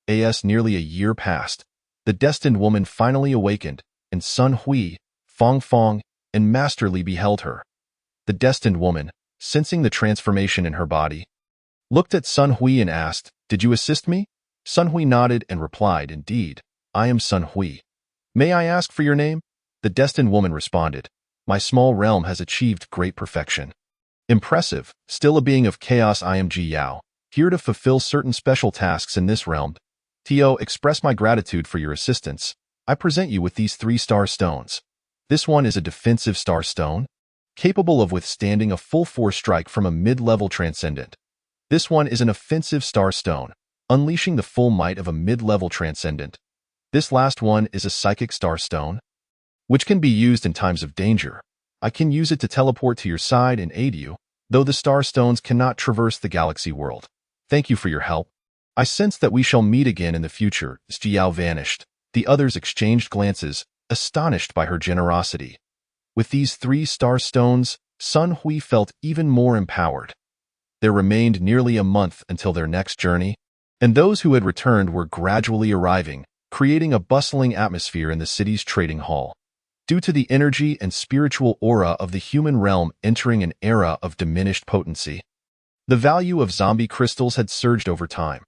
As nearly a year passed, the destined woman finally awakened, and Sun Hui, Fong Fong, and Master Li beheld her. The destined woman, sensing the transformation in her body, looked at Sun Hui and asked, Did you assist me? Sun Hui nodded and replied, Indeed, I am Sun Hui. May I ask for your name? The destined woman responded, My small realm has achieved great perfection. Impressive. Still a being of chaos, I am Ji Yao, here to fulfill certain special tasks in this realm. To express my gratitude for your assistance, I present you with these 3-star stones. This one is a defensive star stone, capable of withstanding a full force strike from a mid-level transcendent. This one is an offensive star stone, unleashing the full might of a mid-level transcendent. This last one is a psychic star stone, which can be used in times of danger. I can use it to teleport to your side and aid you, though the star stones cannot traverse the galaxy world. Thank you for your help. I sense that we shall meet again in the future. As Ji Yao vanished, the others exchanged glances, astonished by her generosity. With these 3-star stones, Sun Hui felt even more empowered. There remained nearly a month until their next journey, and those who had returned were gradually arriving, creating a bustling atmosphere in the city's trading hall. Due to the energy and spiritual aura of the human realm entering an era of diminished potency, the value of zombie crystals had surged over time.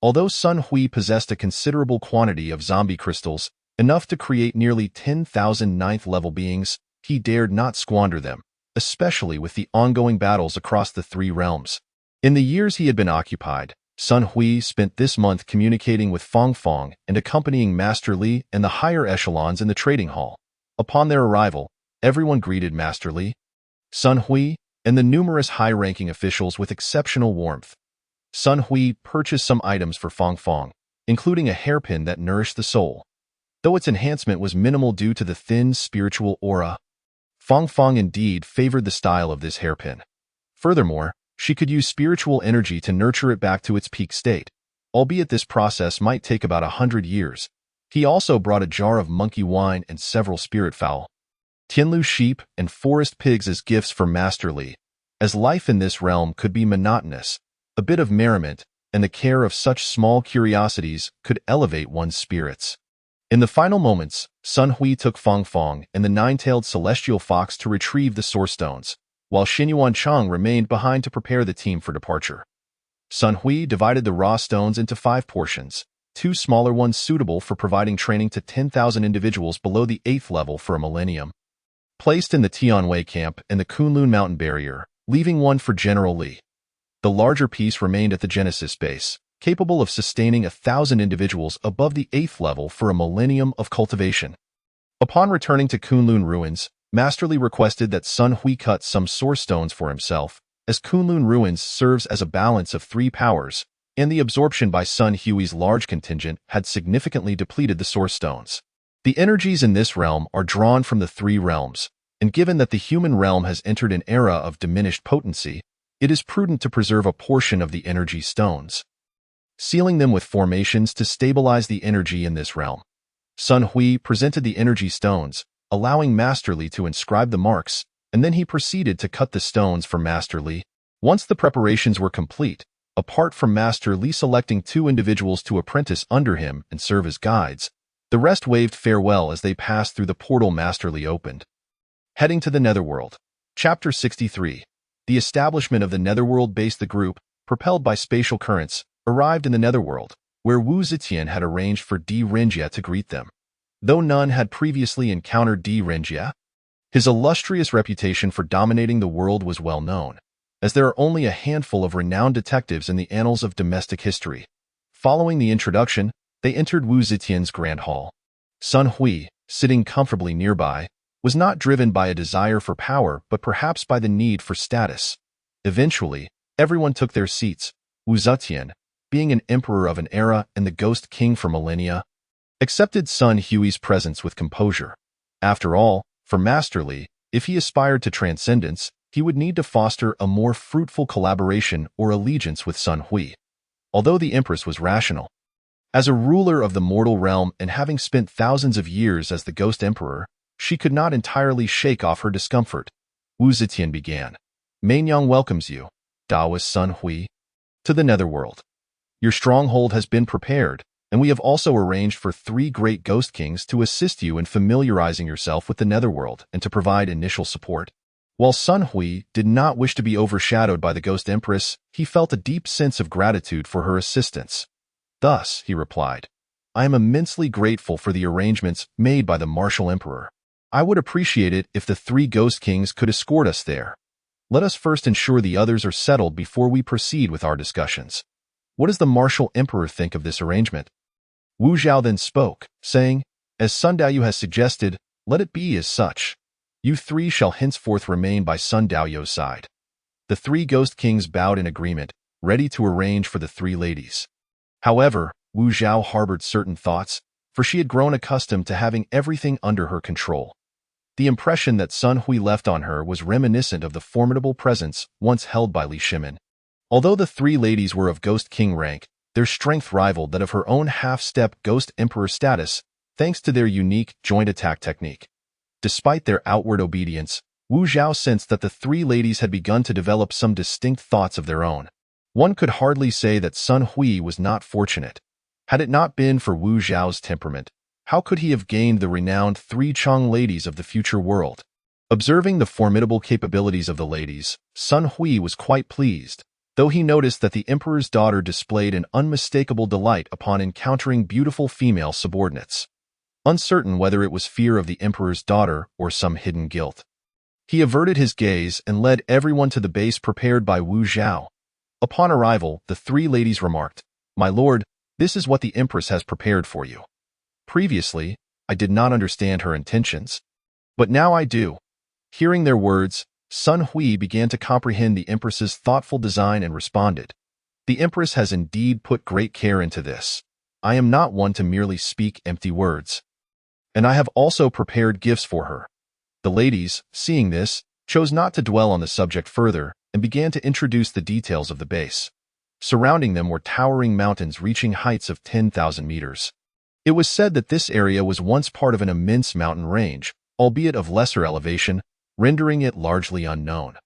Although Sun Hui possessed a considerable quantity of zombie crystals, enough to create nearly 10,000 ninth-level beings, he dared not squander them, especially with the ongoing battles across the three realms. In the years he had been occupied, Sun Hui spent this month communicating with Fong Fong and accompanying Master Li and the higher echelons in the trading hall. Upon their arrival, everyone greeted Master Li, Sun Hui, and the numerous high-ranking officials with exceptional warmth. Sun Hui purchased some items for Fong Fong, including a hairpin that nourished the soul. Though its enhancement was minimal due to the thin spiritual aura, Fong Fong indeed favored the style of this hairpin. Furthermore, she could use spiritual energy to nurture it back to its peak state, albeit this process might take about 100 years. He also brought a jar of monkey wine and several spirit fowl, Tianlu sheep, and forest pigs as gifts for Master Li. As life in this realm could be monotonous, a bit of merriment and the care of such small curiosities could elevate one's spirits. In the final moments, Sun Hui took Fong Fong and the nine-tailed celestial fox to retrieve the source stones, while Xinyuan Chang remained behind to prepare the team for departure. Sun Hui divided the raw stones into 5 portions, 2 smaller ones suitable for providing training to 10,000 individuals below the 8th level for a millennium, placed in the Tianwei camp and the Kunlun mountain barrier, leaving one for General Li. The larger piece remained at the Genesis base, capable of sustaining 1,000 individuals above the 8th level for a millennium of cultivation. Upon returning to Kunlun ruins, Master Li requested that Sun Hui cut some source stones for himself, as Kunlun ruins serves as a balance of 3 powers, and the absorption by Sun Hui's large contingent had significantly depleted the source stones. The energies in this realm are drawn from the 3 realms, and given that the human realm has entered an era of diminished potency, it is prudent to preserve a portion of the energy stones, sealing them with formations to stabilize the energy in this realm. Sun Hui presented the energy stones, allowing Master Li to inscribe the marks, and then he proceeded to cut the stones for Master Li. Once the preparations were complete, apart from Master Li selecting 2 individuals to apprentice under him and serve as guides, the rest waved farewell as they passed through the portal Master Li opened. Heading to the Netherworld. Chapter 63. The establishment of the Netherworld base. The group, propelled by spatial currents, arrived in the Netherworld, where Wu Zetian had arranged for Di Renjie to greet them. Though none had previously encountered Di Renjie, his illustrious reputation for dominating the world was well known, as there are only a handful of renowned detectives in the annals of domestic history. Following the introduction, they entered Wu Zetian's grand hall. Sun Hui, sitting comfortably nearby, was not driven by a desire for power but perhaps by the need for status. Eventually, everyone took their seats. Wu Zetian, being an emperor of an era and the ghost king for millennia, accepted Sun Hui's presence with composure. After all, for Master Li, if he aspired to transcendence, he would need to foster a more fruitful collaboration or allegiance with Sun Hui. Although the Empress was rational, as a ruler of the mortal realm and having spent thousands of years as the Ghost Emperor, she could not entirely shake off her discomfort. Wu Zetian began. Mainyang welcomes you, Taoist Sun Hui, to the Netherworld. Your stronghold has been prepared, and we have also arranged for 3 great Ghost Kings to assist you in familiarizing yourself with the Netherworld and to provide initial support. While Sun Hui did not wish to be overshadowed by the Ghost Empress, he felt a deep sense of gratitude for her assistance. Thus, he replied, I am immensely grateful for the arrangements made by the Martial Emperor. I would appreciate it if the 3 Ghost Kings could escort us there. Let us first ensure the others are settled before we proceed with our discussions. What does the Martial Emperor think of this arrangement? Wu Zhao then spoke, saying, As Sun Daoyu has suggested, let it be as such. You 3 shall henceforth remain by Sun Daoyu's side. The 3 Ghost Kings bowed in agreement, ready to arrange for the 3 ladies. However, Wu Zhao harbored certain thoughts, for she had grown accustomed to having everything under her control. The impression that Sun Hui left on her was reminiscent of the formidable presence once held by Li Shimin. Although the 3 ladies were of Ghost King rank, their strength rivaled that of her own half-step Ghost Emperor status, thanks to their unique joint attack technique. Despite their outward obedience, Wu Zhao sensed that the three ladies had begun to develop some distinct thoughts of their own. One could hardly say that Sun Hui was not fortunate. Had it not been for Wu Zhao's temperament, how could he have gained the renowned three Chang ladies of the future world? Observing the formidable capabilities of the ladies, Sun Hui was quite pleased, though he noticed that the emperor's daughter displayed an unmistakable delight upon encountering beautiful female subordinates. Uncertain whether it was fear of the emperor's daughter or some hidden guilt, he averted his gaze and led everyone to the base prepared by Wu Zhao. Upon arrival, the three ladies remarked, "My lord, this is what the empress has prepared for you." Previously, I did not understand her intentions, but now I do. Hearing their words, Sun Hui began to comprehend the empress's thoughtful design and responded, "The empress has indeed put great care into this. I am not one to merely speak empty words. And I have also prepared gifts for her." The ladies, seeing this, chose not to dwell on the subject further and began to introduce the details of the base. Surrounding them were towering mountains reaching heights of 10,000 meters. It was said that this area was once part of an immense mountain range, albeit of lesser elevation, rendering it largely unknown.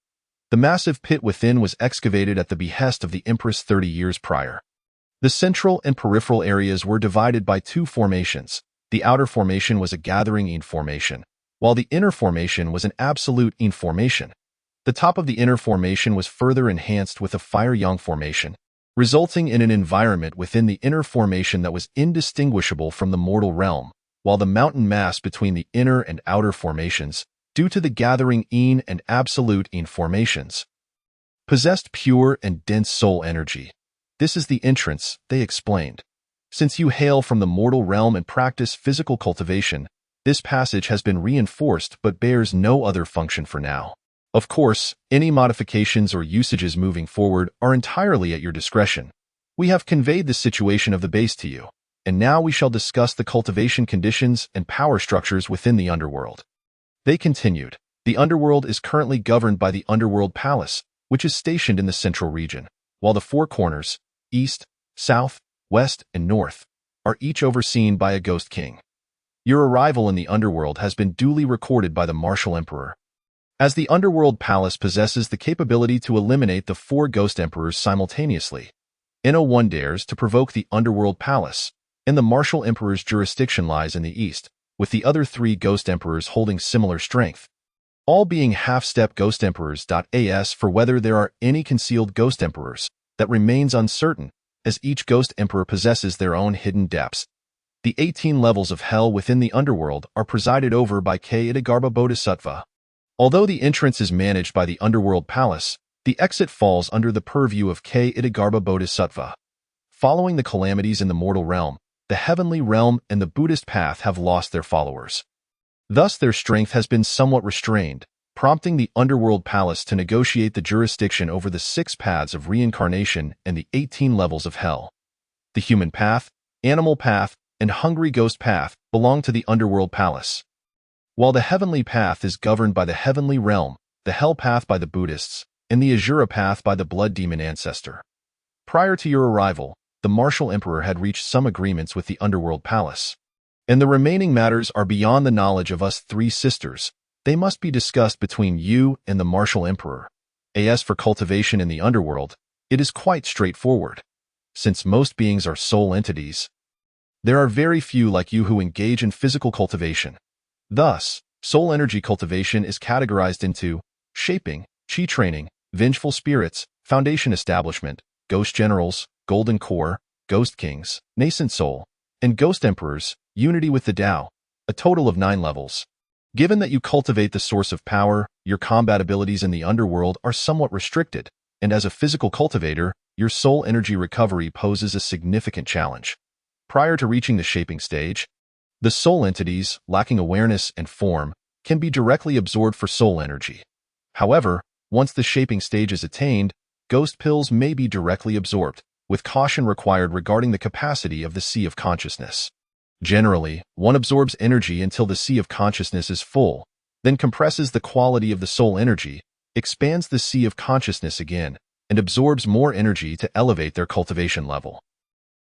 The massive pit within was excavated at the behest of the empress 30 years prior. The central and peripheral areas were divided by two formations. The outer formation was a gathering Yin formation, while the inner formation was an absolute Yin formation. The top of the inner formation was further enhanced with a fire-yang formation, resulting in an environment within the inner formation that was indistinguishable from the mortal realm, while the mountain mass between the inner and outer formations, due to the gathering Yin and absolute Yin formations, possessed pure and dense soul energy. This is the entrance, they explained. Since you hail from the mortal realm and practice physical cultivation, this passage has been reinforced but bears no other function for now. Of course, any modifications or usages moving forward are entirely at your discretion. We have conveyed the situation of the base to you, and now we shall discuss the cultivation conditions and power structures within the underworld. They continued, the underworld is currently governed by the Underworld Palace, which is stationed in the central region, while the four corners, east, south, west, and north, are each overseen by a ghost king. Your arrival in the underworld has been duly recorded by the Martial Emperor. As the Underworld Palace possesses the capability to eliminate the four Ghost Emperors simultaneously, No1 dares to provoke the Underworld Palace, and the Martial Emperor's jurisdiction lies in the east, with the other three Ghost Emperors holding similar strength, all being half-step Ghost Emperors. As for whether there are any concealed Ghost Emperors, that remains uncertain, as each Ghost Emperor possesses their own hidden depths. The 18 levels of hell within the underworld are presided over by K. Itagarbha Bodhisattva. Although the entrance is managed by the Underworld Palace, the exit falls under the purview of K. Itagarbha Bodhisattva. Following the calamities in the mortal realm, the heavenly realm and the Buddhist path have lost their followers. Thus their strength has been somewhat restrained, prompting the Underworld Palace to negotiate the jurisdiction over the 6 paths of reincarnation and the 18 levels of hell. The human path, animal path, and hungry ghost path belong to the Underworld Palace, while the heavenly path is governed by the heavenly realm, the hell path by the Buddhists, and the Asura path by the blood demon ancestor. Prior to your arrival, the Martial Emperor had reached some agreements with the Underworld Palace, and the remaining matters are beyond the knowledge of us 3 sisters. They must be discussed between you and the Martial Emperor. As for cultivation in the underworld, it is quite straightforward. Since most beings are soul entities, there are very few like you who engage in physical cultivation. Thus, soul energy cultivation is categorized into shaping, chi training, vengeful spirits, foundation establishment, ghost generals, golden core, ghost kings, nascent soul, and ghost emperors, unity with the Tao, a total of 9 levels. Given that you cultivate the source of power, your combat abilities in the underworld are somewhat restricted, and as a physical cultivator, your soul energy recovery poses a significant challenge. Prior to reaching the shaping stage, the soul entities, lacking awareness and form, can be directly absorbed for soul energy. However, once the shaping stage is attained, ghost pills may be directly absorbed, with caution required regarding the capacity of the sea of consciousness. Generally, one absorbs energy until the sea of consciousness is full, then compresses the quality of the soul energy, expands the sea of consciousness again, and absorbs more energy to elevate their cultivation level.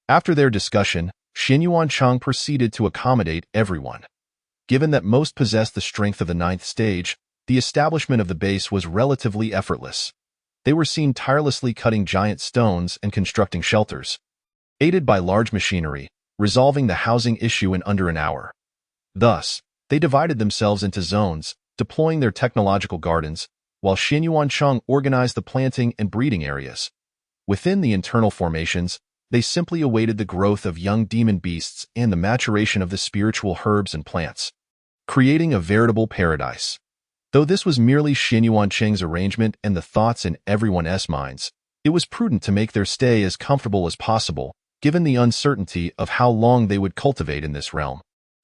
After their discussion, Xin Yuanchang proceeded to accommodate everyone. Given that most possess the strength of the 9th stage, the establishment of the base was relatively effortless. They were seen tirelessly cutting giant stones and constructing shelters, aided by large machinery, resolving the housing issue in under an hour. Thus, they divided themselves into zones, deploying their technological gardens, while Xin Yuancheng organized the planting and breeding areas. Within the internal formations, they simply awaited the growth of young demon beasts and the maturation of the spiritual herbs and plants, creating a veritable paradise. Though this was merely Xin Yuancheng's arrangement and the thoughts in everyone's minds, it was prudent to make their stay as comfortable as possible, given the uncertainty of how long they would cultivate in this realm.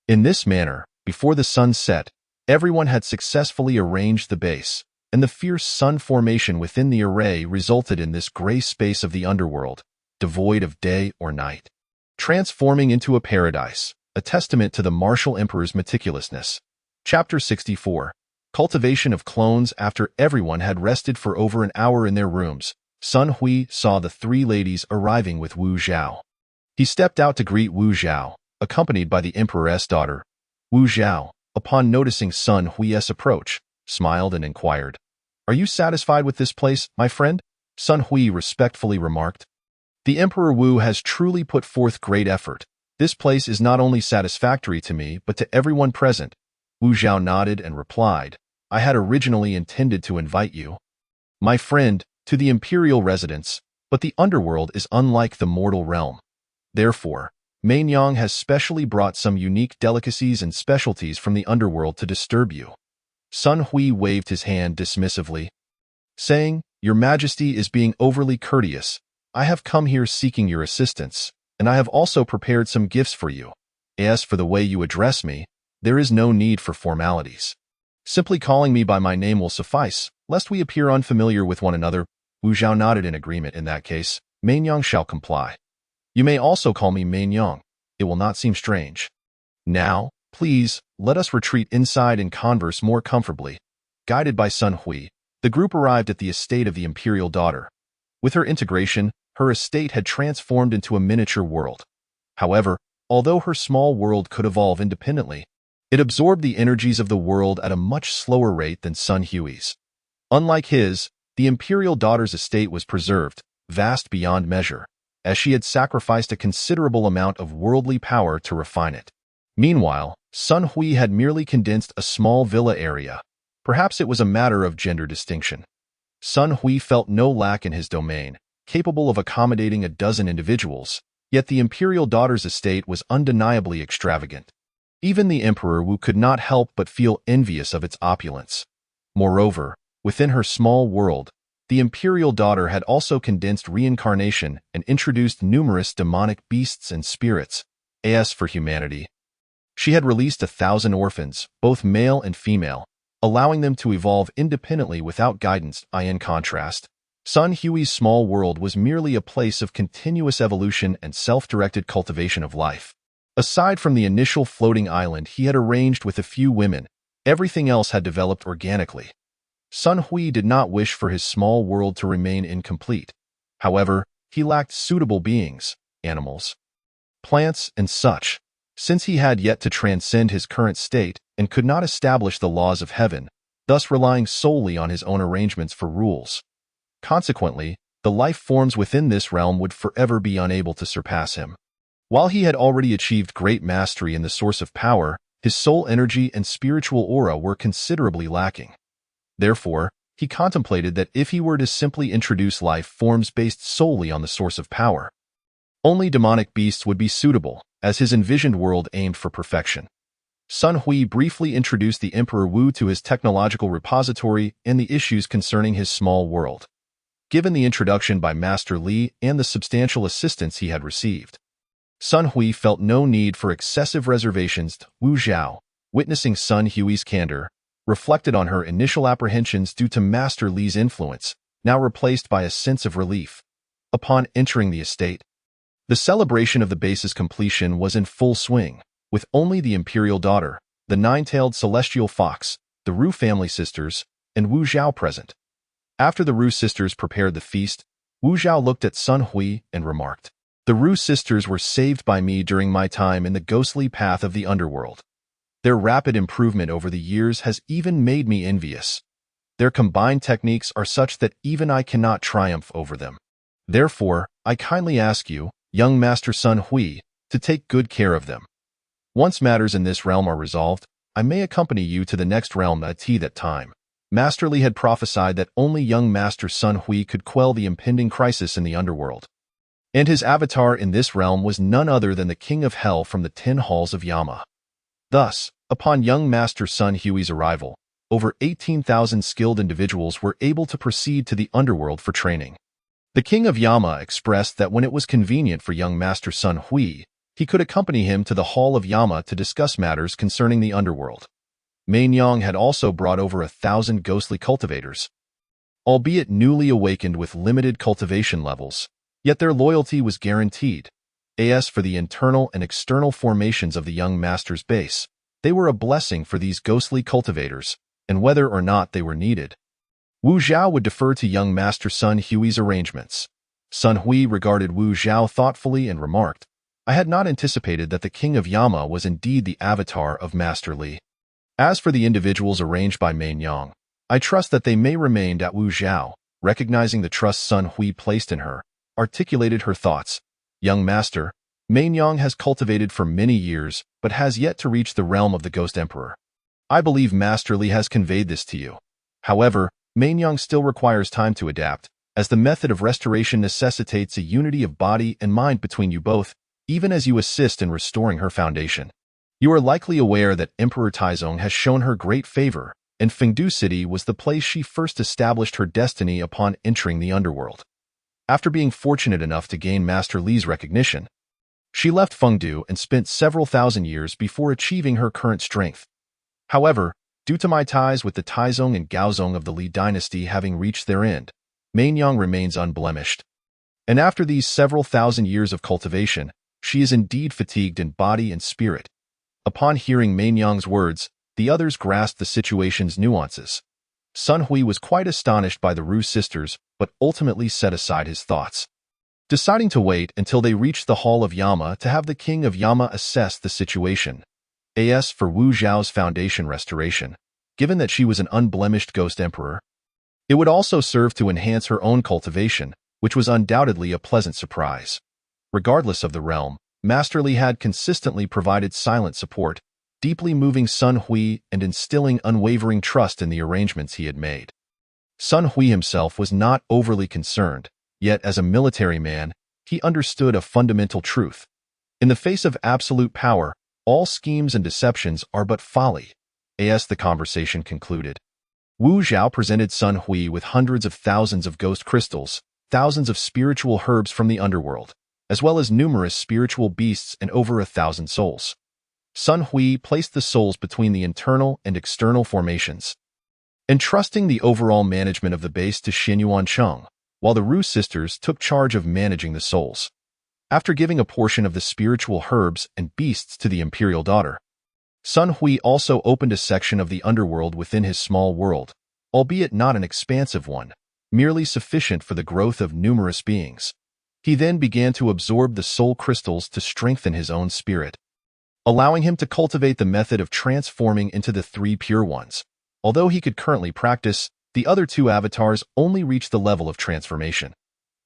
In this manner, before the sun set, everyone had successfully arranged the base, and the fierce sun formation within the array resulted in this gray space of the underworld, devoid of day or night, transforming into a paradise, a testament to the martial emperor's meticulousness. Chapter 64. Cultivation of clones. After everyone had rested for over an hour in their rooms, Sun Hui saw the three ladies arriving with Wu Zhao. He stepped out to greet Wu Zhao, accompanied by the emperor's daughter. Wu Zhao, upon noticing Sun Hui's approach, smiled and inquired, "Are you satisfied with this place, my friend?" Sun Hui respectfully remarked. "The Emperor Wu has truly put forth great effort. This place is not only satisfactory to me, but to everyone present." Wu Zhao nodded and replied, "I had originally intended to invite you, my friend, to the imperial residence, but the underworld is unlike the mortal realm. Therefore, Mainyang has specially brought some unique delicacies and specialties from the underworld to disturb you." Sun Hui waved his hand dismissively, saying, "Your Majesty is being overly courteous. I have come here seeking your assistance, and I have also prepared some gifts for you. As for the way you address me, there is no need for formalities. Simply calling me by my name will suffice, lest we appear unfamiliar with one another." Wu Zhao nodded in agreement. "In that case, Mainyang shall comply. You may also call me Mainyang. It will not seem strange. Now, please, let us retreat inside and converse more comfortably." Guided by Sun Hui, the group arrived at the estate of the imperial daughter. With her integration, her estate had transformed into a miniature world. However, although her small world could evolve independently, it absorbed the energies of the world at a much slower rate than Sun Hui's. Unlike his, the imperial daughter's estate was preserved, vast beyond measure, as she had sacrificed a considerable amount of worldly power to refine it. Meanwhile, Sun Hui had merely condensed a small villa area. Perhaps it was a matter of gender distinction. Sun Hui felt no lack in his domain, capable of accommodating a dozen individuals, yet the imperial daughter's estate was undeniably extravagant. Even the Emperor Wu could not help but feel envious of its opulence. Moreover, within her small world, the imperial daughter had also condensed reincarnation and introduced numerous demonic beasts and spirits. As for humanity, she had released 1,000 orphans, both male and female, allowing them to evolve independently without guidance. In contrast, Sun Hui's small world was merely a place of continuous evolution and self-directed cultivation of life. Aside from the initial floating island he had arranged with a few women, everything else had developed organically. Sun Hui did not wish for his small world to remain incomplete. However, he lacked suitable beings, animals, plants, and such, since he had yet to transcend his current state and could not establish the laws of heaven, thus relying solely on his own arrangements for rules. Consequently, the life forms within this realm would forever be unable to surpass him. While he had already achieved great mastery in the source of power, his soul energy and spiritual aura were considerably lacking. Therefore, he contemplated that if he were to simply introduce life forms based solely on the source of power, only demonic beasts would be suitable, as his envisioned world aimed for perfection. Sun Hui briefly introduced the Emperor Wu to his technological repository and the issues concerning his small world. Given the introduction by Master Li and the substantial assistance he had received, Sun Hui felt no need for excessive reservations. Wu Zhao, witnessing Sun Hui's candor, reflected on her initial apprehensions due to Master Li's influence, now replaced by a sense of relief. Upon entering the estate, the celebration of the base's completion was in full swing, with only the imperial daughter, the nine-tailed celestial fox, the Ru family sisters, and Wu Zhao present. After the Ru sisters prepared the feast, Wu Zhao looked at Sun Hui and remarked, "The Ru sisters were saved by me during my time in the ghostly path of the underworld. Their rapid improvement over the years has even made me envious. Their combined techniques are such that even I cannot triumph over them. Therefore, I kindly ask you, young Master Sun Hui, to take good care of them. Once matters in this realm are resolved, I may accompany you to the next realm at that time. Master Li had prophesied that only young Master Sun Hui could quell the impending crisis in the underworld. And his avatar in this realm was none other than the King of Hell from the 10 halls of Yama. Thus, upon young Master Sun Hui's arrival, over 18,000 skilled individuals were able to proceed to the underworld for training. The King of Yama expressed that when it was convenient for young Master Sun Hui, he could accompany him to the Hall of Yama to discuss matters concerning the underworld. Main Yang had also brought over 1,000 ghostly cultivators, albeit newly awakened with limited cultivation levels, yet their loyalty was guaranteed. As for the internal and external formations of the young master's base, they were a blessing for these ghostly cultivators, and whether or not they were needed, Wu Zhao would defer to young Master Sun Hui's arrangements. Sun Hui regarded Wu Zhao thoughtfully and remarked, I had not anticipated that the King of Yama was indeed the avatar of Master Li. As for the individuals arranged by Main Yang, I trust that they may remain at Wu Zhao, recognizing the trust Sun Hui placed in her, articulated her thoughts. Young Master, Main Yang has cultivated for many years, but has yet to reach the realm of the Ghost Emperor. I believe Master Li has conveyed this to you. However, Main Yang still requires time to adapt, as the method of restoration necessitates a unity of body and mind between you both, even as you assist in restoring her foundation. You are likely aware that Emperor Taizong has shown her great favor, and Fengdu City was the place she first established her destiny upon entering the underworld. After being fortunate enough to gain Master Li's recognition, she left Fengdu and spent several thousand years before achieving her current strength. However, due to my ties with the Taizong and Gaozong of the Li dynasty having reached their end, Main Yang remains unblemished. And after these several thousand years of cultivation, she is indeed fatigued in body and spirit. Upon hearing Main Yang's words, the others grasped the situation's nuances. Sun Hui was quite astonished by the Ru sisters, but ultimately set aside his thoughts, deciding to wait until they reached the Hall of Yama to have the King of Yama assess the situation. As for Wu Zhao's foundation restoration, given that she was an unblemished Ghost Emperor, it would also serve to enhance her own cultivation, which was undoubtedly a pleasant surprise. Regardless of the realm, Master Li had consistently provided silent support, deeply moving Sun Hui and instilling unwavering trust in the arrangements he had made. Sun Hui himself was not overly concerned, yet as a military man, he understood a fundamental truth. In the face of absolute power, all schemes and deceptions are but folly. As the conversation concluded, Wu Zhao presented Sun Hui with hundreds of thousands of ghost crystals, thousands of spiritual herbs from the underworld, as well as numerous spiritual beasts and over 1,000 souls. Sun Hui placed the souls between the internal and external formations, entrusting the overall management of the base to Xin Yuancheng, while the Ru sisters took charge of managing the souls. After giving a portion of the spiritual herbs and beasts to the imperial daughter, Sun Hui also opened a section of the underworld within his small world, albeit not an expansive one, merely sufficient for the growth of numerous beings. He then began to absorb the soul crystals to strengthen his own spirit, allowing him to cultivate the method of transforming into the 3 pure ones. Although he could currently practice, the other 2 avatars only reached the level of transformation.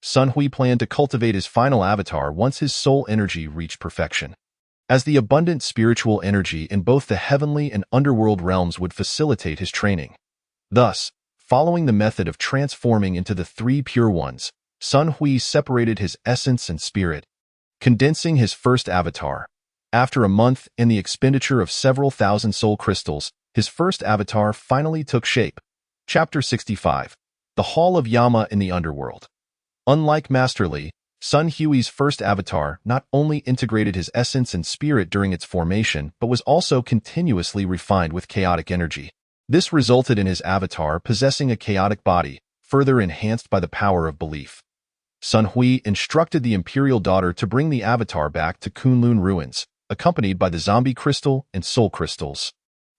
Sun Hui planned to cultivate his final avatar once his soul energy reached perfection, as the abundant spiritual energy in both the heavenly and underworld realms would facilitate his training. Thus, following the method of transforming into the 3 pure ones, Sun Hui separated his essence and spirit, condensing his first avatar. After a month and the expenditure of several thousand soul crystals, his first avatar finally took shape. Chapter 65. The Hall of Yama in the Underworld. Unlike Master Li, Sun Hui's first avatar not only integrated his essence and spirit during its formation but was also continuously refined with chaotic energy. This resulted in his avatar possessing a chaotic body, further enhanced by the power of belief. Sun Hui instructed the imperial daughter to bring the avatar back to Kunlun ruins, accompanied by the zombie crystal and soul crystals.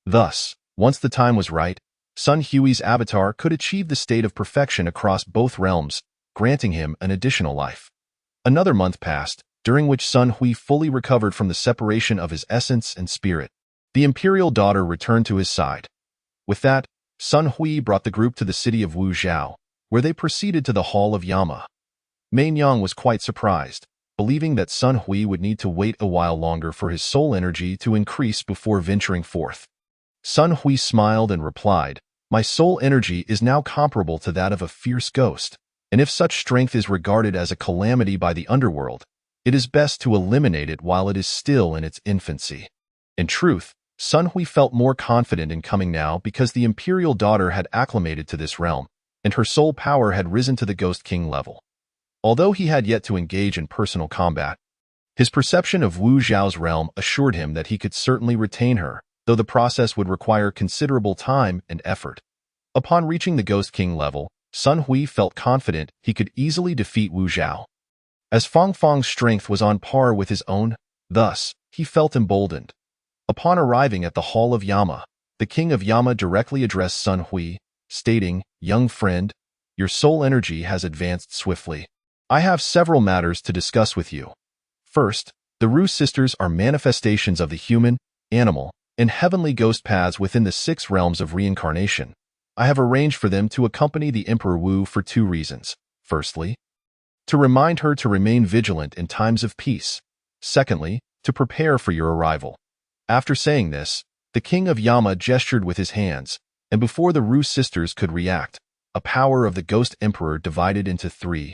Thus, once the time was right, Sun Hui's avatar could achieve the state of perfection across both realms, granting him an additional life. Another month passed, during which Sun Hui fully recovered from the separation of his essence and spirit. The imperial daughter returned to his side. With that, Sun Hui brought the group to the city of Wu Zhao, where they proceeded to the Hall of Yama. Mei Yang was quite surprised, believing that Sun Hui would need to wait a while longer for his soul energy to increase before venturing forth. Sun Hui smiled and replied, "My soul energy is now comparable to that of a fierce ghost, and if such strength is regarded as a calamity by the underworld, it is best to eliminate it while it is still in its infancy." In truth, Sun Hui felt more confident in coming now because the imperial daughter had acclimated to this realm, and her soul power had risen to the Ghost King level. Although he had yet to engage in personal combat, his perception of Wu Zhao's realm assured him that he could certainly retain her, though the process would require considerable time and effort. Upon reaching the Ghost King level, Sun Hui felt confident he could easily defeat Wu Zhao. As Fang Fang's strength was on par with his own, thus, he felt emboldened. Upon arriving at the Hall of Yama, the King of Yama directly addressed Sun Hui, stating, "Young friend, your soul energy has advanced swiftly. I have several matters to discuss with you. First, the Ru sisters are manifestations of the human, animal, and heavenly ghost paths within the 6 realms of reincarnation. I have arranged for them to accompany the Emperor Wu for 2 reasons. Firstly, to remind her to remain vigilant in times of peace. Secondly, to prepare for your arrival." After saying this, the King of Yama gestured with his hands, and before the Ru sisters could react, a power of the Ghost Emperor divided into 3.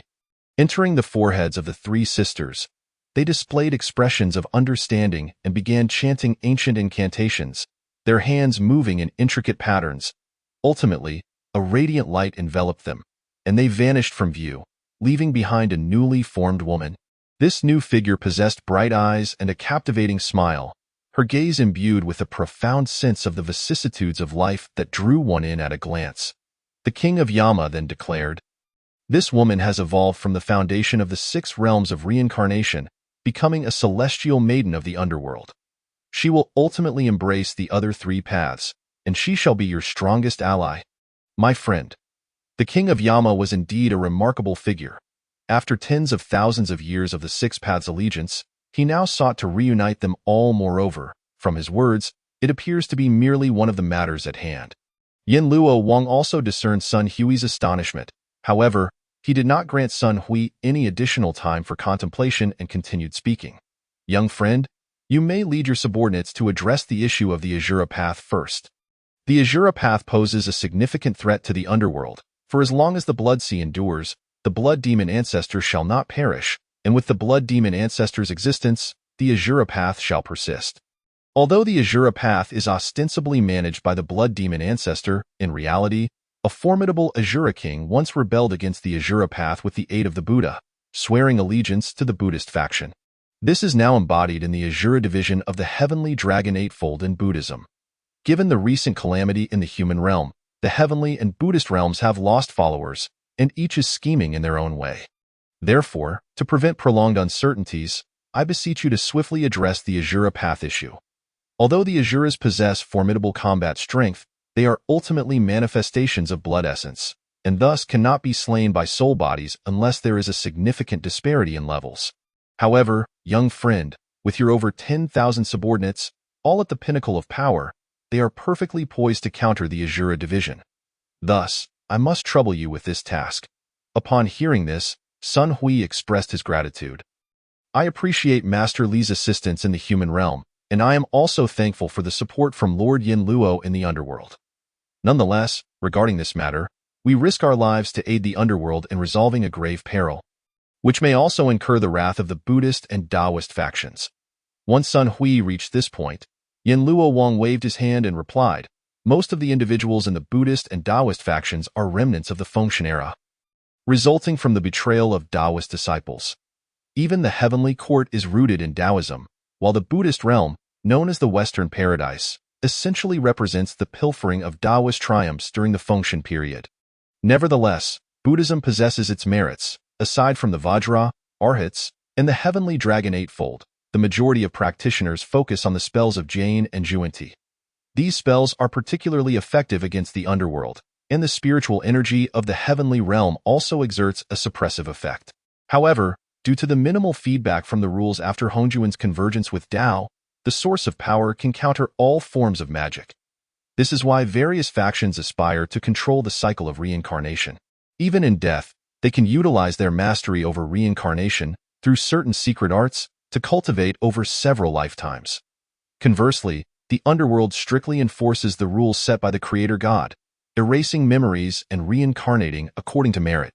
Entering the foreheads of the 3 sisters, they displayed expressions of understanding and began chanting ancient incantations, their hands moving in intricate patterns. Ultimately, a radiant light enveloped them, and they vanished from view, leaving behind a newly formed woman. This new figure possessed bright eyes and a captivating smile, her gaze imbued with a profound sense of the vicissitudes of life that drew one in at a glance. The King of Yama then declared, "This woman has evolved from the foundation of the 6 realms of reincarnation, becoming a celestial maiden of the underworld. She will ultimately embrace the other 3 paths, and she shall be your strongest ally." My friend, the King of Yama was indeed a remarkable figure. After tens of thousands of years of the 6 paths' allegiance, he now sought to reunite them all. Moreover, from his words, it appears to be merely one of the matters at hand. Yin Luo Wang also discerned Sun Hui's astonishment. However, he did not grant Sun Hui any additional time for contemplation and continued speaking. "Young friend, you may lead your subordinates to address the issue of the Azura Path first. The Azura Path poses a significant threat to the underworld, for as long as the Blood Sea endures, the Blood Demon ancestor shall not perish, and with the Blood Demon ancestor's existence, the Azura Path shall persist. Although the Azura Path is ostensibly managed by the Blood Demon ancestor, in reality, a formidable Azura king once rebelled against the Azura Path with the aid of the Buddha, swearing allegiance to the Buddhist faction. This is now embodied in the Azura division of the Heavenly Dragon Eightfold in Buddhism. Given the recent calamity in the human realm, the Heavenly and Buddhist realms have lost followers, and each is scheming in their own way. Therefore, to prevent prolonged uncertainties, I beseech you to swiftly address the Azura Path issue. Although the Azuras possess formidable combat strength, they are ultimately manifestations of blood essence, and thus cannot be slain by soul bodies unless there is a significant disparity in levels. However, young friend, with your over 10,000 subordinates, all at the pinnacle of power, they are perfectly poised to counter the Azura division. Thus, I must trouble you with this task." Upon hearing this, Sun Hui expressed his gratitude. "I appreciate Master Li's assistance in the human realm, and I am also thankful for the support from Lord Yin Luo in the underworld. Nonetheless, regarding this matter, we risk our lives to aid the underworld in resolving a grave peril, which may also incur the wrath of the Buddhist and Taoist factions." Once Sun Hui reached this point, Yin Luo Wang waved his hand and replied, "Most of the individuals in the Buddhist and Taoist factions are remnants of the Fengshan era, resulting from the betrayal of Taoist disciples. Even the heavenly court is rooted in Taoism, while the Buddhist realm, known as the Western Paradise, essentially represents the pilfering of Taoist triumphs during the Fengshan period. Nevertheless, Buddhism possesses its merits. Aside from the Vajra, Arhats, and the Heavenly Dragon Eightfold, the majority of practitioners focus on the spells of Jain and Juanti. These spells are particularly effective against the underworld, and the spiritual energy of the heavenly realm also exerts a suppressive effect. However, due to the minimal feedback from the rules after Hongjuan's convergence with Tao, the source of power can counter all forms of magic. This is why various factions aspire to control the cycle of reincarnation. Even in death, they can utilize their mastery over reincarnation through certain secret arts to cultivate over several lifetimes. Conversely, the underworld strictly enforces the rules set by the Creator God, erasing memories and reincarnating according to merit.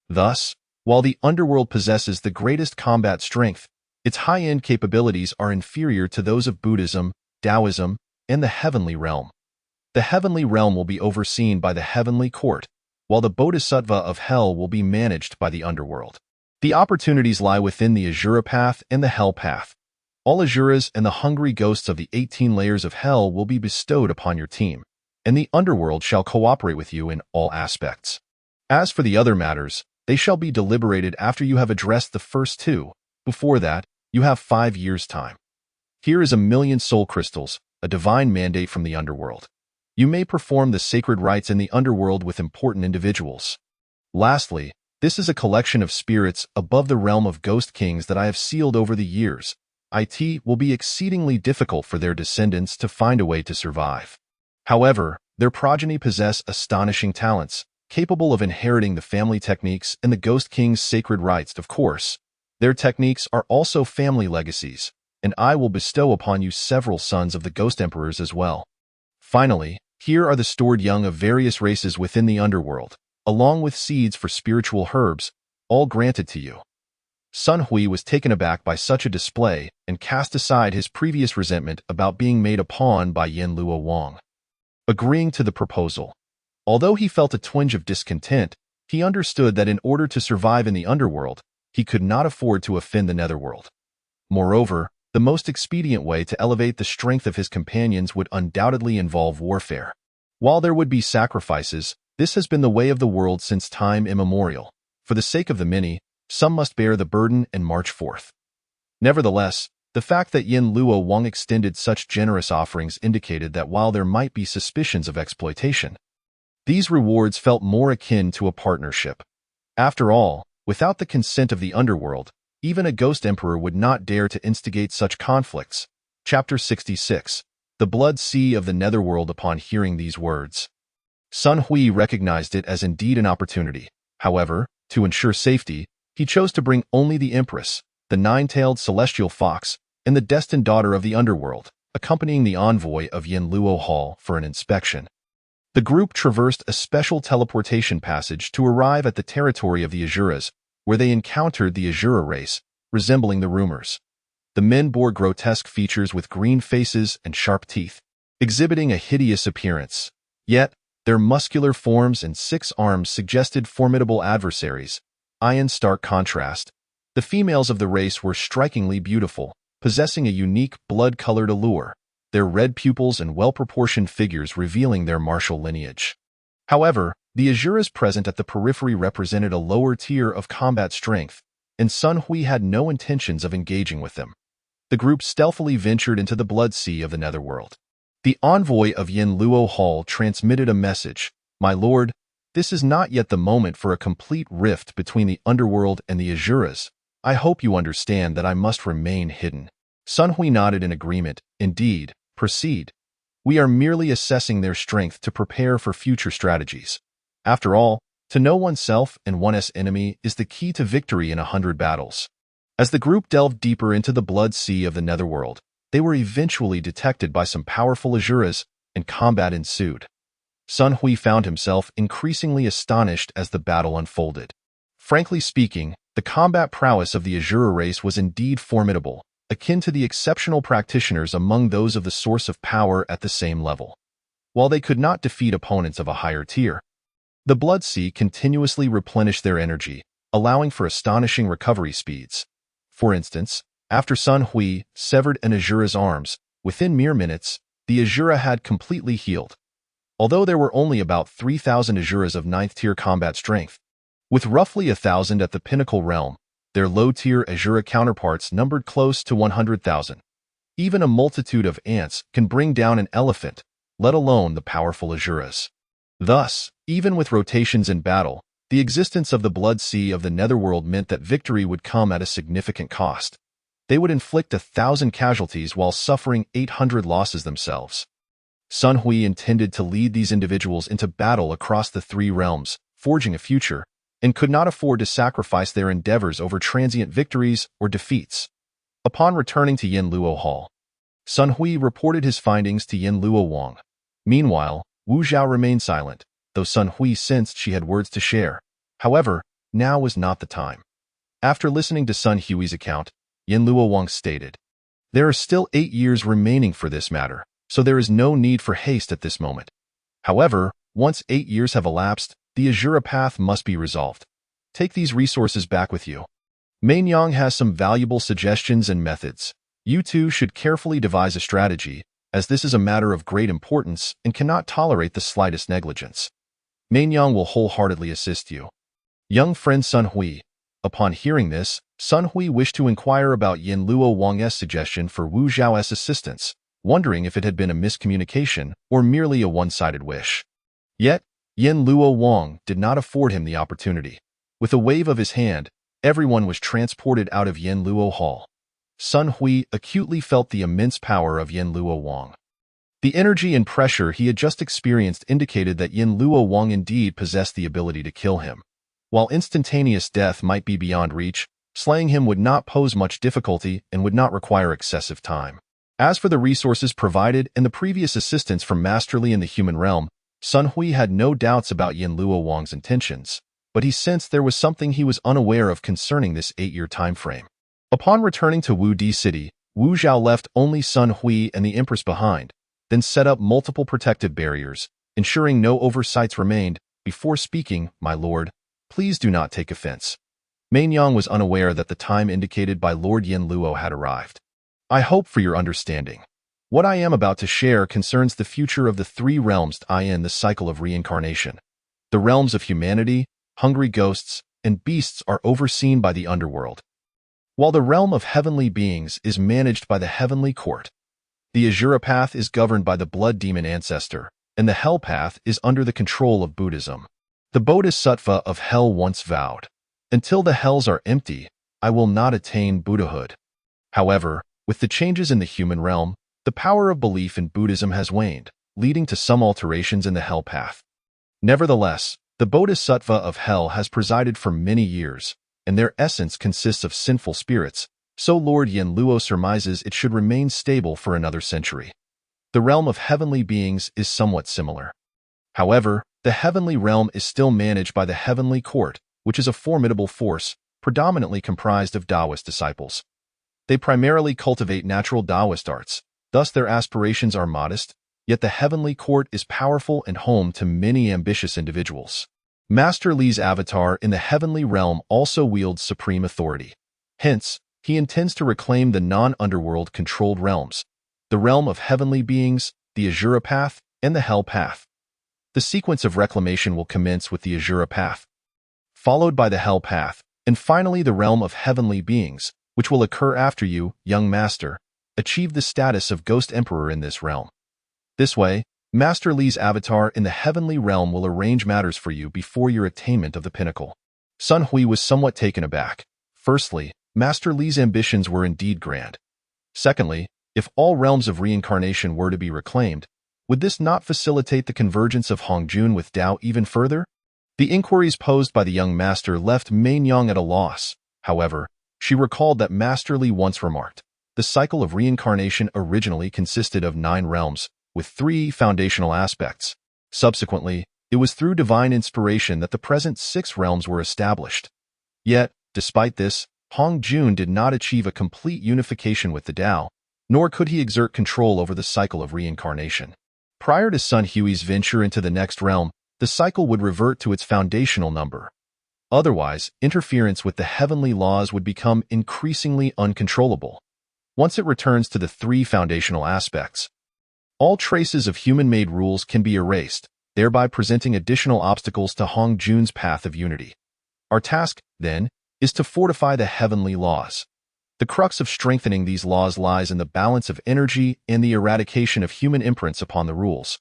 Thus, while the underworld possesses the greatest combat strength, its high-end capabilities are inferior to those of Buddhism, Taoism, and the heavenly realm. The heavenly realm will be overseen by the heavenly court, while the Bodhisattva of hell will be managed by the underworld. The opportunities lie within the Asura path and the hell path. All Asuras and the hungry ghosts of the 18 layers of hell will be bestowed upon your team, and the underworld shall cooperate with you in all aspects. As for the other matters, they shall be deliberated after you have addressed the first two. Before that, you have 5 years' time. Here is 1,000,000 soul crystals, a divine mandate from the underworld. You may perform the sacred rites in the underworld with important individuals. Lastly, this is a collection of spirits above the realm of ghost kings that I have sealed over the years. It will be exceedingly difficult for their descendants to find a way to survive. However, their progeny possess astonishing talents, capable of inheriting the family techniques and the ghost king's sacred rites. Of course, their techniques are also family legacies, and I will bestow upon you several sons of the ghost emperors as well. Finally, here are the stored young of various races within the underworld, along with seeds for spiritual herbs, all granted to you. Sun Hui was taken aback by such a display and cast aside his previous resentment about being made a pawn by Yin Luo Wang. Agreeing to the proposal, although he felt a twinge of discontent, he understood that in order to survive in the underworld, he could not afford to offend the netherworld. Moreover, the most expedient way to elevate the strength of his companions would undoubtedly involve warfare. While there would be sacrifices, this has been the way of the world since time immemorial. For the sake of the many, some must bear the burden and march forth. Nevertheless, the fact that Yin Luo Wang extended such generous offerings indicated that while there might be suspicions of exploitation, these rewards felt more akin to a partnership. After all, without the consent of the underworld, even a ghost emperor would not dare to instigate such conflicts. Chapter 66. The Blood Sea of the Netherworld. Upon hearing these words, Sun Hui recognized it as indeed an opportunity. However, to ensure safety, he chose to bring only the Empress, the nine-tailed celestial fox, and the destined daughter of the underworld, accompanying the envoy of Yin Luo Hall for an inspection. The group traversed a special teleportation passage to arrive at the territory of the Asuras, where they encountered the Asura race, resembling the rumors. The men bore grotesque features with green faces and sharp teeth, exhibiting a hideous appearance. Yet, their muscular forms and 6 arms suggested formidable adversaries. In stark contrast, the females of the race were strikingly beautiful, possessing a unique blood-colored allure, their red pupils and well-proportioned figures revealing their martial lineage. However, the Asuras present at the periphery represented a lower tier of combat strength, and Sun Hui had no intentions of engaging with them. The group stealthily ventured into the Blood Sea of the Netherworld. The envoy of Yin Luo Hall transmitted a message. "My lord, this is not yet the moment for a complete rift between the underworld and the Asuras. I hope you understand that I must remain hidden." Sun Hui nodded in agreement. "Indeed, proceed. We are merely assessing their strength to prepare for future strategies. After all, to know oneself and one's enemy is the key to victory in 100 battles." As the group delved deeper into the Blood Sea of the Netherworld, they were eventually detected by some powerful Asuras, and combat ensued. Sun Hui found himself increasingly astonished as the battle unfolded. Frankly speaking, the combat prowess of the Asura race was indeed formidable, akin to the exceptional practitioners among those of the source of power at the same level. While they could not defeat opponents of a higher tier, the Blood Sea continuously replenished their energy, allowing for astonishing recovery speeds. For instance, after Sun Hui severed an Asura's arms, within mere minutes, the Asura had completely healed. Although there were only about 3,000 Asuras of 9th-tier combat strength, with roughly 1,000 at the pinnacle realm, their low-tier Asura counterparts numbered close to 100,000. Even a multitude of ants can bring down an elephant, let alone the powerful Asuras. Thus, even with rotations in battle, the existence of the Blood Sea of the Netherworld meant that victory would come at a significant cost. They would inflict 1,000 casualties while suffering 800 losses themselves. Sun Hui intended to lead these individuals into battle across the three realms, forging a future, and could not afford to sacrifice their endeavors over transient victories or defeats. Upon returning to Yin Luo Hall, Sun Hui reported his findings to Yin Luo Wang. Meanwhile, Wu Zhao remained silent, though Sun Hui sensed she had words to share. However, now was not the time. After listening to Sun Hui's account, Yin Luo Wang stated, "There are still 8 years remaining for this matter, so there is no need for haste at this moment. However, once 8 years have elapsed, the Azura path must be resolved. Take these resources back with you. Mainyang has some valuable suggestions and methods. You two should carefully devise a strategy, as this is a matter of great importance and cannot tolerate the slightest negligence. Mainyang will wholeheartedly assist you." Young friend Sun Hui. Upon hearing this, Sun Hui wished to inquire about Yin Luo Wang's suggestion for Wu Zhao's assistance, wondering if it had been a miscommunication or merely a one-sided wish. Yet, Yin Luo Wang did not afford him the opportunity. With a wave of his hand, everyone was transported out of Yin Luo Hall. Sun Hui acutely felt the immense power of Yin Luo Wang. The energy and pressure he had just experienced indicated that Yin Luo Wang indeed possessed the ability to kill him. While instantaneous death might be beyond reach, slaying him would not pose much difficulty and would not require excessive time. As for the resources provided and the previous assistance from Master Li in the human realm, Sun Hui had no doubts about Yin Luo Wang's intentions, but he sensed there was something he was unaware of concerning this 8-year time frame. Upon returning to Wu Di City, Wu Zhao left only Sun Hui and the Empress behind, then set up multiple protective barriers, ensuring no oversights remained. Before speaking, "My lord, please do not take offense." Mainyang was unaware that the time indicated by Lord Yin Luo had arrived. "I hope for your understanding. What I am about to share concerns the future of the three realms in the cycle of reincarnation. The realms of humanity, hungry ghosts, and beasts are overseen by the underworld, while the realm of heavenly beings is managed by the heavenly court. The Azura path is governed by the blood demon ancestor, and the hell path is under the control of Buddhism. The Bodhisattva of hell once vowed, 'Until the hells are empty, I will not attain Buddhahood.' However, with the changes in the human realm, the power of belief in Buddhism has waned, leading to some alterations in the hell path. Nevertheless, the Bodhisattva of hell has presided for many years, and their essence consists of sinful spirits, so Lord Yin Luo surmises it should remain stable for another century. The realm of heavenly beings is somewhat similar. However, the heavenly realm is still managed by the heavenly court, which is a formidable force, predominantly comprised of Taoist disciples. They primarily cultivate natural Taoist arts, thus their aspirations are modest, yet the heavenly court is powerful and home to many ambitious individuals. Master Li's avatar in the heavenly realm also wields supreme authority. Hence, he intends to reclaim the non-underworld-controlled realms, the realm of heavenly beings, the Azura path, and the hell path. The sequence of reclamation will commence with the Azura path, followed by the hell path, and finally the realm of heavenly beings, which will occur after you, young master, achieve the status of Ghost Emperor in this realm. This way, Master Li's avatar in the heavenly realm will arrange matters for you before your attainment of the pinnacle." Sun Hui was somewhat taken aback. Firstly, Master Li's ambitions were indeed grand. Secondly, if all realms of reincarnation were to be reclaimed, would this not facilitate the convergence of Hongjun with Dao even further? The inquiries posed by the young master left Mainyang at a loss. However, she recalled that Master Li once remarked, the cycle of reincarnation originally consisted of 9 realms, with 3 foundational aspects. Subsequently, it was through divine inspiration that the present 6 realms were established. Yet, despite this, Hongjun did not achieve a complete unification with the Tao, nor could he exert control over the cycle of reincarnation. Prior to Sun Hui's venture into the next realm, the cycle would revert to its foundational number. Otherwise, interference with the heavenly laws would become increasingly uncontrollable. Once it returns to the 3 foundational aspects, all traces of human-made rules can be erased, thereby presenting additional obstacles to Hongjun's path of unity. Our task, then, is to fortify the heavenly laws. The crux of strengthening these laws lies in the balance of energy and the eradication of human imprints upon the rules,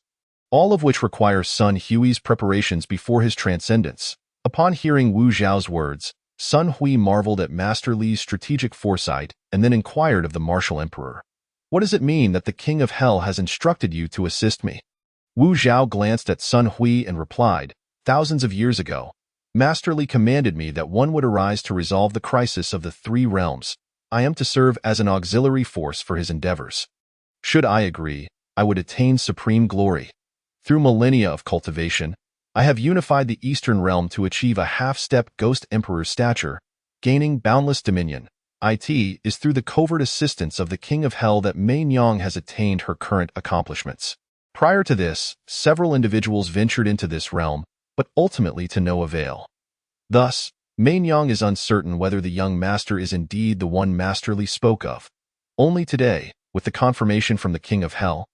all of which require Sun Hui's preparations before his transcendence. Upon hearing Wu Zhao's words, Sun Hui marveled at Master Li's strategic foresight and then inquired of the martial emperor, "What does it mean that the king of hell has instructed you to assist me?" Wu Zhao glanced at Sun Hui and replied, "Thousands of years ago, Master Li commanded me that one would arise to resolve the crisis of the three realms. I am to serve as an auxiliary force for his endeavors. Should I agree, I would attain supreme glory. Through millennia of cultivation, I have unified the Eastern realm to achieve a half-step Ghost Emperor's stature, gaining boundless dominion. It is through the covert assistance of the King of Hell that Mei Nyang has attained her current accomplishments. Prior to this, several individuals ventured into this realm, but ultimately to no avail. Thus, Mei Nyang is uncertain whether the young master is indeed the one Master Li spoke of. Only today, with the confirmation from the King of Hell,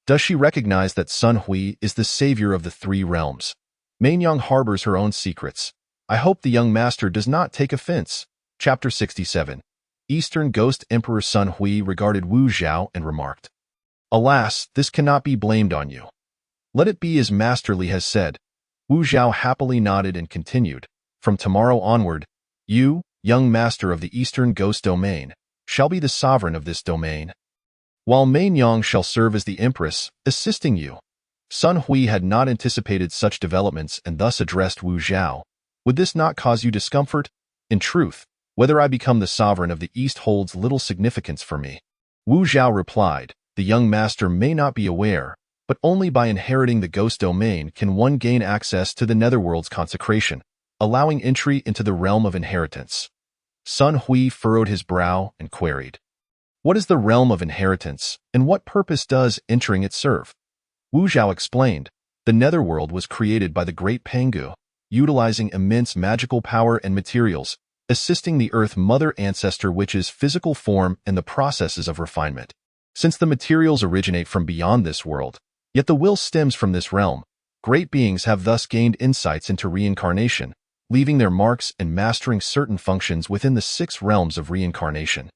does she recognize that Sun Hui is the savior of the three realms. Mei Nyang harbors her own secrets. I hope the young master does not take offense. Chapter 67. Eastern Ghost Emperor Sun Hui regarded Wu Zhao and remarked, "Alas, this cannot be blamed on you. Let it be as Master Li has said." Wu Zhao happily nodded and continued, "From tomorrow onward, you, young master of the Eastern Ghost Domain, shall be the sovereign of this domain, while Mei Nyang shall serve as the empress, assisting you." Sun Hui had not anticipated such developments and thus addressed Wu Zhao. "Would this not cause you discomfort? In truth, whether I become the sovereign of the East holds little significance for me." Wu Zhao replied, "The young master may not be aware, but only by inheriting the ghost domain can one gain access to the netherworld's consecration, allowing entry into the realm of inheritance." Sun Hui furrowed his brow and queried, "What is the realm of inheritance, and what purpose does entering it serve?" Wu Zhao explained, "The netherworld was created by the great Pangu, utilizing immense magical power and materials, assisting the Earth Mother Ancestor Witch's physical form and the processes of refinement. Since the materials originate from beyond this world, yet the will stems from this realm, great beings have thus gained insights into reincarnation, leaving their marks and mastering certain functions within the 6 realms of reincarnation.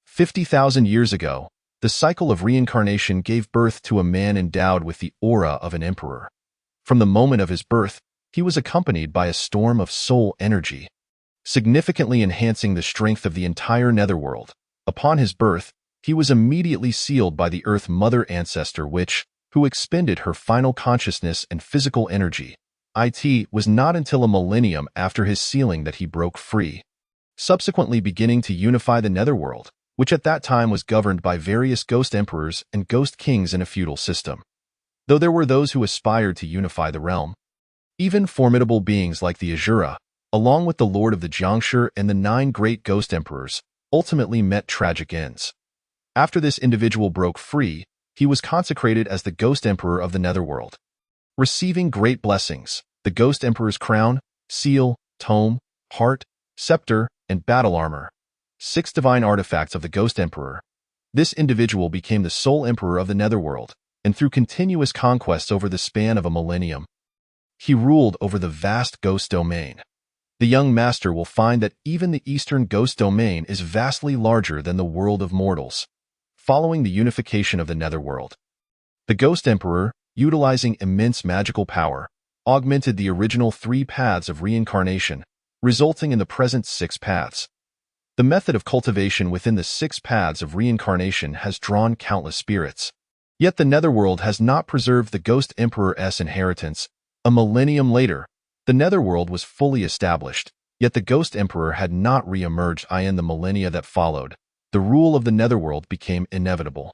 50,000 years ago, the cycle of reincarnation gave birth to a man endowed with the aura of an emperor. From the moment of his birth, he was accompanied by a storm of soul energy, significantly enhancing the strength of the entire netherworld. Upon his birth, he was immediately sealed by the Earth Mother Ancestor Witch, who expended her final consciousness and physical energy. It was not until a millennium after his sealing that he broke free, subsequently beginning to unify the netherworld, which at that time was governed by various ghost emperors and ghost kings in a feudal system. Though there were those who aspired to unify the realm, even formidable beings like the Azura, along with the Lord of the Jiangshi and the 9 great ghost emperors, ultimately met tragic ends. After this individual broke free, he was consecrated as the Ghost Emperor of the Netherworld, receiving great blessings, the Ghost Emperor's crown, seal, tome, heart, scepter, and battle armor, 6 divine artifacts of the Ghost Emperor. This individual became the sole emperor of the Netherworld, and through continuous conquests over the span of a millennium, he ruled over the vast ghost domain. The young master will find that even the Eastern Ghost Domain is vastly larger than the world of mortals. Following the unification of the Netherworld, the Ghost Emperor, utilizing immense magical power, augmented the original 3 paths of reincarnation, resulting in the present 6 paths. The method of cultivation within the 6 paths of reincarnation has drawn countless spirits. Yet the Netherworld has not preserved the Ghost Emperor's inheritance. A millennium later, the Netherworld was fully established, yet the Ghost Emperor had not re-emerged in the millennia that followed. The rule of the Netherworld became inevitable.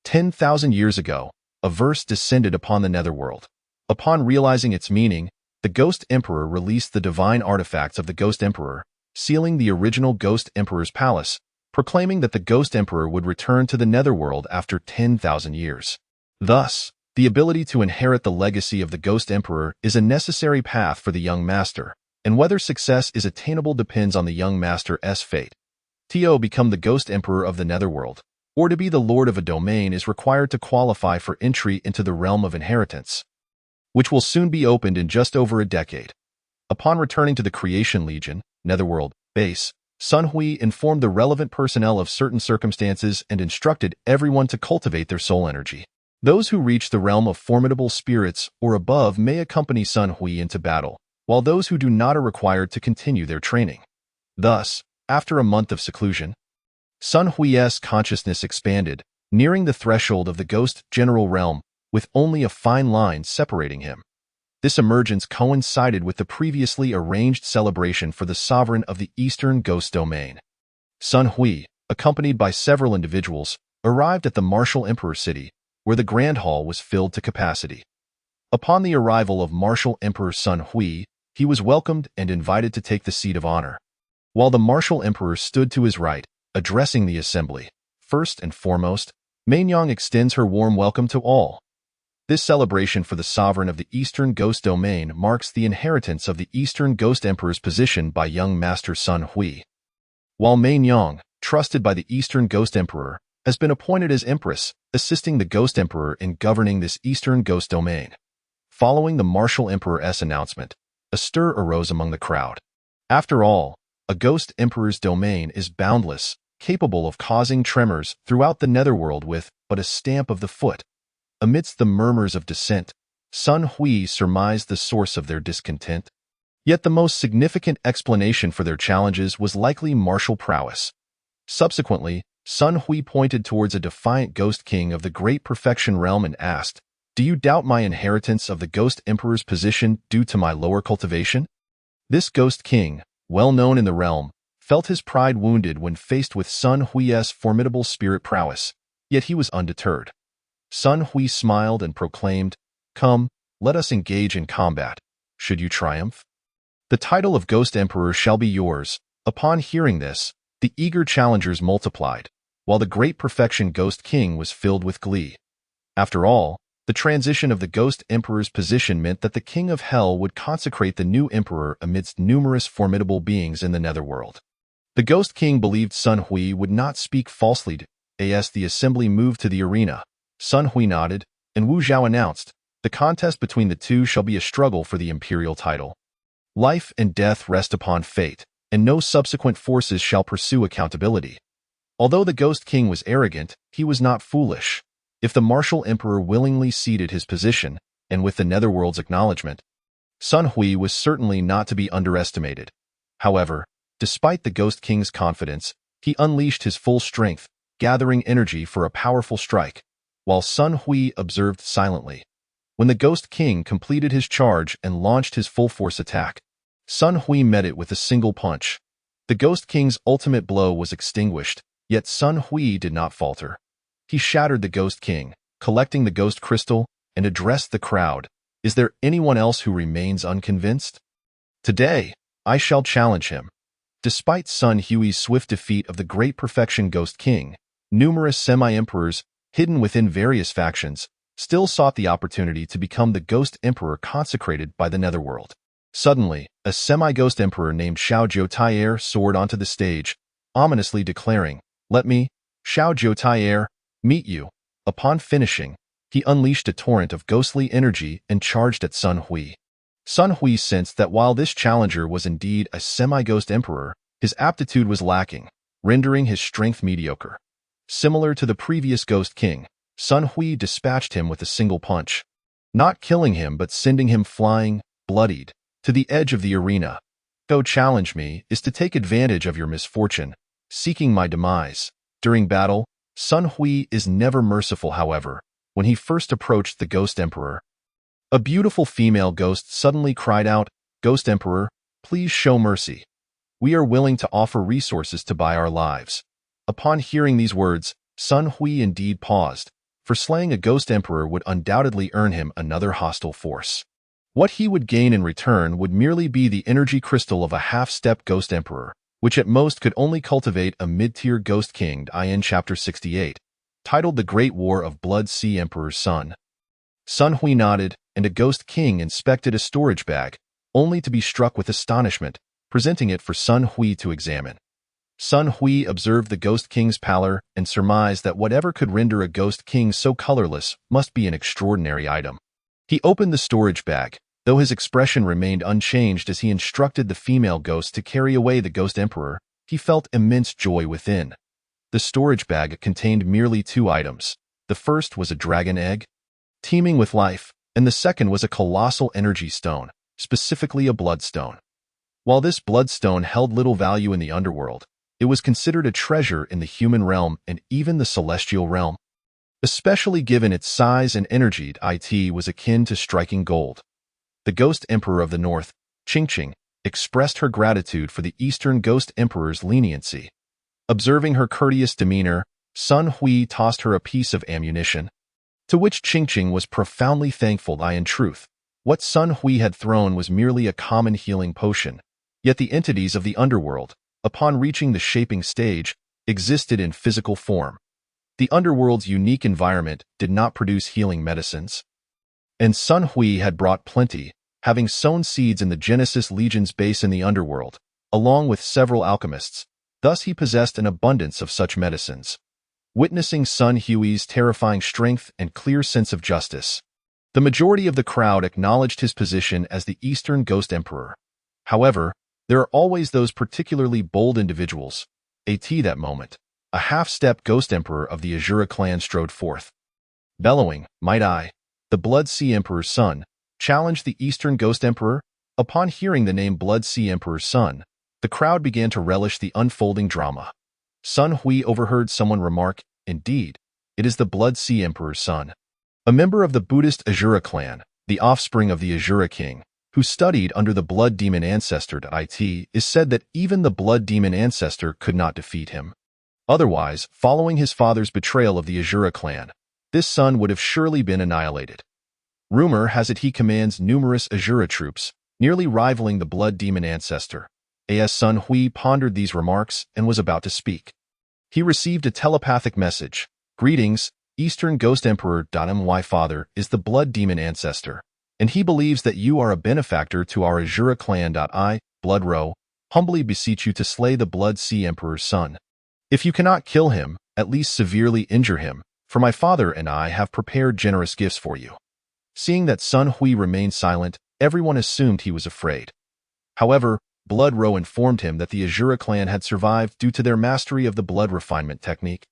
10,000 years ago, a verse descended upon the Netherworld. Upon realizing its meaning, the Ghost Emperor released the divine artifacts of the Ghost Emperor, sealing the original Ghost Emperor's palace, proclaiming that the Ghost Emperor would return to the Netherworld after 10,000 years. Thus, the ability to inherit the legacy of the Ghost Emperor is a necessary path for the young master, and whether success is attainable depends on the young master's fate. To become the Ghost Emperor of the Netherworld, or to be the Lord of a domain is required to qualify for entry into the realm of inheritance, which will soon be opened in just over a decade. Upon returning to the Creation Legion, Netherworld, base, Sun Hui informed the relevant personnel of certain circumstances and instructed everyone to cultivate their soul energy. Those who reach the realm of formidable spirits or above may accompany Sun Hui into battle, while those who do not are required to continue their training. Thus, after a month of seclusion, Sun Hui's consciousness expanded, nearing the threshold of the ghost general realm, with only a fine line separating him. This emergence coincided with the previously arranged celebration for the sovereign of the Eastern Ghost Domain. Sun Hui, accompanied by several individuals, arrived at the Martial Emperor City, where the Grand Hall was filled to capacity. Upon the arrival of Martial Emperor Sun Hui, he was welcomed and invited to take the seat of honor. While the Martial Emperor stood to his right, addressing the assembly, first and foremost, Mainyang extends her warm welcome to all. This celebration for the sovereign of the Eastern Ghost Domain marks the inheritance of the Eastern Ghost Emperor's position by young Master Sun Hui. While Mainyang, trusted by the Eastern Ghost Emperor, has been appointed as Empress, assisting the Ghost Emperor in governing this Eastern Ghost Domain. Following the Martial Emperor's announcement, a stir arose among the crowd. After all, a Ghost Emperor's domain is boundless, capable of causing tremors throughout the netherworld with but a stamp of the foot. Amidst the murmurs of dissent, Sun Hui surmised the source of their discontent. Yet the most significant explanation for their challenges was likely martial prowess. Subsequently, Sun Hui pointed towards a defiant Ghost King of the Great Perfection Realm and asked, "Do you doubt my inheritance of the Ghost Emperor's position due to my lower cultivation?" This Ghost King, well known in the realm, felt his pride wounded when faced with Sun Hui's formidable spirit prowess, yet he was undeterred. Sun Hui smiled and proclaimed, "Come, let us engage in combat. Should you triumph, the title of Ghost Emperor shall be yours." Upon hearing this, the eager challengers multiplied, while the Great Perfection Ghost King was filled with glee. After all, the transition of the Ghost Emperor's position meant that the King of Hell would consecrate the new Emperor amidst numerous formidable beings in the netherworld. The Ghost King believed Sun Hui would not speak falsely. As the assembly moved to the arena, Sun Hui nodded, and Wu Zhao announced, "The contest between the two shall be a struggle for the imperial title. Life and death rest upon fate, and no subsequent forces shall pursue accountability." Although the Ghost King was arrogant, he was not foolish. If the Martial Emperor willingly ceded his position, and with the netherworld's acknowledgement, Sun Hui was certainly not to be underestimated. However, despite the Ghost King's confidence, he unleashed his full strength, gathering energy for a powerful strike, while Sun Hui observed silently. When the Ghost King completed his charge and launched his full-force attack, Sun Hui met it with a single punch. The Ghost King's ultimate blow was extinguished, yet Sun Hui did not falter. He shattered the Ghost King, collecting the Ghost Crystal, and addressed the crowd. "Is there anyone else who remains unconvinced? Today, I shall challenge him." Despite Sun Hui's swift defeat of the Great Perfection Ghost King, numerous semi-emperors, hidden within various factions, still sought the opportunity to become the Ghost Emperor consecrated by the netherworld. Suddenly, a semi-ghost emperor named Xiao Jiutaier soared onto the stage, ominously declaring, "Let me, Xiao Jiutaier, meet you." Upon finishing, he unleashed a torrent of ghostly energy and charged at Sun Hui. Sun Hui sensed that while this challenger was indeed a semi-ghost emperor, his aptitude was lacking, rendering his strength mediocre. Similar to the previous Ghost King, Sun Hui dispatched him with a single punch, not killing him but sending him flying, bloodied, to the edge of the arena. "Go challenge me is to take advantage of your misfortune, seeking my demise." During battle, Sun Hui is never merciful. However, when he first approached the Ghost Emperor, a beautiful female ghost suddenly cried out, "Ghost Emperor, please show mercy. We are willing to offer resources to buy our lives." Upon hearing these words, Sun Hui indeed paused, for slaying a Ghost Emperor would undoubtedly earn him another hostile force. What he would gain in return would merely be the energy crystal of a half-step Ghost Emperor, which at most could only cultivate a mid-tier Ghost King. In Chapter 68, titled The Great War of Blood Sea Emperor's Son. Sun Hui nodded, and a Ghost King inspected a storage bag, only to be struck with astonishment, presenting it for Sun Hui to examine. Sun Hui observed the Ghost King's pallor and surmised that whatever could render a Ghost King so colorless must be an extraordinary item. He opened the storage bag, though his expression remained unchanged as he instructed the female ghost to carry away the Ghost Emperor. He felt immense joy within. The storage bag contained merely two items. The first was a dragon egg, teeming with life, and the second was a colossal energy stone, specifically a bloodstone. While this bloodstone held little value in the underworld, it was considered a treasure in the human realm and even the celestial realm. Especially given its size and energy, it was akin to striking gold. The Ghost Emperor of the North, Qingqing, expressed her gratitude for the Eastern Ghost Emperor's leniency. Observing her courteous demeanor, Sun Hui tossed her a piece of ammunition, to which Qingqing was profoundly thankful. In truth, what Sun Hui had thrown was merely a common healing potion, yet the entities of the underworld, upon reaching the shaping stage, existed in physical form. The underworld's unique environment did not produce healing medicines, and Sun Hui had brought plenty, having sown seeds in the Genesis Legion's base in the underworld, along with several alchemists. Thus he possessed an abundance of such medicines. Witnessing Sun Hui's terrifying strength and clear sense of justice, the majority of the crowd acknowledged his position as the Eastern Ghost Emperor. However, there are always those particularly bold individuals. At that moment, a half-step Ghost Emperor of the Azura clan strode forth. Bellowing, "Might I, the Blood Sea Emperor's son, challenge the Eastern Ghost Emperor?" Upon hearing the name Blood Sea Emperor's son, the crowd began to relish the unfolding drama. Sun Hui overheard someone remark, "Indeed, it is the Blood Sea Emperor's son." A member of the Buddhist Azura clan, the offspring of the Azura king, who studied under the Blood Demon ancestor. It is said that even the Blood Demon ancestor could not defeat him. Otherwise, following his father's betrayal of the Azura clan, this son would have surely been annihilated. Rumor has it he commands numerous Azura troops, nearly rivaling the Blood Demon ancestor. As Sun Hui pondered these remarks and was about to speak, he received a telepathic message. "Greetings, Eastern Ghost Emperor. My father is the Blood Demon ancestor, and he believes that you are a benefactor to our Azura clan. I, Blood Row, humbly beseech you to slay the Blood Sea Emperor's son. If you cannot kill him, at least severely injure him, for my father and I have prepared generous gifts for you." Seeing that Sun Hui remained silent, everyone assumed he was afraid. However, Blood Row informed him that the Azura clan had survived due to their mastery of the blood refinement technique,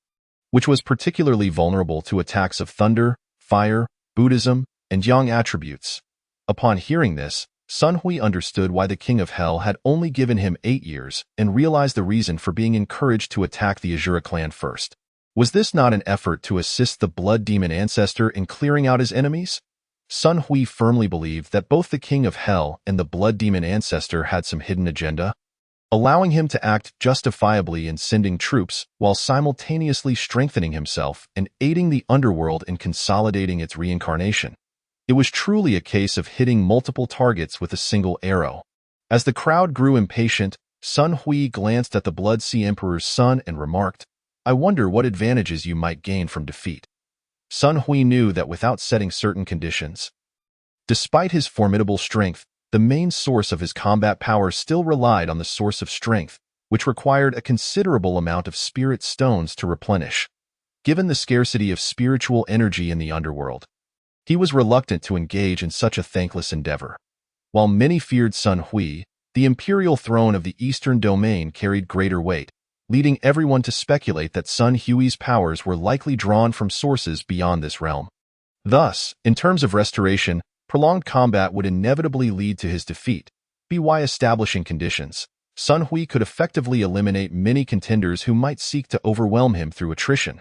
which was particularly vulnerable to attacks of thunder, fire, Buddhism, and yang attributes. Upon hearing this, Sun Hui understood why the King of Hell had only given him 8 years and realized the reason for being encouraged to attack the Azura clan first. Was this not an effort to assist the Blood Demon ancestor in clearing out his enemies? Sun Hui firmly believed that both the King of Hell and the Blood Demon ancestor had some hidden agenda, allowing him to act justifiably in sending troops while simultaneously strengthening himself and aiding the underworld in consolidating its reincarnation. It was truly a case of hitting multiple targets with a single arrow. As the crowd grew impatient, Sun Hui glanced at the Blood Sea Emperor's son and remarked, "I wonder what advantages you might gain from defeat." Sun Hui knew that without setting certain conditions, despite his formidable strength, the main source of his combat power still relied on the source of strength, which required a considerable amount of spirit stones to replenish. Given the scarcity of spiritual energy in the underworld, he was reluctant to engage in such a thankless endeavor. While many feared Sun Hui, the imperial throne of the Eastern Domain carried greater weight, leading everyone to speculate that Sun Hui's powers were likely drawn from sources beyond this realm. Thus, in terms of restoration, prolonged combat would inevitably lead to his defeat. By establishing conditions, Sun Hui could effectively eliminate many contenders who might seek to overwhelm him through attrition.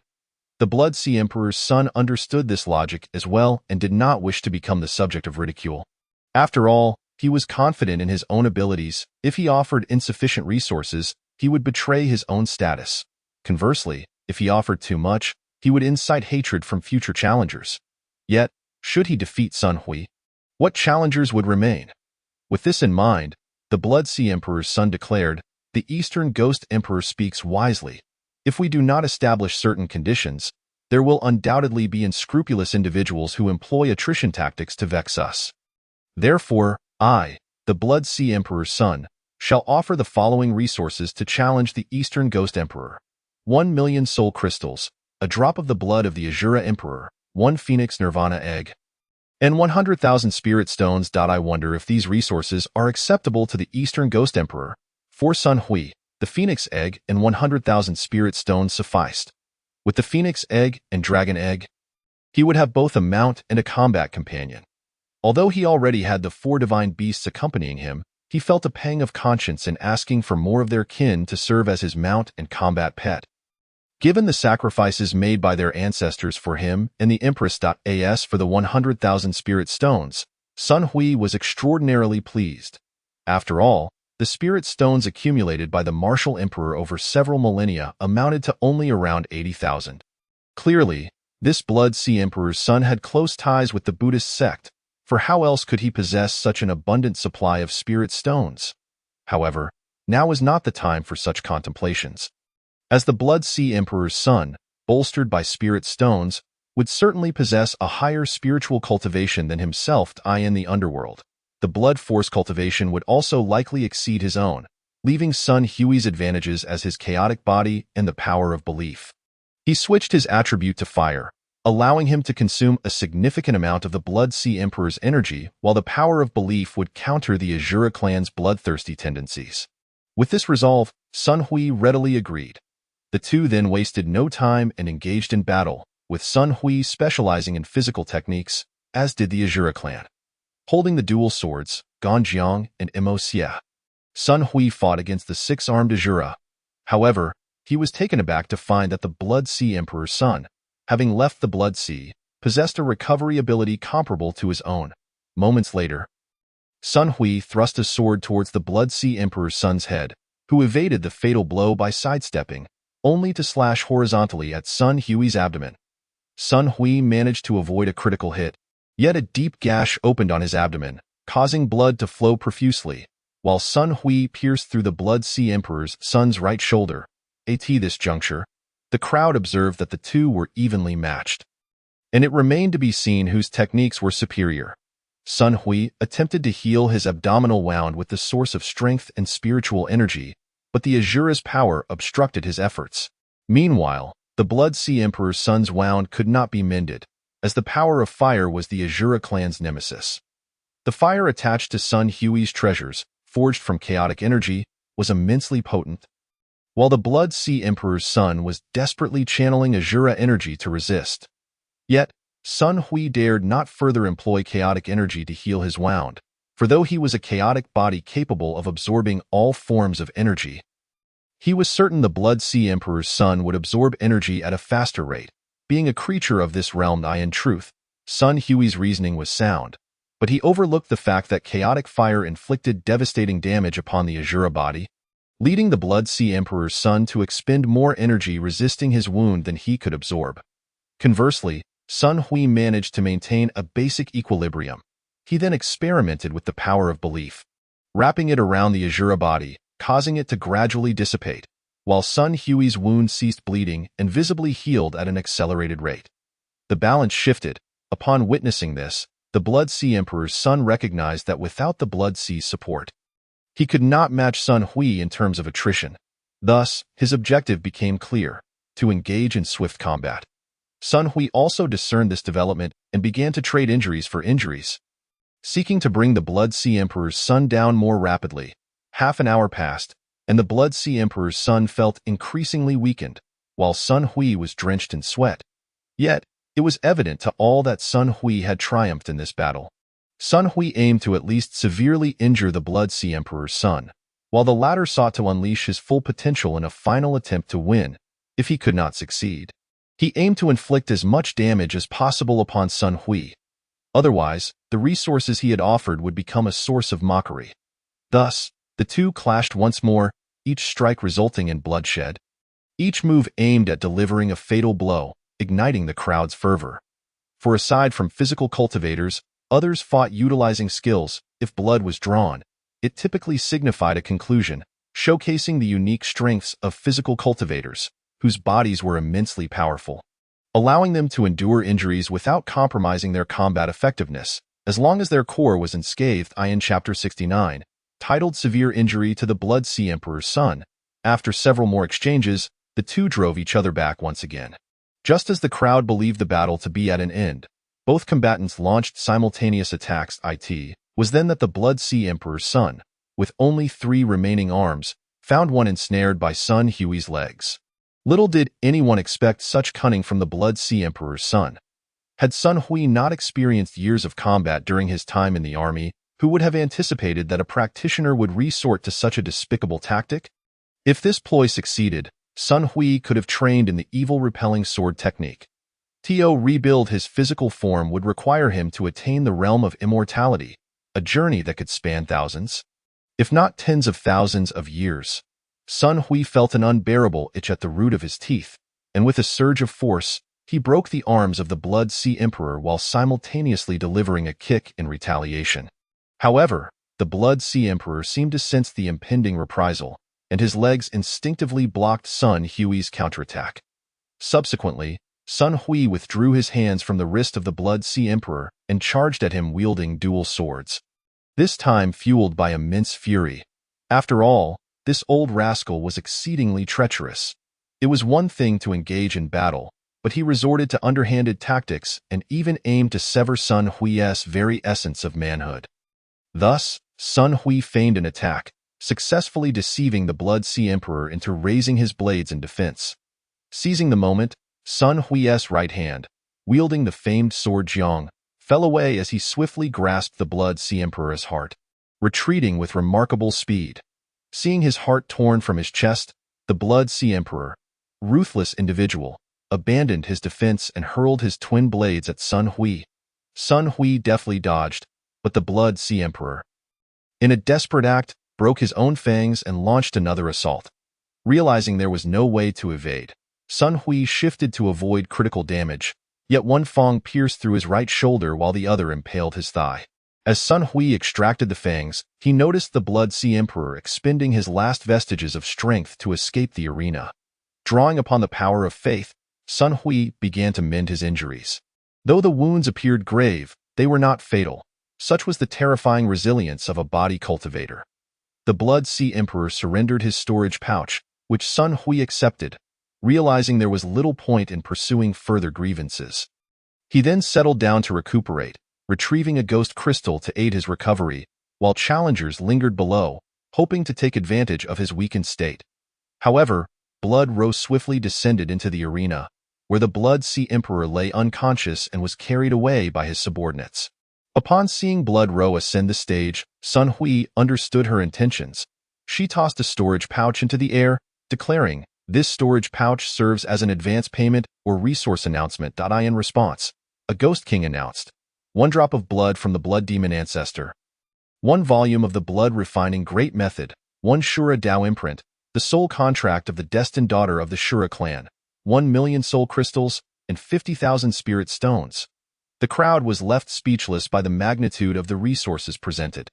The Blood Sea Emperor's son understood this logic as well and did not wish to become the subject of ridicule. After all, he was confident in his own abilities. If he offered insufficient resources, he would betray his own status. Conversely, if he offered too much, he would incite hatred from future challengers. Yet, should he defeat Sun Hui, what challengers would remain? With this in mind, the Blood Sea Emperor's son declared, "The Eastern Ghost Emperor speaks wisely. If we do not establish certain conditions, there will undoubtedly be unscrupulous individuals who employ attrition tactics to vex us. Therefore, I, the Blood Sea Emperor's son, shall offer the following resources to challenge the Eastern Ghost Emperor. 1 million soul crystals, a drop of the blood of the Azura Emperor, 1 Phoenix Nirvana egg, and 100,000 spirit stones. I wonder if these resources are acceptable to the Eastern Ghost Emperor. For Sun Hui, the Phoenix egg and 100,000 spirit stones sufficed. With the Phoenix egg and Dragon egg, he would have both a mount and a combat companion. Although he already had the 4 divine beasts accompanying him, he felt a pang of conscience in asking for more of their kin to serve as his mount and combat pet. Given the sacrifices made by their ancestors for him and the Empress.as for the 100,000 spirit stones, Sun Hui was extraordinarily pleased. After all, the spirit stones accumulated by the martial emperor over several millennia amounted to only around 80,000. Clearly, this Blood Sea Emperor's son had close ties with the Buddhist sect, for how else could he possess such an abundant supply of spirit stones? However, now was not the time for such contemplations. As the Blood Sea Emperor's son, bolstered by spirit stones, would certainly possess a higher spiritual cultivation than himself in the underworld. The blood force cultivation would also likely exceed his own, leaving Sun Hui's advantages as his chaotic body and the power of belief. He switched his attribute to fire, allowing him to consume a significant amount of the Blood Sea Emperor's energy, while the power of belief would counter the Azura clan's bloodthirsty tendencies. With this resolve, Sun Hui readily agreed. The two then wasted no time and engaged in battle, with Sun Hui specializing in physical techniques, as did the Azura clan. Holding the dual swords, Ganjiang and Mo Xie, Sun Hui fought against the six-armed Azura. However, he was taken aback to find that the Blood Sea Emperor's son, having left the Blood Sea, possessed a recovery ability comparable to his own. Moments later, Sun Hui thrust a sword towards the Blood Sea Emperor's son's head, who evaded the fatal blow by sidestepping, only to slash horizontally at Sun Hui's abdomen. Sun Hui managed to avoid a critical hit, yet a deep gash opened on his abdomen, causing blood to flow profusely, while Sun Hui pierced through the Blood Sea Emperor's son's right shoulder. At this juncture, the crowd observed that the two were evenly matched, and it remained to be seen whose techniques were superior. Sun Hui attempted to heal his abdominal wound with the source of strength and spiritual energy, but the Azura's power obstructed his efforts. Meanwhile, the Blood Sea Emperor's son's wound could not be mended, as the power of fire was the Azura clan's nemesis. The fire attached to Sun Hui's treasures, forged from chaotic energy, was immensely potent, while the Blood Sea Emperor's son was desperately channeling Azura energy to resist. Yet, Sun Hui dared not further employ chaotic energy to heal his wound, for though he was a chaotic body capable of absorbing all forms of energy, he was certain the Blood Sea Emperor's son would absorb energy at a faster rate. Being a creature of this realm, in truth, Sun Hui's reasoning was sound, but he overlooked the fact that chaotic fire inflicted devastating damage upon the Azura body, leading the Blood Sea Emperor's son to expend more energy resisting his wound than he could absorb. Conversely, Sun Hui managed to maintain a basic equilibrium. He then experimented with the power of belief, wrapping it around the Azura body, causing it to gradually dissipate, while Sun Hui's wound ceased bleeding and visibly healed at an accelerated rate. The balance shifted. Upon witnessing this, the Blood Sea Emperor's son recognized that without the Blood Sea's support, he could not match Sun Hui in terms of attrition. Thus, his objective became clear: to engage in swift combat. Sun Hui also discerned this development and began to trade injuries for injuries, seeking to bring the Blood Sea Emperor's son down more rapidly. Half an hour passed, and the Blood Sea Emperor's son felt increasingly weakened, while Sun Hui was drenched in sweat. Yet, it was evident to all that Sun Hui had triumphed in this battle. Sun Hui aimed to at least severely injure the Blood Sea Emperor's son, while the latter sought to unleash his full potential in a final attempt to win. If he could not succeed, he aimed to inflict as much damage as possible upon Sun Hui. Otherwise, the resources he had offered would become a source of mockery. Thus, the two clashed once more, each strike resulting in bloodshed. Each move aimed at delivering a fatal blow, igniting the crowd's fervor. For aside from physical cultivators, others fought utilizing skills. If blood was drawn, it typically signified a conclusion, showcasing the unique strengths of physical cultivators, whose bodies were immensely powerful, allowing them to endure injuries without compromising their combat effectiveness, as long as their core was unscathed. In Chapter 69, titled Severe Injury to the Blood Sea Emperor's Son, after several more exchanges, the two drove each other back once again. Just as the crowd believed the battle to be at an end, both combatants launched simultaneous attacks. It was then that the Blood Sea Emperor's son, with only 3 remaining arms, found one ensnared by Sun Hui's legs. Little did anyone expect such cunning from the Blood Sea Emperor's son. Had Sun Hui not experienced years of combat during his time in the army, Who would have anticipated that a practitioner would resort to such a despicable tactic? If this ploy succeeded, Sun Hui could have trained in the evil repelling sword technique. To rebuild his physical form would require him to attain the realm of immortality, a journey that could span thousands, if not tens of thousands of years. Sun Hui felt an unbearable itch at the root of his teeth, and with a surge of force, he broke the arms of the Blood Sea Emperor while simultaneously delivering a kick in retaliation. However, the Blood Sea Emperor seemed to sense the impending reprisal, and his legs instinctively blocked Sun Hui's counterattack. Subsequently, Sun Hui withdrew his hands from the wrist of the Blood Sea Emperor and charged at him wielding dual swords, this time fueled by immense fury. After all, this old rascal was exceedingly treacherous. It was one thing to engage in battle, but he resorted to underhanded tactics and even aimed to sever Sun Hui's very essence of manhood. Thus, Sun Hui feigned an attack, successfully deceiving the Blood Sea Emperor into raising his blades in defense. Seizing the moment, Sun Hui's right hand, wielding the famed sword Jiang, fell away as he swiftly grasped the Blood Sea Emperor's heart, retreating with remarkable speed. Seeing his heart torn from his chest, the Blood Sea Emperor, ruthless individual, abandoned his defense and hurled his twin blades at Sun Hui. Sun Hui deftly dodged, but the Blood Sea Emperor, in a desperate act, broke his own fangs and launched another assault. Realizing there was no way to evade, Sun Hui shifted to avoid critical damage, yet one fang pierced through his right shoulder while the other impaled his thigh. As Sun Hui extracted the fangs, he noticed the Blood Sea Emperor expending his last vestiges of strength to escape the arena. Drawing upon the power of faith, Sun Hui began to mend his injuries. Though the wounds appeared grave, they were not fatal. Such was the terrifying resilience of a body cultivator. The Blood Sea Emperor surrendered his storage pouch, which Sun Hui accepted, realizing there was little point in pursuing further grievances. He then settled down to recuperate, retrieving a ghost crystal to aid his recovery, while challengers lingered below, hoping to take advantage of his weakened state. However, Blood Ro swiftly descended into the arena, where the Blood Sea Emperor lay unconscious and was carried away by his subordinates. Upon seeing Blood Ro ascend the stage, Sun Hui understood her intentions. She tossed a storage pouch into the air, declaring, "This storage pouch serves as an advance payment or resource announcement." In response, a Ghost King announced, "One drop of blood from the Blood Demon Ancestor. 1 volume of the Blood Refining Great Method, 1 Shura Dao imprint, the soul contract of the destined daughter of the Shura clan, 1 million soul crystals, and 50,000 spirit stones." The crowd was left speechless by the magnitude of the resources presented.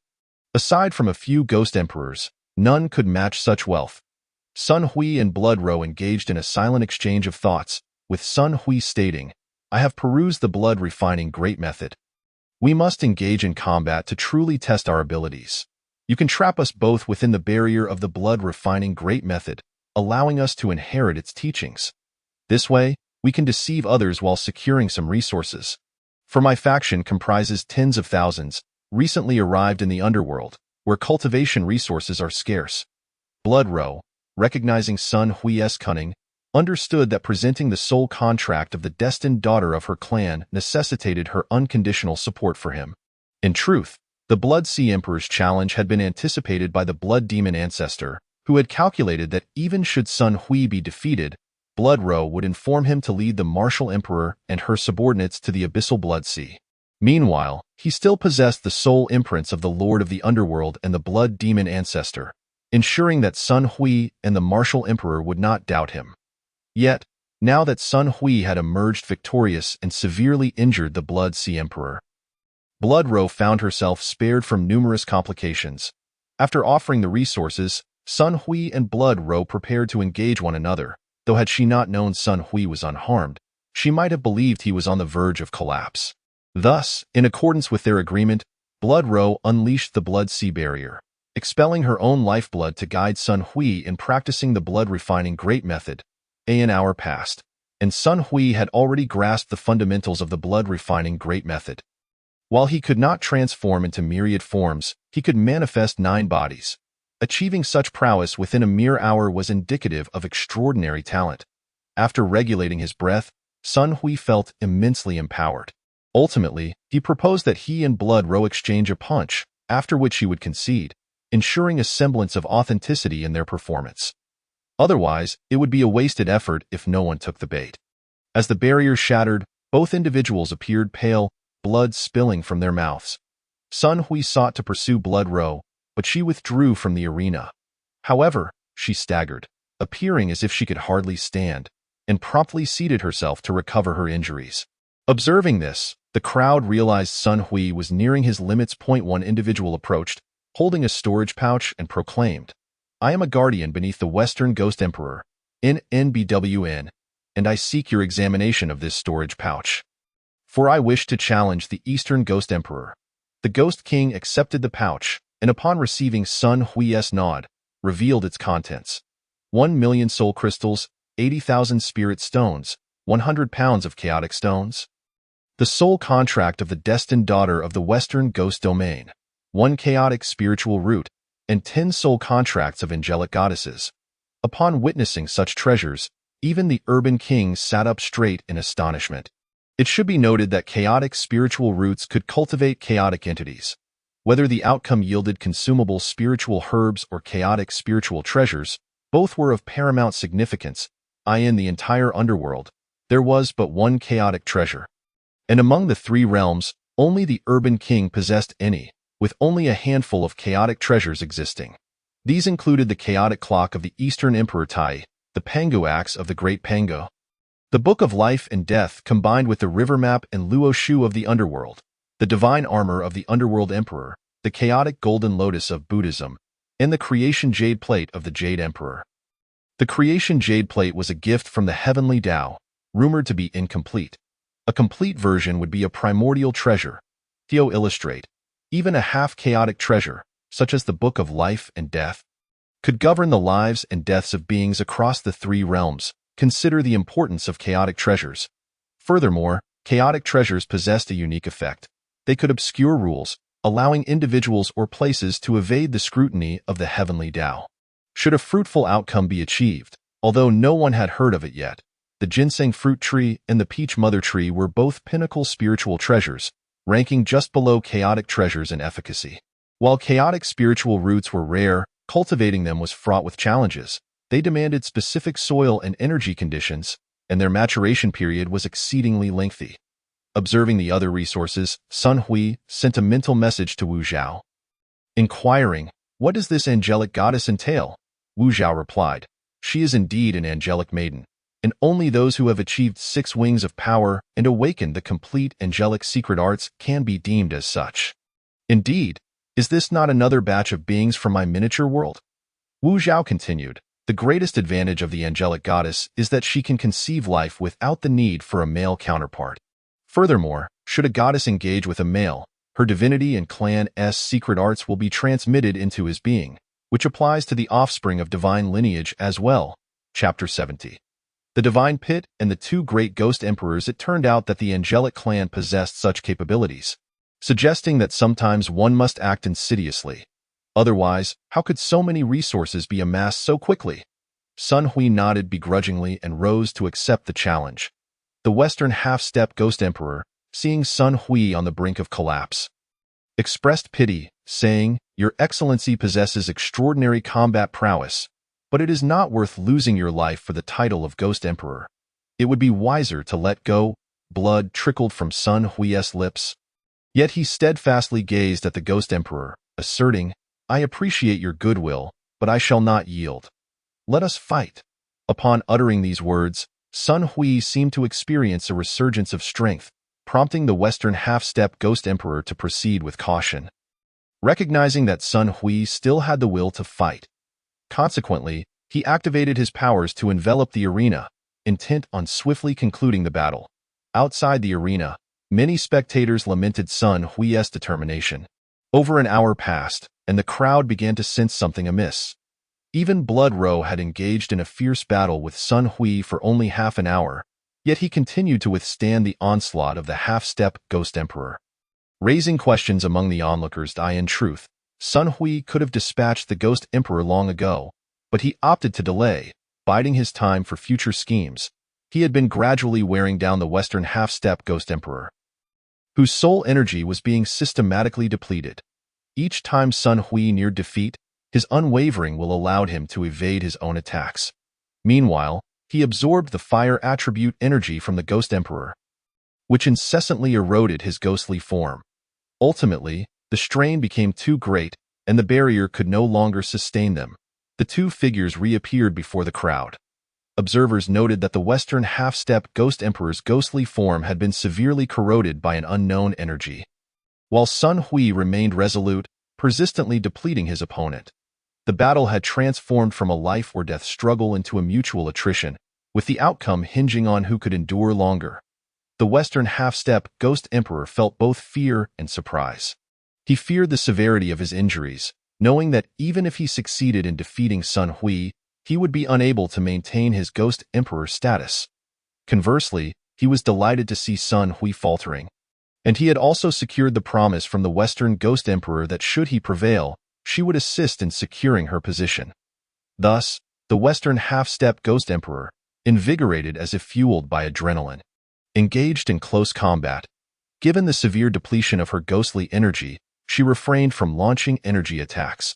Aside from a few ghost emperors, none could match such wealth. Sun Hui and Blood Ro engaged in a silent exchange of thoughts, with Sun Hui stating, "I have perused the Blood Refining Great Method. We must engage in combat to truly test our abilities. You can trap us both within the barrier of the Blood Refining Great Method, allowing us to inherit its teachings. This way, we can deceive others while securing some resources. For my faction comprises tens of thousands, recently arrived in the underworld, where cultivation resources are scarce." Blood Ro, recognizing Sun Hui's cunning, understood that presenting the soul contract of the destined daughter of her clan necessitated her unconditional support for him. In truth, the Blood Sea Emperor's challenge had been anticipated by the Blood Demon Ancestor, who had calculated that even should Sun Hui be defeated, Blood Ro would inform him to lead the Martial Emperor and her subordinates to the Abyssal Blood Sea. Meanwhile, he still possessed the soul imprints of the Lord of the Underworld and the Blood Demon Ancestor, ensuring that Sun Hui and the Martial Emperor would not doubt him. Yet, now that Sun Hui had emerged victorious and severely injured the Blood Sea Emperor, Blood Ro found herself spared from numerous complications. After offering the resources, Sun Hui and Blood Ro prepared to engage one another. Though had she not known Sun Hui was unharmed, she might have believed he was on the verge of collapse. Thus, in accordance with their agreement, Blood Ro unleashed the Blood Sea Barrier, expelling her own lifeblood to guide Sun Hui in practicing the Blood Refining Great Method. An hour passed, and Sun Hui had already grasped the fundamentals of the Blood Refining Great Method. While he could not transform into myriad forms, he could manifest 9 bodies. Achieving such prowess within a mere hour was indicative of extraordinary talent. After regulating his breath, Sun Hui felt immensely empowered. Ultimately, he proposed that he and Blood Ro exchange a punch, after which he would concede, ensuring a semblance of authenticity in their performance. Otherwise, it would be a wasted effort if no one took the bait. As the barrier shattered, both individuals appeared pale, blood spilling from their mouths. Sun Hui sought to pursue Blood Row, but she withdrew from the arena. However, she staggered, appearing as if she could hardly stand, and promptly seated herself to recover her injuries. Observing this, the crowd realized Sun Hui was nearing his limits. One individual approached, holding a storage pouch, and proclaimed, "I am a guardian beneath the Western Ghost Emperor, NBWN, and I seek your examination of this storage pouch. For I wish to challenge the Eastern Ghost Emperor." The Ghost King accepted the pouch, and upon receiving Sun Hui's nod, revealed its contents. 1,000,000 soul crystals, 80,000 spirit stones, 100 pounds of chaotic stones. The soul contract of the destined daughter of the Western Ghost Domain, 1 chaotic spiritual root, and 10 soul contracts of angelic goddesses. Upon witnessing such treasures, even the urban kings sat up straight in astonishment. It should be noted that chaotic spiritual roots could cultivate chaotic entities. Whether the outcome yielded consumable spiritual herbs or chaotic spiritual treasures, both were of paramount significance. In the entire underworld, there was but one chaotic treasure. And among the 3 realms, only the urban king possessed any, with only a handful of chaotic treasures existing. These included the chaotic clock of the Eastern Emperor Tai, the Pangu axe of the Great Pangu, the Book of Life and Death combined with the river map and Luo Shu of the underworld, the divine armor of the underworld emperor, the chaotic golden lotus of Buddhism, and the creation jade plate of the Jade Emperor. The creation jade plate was a gift from the heavenly Tao, rumored to be incomplete. A complete version would be a primordial treasure. Theo illustrate, even a half-chaotic treasure, such as the Book of Life and Death, could govern the lives and deaths of beings across the 3 realms. Consider the importance of chaotic treasures. Furthermore, chaotic treasures possessed a unique effect. They could obscure rules, allowing individuals or places to evade the scrutiny of the heavenly Tao. Should a fruitful outcome be achieved, although no one had heard of it yet, the ginseng fruit tree and the peach mother tree were both pinnacle spiritual treasures, ranking just below chaotic treasures in efficacy. While chaotic spiritual roots were rare, cultivating them was fraught with challenges. They demanded specific soil and energy conditions, and their maturation period was exceedingly lengthy. Observing the other resources, Sun Hui sent a mental message to Wu Zhao. Inquiring, "What does this angelic goddess entail?" Wu Zhao replied, "She is indeed an angelic maiden, and only those who have achieved 6 wings of power and awakened the complete angelic secret arts can be deemed as such." "Indeed, is this not another batch of beings from my miniature world?" Wu Zhao continued. "The greatest advantage of the angelic goddess is that she can conceive life without the need for a male counterpart. Furthermore, should a goddess engage with a male, her divinity and clan's secret arts will be transmitted into his being, which applies to the offspring of divine lineage as well." Chapter 70. The Divine Pit and the 2 great ghost emperors. It turned out that the angelic clan possessed such capabilities, suggesting that sometimes one must act insidiously. Otherwise, how could so many resources be amassed so quickly? Sun Hui nodded begrudgingly and rose to accept the challenge. The Western half-step Ghost Emperor, seeing Sun Hui on the brink of collapse, expressed pity, saying, "Your Excellency possesses extraordinary combat prowess, but it is not worth losing your life for the title of Ghost Emperor. It would be wiser to let go." Blood trickled from Sun Hui's lips. Yet he steadfastly gazed at the Ghost Emperor, asserting, "I appreciate your goodwill, but I shall not yield. Let us fight." Upon uttering these words, Sun Hui seemed to experience a resurgence of strength, prompting the Western half-step Ghost Emperor to proceed with caution. Recognizing that Sun Hui still had the will to fight, consequently, he activated his powers to envelop the arena, intent on swiftly concluding the battle. Outside the arena, many spectators lamented Sun Hui's determination. Over an hour passed, and the crowd began to sense something amiss. Even Blood Row had engaged in a fierce battle with Sun Hui for only half an hour, yet he continued to withstand the onslaught of the half-step Ghost Emperor. Raising questions among the onlookers, in truth, Sun Hui could have dispatched the Ghost Emperor long ago, but he opted to delay, biding his time for future schemes. He had been gradually wearing down the Western half-step Ghost Emperor, whose soul energy was being systematically depleted. Each time Sun Hui neared defeat, his unwavering will allowed him to evade his own attacks. Meanwhile, he absorbed the fire attribute energy from the Ghost Emperor, which incessantly eroded his ghostly form. Ultimately, the strain became too great, and the barrier could no longer sustain them. The two figures reappeared before the crowd. Observers noted that the Western half-step Ghost Emperor's ghostly form had been severely corroded by an unknown energy, while Sun Hui remained resolute, persistently depleting his opponent. The battle had transformed from a life-or-death struggle into a mutual attrition, with the outcome hinging on who could endure longer. The Western half-step Ghost Emperor felt both fear and surprise. He feared the severity of his injuries, knowing that even if he succeeded in defeating Sun Hui, he would be unable to maintain his Ghost Emperor status. Conversely, he was delighted to see Sun Hui faltering, and he had also secured the promise from the Western Ghost Emperor that should he prevail, she would assist in securing her position. Thus, the Western half-step Ghost Emperor, invigorated as if fueled by adrenaline, engaged in close combat. Given the severe depletion of her ghostly energy, she refrained from launching energy attacks.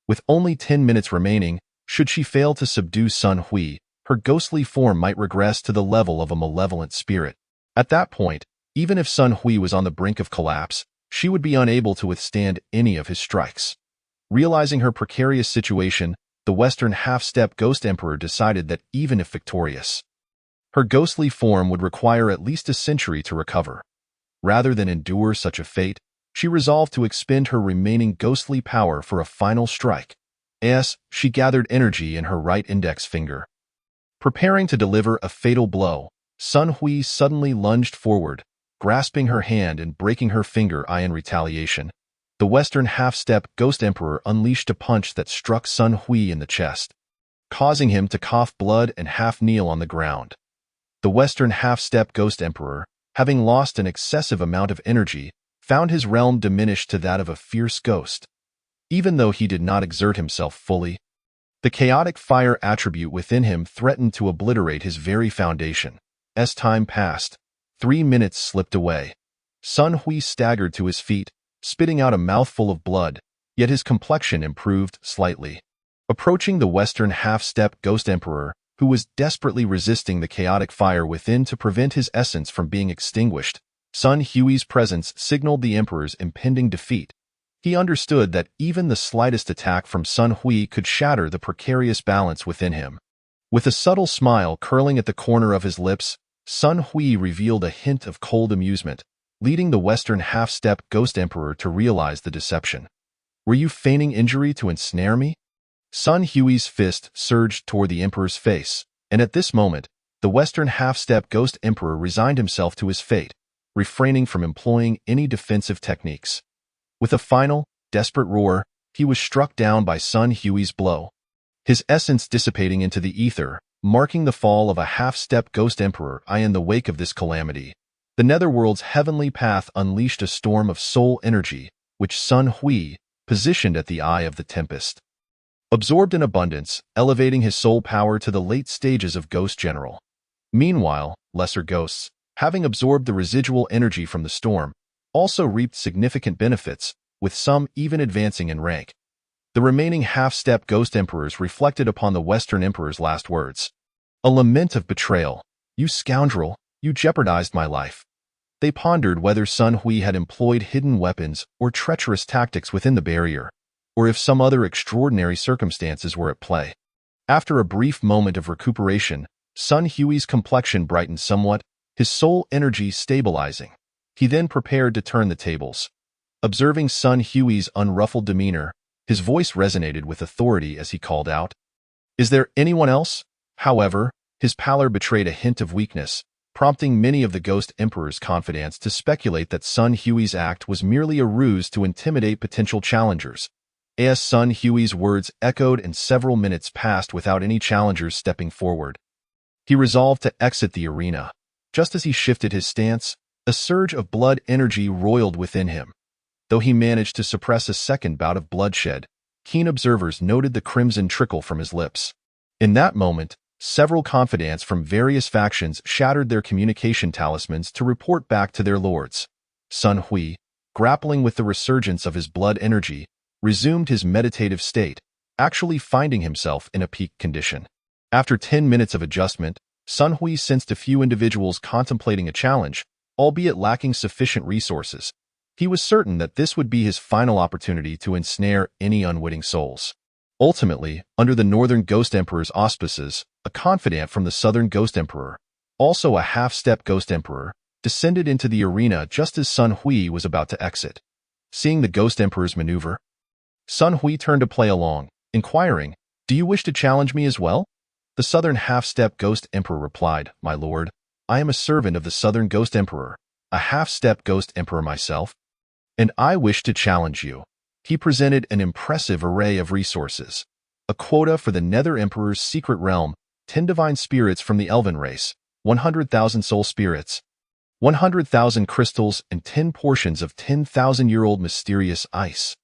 With only 10 minutes remaining, should she fail to subdue Sun Hui, her ghostly form might regress to the level of a malevolent spirit. At that point, even if Sun Hui was on the brink of collapse, she would be unable to withstand any of his strikes. Realizing her precarious situation, the Western half-step Ghost Emperor decided that even if victorious, her ghostly form would require at least a century to recover. Rather than endure such a fate, she resolved to expend her remaining ghostly power for a final strike. She gathered energy in her right index finger. Preparing to deliver a fatal blow, Sun Hui suddenly lunged forward, grasping her hand and breaking her finger in retaliation. The Western half-step Ghost Emperor unleashed a punch that struck Sun Hui in the chest, causing him to cough blood and half-kneel on the ground. The Western half-step Ghost Emperor, having lost an excessive amount of energy, found his realm diminished to that of a fierce ghost. Even though he did not exert himself fully, the chaotic fire attribute within him threatened to obliterate his very foundation. As time passed, 3 minutes slipped away. Sun Hui staggered to his feet, spitting out a mouthful of blood, yet his complexion improved slightly. Approaching the Western half-step Ghost Emperor, who was desperately resisting the chaotic fire within to prevent his essence from being extinguished, Sun Hui's presence signaled the Emperor's impending defeat. He understood that even the slightest attack from Sun Hui could shatter the precarious balance within him. With a subtle smile curling at the corner of his lips, Sun Hui revealed a hint of cold amusement, leading the Western half-step Ghost Emperor to realize the deception. "Were you feigning injury to ensnare me?" Sun Hui's fist surged toward the Emperor's face, and at this moment, the Western half-step Ghost Emperor resigned himself to his fate, refraining from employing any defensive techniques. With a final, desperate roar, he was struck down by Sun Hui's blow, his essence dissipating into the ether, marking the fall of a half-step Ghost Emperor. In the wake of this calamity, the Netherworld's heavenly path unleashed a storm of soul energy, which Sun Hui positioned at the eye of the tempest, absorbed in abundance, elevating his soul power to the late stages of Ghost General. Meanwhile, lesser ghosts, having absorbed the residual energy from the storm, also reaped significant benefits, with some even advancing in rank. The remaining half-step Ghost Emperors reflected upon the Western Emperor's last words. A lament of betrayal. "You scoundrel, you jeopardized my life." They pondered whether Sun Hui had employed hidden weapons or treacherous tactics within the barrier, or if some other extraordinary circumstances were at play. After a brief moment of recuperation, Sun Hui's complexion brightened somewhat, his soul energy stabilizing. He then prepared to turn the tables. Observing Sun Hui's unruffled demeanor, his voice resonated with authority as he called out, "Is there anyone else?" However, his pallor betrayed a hint of weakness, prompting many of the Ghost Emperor's confidants to speculate that Sun Hui's act was merely a ruse to intimidate potential challengers. As Sun Hui's words echoed and several minutes passed without any challengers stepping forward, he resolved to exit the arena. Just as he shifted his stance, a surge of blood energy roiled within him. Though he managed to suppress a second bout of bloodshed, keen observers noted the crimson trickle from his lips. In that moment, several confidants from various factions shattered their communication talismans to report back to their lords. Sun Hui, grappling with the resurgence of his blood energy, resumed his meditative state, actually finding himself in a peak condition. After 10 minutes of adjustment, Sun Hui sensed a few individuals contemplating a challenge, albeit lacking sufficient resources. He was certain that this would be his final opportunity to ensnare any unwitting souls. Ultimately, under the Northern Ghost Emperor's auspices, a confidant from the Southern Ghost Emperor, also a half-step Ghost Emperor, descended into the arena just as Sun Hui was about to exit. Seeing the Ghost Emperor's maneuver, Sun Hui turned to play along, inquiring, "Do you wish to challenge me as well?" The Southern half-step Ghost Emperor replied, "My lord, I am a servant of the Southern Ghost Emperor, a half-step Ghost Emperor myself, and I wish to challenge you." He presented an impressive array of resources. A quota for the Nether Emperor's secret realm, 10 divine spirits from the Elven race, 100,000 soul spirits, 100,000 crystals, and 10 portions of 10,000-year-old mysterious ice.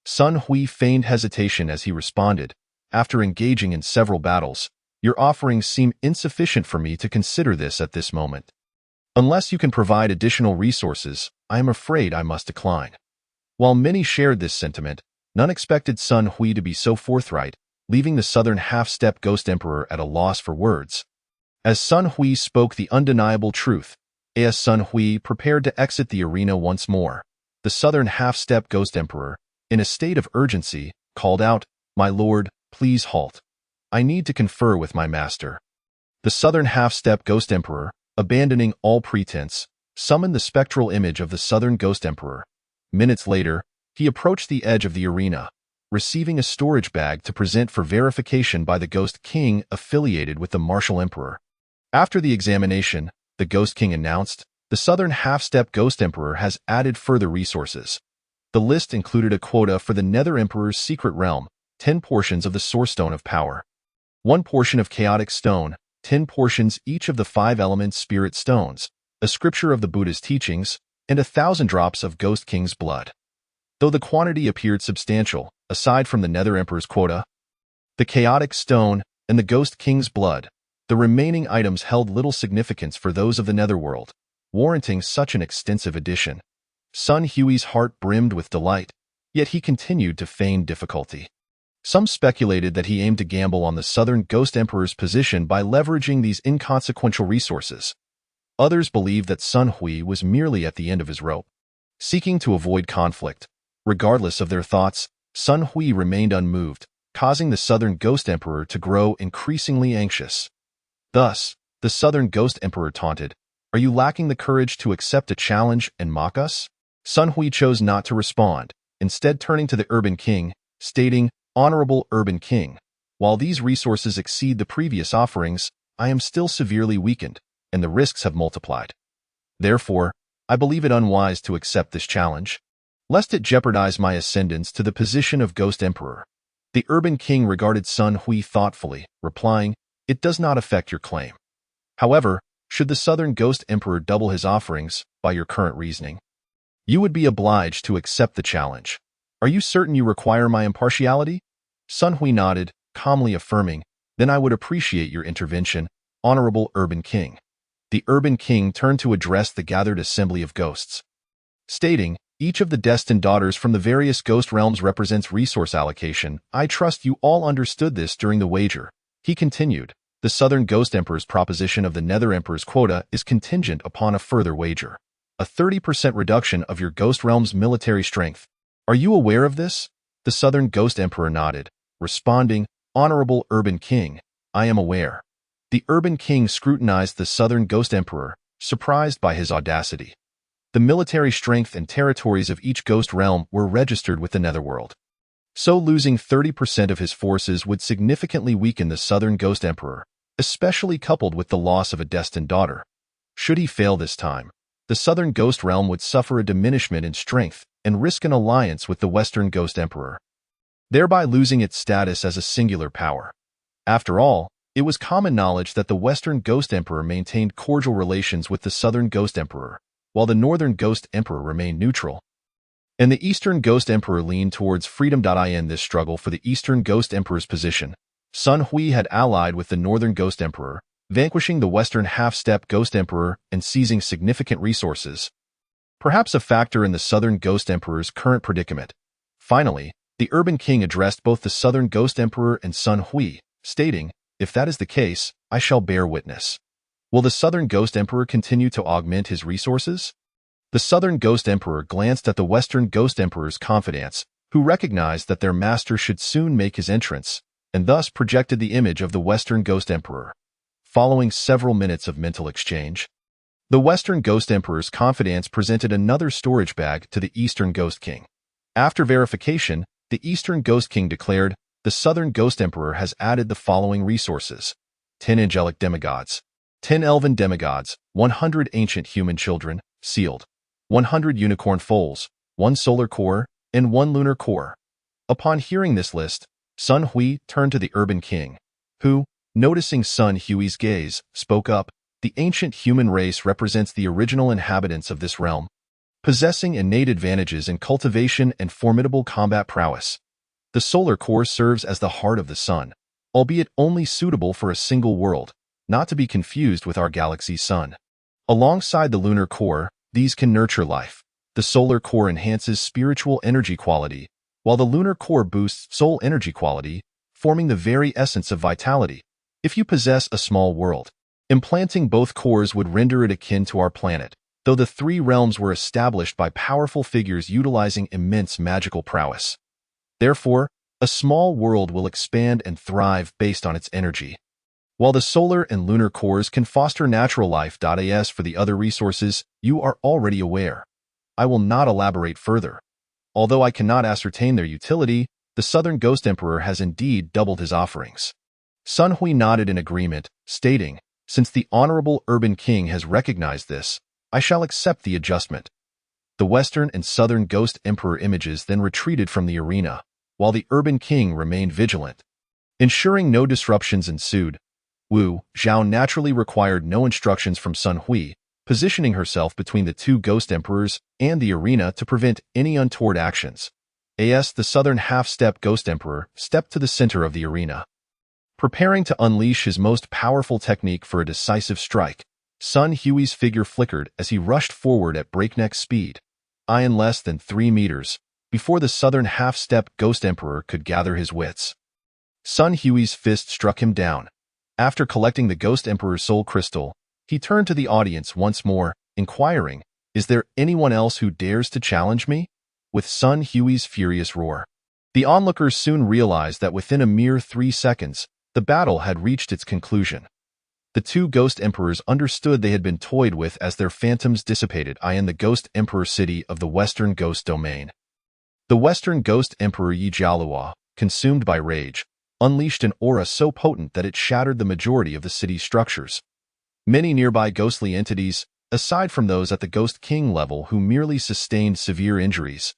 Sun Hui feigned hesitation as he responded, "After engaging in several battles, your offerings seem insufficient for me to consider this at this moment. Unless you can provide additional resources, I am afraid I must decline." While many shared this sentiment, none expected Sun Hui to be so forthright, leaving the Southern half-step Ghost Emperor at a loss for words. As Sun Hui spoke the undeniable truth, as Sun Hui prepared to exit the arena once more, the Southern half-step Ghost Emperor, in a state of urgency, called out, "My lord, please halt. I need to confer with my master." The Southern half-step Ghost Emperor, abandoning all pretense, summoned the spectral image of the Southern Ghost Emperor. Minutes later, he approached the edge of the arena, receiving a storage bag to present for verification by the Ghost King affiliated with the Martial Emperor. After the examination, the Ghost King announced, "The Southern half-step Ghost Emperor has added further resources." The list included a quota for the Nether Emperor's secret realm, 10 portions of the Source Stone of Power, 1 portion of Chaotic Stone, 10 portions each of the 5 element Spirit Stones, a scripture of the Buddha's teachings, and 1,000 drops of Ghost King's blood. Though the quantity appeared substantial, aside from the Nether Emperor's quota, the Chaotic Stone, and the Ghost King's blood, the remaining items held little significance for those of the Netherworld, warranting such an extensive addition. Sun Hui's heart brimmed with delight, yet he continued to feign difficulty. Some speculated that he aimed to gamble on the Southern Ghost Emperor's position by leveraging these inconsequential resources. Others believed that Sun Hui was merely at the end of his rope, seeking to avoid conflict. Regardless of their thoughts, Sun Hui remained unmoved, causing the Southern Ghost Emperor to grow increasingly anxious. Thus, the Southern Ghost Emperor taunted, "Are you lacking the courage to accept a challenge and mock us?" Sun Hui chose not to respond, instead turning to the Urban King, stating, "Honorable Urban King, while these resources exceed the previous offerings, I am still severely weakened, and the risks have multiplied. Therefore, I believe it unwise to accept this challenge, lest it jeopardize my ascendance to the position of Ghost Emperor." The Urban King regarded Sun Hui thoughtfully, replying, "It does not affect your claim. However, should the Southern Ghost Emperor double his offerings, by your current reasoning, you would be obliged to accept the challenge. Are you certain you require my impartiality?" Sun Hui nodded, calmly affirming, "Then I would appreciate your intervention, Honorable Urban King." The Urban King turned to address the gathered assembly of ghosts, stating, "Each of the destined daughters from the various ghost realms represents resource allocation. I trust you all understood this during the wager." He continued, "The Southern Ghost Emperor's proposition of the Nether Emperor's quota is contingent upon a further wager. A 30% reduction of your ghost realm's military strength. Are you aware of this?" The Southern Ghost Emperor nodded, responding, "Honorable Urban King, I am aware." The Urban King scrutinized the Southern Ghost Emperor, surprised by his audacity. The military strength and territories of each ghost realm were registered with the Netherworld. So losing 30% of his forces would significantly weaken the Southern Ghost Emperor, especially coupled with the loss of a destined daughter. Should he fail this time, the Southern Ghost Realm would suffer a diminishment in strength and risk an alliance with the Western Ghost Emperor, thereby losing its status as a singular power. After all, it was common knowledge that the Western Ghost Emperor maintained cordial relations with the Southern Ghost Emperor, while the Northern Ghost Emperor remained neutral. And the Eastern Ghost Emperor leaned towards freedom. In this struggle for the Eastern Ghost Emperor's position, Sun Hui had allied with the Northern Ghost Emperor, vanquishing the Western half-step Ghost Emperor and seizing significant resources. perhaps a factor in the Southern Ghost Emperor's current predicament. Finally, the Urban King addressed both the Southern Ghost Emperor and Sun Hui, stating, "If that is the case, I shall bear witness." Will the Southern Ghost Emperor continue to augment his resources? The Southern Ghost Emperor glanced at the Western Ghost Emperor's confidants, who recognized that their master should soon make his entrance, and thus projected the image of the Western Ghost Emperor. Following several minutes of mental exchange, the Western Ghost Emperor's confidants presented another storage bag to the Eastern Ghost King. After verification, the Eastern Ghost King declared, "The Southern Ghost Emperor has added the following resources: 10 angelic demigods, 10 elven demigods, 100 ancient human children, sealed, 100 unicorn foals, 1 solar core, and 1 lunar core." Upon hearing this list, Sun Hui turned to the Urban King, who, noticing Sun Hui's gaze, spoke up, "The ancient human race represents the original inhabitants of this realm, possessing innate advantages in cultivation and formidable combat prowess. The solar core serves as the heart of the sun, albeit only suitable for a single world, not to be confused with our galaxy's sun. Alongside the lunar core, these can nurture life. The solar core enhances spiritual energy quality, while the lunar core boosts soul energy quality, forming the very essence of vitality. If you possess a small world, implanting both cores would render it akin to our planet, though the three realms were established by powerful figures utilizing immense magical prowess. Therefore, a small world will expand and thrive based on its energy. While the solar and lunar cores can foster natural life. As for the other resources, you are already aware. I will not elaborate further. Although I cannot ascertain their utility, the Southern Ghost Emperor has indeed doubled his offerings. Sun Hui nodded in agreement, stating, "Since the Honorable Urban King has recognized this, I shall accept the adjustment." The Western and Southern Ghost Emperor images then retreated from the arena, while the Urban King remained vigilant. Ensuring no disruptions ensued, Wu Zhao naturally required no instructions from Sun Hui, positioning herself between the two Ghost Emperors and the arena to prevent any untoward actions. The Southern Half-Step Ghost Emperor stepped to the center of the arena. Preparing to unleash his most powerful technique for a decisive strike, Sun Hui's figure flickered as he rushed forward at breakneck speed, in less than 3 meters, before the Southern Half-Step Ghost Emperor could gather his wits. Sun Hui's fist struck him down. After collecting the Ghost Emperor's soul crystal, he turned to the audience once more, inquiring, "Is there anyone else who dares to challenge me?" With Sun Hui's furious roar, the onlookers soon realized that within a mere 3 seconds, the battle had reached its conclusion. The two Ghost Emperors understood they had been toyed with as their phantoms dissipated in the Ghost Emperor city of the Western Ghost Domain. The Western Ghost Emperor Yi Jialua, consumed by rage, unleashed an aura so potent that it shattered the majority of the city's structures. Many nearby ghostly entities, aside from those at the Ghost King level who merely sustained severe injuries,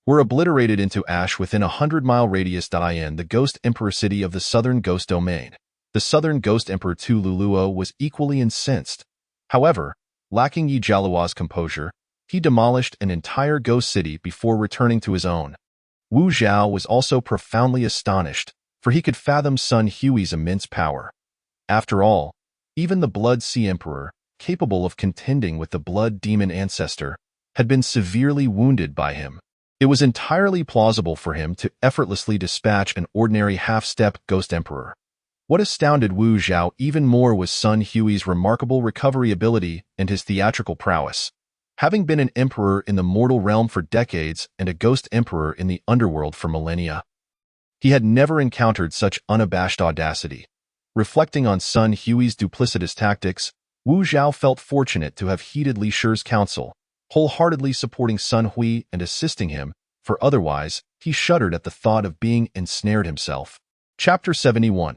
were obliterated into ash within a 100-mile radius. In the Ghost Emperor city of the Southern Ghost Domain, the Southern Ghost Emperor Tu Luluo was equally incensed. However, lacking Yi Jialua's composure, he demolished an entire ghost city before returning to his own. Wu Zhao was also profoundly astonished, for he could fathom Sun Hui's immense power. After all, even the Blood Sea Emperor, capable of contending with the Blood Demon Ancestor, had been severely wounded by him. It was entirely plausible for him to effortlessly dispatch an ordinary half-step Ghost Emperor. What astounded Wu Zhao even more was Sun Hui's remarkable recovery ability and his theatrical prowess. Having been an emperor in the mortal realm for decades and a ghost emperor in the underworld for millennia, he had never encountered such unabashed audacity. Reflecting on Sun Hui's duplicitous tactics, Wu Zhao felt fortunate to have heeded Li Shi's counsel, wholeheartedly supporting Sun Hui and assisting him, for otherwise, he shuddered at the thought of being ensnared himself. Chapter 71.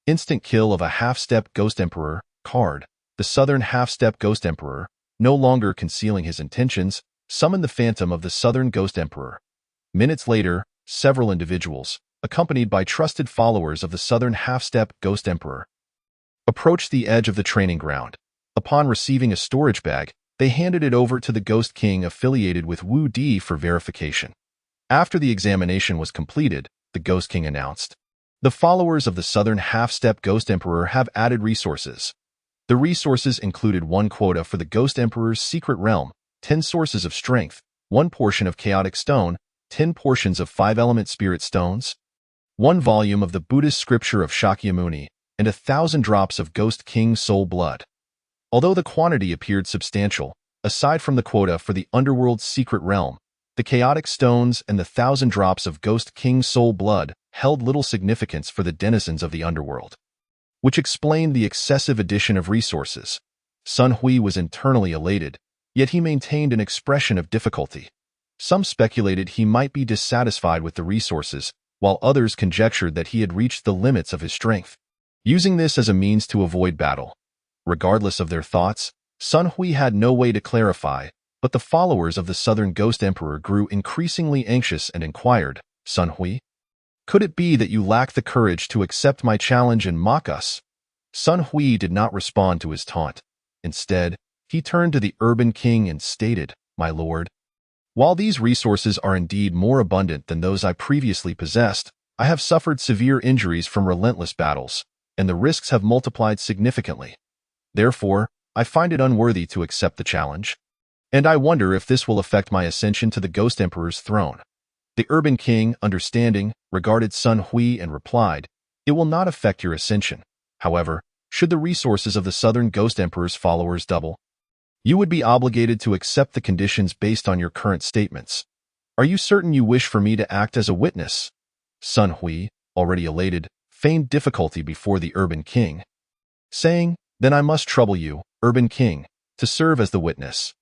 Instant Kill of a Half-Step Ghost Emperor. Card. The Southern Half-Step Ghost Emperor, no longer concealing his intentions, summoned the phantom of the Southern Ghost Emperor. Minutes later, several individuals, accompanied by trusted followers of the Southern Half-Step Ghost Emperor, approached the edge of the training ground. Upon receiving a storage bag, they handed it over to the Ghost King affiliated with Wu Di for verification. After the examination was completed, the Ghost King announced, "The followers of the Southern Half-Step Ghost Emperor have added resources." The resources included 1 quota for the Ghost Emperor's secret realm, 10 sources of strength, 1 portion of chaotic stone, 10 portions of 5-element spirit stones, 1 volume of the Buddhist scripture of Shakyamuni, and 1,000 drops of Ghost King soul blood. Although the quantity appeared substantial, aside from the quota for the underworld's secret realm, the chaotic stones and the 1,000 drops of Ghost King soul blood held little significance for the denizens of the underworld, which explained the excessive addition of resources. Sun Hui was internally elated, yet he maintained an expression of difficulty. Some speculated he might be dissatisfied with the resources, while others conjectured that he had reached the limits of his strength, using this as a means to avoid battle. Regardless of their thoughts, Sun Hui had no way to clarify, but the followers of the Southern Ghost Emperor grew increasingly anxious and inquired, "Sun Hui, could it be that you lack the courage to accept my challenge and mock us?" Sun Hui did not respond to his taunt. Instead, he turned to the Urban King and stated, "My lord, while these resources are indeed more abundant than those I previously possessed, I have suffered severe injuries from relentless battles, and the risks have multiplied significantly. Therefore, I find it unworthy to accept the challenge, and I wonder if this will affect my ascension to the Ghost Emperor's throne." The Urban King, understanding, regarded Sun Hui and replied, "It will not affect your ascension. However, should the resources of the Southern Ghost Emperor's followers double, you would be obligated to accept the conditions based on your current statements. Are you certain you wish for me to act as a witness?" Sun Hui, already elated, feigned difficulty before the Urban King, saying, "Then I must trouble you, Urban King, to serve as the witness."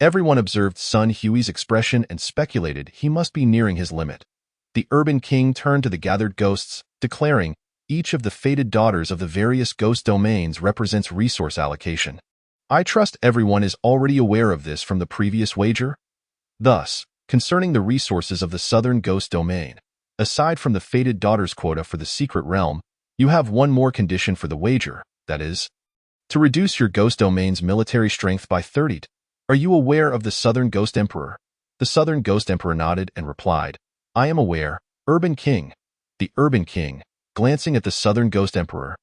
Everyone observed Sun Hui's expression and speculated he must be nearing his limit. The Urban King turned to the gathered ghosts, declaring, "Each of the fated daughters of the various ghost domains represents resource allocation. I trust everyone is already aware of this from the previous wager. Thus, concerning the resources of the Southern Ghost Domain, aside from the fated daughters quota for the secret realm, you have one more condition for the wager, that is, to reduce your ghost domain's military strength by 30. Are you aware of the Southern Ghost Emperor?" The Southern Ghost Emperor nodded and replied, "I am aware, Urban King." The Urban King, glancing at the Southern Ghost Emperor,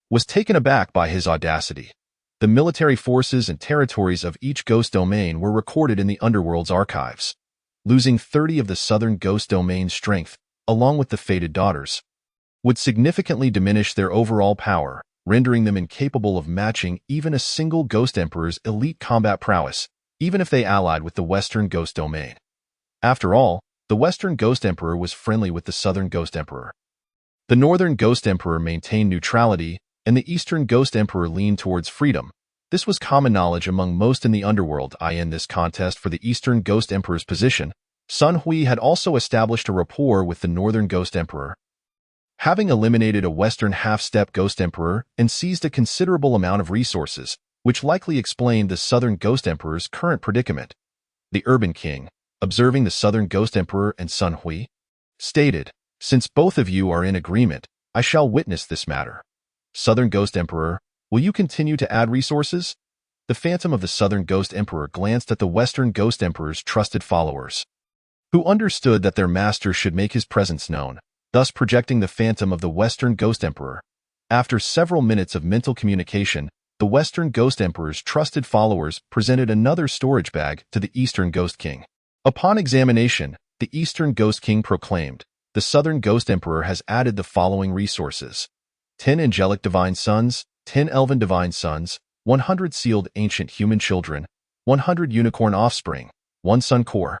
was taken aback by his audacity. The military forces and territories of each ghost domain were recorded in the Underworld's archives. Losing 30 of the Southern Ghost Domain's strength, along with the fated daughters, would significantly diminish their overall power, rendering them incapable of matching even a single Ghost Emperor's elite combat prowess, even if they allied with the Western Ghost Domain. After all, the Western Ghost Emperor was friendly with the Southern Ghost Emperor. The Northern Ghost Emperor maintained neutrality, and the Eastern Ghost Emperor leaned towards freedom. This was common knowledge among most in the underworld. In this contest for the Eastern Ghost Emperor's position, Sun Hui had also established a rapport with the Northern Ghost Emperor, having eliminated a Western half-step Ghost Emperor and seized a considerable amount of resources, which likely explained the Southern Ghost Emperor's current predicament. The Urban King, observing the Southern Ghost Emperor and Sun Hui, stated, "Since both of you are in agreement, I shall witness this matter. Southern Ghost Emperor, will you continue to add resources?" The Phantom of the Southern Ghost Emperor glanced at the Western Ghost Emperor's trusted followers, who understood that their master should make his presence known, thus projecting the Phantom of the Western Ghost Emperor. After several minutes of mental communication, the Western Ghost Emperor's trusted followers presented another storage bag to the Eastern Ghost King. Upon examination, the Eastern Ghost King proclaimed, "The Southern Ghost Emperor has added the following resources: 10 angelic divine sons, 10 elven divine sons, 100 sealed ancient human children, 100 unicorn offspring, 1 sun core,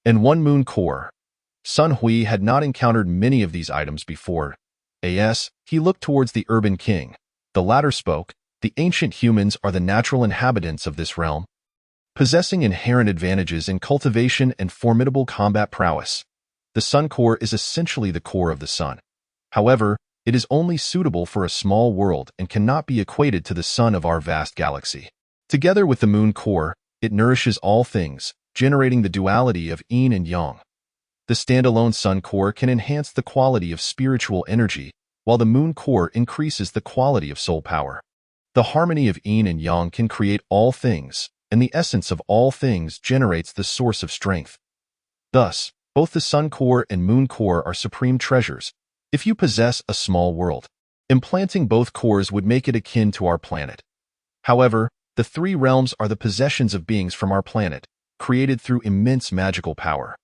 and 1 moon core." Sun Hui had not encountered many of these items before. He looked towards the Urban King. The latter spoke, "The ancient humans are the natural inhabitants of this realm, possessing inherent advantages in cultivation and formidable combat prowess. The sun core is essentially the core of the sun. However, it is only suitable for a small world and cannot be equated to the sun of our vast galaxy. Together with the moon core, it nourishes all things, generating the duality of yin and yang. The standalone sun core can enhance the quality of spiritual energy, while the moon core increases the quality of soul power. The harmony of yin and yang can create all things, and the essence of all things generates the source of strength. Thus, both the sun core and moon core are supreme treasures. If you possess a small world, implanting both cores would make it akin to our planet. However, The three realms are the possessions of beings from our planet, created through immense magical power.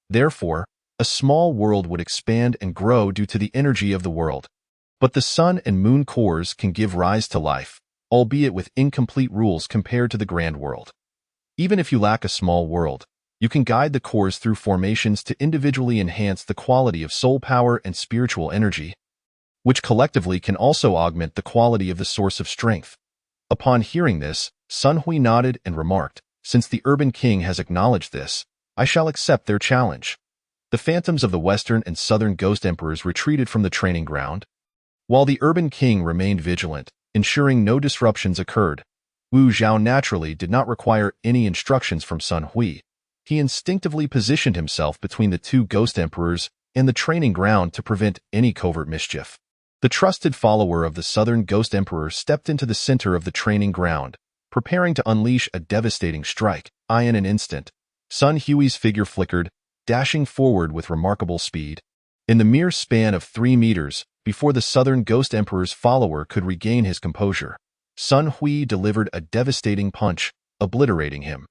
Therefore, a small world would expand and grow due to the energy of the world. But the sun and moon cores can give rise to life, albeit with incomplete rules compared to the grand world. Even if you lack a small world, you can guide the cores through formations to individually enhance the quality of soul power and spiritual energy, which collectively can also augment the quality of the source of strength. Upon hearing this, Sun Hui nodded and remarked, "Since the Urban King has acknowledged this, I shall accept their challenge." The phantoms of the Western and Southern Ghost Emperors retreated from the training ground, while the Urban King remained vigilant, ensuring no disruptions occurred. Wu Zhao naturally did not require any instructions from Sun Hui. He instinctively positioned himself between the two Ghost Emperors and the training ground to prevent any covert mischief. The trusted follower of the Southern Ghost Emperor stepped into the center of the training ground, preparing to unleash a devastating strike. In an instant, Sun Hui's figure flickered, dashing forward with remarkable speed. In the mere span of 3 meters, before the Southern Ghost Emperor's follower could regain his composure, Sun Hui delivered a devastating punch, obliterating him.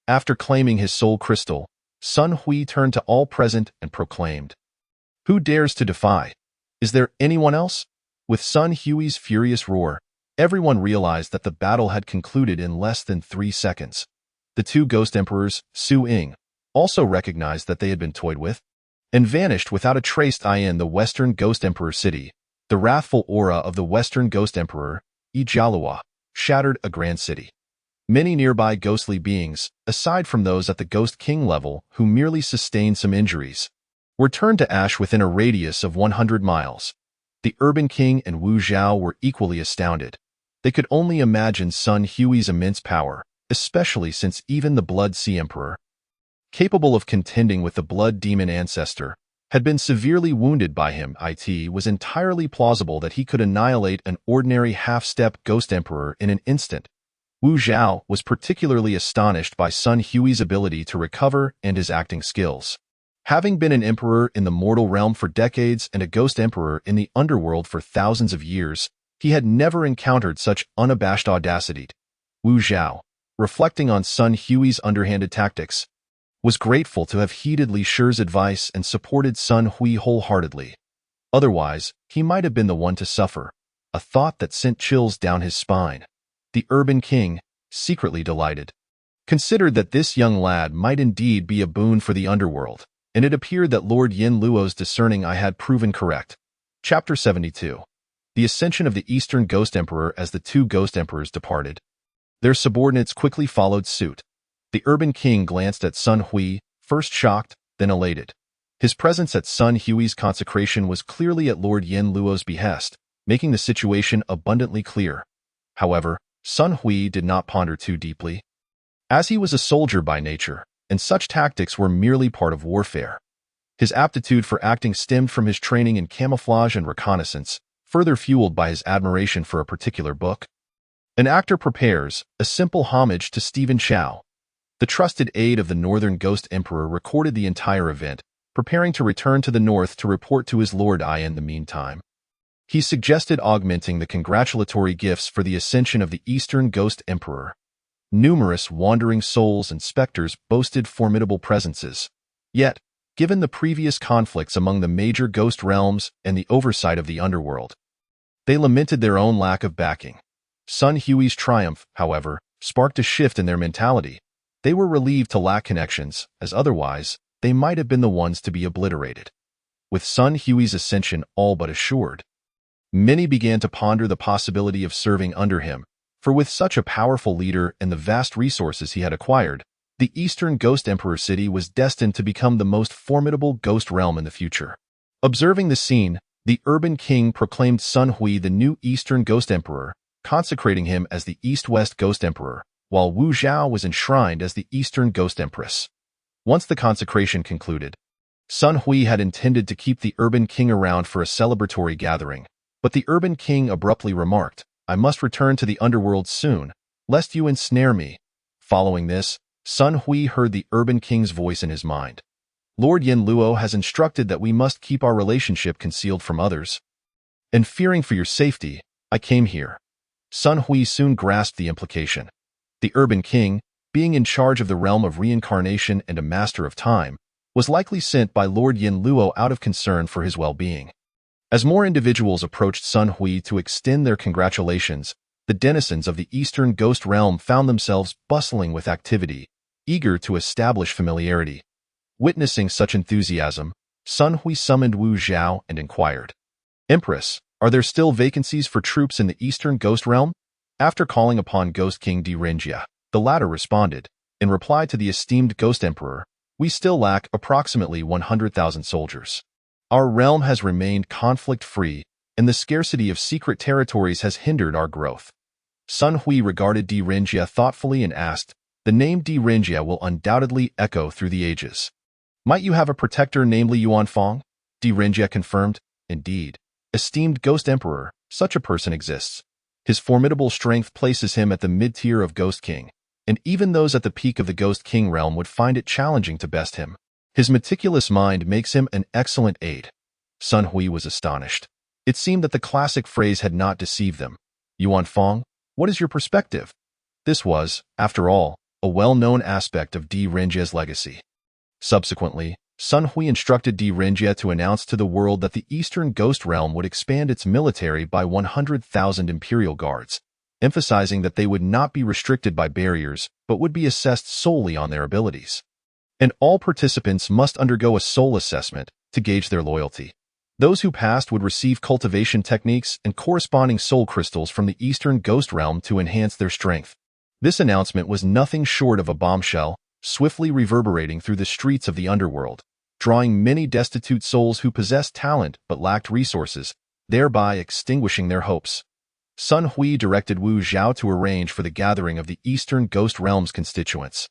After claiming his soul crystal, Sun Hui turned to all present and proclaimed, "Who dares to defy? Is there anyone else?" With Sun Hui's furious roar, everyone realized that the battle had concluded in less than 3 seconds. The two Ghost Emperors, Su Ying, also recognized that they had been toyed with, and vanished without a trace. In the Western Ghost Emperor city, the wrathful aura of the Western Ghost Emperor, Yi Jialua, shattered a grand city. Many nearby ghostly beings, aside from those at the Ghost King level who merely sustained some injuries, were turned to ash within a radius of 100 miles. The Urban King and Wu Zhao were equally astounded. They could only imagine Sun Hui's immense power, especially since even the Blood Sea Emperor, capable of contending with the Blood Demon ancestor, had been severely wounded by him. It was entirely plausible that he could annihilate an ordinary half-step Ghost Emperor in an instant. Wu Zhao was particularly astonished by Sun Hui's ability to recover and his acting skills. Having been an emperor in the mortal realm for decades and a ghost emperor in the underworld for thousands of years, he had never encountered such unabashed audacity. Wu Zhao, reflecting on Sun Hui's underhanded tactics, was grateful to have heeded Li Shi's advice and supported Sun Hui wholeheartedly. Otherwise, he might have been the one to suffer, a thought that sent chills down his spine. The Urban King, secretly delighted, considered that this young lad might indeed be a boon for the underworld, and it appeared that Lord Yin Luo's discerning eye had proven correct. Chapter 72. The Ascension of the Eastern Ghost Emperor. As the two Ghost Emperors departed, their subordinates quickly followed suit. The Urban King glanced at Sun Hui, first shocked, then elated. His presence at Sun Hui's consecration was clearly at Lord Yin Luo's behest, making the situation abundantly clear. However, Sun Hui did not ponder too deeply, as he was a soldier by nature, and such tactics were merely part of warfare. His aptitude for acting stemmed from his training in camouflage and reconnaissance, further fueled by his admiration for a particular book. An actor prepares a simple homage to Stephen Chow. The trusted aide of the Northern Ghost Emperor recorded the entire event, preparing to return to the north to report to his lord. In the meantime, he suggested augmenting the congratulatory gifts for the ascension of the Eastern Ghost Emperor. Numerous wandering souls and specters boasted formidable presences. Yet, given the previous conflicts among the major ghost realms and the oversight of the underworld, they lamented their own lack of backing. Sun Hui's triumph, however, sparked a shift in their mentality. They were relieved to lack connections, as otherwise, they might have been the ones to be obliterated. With Sun Hui's ascension all but assured, many began to ponder the possibility of serving under him, for with such a powerful leader and the vast resources he had acquired, the Eastern Ghost Emperor city was destined to become the most formidable ghost realm in the future. Observing the scene, the Urban King proclaimed Sun Hui the new Eastern Ghost Emperor, consecrating him as the East-West Ghost Emperor, while Wu Zhao was enshrined as the Eastern Ghost Empress. Once the consecration concluded, Sun Hui had intended to keep the Urban King around for a celebratory gathering, but the Urban King abruptly remarked, "I must return to the underworld soon, lest you ensnare me." Following this, Sun Hui heard the Urban King's voice in his mind. "Lord Yin Luo has instructed that we must keep our relationship concealed from others. And fearing for your safety, I came here." Sun Hui soon grasped the implication. The urban king, being in charge of the realm of reincarnation and a master of time, was likely sent by Lord Yin Luo out of concern for his well-being. As more individuals approached Sun Hui to extend their congratulations, the denizens of the Eastern Ghost Realm found themselves bustling with activity, eager to establish familiarity. Witnessing such enthusiasm, Sun Hui summoned Wu Zhao and inquired, "Empress, are there still vacancies for troops in the Eastern Ghost Realm?" After calling upon Ghost King Di Renjia, the latter responded, in reply to the esteemed Ghost Emperor, "We still lack approximately 100,000 soldiers. Our realm has remained conflict-free, and the scarcity of secret territories has hindered our growth." Sun Hui regarded Di Renjia thoughtfully and asked, "The name Di Renjia will undoubtedly echo through the ages. Might you have a protector namely Yuan Fong?" Di Renjia confirmed, "Indeed, esteemed Ghost Emperor, such a person exists. His formidable strength places him at the mid-tier of Ghost King, and even those at the peak of the Ghost King realm would find it challenging to best him. His meticulous mind makes him an excellent aide." Sun Hui was astonished. It seemed that the classic phrase had not deceived them. "Yuan Fong, what is your perspective?" This was, after all, a well-known aspect of Di Renjia's legacy. Subsequently, Sun Hui instructed Di Renjia to announce to the world that the Eastern Ghost Realm would expand its military by 100,000 Imperial Guards, emphasizing that they would not be restricted by barriers but would be assessed solely on their abilities. And all participants must undergo a soul assessment to gauge their loyalty. Those who passed would receive cultivation techniques and corresponding soul crystals from the Eastern Ghost Realm to enhance their strength. This announcement was nothing short of a bombshell, swiftly reverberating through the streets of the underworld, drawing many destitute souls who possessed talent but lacked resources, thereby extinguishing their hopes. Sun Hui directed Wu Zhao to arrange for the gathering of the Eastern Ghost Realm's constituents.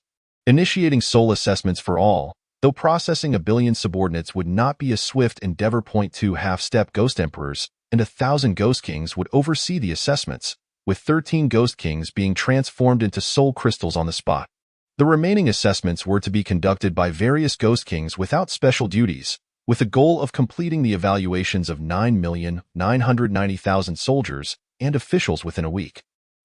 Initiating soul assessments for all, though processing 1 billion subordinates would not be a swift endeavor. 2 half-step Ghost Emperors and 1,000 Ghost Kings would oversee the assessments, with 13 Ghost Kings being transformed into soul crystals on the spot. The remaining assessments were to be conducted by various Ghost Kings without special duties, with the goal of completing the evaluations of 9,990,000 soldiers and officials within a week.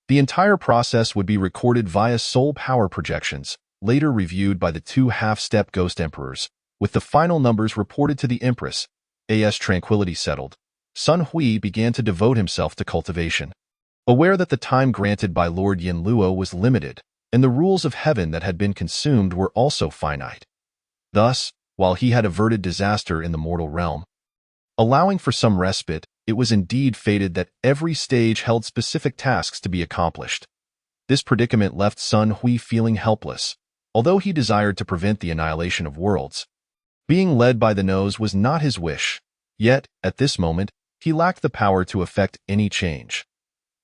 The entire process would be recorded via soul power projections, later reviewed by the 2 half-step Ghost Emperors, with the final numbers reported to the Empress. As tranquility settled, Sun Hui began to devote himself to cultivation. Aware that the time granted by Lord Yin Luo was limited, and the rules of heaven that had been consumed were also finite. Thus, while he had averted disaster in the mortal realm, allowing for some respite, it was indeed fated that every stage held specific tasks to be accomplished. This predicament left Sun Hui feeling helpless, although he desired to prevent the annihilation of worlds. Being led by the nose was not his wish, yet, at this moment, he lacked the power to effect any change.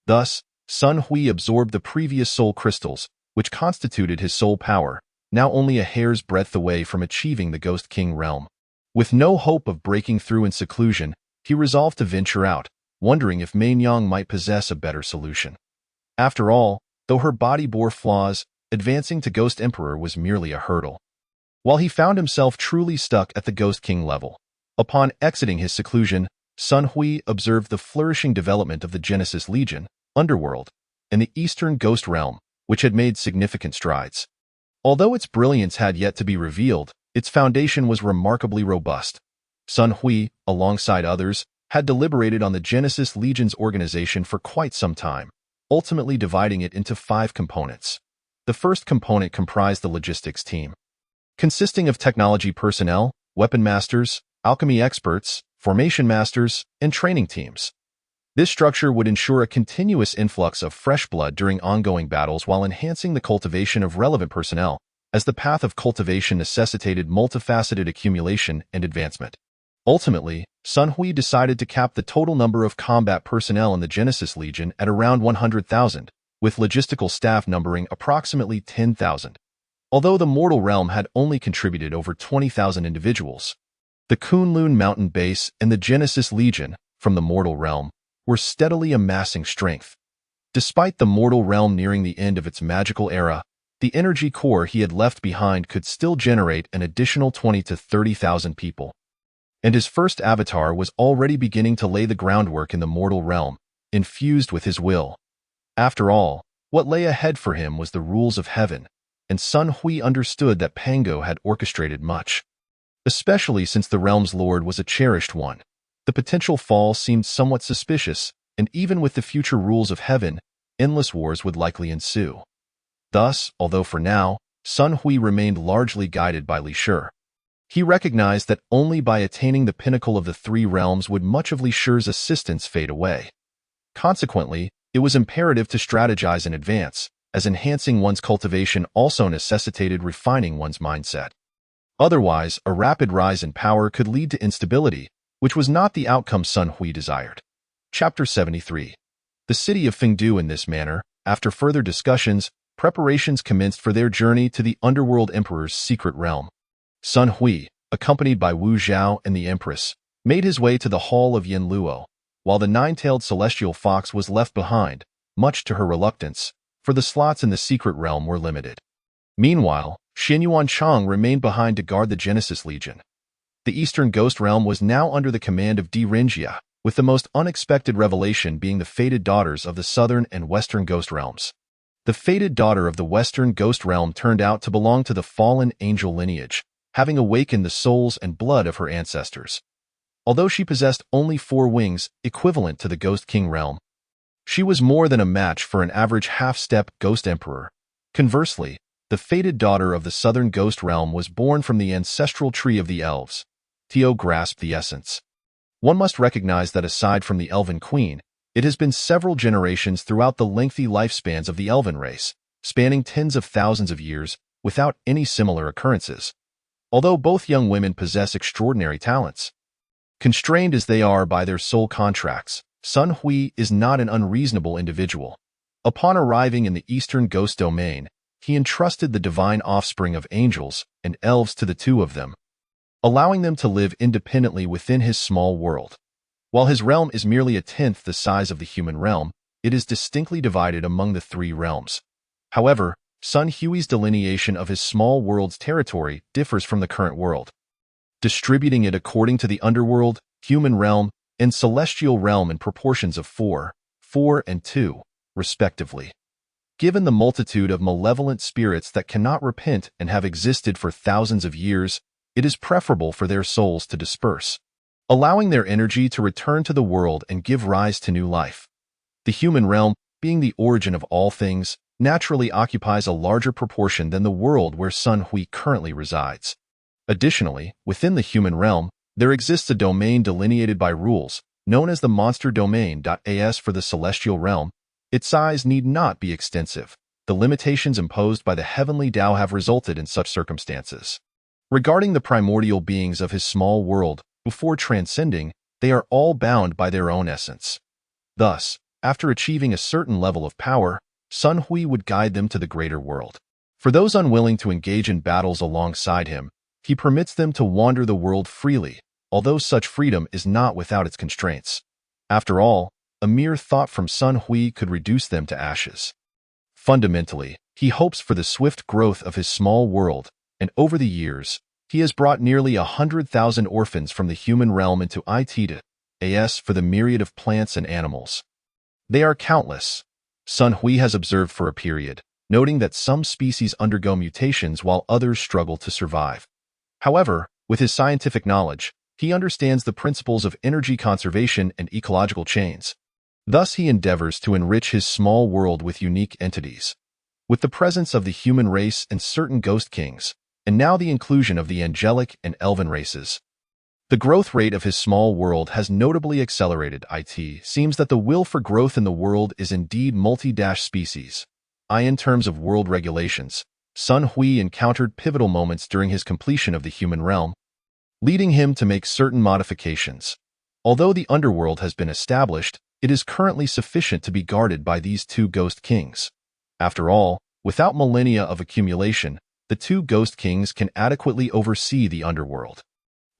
Thus, Sun Hui absorbed the previous soul crystals, which constituted his soul power, now only a hair's breadth away from achieving the Ghost King realm. With no hope of breaking through in seclusion, he resolved to venture out, wondering if Mainyang might possess a better solution. After all, though her body bore flaws, advancing to Ghost Emperor was merely a hurdle. While he found himself truly stuck at the Ghost King level, upon exiting his seclusion, Sun Hui observed the flourishing development of the Genesis Legion, Underworld, and the Eastern Ghost Realm, which had made significant strides. Although its brilliance had yet to be revealed, its foundation was remarkably robust. Sun Hui, alongside others, had deliberated on the Genesis Legion's organization for quite some time, ultimately dividing it into 5 components. The first component comprised the logistics team, consisting of technology personnel, weapon masters, alchemy experts, formation masters, and training teams. This structure would ensure a continuous influx of fresh blood during ongoing battles while enhancing the cultivation of relevant personnel, as the path of cultivation necessitated multifaceted accumulation and advancement. Ultimately, Sun Hui decided to cap the total number of combat personnel in the Genesis Legion at around 100,000, with logistical staff numbering approximately 10,000. Although the mortal realm had only contributed over 20,000 individuals, the Kunlun Mountain Base and the Genesis Legion, from the mortal realm, were steadily amassing strength. Despite the mortal realm nearing the end of its magical era, the energy core he had left behind could still generate an additional 20 to 30,000 people. And his first avatar was already beginning to lay the groundwork in the mortal realm, infused with his will. After all, What lay ahead for him was the rules of heaven, and Sun Hui understood that Pango had orchestrated much. Especially since the realm's lord was a cherished one, the potential fall seemed somewhat suspicious, and even with the future rules of heaven, endless wars would likely ensue. Thus, although for now, Sun Hui remained largely guided by Li Shi. He recognized that only by attaining the pinnacle of the three realms would much of Li Shi's assistance fade away. Consequently, it was imperative to strategize in advance, as enhancing one's cultivation also necessitated refining one's mindset. Otherwise, a rapid rise in power could lead to instability, which was not the outcome Sun Hui desired. Chapter 73. The city of Fengdu. In this manner, after further discussions, preparations commenced for their journey to the Underworld Emperor's secret realm. Sun Hui, accompanied by Wu Zhao and the Empress, made his way to the hall of Yin Luo, while the nine-tailed celestial fox was left behind, much to her reluctance, for the slots in the secret realm were limited. Meanwhile, Xinyuan Chang remained behind to guard the Genesis Legion. The Eastern Ghost Realm was now under the command of Di Renjia, with the most unexpected revelation being the fated daughters of the Southern and Western Ghost Realms. The fated daughter of the Western Ghost Realm turned out to belong to the fallen angel lineage, having awakened the souls and blood of her ancestors. Although she possessed only 4 wings, equivalent to the Ghost King realm, she was more than a match for an average half-step Ghost Emperor. Conversely, the fated daughter of the Southern Ghost Realm was born from the ancestral tree of the elves. Tio grasped the essence. One must recognize that aside from the Elven Queen, it has been several generations throughout the lengthy lifespans of the Elven race, spanning tens of thousands of years, without any similar occurrences. Although both young women possess extraordinary talents, constrained as they are by their soul contracts, Sun Hui is not an unreasonable individual. Upon arriving in the Eastern Ghost Domain, he entrusted the divine offspring of angels and elves to the 2 of them, allowing them to live independently within his small world. While his realm is merely 1/10 the size of the human realm, it is distinctly divided among the 3 realms. However, Sun Hui's delineation of his small world's territory differs from the current world, distributing it according to the underworld, human realm, and celestial realm in proportions of 4, 4, and 2, respectively. Given the multitude of malevolent spirits that cannot repent and have existed for thousands of years, it is preferable for their souls to disperse, allowing their energy to return to the world and give rise to new life. The human realm, being the origin of all things, naturally occupies a larger proportion than the world where Sun Hui currently resides. Additionally, within the human realm, there exists a domain delineated by rules, known as the Monster Domain. As for the celestial realm, its size need not be extensive. The limitations imposed by the heavenly Tao have resulted in such circumstances. Regarding the primordial beings of his small world, before transcending, they are all bound by their own essence. Thus, after achieving a certain level of power, Sun Hui would guide them to the greater world. For those unwilling to engage in battles alongside him, he permits them to wander the world freely, although such freedom is not without its constraints. After all, a mere thought from Sun Hui could reduce them to ashes. Fundamentally, he hopes for the swift growth of his small world, and over the years, he has brought nearly 100,000 orphans from the human realm into As for the myriad of plants and animals. They are countless. Sun Hui has observed for a period, noting that some species undergo mutations while others struggle to survive. However, with his scientific knowledge, he understands the principles of energy conservation and ecological chains. Thus he endeavors to enrich his small world with unique entities. With the presence of the human race and certain ghost kings, and now the inclusion of the angelic and elven races, the growth rate of his small world has notably accelerated. It seems that the will for growth in the world is indeed multi-species. In terms of world regulations, Sun Hui encountered pivotal moments during his completion of the human realm, leading him to make certain modifications. Although the underworld has been established, it is currently sufficient to be guarded by these 2 ghost kings. After all, without millennia of accumulation, the 2 ghost kings can adequately oversee the underworld.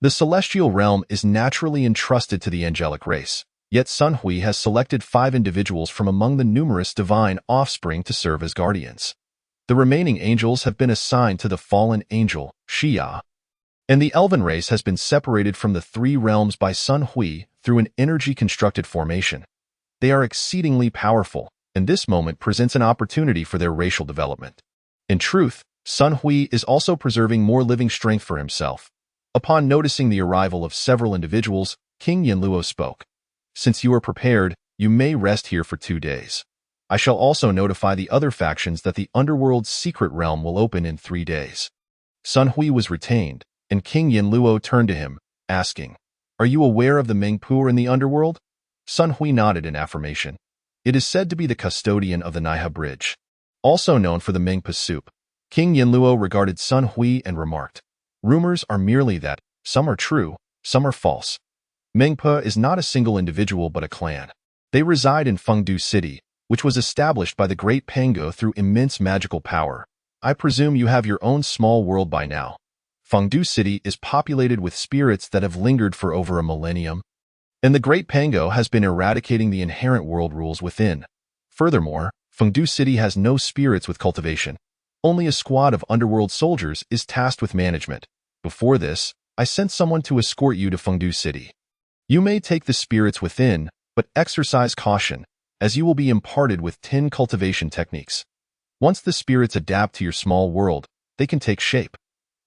The celestial realm is naturally entrusted to the angelic race, yet Sun Hui has selected 5 individuals from among the numerous divine offspring to serve as guardians. The remaining angels have been assigned to the fallen angel, Xia, and the elven race has been separated from the 3 realms by Sun Hui through an energy-constructed formation. They are exceedingly powerful, and this moment presents an opportunity for their racial development. In truth, Sun Hui is also preserving more living strength for himself. Upon noticing the arrival of several individuals, King Yinluo spoke. Since you are prepared, you may rest here for 2 days. I shall also notify the other factions that the underworld's secret realm will open in 3 days. Sun Hui was retained, and King Yinluo turned to him, asking, "Are you aware of the Mengpu in the underworld?" Sun Hui nodded in affirmation. It is said to be the custodian of the Naiha Bridge, also known for the Mengpa soup. King Yinluo regarded Sun Hui and remarked, "Rumors are merely that, some are true, some are false. Mengpa is not a single individual but a clan. They reside in Fengdu City, which was established by the Great Pango through immense magical power. I presume you have your own small world by now. Fengdu City is populated with spirits that have lingered for over a millennium, and the Great Pango has been eradicating the inherent world rules within. Furthermore, Fengdu City has no spirits with cultivation. Only a squad of underworld soldiers is tasked with management. Before this, I sent someone to escort you to Fengdu City. You may take the spirits within, but exercise caution, as you will be imparted with 10 cultivation techniques. Once the spirits adapt to your small world, they can take shape.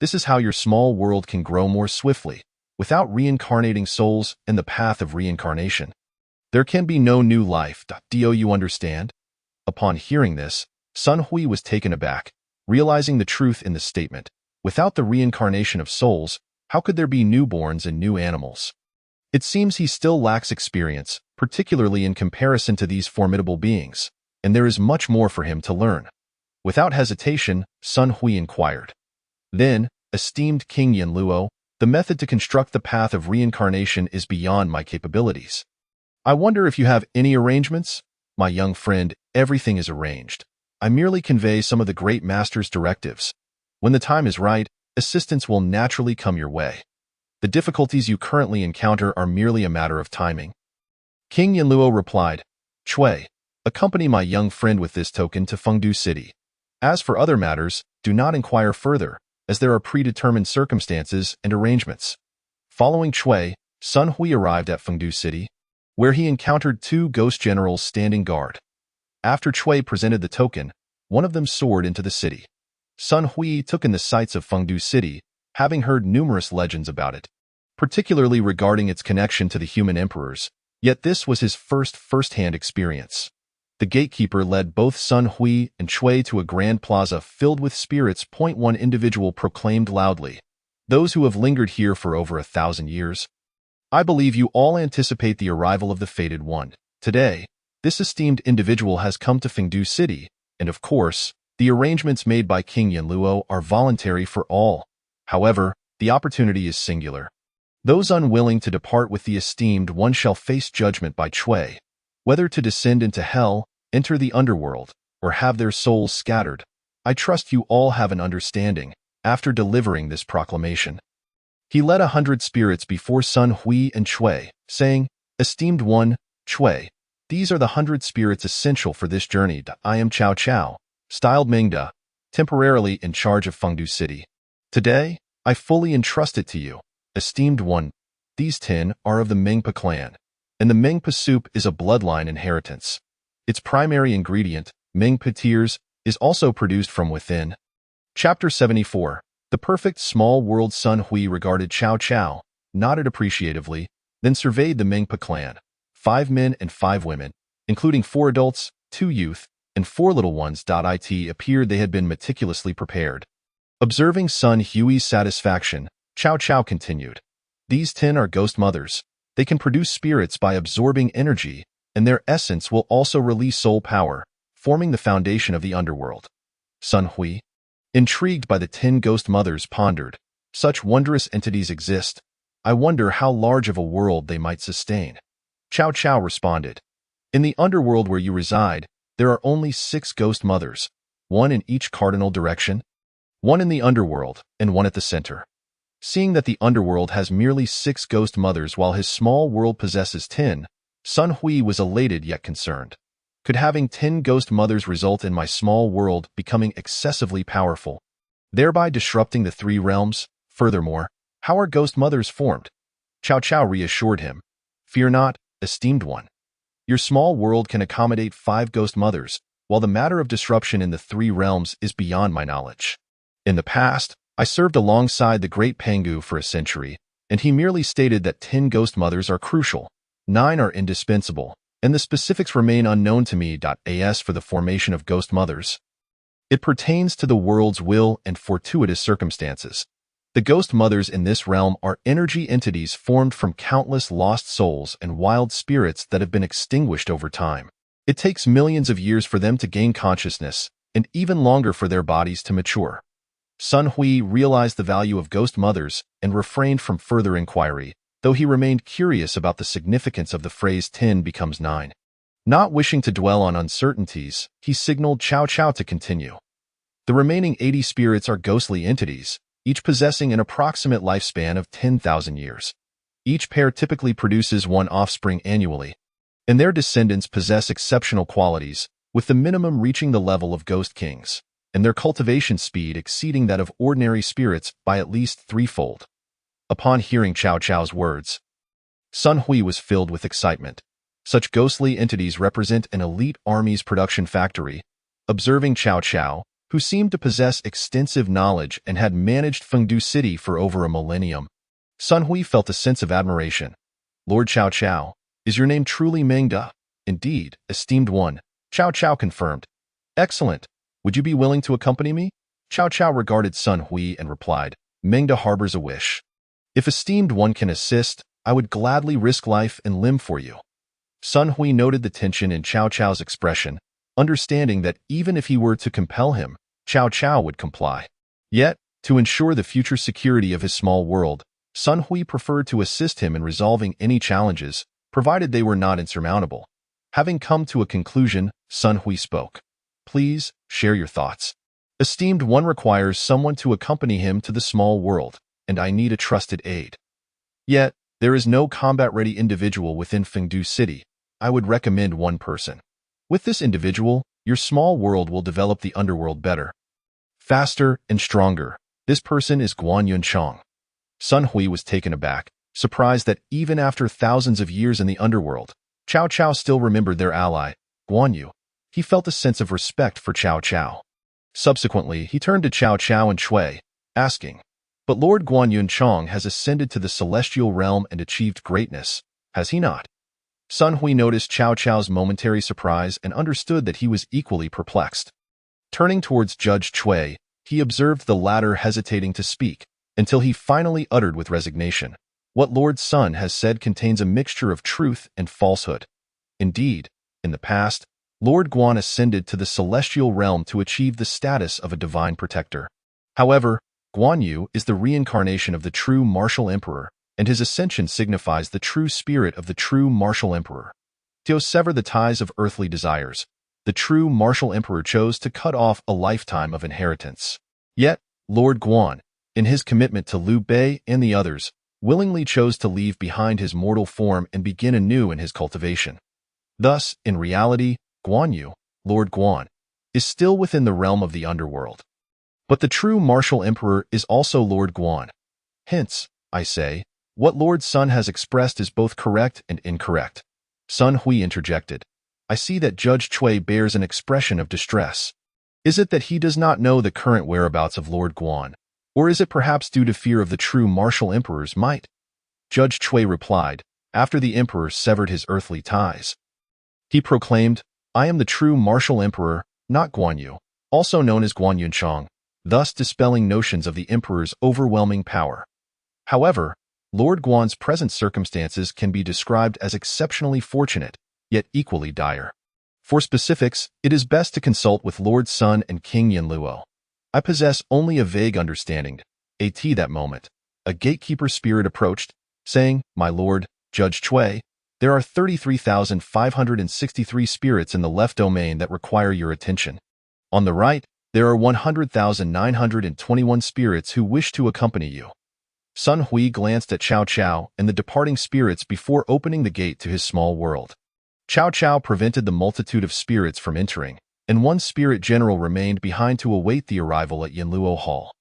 This is how your small world can grow more swiftly, without reincarnating souls in the path of reincarnation. There can be no new life. Do you understand?" Upon hearing this, Sun Hui was taken aback, realizing the truth in the statement. Without the reincarnation of souls, how could there be newborns and new animals? It seems he still lacks experience, particularly in comparison to these formidable beings, and there is much more for him to learn. Without hesitation, Sun Hui inquired. Then, esteemed King Yinluo, the method to construct the path of reincarnation is beyond my capabilities. I wonder if you have any arrangements? My young friend, everything is arranged. I merely convey some of the great master's directives. When the time is right, assistance will naturally come your way. The difficulties you currently encounter are merely a matter of timing. King Yinluo replied, "Chui, accompany my young friend with this token to Fengdu City. As for other matters, do not inquire further, as there are predetermined circumstances and arrangements." Following Chui, Sun Hui arrived at Fengdu City, where he encountered 2 ghost generals standing guard. After Chui presented the token, one of them soared into the city. Sun Hui took in the sights of Fengdu City, having heard numerous legends about it, particularly regarding its connection to the human emperors, yet this was his first-hand experience. The gatekeeper led both Sun Hui and Chui to a grand plaza filled with spirits. One individual proclaimed loudly, "Those who have lingered here for over 1,000 years. I believe you all anticipate the arrival of the fated one. Today, this esteemed individual has come to Fengdu City, and of course, the arrangements made by King Yinluo are voluntary for all. However, the opportunity is singular. Those unwilling to depart with the esteemed one shall face judgment by Chui, whether to descend into hell, enter the underworld, or have their souls scattered. I trust you all have an understanding." After delivering this proclamation, he led 100 spirits before Sun Hui and Chui, saying, "Esteemed one, Chui, these are the 100 spirits essential for this journey. I am Cao Cao, styled Mingda, temporarily in charge of Fengdu City. Today, I fully entrust it to you. Esteemed one, these 10 are of the Mengpa clan, and the Mengpa soup is a bloodline inheritance. Its primary ingredient, Mengpa tears, is also produced from within." Chapter 74. The perfect small world. Sun Hui regarded Cao Cao, nodded appreciatively, then surveyed the Mengpa clan. 5 men and 5 women, including 4 adults, 2 youth, and 4 little ones. It appeared they had been meticulously prepared. Observing Sun Hui's satisfaction, Cao Cao continued, "These 10 are ghost mothers. They can produce spirits by absorbing energy, and their essence will also release soul power, forming the foundation of the underworld." Sun Hui, intrigued by the 10 ghost mothers, pondered, "Such wondrous entities exist. I wonder how large of a world they might sustain." Cao Cao responded, "In the underworld where you reside, there are only 6 ghost mothers, 1 in each cardinal direction, 1 in the underworld, and 1 at the center." Seeing that the underworld has merely 6 ghost mothers while his small world possesses 10, Sun Hui was elated yet concerned. Could having 10 ghost mothers result in my small world becoming excessively powerful, thereby disrupting the 3 realms? Furthermore, how are ghost mothers formed? Cao Cao reassured him, "Fear not, esteemed one. Your small world can accommodate 5 ghost mothers, while the matter of disruption in the 3 realms is beyond my knowledge. In the past, I served alongside the great Pangu for a century, and he merely stated that 10 ghost mothers are crucial, 9 are indispensable, and the specifics remain unknown to me. As for the formation of ghost mothers, it pertains to the world's will and fortuitous circumstances. The ghost mothers in this realm are energy entities formed from countless lost souls and wild spirits that have been extinguished over time. It takes millions of years for them to gain consciousness, and even longer for their bodies to mature. Sun Hui realized the value of ghost mothers and refrained from further inquiry, though he remained curious about the significance of the phrase 10 becomes 9. Not wishing to dwell on uncertainties, he signaled Cao Cao to continue. The remaining 80 spirits are ghostly entities, each possessing an approximate lifespan of 10,000 years. Each pair typically produces 1 offspring annually, and their descendants possess exceptional qualities, with the minimum reaching the level of ghost kings, and their cultivation speed exceeding that of ordinary spirits by at least 3-fold. Upon hearing Cao Cao's words, Sun Hui was filled with excitement. Such ghostly entities represent an elite army's production factory. Observing Cao Cao, who seemed to possess extensive knowledge and had managed Fengdu City for over a millennium, Sun Hui felt a sense of admiration. Lord Cao Cao, is your name truly Mengda? Indeed, esteemed one, Cao Cao confirmed. Excellent. Would you be willing to accompany me? Cao Cao regarded Sun Hui and replied, Mengda harbors a wish. If esteemed one can assist, I would gladly risk life and limb for you. Sun Hui noted the tension in Cao Cao's expression, understanding that even if he were to compel him, Cao Cao would comply. Yet, to ensure the future security of his small world, Sun Hui preferred to assist him in resolving any challenges, provided they were not insurmountable. Having come to a conclusion, Sun Hui spoke. Please, share your thoughts. Esteemed one requires someone to accompany him to the small world, and I need a trusted aide. Yet, there is no combat-ready individual within Fengdu City. I would recommend one person. With this individual, your small world will develop the underworld better, faster, and stronger. This person is Guan Yunchang. Sun Hui was taken aback, surprised that even after thousands of years in the underworld, Cao Cao still remembered their ally, Guan Yu. He felt a sense of respect for Cao Cao. Subsequently, he turned to Cao Cao and Chui, asking, But Lord Guan Yunchang has ascended to the celestial realm and achieved greatness, has he not? Sun Hui noticed Cao Cao's momentary surprise and understood that he was equally perplexed. Turning towards Judge Chui, he observed the latter hesitating to speak, until he finally uttered with resignation, What Lord Sun has said contains a mixture of truth and falsehood. Indeed, in the past, Lord Guan ascended to the celestial realm to achieve the status of a divine protector. However, Guan Yu is the reincarnation of the true martial emperor, and his ascension signifies the true spirit of the true martial emperor. To sever the ties of earthly desires, the true martial emperor chose to cut off a lifetime of inheritance. Yet, Lord Guan, in his commitment to Liu Bei and the others, willingly chose to leave behind his mortal form and begin anew in his cultivation. Thus, in reality, Guan Yu, Lord Guan, is still within the realm of the underworld. But the true martial emperor is also Lord Guan. Hence, I say, what Lord Sun has expressed is both correct and incorrect. Sun Hui interjected. I see that Judge Chui bears an expression of distress. Is it that he does not know the current whereabouts of Lord Guan? Or is it perhaps due to fear of the true martial emperor's might? Judge Chui replied, after the emperor severed his earthly ties. He proclaimed, I am the true martial emperor, not Guan Yu, also known as Guan Yunchang, thus dispelling notions of the emperor's overwhelming power. However, Lord Guan's present circumstances can be described as exceptionally fortunate, yet equally dire. For specifics, it is best to consult with Lord Sun and King Yanluo. I possess only a vague understanding. At that moment, a gatekeeper spirit approached, saying, My lord, Judge Chui, there are 33,563 spirits in the left domain that require your attention. On the right, there are 100,921 spirits who wish to accompany you. Sun Hui glanced at Cao Cao and the departing spirits before opening the gate to his small world. Cao Cao prevented the multitude of spirits from entering, and one spirit general remained behind to await the arrival at Yanluo Hall.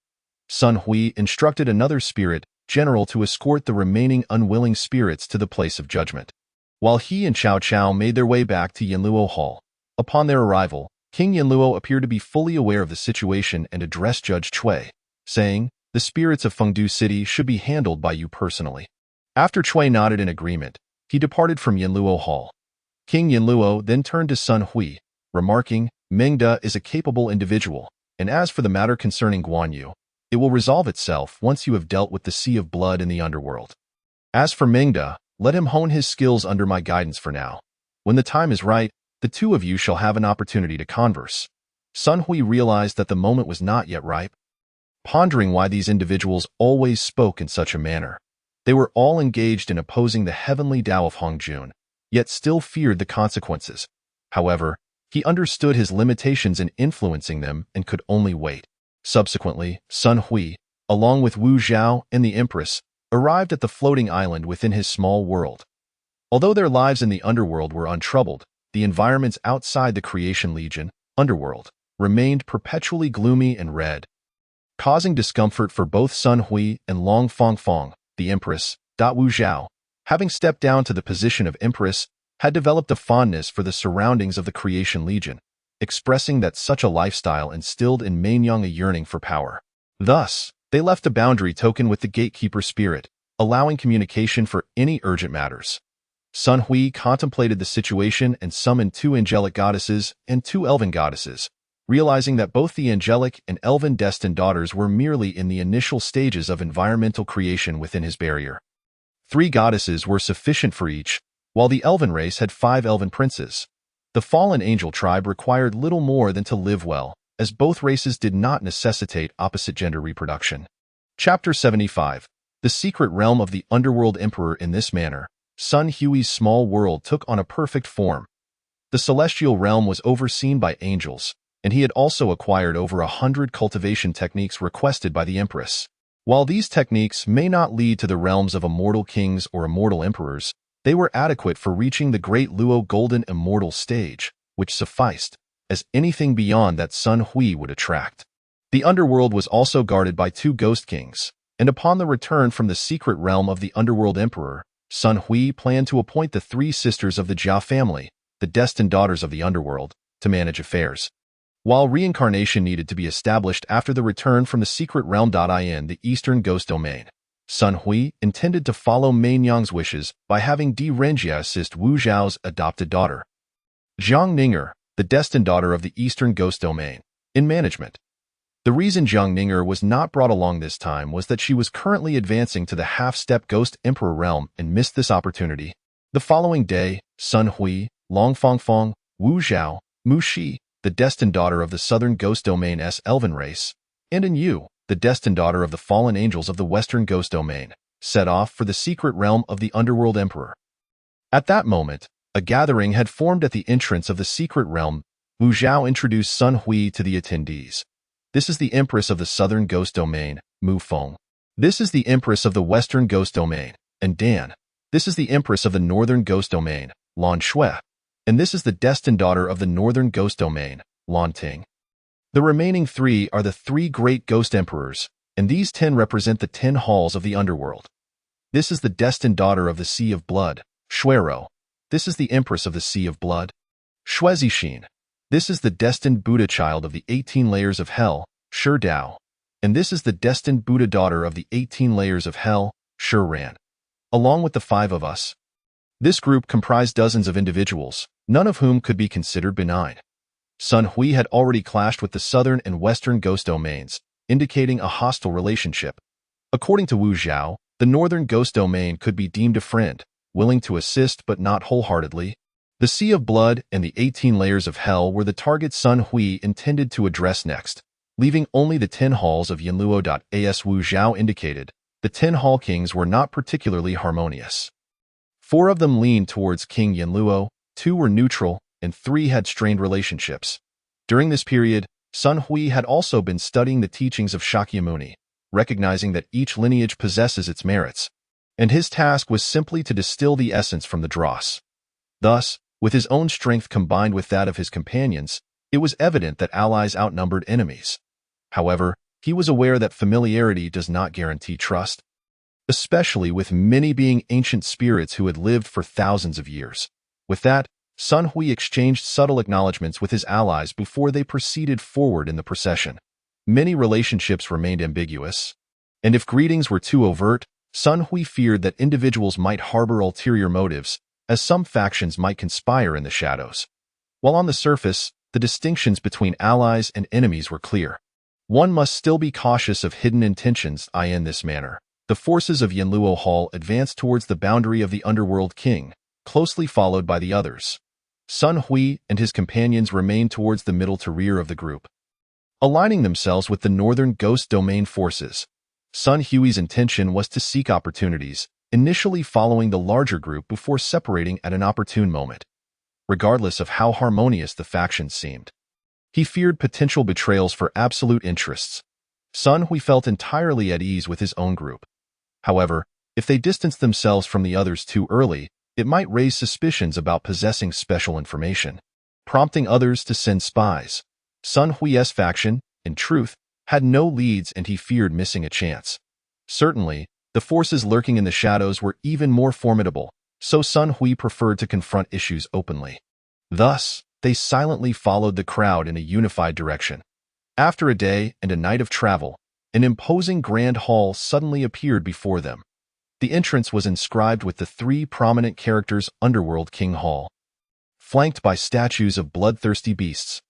Sun Hui instructed another spirit general to escort the remaining unwilling spirits to the place of judgment. while he and Cao Cao made their way back to Yanluo Hall. Upon their arrival, King Yanluo appeared to be fully aware of the situation and addressed Judge Cui, saying, "The spirits of Fengdu City should be handled by you personally." After Cui nodded in agreement, he departed from Yanluo Hall. King Yanluo then turned to Sun Hui, remarking, "Mengda is a capable individual, and as for the matter concerning Guan Yu, it will resolve itself once you have dealt with the Sea of Blood in the underworld. As for Mengda, let him hone his skills under my guidance for now. When the time is right, the two of you shall have an opportunity to converse." Sun Hui realized that the moment was not yet ripe. Pondering why these individuals always spoke in such a manner, they were all engaged in opposing the heavenly Tao of Hongjun, yet still feared the consequences. However, he understood his limitations in influencing them and could only wait. Subsequently, Sun Hui, along with Wu Zhao and the Empress, arrived at the floating island within his small world. Although their lives in the underworld were untroubled, the environments outside the Creation Legion, underworld, remained perpetually gloomy and red, causing discomfort for both Sun Hui and Long Fongfong, the Empress. Wu Zhao, having stepped down to the position of Empress, had developed a fondness for the surroundings of the Creation Legion, expressing that such a lifestyle instilled in Mainyang a yearning for power. Thus, they left a boundary token with the gatekeeper spirit, allowing communication for any urgent matters. Sun Hui contemplated the situation and summoned 2 angelic goddesses and 2 elven goddesses, realizing that both the angelic and elven destined daughters were merely in the initial stages of environmental creation within his barrier. 3 goddesses were sufficient for each, while the elven race had 5 elven princes. The fallen angel tribe required little more than to live well, as both races did not necessitate opposite-gender reproduction. Chapter 75. The Secret Realm of the Underworld Emperor. In this manner, Sun Hui's small world took on a perfect form. The celestial realm was overseen by angels, and he had also acquired over 100 cultivation techniques requested by the Empress. While these techniques may not lead to the realms of immortal kings or immortal emperors, they were adequate for reaching the great Luo Golden Immortal stage, which sufficed, as anything beyond that Sun Hui would attract. The underworld was also guarded by 2 ghost kings, and upon the return from the secret realm of the Underworld Emperor, Sun Hui planned to appoint the 3 sisters of the Jia family, the destined daughters of the underworld, to manage affairs. While reincarnation needed to be established after the return from the secret realm. In the Eastern Ghost Domain, Sun Hui intended to follow Mainyang's wishes by having Di Renjia assist Wu Zhao's adopted daughter, Jiang Ninger, the destined daughter of the Eastern Ghost Domain, in management. The reason Jiang Ninger was not brought along this time was that she was currently advancing to the half-step Ghost Emperor realm and missed this opportunity. The following day, Sun Hui, Long Fongfong, Wu Zhao, Mu Shi, the destined daughter of the Southern Ghost Domain's elven race, and An Yu, the destined daughter of the fallen angels of the Western Ghost Domain, set off for the secret realm of the Underworld Emperor. At that moment, a gathering had formed at the entrance of the secret realm. Wu Zhao introduced Sun Hui to the attendees. "This is the Empress of the Southern Ghost Domain, Mu Feng. This is the Empress of the Western Ghost Domain, and Dan. This is the Empress of the Northern Ghost Domain, Lan Shui. And this is the destined daughter of the Northern Ghost Domain, Lan Ting. The remaining 3 are the 3 great ghost emperors, and these 10 represent the 10 halls of the underworld. This is the destined daughter of the Sea of Blood, Shuero. This is the Empress of the Sea of Blood, Shuezixin. This is the destined Buddha child of the 18 layers of hell, Shi Dao. And this is the destined Buddha daughter of the 18 layers of hell, Shi Ran. Along with the 5 of us. This group comprised dozens of individuals, none of whom could be considered benign. Sun Hui had already clashed with the Southern and Western Ghost Domains, indicating a hostile relationship. According to Wu Zhao, the Northern Ghost Domain could be deemed a friend, willing to assist but not wholeheartedly. The Sea of Blood and the 18 layers of hell were the targets Sun Hui intended to address next, leaving only the 10 halls of Yanluo. As Wu Zhao indicated, the 10 hall kings were not particularly harmonious. 4 of them leaned towards King Yanluo, 2 were neutral, and 3 had strained relationships. During this period, Sun Hui had also been studying the teachings of Shakyamuni, recognizing that each lineage possesses its merits, and his task was simply to distill the essence from the dross. Thus, with his own strength combined with that of his companions, it was evident that allies outnumbered enemies. However, he was aware that familiarity does not guarantee trust. especially with many being ancient spirits who had lived for thousands of years. With that, Sun Hui exchanged subtle acknowledgments with his allies before they proceeded forward in the procession. Many relationships remained ambiguous, and if greetings were too overt, Sun Hui feared that individuals might harbor ulterior motives, as some factions might conspire in the shadows. While on the surface, the distinctions between allies and enemies were clear. One must still be cautious of hidden intentions. In this manner, the forces of Yanluo Hall advanced towards the boundary of the Underworld King, closely followed by the others. Sun Hui and his companions remained towards the middle to rear of the group, aligning themselves with the Northern Ghost Domain forces. Sun Hui's intention was to seek opportunities, initially following the larger group before separating at an opportune moment. Regardless of how harmonious the factions seemed, he feared potential betrayals for absolute interests. Sun Hui felt entirely at ease with his own group. However, if they distanced themselves from the others too early, it might raise suspicions about possessing special information, prompting others to send spies. Sun Hui's faction, in truth, had no leads and he feared missing a chance. Certainly, the forces lurking in the shadows were even more formidable, so Sun Hui preferred to confront issues openly. Thus, they silently followed the crowd in a unified direction. After a day and a night of travel, an imposing grand hall suddenly appeared before them. The entrance was inscribed with the three prominent characters Underworld King Hall, flanked by statues of bloodthirsty beasts.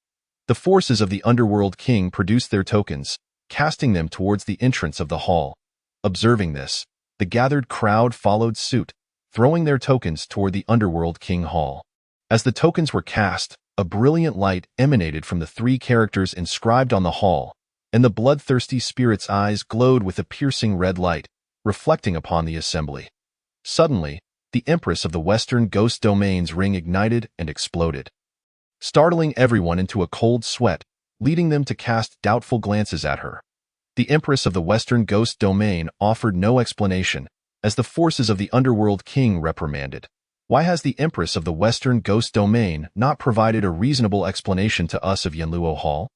The forces of the Underworld King produced their tokens, casting them towards the entrance of the hall. Observing this, the gathered crowd followed suit, throwing their tokens toward the Underworld King Hall. As the tokens were cast, a brilliant light emanated from the three characters inscribed on the hall, and the bloodthirsty spirit's eyes glowed with a piercing red light, reflecting upon the assembly. Suddenly, the Empress of the Western Ghost Domain's ring ignited and exploded, startling everyone into a cold sweat, leading them to cast doubtful glances at her. The Empress of the Western Ghost Domain offered no explanation, as the forces of the Underworld King reprimanded. Why has the Empress of the Western Ghost Domain not provided a reasonable explanation to us of Yanluo Hall?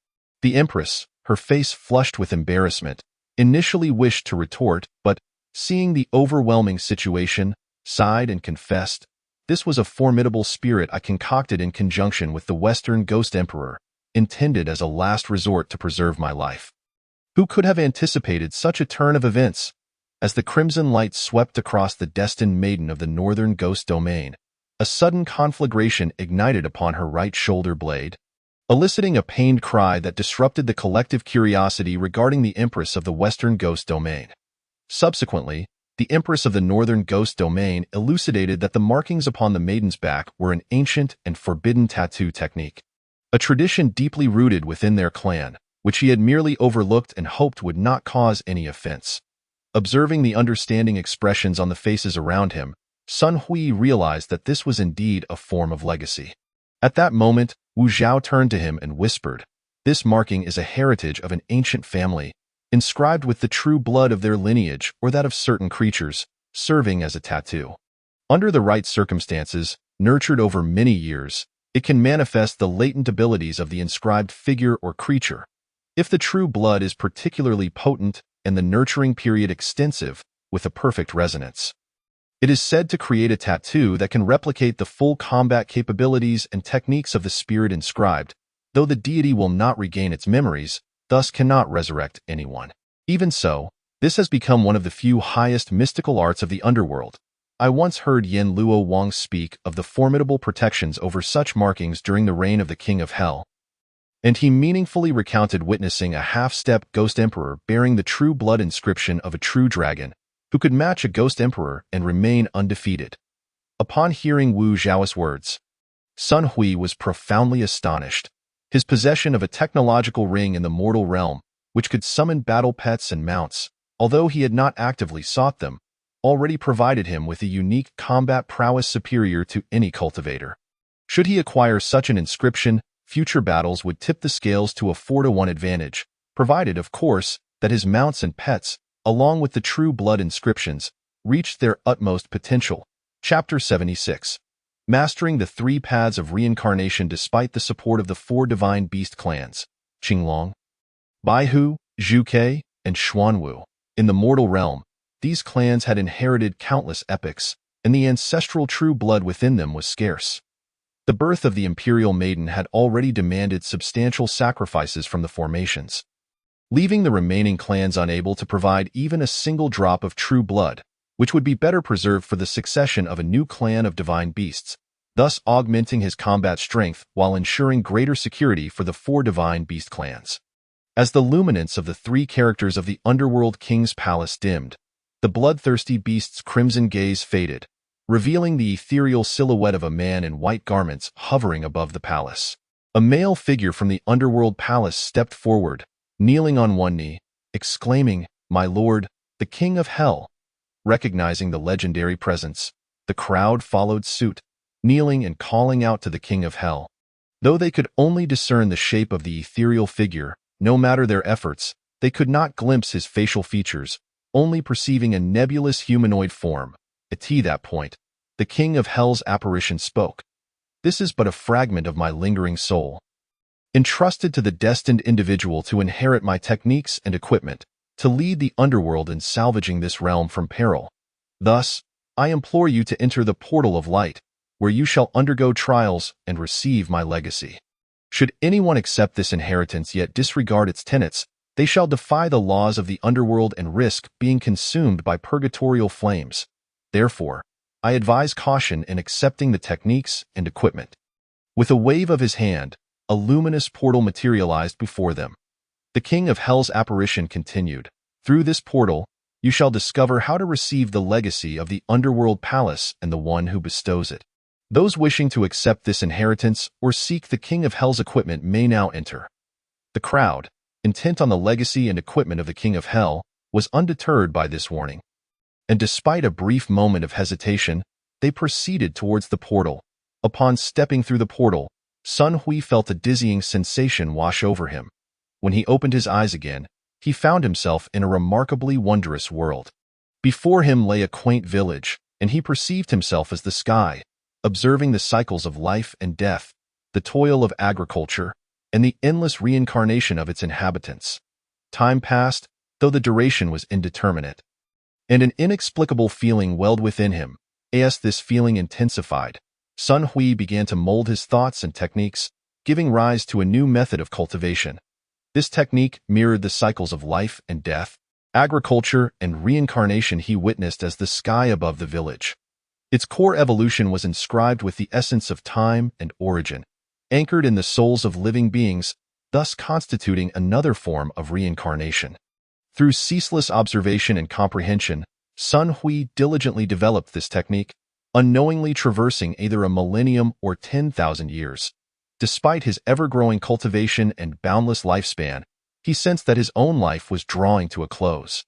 The Empress, her face flushed with embarrassment, initially wished to retort, but, seeing the overwhelming situation, sighed and confessed, "This was a formidable spirit I concocted in conjunction with the Western Ghost Emperor, intended as a last resort to preserve my life." Who could have anticipated such a turn of events? As the crimson light swept across the destined maiden of the Northern Ghost Domain, a sudden conflagration ignited upon her right shoulder blade, eliciting a pained cry that disrupted the collective curiosity regarding the Empress of the Western Ghost Domain. Subsequently, the Empress of the Northern Ghost Domain elucidated that the markings upon the maiden's back were an ancient and forbidden tattoo technique, a tradition deeply rooted within their clan, which he had merely overlooked and hoped would not cause any offense. Observing the understanding expressions on the faces around him, Sun Hui realized that this was indeed a form of legacy. At that moment, Wu Zhao turned to him and whispered, "This marking is a heritage of an ancient family, inscribed with the true blood of their lineage or that of certain creatures, serving as a tattoo. Under the right circumstances, nurtured over many years, it can manifest the latent abilities of the inscribed figure or creature. If the true blood is particularly potent and the nurturing period extensive, with a perfect resonance, it is said to create a tattoo that can replicate the full combat capabilities and techniques of the spirit inscribed, though the deity will not regain its memories, thus cannot resurrect anyone. Even so, this has become one of the few highest mystical arts of the underworld. I once heard Yen Luo Wang speak of the formidable protections over such markings during the reign of the King of Hell, and he meaningfully recounted witnessing a half-step ghost emperor bearing the true blood inscription of a true dragon, who could match a ghost emperor and remain undefeated. Upon hearing Wu Zhao's words, Sun Hui was profoundly astonished. His possession of a technological ring in the mortal realm, which could summon battle pets and mounts, although he had not actively sought them, already provided him with a unique combat prowess superior to any cultivator. Should he acquire such an inscription, future battles would tip the scales to a 4-to-1 advantage, provided, of course, that his mounts and pets, along with the true blood inscriptions, reached their utmost potential. Chapter 76. Mastering the 3 paths of reincarnation despite the support of the 4 divine beast clans, Qinglong, Baihu, Zhuke, and Xuanwu. In the mortal realm, These clans had inherited countless epics, and the ancestral true blood within them was scarce. The birth of the Imperial Maiden had already demanded substantial sacrifices from the formations, leaving the remaining clans unable to provide even a single drop of true blood, which would be better preserved for the succession of a new clan of divine beasts, thus augmenting his combat strength while ensuring greater security for the 4 divine beast clans. As the luminance of the 3 characters of the Underworld King's palace dimmed, the bloodthirsty beast's crimson gaze faded, revealing the ethereal silhouette of a man in white garments hovering above the palace. A male figure from the Underworld Palace stepped forward, kneeling on one knee, exclaiming, "My lord, the King of Hell." Recognizing the legendary presence, the crowd followed suit, kneeling and calling out to the King of Hell. Though they could only discern the shape of the ethereal figure, no matter their efforts, they could not glimpse his facial features, only perceiving a nebulous humanoid form. At that point, the King of Hell's apparition spoke. "This is but a fragment of my lingering soul, entrusted to the destined individual to inherit my techniques and equipment, to lead the underworld in salvaging this realm from peril. Thus, I implore you to enter the portal of light, where you shall undergo trials and receive my legacy. Should anyone accept this inheritance yet disregard its tenets, they shall defy the laws of the underworld and risk being consumed by purgatorial flames. Therefore, I advise caution in accepting the techniques and equipment." With a wave of his hand, a luminous portal materialized before them. The King of Hell's apparition continued, "Through this portal, you shall discover how to receive the legacy of the Underworld Palace and the one who bestows it. Those wishing to accept this inheritance or seek the King of Hell's equipment may now enter." The crowd, intent on the legacy and equipment of the King of Hell, was undeterred by this warning. And despite a brief moment of hesitation, they proceeded towards the portal. Upon stepping through the portal, Sun Hui felt a dizzying sensation wash over him. When he opened his eyes again, he found himself in a remarkably wondrous world. Before him lay a quaint village, and he perceived himself as the sky, observing the cycles of life and death, the toil of agriculture, and the endless reincarnation of its inhabitants. Time passed, though the duration was indeterminate, and an inexplicable feeling welled within him. As this feeling intensified, Sun Hui began to mold his thoughts and techniques, giving rise to a new method of cultivation. This technique mirrored the cycles of life and death, agriculture, and reincarnation he witnessed as the sky above the village. Its core evolution was inscribed with the essence of time and origin, anchored in the souls of living beings, thus constituting another form of reincarnation. Through ceaseless observation and comprehension, Sun Hui diligently developed this technique, unknowingly traversing either a millennium or 10,000 years. Despite his ever-growing cultivation and boundless lifespan, he sensed that his own life was drawing to a close.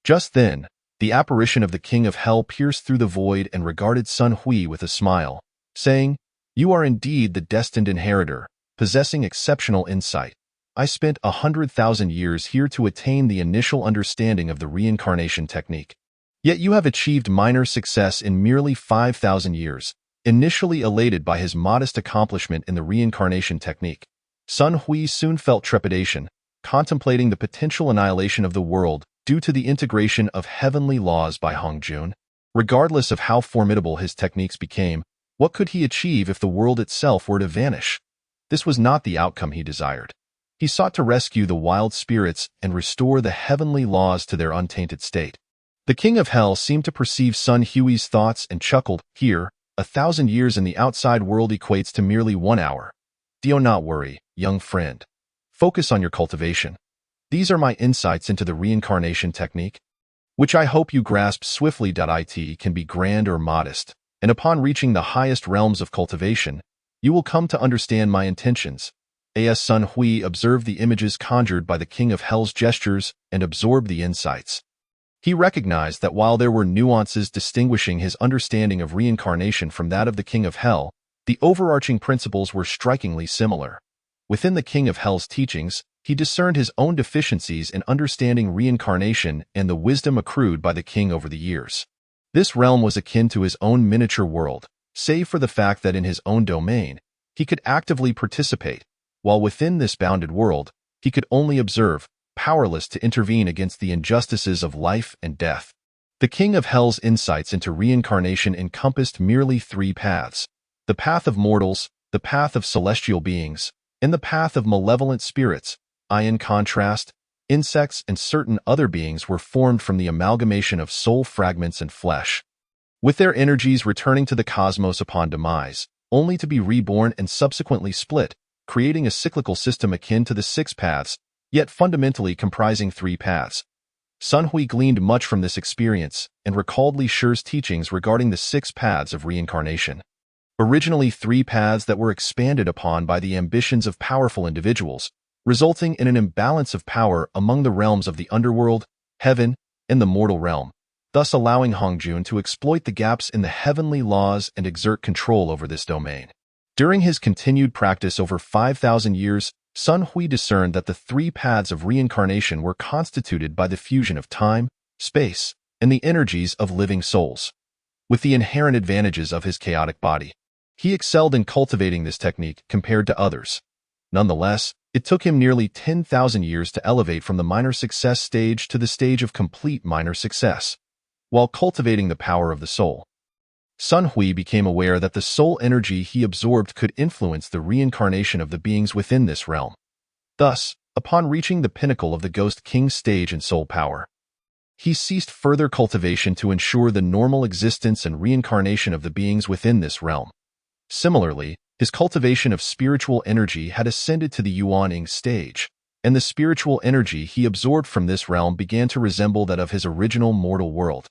Just then, the apparition of the King of Hell pierced through the void and regarded Sun Hui with a smile, saying, "You are indeed the destined inheritor, possessing exceptional insight. I spent 100,000 years here to attain the initial understanding of the reincarnation technique. Yet you have achieved minor success in merely 5,000 years." Initially elated by his modest accomplishment in the reincarnation technique, Sun Hui soon felt trepidation, contemplating the potential annihilation of the world due to the integration of heavenly laws by Hongjun. Regardless of how formidable his techniques became, what could he achieve if the world itself were to vanish? This was not the outcome he desired. He sought to rescue the wild spirits and restore the heavenly laws to their untainted state. The King of Hell seemed to perceive Sun Hui's thoughts and chuckled, "Here, 1,000 years in the outside world equates to merely 1 hour. Do not worry, young friend. Focus on your cultivation. These are my insights into the reincarnation technique, which I hope you grasp swiftly. It can be grand or modest, and upon reaching the highest realms of cultivation, you will come to understand my intentions." As Sun Hui observed the images conjured by the King of Hell's gestures and absorbed the insights, he recognized that while there were nuances distinguishing his understanding of reincarnation from that of the King of Hell, the overarching principles were strikingly similar. Within the King of Hell's teachings, he discerned his own deficiencies in understanding reincarnation and the wisdom accrued by the king over the years. This realm was akin to his own miniature world, save for the fact that in his own domain, he could actively participate, while within this bounded world, he could only observe, powerless to intervene against the injustices of life and death. The King of Hell's insights into reincarnation encompassed merely three paths: the path of mortals, the path of celestial beings, and the path of malevolent spirits. In contrast, insects and certain other beings were formed from the amalgamation of soul fragments and flesh, with their energies returning to the cosmos upon demise, only to be reborn and subsequently split, creating a cyclical system akin to the six paths, yet fundamentally comprising three paths. Sun Hui gleaned much from this experience and recalled Li Shi's teachings regarding the six paths of reincarnation. Originally three paths that were expanded upon by the ambitions of powerful individuals, resulting in an imbalance of power among the realms of the underworld, heaven, and the mortal realm, thus allowing Hongjun to exploit the gaps in the heavenly laws and exert control over this domain. During his continued practice over 5,000 years, Sun Hui discerned that the three paths of reincarnation were constituted by the fusion of time, space, and the energies of living souls. With the inherent advantages of his chaotic body, he excelled in cultivating this technique compared to others. Nonetheless, it took him nearly 10,000 years to elevate from the minor success stage to the stage of complete minor success. While cultivating the power of the soul, Sun Hui became aware that the soul energy he absorbed could influence the reincarnation of the beings within this realm. Thus, upon reaching the pinnacle of the Ghost King stage in soul power, he ceased further cultivation to ensure the normal existence and reincarnation of the beings within this realm. Similarly, his cultivation of spiritual energy had ascended to the Yuaning stage, and the spiritual energy he absorbed from this realm began to resemble that of his original mortal world,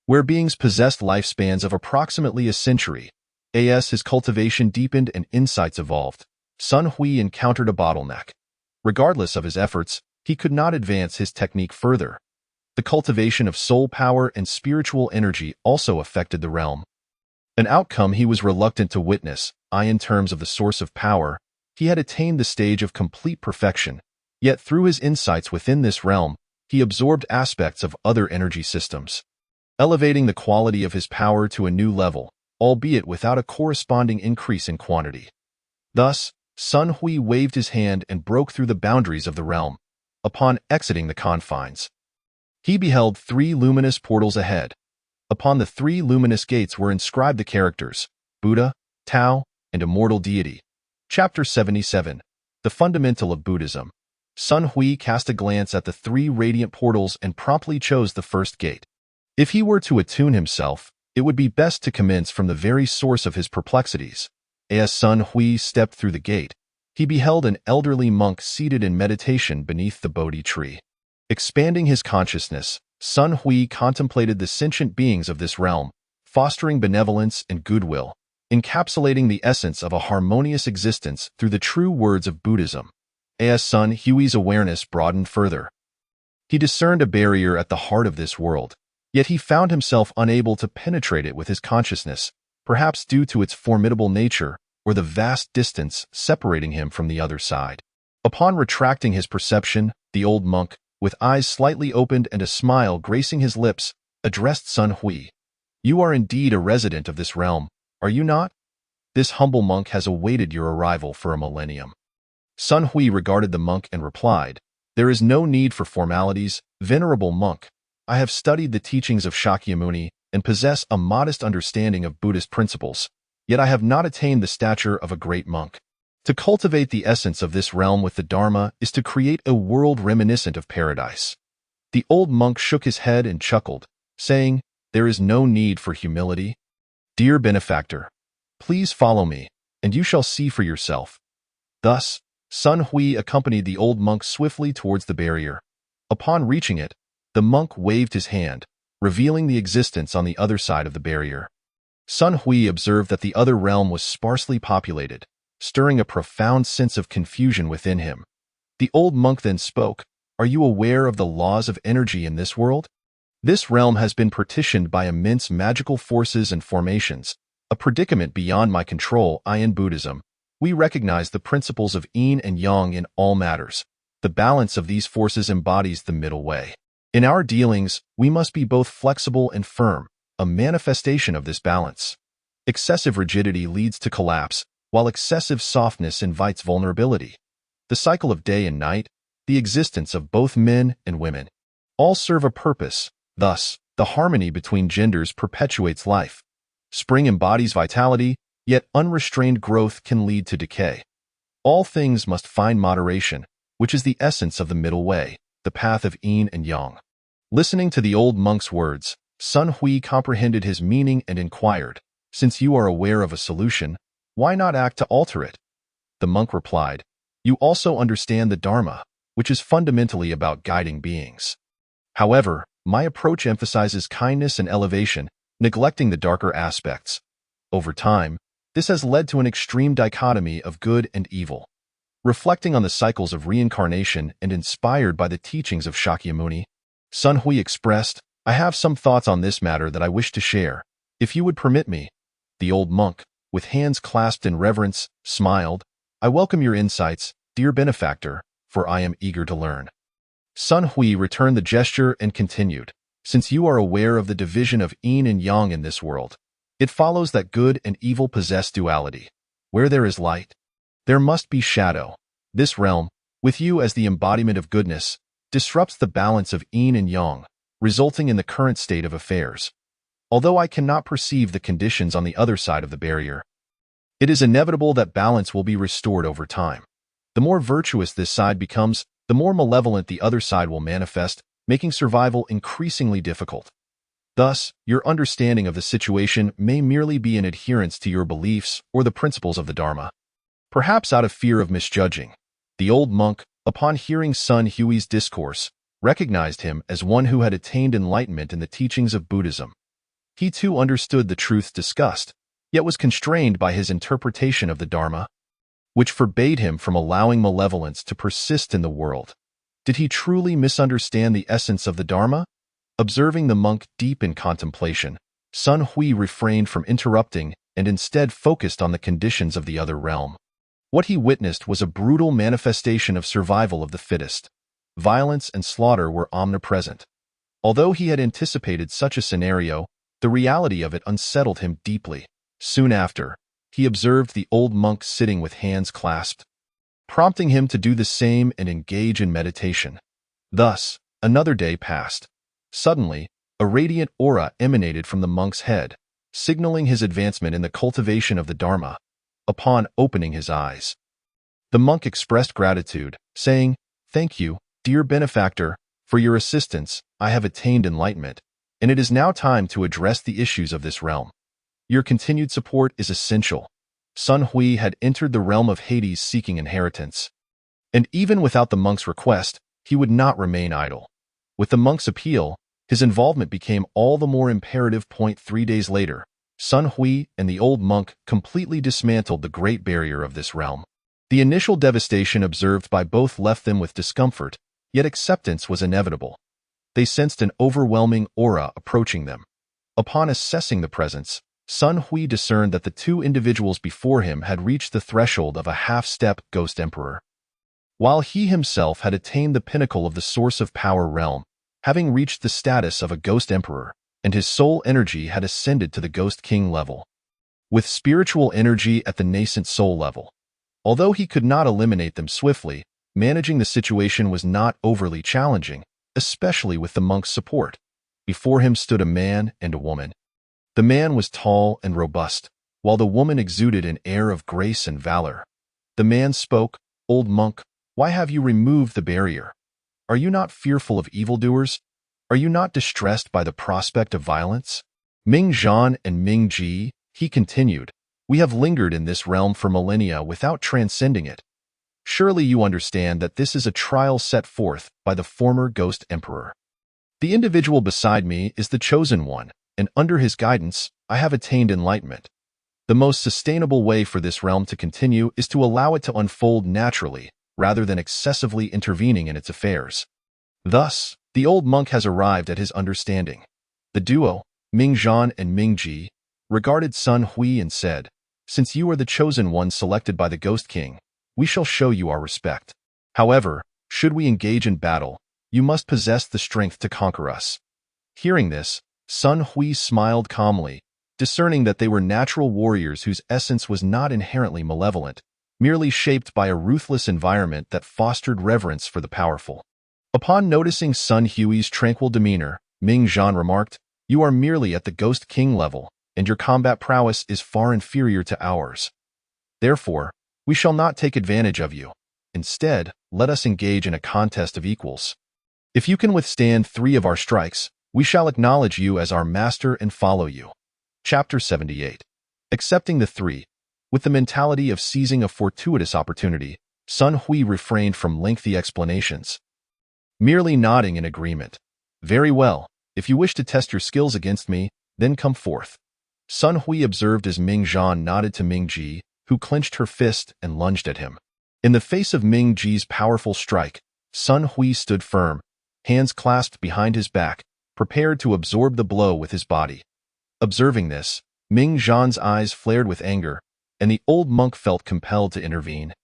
where beings possessed lifespans of approximately a century. As his cultivation deepened and insights evolved, Sun Hui encountered a bottleneck. Regardless of his efforts, he could not advance his technique further. The cultivation of soul power and spiritual energy also affected the realm, an outcome he was reluctant to witness. In terms of the source of power, he had attained the stage of complete perfection, yet through his insights within this realm, he absorbed aspects of other energy systems, elevating the quality of his power to a new level, albeit without a corresponding increase in quantity. Thus, Sun Hui waved his hand and broke through the boundaries of the realm. Upon exiting the confines, he beheld three luminous portals ahead. Upon the three luminous gates were inscribed the characters Buddha, Tao, and Immortal Deity. Chapter 77. The Fundamental of Buddhism. Sun Hui cast a glance at the three radiant portals and promptly chose the first gate. If he were to attune himself, it would be best to commence from the very source of his perplexities. As Sun Hui stepped through the gate, he beheld an elderly monk seated in meditation beneath the Bodhi tree. Expanding his consciousness, Sun Hui contemplated the sentient beings of this realm, fostering benevolence and goodwill, encapsulating the essence of a harmonious existence through the true words of Buddhism. As Sun Hui's awareness broadened further, he discerned a barrier at the heart of this world, yet he found himself unable to penetrate it with his consciousness, perhaps due to its formidable nature or the vast distance separating him from the other side. Upon retracting his perception, the old monk, with eyes slightly opened and a smile gracing his lips, addressed Sun Hui. "You are indeed a resident of this realm, are you not? This humble monk has awaited your arrival for a millennium." Sun Hui regarded the monk and replied, "There is no need for formalities, venerable monk. I have studied the teachings of Shakyamuni and possess a modest understanding of Buddhist principles, yet I have not attained the stature of a great monk. To cultivate the essence of this realm with the Dharma is to create a world reminiscent of paradise." The old monk shook his head and chuckled, saying, "There is no need for humility. Dear benefactor, please follow me, and you shall see for yourself." Thus, Sun Hui accompanied the old monk swiftly towards the barrier. Upon reaching it, the monk waved his hand, revealing the existence on the other side of the barrier. Sun Hui observed that the other realm was sparsely populated, stirring a profound sense of confusion within him. The old monk then spoke, "Are you aware of the laws of energy in this world? This realm has been partitioned by immense magical forces and formations, a predicament beyond my control. In Buddhism, we recognize the principles of yin and yang in all matters. The balance of these forces embodies the middle way. In our dealings, we must be both flexible and firm, a manifestation of this balance. Excessive rigidity leads to collapse, while excessive softness invites vulnerability. The cycle of day and night, the existence of both men and women, all serve a purpose. Thus, The harmony between genders perpetuates life. Spring embodies vitality, yet unrestrained growth can lead to decay. All things must find moderation, which is the essence of the middle way, the path of yin and yang. Listening to the old monk's words, Sun Hui comprehended his meaning and inquired, "Since you are aware of a solution, why not act to alter it?" The monk replied, "You also understand the Dharma, which is fundamentally about guiding beings. However, my approach emphasizes kindness and elevation, neglecting the darker aspects. Over time, this has led to an extreme dichotomy of good and evil." Reflecting on the cycles of reincarnation and inspired by the teachings of Shakyamuni, Sun Hui expressed, "I have some thoughts on this matter that I wish to share, if you would permit me." The old monk, with hands clasped in reverence, smiled, "I welcome your insights, dear benefactor, for I am eager to learn." Sun Hui returned the gesture and continued, "Since you are aware of the division of yin and yang in this world, it follows that good and evil possess duality. Where there is light, there must be shadow. This realm, with you as the embodiment of goodness, disrupts the balance of yin and yang, resulting in the current state of affairs. Although I cannot perceive the conditions on the other side of the barrier, it is inevitable that balance will be restored over time. The more virtuous this side becomes, the more malevolent the other side will manifest, making survival increasingly difficult. Thus, your understanding of the situation may merely be in adherence to your beliefs or the principles of the Dharma. Perhaps out of fear of misjudging, the old monk, upon hearing Sun Hui's discourse, recognized him as one who had attained enlightenment in the teachings of Buddhism. He too understood the truths discussed, yet was constrained by his interpretation of the Dharma, which forbade him from allowing malevolence to persist in the world. Did he truly misunderstand the essence of the Dharma? Observing the monk deep in contemplation, Sun Hui refrained from interrupting and instead focused on the conditions of the other realm. What he witnessed was a brutal manifestation of survival of the fittest. Violence and slaughter were omnipresent. Although he had anticipated such a scenario, the reality of it unsettled him deeply. Soon after, he observed the old monk sitting with hands clasped, prompting him to do the same and engage in meditation. Thus, another day passed. Suddenly, a radiant aura emanated from the monk's head, signaling his advancement in the cultivation of the Dharma. Upon opening his eyes, the monk expressed gratitude, saying, "Thank you, dear benefactor, for your assistance. I have attained enlightenment, and it is now time to address the issues of this realm. Your continued support is essential." Sun Hui had entered the realm of Hades seeking inheritance, and even without the monk's request, he would not remain idle. With the monk's appeal, his involvement became all the more imperative. 3 days later, Sun Hui and the old monk completely dismantled the great barrier of this realm. The initial devastation observed by both left them with discomfort, yet acceptance was inevitable. They sensed an overwhelming aura approaching them. Upon assessing the presence, Sun Hui discerned that the two individuals before him had reached the threshold of a half-step ghost emperor, while he himself had attained the pinnacle of the source of power realm, having reached the status of a ghost emperor, and his soul energy had ascended to the ghost king level, with spiritual energy at the nascent soul level. Although he could not eliminate them swiftly, managing the situation was not overly challenging, especially with the monk's support. Before him stood a man and a woman. The man was tall and robust, while the woman exuded an air of grace and valor. The man spoke, "Old monk, why have you removed the barrier? Are you not fearful of evildoers? Are you not distressed by the prospect of violence?" Ming Zhan and Ming Ji, he continued, "We have lingered in this realm for millennia without transcending it. Surely you understand that this is a trial set forth by the former ghost emperor. The individual beside me is the chosen one, and under his guidance, I have attained enlightenment. The most sustainable way for this realm to continue is to allow it to unfold naturally, rather than excessively intervening in its affairs." Thus, the old monk has arrived at his understanding. The duo, Ming Zhan and Ming Ji, regarded Sun Hui and said, "Since you are the chosen one selected by the Ghost King, we shall show you our respect. However, should we engage in battle, you must possess the strength to conquer us." Hearing this, Sun Hui smiled calmly, discerning that they were natural warriors whose essence was not inherently malevolent, merely shaped by a ruthless environment that fostered reverence for the powerful. Upon noticing Sun Hui's tranquil demeanor, Ming Zhan remarked, You are merely at the Ghost King level, and your combat prowess is far inferior to ours. Therefore, we shall not take advantage of you. Instead, let us engage in a contest of equals. If you can withstand 3 of our strikes, we shall acknowledge you as our master and follow you. Chapter 78. Accepting the 3. With the mentality of seizing a fortuitous opportunity, Sun Hui refrained from lengthy explanations, merely nodding in agreement. Very well, if you wish to test your skills against me, then come forth. Sun Hui observed as Ming Zhan nodded to Ming Ji, who clenched her fist and lunged at him. In the face of Ming Ji's powerful strike, Sun Hui stood firm, hands clasped behind his back, prepared to absorb the blow with his body. Observing this, Ming Zhan's eyes flared with anger, and the old monk felt compelled to intervene.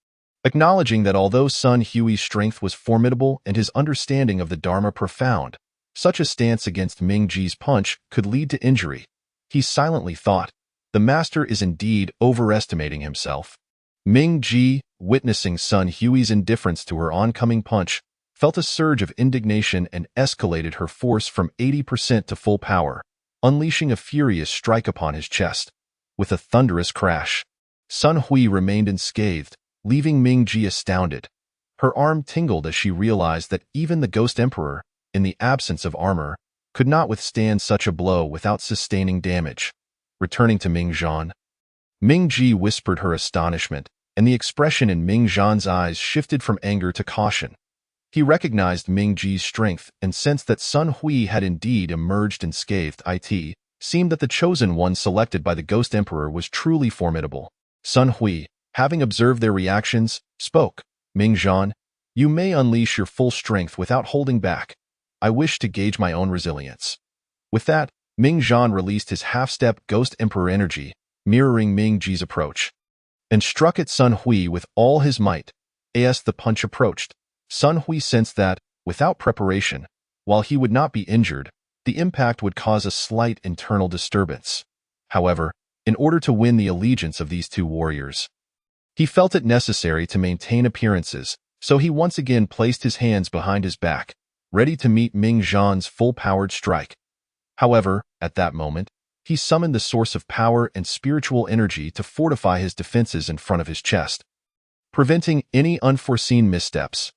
Acknowledging that although Sun Hui's strength was formidable and his understanding of the Dharma profound, such a stance against Ming Ji's punch could lead to injury, he silently thought, the master is indeed overestimating himself. Ming Ji, witnessing Sun Hui's indifference to her oncoming punch, felt a surge of indignation and escalated her force from 80% to full power, unleashing a furious strike upon his chest. With a thunderous crash, Sun Hui remained unscathed, leaving Ming Ji astounded. Her arm tingled as she realized that even the Ghost Emperor, in the absence of armor, could not withstand such a blow without sustaining damage. Returning to Ming Zhan, Ming Ji whispered her astonishment, and the expression in Ming Zhan's eyes shifted from anger to caution. He recognized Ming Ji's strength and sensed that Sun Hui had indeed emerged unscathed. It seemed that the chosen one selected by the Ghost Emperor was truly formidable. Sun Hui, having observed their reactions, spoke. Ming Zhan, you may unleash your full strength without holding back. I wish to gauge my own resilience. With that, Ming Zhan released his half-step Ghost Emperor energy, mirroring Ming Ji's approach, and struck at Sun Hui with all his might. As the punch approached, Sun Hui sensed that, without preparation, while he would not be injured, the impact would cause a slight internal disturbance. However, in order to win the allegiance of these 2 warriors, he felt it necessary to maintain appearances, so he once again placed his hands behind his back, ready to meet Ming Zhan's full-powered strike. However, at that moment, he summoned the source of power and spiritual energy to fortify his defenses in front of his chest, preventing any unforeseen missteps.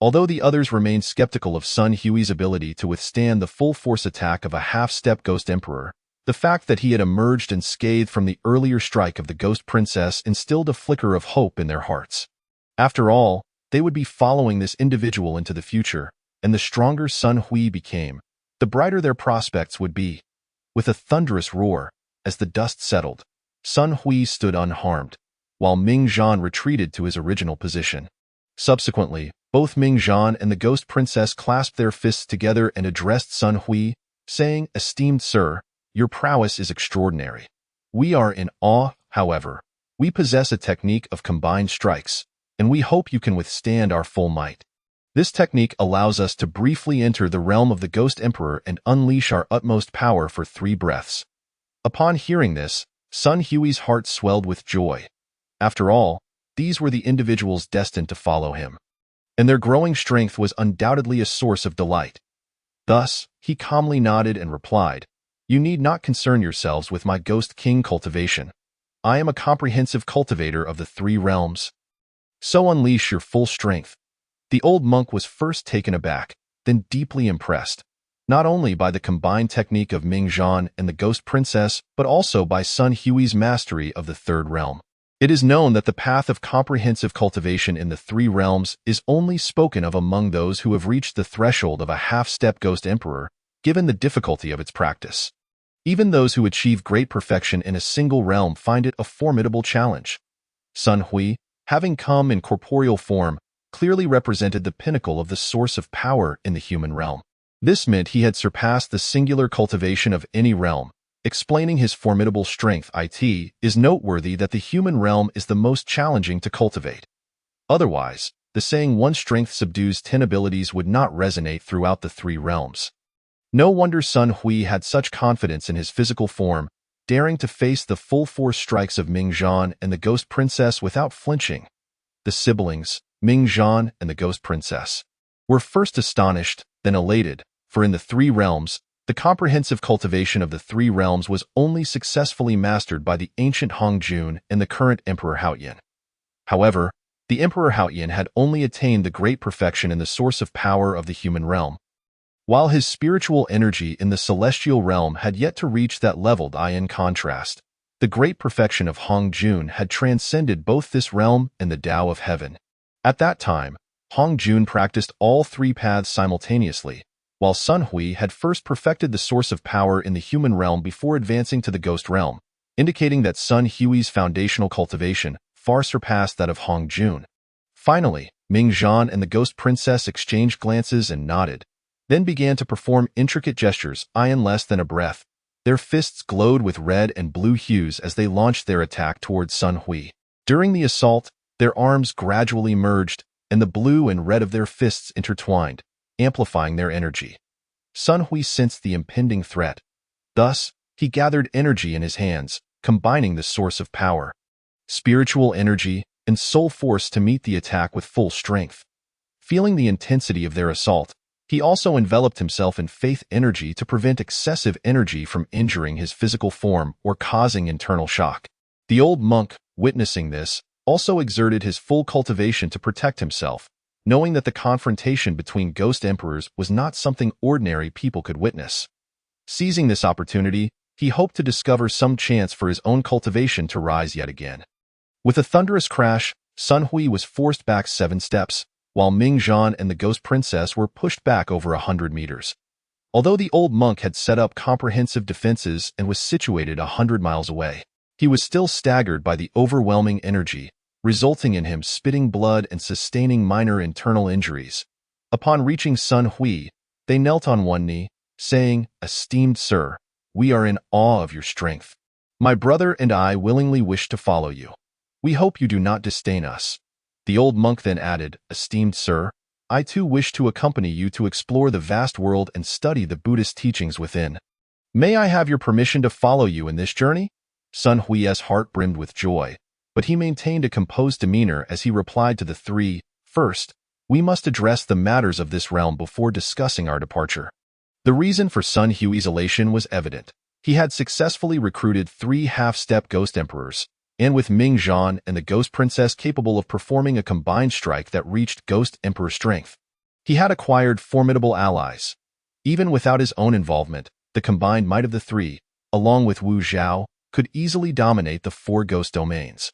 Although the others remained skeptical of Sun Hui's ability to withstand the full-force attack of a half-step Ghost Emperor, the fact that he had emerged unscathed from the earlier strike of the Ghost Princess instilled a flicker of hope in their hearts. After all, they would be following this individual into the future, and the stronger Sun Hui became, the brighter their prospects would be. With a thunderous roar, as the dust settled, Sun Hui stood unharmed, while Ming Zhan retreated to his original position. Subsequently, both Ming Zhan and the Ghost Princess clasped their fists together and addressed Sun Hui, saying, "Esteemed sir, your prowess is extraordinary. We are in awe, however. We possess a technique of combined strikes, and we hope you can withstand our full might. This technique allows us to briefly enter the realm of the Ghost Emperor and unleash our utmost power for 3 breaths." Upon hearing this, Sun Hui's heart swelled with joy. After all, these were the individuals destined to follow him, and their growing strength was undoubtedly a source of delight. Thus, he calmly nodded and replied, "You need not concern yourselves with my Ghost King cultivation. I am a comprehensive cultivator of the 3 realms. So unleash your full strength." The old monk was first taken aback, then deeply impressed, not only by the combined technique of Ming Zhan and the Ghost Princess, but also by Sun Hui's mastery of the 3rd realm. It is known that the path of comprehensive cultivation in the 3 realms is only spoken of among those who have reached the threshold of a half-step Ghost Emperor, given the difficulty of its practice. Even those who achieve great perfection in a single realm find it a formidable challenge. Sun Hui, having come in corporeal form, clearly represented the pinnacle of the source of power in the human realm. This meant he had surpassed the singular cultivation of any realm, explaining his formidable strength. It is noteworthy that the human realm is the most challenging to cultivate. Otherwise, the saying "one strength subdues 10 abilities" would not resonate throughout the 3 realms. No wonder Sun Hui had such confidence in his physical form, daring to face the full-force strikes of Ming Zhan and the Ghost Princess without flinching. The siblings, Ming Zhan and the Ghost Princess, were first astonished, then elated, for in the 3 realms, The comprehensive cultivation of the three realms was only successfully mastered by the ancient Hong Jun and the current Emperor Haoyan. However, the Emperor Haoyan had only attained the great perfection in the source of power of the human realm, while his spiritual energy in the celestial realm had yet to reach that level. In contrast, the great perfection of Hong Jun had transcended both this realm and the Tao of heaven. At that time, Hong Jun practiced all three paths simultaneously, while Sun Hui had first perfected the source of power in the human realm before advancing to the ghost realm, indicating that Sun Hui's foundational cultivation far surpassed that of Hong Jun. Finally, Ming Zhan and the ghost princess exchanged glances and nodded, then began to perform intricate gestures. In less than a breath, their fists glowed with red and blue hues as they launched their attack towards Sun Hui. During the assault, their arms gradually merged, and the blue and red of their fists intertwined, amplifying their energy. Sun Hui sensed the impending threat. Thus, he gathered energy in his hands, combining the source of power, spiritual energy, and soul force to meet the attack with full strength. Feeling the intensity of their assault, he also enveloped himself in faith energy to prevent excessive energy from injuring his physical form or causing internal shock. The old monk, witnessing this, also exerted his full cultivation to protect himself, knowing that the confrontation between ghost emperors was not something ordinary people could witness. Seizing this opportunity, he hoped to discover some chance for his own cultivation to rise yet again. With a thunderous crash, Sun Hui was forced back 7 steps, while Ming Zhan and the ghost princess were pushed back over 100 meters. Although the old monk had set up comprehensive defenses and was situated 100 miles away, he was still staggered by the overwhelming energy, resulting in him spitting blood and sustaining minor internal injuries. Upon reaching Sun Hui, they knelt on one knee, saying, "Esteemed sir, we are in awe of your strength. My brother and I willingly wish to follow you. We hope you do not disdain us." The old monk then added, "Esteemed sir, I too wish to accompany you to explore the vast world and study the Buddhist teachings within. May I have your permission to follow you in this journey?" Sun Hui's heart brimmed with joy, but he maintained a composed demeanor as he replied to the three. "First, we must address the matters of this realm before discussing our departure." The reason for Sun Hui's elation was evident. He had successfully recruited 3 half-step ghost emperors, and with Ming Zhan and the ghost princess capable of performing a combined strike that reached ghost emperor strength. He had acquired formidable allies. Even without his own involvement, the combined might of the 3, along with Wu Zhao, could easily dominate the 4 ghost domains.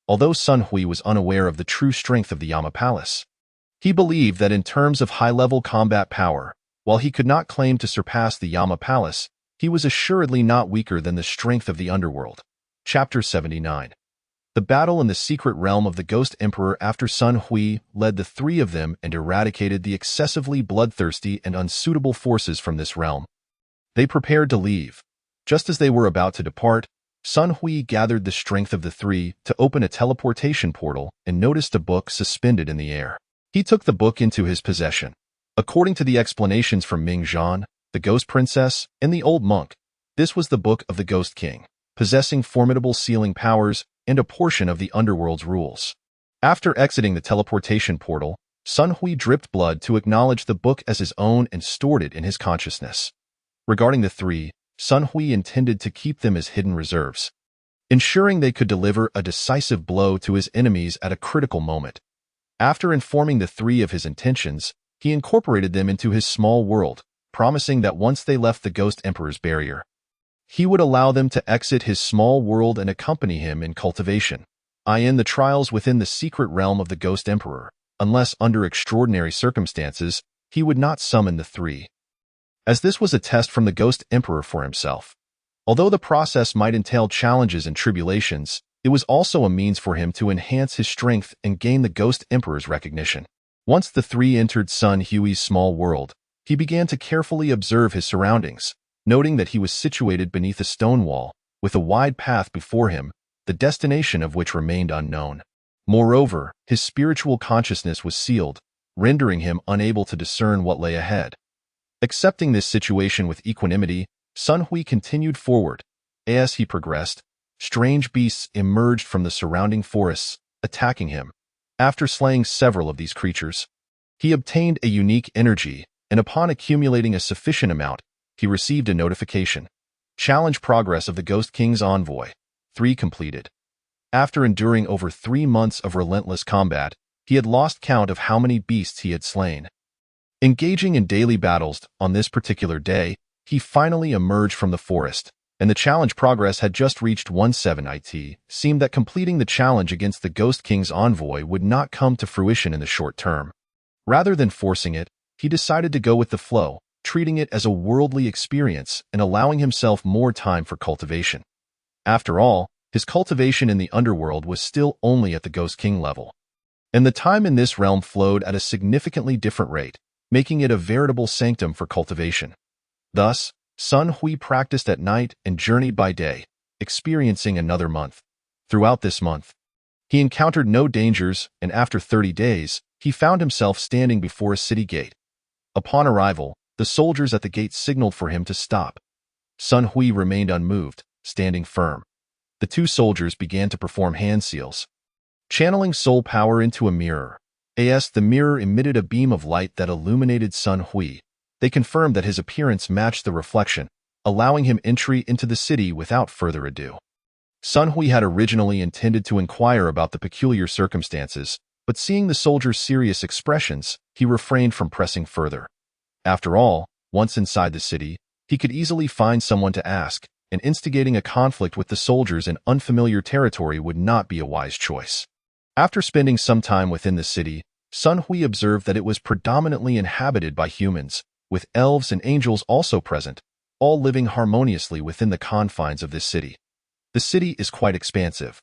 Although Sun Hui was unaware of the true strength of the Yama Palace, he believed that in terms of high-level combat power, while he could not claim to surpass the Yama Palace, he was assuredly not weaker than the strength of the underworld. Chapter 79. The battle in the secret realm of the Ghost Emperor. After Sun Hui led the 3 of them and eradicated the excessively bloodthirsty and unsuitable forces from this realm, they prepared to leave. Just as they were about to depart, Sun Hui gathered the strength of the 3 to open a teleportation portal and noticed a book suspended in the air. He took the book into his possession. According to the explanations from Ming Zhan, the ghost princess, and the old monk, this was the book of the Ghost King, possessing formidable sealing powers and a portion of the underworld's rules. After exiting the teleportation portal, Sun Hui dripped blood to acknowledge the book as his own and stored it in his consciousness. Regarding the 3, Sun Hui intended to keep them as hidden reserves, ensuring they could deliver a decisive blow to his enemies at a critical moment. After informing the 3 of his intentions, he incorporated them into his small world, promising that once they left the Ghost Emperor's barrier, he would allow them to exit his small world and accompany him in cultivation, in the trials within the secret realm of the Ghost Emperor. Unless under extraordinary circumstances, he would not summon the 3, as this was a test from the Ghost Emperor for himself. Although the process might entail challenges and tribulations, it was also a means for him to enhance his strength and gain the Ghost Emperor's recognition. Once the 3 entered Sun Hui's small world, he began to carefully observe his surroundings, noting that he was situated beneath a stone wall, with a wide path before him, the destination of which remained unknown. Moreover, his spiritual consciousness was sealed, rendering him unable to discern what lay ahead. Accepting this situation with equanimity, Sun Hui continued forward. As he progressed, strange beasts emerged from the surrounding forests, attacking him. After slaying several of these creatures, he obtained a unique energy, and upon accumulating a sufficient amount, he received a notification. Challenge progress of the Ghost King's envoy. 3 completed. After enduring over 3 months of relentless combat, he had lost count of how many beasts he had slain. Engaging in daily battles on this particular day, he finally emerged from the forest, and the challenge progress had just reached 17. It seemed that completing the challenge against the Ghost King's envoy would not come to fruition in the short term. Rather than forcing it, he decided to go with the flow, treating it as a worldly experience and allowing himself more time for cultivation. After all, his cultivation in the underworld was still only at the Ghost King level, and the time in this realm flowed at a significantly different rate, making it a veritable sanctum for cultivation. Thus, Sun Hui practiced at night and journeyed by day, experiencing another month. Throughout this month, he encountered no dangers, and after 30 days, he found himself standing before a city gate. Upon arrival, the soldiers at the gate signaled for him to stop. Sun Hui remained unmoved, standing firm. The 2 soldiers began to perform hand seals, channeling soul power into a mirror. The mirror emitted a beam of light that illuminated Sun Hui. They confirmed that his appearance matched the reflection, allowing him entry into the city without further ado. Sun Hui had originally intended to inquire about the peculiar circumstances, but seeing the soldiers' serious expressions, he refrained from pressing further. After all, once inside the city, he could easily find someone to ask, and instigating a conflict with the soldiers in unfamiliar territory would not be a wise choice. After spending some time within the city, Sun Hui observed that it was predominantly inhabited by humans, with elves and angels also present, all living harmoniously within the confines of this city. The city is quite expansive,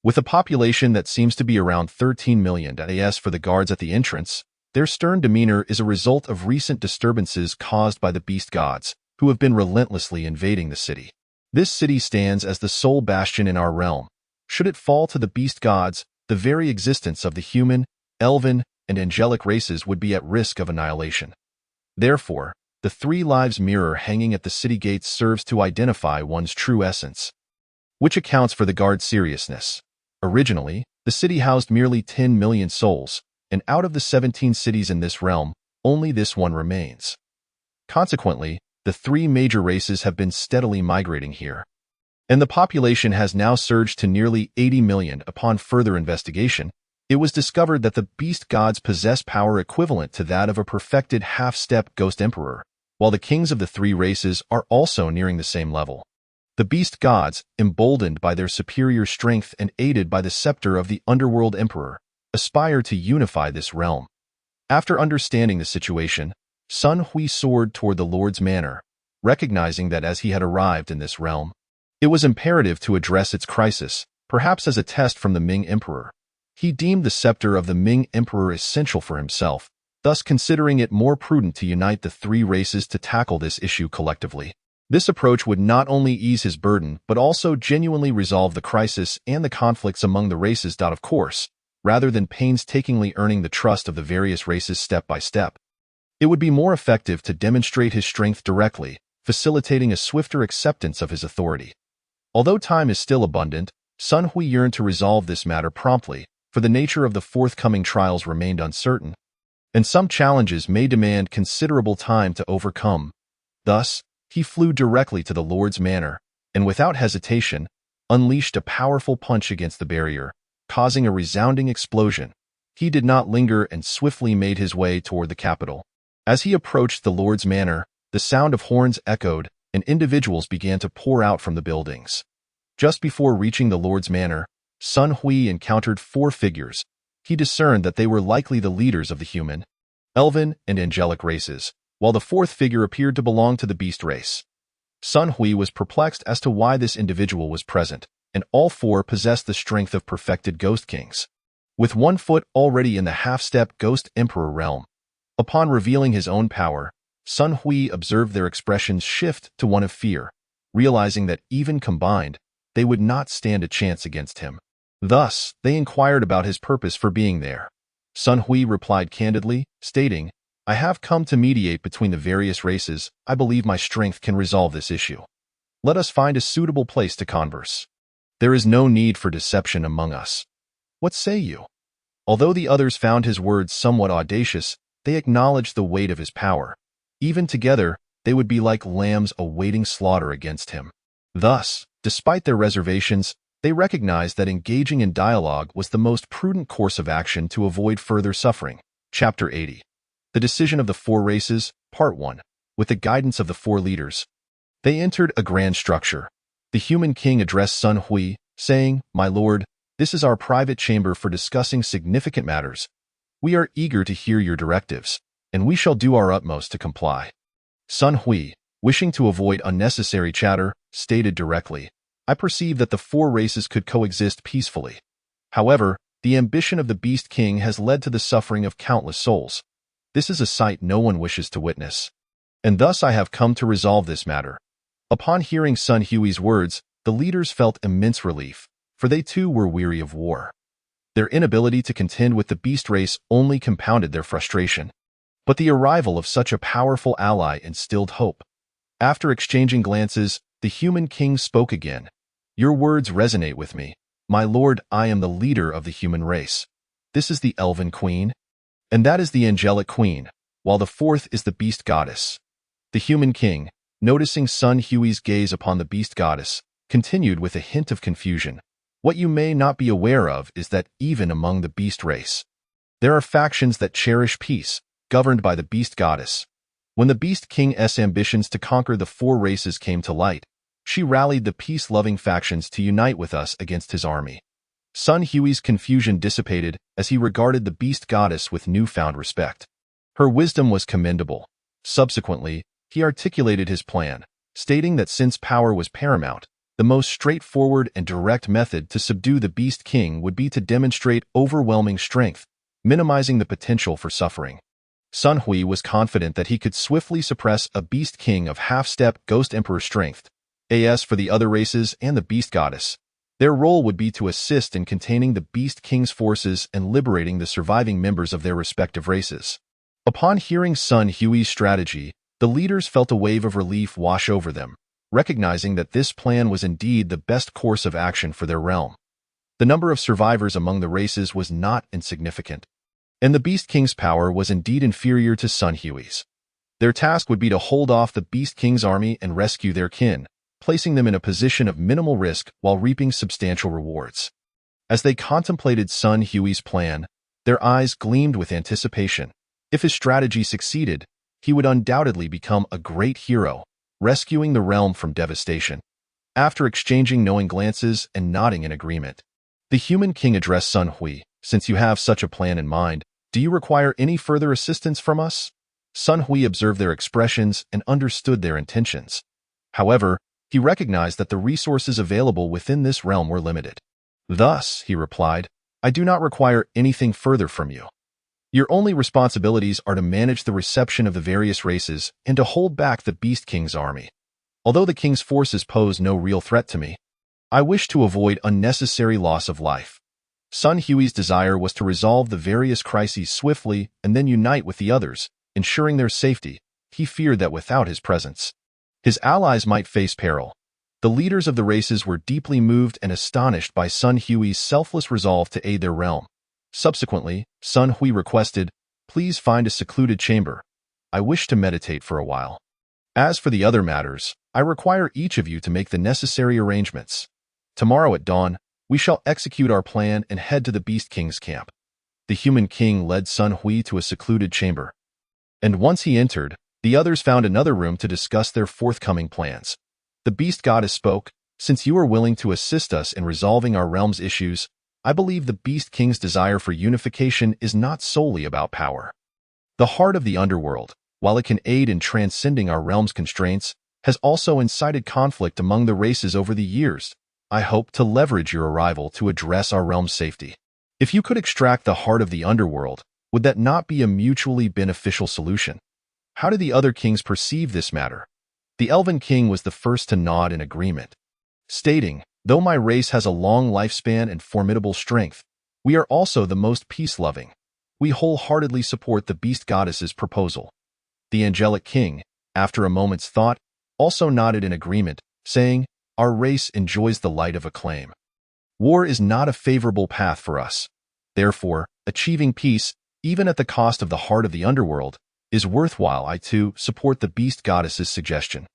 with a population that seems to be around 13 million. As for the guards at the entrance, their stern demeanor is a result of recent disturbances caused by the beast gods, who have been relentlessly invading the city. This city stands as the sole bastion in our realm. Should it fall to the beast gods, the very existence of the human, elven, and angelic races would be at risk of annihilation. Therefore, the 3 lives mirror hanging at the city gates serves to identify one's true essence, which accounts for the guard's seriousness. Originally, the city housed merely 10 million souls, and out of the 17 cities in this realm, only this one remains. Consequently, the 3 major races have been steadily migrating here, and the population has now surged to nearly 80 million. Upon further investigation, it was discovered that the beast gods possess power equivalent to that of a perfected half-step ghost emperor, while the kings of the 3 races are also nearing the same level. The beast gods, emboldened by their superior strength and aided by the scepter of the underworld emperor, aspire to unify this realm. After understanding the situation, Sun Hui soared toward the Lord's manor, recognizing that as he had arrived in this realm, it was imperative to address its crisis, perhaps as a test from the Ming Emperor. He deemed the scepter of the Ming Emperor essential for himself, thus considering it more prudent to unite the 3 races to tackle this issue collectively. This approach would not only ease his burden but also genuinely resolve the crisis and the conflicts among the races. Of course, rather than painstakingly earning the trust of the various races step by step, it would be more effective to demonstrate his strength directly, facilitating a swifter acceptance of his authority. Although time is still abundant, Sun Hui yearned to resolve this matter promptly, for the nature of the forthcoming trials remained uncertain, and some challenges may demand considerable time to overcome. Thus, he flew directly to the Lord's manor, and without hesitation, unleashed a powerful punch against the barrier, causing a resounding explosion. He did not linger and swiftly made his way toward the capital. As he approached the Lord's manor, the sound of horns echoed, and individuals began to pour out from the buildings. Just before reaching the Lord's manor, Sun Hui encountered 4 figures. He discerned that they were likely the leaders of the human, elven, and angelic races, while the 4th figure appeared to belong to the beast race. Sun Hui was perplexed as to why this individual was present, and all 4 possessed the strength of perfected ghost kings, with 1 foot already in the half-step ghost emperor realm. Upon revealing his own power, Sun Hui observed their expressions shift to one of fear, realizing that even combined, they would not stand a chance against him. Thus, they inquired about his purpose for being there. Sun Hui replied candidly, stating, "I have come to mediate between the various races. I believe my strength can resolve this issue. Let us find a suitable place to converse. There is no need for deception among us. What say you?" Although the others found his words somewhat audacious, they acknowledged the weight of his power. Even together, they would be like lambs awaiting slaughter against him. Thus, despite their reservations, they recognized that engaging in dialogue was the most prudent course of action to avoid further suffering. Chapter 80. The Decision of the Four Races, Part 1. With the guidance of the four leaders, they entered a grand structure. The human king addressed Sun Hui, saying, "My lord, this is our private chamber for discussing significant matters. We are eager to hear your directives, and we shall do our utmost to comply." Sun Hui, wishing to avoid unnecessary chatter, stated directly, "I perceive that the four races could coexist peacefully. However, the ambition of the Beast King has led to the suffering of countless souls. This is a sight no one wishes to witness. And thus I have come to resolve this matter." Upon hearing Sun Hui's words, the leaders felt immense relief, for they too were weary of war. Their inability to contend with the beast race only compounded their frustration. But the arrival of such a powerful ally instilled hope. After exchanging glances, the human king spoke again. "Your words resonate with me. My lord, I am the leader of the human race. This is the elven queen, and that is the angelic queen, while the fourth is the beast goddess." The human king, noticing Sun Hui's gaze upon the beast goddess, continued with a hint of confusion. "What you may not be aware of is that even among the beast race, there are factions that cherish peace, governed by the beast goddess. When the beast king's ambitions to conquer the four races came to light, she rallied the peace-loving factions to unite with us against his army." Sun Hui's confusion dissipated as he regarded the beast goddess with newfound respect. Her wisdom was commendable. Subsequently, he articulated his plan, stating that since power was paramount, the most straightforward and direct method to subdue the Beast King would be to demonstrate overwhelming strength, minimizing the potential for suffering. Sun Hui was confident that he could swiftly suppress a Beast King of half-step Ghost Emperor strength. As for the other races and the Beast Goddess, their role would be to assist in containing the Beast King's forces and liberating the surviving members of their respective races. Upon hearing Sun Hui's strategy, the leaders felt a wave of relief wash over them, recognizing that this plan was indeed the best course of action for their realm. The number of survivors among the races was not insignificant, and the Beast King's power was indeed inferior to Sun Hui's. Their task would be to hold off the Beast King's army and rescue their kin, placing them in a position of minimal risk while reaping substantial rewards. As they contemplated Sun Hui's plan, their eyes gleamed with anticipation. If his strategy succeeded, he would undoubtedly become a great hero, rescuing the realm from devastation. After exchanging knowing glances and nodding in agreement, the human king addressed Sun Hui. "Since you have such a plan in mind, do you require any further assistance from us?" Sun Hui observed their expressions and understood their intentions. However, he recognized that the resources available within this realm were limited. "Thus," he replied, "I do not require anything further from you. Your only responsibilities are to manage the reception of the various races and to hold back the Beast King's army. Although the king's forces pose no real threat to me, I wish to avoid unnecessary loss of life." Sun Hui's desire was to resolve the various crises swiftly and then unite with the others, ensuring their safety. He feared that without his presence, his allies might face peril. The leaders of the races were deeply moved and astonished by Sun Hui's selfless resolve to aid their realm. Subsequently, Sun Hui requested, "Please find a secluded chamber. I wish to meditate for a while. As for the other matters, I require each of you to make the necessary arrangements. Tomorrow at dawn, we shall execute our plan and head to the Beast King's camp." The human king led Sun Hui to a secluded chamber, and once he entered, the others found another room to discuss their forthcoming plans. The Beast Goddess spoke, "Since you are willing to assist us in resolving our realm's issues, I believe the Beast King's desire for unification is not solely about power. The heart of the underworld, while it can aid in transcending our realm's constraints, has also incited conflict among the races over the years. I hope to leverage your arrival to address our realm's safety. If you could extract the heart of the underworld, would that not be a mutually beneficial solution?" How did the other kings perceive this matter? The Elven King was the first to nod in agreement, stating, "Though my race has a long lifespan and formidable strength, we are also the most peace-loving. We wholeheartedly support the Beast Goddess's proposal." The Angelic King, after a moment's thought, also nodded in agreement, saying, "Our race enjoys the light of acclaim. War is not a favorable path for us. Therefore, achieving peace, even at the cost of the heart of the underworld, is worthwhile. I too support the beast goddess's suggestion.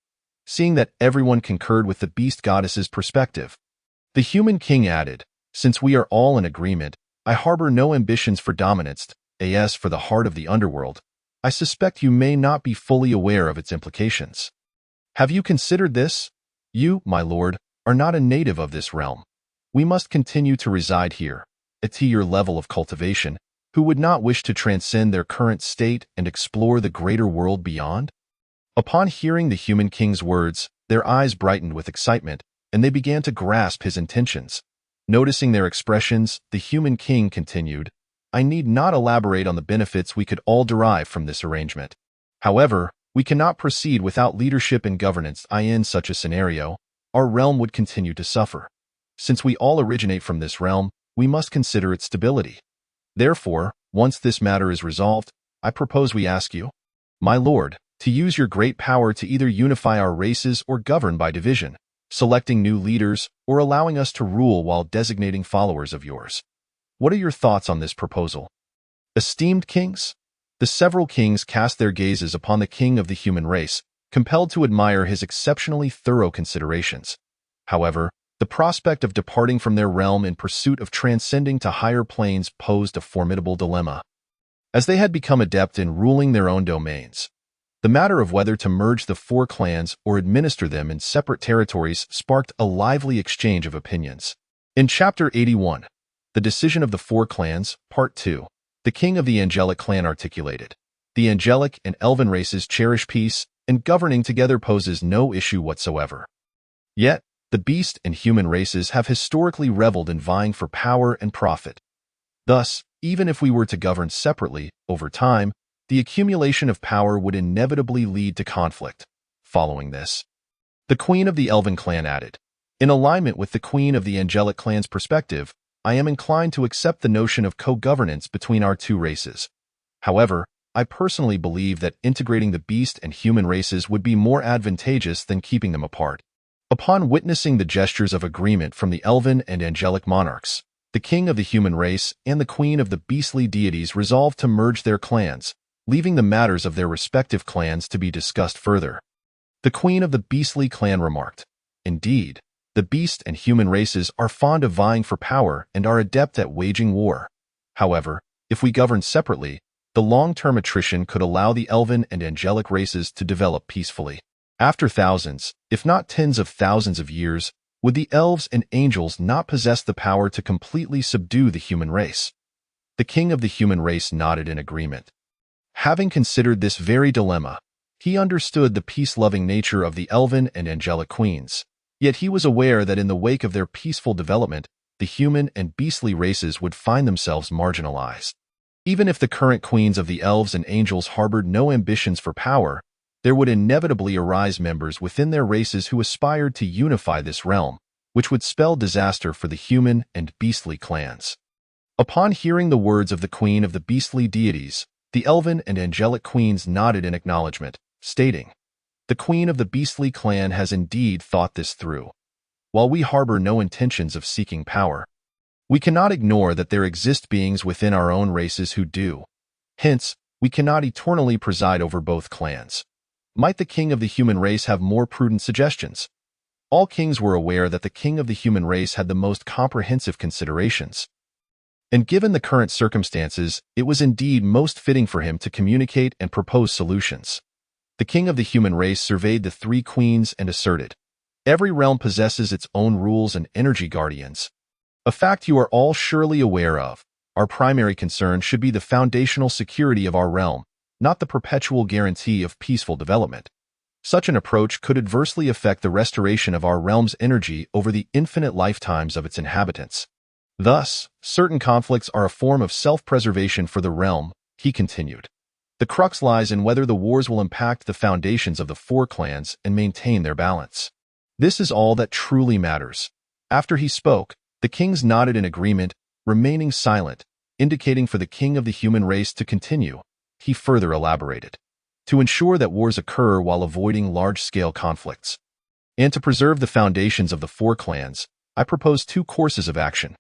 Seeing that everyone concurred with the beast goddess's perspective, the human king added, since we are all in agreement, I harbor no ambitions for dominance, as for the heart of the underworld. I suspect you may not be fully aware of its implications. Have you considered this? You, my lord, are not a native of this realm. We must continue to reside here, at your level of cultivation, who would not wish to transcend their current state and explore the greater world beyond? Upon hearing the human king's words, their eyes brightened with excitement, and they began to grasp his intentions. Noticing their expressions, the human king continued, I need not elaborate on the benefits we could all derive from this arrangement. However, we cannot proceed without leadership and governance. In such a scenario, our realm would continue to suffer. Since we all originate from this realm, we must consider its stability. Therefore, once this matter is resolved, I propose we ask you, my lord, to use your great power to either unify our races or govern by division, selecting new leaders or allowing us to rule while designating followers of yours. What are your thoughts on this proposal? Esteemed kings? The several kings cast their gazes upon the king of the human race, compelled to admire his exceptionally thorough considerations. However, the prospect of departing from their realm in pursuit of transcending to higher planes posed a formidable dilemma. As they had become adept in ruling their own domains, the matter of whether to merge the four clans or administer them in separate territories sparked a lively exchange of opinions. In Chapter 81, The Decision of the Four Clans, Part 2, the king of the angelic clan articulated, the angelic and elven races cherish peace, and governing together poses no issue whatsoever. Yet, the beast and human races have historically reveled in vying for power and profit. Thus, even if we were to govern separately, over time, the accumulation of power would inevitably lead to conflict. Following this, the queen of the elven clan added, in alignment with the queen of the angelic clan's perspective, I am inclined to accept the notion of co-governance between our two races. However, I personally believe that integrating the beast and human races would be more advantageous than keeping them apart. Upon witnessing the gestures of agreement from the elven and angelic monarchs, the king of the human race and the queen of the beastly deities resolved to merge their clans, leaving the matters of their respective clans to be discussed further. The queen of the beastly clan remarked, indeed, the beast and human races are fond of vying for power and are adept at waging war. However, if we govern separately, the long-term attrition could allow the elven and angelic races to develop peacefully. After thousands, if not tens of thousands of years, would the elves and angels not possess the power to completely subdue the human race? The king of the human race nodded in agreement. Having considered this very dilemma, he understood the peace-loving nature of the elven and angelic queens. Yet he was aware that in the wake of their peaceful development, the human and beastly races would find themselves marginalized. Even if the current queens of the elves and angels harbored no ambitions for power, there would inevitably arise members within their races who aspired to unify this realm, which would spell disaster for the human and beastly clans. Upon hearing the words of the queen of the beastly deities, the elven and angelic queens nodded in acknowledgement, stating, the queen of the beastly clan has indeed thought this through. While we harbor no intentions of seeking power, we cannot ignore that there exist beings within our own races who do. Hence, we cannot eternally preside over both clans. Might the king of the human race have more prudent suggestions? All kings were aware that the king of the human race had the most comprehensive considerations. And given the current circumstances, it was indeed most fitting for him to communicate and propose solutions. The king of the human race surveyed the three queens and asserted, every realm possesses its own rules and energy guardians. A fact you are all surely aware of. Our primary concern should be the foundational security of our realm, not the perpetual guarantee of peaceful development. Such an approach could adversely affect the restoration of our realm's energy over the infinite lifetimes of its inhabitants. Thus, certain conflicts are a form of self-preservation for the realm, he continued. The crux lies in whether the wars will impact the foundations of the four clans and maintain their balance. This is all that truly matters. After he spoke, the kings nodded in agreement, remaining silent, indicating for the king of the human race to continue. He further elaborated, to ensure that wars occur while avoiding large-scale conflicts. And to preserve the foundations of the four clans, I propose two courses of action.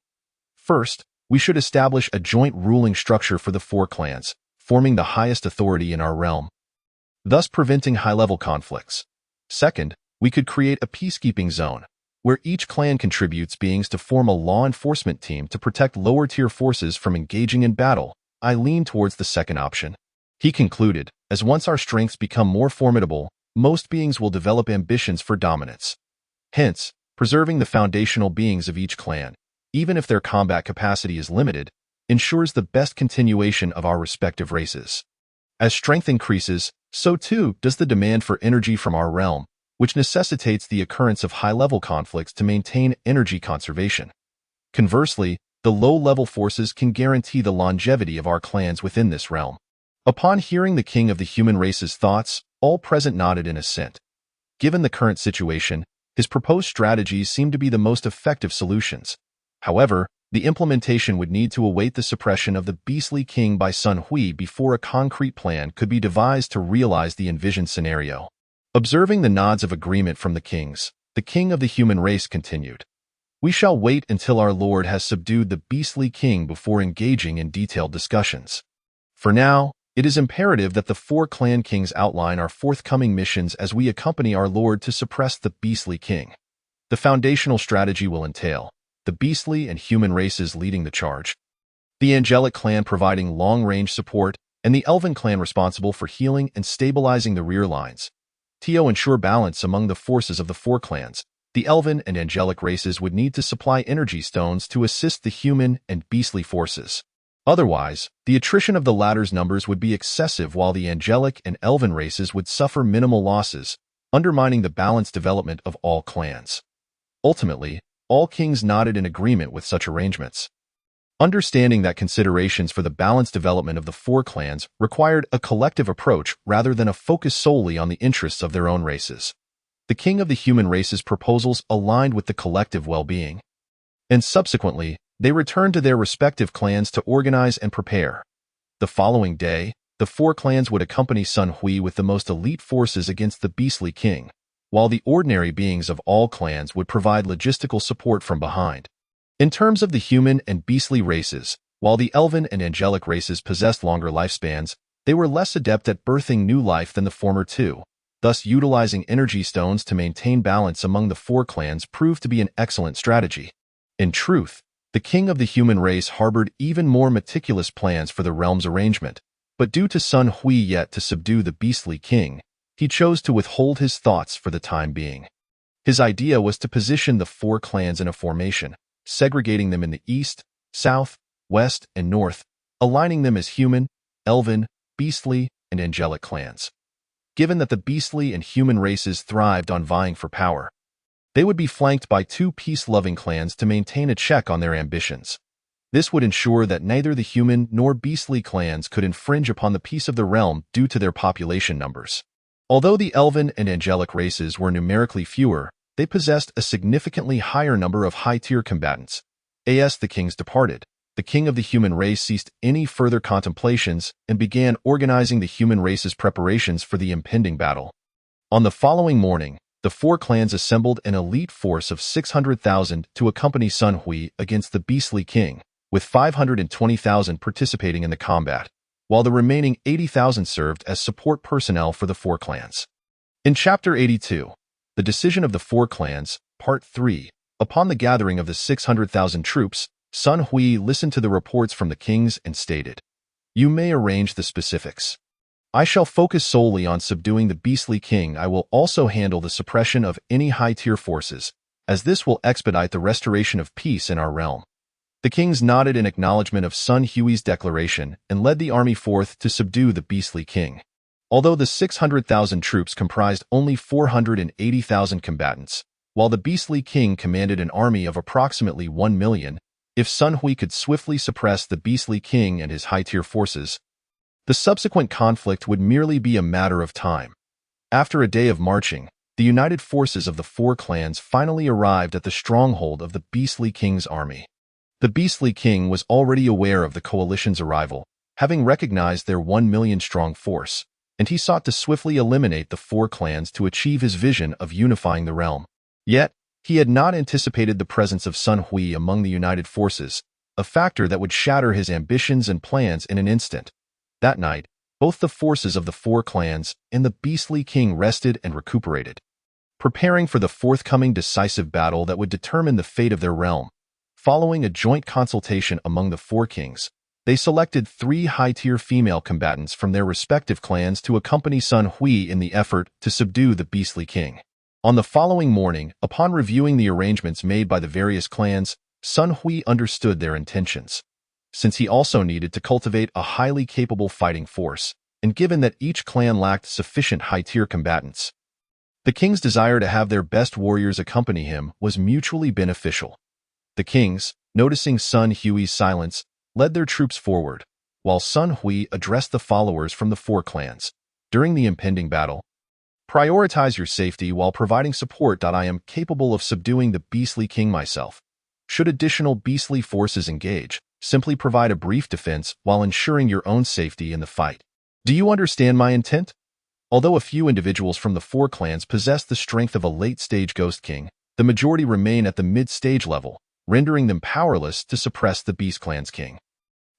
First, we should establish a joint ruling structure for the four clans, forming the highest authority in our realm, thus preventing high-level conflicts. Second, we could create a peacekeeping zone, where each clan contributes beings to form a law enforcement team to protect lower-tier forces from engaging in battle. I lean towards the second option. He concluded, as once our strengths become more formidable, most beings will develop ambitions for dominance. Hence, preserving the foundational beings of each clan, even if their combat capacity is limited, ensures the best continuation of our respective races. As strength increases, so too does the demand for energy from our realm, which necessitates the occurrence of high-level conflicts to maintain energy conservation. Conversely, the low-level forces can guarantee the longevity of our clans within this realm. Upon hearing the king of the human race's thoughts, all present nodded in assent. Given the current situation, his proposed strategies seem to be the most effective solutions. However, the implementation would need to await the suppression of the beastly king by Sun Hui before a concrete plan could be devised to realize the envisioned scenario. Observing the nods of agreement from the kings, the king of the human race continued. We shall wait until our lord has subdued the beastly king before engaging in detailed discussions. For now, it is imperative that the 4 clan kings outline our forthcoming missions as we accompany our lord to suppress the beastly king. The foundational strategy will entail the beastly and human races leading the charge, the angelic clan providing long-range support, and the elven clan responsible for healing and stabilizing the rear lines. To ensure balance among the forces of the 4 clans, the elven and angelic races would need to supply energy stones to assist the human and beastly forces. Otherwise, the attrition of the latter's numbers would be excessive while the angelic and elven races would suffer minimal losses, undermining the balanced development of all clans. Ultimately, all kings nodded in agreement with such arrangements. Understanding that considerations for the balanced development of the 4 clans required a collective approach rather than a focus solely on the interests of their own races, the king of the human race's proposals aligned with the collective well-being. And subsequently, they returned to their respective clans to organize and prepare. The following day, the 4 clans would accompany Sun Hui with the most elite forces against the beastly king, while the ordinary beings of all clans would provide logistical support from behind. In terms of the human and beastly races, while the elven and angelic races possessed longer lifespans, they were less adept at birthing new life than the former 2. Thus, utilizing energy stones to maintain balance among the 4 clans proved to be an excellent strategy. In truth, the king of the human race harbored even more meticulous plans for the realm's arrangement, but due to Sun Hui yet to subdue the beastly king, he chose to withhold his thoughts for the time being. His idea was to position the 4 clans in a formation, segregating them in the east, south, west, and north, aligning them as human, elven, beastly, and angelic clans. Given that the beastly and human races thrived on vying for power, they would be flanked by 2 peace-loving clans to maintain a check on their ambitions. This would ensure that neither the human nor beastly clans could infringe upon the peace of the realm due to their population numbers. Although the elven and angelic races were numerically fewer, they possessed a significantly higher number of high-tier combatants. As the kings departed, the king of the human race ceased any further contemplations and began organizing the human race's preparations for the impending battle. On the following morning, the 4 clans assembled an elite force of 600,000 to accompany Sun Hui against the beastly king, with 520,000 participating in the combat, while the remaining 80,000 served as support personnel for the 4 clans. In Chapter 82, The Decision of the 4 Clans, Part 3, upon the gathering of the 600,000 troops, Sun Hui listened to the reports from the kings and stated, "You may arrange the specifics. I shall focus solely on subduing the beastly king. I will also handle the suppression of any high-tier forces, as this will expedite the restoration of peace in our realm." The kings nodded in acknowledgement of Sun Hui's declaration and led the army forth to subdue the beastly king. Although the 600,000 troops comprised only 480,000 combatants, while the beastly king commanded an army of approximately 1 million, if Sun Hui could swiftly suppress the beastly king and his high-tier forces, the subsequent conflict would merely be a matter of time. After a day of marching, the united forces of the 4 clans finally arrived at the stronghold of the beastly king's army. The beastly king was already aware of the coalition's arrival, having recognized their 1 million-strong force, and he sought to swiftly eliminate the 4 clans to achieve his vision of unifying the realm. Yet, he had not anticipated the presence of Sun Hui among the united forces, a factor that would shatter his ambitions and plans in an instant. That night, both the forces of the four clans and the beastly king rested and recuperated, preparing for the forthcoming decisive battle that would determine the fate of their realm. Following a joint consultation among the four kings, they selected 3 high-tier female combatants from their respective clans to accompany Sun Hui in the effort to subdue the beastly king. On the following morning, upon reviewing the arrangements made by the various clans, Sun Hui understood their intentions. Since he also needed to cultivate a highly capable fighting force, and given that each clan lacked sufficient high-tier combatants, the king's desire to have their best warriors accompany him was mutually beneficial. The kings, noticing Sun Hui's silence, led their troops forward, while Sun Hui addressed the followers from the four clans. During the impending battle, prioritize your safety while providing support. I am capable of subduing the beastly king myself. Should additional beastly forces engage, simply provide a brief defense while ensuring your own safety in the fight. Do you understand my intent? Although a few individuals from the four clans possess the strength of a late-stage Ghost King, the majority remain at the mid-stage level, rendering them powerless to suppress the Beast Clan's king.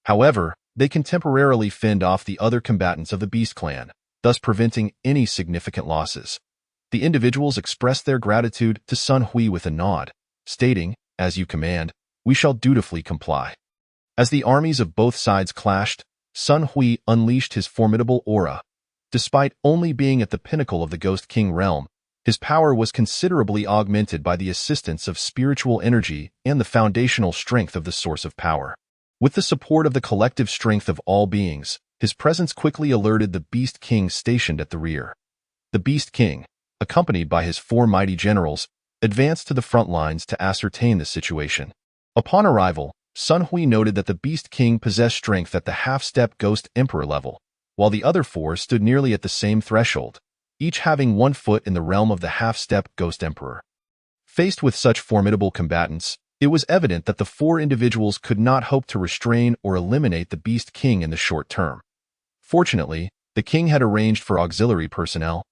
However, they can temporarily fend off the other combatants of the Beast Clan, thus preventing any significant losses. The individuals expressed their gratitude to Sun Hui with a nod, stating, "As you command, we shall dutifully comply." As the armies of both sides clashed, Sun Hui unleashed his formidable aura. Despite only being at the pinnacle of the Ghost King realm, his power was considerably augmented by the assistance of spiritual energy and the foundational strength of the source of power. With the support of the collective strength of all beings, his presence quickly alerted the Beast King stationed at the rear. The Beast King, accompanied by his 4 mighty generals, advanced to the front lines to ascertain the situation. Upon arrival, Sun Hui noted that the Beast King possessed strength at the half-step Ghost Emperor level, while the other 4 stood nearly at the same threshold, each having 1 foot in the realm of the half-step Ghost Emperor. Faced with such formidable combatants, it was evident that the 4 individuals could not hope to restrain or eliminate the Beast King in the short term. Fortunately, the king had arranged for auxiliary personnel,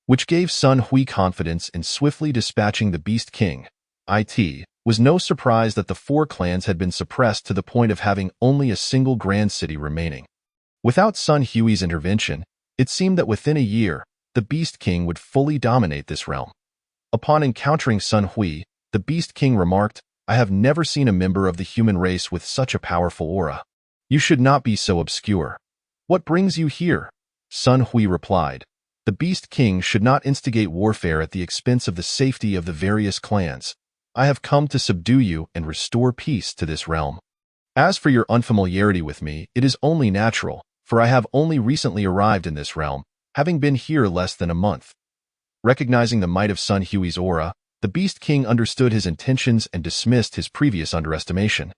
which gave Sun Hui confidence in swiftly dispatching the Beast King. It was no surprise that the 4 clans had been suppressed to the point of having only a single grand city remaining. Without Sun Hui's intervention, it seemed that within a year, the Beast King would fully dominate this realm. Upon encountering Sun Hui, the Beast King remarked, "I have never seen a member of the human race with such a powerful aura. You should not be so obscure. What brings you here?" Sun Hui replied, "The Beast King should not instigate warfare at the expense of the safety of the various clans. I have come to subdue you and restore peace to this realm. As for your unfamiliarity with me, it is only natural, for I have only recently arrived in this realm, having been here less than a month." Recognizing the might of Sun Hui's aura, the Beast King understood his intentions and dismissed his previous underestimation.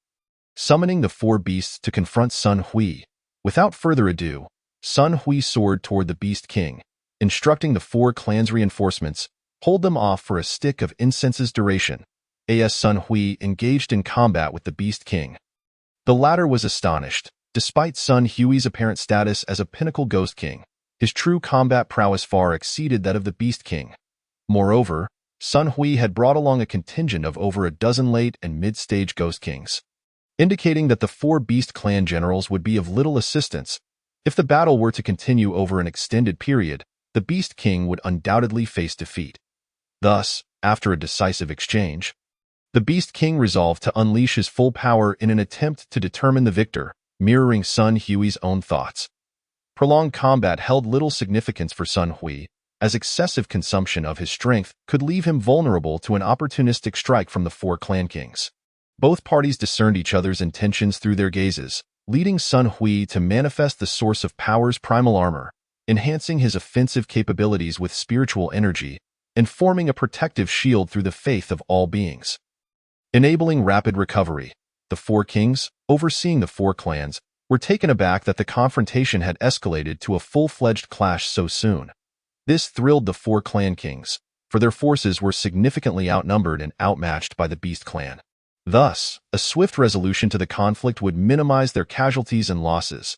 Summoning the 4 beasts to confront Sun Hui, without further ado, Sun Hui soared toward the Beast King, instructing the 4 clans' reinforcements, "Hold them off for a stick of incense's duration." As Sun Hui engaged in combat with the Beast King, the latter was astonished. Despite Sun Hui's apparent status as a pinnacle Ghost King, his true combat prowess far exceeded that of the Beast King. Moreover, Sun Hui had brought along a contingent of over a dozen late and mid-stage Ghost Kings, indicating that the 4 Beast Clan generals would be of little assistance. If the battle were to continue over an extended period, the Beast King would undoubtedly face defeat. Thus, after a decisive exchange, the Beast King resolved to unleash his full power in an attempt to determine the victor, mirroring Sun Hui's own thoughts. Prolonged combat held little significance for Sun Hui, as excessive consumption of his strength could leave him vulnerable to an opportunistic strike from the 4 clan kings. Both parties discerned each other's intentions through their gazes, leading Sun Hui to manifest the source of power's primal armor, enhancing his offensive capabilities with spiritual energy, and forming a protective shield through the faith of all beings. Enabling rapid recovery, the 4 kings, overseeing the 4 clans, were taken aback that the confrontation had escalated to a full-fledged clash so soon. This thrilled the 4 clan kings, for their forces were significantly outnumbered and outmatched by the Beast Clan. Thus, a swift resolution to the conflict would minimize their casualties and losses.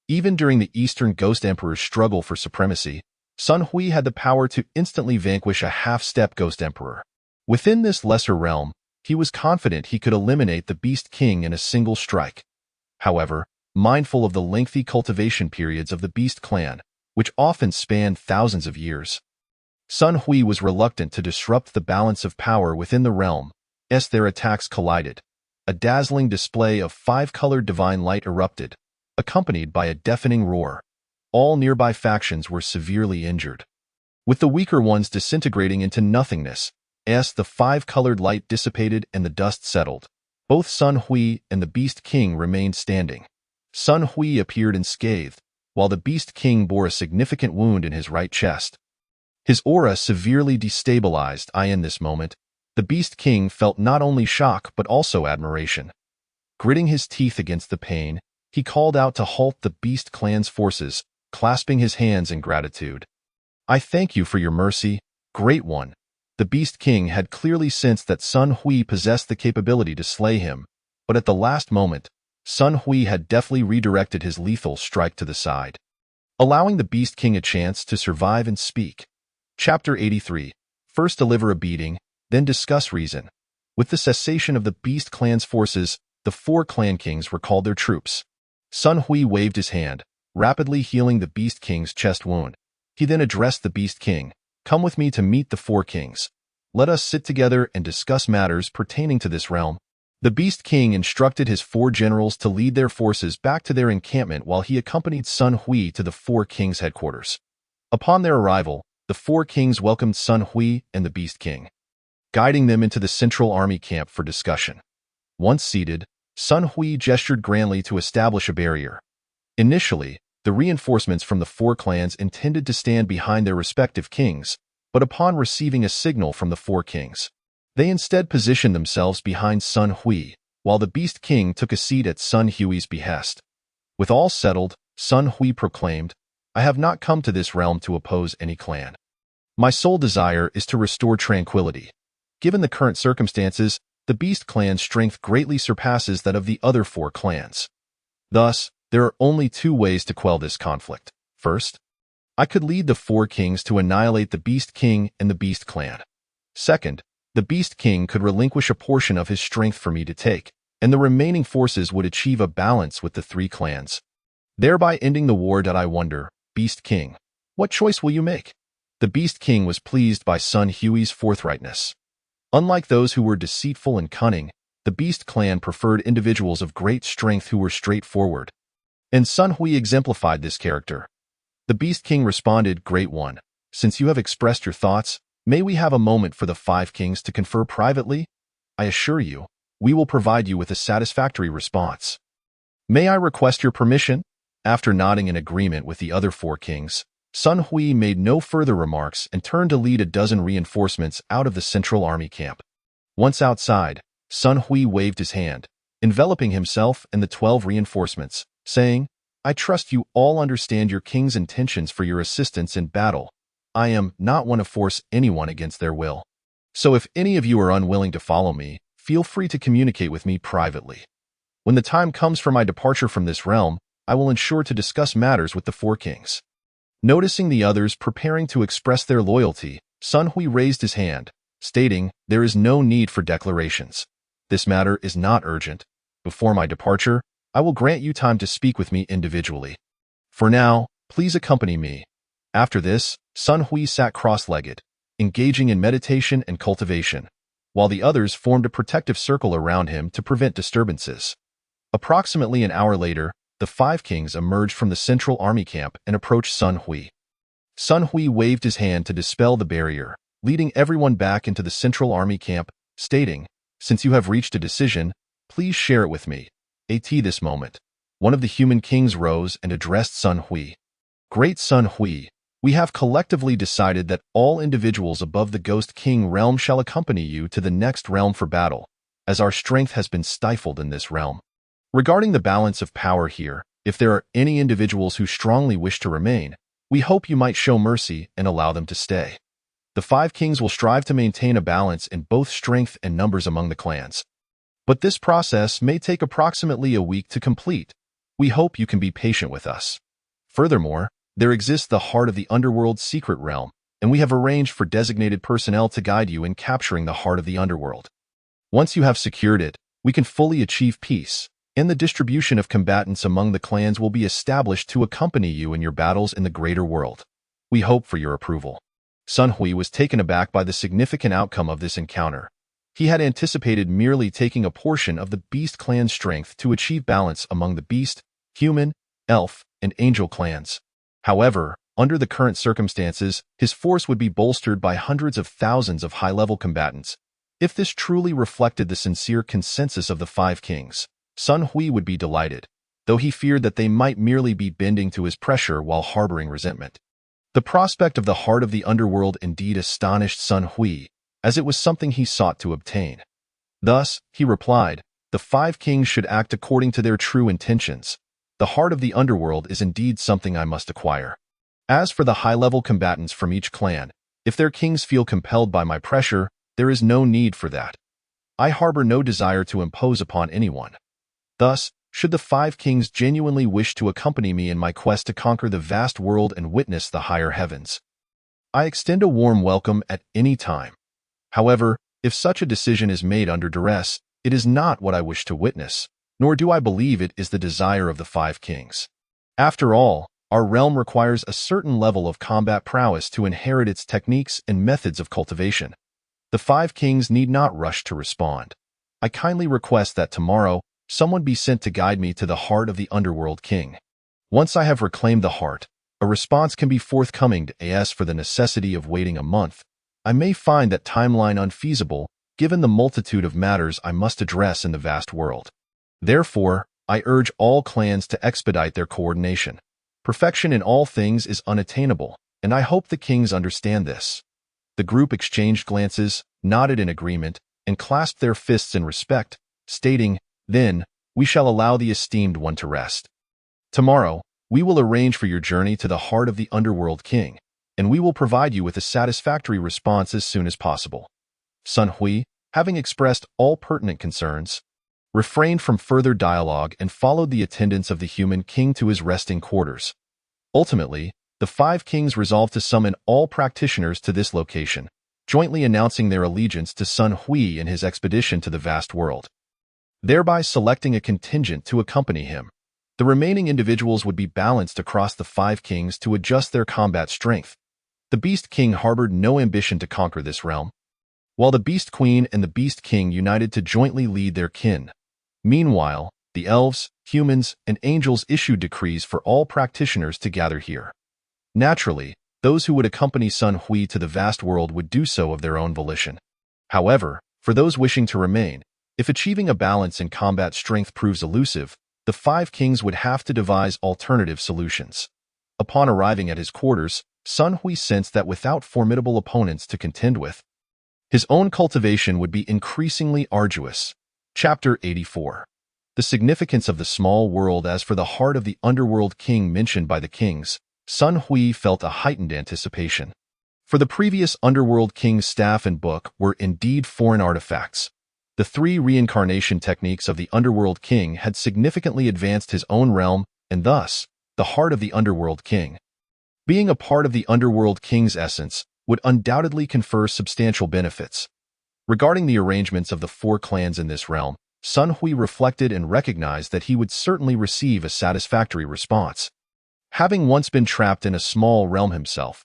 Even during the Eastern Ghost Emperor's struggle for supremacy, Sun Hui had the power to instantly vanquish a half-step Ghost Emperor. Within this lesser realm, he was confident he could eliminate the Beast King in a single strike. However, mindful of the lengthy cultivation periods of the Beast clan, which often spanned thousands of years. Sun Hui was reluctant to disrupt the balance of power within the realm, as their attacks collided. A dazzling display of five-colored divine light erupted, accompanied by a deafening roar. All nearby factions were severely injured, with the weaker ones disintegrating into nothingness. As the five-colored light dissipated and the dust settled, both Sun Hui and the Beast King remained standing. Sun Hui appeared unscathed, while the Beast King bore a significant wound in his right chest. His aura severely destabilized. In this moment, the Beast King felt not only shock but also admiration. Gritting his teeth against the pain, he called out to halt the Beast clan's forces, clasping his hands in gratitude. "I thank you for your mercy, Great One." The Beast King had clearly sensed that Sun Hui possessed the capability to slay him, but at the last moment, Sun Hui had deftly redirected his lethal strike to the side, allowing the Beast King a chance to survive and speak. Chapter 83. First deliver a beating, then discuss reason. With the cessation of the Beast clan's forces, the four clan kings recalled their troops. Sun Hui waved his hand, rapidly healing the Beast King's chest wound. He then addressed the Beast King. "Come with me to meet the four kings. Let us sit together and discuss matters pertaining to this realm." The Beast King instructed his four generals to lead their forces back to their encampment while he accompanied Sun Hui to the four kings' headquarters. Upon their arrival, the four kings welcomed Sun Hui and the Beast King, guiding them into the central army camp for discussion. Once seated, Sun Hui gestured grandly to establish a barrier. Initially, the reinforcements from the four clans intended to stand behind their respective kings, but upon receiving a signal from the four kings, they instead positioned themselves behind Sun Hui, while the Beast King took a seat at Sun Hui's behest. With all settled, Sun Hui proclaimed, "I have not come to this realm to oppose any clan. My sole desire is to restore tranquility. Given the current circumstances, the Beast clan's strength greatly surpasses that of the other four clans. Thus, there are only two ways to quell this conflict. First, I could lead the four kings to annihilate the Beast King and the Beast clan. Second, the Beast King could relinquish a portion of his strength for me to take, and the remaining forces would achieve a balance with the three clans, thereby ending the war. I wonder, Beast King, what choice will you make?" The Beast King was pleased by Sun Hui's forthrightness. Unlike those who were deceitful and cunning, the Beast clan preferred individuals of great strength who were straightforward, and Sun Hui exemplified this character. The Beast King responded, "Great One, since you have expressed your thoughts, may we have a moment for the five kings to confer privately? I assure you, we will provide you with a satisfactory response. May I request your permission?" After nodding in agreement with the other four kings, Sun Hui made no further remarks and turned to lead a dozen reinforcements out of the central army camp. Once outside, Sun Hui waved his hand, enveloping himself and the 12 reinforcements, saying, "I trust you all understand your king's intentions for your assistance in battle. I am not one to force anyone against their will. So if any of you are unwilling to follow me, feel free to communicate with me privately. When the time comes for my departure from this realm, I will ensure to discuss matters with the four kings." Noticing the others preparing to express their loyalty, Sun Hui raised his hand, stating, "There is no need for declarations. This matter is not urgent. Before my departure, I will grant you time to speak with me individually. For now, please accompany me." After this, Sun Hui sat cross-legged, engaging in meditation and cultivation, while the others formed a protective circle around him to prevent disturbances. Approximately an hour later, the five kings emerged from the central army camp and approached Sun Hui. Sun Hui waved his hand to dispel the barrier, leading everyone back into the central army camp, stating, "Since you have reached a decision, please share it with me." At this moment, one of the human kings rose and addressed Sun Hui. "Great Sun Hui, we have collectively decided that all individuals above the Ghost King realm shall accompany you to the next realm for battle, as our strength has been stifled in this realm. Regarding the balance of power here, if there are any individuals who strongly wish to remain, we hope you might show mercy and allow them to stay. The five kings will strive to maintain a balance in both strength and numbers among the clans. But this process may take approximately a week to complete. We hope you can be patient with us. Furthermore, there exists the heart of the underworld's secret realm, and we have arranged for designated personnel to guide you in capturing the heart of the underworld. Once you have secured it, we can fully achieve peace. and the distribution of combatants among the clans will be established to accompany you in your battles in the greater world. We hope for your approval." Sun Hui was taken aback by the significant outcome of this encounter. He had anticipated merely taking a portion of the Beast clan's strength to achieve balance among the Beast, Human, Elf, and Angel clans. However, under the current circumstances, his force would be bolstered by hundreds of thousands of high-level combatants. If this truly reflected the sincere consensus of the Five Kings, Sun Hui would be delighted, though he feared that they might merely be bending to his pressure while harboring resentment. The prospect of the heart of the underworld indeed astonished Sun Hui, as it was something he sought to obtain. Thus, he replied, "The Five Kings should act according to their true intentions. The heart of the underworld is indeed something I must acquire. As for the high-level combatants from each clan, if their kings feel compelled by my pressure, there is no need for that. I harbor no desire to impose upon anyone. Thus, should the Five Kings genuinely wish to accompany me in my quest to conquer the vast world and witness the higher heavens, I extend a warm welcome at any time. However, if such a decision is made under duress, it is not what I wish to witness, nor do I believe it is the desire of the Five Kings. After all, our realm requires a certain level of combat prowess to inherit its techniques and methods of cultivation. The Five Kings need not rush to respond. I kindly request that tomorrow, someone be sent to guide me to the heart of the Underworld King. Once I have reclaimed the heart, a response can be forthcoming. As for the necessity of waiting a month, I may find that timeline unfeasible, given the multitude of matters I must address in the vast world. Therefore, I urge all clans to expedite their coordination. Perfection in all things is unattainable, and I hope the kings understand this." The group exchanged glances, nodded in agreement, and clasped their fists in respect, stating, "Then, we shall allow the esteemed one to rest. Tomorrow, we will arrange for your journey to the heart of the Underworld King, and we will provide you with a satisfactory response as soon as possible." Sun Hui, having expressed all pertinent concerns, refrained from further dialogue and followed the attendants of the Human King to his resting quarters. Ultimately, the Five Kings resolved to summon all practitioners to this location, jointly announcing their allegiance to Sun Hui in his expedition to the vast world, thereby selecting a contingent to accompany him. The remaining individuals would be balanced across the Five Kings to adjust their combat strength. The Beast King harbored no ambition to conquer this realm, while the Beast Queen and the Beast King united to jointly lead their kin. Meanwhile, the elves, humans, and angels issued decrees for all practitioners to gather here. Naturally, those who would accompany Sun Hui to the vast world would do so of their own volition. However, for those wishing to remain, if achieving a balance in combat strength proves elusive, the Five Kings would have to devise alternative solutions. Upon arriving at his quarters, Sun Hui sensed that without formidable opponents to contend with, his own cultivation would be increasingly arduous. Chapter 84. The significance of the small world. As for the heart of the Underworld King mentioned by the kings, Sun Hui felt a heightened anticipation. For the previous Underworld King's staff and book were indeed foreign artifacts. The three reincarnation techniques of the Underworld King had significantly advanced his own realm, and thus, the heart of the Underworld King, being a part of the Underworld King's essence, would undoubtedly confer substantial benefits. Regarding the arrangements of the four clans in this realm, Sun Hui reflected and recognized that he would certainly receive a satisfactory response. Having once been trapped in a small realm himself,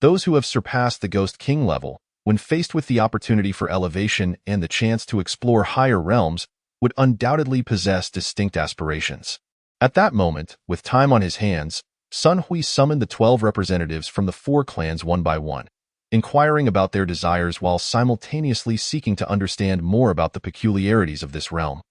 those who have surpassed the Ghost King level, when faced with the opportunity for elevation and the chance to explore higher realms, would undoubtedly possess distinct aspirations. At that moment, with time on his hands, Sun Hui summoned the 12 representatives from the four clans one by one, inquiring about their desires while simultaneously seeking to understand more about the peculiarities of this realm,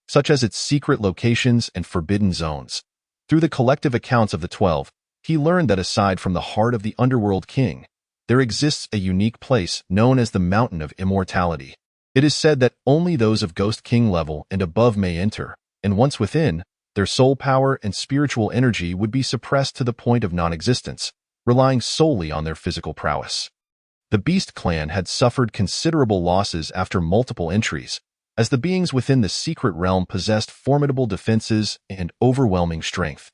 such as its secret locations and forbidden zones. Through the collective accounts of the 12, he learned that aside from the heart of the Underworld King, there exists a unique place known as the Mountain of Immortality. It is said that only those of Ghost King level and above may enter, and once within, their soul power and spiritual energy would be suppressed to the point of non-existence, relying solely on their physical prowess. The Beast Clan had suffered considerable losses after multiple entries, as the beings within the secret realm possessed formidable defenses and overwhelming strength.